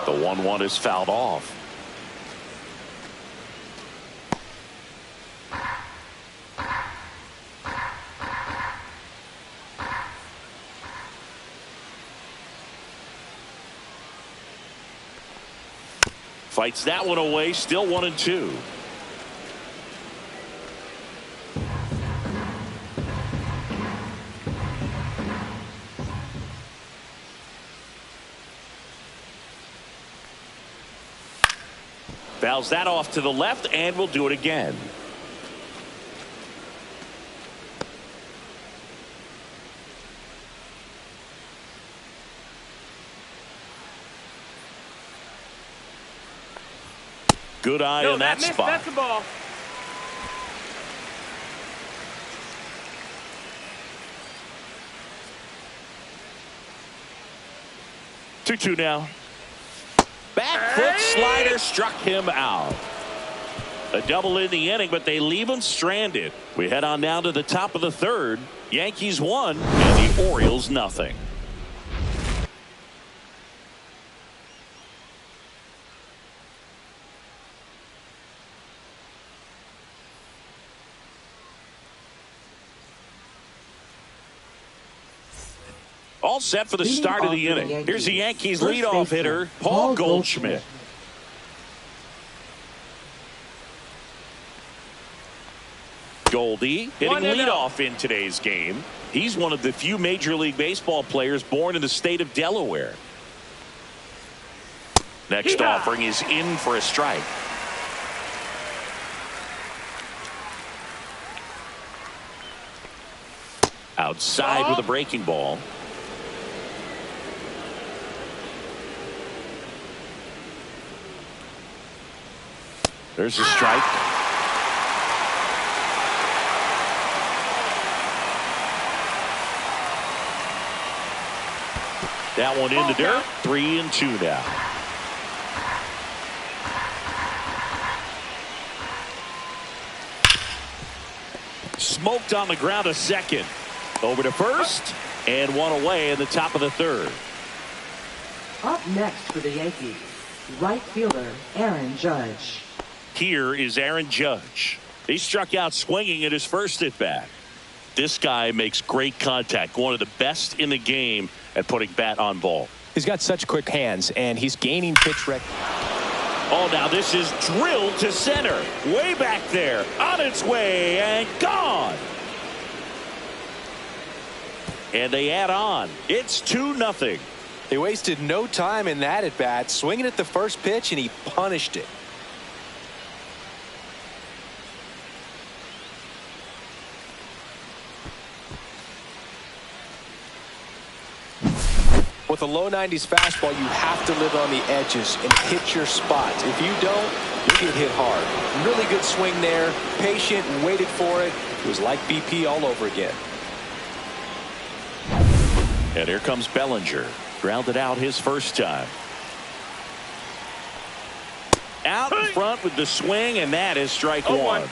The 1-1 is fouled off. Fights that one away. Still 1-2. Fouls that off to the left, and we'll do it again. Good eye on that spot. That's the ball. Two now. Back foot slider struck him out. A double in the inning, but they leave him stranded. We head on down to the top of the third. Yankees 1 and the Orioles nothing. All set for the start of the inning. Here's the Yankees leadoff hitter, Paul Goldschmidt. Goldie hitting leadoff in today's game. He's one of the few Major League Baseball players born in the state of Delaware. Next offering is in for a strike. Outside with a breaking ball. There's a strike. That one in the dirt. 3-2 now. Smoked on the ground, a second. Over to first, and one away in the top of the third. Up next for the Yankees, right fielder Aaron Judge. Here is Aaron Judge. He struck out swinging at his first at bat. This guy makes great contact, one of the best in the game at putting bat on ball. He's got such quick hands, and he's gaining pitch rec. Oh, now this is drilled to center. Way back there. On its way and gone. And they add on. It's 2-0. He wasted no time in that at bat, swinging at the first pitch, and he punished it. With a low 90s fastball, you have to live on the edges and hit your spots. If you don't, you get hit hard. Really good swing there. Patient, waited for it. It was like BP all over again. And here comes Bellinger. Grounded out his first time. Out in front with the swing, and that is strike one.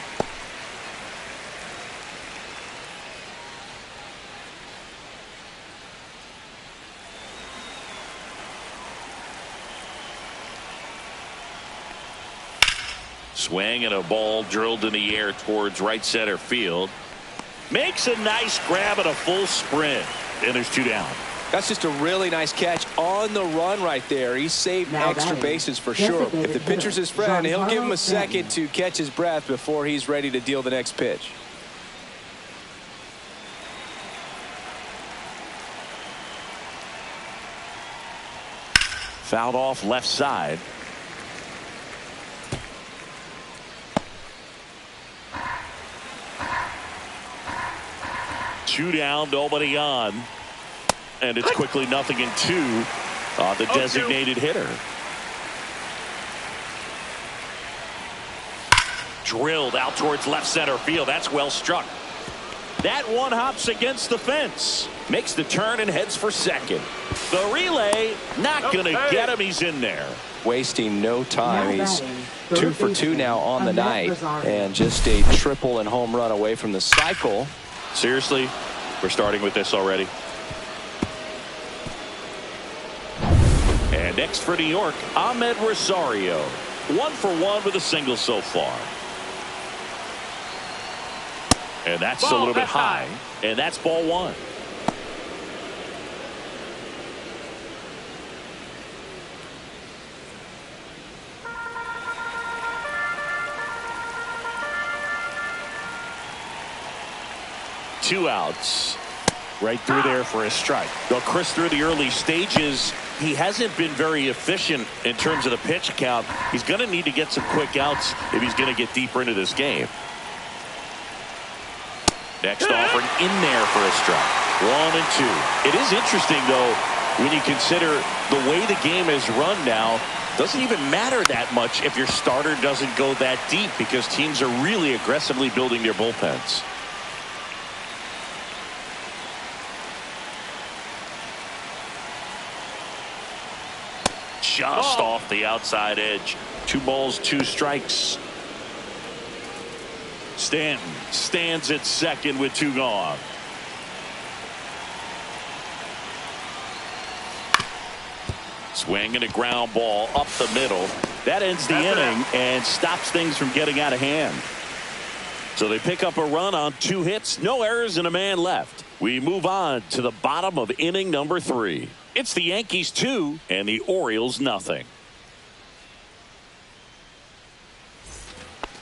Swing and a ball drilled in the air towards right center field. Makes a nice grab at a full sprint. And there's 2 down. That's just a really nice catch on the run right there. He saved extra bases for sure. If the pitcher's his friend, he'll give him a second to catch his breath before he's ready to deal the next pitch. Fouled off left side. Two down, nobody on. And it's quickly 0-2 on the designated hitter. Drilled out towards left center field. That's well struck. That one hops against the fence. Makes the turn and heads for second. The relay, not going to get him. He's in there. Wasting no time. He's 2 for 2 now on the night. And just a triple and home run away from the cycle. Seriously, we're starting with this already. And next for New York, Ahmed Rosario. 1 for 1 with a single so far. And that's a little bit high. And that's ball 1. Two outs. Right through there for a strike. Well, Chris, through the early stages, he hasn't been very efficient in terms of the pitch count. He's going to need to get some quick outs if he's going to get deeper into this game. Next offering in there for a strike. 1 and 2. It is interesting, though, when you consider the way the game is run now. Doesn't even matter that much if your starter doesn't go that deep, because teams are really aggressively building their bullpens. Just off the outside edge. 2 balls, 2 strikes. Stanton stands at second with 2 gone. Swing and a ground ball up the middle. That ends the inning and stops things from getting out of hand. So they pick up a run on 2 hits, no errors, and a man left. We move on to the bottom of inning number 3. It's the Yankees 2 and the Orioles nothing.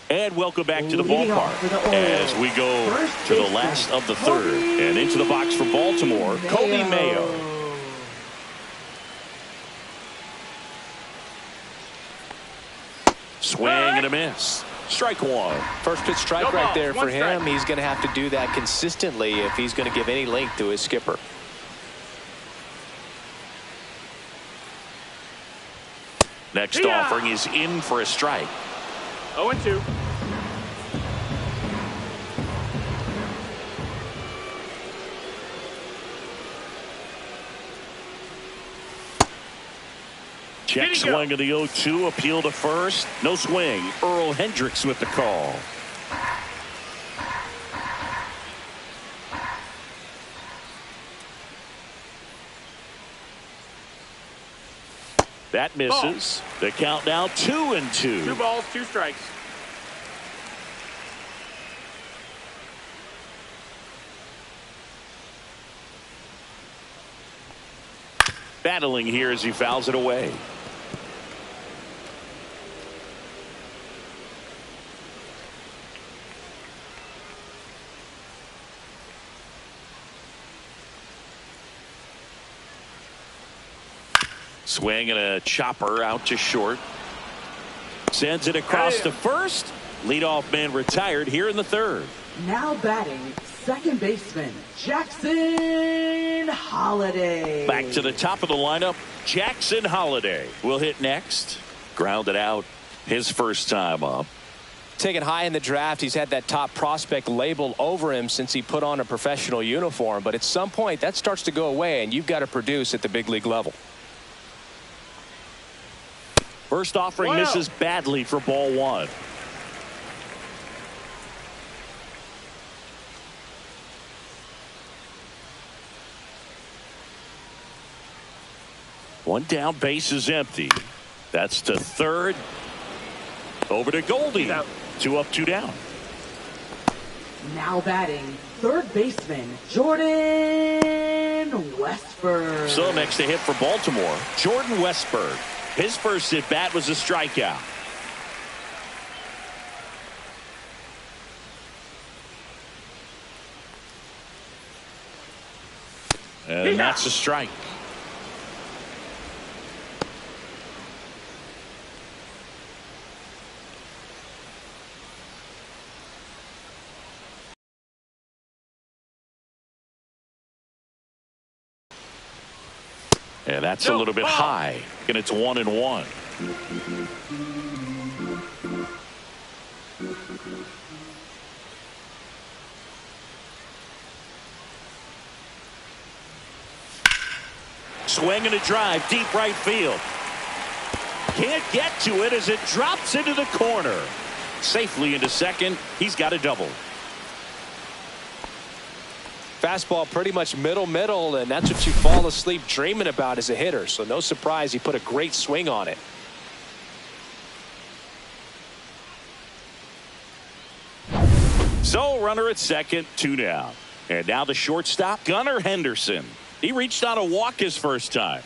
And welcome back to the ballpark as we go to the last of the 3rd. And into the box for Baltimore, Kobe Mayo. Swing and a miss. Strike 1. First pitch strike right there for him. He's going to have to do that consistently if he's going to give any length to his skipper. Next offering is in for a strike. 0 and 2. Check swing of the 0-2. Appeal to first. No swing. Earl Hendricks with the call. That misses. The count now 2 and 2. 2 balls, 2 strikes. Battling here as he fouls it away. Swing and a chopper out to short. Sends it across to first. Leadoff man retired here in the 3rd. Now batting, second baseman, Jackson Holliday. Back to the top of the lineup, Jackson Holliday will hit next. Grounded out his first time up. Taken high in the draft, he's had that top prospect label over him since he put on a professional uniform. But at some point, that starts to go away, and you've got to produce at the big league level. First offering misses badly for ball 1. One down, base is empty. That's to 3rd. Over to Goldie. 2 up, 2 down. Now batting, third baseman, Jordan Westburg. So next to hit for Baltimore, Jordan Westburg. His first at bat was a strikeout. And that's a strike. And that's a little bit high, and it's 1 and 1. Swing and a drive, deep right field. Can't get to it as it drops into the corner. Safely into second. He's got a double. Fastball pretty much middle, and that's what you fall asleep dreaming about as a hitter. So no surprise he put a great swing on it. So runner at second, 2 down. And now the shortstop, Gunnar Henderson. He reached on a walk his first time.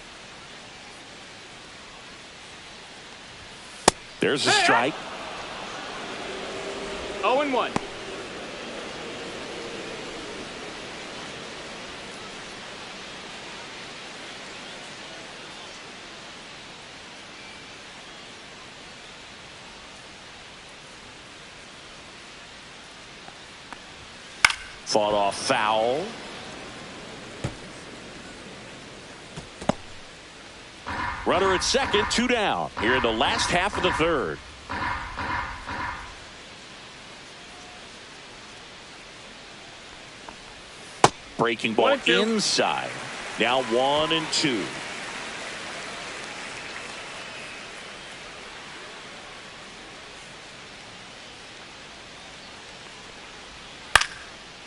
There's a strike. 0-1. Fought off foul. Runner at second, 2 down. Here in the last half of the third. Breaking ball inside. Now 1-2.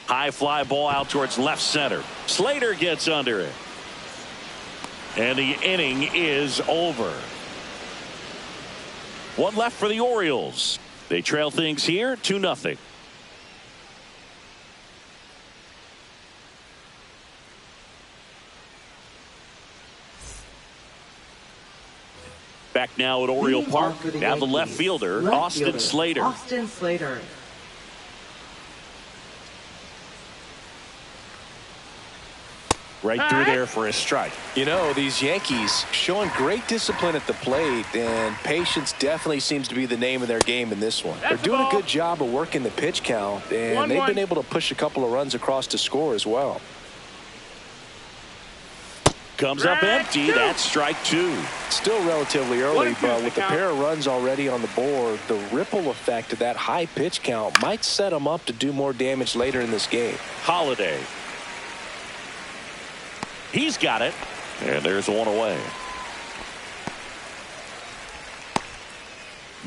High fly ball out towards left center. Slater gets under it. And the inning is over. 1 left for the Orioles. They trail things here 2-0. Back now at Oriole Park. Now the left fielder, Austin Slater. Austin Slater. Right through there for a strike. You know, these Yankees showing great discipline at the plate, and patience definitely seems to be the name of their game in this one. They're doing a good job of working the pitch count, and they've been able to push a couple of runs across to score as well. Comes up empty. That's strike 2. Still relatively early, but with a pair of runs already on the board, the ripple effect of that high pitch count might set them up to do more damage later in this game. Holiday. He's got it. And there's 1 away.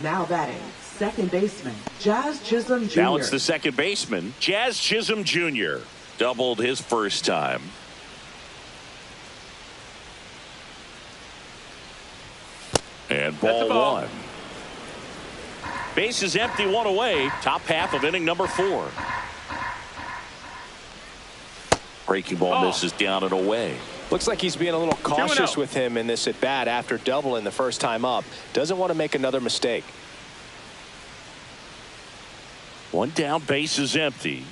Now batting, second baseman, Jazz Chisholm Jr. Now it's the second baseman, Jazz Chisholm Jr. Doubled his first time. And ball 1. Base is empty, 1 away. Top half of inning number 4. Breaking ball misses down and away. Looks like he's being a little cautious with him in this at bat after doubling the first time up. Doesn't want to make another mistake. 1 down, base is empty.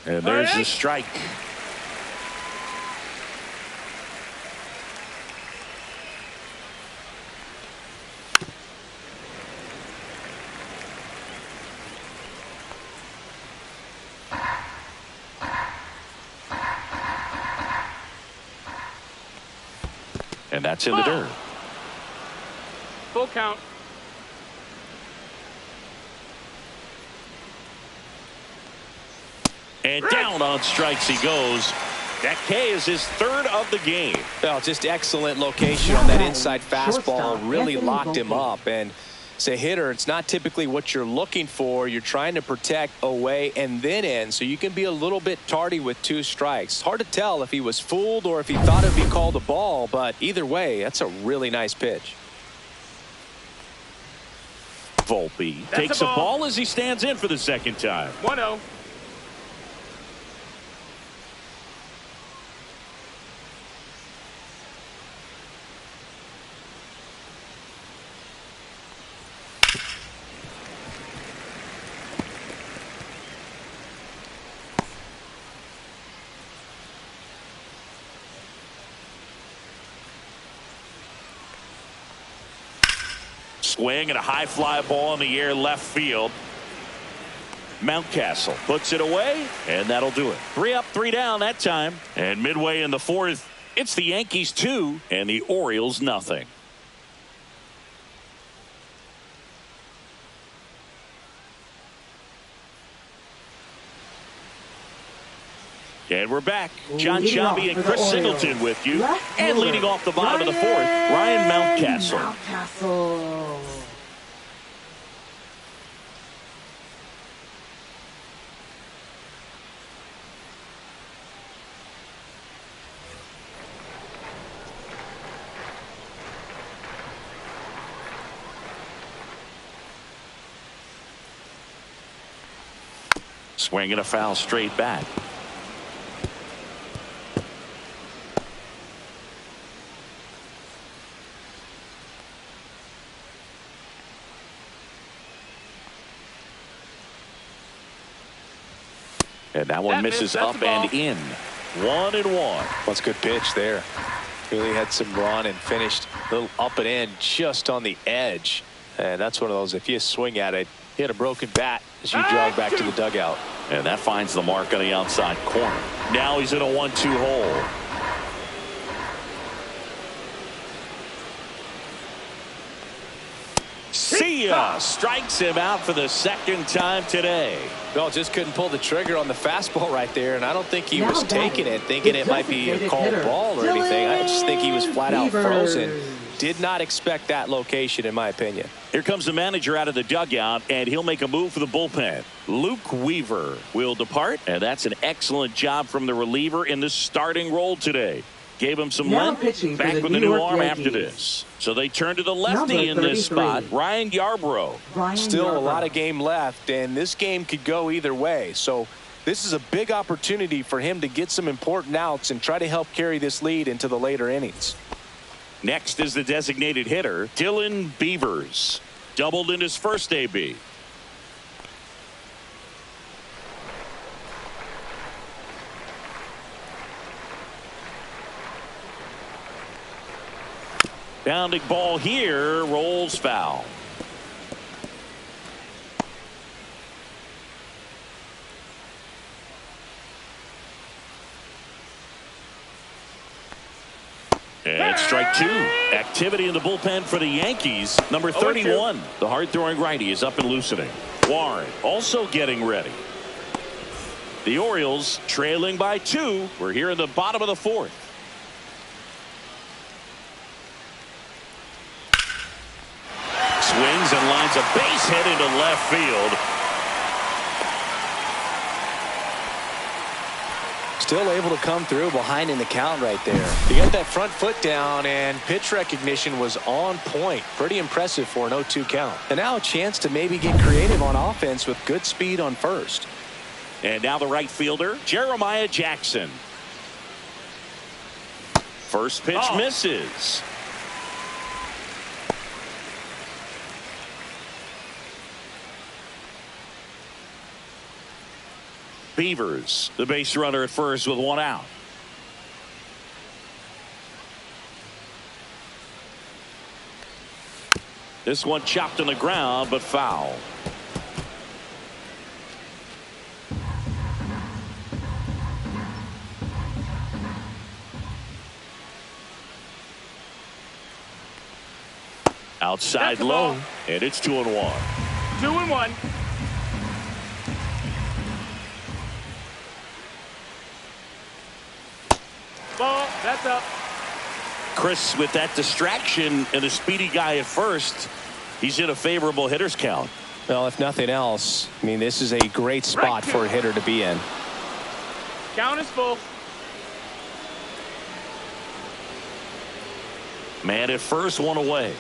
And there's the strike. And that's in the dirt. Full count. And down on strikes he goes. That K is his 3rd of the game. Well, just excellent location on that inside fastball. Really locked him up. And as a hitter, it's not typically what you're looking for. You're trying to protect away and then in, so you can be a little bit tardy with 2 strikes. Hard to tell if he was fooled or if he thought it'd be called a ball, but either way, that's a really nice pitch. Volpe takes a ball as he stands in for the second time. 1-0. Swing and a high fly ball in the air left field. Mountcastle puts it away, and that'll do it. 3 up, 3 down that time. And midway in the 4th, it's the Yankees 2 and the Orioles nothing. And we're back. John Leading Shabby off and for the Chris Orioles. Singleton with you. Left And fielder, leading off the bottom of the fourth, Ryan Mountcastle. Mountcastle. Swinging a foul straight back. And that one misses up and in. 1-1. That's a good pitch there. Really had some run and finished a little up and in just on the edge. And that's one of those, if you swing at it, you hit a broken bat as you jog back to the dugout. And that finds the mark on the outside corner. Now he's in a 1-2 hole. See ya! Strikes him out for the second time today. No, just couldn't pull the trigger on the fastball right there, and I don't think he was taking it, thinking it might be a called ball or anything. I just think he was flat out frozen. Did not expect that location, in my opinion. Here comes the manager out of the dugout, and he'll make a move for the bullpen. Luke Weaver will depart, and that's an excellent job from the reliever in the starting role today. Gave him some length, back with a new arm after this. So they turn to the lefty in this spot, Ryan Yarbrough. Still a lot of game left, and this game could go either way. So this is a big opportunity for him to get some important outs and try to help carry this lead into the later innings. Next is the designated hitter, Dylan Beavers. Doubled in his first AB. Bounding ball here, rolls foul. And strike two. Activity in the bullpen for the Yankees. Number 31, the hard-throwing righty, is up and loosening. Warren also getting ready. The Orioles trailing by 2. We're here in the bottom of the fourth. Swings and lines a base hit into left field. Still able to come through behind in the count right there. He got that front foot down, and pitch recognition was on point. Pretty impressive for an 0-2 count. And now a chance to maybe get creative on offense with good speed on first. And now the right fielder, Jeremiah Jackson. First pitch misses. Beavers, the base runner at first with 1 out. This one chopped on the ground, but foul. Outside low, and it's 2-1. 2-1. Ball, that's up. Chris, with that distraction and a speedy guy at first, he's in a favorable hitter's count. Well, if nothing else, I mean, this is a great spot for a hitter to be in. Count is full. Man at first, 1 away.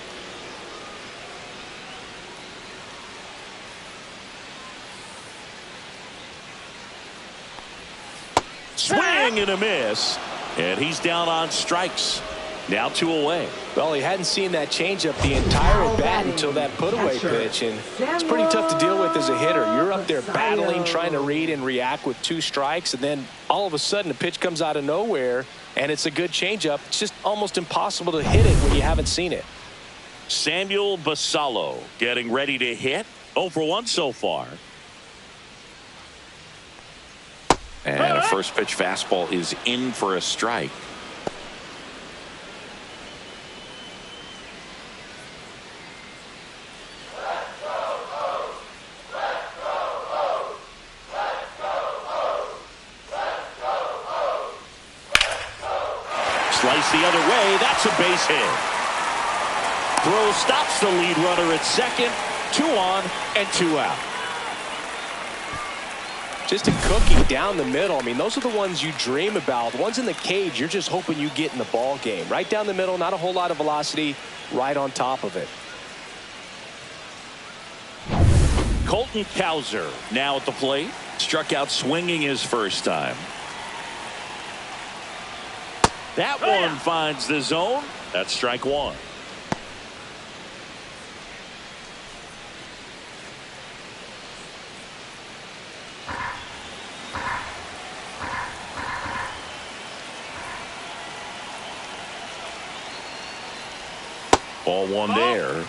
Swing and a miss. And he's down on strikes. Now 2 away. Well, he hadn't seen that changeup the entire at bat until that put-away pitch, and it's pretty tough to deal with as a hitter. You're up there battling, trying to read and react with 2 strikes, and then all of a sudden a pitch comes out of nowhere, and it's a good changeup. It's just almost impossible to hit it when you haven't seen it. Samuel Basallo getting ready to hit. 0 for 1 so far. And a first pitch fastball is in for a strike. Slice the other way. That's a base hit. Throw stops the lead runner at second. 2 on and 2 out. Just a cookie down the middle. I mean, those are the ones you dream about. The ones in the cage, you're just hoping you get in the ball game. Right down the middle, not a whole lot of velocity, right on top of it. Colton Cowser now at the plate. Struck out swinging his first time. That one finds the zone. That's strike 1. Ball 1 there.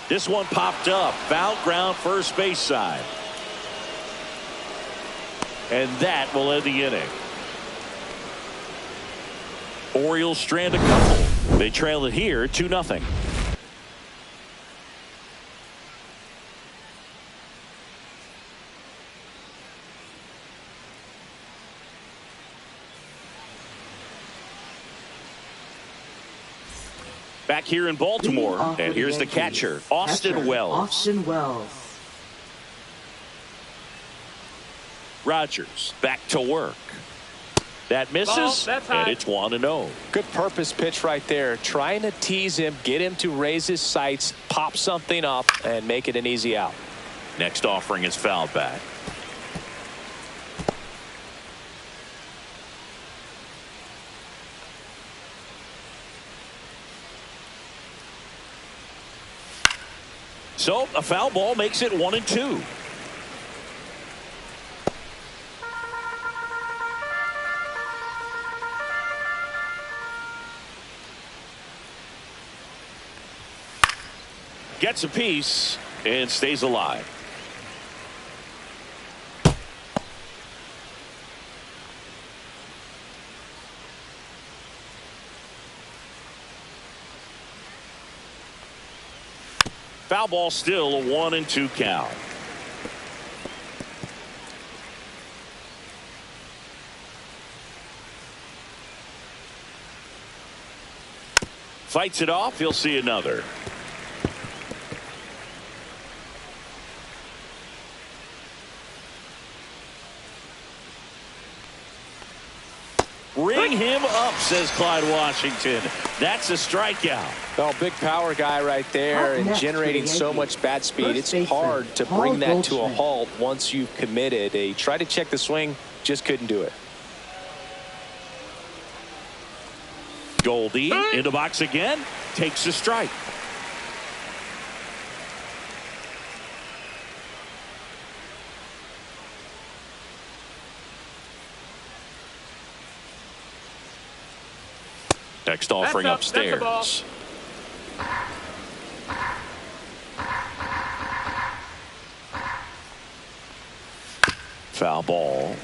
This one popped up. Foul ground first base side. And that will end the inning. Orioles strand a couple. They trail it here 2-0. Back here in Baltimore, and here's the catcher, Austin Wells. Rogers back to work. That misses, and it's 1-0. Good purpose pitch right there. Trying to tease him, get him to raise his sights, pop something up, and make it an easy out. Next offering is fouled back. So a foul ball makes it 1-2. Gets a piece and stays alive. Foul ball, still a 1-2 count. Fights it off. He'll see another. Ring him up, says Clyde Washington. That's a strikeout. Well, big power guy right there and generating so much bat speed. It's hard to bring that to a halt once you've committed. He tried to check the swing, just couldn't do it. Goldie in the box again, takes a strike. Next offering upstairs. Foul ball.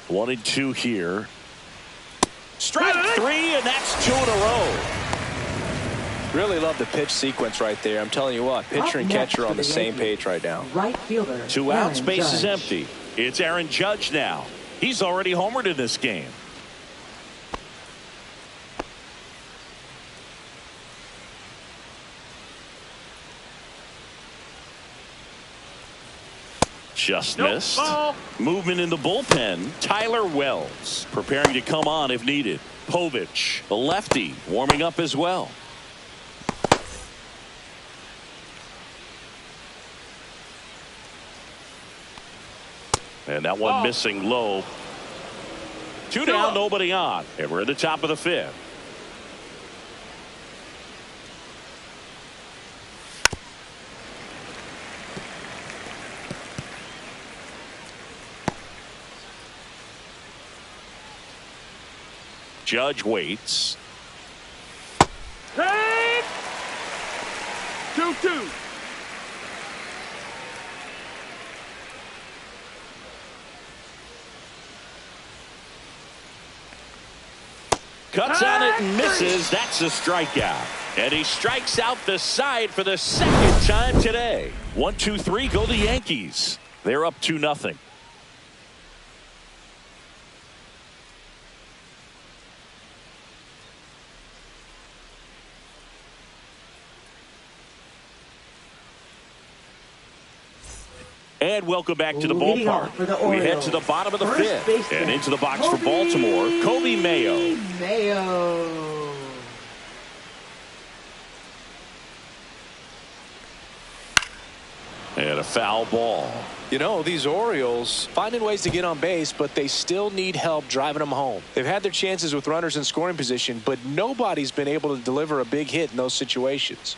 One and two here. Strike three, and that's 2 in a row. Really love the pitch sequence right there. I'm telling you what, pitcher and catcher on the same page right now. Right fielder. 2 outs, base is empty. It's Aaron Judge now. He's already homered in this game. Just missed. Movement in the bullpen. Tyler Wells preparing to come on if needed. Povich, a lefty, warming up as well. And that one missing low. 2 down, nobody on. And we're at the top of the 5th. Judge waits. Hey! 2-2. Cuts on it and misses. That's a strikeout. And he strikes out the side for the second time today. 1-2-3 go the Yankees. They're up 2-0. And welcome back to the ballpark. We head to the bottom of the fifth. And into the box for Baltimore, Kobe Mayo. And a foul ball. You know, these Orioles finding ways to get on base, but they still need help driving them home. They've had their chances with runners in scoring position, but nobody's been able to deliver a big hit in those situations.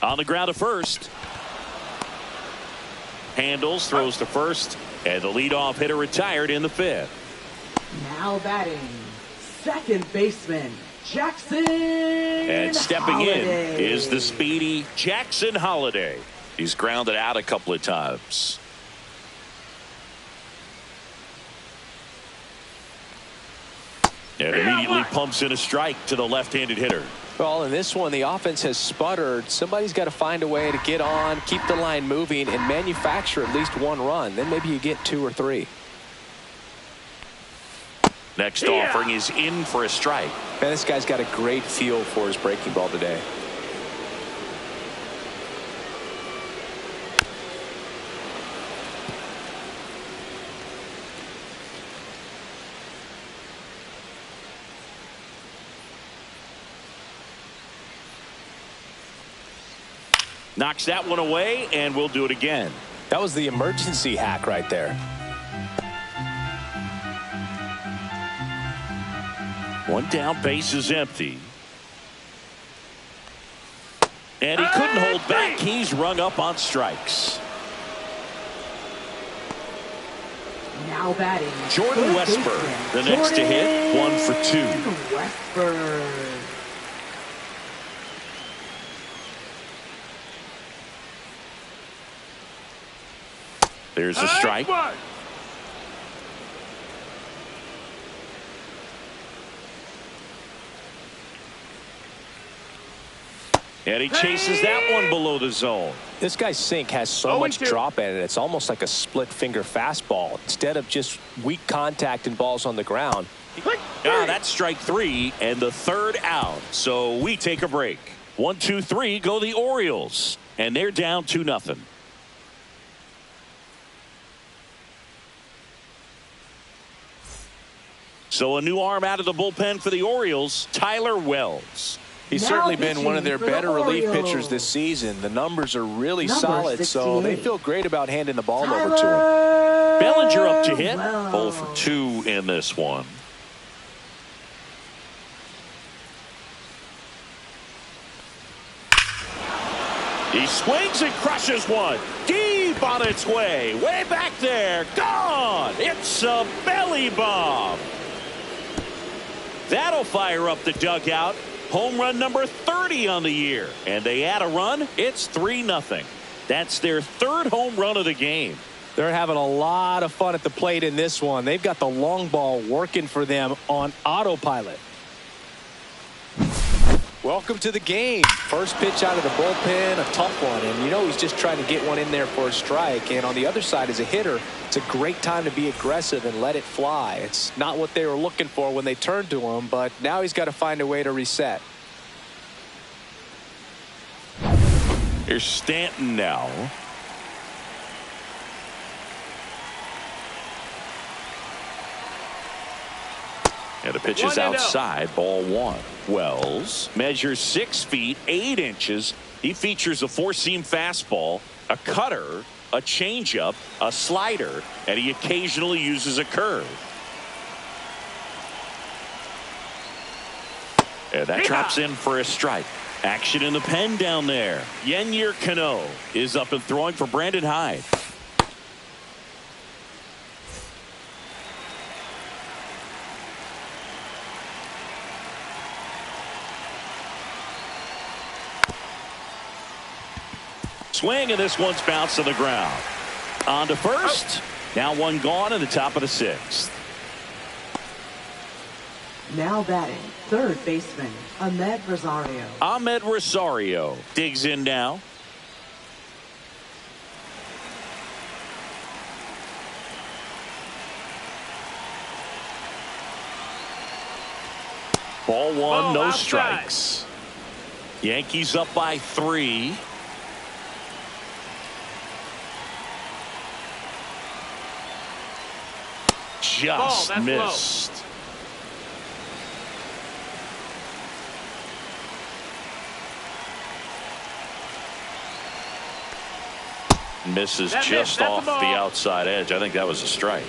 On the ground to first. Handles, throws to first, and the leadoff hitter retired in the fifth. Now batting, second baseman, Jackson And stepping Holiday. in is the speedy Jackson Holiday. He's grounded out a couple of times. And immediately pumps in a strike to the left-handed hitter. Well, in this one, the offense has sputtered. Somebody's got to find a way to get on, keep the line moving, and manufacture at least one run. Then maybe you get 2 or 3. Next offering is in for a strike. Man, this guy's got a great feel for his breaking ball today. Knocks that one away, and we'll do it again. That was the emergency hack right there. One down, base is empty. And he couldn't hold back. He's rung up on strikes. Now batting, Jordan Westburg, the next to hit, 1 for 2. Westburg. There's a strike. And he chases that one below the zone. This guy's sink has so much drop in it. It's almost like a split finger fastball. Instead of just weak contact and balls on the ground. That's strike 3 and the third out. So we take a break. 1-2-3 go the Orioles. And they're down 2-0. So a new arm out of the bullpen for the Orioles, Tyler Wells. He's certainly been one of their better relief pitchers this season. The numbers are really solid, so they feel great about handing the ball over to him. Bellinger up to hit. 0 for 2 in this one. He swings and crushes one. Deep on its way. Way back there. Gone. It's a belly bomb. That'll fire up the dugout. Home run number 30 on the year. And they add a run. It's 3-0. That's their third home run of the game. They're having a lot of fun at the plate in this one. They've got the long ball working for them on autopilot. Welcome to the game. First pitch out of the bullpen, a tough one. And you know he's just trying to get one in there for a strike. And on the other side, as a hitter, it's a great time to be aggressive and let it fly. It's not what they were looking for when they turned to him, but now he's got to find a way to reset. Here's Stanton now. And the pitch is outside, ball 1. Wells measures 6 feet 8 inches. He features a 4-seam fastball, a cutter, a changeup, a slider, and he occasionally uses a curve. And that drops in for a strike. Action in the pen down there. Yennier Cano is up and throwing for Brandon Hyde. Swing, and this one's bounced to the ground. On to first. Now one gone in the top of the 6th. Now batting, third baseman, Mlb Rosario. Mlb Rosario digs in now. Ball 1, no strikes. Yankees up by 3. Just missed. Misses just off the outside edge. I think that was a strike.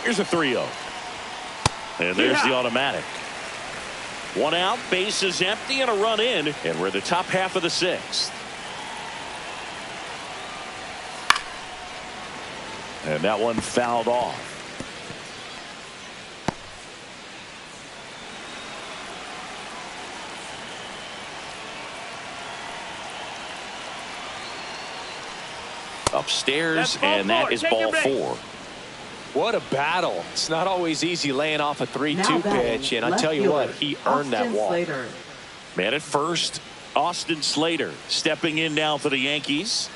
Here's a 3-0. And there's the automatic. 1 out, base is empty, and a run in. And we're the top half of the 6th. And that one fouled off. Upstairs, and that is ball 4. What a battle. It's not always easy laying off a 3-2 pitch, and I tell you what, he earned that walk. Man at first, Austin Slater stepping in now for the Yankees.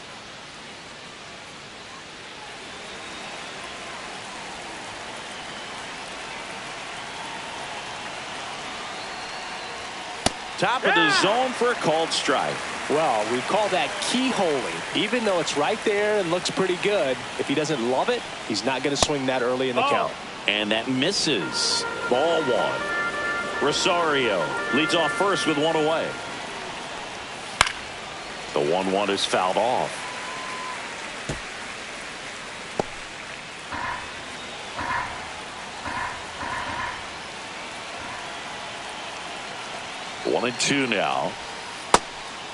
Top of the zone for a called strike. Well, we call that keyholing. Even though it's right there and looks pretty good, if he doesn't love it, he's not going to swing that early in the count. And that misses. Ball 1. Rosario leads off first with 1 away. The 1-1 is fouled off. One and 2 now.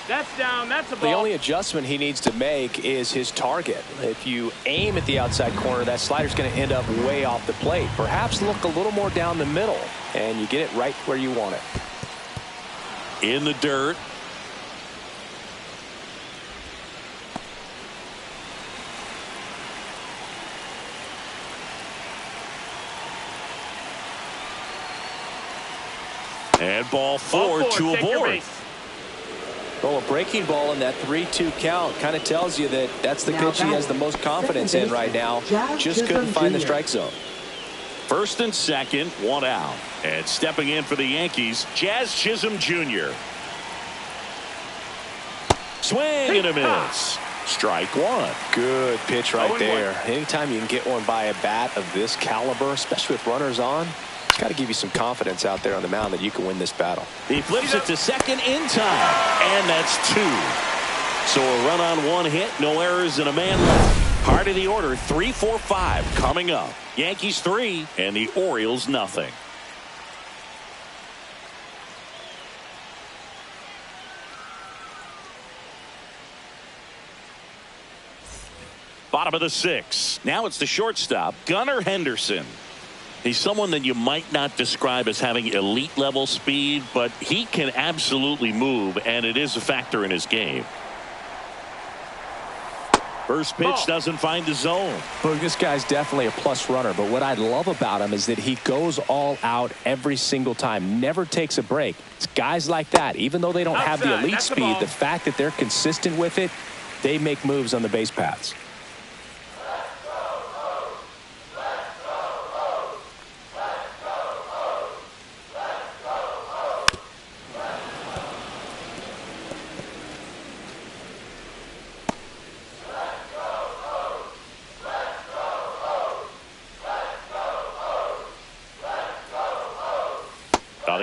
That's down. That's a ball. The only adjustment he needs to make is his target. If you aim at the outside corner, that slider's going to end up way off the plate. Perhaps look a little more down the middle, and you get it right where you want it. In the dirt. And ball 4, 2 aboard. Well, a breaking ball in that 3-2 count kind of tells you that that's the pitch he has the most confidence in right now. Just couldn't find the strike zone. First and second, 1 out. And stepping in for the Yankees, Jazz Chisholm Jr. Swing and a miss. Strike 1. Good pitch right there. Anytime you can get one by a bat of this caliber, especially with runners on, it's got to give you some confidence out there on the mound that you can win this battle. He flips it to second in time, and that's 2. So a run on 1 hit, no errors, and a man left. Part of the order, 3, 4, 5 coming up. Yankees 3 and the Orioles nothing. Bottom of the 6th. Now it's the shortstop, Gunnar Henderson. He's someone that you might not describe as having elite level speed, but he can absolutely move, and it is a factor in his game. First pitch doesn't find the zone. Well, this guy's definitely a plus runner, but what I love about him is that he goes all out every single time, never takes a break. It's guys like that, even though they don't have the elite speed, the fact that they're consistent with it, they make moves on the base paths.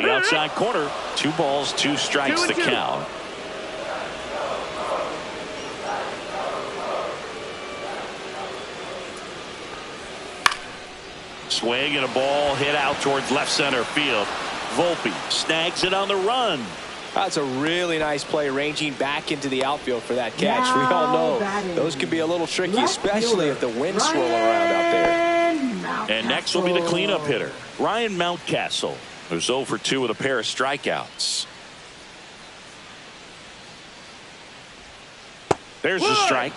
the outside corner. 2 balls, 2 strikes the count. Swing and a ball hit out towards left center field. Volpe snags it on the run. That's a really nice play, ranging back into the outfield for that catch. We all know those can be a little tricky, especially if the wind's swirling around out there. And next will be the cleanup hitter, Ryan Mountcastle, who's 0 for 2 with a pair of strikeouts. There's the strike.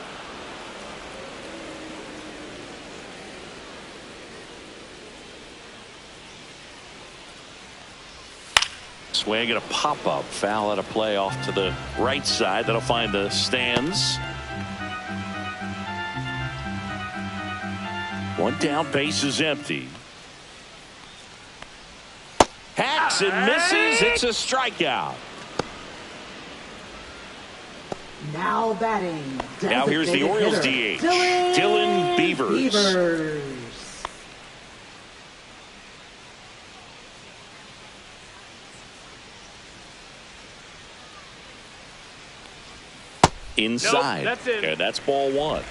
Swing and a pop-up foul at a play off to the right side. That'll find the stands. 1 down, base is empty. Hacks and misses. It's a strikeout. Now batting. Now here's the Orioles DH, Dylan Beavers. Inside. Nope, that's it. And that's ball 1.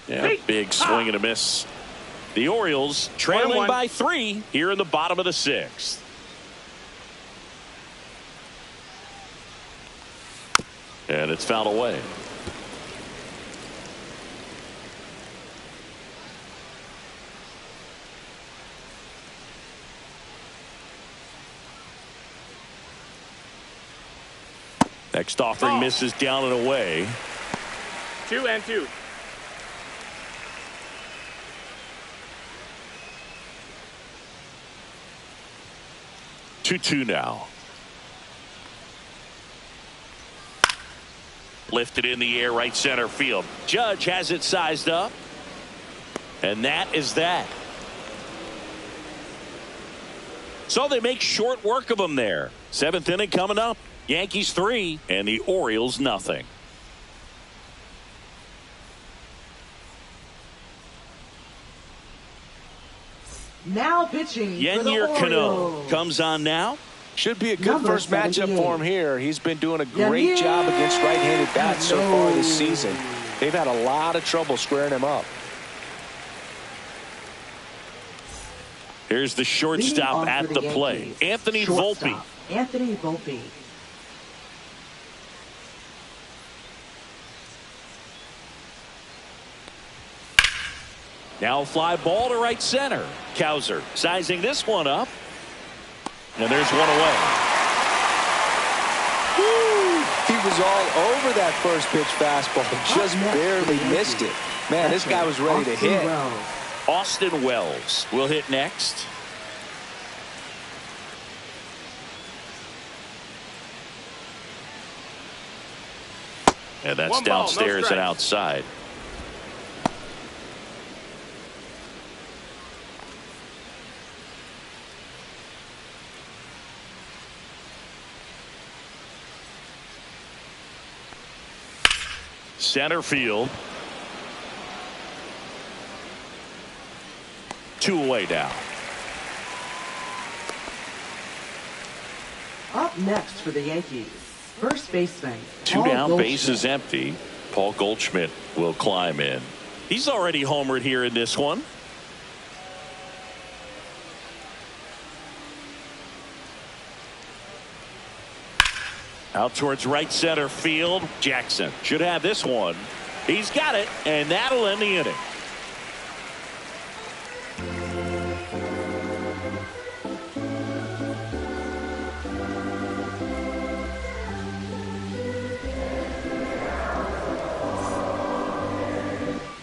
Yeah, big swing and a miss. The Orioles trailing by 3 here in the bottom of the 6th. And it's fouled away. Next offering misses down and away. 2-2. 2-2 now. Lifted in the air, right center field. Judge has it sized up. And that is that. So they make short work of them there. 7th inning coming up. Yankees 3 and the Orioles nothing. Now pitching for the Yennier Cano Orioles. comes on now. Should be a good Number first matchup 78. for him here. He's been doing a great job against right-handed bats so far this season. They've had a lot of trouble squaring him up. Here's the shortstop at the plate, Anthony Volpe. Anthony Volpe. Now a fly ball to right center. Cowser sizing this one up. And there's one away. Woo! He was all over that first pitch fastball, just barely missed it. Man, this guy was ready to hit. Austin Wells will hit next. And that's One ball, downstairs no and outside. Center field. 2 away now. Up next for the Yankees, first baseman. 2 Paul down, Goldschmidt. base is empty. Paul Goldschmidt will climb in. He's already homered here in this one. Out towards right center field. Jackson should have this one. He's got it, and that'll end the inning.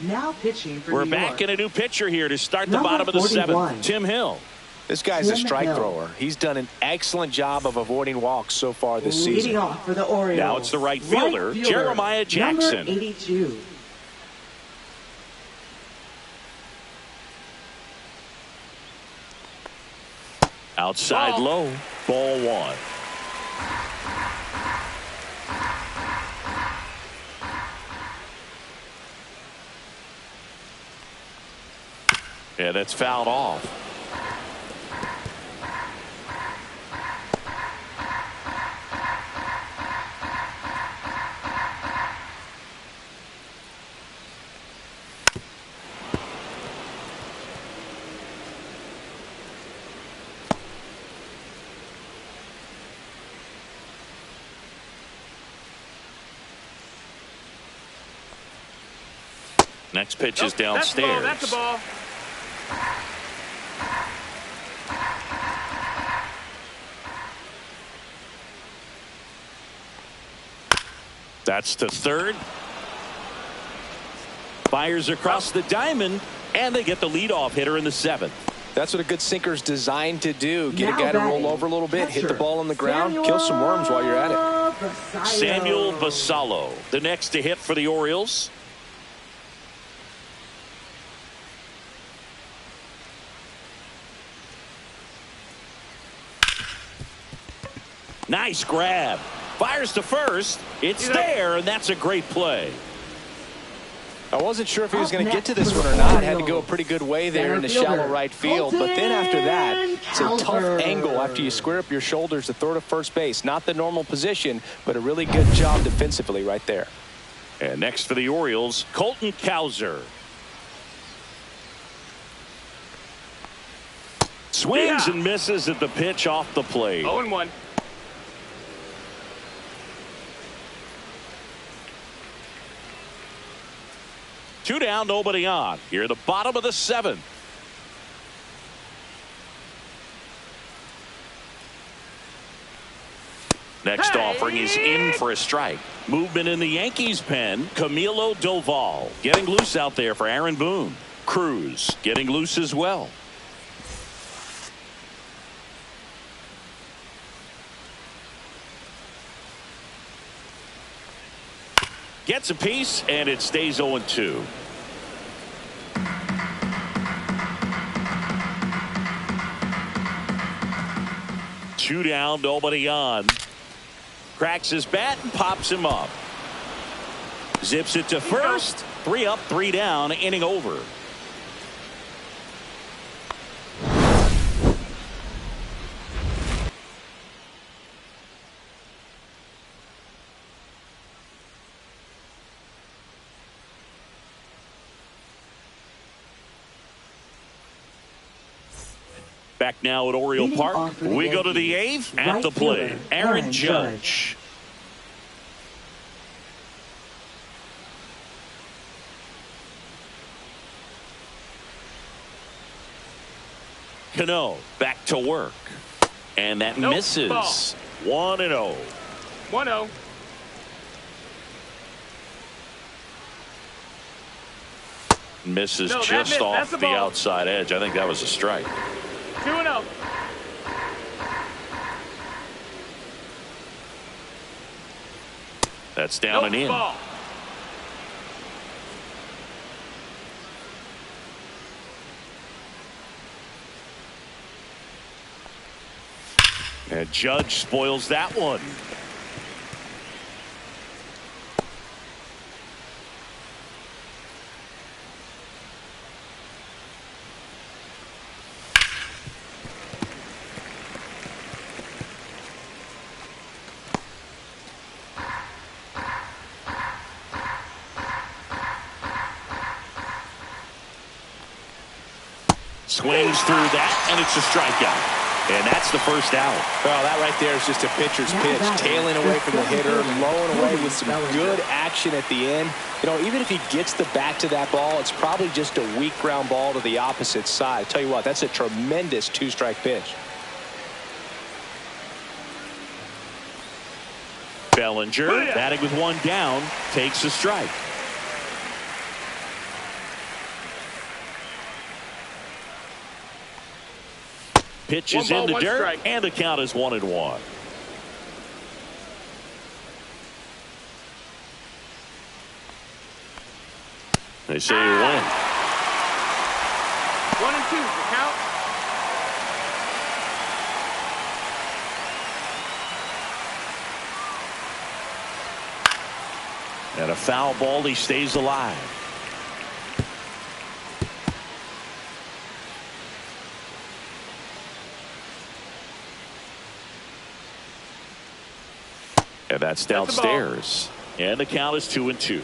Now pitching for We're New back York. in a new pitcher here to start the Number bottom of the 41. 7th. Tim Hill. This guy's a Jim strike Hill. thrower. He's done an excellent job of avoiding walks so far this Leading season. off for the Orioles. Now it's the right fielder, Jeremiah Jackson. Number 82. Outside low. Ball 1. Yeah, that's fouled off. Next pitch is downstairs. That's the ball. That's to third. Fires across the diamond, and they get the leadoff hitter in the 7th. That's what a good sinker's designed to do. Get a guy to roll over a little bit, hit the ball on the ground, kill some worms while you're at it. Samuel Basallo, the next to hit for the Orioles. Nice grab. Fires to first. It's there, and that's a great play. I wasn't sure if he was going to get to this one or not. Had to go a pretty good way there in the shallow right field. But then after that, it's a tough angle after you square up your shoulders to throw to first base. Not the normal position, but a really good job defensively right there. And next for the Orioles, Colton Cowser. Swings and misses at the pitch off the plate. 0-1. Two down, nobody on. Here at the bottom of the 7th. Next offering is in for a strike. Movement in the Yankees pen. Camilo Doval getting loose out there for Aaron Boone. Cruz getting loose as well. Gets a piece, and it stays 0-2. Two down, nobody on. Cracks his bat and pops him up. Zips it to first. 3 up, 3 down, inning over. Back now at Oriole Park. We go to the 8th. At the plate, Aaron Judge. Cano back to work. And that misses. 1-0. 1-0. Misses just off the outside edge. I think that was a strike. 2-0. That's down and in. Ball. And Judge spoils that one. Swings through that, and it's a strikeout. And that's the first out. Well, that right there is just a pitcher's pitch. Tailing away from the hitter, lowing away with some good action at the end. You know, even if he gets the bat to that ball, it's probably just a weak ground ball to the opposite side. I tell you what, that's a tremendous 2-strike pitch. Bellinger, batting with 1 down, takes a strike. Pitch is in the dirt, and the count is 1-1. They say you win. 1-2, the count. And a foul ball, he stays alive. And that's downstairs. And the count is 2-2.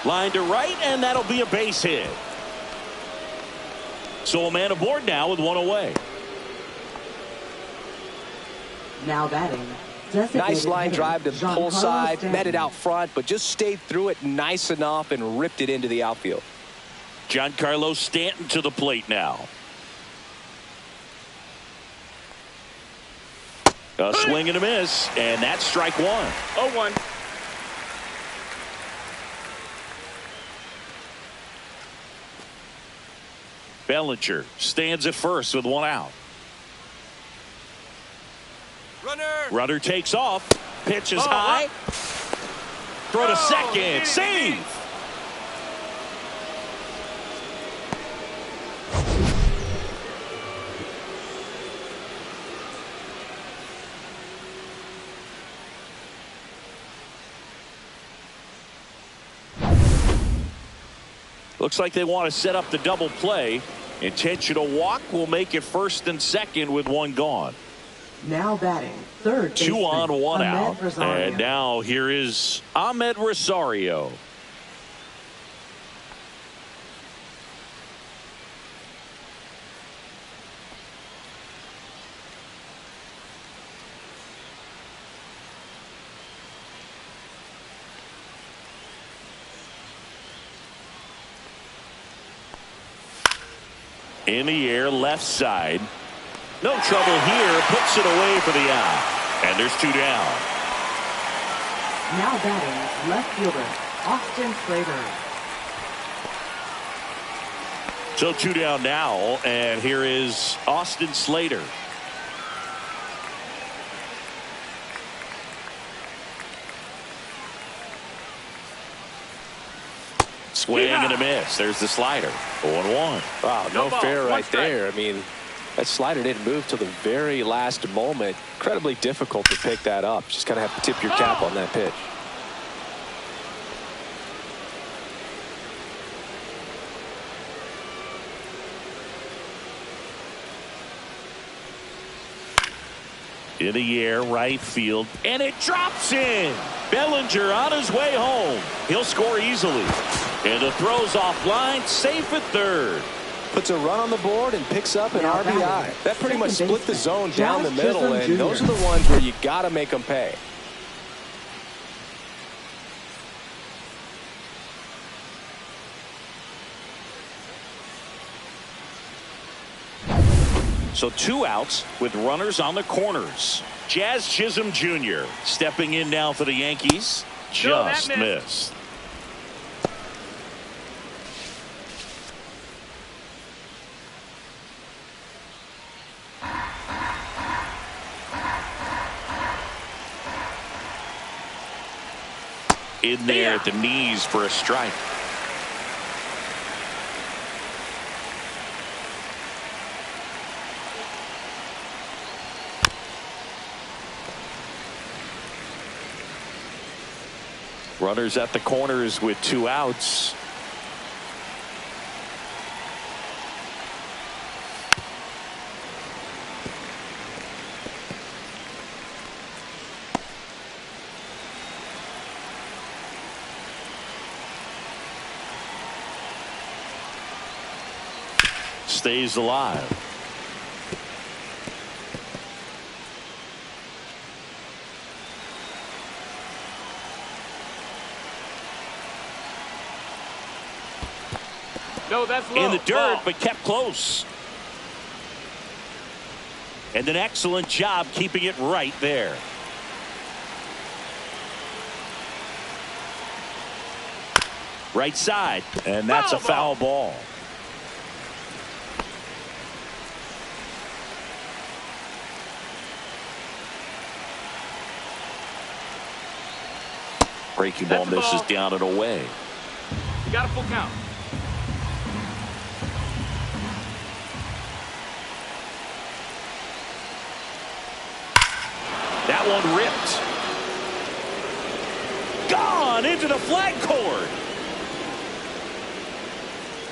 Line to right, and that'll be a base hit. So a man aboard now with one away. Now batting. Nice line drive to the pull side, Stanton. met it out front, but just stayed through it nice enough and ripped it into the outfield. Giancarlo Stanton to the plate now. A swing and a miss, and that's strike one. 0-1. Bellinger stands at first with one out. Runner takes off. Pitch is high. Throw to second. Save. Looks like they want to set up the double play. Intentional walk will make it first and second with one gone. Now batting. Third. 2 on, 1 out. Rosario. And now here is Mlb Rosario. In the air, left side. No trouble here. Puts it away for the out. And there's 2 down. Now batting. Left fielder. Austin Slater. So 2 down now. And here is Austin Slater. Swing and a miss. There's the slider. 0-1. Wow, no ball, fair one right strike. there. I mean, that slider didn't move till the very last moment. Incredibly difficult to pick that up. Just kind of have to tip your cap on that pitch. In the air, right field, and it drops in. Bellinger on his way home. He'll score easily. And the throw's offline, safe at third. Puts a run on the board and picks up an RBI. That pretty much split the zone down the middle, and those are the ones where you got to make them pay. So 2 outs with runners on the corners. Jazz Chisholm Jr. stepping in now for the Yankees. Just missed. In there at the knees for a strike. Runners at the corners with 2 outs. Stays alive. No, that's low. In the dirt, but kept close. And an excellent job keeping it right there. Right side, and that's a foul ball. Breaking ball misses down and away. You got a full count. That one ripped. Gone into the flag cord.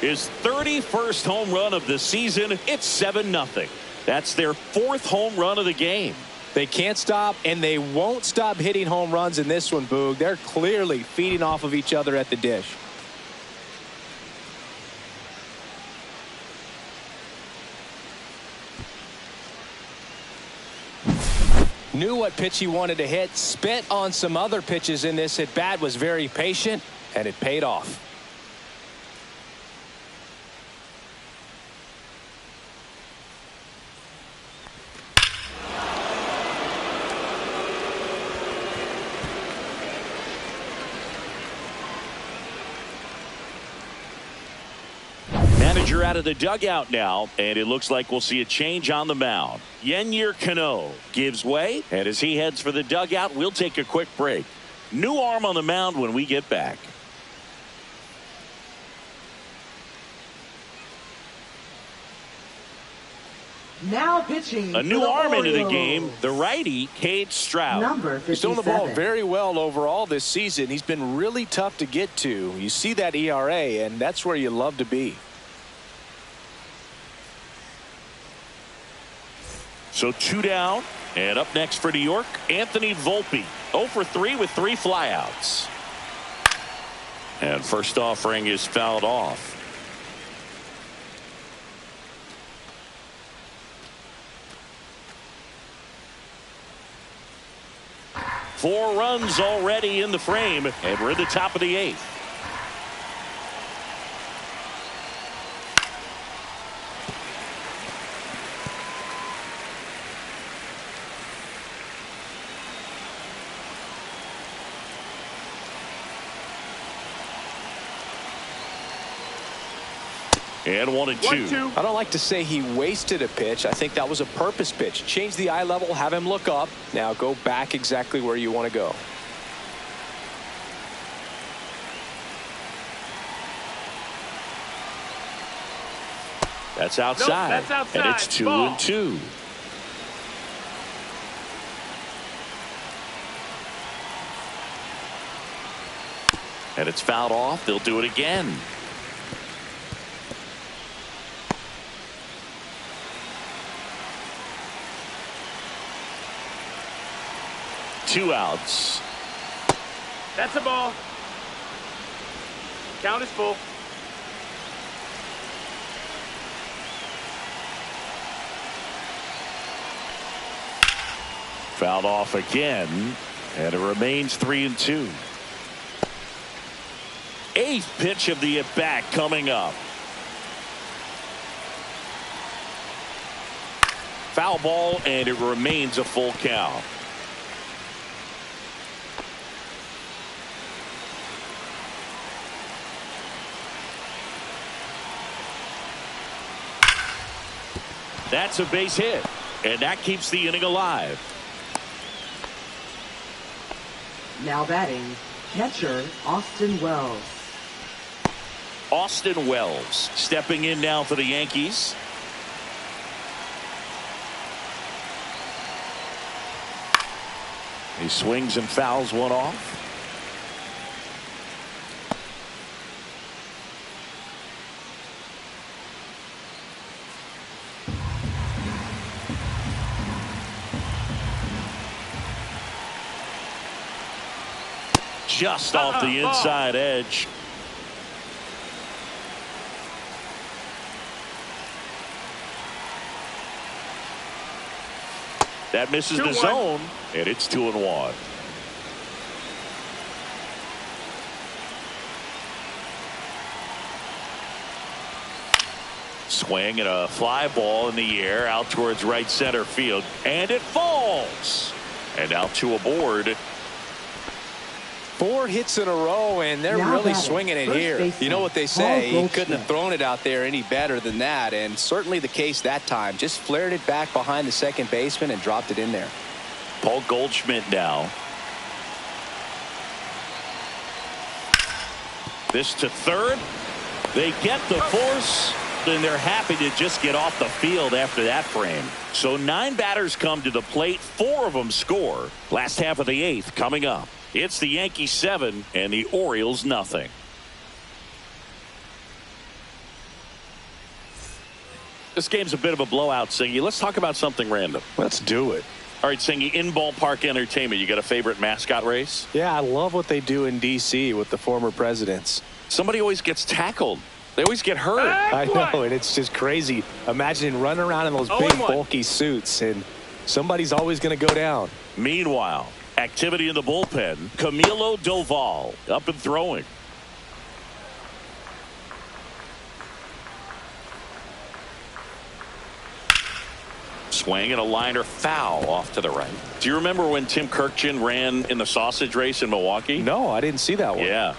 His 31st home run of the season. It's 7-0. That's their 4th home run of the game. They can't stop, and they won't stop hitting home runs in this one, Boog. They're clearly feeding off of each other at the dish. Knew what pitch he wanted to hit, spent on some other pitches in this at bat, was very patient, and it paid off. Manager out of the dugout now, and it looks like we'll see a change on the mound. Yennier Cano gives way, and as he heads for the dugout, we'll take a quick break. New arm on the mound when we get back. Now pitching. A new arm into the game, the righty, Cade Stroud. Number 57. He's doing the ball very well overall this season. He's been really tough to get to. You see that ERA, and that's where you love to be. So 2 down, and up next for New York, Anthony Volpe. 0 for 3 with 3 flyouts. And first offering is fouled off. Four runs already in the frame, and we're at the top of the 8th. And 1-2. I don't like to say he wasted a pitch. I think that was a purpose pitch. Change the eye level, have him look up. Now go back exactly where you want to go. That's outside. Nope, that's outside. And it's 2-2. And it's fouled off. They'll do it again. Two outs. That's a ball. Count is full. Fouled off again, and it remains 3-2. 8th pitch of the at-bat coming up. Foul ball, and it remains a full count. That's a base hit, and that keeps the inning alive. Now batting, catcher Austin Wells. Austin Wells stepping in now for the Yankees. He swings and fouls one off. Just off the inside edge. That misses the zone, and it's 2-1. Swing and a fly ball in the air out towards right center field, and it falls. And now 2 aboard. 4 hits in a row, and they're really swinging it here. You know what they say, he couldn't have thrown it out there any better than that, and certainly the case that time. Just flared it back behind the second baseman and dropped it in there. Paul Goldschmidt now. This to third. They get the force, and they're happy to just get off the field after that frame. So 9 batters come to the plate, 4 of them score. Last half of the 8th coming up. It's the Yankees 7 and the Orioles nothing. This game's a bit of a blowout, Singy. Let's talk about something random. Let's do it. All right, Singy, in ballpark entertainment, you got a favorite mascot race? Yeah, I love what they do in D.C. with the former presidents. Somebody always gets tackled. They always get hurt. I know, and it's just crazy. Imagine running around in those big, bulky suits, and somebody's always going to go down. Meanwhile, activity in the bullpen. Camilo Doval up and throwing. Swing and a liner foul off to the right. Do you remember when Tim Kirkjian ran in the sausage race in Milwaukee? No, I didn't see that one. Yeah.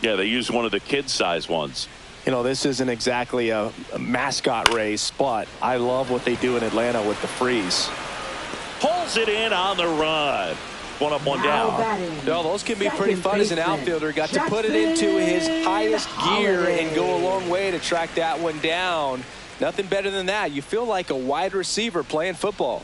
Yeah, they used one of the kid-size ones. You know, this isn't exactly a mascot race, but I love what they do in Atlanta with the freeze. Pulls it in on the run. One up, one down. No, those can be pretty fun as an outfielder. Got to put it into his highest gear and go a long way to track that one down. Nothing better than that. You feel like a wide receiver playing football.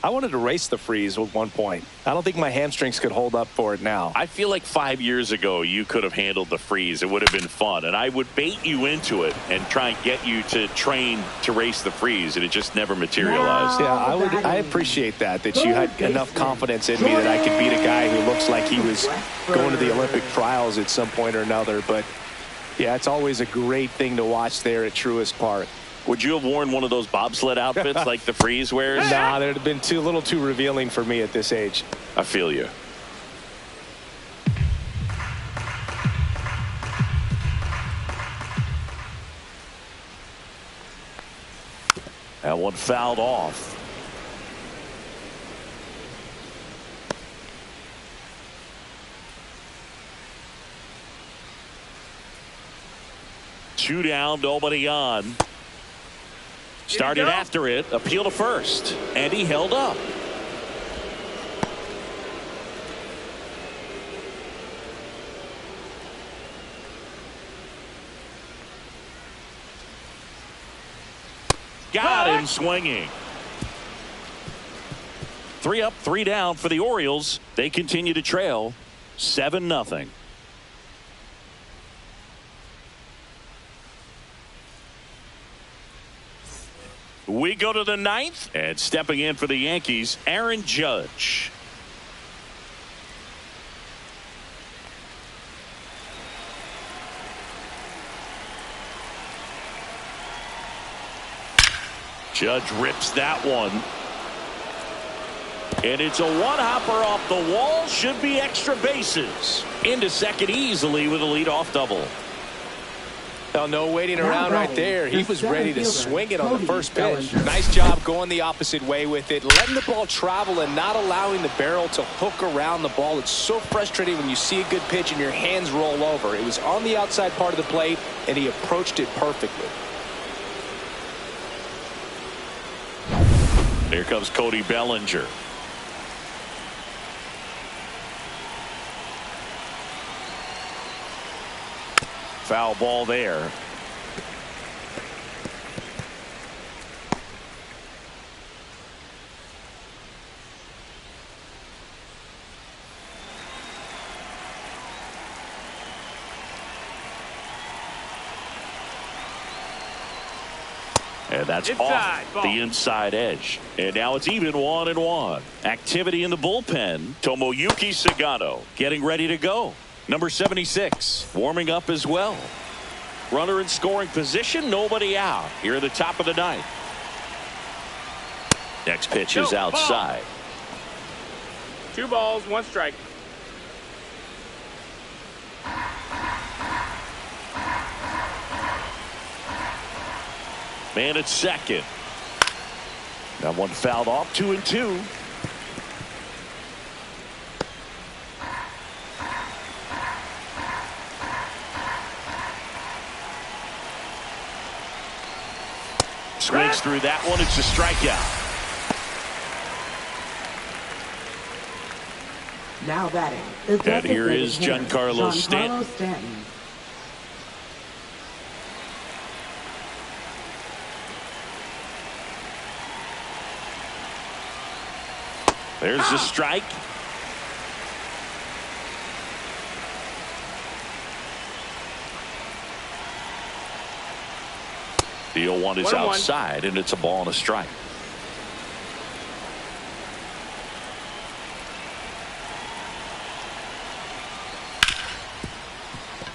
I wanted to race the freeze at one point. I don't think my hamstrings could hold up for it now. I feel like 5 years ago you could have handled the freeze. It would have been fun. And I would bait you into it and try and get you to train to race the freeze. And it just never materialized. Yeah, I appreciate that you had enough confidence in me that I could beat a guy who looks like he was going to the Olympic trials at some point or another. But, yeah, it's always a great thing to watch there at Truist Park. Would you have worn one of those bobsled outfits like the freeze wears? Nah, they'd have been a little too revealing for me at this age. I feel you. That one fouled off. Two down, nobody on. Started after it, appeal to first, and he held up. Got him swinging. 3 up, 3 down for the Orioles. They continue to trail 7-0. We go to the 9th, and stepping in for the Yankees, Aaron Judge. Judge rips that one. And it's a one-hopper off the wall. Should be extra bases. Into second easily with a leadoff double. Well, no waiting around right there. He was ready to swing it on the first pitch. Nice job going the opposite way with it, letting the ball travel and not allowing the barrel to hook around the ball. It's so frustrating when you see a good pitch and your hands roll over. It was on the outside part of the plate, and he approached it perfectly. Here comes Cody Bellinger. Foul ball there. And that's off the inside edge. And now it's even 1-1. Activity in the bullpen. Tomoyuki Sagano getting ready to go. Number 76 warming up as well. Runner in scoring position, nobody out. Here at the top of the 9th. Next pitch is outside. 2 balls, 1 strike. Man at second. That one fouled off. 2-2. Swings through that one. It's a strikeout. Now batting. And here is Giancarlo Stanton. There's the strike. The 0-1 is 1-1. outside, and it's a ball and a strike.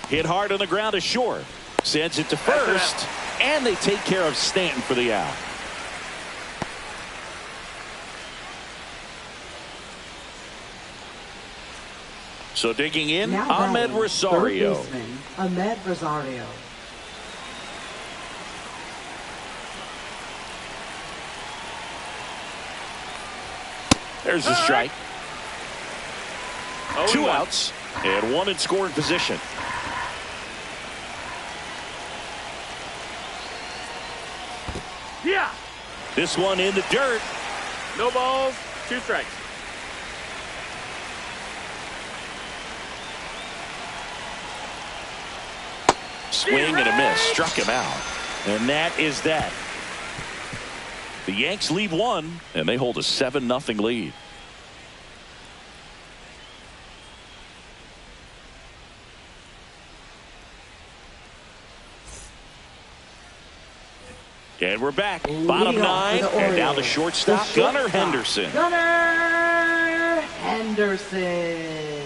Hit hard on the ground to short. Sends it to first, and they take care of Stanton for the out. So digging in, Ahmed Rosario. Third baseman, Ahmed Rosario. There's a strike. 2 0-1. outs and 1 in scoring position. Yeah. This one in the dirt. No balls, 2 strikes. Swing and a miss. Struck him out. And that is that. The Yanks leave 1, and they hold a 7-0 lead. And we're back. Bottom 9, and down the shortstop, Gunnar Henderson. Gunnar Henderson.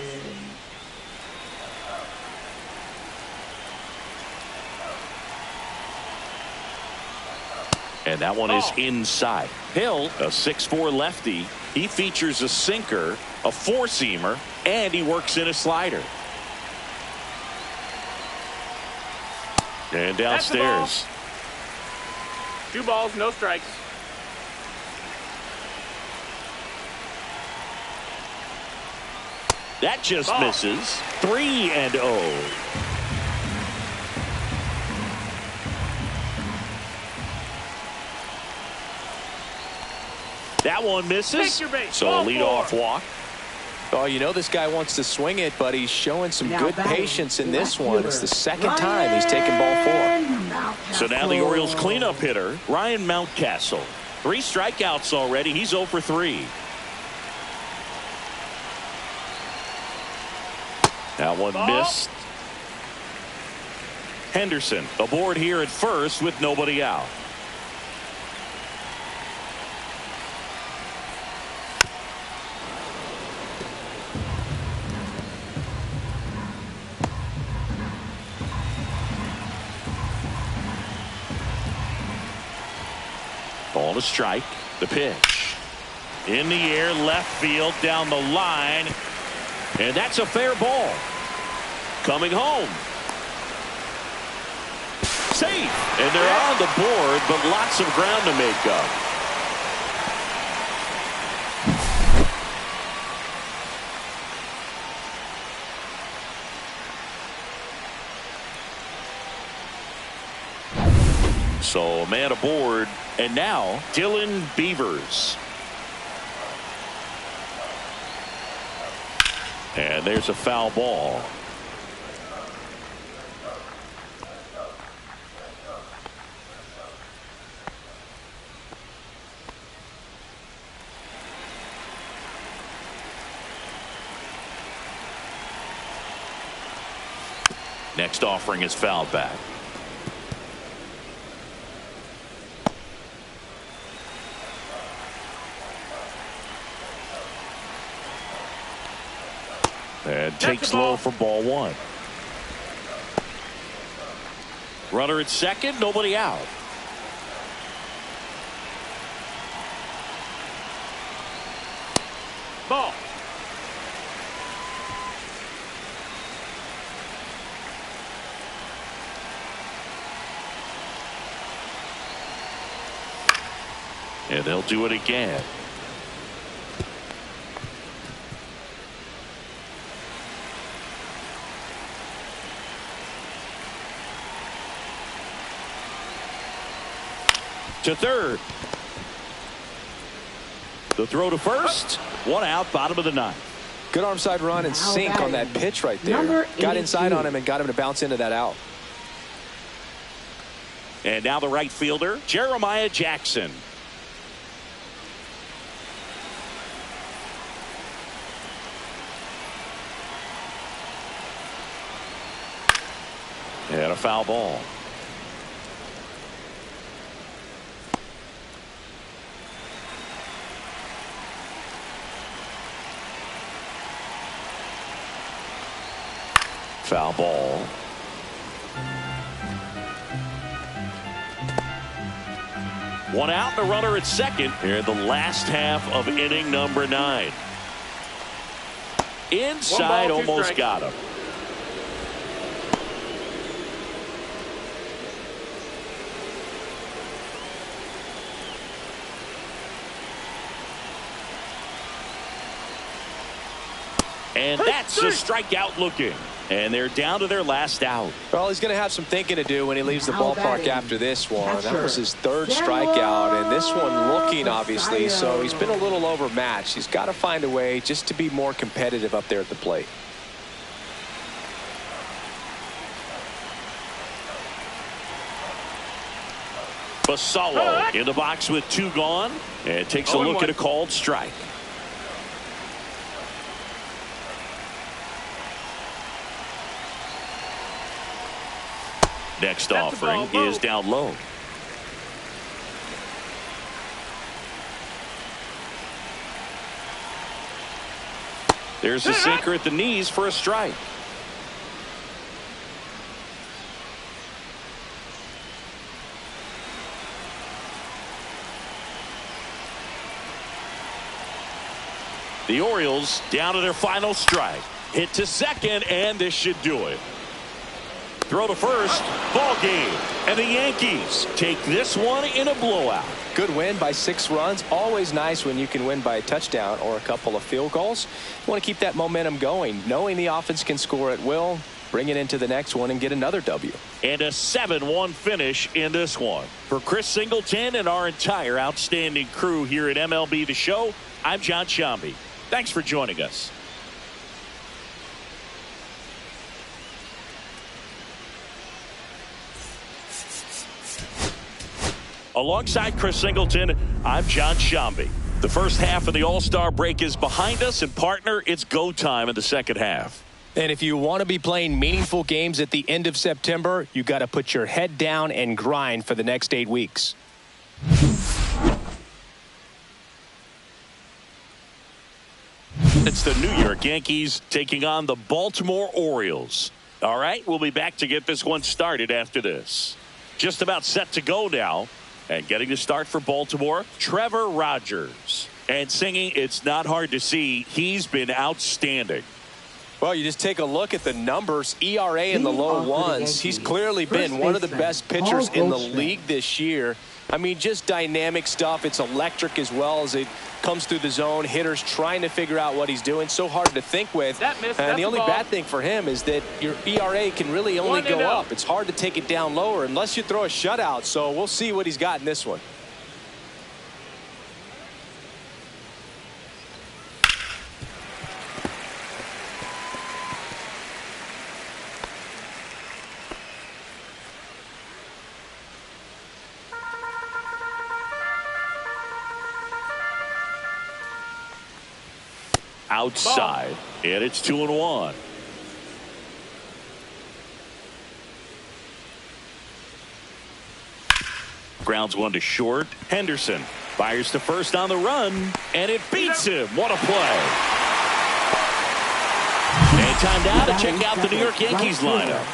And that one is inside. Hill, a 6'4" lefty. He features a sinker, a 4-seamer, and he works in a slider. And downstairs. 2 balls, no strikes. That just misses. 3-0. That one misses. So a leadoff walk. Oh, you know this guy wants to swing it, but he's showing some good patience in this one. It's the second time he's taken ball 4. So now the Orioles cleanup hitter, Ryan Mountcastle. 3 strikeouts already. He's 0 for 3. That one missed. Henderson aboard here at first with nobody out. Ball to strike. The pitch. In the air, left field, down the line. And that's a fair ball. Coming home. Safe. And they're on the board, but lots of ground to make up. So a man aboard, and now Dylan Beavers. And there's a foul ball. Next offering is fouled back. And takes low for ball 1. Runner at second, nobody out. Ball. And they'll do it again. To third. The throw to first. 1 out, bottom of the 9th. Good arm side run and sink on that pitch right there. Got inside on him and got him to bounce into that out. And now the right fielder, Jeremiah Jackson. And a foul ball. Foul ball. One out, and a runner at second here in the last half of inning number 9. Inside, almost got him. And that's a strikeout looking. And they're down to their last out. Well, he's going to have some thinking to do when he leaves the ballpark after this one. That was his 3rd strikeout, and this one looking, obviously, so he's been a little overmatched. He's got to find a way just to be more competitive up there at the plate. Basallo in the box with 2 gone, and takes a look at a called strike. Next offering is down low. There's a sinker at the knees for a strike. The Orioles down to their final strike. Hit to second, and this should do it. Throw to first, ball game, and the Yankees take this one in a blowout. Good win by 6 runs. Always nice when you can win by a touchdown or a couple of field goals. You want to keep that momentum going, knowing the offense can score at will, bring it into the next one and get another W. And a 7-1 finish in this one. For Chris Singleton and our entire outstanding crew here at MLB The Show, I'm John Shambi. Thanks for joining us. Alongside Chris Singleton, I'm John Shambi. The first half of the All-Star break is behind us, and partner, it's go time in the second half. And if you want to be playing meaningful games at the end of September, you got to put your head down and grind for the next 8 weeks. It's the New York Yankees taking on the Baltimore Orioles. All right, we'll be back to get this one started after this. Just about set to go now. And getting the start for Baltimore, Trevor Rogers. And singing, it's not hard to see, he's been outstanding. Well, you just take a look at the numbers, ERA in the low 1s. He's clearly been one of the best pitchers in the league this year. I mean, just dynamic stuff. It's electric as well as it comes through the zone. Hitters trying to figure out what he's doing. So hard to think with. And the only bad thing for him is that your ERA can really only go up. It's hard to take it down lower unless you throw a shutout. So we'll see what he's got in this one. Outside, and it's 2-1. Grounds one to short. Henderson fires to first on the run, and it beats him. What a play. And time now to check out the New York Yankees lineup.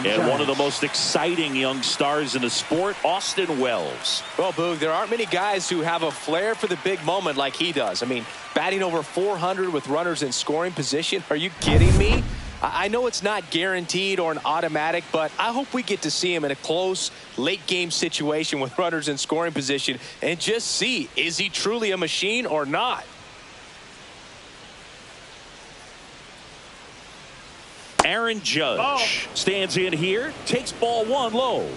And one of the most exciting young stars in the sport, Austin Wells. Well, Boog, there aren't many guys who have a flair for the big moment like he does. I mean, batting over 400 with runners in scoring position. Are you kidding me? I know it's not guaranteed or an automatic, but I hope we get to see him in a close late game situation with runners in scoring position and just see, is he truly a machine or not? Aaron Judge stands in here, takes ball 1 low.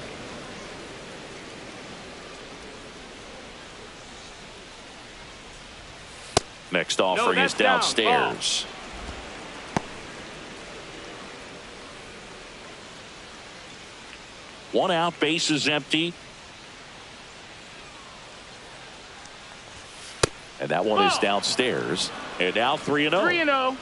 Next offering is downstairs. One out, base is empty. And that one is downstairs. And now 3-0. 3-0.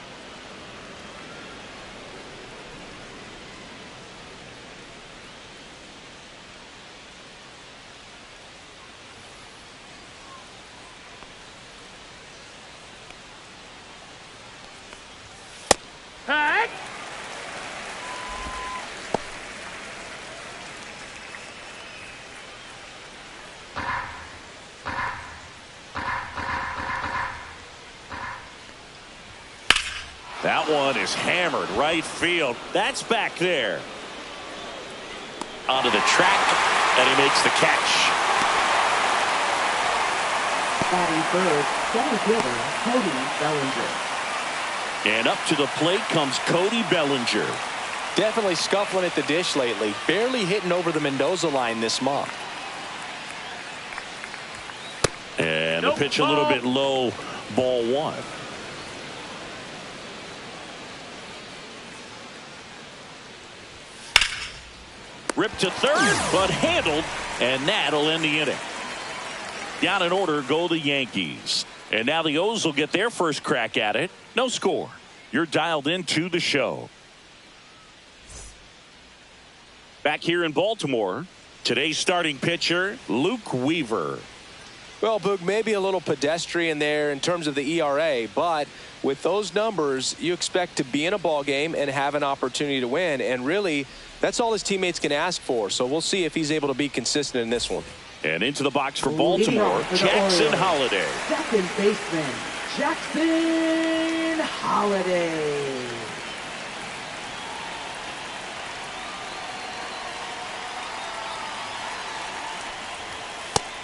That one is hammered right field. That's back there. Onto the track, and he makes the catch. Batting third, center fielder Cody Bellinger. And up to the plate comes Cody Bellinger. Definitely scuffling at the dish lately. Barely hitting over the Mendoza line this month. And the pitch a little bit low, ball one. Ripped to third, but handled, and that'll end the inning. Down in order go the Yankees. And now the O's will get their first crack at it. No score. You're dialed into the show. Back here in Baltimore, today's starting pitcher, Luke Weaver. Well, Boog, maybe a little pedestrian there in terms of the ERA, but with those numbers, you expect to be in a ball game and have an opportunity to win. And really, that's all his teammates can ask for. So we'll see if he's able to be consistent in this one. And into the box for Baltimore, Jackson Holliday. Second baseman, Jackson Holliday.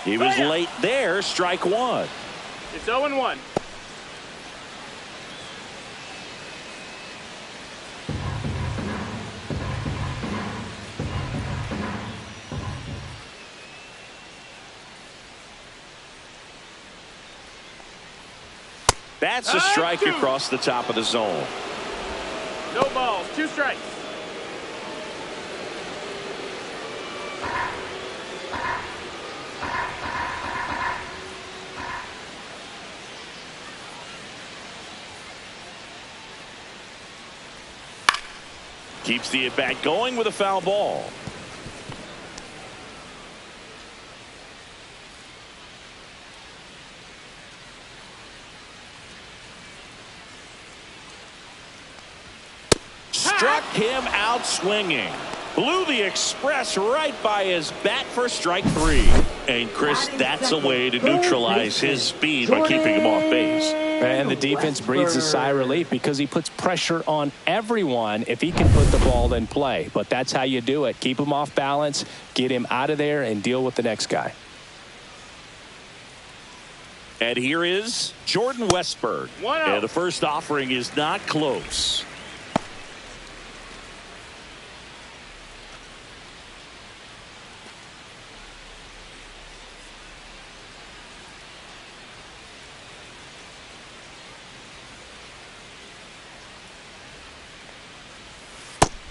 He was late there, strike one. It's 0-1. That's a strike across the top of the zone. No balls, 2 strikes. Keeps the at-bat going with a foul ball. Struck him out swinging. Blew the express right by his bat for strike 3. And Chris, that's a way to neutralize his speed by keeping him off base. And the defense breathes a sigh of relief because he puts pressure on everyone if he can put the ball in play. But that's how you do it. Keep him off balance, get him out of there, and deal with the next guy. And here is Jordan Westburg. And the first offering is not close.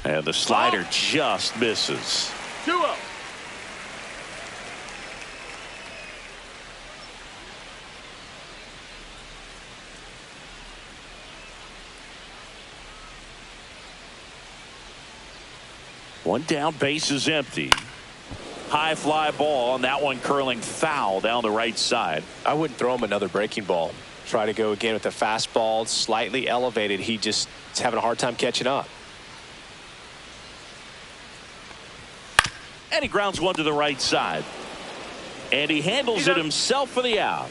And the slider just misses. 2-0. One down, base is empty. High fly ball, and that one curling foul down the right side. I wouldn't throw him another breaking ball. Try to go again with the fastball, slightly elevated. He just is having a hard time catching up. And he grounds one to the right side. And he handles it himself for the out.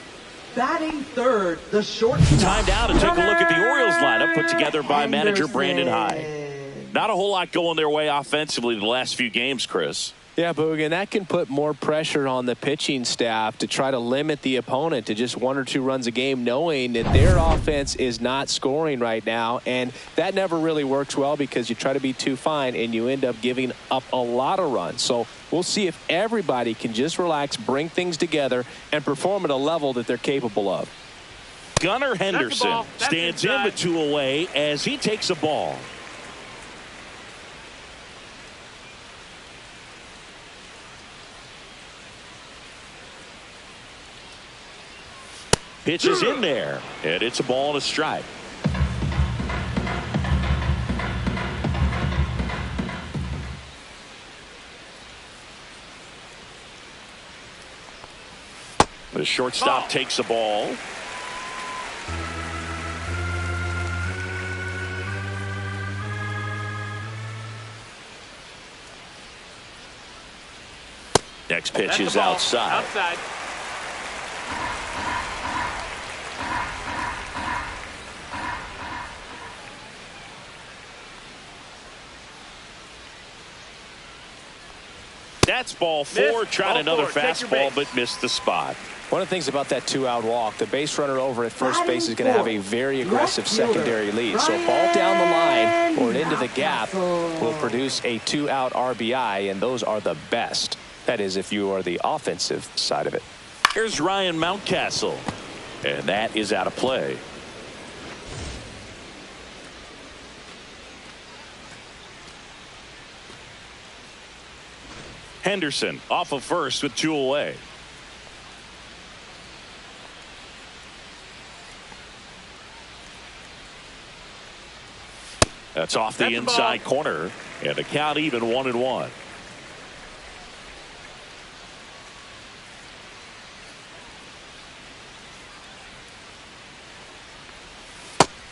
Batting third, the shortstop. Time now to take a look at the Orioles lineup put together by manager Brandon Hyde. Not a whole lot going their way offensively the last few games, Chris. Yeah, Boog, and that can put more pressure on the pitching staff to try to limit the opponent to just 1 or 2 runs a game, knowing that their offense is not scoring right now. And that never really works well because you try to be too fine and you end up giving up a lot of runs. So we'll see if everybody can just relax, bring things together, and perform at a level that they're capable of. Gunnar Henderson stands in with 2 away as he takes a ball. Pitch is in there, and it's a ball and a strike. The shortstop takes a ball. Next pitch is outside. That's ball 4. Tried another Take your fastball, base. but missed the spot. One of the things about that 2-out walk, the base runner over at first base is going to have a very aggressive secondary lead. So a ball down the line or into the gap will produce a 2-out RBI, and those are the best. That is, if you are the offensive side of it. Here's Ryan Mountcastle, and that is out of play. Henderson off of first with 2 away. That's off the inside corner, and the count even 1-1.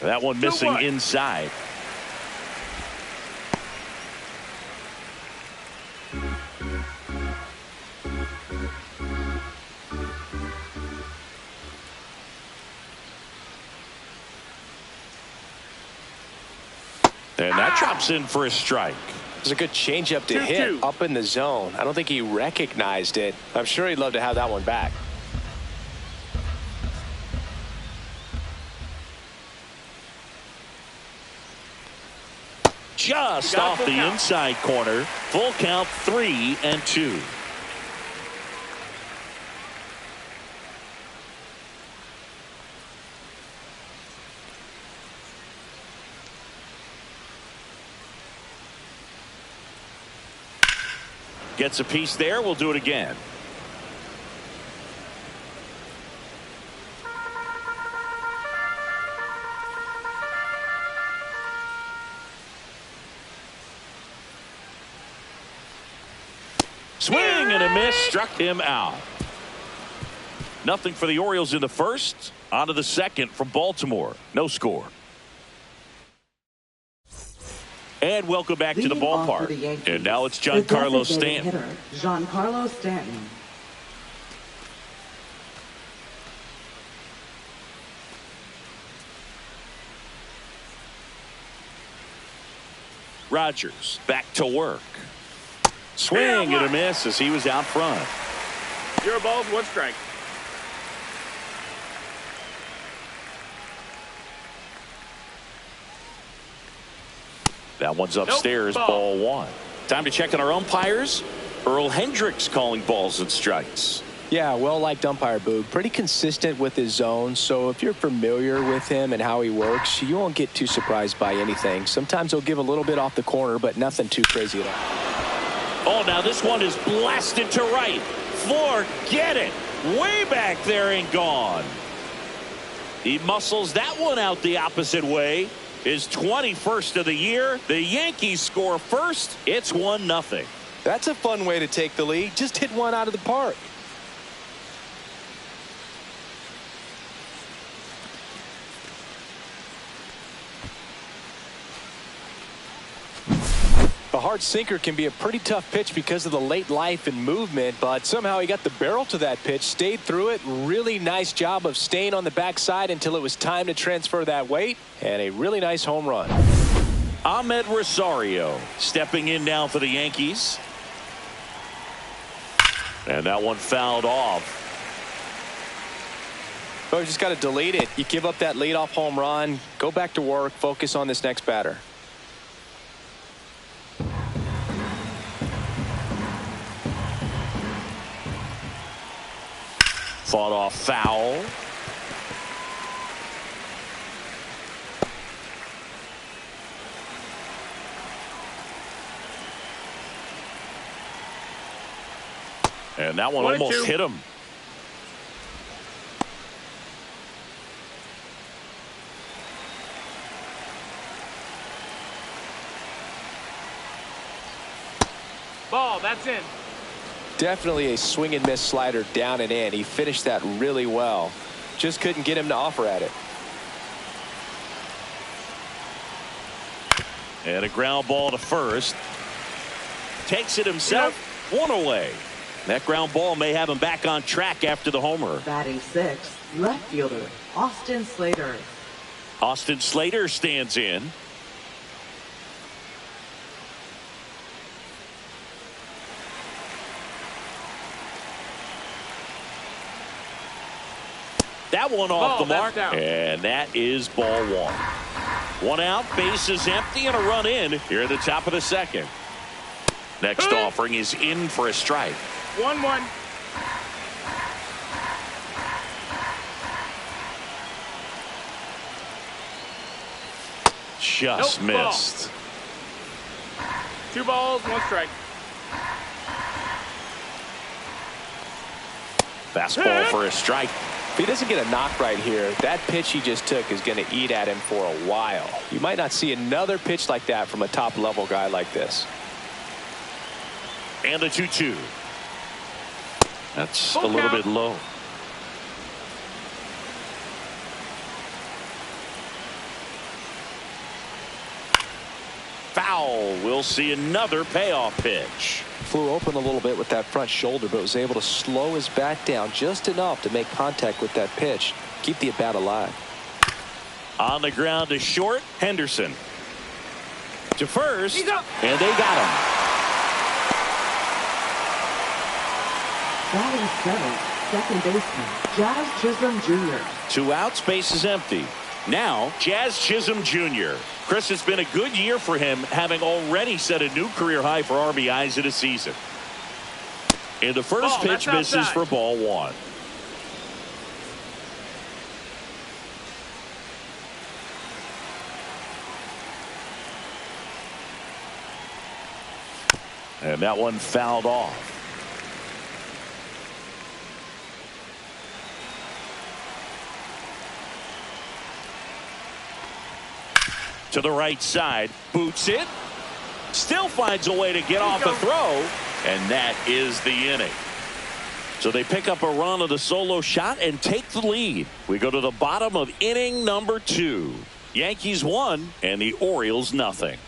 That one missing inside. And that drops in for a strike. It was a good changeup to hit up in the zone. I don't think he recognized it. I'm sure he'd love to have that one back. Just off the inside corner. Full count, 3-2. Gets a piece there. We'll do it again. Swing and a miss. Struck him out. Nothing for the Orioles in the first. On to the second from Baltimore. No score. And welcome back to the ballpark. And now it's Giancarlo Stanton. Giancarlo Stanton. Rogers back to work. Swing and a miss as he was out front. 0 balls, 1 strike. That one's upstairs, ball 1. Time to check on our umpires. Earl Hendricks calling balls and strikes. Yeah, well-liked umpire, Boog. Pretty consistent with his zone, so if you're familiar with him and how he works, you won't get too surprised by anything. Sometimes he'll give a little bit off the corner, but nothing too crazy at all. Oh, now this one is blasted to right. Forget it. Way back there and gone. He muscles that one out the opposite way. His 21st of the year. The Yankees score first. It's 1-0. That's a fun way to take the lead. Just hit one out of the park. A hard sinker can be a pretty tough pitch because of the late life and movement, but somehow he got the barrel to that pitch, stayed through it. Really nice job of staying on the backside until it was time to transfer that weight, and a really nice home run. Ahmed Rosario stepping in now for the Yankees. And that one fouled off. Oh, you just got to delete it. You give up that leadoff home run, go back to work, focus on this next batter. Fought off foul. And that one almost hit him. Ball, that's in. Definitely a swing and miss slider down and in. He finished that really well. Just couldn't get him to offer at it. And a ground ball to first. Takes it himself. One away. That ground ball may have him back on track after the homer. Batting 6th, left fielder Austin Slater. Austin Slater stands in. That one off the mark, down. and that is ball one. One out, bases empty, and a run in here at the top of the second. Next offering is in for a strike. 1-1. Just missed. 2 balls, 1 strike. Fastball for a strike. If he doesn't get a knock right here, that pitch he just took is going to eat at him for a while. You might not see another pitch like that from a top-level guy like this. And the 2-2. That's a little bit low. Foul. We'll see another payoff pitch. Flew open a little bit with that front shoulder, but was able to slow his bat down just enough to make contact with that pitch. Keep the at-bat alive. On the ground to short, Henderson. To first, He's up. and they got him. Batting seventh, second baseman, Jazz Chisholm Jr. 2 outs, base is empty. Now, Jazz Chisholm Jr. Chris, it's been a good year for him, having already set a new career high for RBIs in a season. And the first pitch misses for ball one. And that one fouled off. To the right side, boots it, still finds a way to get off a throw, and that is the inning. So they pick up a run of the solo shot and take the lead. We go to the bottom of inning number 2. Yankees 1 and the Orioles nothing.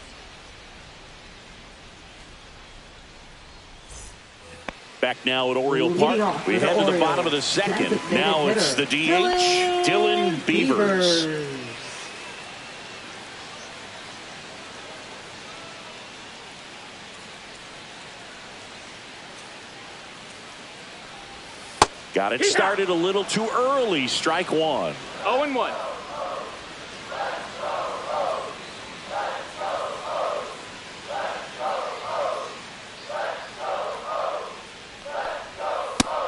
Back now at Oriole Park. We head to the bottom of the second. Now it's the DH, Dylan Beavers. Got it started a little too early. Strike one. 0-1.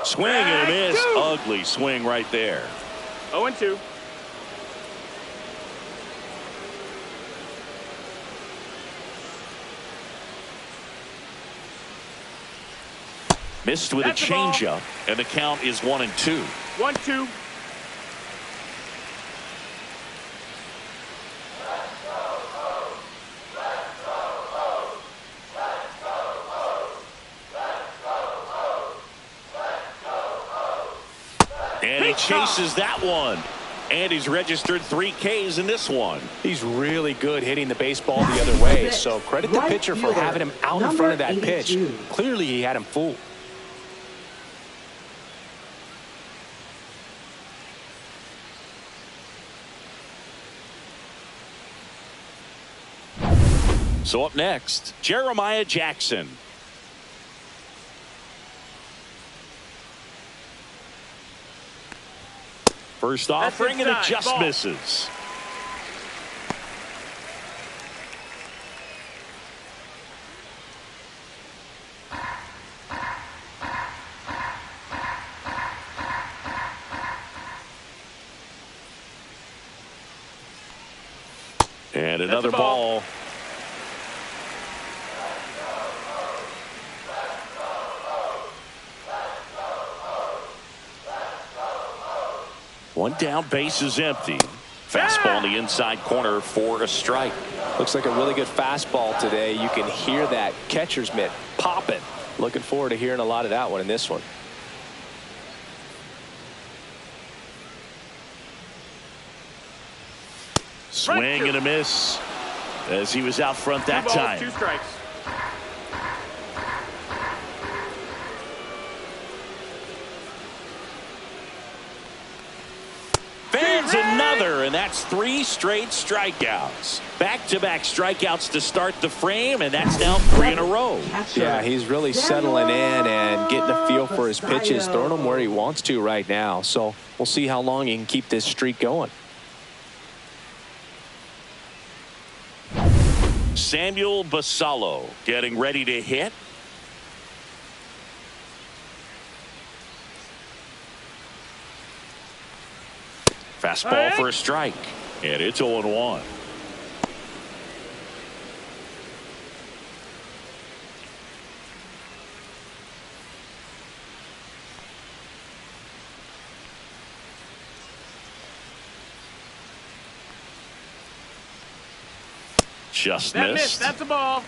Swing and a miss. Ugly swing right there. 0-2. Missed with a changeup, and the count is 1-2. 1-2. And he chases that one. And he's registered 3 Ks in this one. He's really good hitting the baseball the other way, so credit the pitcher for having him out in front of that pitch. Clearly he had him fooled. So up next, Jeremiah Jackson. First offering, and it just misses. And another ball. One down, base is empty. Fastball in the inside corner for a strike. Looks like a really good fastball today. You can hear that catcher's mitt popping. Looking forward to hearing a lot of that one in this one. Swing and a miss as he was out front that 2 balls, time. 2 strikes. lands another, and that's 3 straight strikeouts. Back-to-back strikeouts to start the frame, and that's now 3 in a row. Yeah, he's really settling in and getting a feel for his pitches, throwing them where he wants to right now. So we'll see how long he can keep this streak going. Samuel Basallo getting ready to hit. Fastball for a strike. And it's 0-1. Just missed. That's a ball.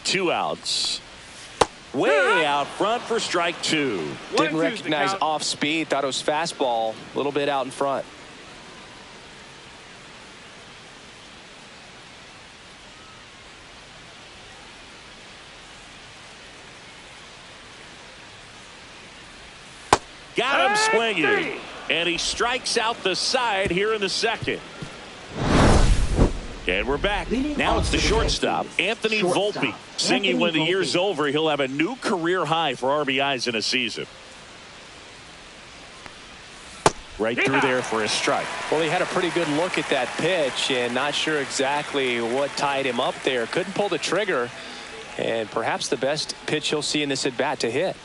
Two outs. Way out front for strike 2. Didn't recognize off speed. Thought it was fastball. A little bit out in front. Got him swinging. And he strikes out the side here in the second. And we're back. Now it's the shortstop, Anthony Volpe. Singing when the year's over, he'll have a new career high for RBIs in a season. Right through there for a strike. Well, he had a pretty good look at that pitch and not sure exactly what tied him up there. Couldn't pull the trigger. And perhaps the best pitch he'll see in this at-bat to hit.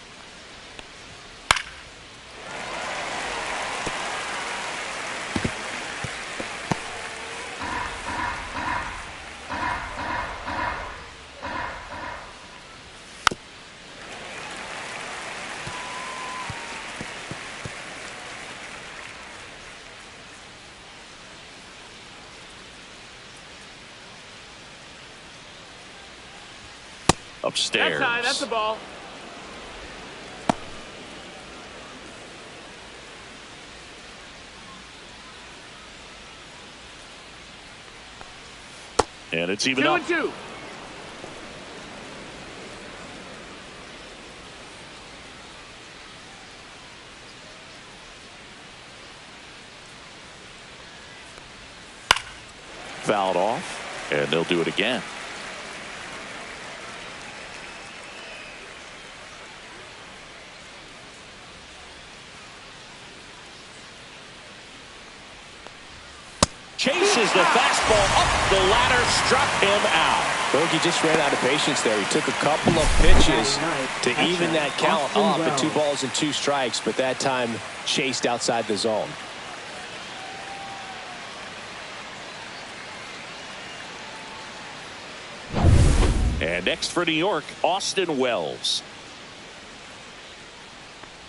Upstairs. That's high. That's a ball. And it's even up. 2-2. Fouled off, and they'll do it again. Chases the fastball up the ladder, struck him out. Bogey just ran out of patience there. He took a couple of pitches to even that count up at 2 balls and 2 strikes, but that time chased outside the zone. And next for New York, Austin Wells.